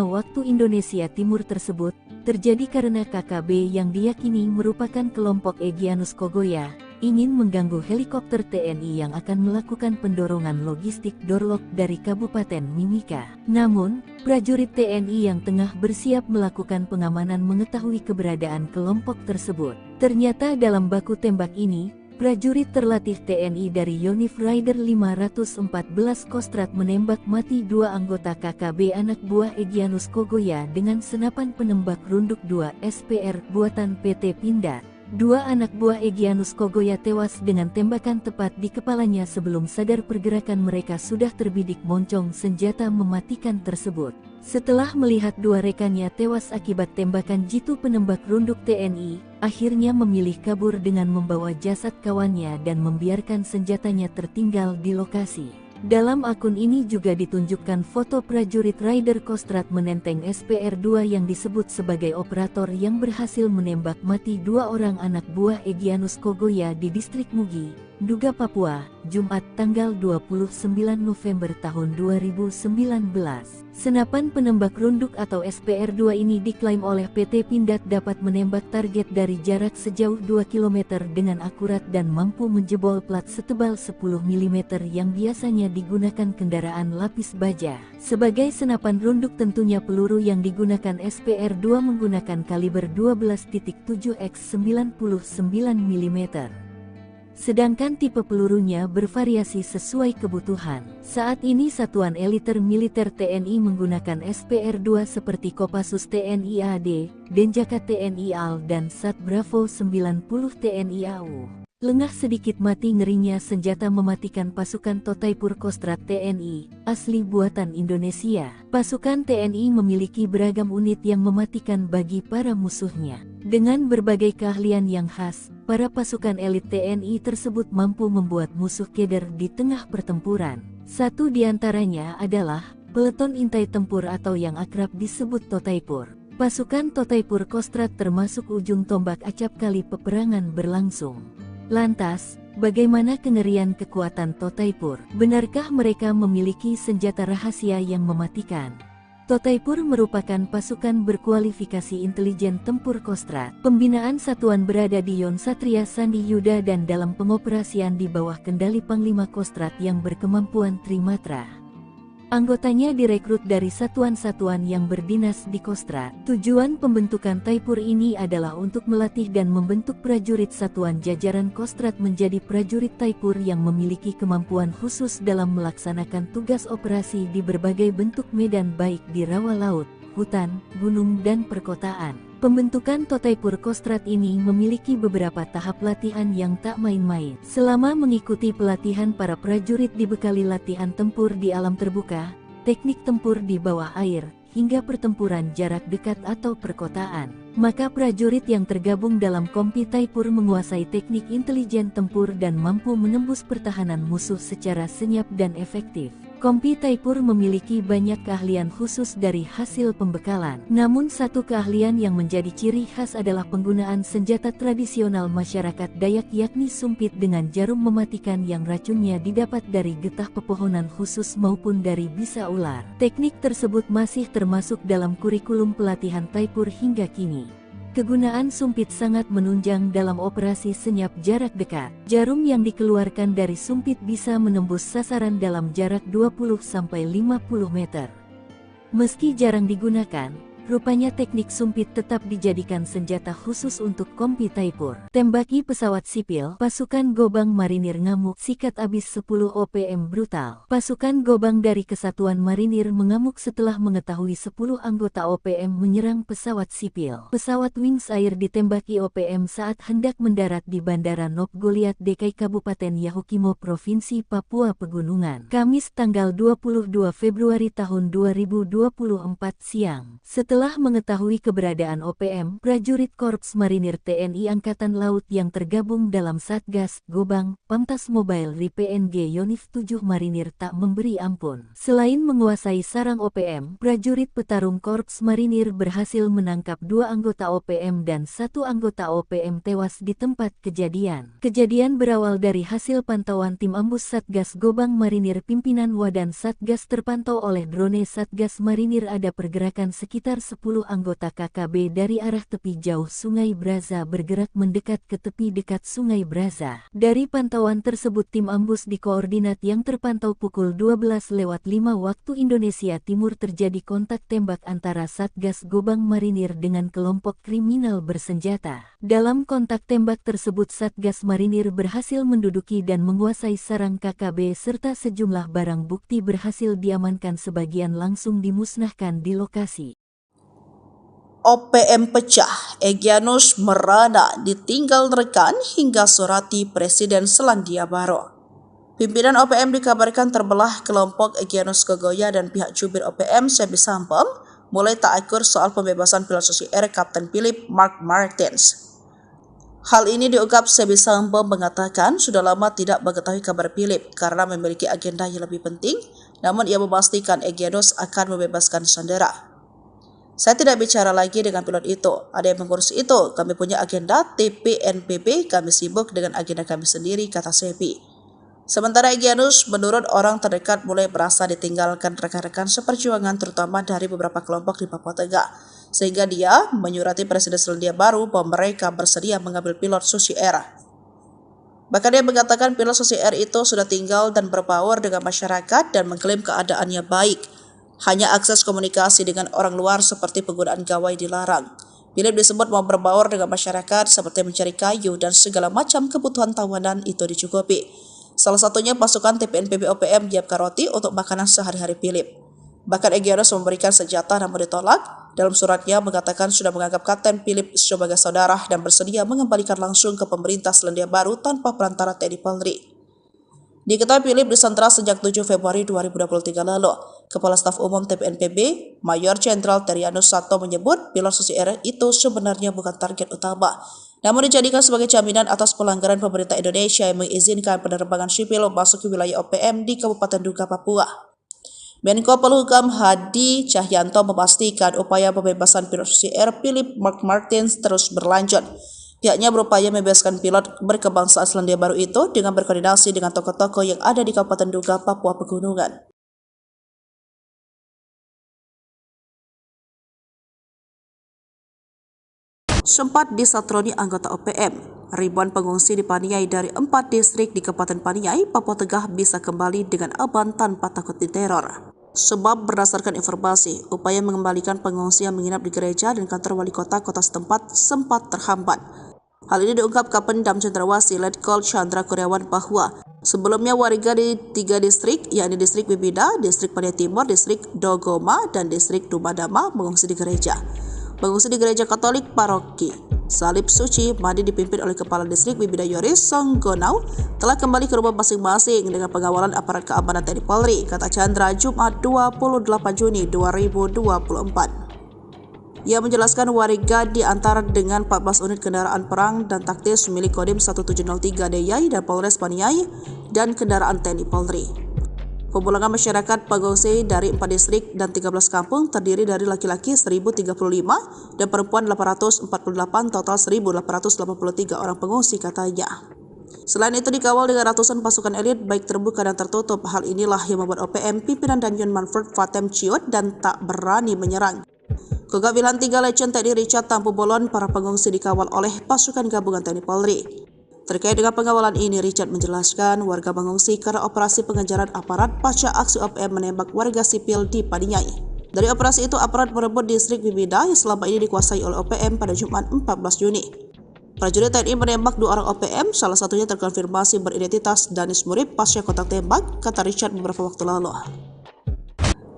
waktu Indonesia Timur tersebut, terjadi karena KKB yang diyakini merupakan kelompok Egyanus Kogoya, ingin mengganggu helikopter TNI yang akan melakukan pendorongan logistik Dorlok dari Kabupaten Mimika. Namun, prajurit TNI yang tengah bersiap melakukan pengamanan mengetahui keberadaan kelompok tersebut. Ternyata dalam baku tembak ini, prajurit terlatih TNI dari Yonif Rider 514 Kostrad menembak mati dua anggota KKB anak buah Egyanus Kogoya dengan senapan penembak runduk 2 SPR buatan PT Pindad. Dua anak buah Egyanus Kogoya tewas dengan tembakan tepat di kepalanya sebelum sadar pergerakan mereka sudah terbidik moncong senjata mematikan tersebut. Setelah melihat dua rekannya tewas akibat tembakan jitu penembak runduk TNI, akhirnya memilih kabur dengan membawa jasad kawannya dan membiarkan senjatanya tertinggal di lokasi. Dalam akun ini juga ditunjukkan foto prajurit Rider Kostrad menenteng SPR-2 yang disebut sebagai operator yang berhasil menembak mati dua orang anak buah Egyanus Kogoya di distrik Mugi, Nduga, Papua, Jumat tanggal 29 November tahun 2019. Senapan penembak runduk atau SPR-2 ini diklaim oleh PT Pindad dapat menembak target dari jarak sejauh 2 km dengan akurat dan mampu menjebol plat setebal 10 mm yang biasanya digunakan kendaraan lapis baja. Sebagai senapan runduk tentunya peluru yang digunakan SPR-2 menggunakan kaliber 12.7 x 99 mm. Sedangkan tipe pelurunya bervariasi sesuai kebutuhan. Saat ini Satuan Eliter Militer TNI menggunakan SPR-2 seperti Kopassus TNI AD, Denjaka TNI AL dan Sat Bravo 90 TNI AU. Lengah sedikit mati ngerinya senjata mematikan pasukan Totaipur Kostrad TNI, asli buatan Indonesia. Pasukan TNI memiliki beragam unit yang mematikan bagi para musuhnya. Dengan berbagai keahlian yang khas, para pasukan elit TNI tersebut mampu membuat musuh keder di tengah pertempuran. Satu di antaranya adalah peleton intai tempur atau yang akrab disebut Totaipur. Pasukan Totaipur Kostrad termasuk ujung tombak acap kali peperangan berlangsung. Lantas, bagaimana kengerian kekuatan Totaipur? Benarkah mereka memiliki senjata rahasia yang mematikan? Totaipur merupakan pasukan berkualifikasi intelijen tempur Kostrad. Pembinaan satuan berada di Yon Satria Sandi Yuda dan dalam pengoperasian di bawah kendali Panglima Kostrad yang berkemampuan Trimatra. Anggotanya direkrut dari satuan-satuan yang berdinas di Kostrad. Tujuan pembentukan Taipur ini adalah untuk melatih dan membentuk prajurit satuan jajaran Kostrad menjadi prajurit Taipur yang memiliki kemampuan khusus dalam melaksanakan tugas operasi di berbagai bentuk medan baik di rawa laut, hutan, gunung dan perkotaan. Pembentukan Totaipur Kostrad ini memiliki beberapa tahap latihan yang tak main-main. Selama mengikuti pelatihan, para prajurit dibekali latihan tempur di alam terbuka, teknik tempur di bawah air, hingga pertempuran jarak dekat atau perkotaan. Maka prajurit yang tergabung dalam Kompi Taipur menguasai teknik intelijen tempur dan mampu menembus pertahanan musuh secara senyap dan efektif. Kompi Taipur memiliki banyak keahlian khusus dari hasil pembekalan. Namun satu keahlian yang menjadi ciri khas adalah penggunaan senjata tradisional masyarakat Dayak yakni sumpit dengan jarum mematikan yang racunnya didapat dari getah pepohonan khusus maupun dari bisa ular. Teknik tersebut masih termasuk dalam kurikulum pelatihan Taipur hingga kini. Kegunaan sumpit sangat menunjang dalam operasi senyap jarak dekat. Jarum yang dikeluarkan dari sumpit bisa menembus sasaran dalam jarak 20-50 meter. Meski jarang digunakan, Rupanya teknik sumpit tetap dijadikan senjata khusus untuk Kompi Taipur. Tembaki pesawat sipil, pasukan Gobang Marinir ngamuk, sikat abis 10 OPM brutal. Pasukan Gobang dari Kesatuan Marinir mengamuk setelah mengetahui 10 anggota OPM menyerang pesawat sipil. Pesawat Wings Air ditembaki OPM saat hendak mendarat di Bandara Nop Goliat Dekai Kabupaten Yahukimo Provinsi Papua Pegunungan. Kamis tanggal 22 Februari tahun 2024 siang. Setelah mengetahui keberadaan OPM, prajurit Korps Marinir TNI Angkatan Laut yang tergabung dalam Satgas Gobang, Pamtas Mobile Ri PNG Yonif 7 Marinir tak memberi ampun. Selain menguasai sarang OPM, prajurit petarung Korps Marinir berhasil menangkap 2 anggota OPM dan 1 anggota OPM tewas di tempat kejadian. Kejadian berawal dari hasil pantauan tim ambus Satgas Gobang Marinir pimpinan Wadan Satgas terpantau oleh drone Satgas Marinir ada pergerakan sekitar 10 anggota KKB dari arah tepi jauh Sungai Braza bergerak mendekat ke tepi dekat Sungai Braza. Dari pantauan tersebut tim ambus di koordinat yang terpantau pukul 12:05 waktu Indonesia Timur terjadi kontak tembak antara Satgas Gobang Marinir dengan kelompok kriminal bersenjata. Dalam kontak tembak tersebut Satgas Marinir berhasil menduduki dan menguasai sarang KKB serta sejumlah barang bukti berhasil diamankan, sebagian langsung dimusnahkan di lokasi. OPM pecah, Egyanus merana ditinggal rekan hingga surati Presiden Selandia Baru. Pimpinan OPM dikabarkan terbelah kelompok Egyanus Kogoya dan pihak jubir OPM Sebi Sampom mulai tak akur soal pembebasan pilot Susi Air Kapten Philip Mark Martins. Hal ini diungkap Sebi Sampom mengatakan sudah lama tidak mengetahui kabar Philip karena memiliki agenda yang lebih penting, namun ia memastikan Egyanus akan membebaskan sandera. Saya tidak bicara lagi dengan pilot itu, ada yang mengurus itu, kami punya agenda TPNPB, kami sibuk dengan agenda kami sendiri, kata Sebi. Sementara Egyanus menurut orang terdekat mulai merasa ditinggalkan rekan-rekan seperjuangan terutama dari beberapa kelompok di Papua Tengah, sehingga dia menyurati Presiden Selandia Baru bahwa mereka bersedia mengambil pilot Susi Air. Bahkan dia mengatakan pilot Susi Air itu sudah tinggal dan berbaur dengan masyarakat dan mengklaim keadaannya baik. Hanya akses komunikasi dengan orang luar seperti penggunaan gawai dilarang. Philip disebut mau berbaur dengan masyarakat seperti mencari kayu dan segala macam kebutuhan tawanan itu dicukupi. Salah satunya pasukan TPNPB OPM menyiapkan roti untuk makanan sehari-hari Philip. Bahkan Egyanus memberikan senjata namun ditolak. Dalam suratnya mengatakan sudah menganggap Kapten Philip sebagai saudara dan bersedia mengembalikan langsung ke pemerintah Selandia Baru tanpa perantara TNI Polri. Diketahui Philip disandra sejak 7 Februari 2023 lalu. Kepala Staf Umum TPNPB, Mayor Jenderal Terianus Sato menyebut pilot Susi Air itu sebenarnya bukan target utama, namun dijadikan sebagai jaminan atas pelanggaran pemerintah Indonesia yang mengizinkan penerbangan sipil masuk ke wilayah OPM di Kabupaten Duga, Papua. Menko Polhukam Hadi Cahyanto memastikan upaya pembebasan pilot Susi Air Philip Mark Martins terus berlanjut. Pihaknya berupaya membebaskan pilot berkebangsaan Selandia Baru itu dengan berkoordinasi dengan tokoh-tokoh yang ada di Kabupaten Duga, Papua Pegunungan. Sempat disatroni anggota OPM, ribuan pengungsi di Paniai dari 4 distrik di Kabupaten Paniai, Papua Tengah bisa kembali dengan aman tanpa takut diteror. Sebab berdasarkan informasi, upaya mengembalikan pengungsi yang menginap di gereja dan kantor wali kota setempat sempat terhambat. Hal ini diungkap Kapendam Cendrawasih Letkol Chandra Kurniawan bahwa sebelumnya warga di 3 distrik, yakni distrik Bibida, distrik Paniai Timur, distrik Dogoma, dan distrik Dumadama mengungsi di gereja. Mengungsi di gereja Katolik Paroki Salib Suci Madi dipimpin oleh Kepala Distrik Bibida Yoris Songgonau telah kembali ke rumah masing-masing dengan pengawalan aparat keamanan TNI Polri, kata Chandra Jumat 28 Juni 2024. Ia menjelaskan warga diantar dengan 14 unit kendaraan perang dan taktis milik Kodim 1703 DIY dan Polres Paniai dan kendaraan TNI Polri. Pemulangan masyarakat pengungsi dari 4 distrik dan 13 kampung terdiri dari laki-laki 1.035 dan perempuan 848, total 1.883 orang pengungsi, katanya. Selain itu dikawal dengan ratusan pasukan elit baik terbuka dan tertutup. Hal inilah yang membuat OPM pimpinan Danjen Manfred Fatem ciut dan tak berani menyerang. Kegagalan 3 Legend TNI Richard Tampu Bolon, para pengungsi dikawal oleh pasukan gabungan TNI Polri. Terkait dengan pengawalan ini, Richard menjelaskan warga mengungsi karena operasi pengejaran aparat pasca aksi OPM menembak warga sipil di Paniai. Dari operasi itu, aparat merebut distrik Bibida yang selama ini dikuasai oleh OPM pada Jumat 14 Juni. Prajurit TNI menembak 2 orang OPM, salah satunya terkonfirmasi beridentitas Danis Murib pasca kontak tembak, kata Richard beberapa waktu lalu.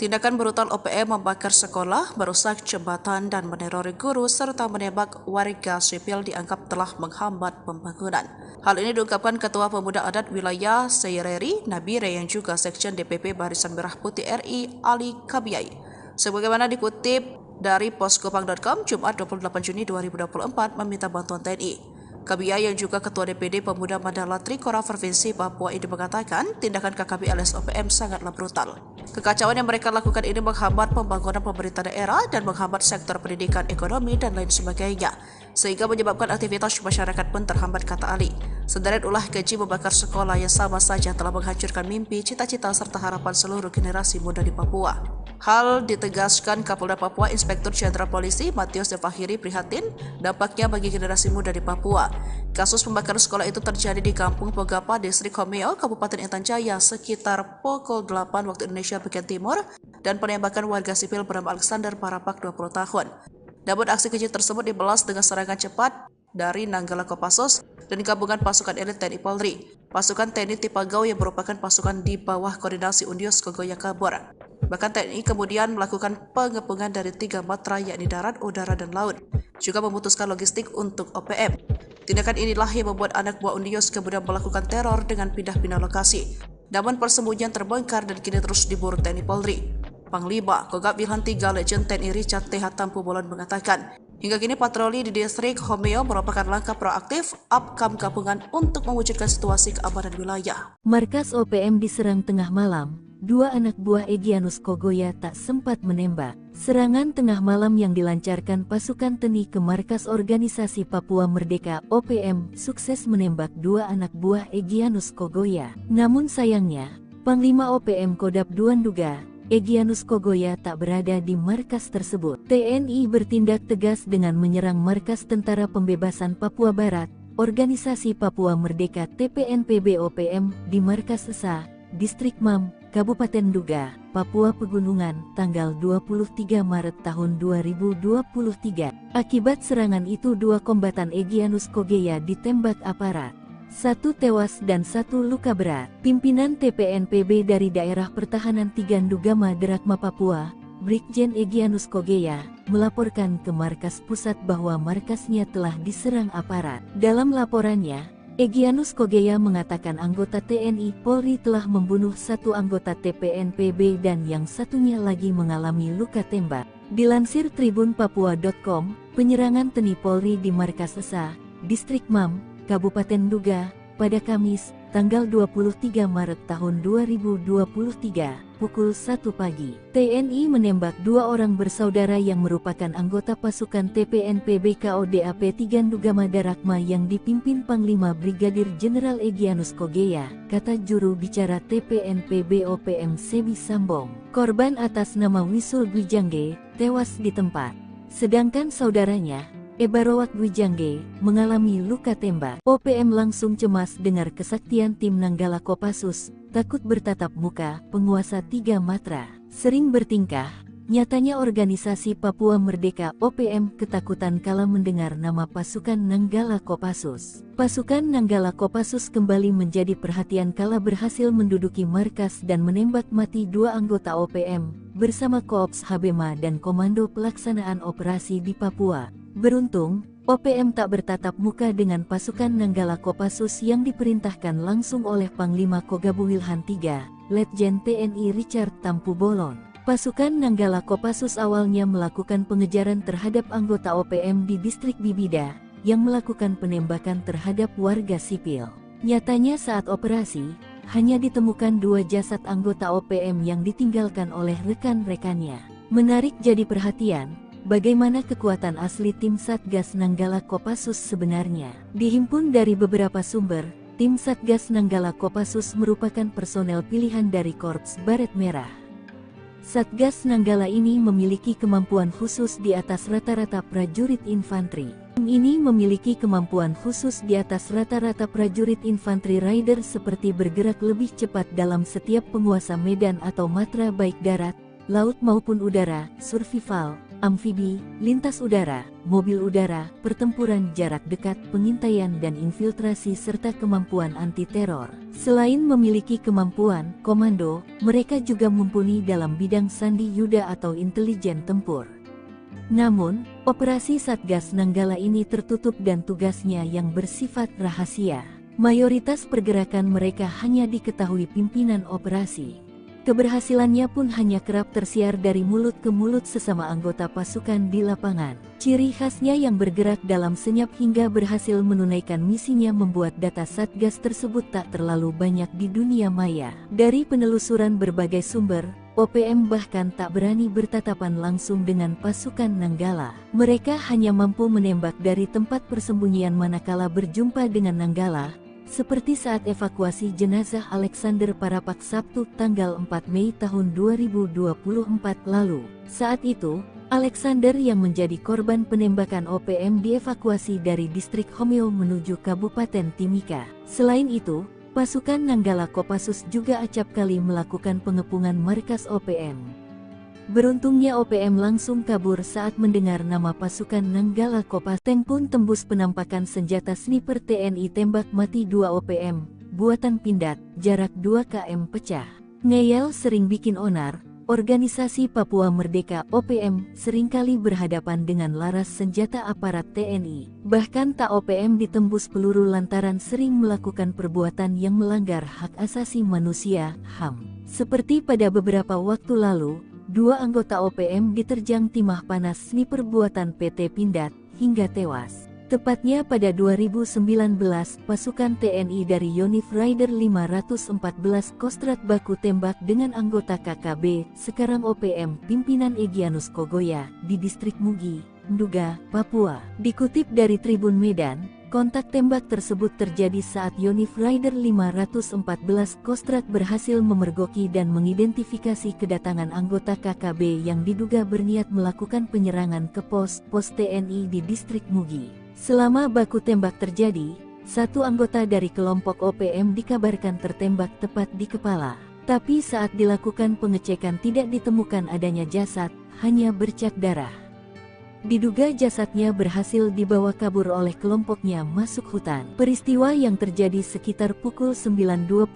Tindakan brutal OPM membakar sekolah, merusak jembatan, dan menerori guru, serta menembak warga sipil dianggap telah menghambat pembangunan. Hal ini diungkapkan Ketua Pemuda Adat Wilayah Seireri, Nabire, yang juga Sekjen DPP Barisan Merah Putih RI, Ali Kabiyai. Sebagaimana dikutip dari poskopang.com, Jumat 28 Juni 2024 meminta bantuan TNI. Kabiyai yang juga Ketua DPD Pemuda Mandala Trikora Provinsi Papua ini mengatakan tindakan KKB alias OPM sangatlah brutal. Kekacauan yang mereka lakukan ini menghambat pembangunan pemerintah daerah dan menghambat sektor pendidikan, ekonomi, dan lain sebagainya, sehingga menyebabkan aktivitas masyarakat pun terhambat, kata Ali. Sederet ulah keji membakar sekolah yang sama saja telah menghancurkan mimpi, cita-cita, serta harapan seluruh generasi muda di Papua. Hal ditegaskan Kapolda Papua Inspektur Jenderal Polisi Matius Devahiri prihatin dampaknya bagi generasi muda di Papua. Kasus pembakaran sekolah itu terjadi di Kampung Pogapa, Distrik Homeo, Kabupaten Intan Jaya sekitar pukul 8 waktu Indonesia bagian timur dan penembakan warga sipil bernama Alexander Parapak 20 tahun. Namun aksi keji tersebut dibalas dengan serangan cepat dari Nanggala Kopassus dan gabungan pasukan elit TNI Polri. Pasukan TNI Tipagau yang merupakan pasukan di bawah koordinasi Undios Kogoya kabur. Bahkan TNI kemudian melakukan pengepungan dari 3 matra yakni darat, udara, dan laut. Juga memutuskan logistik untuk OPM. Tindakan inilah yang membuat anak buah Undios kemudian melakukan teror dengan pindah-pindah lokasi. Namun persembunyian terbongkar dan kini terus diburu TNI Polri. Panglima Kogab Wilhan III Legend TNI Richard T. Tampu Bolon mengatakan, hingga kini patroli di distrik Homeo merupakan langkah proaktif Apkam gabungan untuk mewujudkan situasi keamanan wilayah. Markas OPM diserang tengah malam. 2 anak buah Egyanus Kogoya tak sempat menembak. Serangan tengah malam yang dilancarkan pasukan TNI ke markas organisasi Papua Merdeka OPM sukses menembak 2 anak buah Egyanus Kogoya. Namun sayangnya, Panglima OPM Kodap II duga Egyanus Kogoya tak berada di markas tersebut. TNI bertindak tegas dengan menyerang markas Tentara Pembebasan Papua Barat, Organisasi Papua Merdeka TPNPB OPM di markas Esa, Distrik Mam, Kabupaten Duga, Papua Pegunungan, tanggal 23 Maret tahun 2023. Akibat serangan itu 2 kombatan Egyanus Kogoya ditembak aparat. 1 tewas dan 1 luka berat. Pimpinan TPNPB dari Daerah Pertahanan Tigandugama Derakma Papua, Brigjen Egyanus Kogoya, melaporkan ke markas pusat bahwa markasnya telah diserang aparat. Dalam laporannya, Egyanus Kogoya mengatakan anggota TNI Polri telah membunuh 1 anggota TPNPB dan yang satunya lagi mengalami luka tembak. Dilansir tribunpapua.com, penyerangan TNI Polri di markas Esa, Distrik Mam, Kabupaten Duga, pada Kamis, tanggal 23 Maret tahun 2023, pukul 1 pagi. TNI menembak 2 orang bersaudara yang merupakan anggota pasukan TPNPB KODAP Tigandugama Darakma yang dipimpin Panglima Brigadir Jenderal Egyanus Kogoya, kata juru bicara TPNPB OPM Sebi Sambong. Korban atas nama Wisul Gwijangge tewas di tempat. Sedangkan saudaranya, Ebarowak Gwijangge, mengalami luka tembak. OPM langsung cemas dengar kesaktian tim Nanggala Kopassus, takut bertatap muka, penguasa 3 matra. Sering bertingkah, nyatanya organisasi Papua Merdeka OPM ketakutan kala mendengar nama pasukan Nanggala Kopassus. Pasukan Nanggala Kopassus kembali menjadi perhatian kala berhasil menduduki markas dan menembak mati 2 anggota OPM, bersama Koops Habema dan Komando Pelaksanaan Operasi di Papua. Beruntung, OPM tak bertatap muka dengan pasukan Nanggala Kopassus yang diperintahkan langsung oleh Panglima Kogab Wilhan III, Letjen TNI Richard Tampu Bolon. Pasukan Nanggala Kopassus awalnya melakukan pengejaran terhadap anggota OPM di distrik Bibida, yang melakukan penembakan terhadap warga sipil. Nyatanya saat operasi, hanya ditemukan 2 jasad anggota OPM yang ditinggalkan oleh rekan-rekannya. Menarik jadi perhatian, bagaimana kekuatan asli tim Satgas Nanggala Kopassus sebenarnya? Dihimpun dari beberapa sumber, tim Satgas Nanggala Kopassus merupakan personel pilihan dari Korps Baret Merah. Satgas Nanggala ini memiliki kemampuan khusus di atas rata-rata prajurit infanteri. Tim ini memiliki kemampuan khusus di atas rata-rata prajurit infanteri rider seperti bergerak lebih cepat dalam setiap penguasa medan atau matra baik darat, laut maupun udara, survival, amfibi, lintas udara, mobil udara, pertempuran jarak dekat, pengintaian dan infiltrasi serta kemampuan anti-teror. Selain memiliki kemampuan komando, mereka juga mumpuni dalam bidang sandi yuda atau intelijen tempur. Namun, operasi Satgas Nanggala ini tertutup dan tugasnya yang bersifat rahasia. Mayoritas pergerakan mereka hanya diketahui pimpinan operasi. Keberhasilannya pun hanya kerap tersiar dari mulut ke mulut sesama anggota pasukan di lapangan. Ciri khasnya yang bergerak dalam senyap hingga berhasil menunaikan misinya membuat data Satgas tersebut tak terlalu banyak di dunia maya. Dari penelusuran berbagai sumber, OPM bahkan tak berani bertatapan langsung dengan pasukan Nanggala. Mereka hanya mampu menembak dari tempat persembunyian manakala berjumpa dengan Nanggala, seperti saat evakuasi jenazah Alexander Parapak Sabtu tanggal 4 Mei tahun 2024 lalu. Saat itu, Alexander yang menjadi korban penembakan OPM dievakuasi dari distrik Homeo menuju Kabupaten Timika. Selain itu, pasukan Nanggala Kopassus juga acap kali melakukan pengepungan markas OPM. Beruntungnya OPM langsung kabur saat mendengar nama pasukan Nanggala Kopassus. Tank pun tembus penampakan senjata sniper TNI tembak mati 2 OPM, buatan Pindad, jarak 2 km pecah. Ngeyel sering bikin onar, organisasi Papua Merdeka OPM seringkali berhadapan dengan laras senjata aparat TNI. Bahkan tak OPM ditembus peluru lantaran sering melakukan perbuatan yang melanggar hak asasi manusia, HAM. Seperti pada beberapa waktu lalu, 2 anggota OPM diterjang timah panas sniper buatan PT Pindad, hingga tewas. Tepatnya pada 2019, pasukan TNI dari Yonif Rider 514 Kostrat baku tembak dengan anggota KKB, sekarang OPM, pimpinan Egyanus Kogoya, di distrik Mugi, Nduga, Papua. Dikutip dari Tribun Medan, kontak tembak tersebut terjadi saat Yonif Rider 514 Kostrat berhasil memergoki dan mengidentifikasi kedatangan anggota KKB yang diduga berniat melakukan penyerangan ke pos TNI di distrik Mugi. Selama baku tembak terjadi, 1 anggota dari kelompok OPM dikabarkan tertembak tepat di kepala. Tapi saat dilakukan pengecekan tidak ditemukan adanya jasad, hanya bercak darah. Diduga jasadnya berhasil dibawa kabur oleh kelompoknya masuk hutan. Peristiwa yang terjadi sekitar pukul 9.25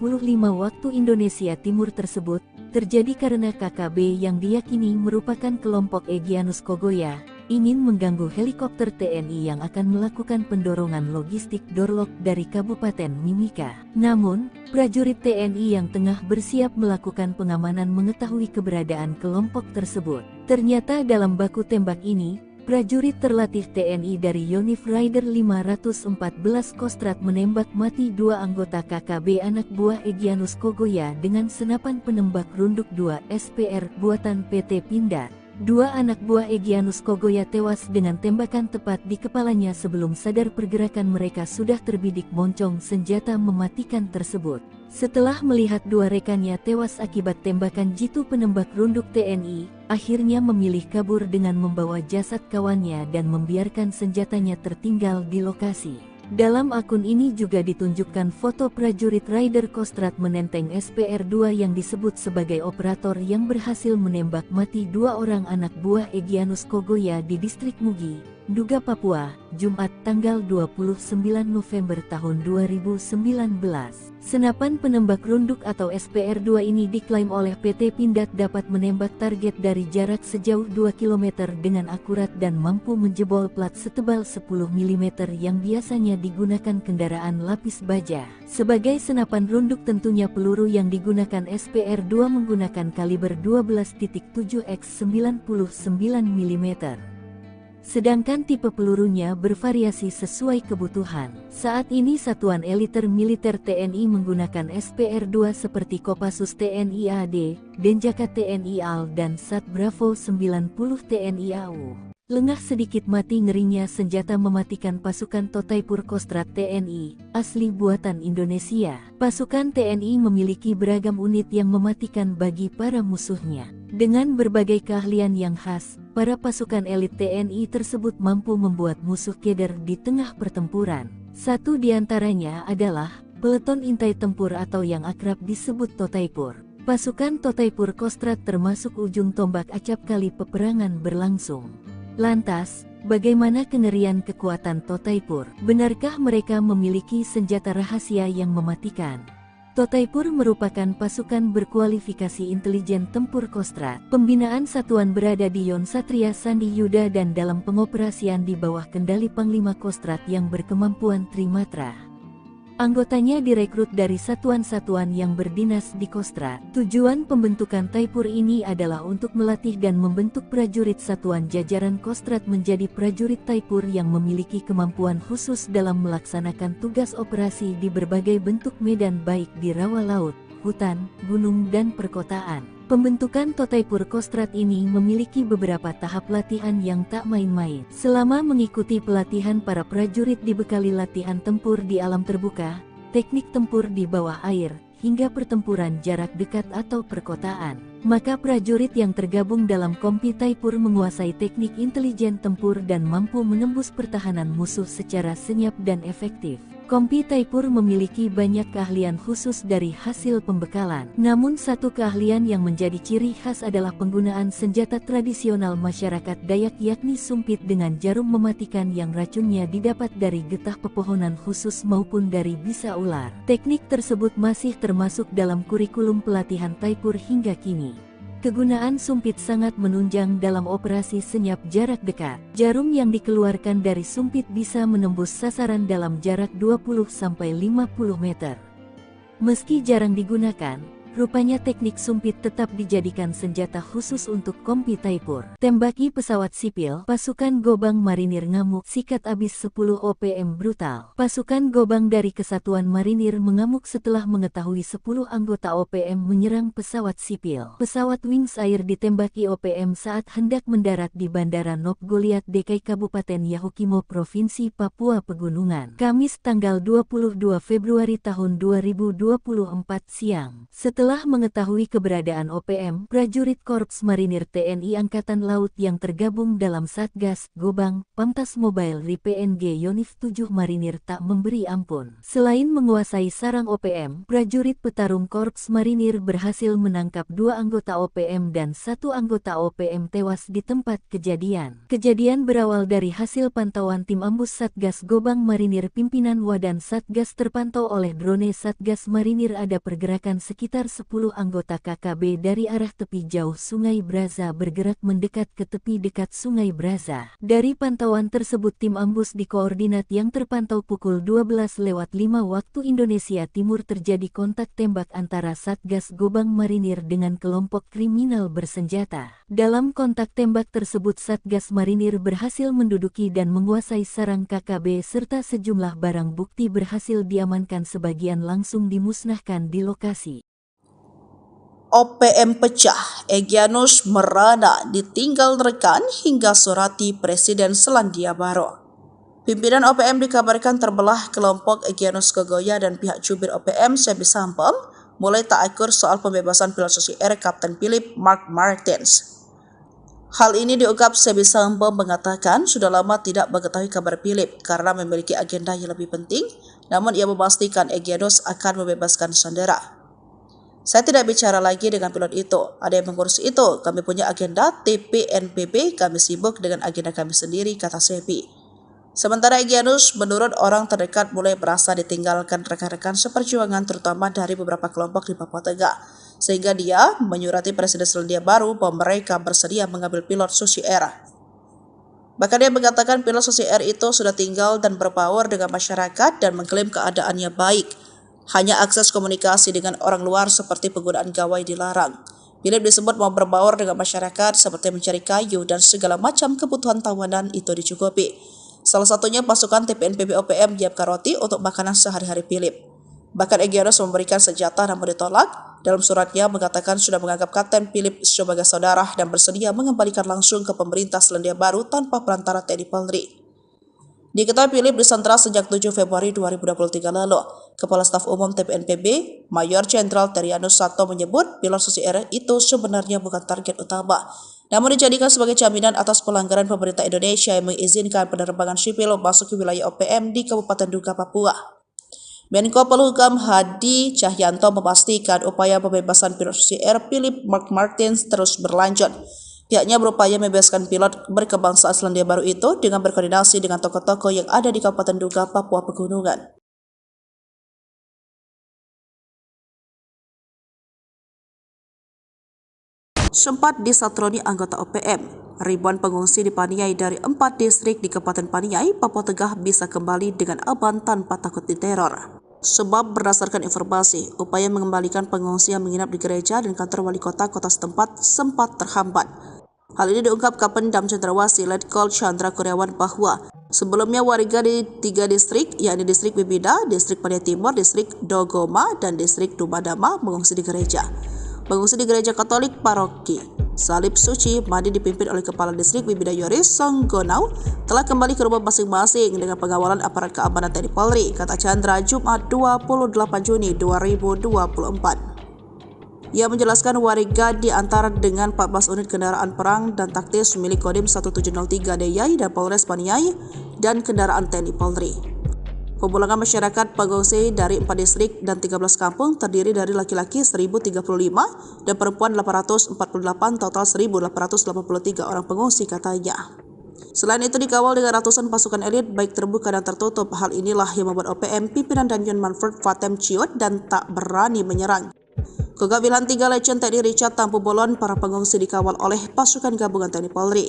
waktu Indonesia Timur tersebut terjadi karena KKB yang diyakini merupakan kelompok Egyanus Kogoya ingin mengganggu helikopter TNI yang akan melakukan pendorongan logistik Dorlok dari Kabupaten Mimika. Namun, prajurit TNI yang tengah bersiap melakukan pengamanan mengetahui keberadaan kelompok tersebut. Ternyata dalam baku tembak ini, prajurit terlatih TNI dari Yonif Rider 514 Kostrat menembak mati 2 anggota KKB anak buah Egyanus Kogoya dengan senapan penembak runduk 2 SPR buatan PT Pindad. 2 anak buah Egyanus Kogoya tewas dengan tembakan tepat di kepalanya sebelum sadar pergerakan mereka sudah terbidik moncong senjata mematikan tersebut. Setelah melihat 2 rekannya tewas akibat tembakan jitu penembak runduk TNI, akhirnya memilih kabur dengan membawa jasad kawannya dan membiarkan senjatanya tertinggal di lokasi. Dalam akun ini juga ditunjukkan foto prajurit Rider Kostrat menenteng SPR-2 yang disebut sebagai operator yang berhasil menembak mati 2 orang anak buah Egyanus Kogoya di distrik Mugi, Nduga, Papua, Jumat tanggal 29 November tahun 2019. Senapan penembak runduk atau SPR-2 ini diklaim oleh PT Pindad dapat menembak target dari jarak sejauh 2 km dengan akurat dan mampu menjebol plat setebal 10 mm yang biasanya digunakan kendaraan lapis baja. Sebagai senapan runduk tentunya peluru yang digunakan SPR-2 menggunakan kaliber 12.7 x 99 mm. Sedangkan tipe pelurunya bervariasi sesuai kebutuhan. Saat ini Satuan Eliter Militer TNI menggunakan SPR-2 seperti Kopassus TNI AD, Denjaka TNI AL dan Sat Bravo 90 TNI AU. Lengah sedikit mati ngerinya senjata mematikan pasukan Totaipur Kostrat TNI, asli buatan Indonesia. Pasukan TNI memiliki beragam unit yang mematikan bagi para musuhnya. Dengan berbagai keahlian yang khas, para pasukan elit TNI tersebut mampu membuat musuh keder di tengah pertempuran. Satu di antaranya adalah Peleton Intai Tempur atau yang akrab disebut Totaipur. Pasukan Totaipur Kostrad termasuk ujung tombak acap kali peperangan berlangsung. Lantas, bagaimana kengerian kekuatan Totaipur? Benarkah mereka memiliki senjata rahasia yang mematikan? Totaipur merupakan pasukan berkualifikasi intelijen tempur Kostrad. Pembinaan satuan berada di Yon Satria Sandi Yuda dan dalam pengoperasian di bawah kendali Panglima Kostrad yang berkemampuan Trimatra. Anggotanya direkrut dari satuan-satuan yang berdinas di Kostrad. Tujuan pembentukan Taipur ini adalah untuk melatih dan membentuk prajurit satuan jajaran Kostrad menjadi prajurit Taipur yang memiliki kemampuan khusus dalam melaksanakan tugas operasi di berbagai bentuk medan baik di rawa laut, hutan, gunung dan perkotaan. Pembentukan Totaipur Kostrad ini memiliki beberapa tahap latihan yang tak main-main. Selama mengikuti pelatihan, para prajurit dibekali latihan tempur di alam terbuka, teknik tempur di bawah air, hingga pertempuran jarak dekat atau perkotaan. Maka prajurit yang tergabung dalam Kompi Taipur menguasai teknik intelijen tempur dan mampu menembus pertahanan musuh secara senyap dan efektif. Kompi Taipur memiliki banyak keahlian khusus dari hasil pembekalan. Namun satu keahlian yang menjadi ciri khas adalah penggunaan senjata tradisional masyarakat Dayak yakni sumpit dengan jarum mematikan yang racunnya didapat dari getah pepohonan khusus maupun dari bisa ular. Teknik tersebut masih termasuk dalam kurikulum pelatihan Taipur hingga kini. Kegunaan sumpit sangat menunjang dalam operasi senyap jarak dekat. Jarum yang dikeluarkan dari sumpit bisa menembus sasaran dalam jarak 20-50 meter. Meski jarang digunakan, rupanya teknik sumpit tetap dijadikan senjata khusus untuk Kompi Taipur. Tembaki pesawat sipil, pasukan Gobang Marinir ngamuk, sikat abis 10 OPM brutal. Pasukan Gobang dari Kesatuan Marinir mengamuk setelah mengetahui 10 anggota OPM menyerang pesawat sipil. Pesawat Wings Air ditembaki OPM saat hendak mendarat di Bandara Nop Goliat Dekai Kabupaten Yahukimo Provinsi Papua Pegunungan. Kamis tanggal 22 Februari tahun 2024 siang. Setelah mengetahui keberadaan OPM, prajurit Korps Marinir TNI Angkatan Laut yang tergabung dalam Satgas Gobang, Pamtas Mobile Ri PNG Yonif 7 Marinir tak memberi ampun. Selain menguasai sarang OPM, prajurit petarung Korps Marinir berhasil menangkap 2 anggota OPM dan 1 anggota OPM tewas di tempat kejadian. Kejadian berawal dari hasil pantauan tim ambus Satgas Gobang Marinir pimpinan Wadan Satgas terpantau oleh drone Satgas Marinir ada pergerakan sekitar 10 anggota KKB dari arah tepi jauh Sungai Braza bergerak mendekat ke tepi dekat Sungai Braza. Dari pantauan tersebut tim ambus di koordinat yang terpantau pukul 12:05 waktu Indonesia Timur terjadi kontak tembak antara Satgas Gobang Marinir dengan kelompok kriminal bersenjata. Dalam kontak tembak tersebut Satgas Marinir berhasil menduduki dan menguasai sarang KKB serta sejumlah barang bukti berhasil diamankan, sebagian langsung dimusnahkan di lokasi. OPM pecah, Egyanus merana ditinggal rekan hingga surati Presiden Selandia Baru. Pimpinan OPM dikabarkan terbelah. Kelompok Egyanus Kogoya dan pihak jubir OPM Sebi Sampem mulai tak akur soal pembebasan pilot Susi Air Kapten Philip Mark Martins. Hal ini diungkap Sebi Sampem mengatakan sudah lama tidak mengetahui kabar Philip karena memiliki agenda yang lebih penting, namun ia memastikan Egyanus akan membebaskan sandera. Saya tidak bicara lagi dengan pilot itu, ada yang mengurus itu, kami punya agenda TPNPB, kami sibuk dengan agenda kami sendiri, kata Sebi. Sementara Egyanus menurut orang terdekat mulai merasa ditinggalkan rekan-rekan seperjuangan terutama dari beberapa kelompok di Papua Tengah, sehingga dia menyurati Presiden Selandia Baru bahwa mereka bersedia mengambil pilot Susi Air. Bahkan dia mengatakan pilot Susi Air itu sudah tinggal dan berbaur dengan masyarakat dan mengklaim keadaannya baik. Hanya akses komunikasi dengan orang luar seperti penggunaan gawai dilarang. Philip disebut mau berbaur dengan masyarakat seperti mencari kayu dan segala macam kebutuhan tawanan itu dicukupi. Salah satunya pasukan TPNPB OPM menyiapkan roti untuk makanan sehari-hari Philip. Bahkan Egyanus memberikan senjata namun ditolak. Dalam suratnya mengatakan sudah menganggap Kapten Philip sebagai saudara dan bersedia mengembalikan langsung ke pemerintah Selandia Baru tanpa perantara TNI Polri. Diketahui Philip disandra sejak 7 Februari 2023 lalu. Kepala Staf Umum TPNPB, Mayor Jenderal Terianus Sato menyebut pilot Susi Air itu sebenarnya bukan target utama, namun dijadikan sebagai jaminan atas pelanggaran pemerintah Indonesia yang mengizinkan penerbangan sipil masuk ke wilayah OPM di Kabupaten Duga, Papua. Menko Polhukam Hadi Cahyanto memastikan upaya pembebasan pilot CR Philip Mark Martins terus berlanjut. Pihaknya berupaya membebaskan pilot berkebangsaan Selandia Baru itu dengan berkoordinasi dengan tokoh-tokoh yang ada di Kabupaten Duga, Papua Pegunungan. Sempat disatroni anggota OPM, ribuan pengungsi di Paniai dari 4 distrik di Kabupaten Paniai, Papua Tengah bisa kembali dengan aman tanpa takut diteror. Sebab berdasarkan informasi, upaya mengembalikan pengungsi yang menginap di gereja dan kantor wali kota setempat sempat terhambat. Hal ini diungkap Kapendam Cendrawasih Letkol Chandra Kurniawan bahwa sebelumnya warga di 3 distrik, yakni distrik Bibida, distrik Paniai Timur, distrik Dogoma, dan distrik Dumadama mengungsi di gereja. Mengungsi di gereja Katolik Paroki Salib Suci Madi dipimpin oleh Kepala Distrik Bibida Yoris Songgonau telah kembali ke rumah masing-masing dengan pengawalan aparat keamanan TNI Polri, kata Chandra Jumat 28 Juni 2024. Ia menjelaskan warga diantar dengan 14 unit kendaraan perang dan taktis milik Kodim 1703 DIY dan Polres Paniai dan kendaraan TNI Polri. Pemulangan masyarakat pengungsi dari 4 distrik dan 13 kampung terdiri dari laki-laki 1.035 dan perempuan 848, total 1.883 orang pengungsi, katanya. Selain itu dikawal dengan ratusan pasukan elit baik terbuka dan tertutup. Hal inilah yang membuat OPM pimpinan Danjen Manfred Fatem Ciut dan tak berani menyerang. Kogak Wilhan 3 Legend TNI Richard Tampu Bolon, para pengungsi dikawal oleh pasukan gabungan TNI Polri.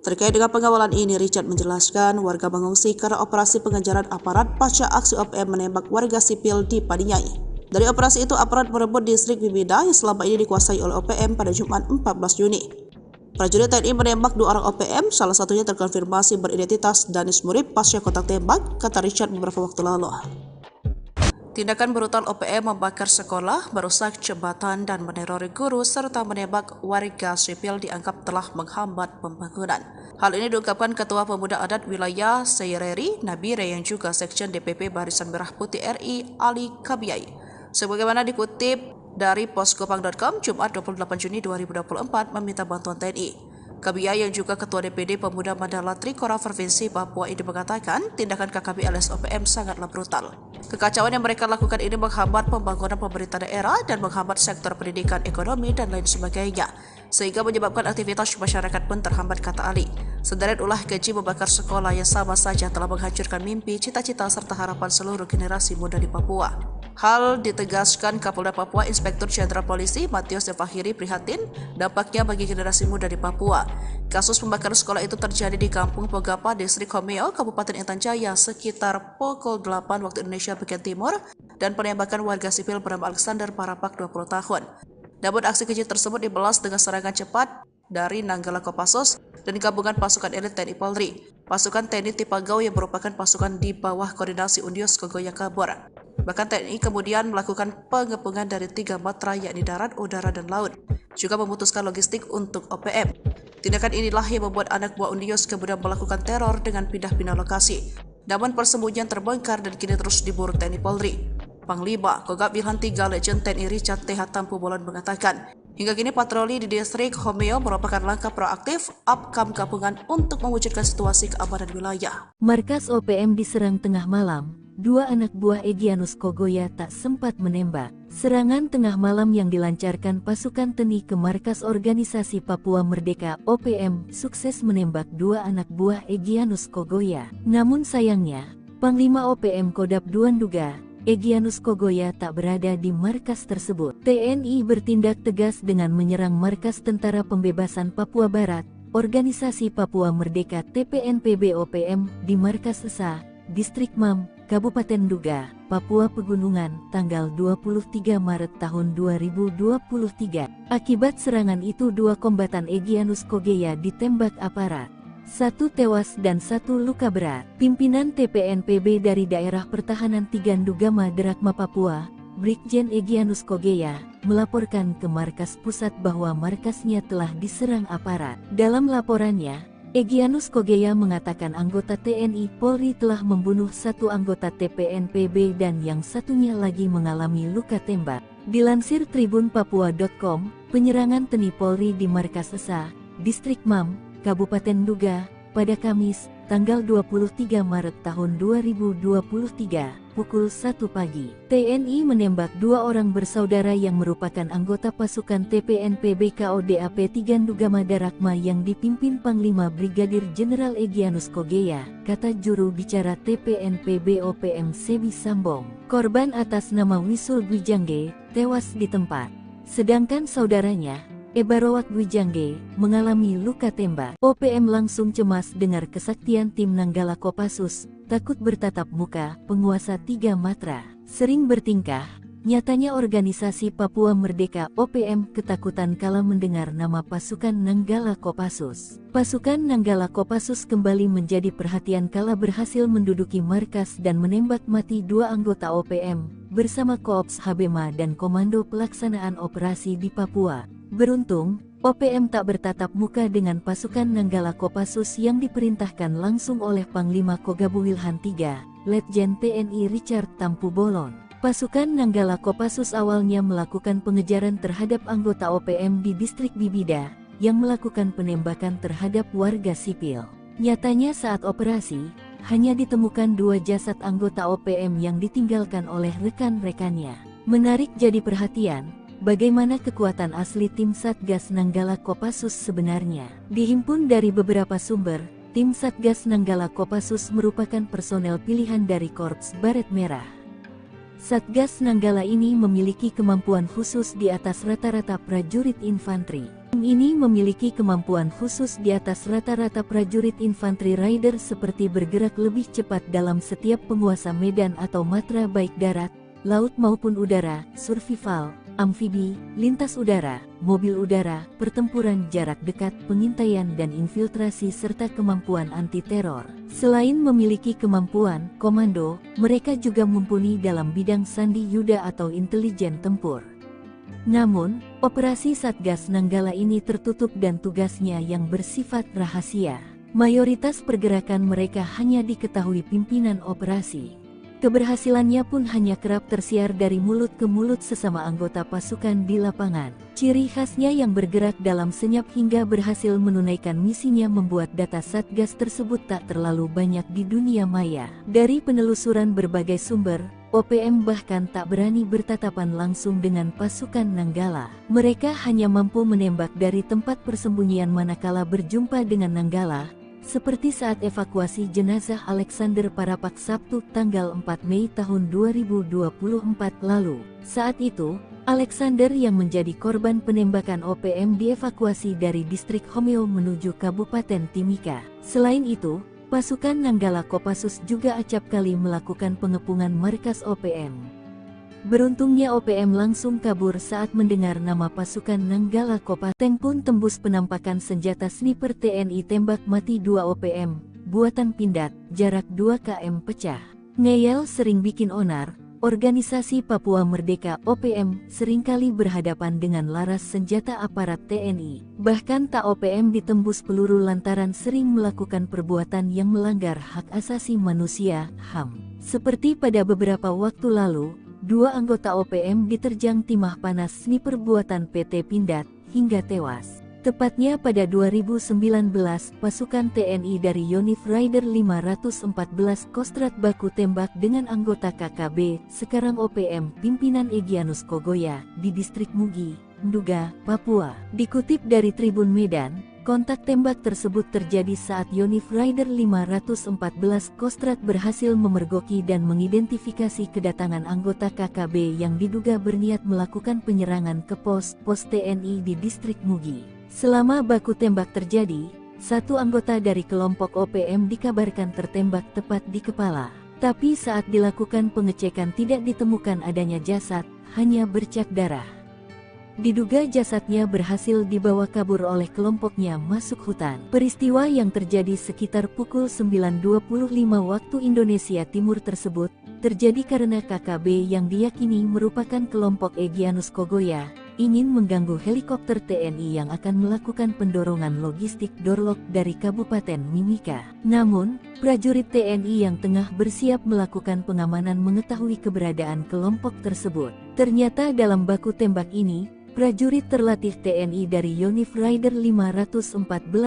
Terkait dengan pengawalan ini, Richard menjelaskan warga mengungsi karena operasi pengejaran aparat pasca aksi OPM menembak warga sipil di Paniai. Dari operasi itu, aparat merebut distrik Bibida yang selama ini dikuasai oleh OPM pada Jumat 14 Juni. Prajurit TNI menembak 2 orang OPM, salah satunya terkonfirmasi beridentitas Danis Murib pasca kontak tembak, kata Richard beberapa waktu lalu. Tindakan brutal OPM membakar sekolah, merusak jembatan, dan menerori guru, serta menembak warga sipil dianggap telah menghambat pembangunan. Hal ini diungkapkan Ketua Pemuda Adat Wilayah Seireri, Nabire, yang juga Sekjen DPP Barisan Merah Putih RI, Ali Kabiyai. Sebagaimana dikutip dari poskopang.com, Jumat 28 Juni 2024, meminta bantuan TNI. Kabiyai yang juga Ketua DPD Pemuda Mandala Trikora Provinsi Papua ini mengatakan tindakan KKB alias OPM sangatlah brutal. Kekacauan yang mereka lakukan ini menghambat pembangunan pemerintah daerah dan menghambat sektor pendidikan, ekonomi, dan lain sebagainya, sehingga menyebabkan aktivitas masyarakat pun terhambat, kata Ali. Sederet ulah keji membakar sekolah yang sama saja telah menghancurkan mimpi, cita-cita, serta harapan seluruh generasi muda di Papua. Hal ditegaskan Kapolda Papua Inspektur Jenderal Polisi Matius Devahiri prihatin dampaknya bagi generasi muda di Papua. Kasus pembakaran sekolah itu terjadi di Kampung Pogapa, Distrik Homeo, Kabupaten Intan Jaya sekitar pukul 8 waktu Indonesia bagian timur, dan penembakan warga sipil bernama Alexander Parapak 20 tahun. Namun aksi keji tersebut dibalas dengan serangan cepat dari Nanggala Kopassus dan gabungan pasukan elit TNI Polri. Pasukan TNI Tipagau yang merupakan pasukan di bawah koordinasi Undios Kogoya kabur. Bahkan TNI kemudian melakukan pengepungan dari 3 matra, yakni darat, udara, dan laut, juga memutuskan logistik untuk OPM. Tindakan inilah yang membuat anak buah Undios kemudian melakukan teror dengan pindah-pindah lokasi. Namun persembunyian terbongkar dan kini terus diburu TNI Polri. Panglima Kogak Wilhan 3 Legend TNI Richard TH Tampu Bolon mengatakan, hingga kini patroli di distrik Homeo merupakan langkah proaktif Apkam gabungan untuk mewujudkan situasi keamanan wilayah. Markas OPM diserang tengah malam. 2 anak buah Egyanus Kogoya tak sempat menembak. Serangan tengah malam yang dilancarkan pasukan TNI ke markas Organisasi Papua Merdeka OPM sukses menembak 2 anak buah Egyanus Kogoya. Namun sayangnya, Panglima OPM Kodap Duanduga, Egyanus Kogoya tak berada di markas tersebut. TNI bertindak tegas dengan menyerang markas Tentara Pembebasan Papua Barat, Organisasi Papua Merdeka TPNPB OPM di markas Esa, Distrik Mam, Kabupaten Duga, Papua Pegunungan, tanggal 23 Maret tahun 2023. Akibat serangan itu 2 kombatan Egyanus Kogoya ditembak aparat. 1 tewas dan 1 luka berat. Pimpinan TPNPB dari Daerah Pertahanan Tigandugama Derakma Papua, Brigjen Egyanus Kogoya, melaporkan ke markas pusat bahwa markasnya telah diserang aparat. Dalam laporannya, Egyanus Kogoya mengatakan anggota TNI Polri telah membunuh 1 anggota TPNPB dan yang satunya lagi mengalami luka tembak. Dilansir tribunpapua.com, penyerangan TNI Polri di markas Esa, Distrik Mam, Kabupaten Duga, pada Kamis, tanggal 23 Maret tahun 2023, pukul 1 pagi. TNI menembak 2 orang bersaudara yang merupakan anggota pasukan TPNP BKODAP Tiganduga Madarakma yang dipimpin Panglima Brigadir Jenderal Egyanus Kogeya, kata juru bicara TPNP BOPM Sebi Sambong. Korban atas nama Wisul Gwijangge tewas di tempat. Sedangkan saudaranya, Ebarowak Gwijangge, mengalami luka tembak. OPM langsung cemas dengar kesaktian tim Nanggala Kopassus, takut bertatap muka, penguasa 3 matra. Sering bertingkah, nyatanya organisasi Papua Merdeka OPM ketakutan kala mendengar nama pasukan Nanggala Kopassus. Pasukan Nanggala Kopassus kembali menjadi perhatian kala berhasil menduduki markas dan menembak mati 2 anggota OPM, bersama Koops Habema dan Komando Pelaksanaan Operasi di Papua. Beruntung, OPM tak bertatap muka dengan pasukan Nanggala Kopassus yang diperintahkan langsung oleh Panglima Kogabu Wilhan III, Letjen TNI Richard Tampu Bolon. Pasukan Nanggala Kopassus awalnya melakukan pengejaran terhadap anggota OPM di distrik Bibida, yang melakukan penembakan terhadap warga sipil. Nyatanya saat operasi, hanya ditemukan 2 jasad anggota OPM yang ditinggalkan oleh rekan-rekannya. Menarik jadi perhatian, bagaimana kekuatan asli tim Satgas Nanggala Kopassus sebenarnya. Dihimpun dari beberapa sumber, tim Satgas Nanggala Kopassus merupakan personel pilihan dari Korps Baret Merah. Satgas Nanggala ini memiliki kemampuan khusus di atas rata-rata prajurit infanteri. Tim ini memiliki kemampuan khusus di atas rata-rata prajurit infanteri rider seperti bergerak lebih cepat dalam setiap penguasa medan atau matra baik darat, laut maupun udara, survival, amfibi, lintas udara, mobil udara, pertempuran jarak dekat, pengintaian dan infiltrasi serta kemampuan anti-teror. Selain memiliki kemampuan komando, mereka juga mumpuni dalam bidang sandi yuda atau intelijen tempur. Namun, operasi Satgas Nanggala ini tertutup dan tugasnya yang bersifat rahasia. Mayoritas pergerakan mereka hanya diketahui pimpinan operasi. Keberhasilannya pun hanya kerap tersiar dari mulut ke mulut sesama anggota pasukan di lapangan. Ciri khasnya yang bergerak dalam senyap hingga berhasil menunaikan misinya membuat data Satgas tersebut tak terlalu banyak di dunia maya. Dari penelusuran berbagai sumber, OPM bahkan tak berani bertatapan langsung dengan pasukan Nanggala. Mereka hanya mampu menembak dari tempat persembunyian manakala berjumpa dengan Nanggala, seperti saat evakuasi jenazah Alexander Parapak Sabtu tanggal 4 Mei tahun 2024 lalu. Saat itu, Alexander yang menjadi korban penembakan OPM dievakuasi dari distrik Homeo menuju Kabupaten Timika. Selain itu, pasukan Nanggala Kopassus juga acap kali melakukan pengepungan markas OPM. Beruntungnya OPM langsung kabur saat mendengar nama pasukan Nanggala Kopassus. Tank pun tembus penampakan senjata sniper TNI tembak mati 2 OPM, buatan Pindad, jarak 2 km pecah. Ngeyel sering bikin onar, organisasi Papua Merdeka OPM seringkali berhadapan dengan laras senjata aparat TNI. Bahkan tak OPM ditembus peluru lantaran sering melakukan perbuatan yang melanggar hak asasi manusia, HAM. Seperti pada beberapa waktu lalu, 2 anggota OPM diterjang timah panas sniper buatan PT Pindad, hingga tewas. Tepatnya pada 2019, pasukan TNI dari Yonif Rider 514 Kostrat baku tembak dengan anggota KKB, sekarang OPM, pimpinan Egyanus Kogoya, di distrik Mugi, Nduga, Papua. Dikutip dari Tribun Medan, kontak tembak tersebut terjadi saat Yonif Rider 514 Kostrat berhasil memergoki dan mengidentifikasi kedatangan anggota KKB yang diduga berniat melakukan penyerangan ke pos TNI di distrik Mugi. Selama baku tembak terjadi, 1 anggota dari kelompok OPM dikabarkan tertembak tepat di kepala. Tapi saat dilakukan pengecekan tidak ditemukan adanya jasad, hanya bercak darah. Diduga jasadnya berhasil dibawa kabur oleh kelompoknya masuk hutan. Peristiwa yang terjadi sekitar pukul 9.25 waktu Indonesia Timur tersebut terjadi karena KKB yang diyakini merupakan kelompok Egyanus Kogoya ingin mengganggu helikopter TNI yang akan melakukan pendorongan logistik Dorlok dari Kabupaten Mimika. Namun, prajurit TNI yang tengah bersiap melakukan pengamanan mengetahui keberadaan kelompok tersebut. Ternyata dalam baku tembak ini, prajurit terlatih TNI dari Yonif Rider 514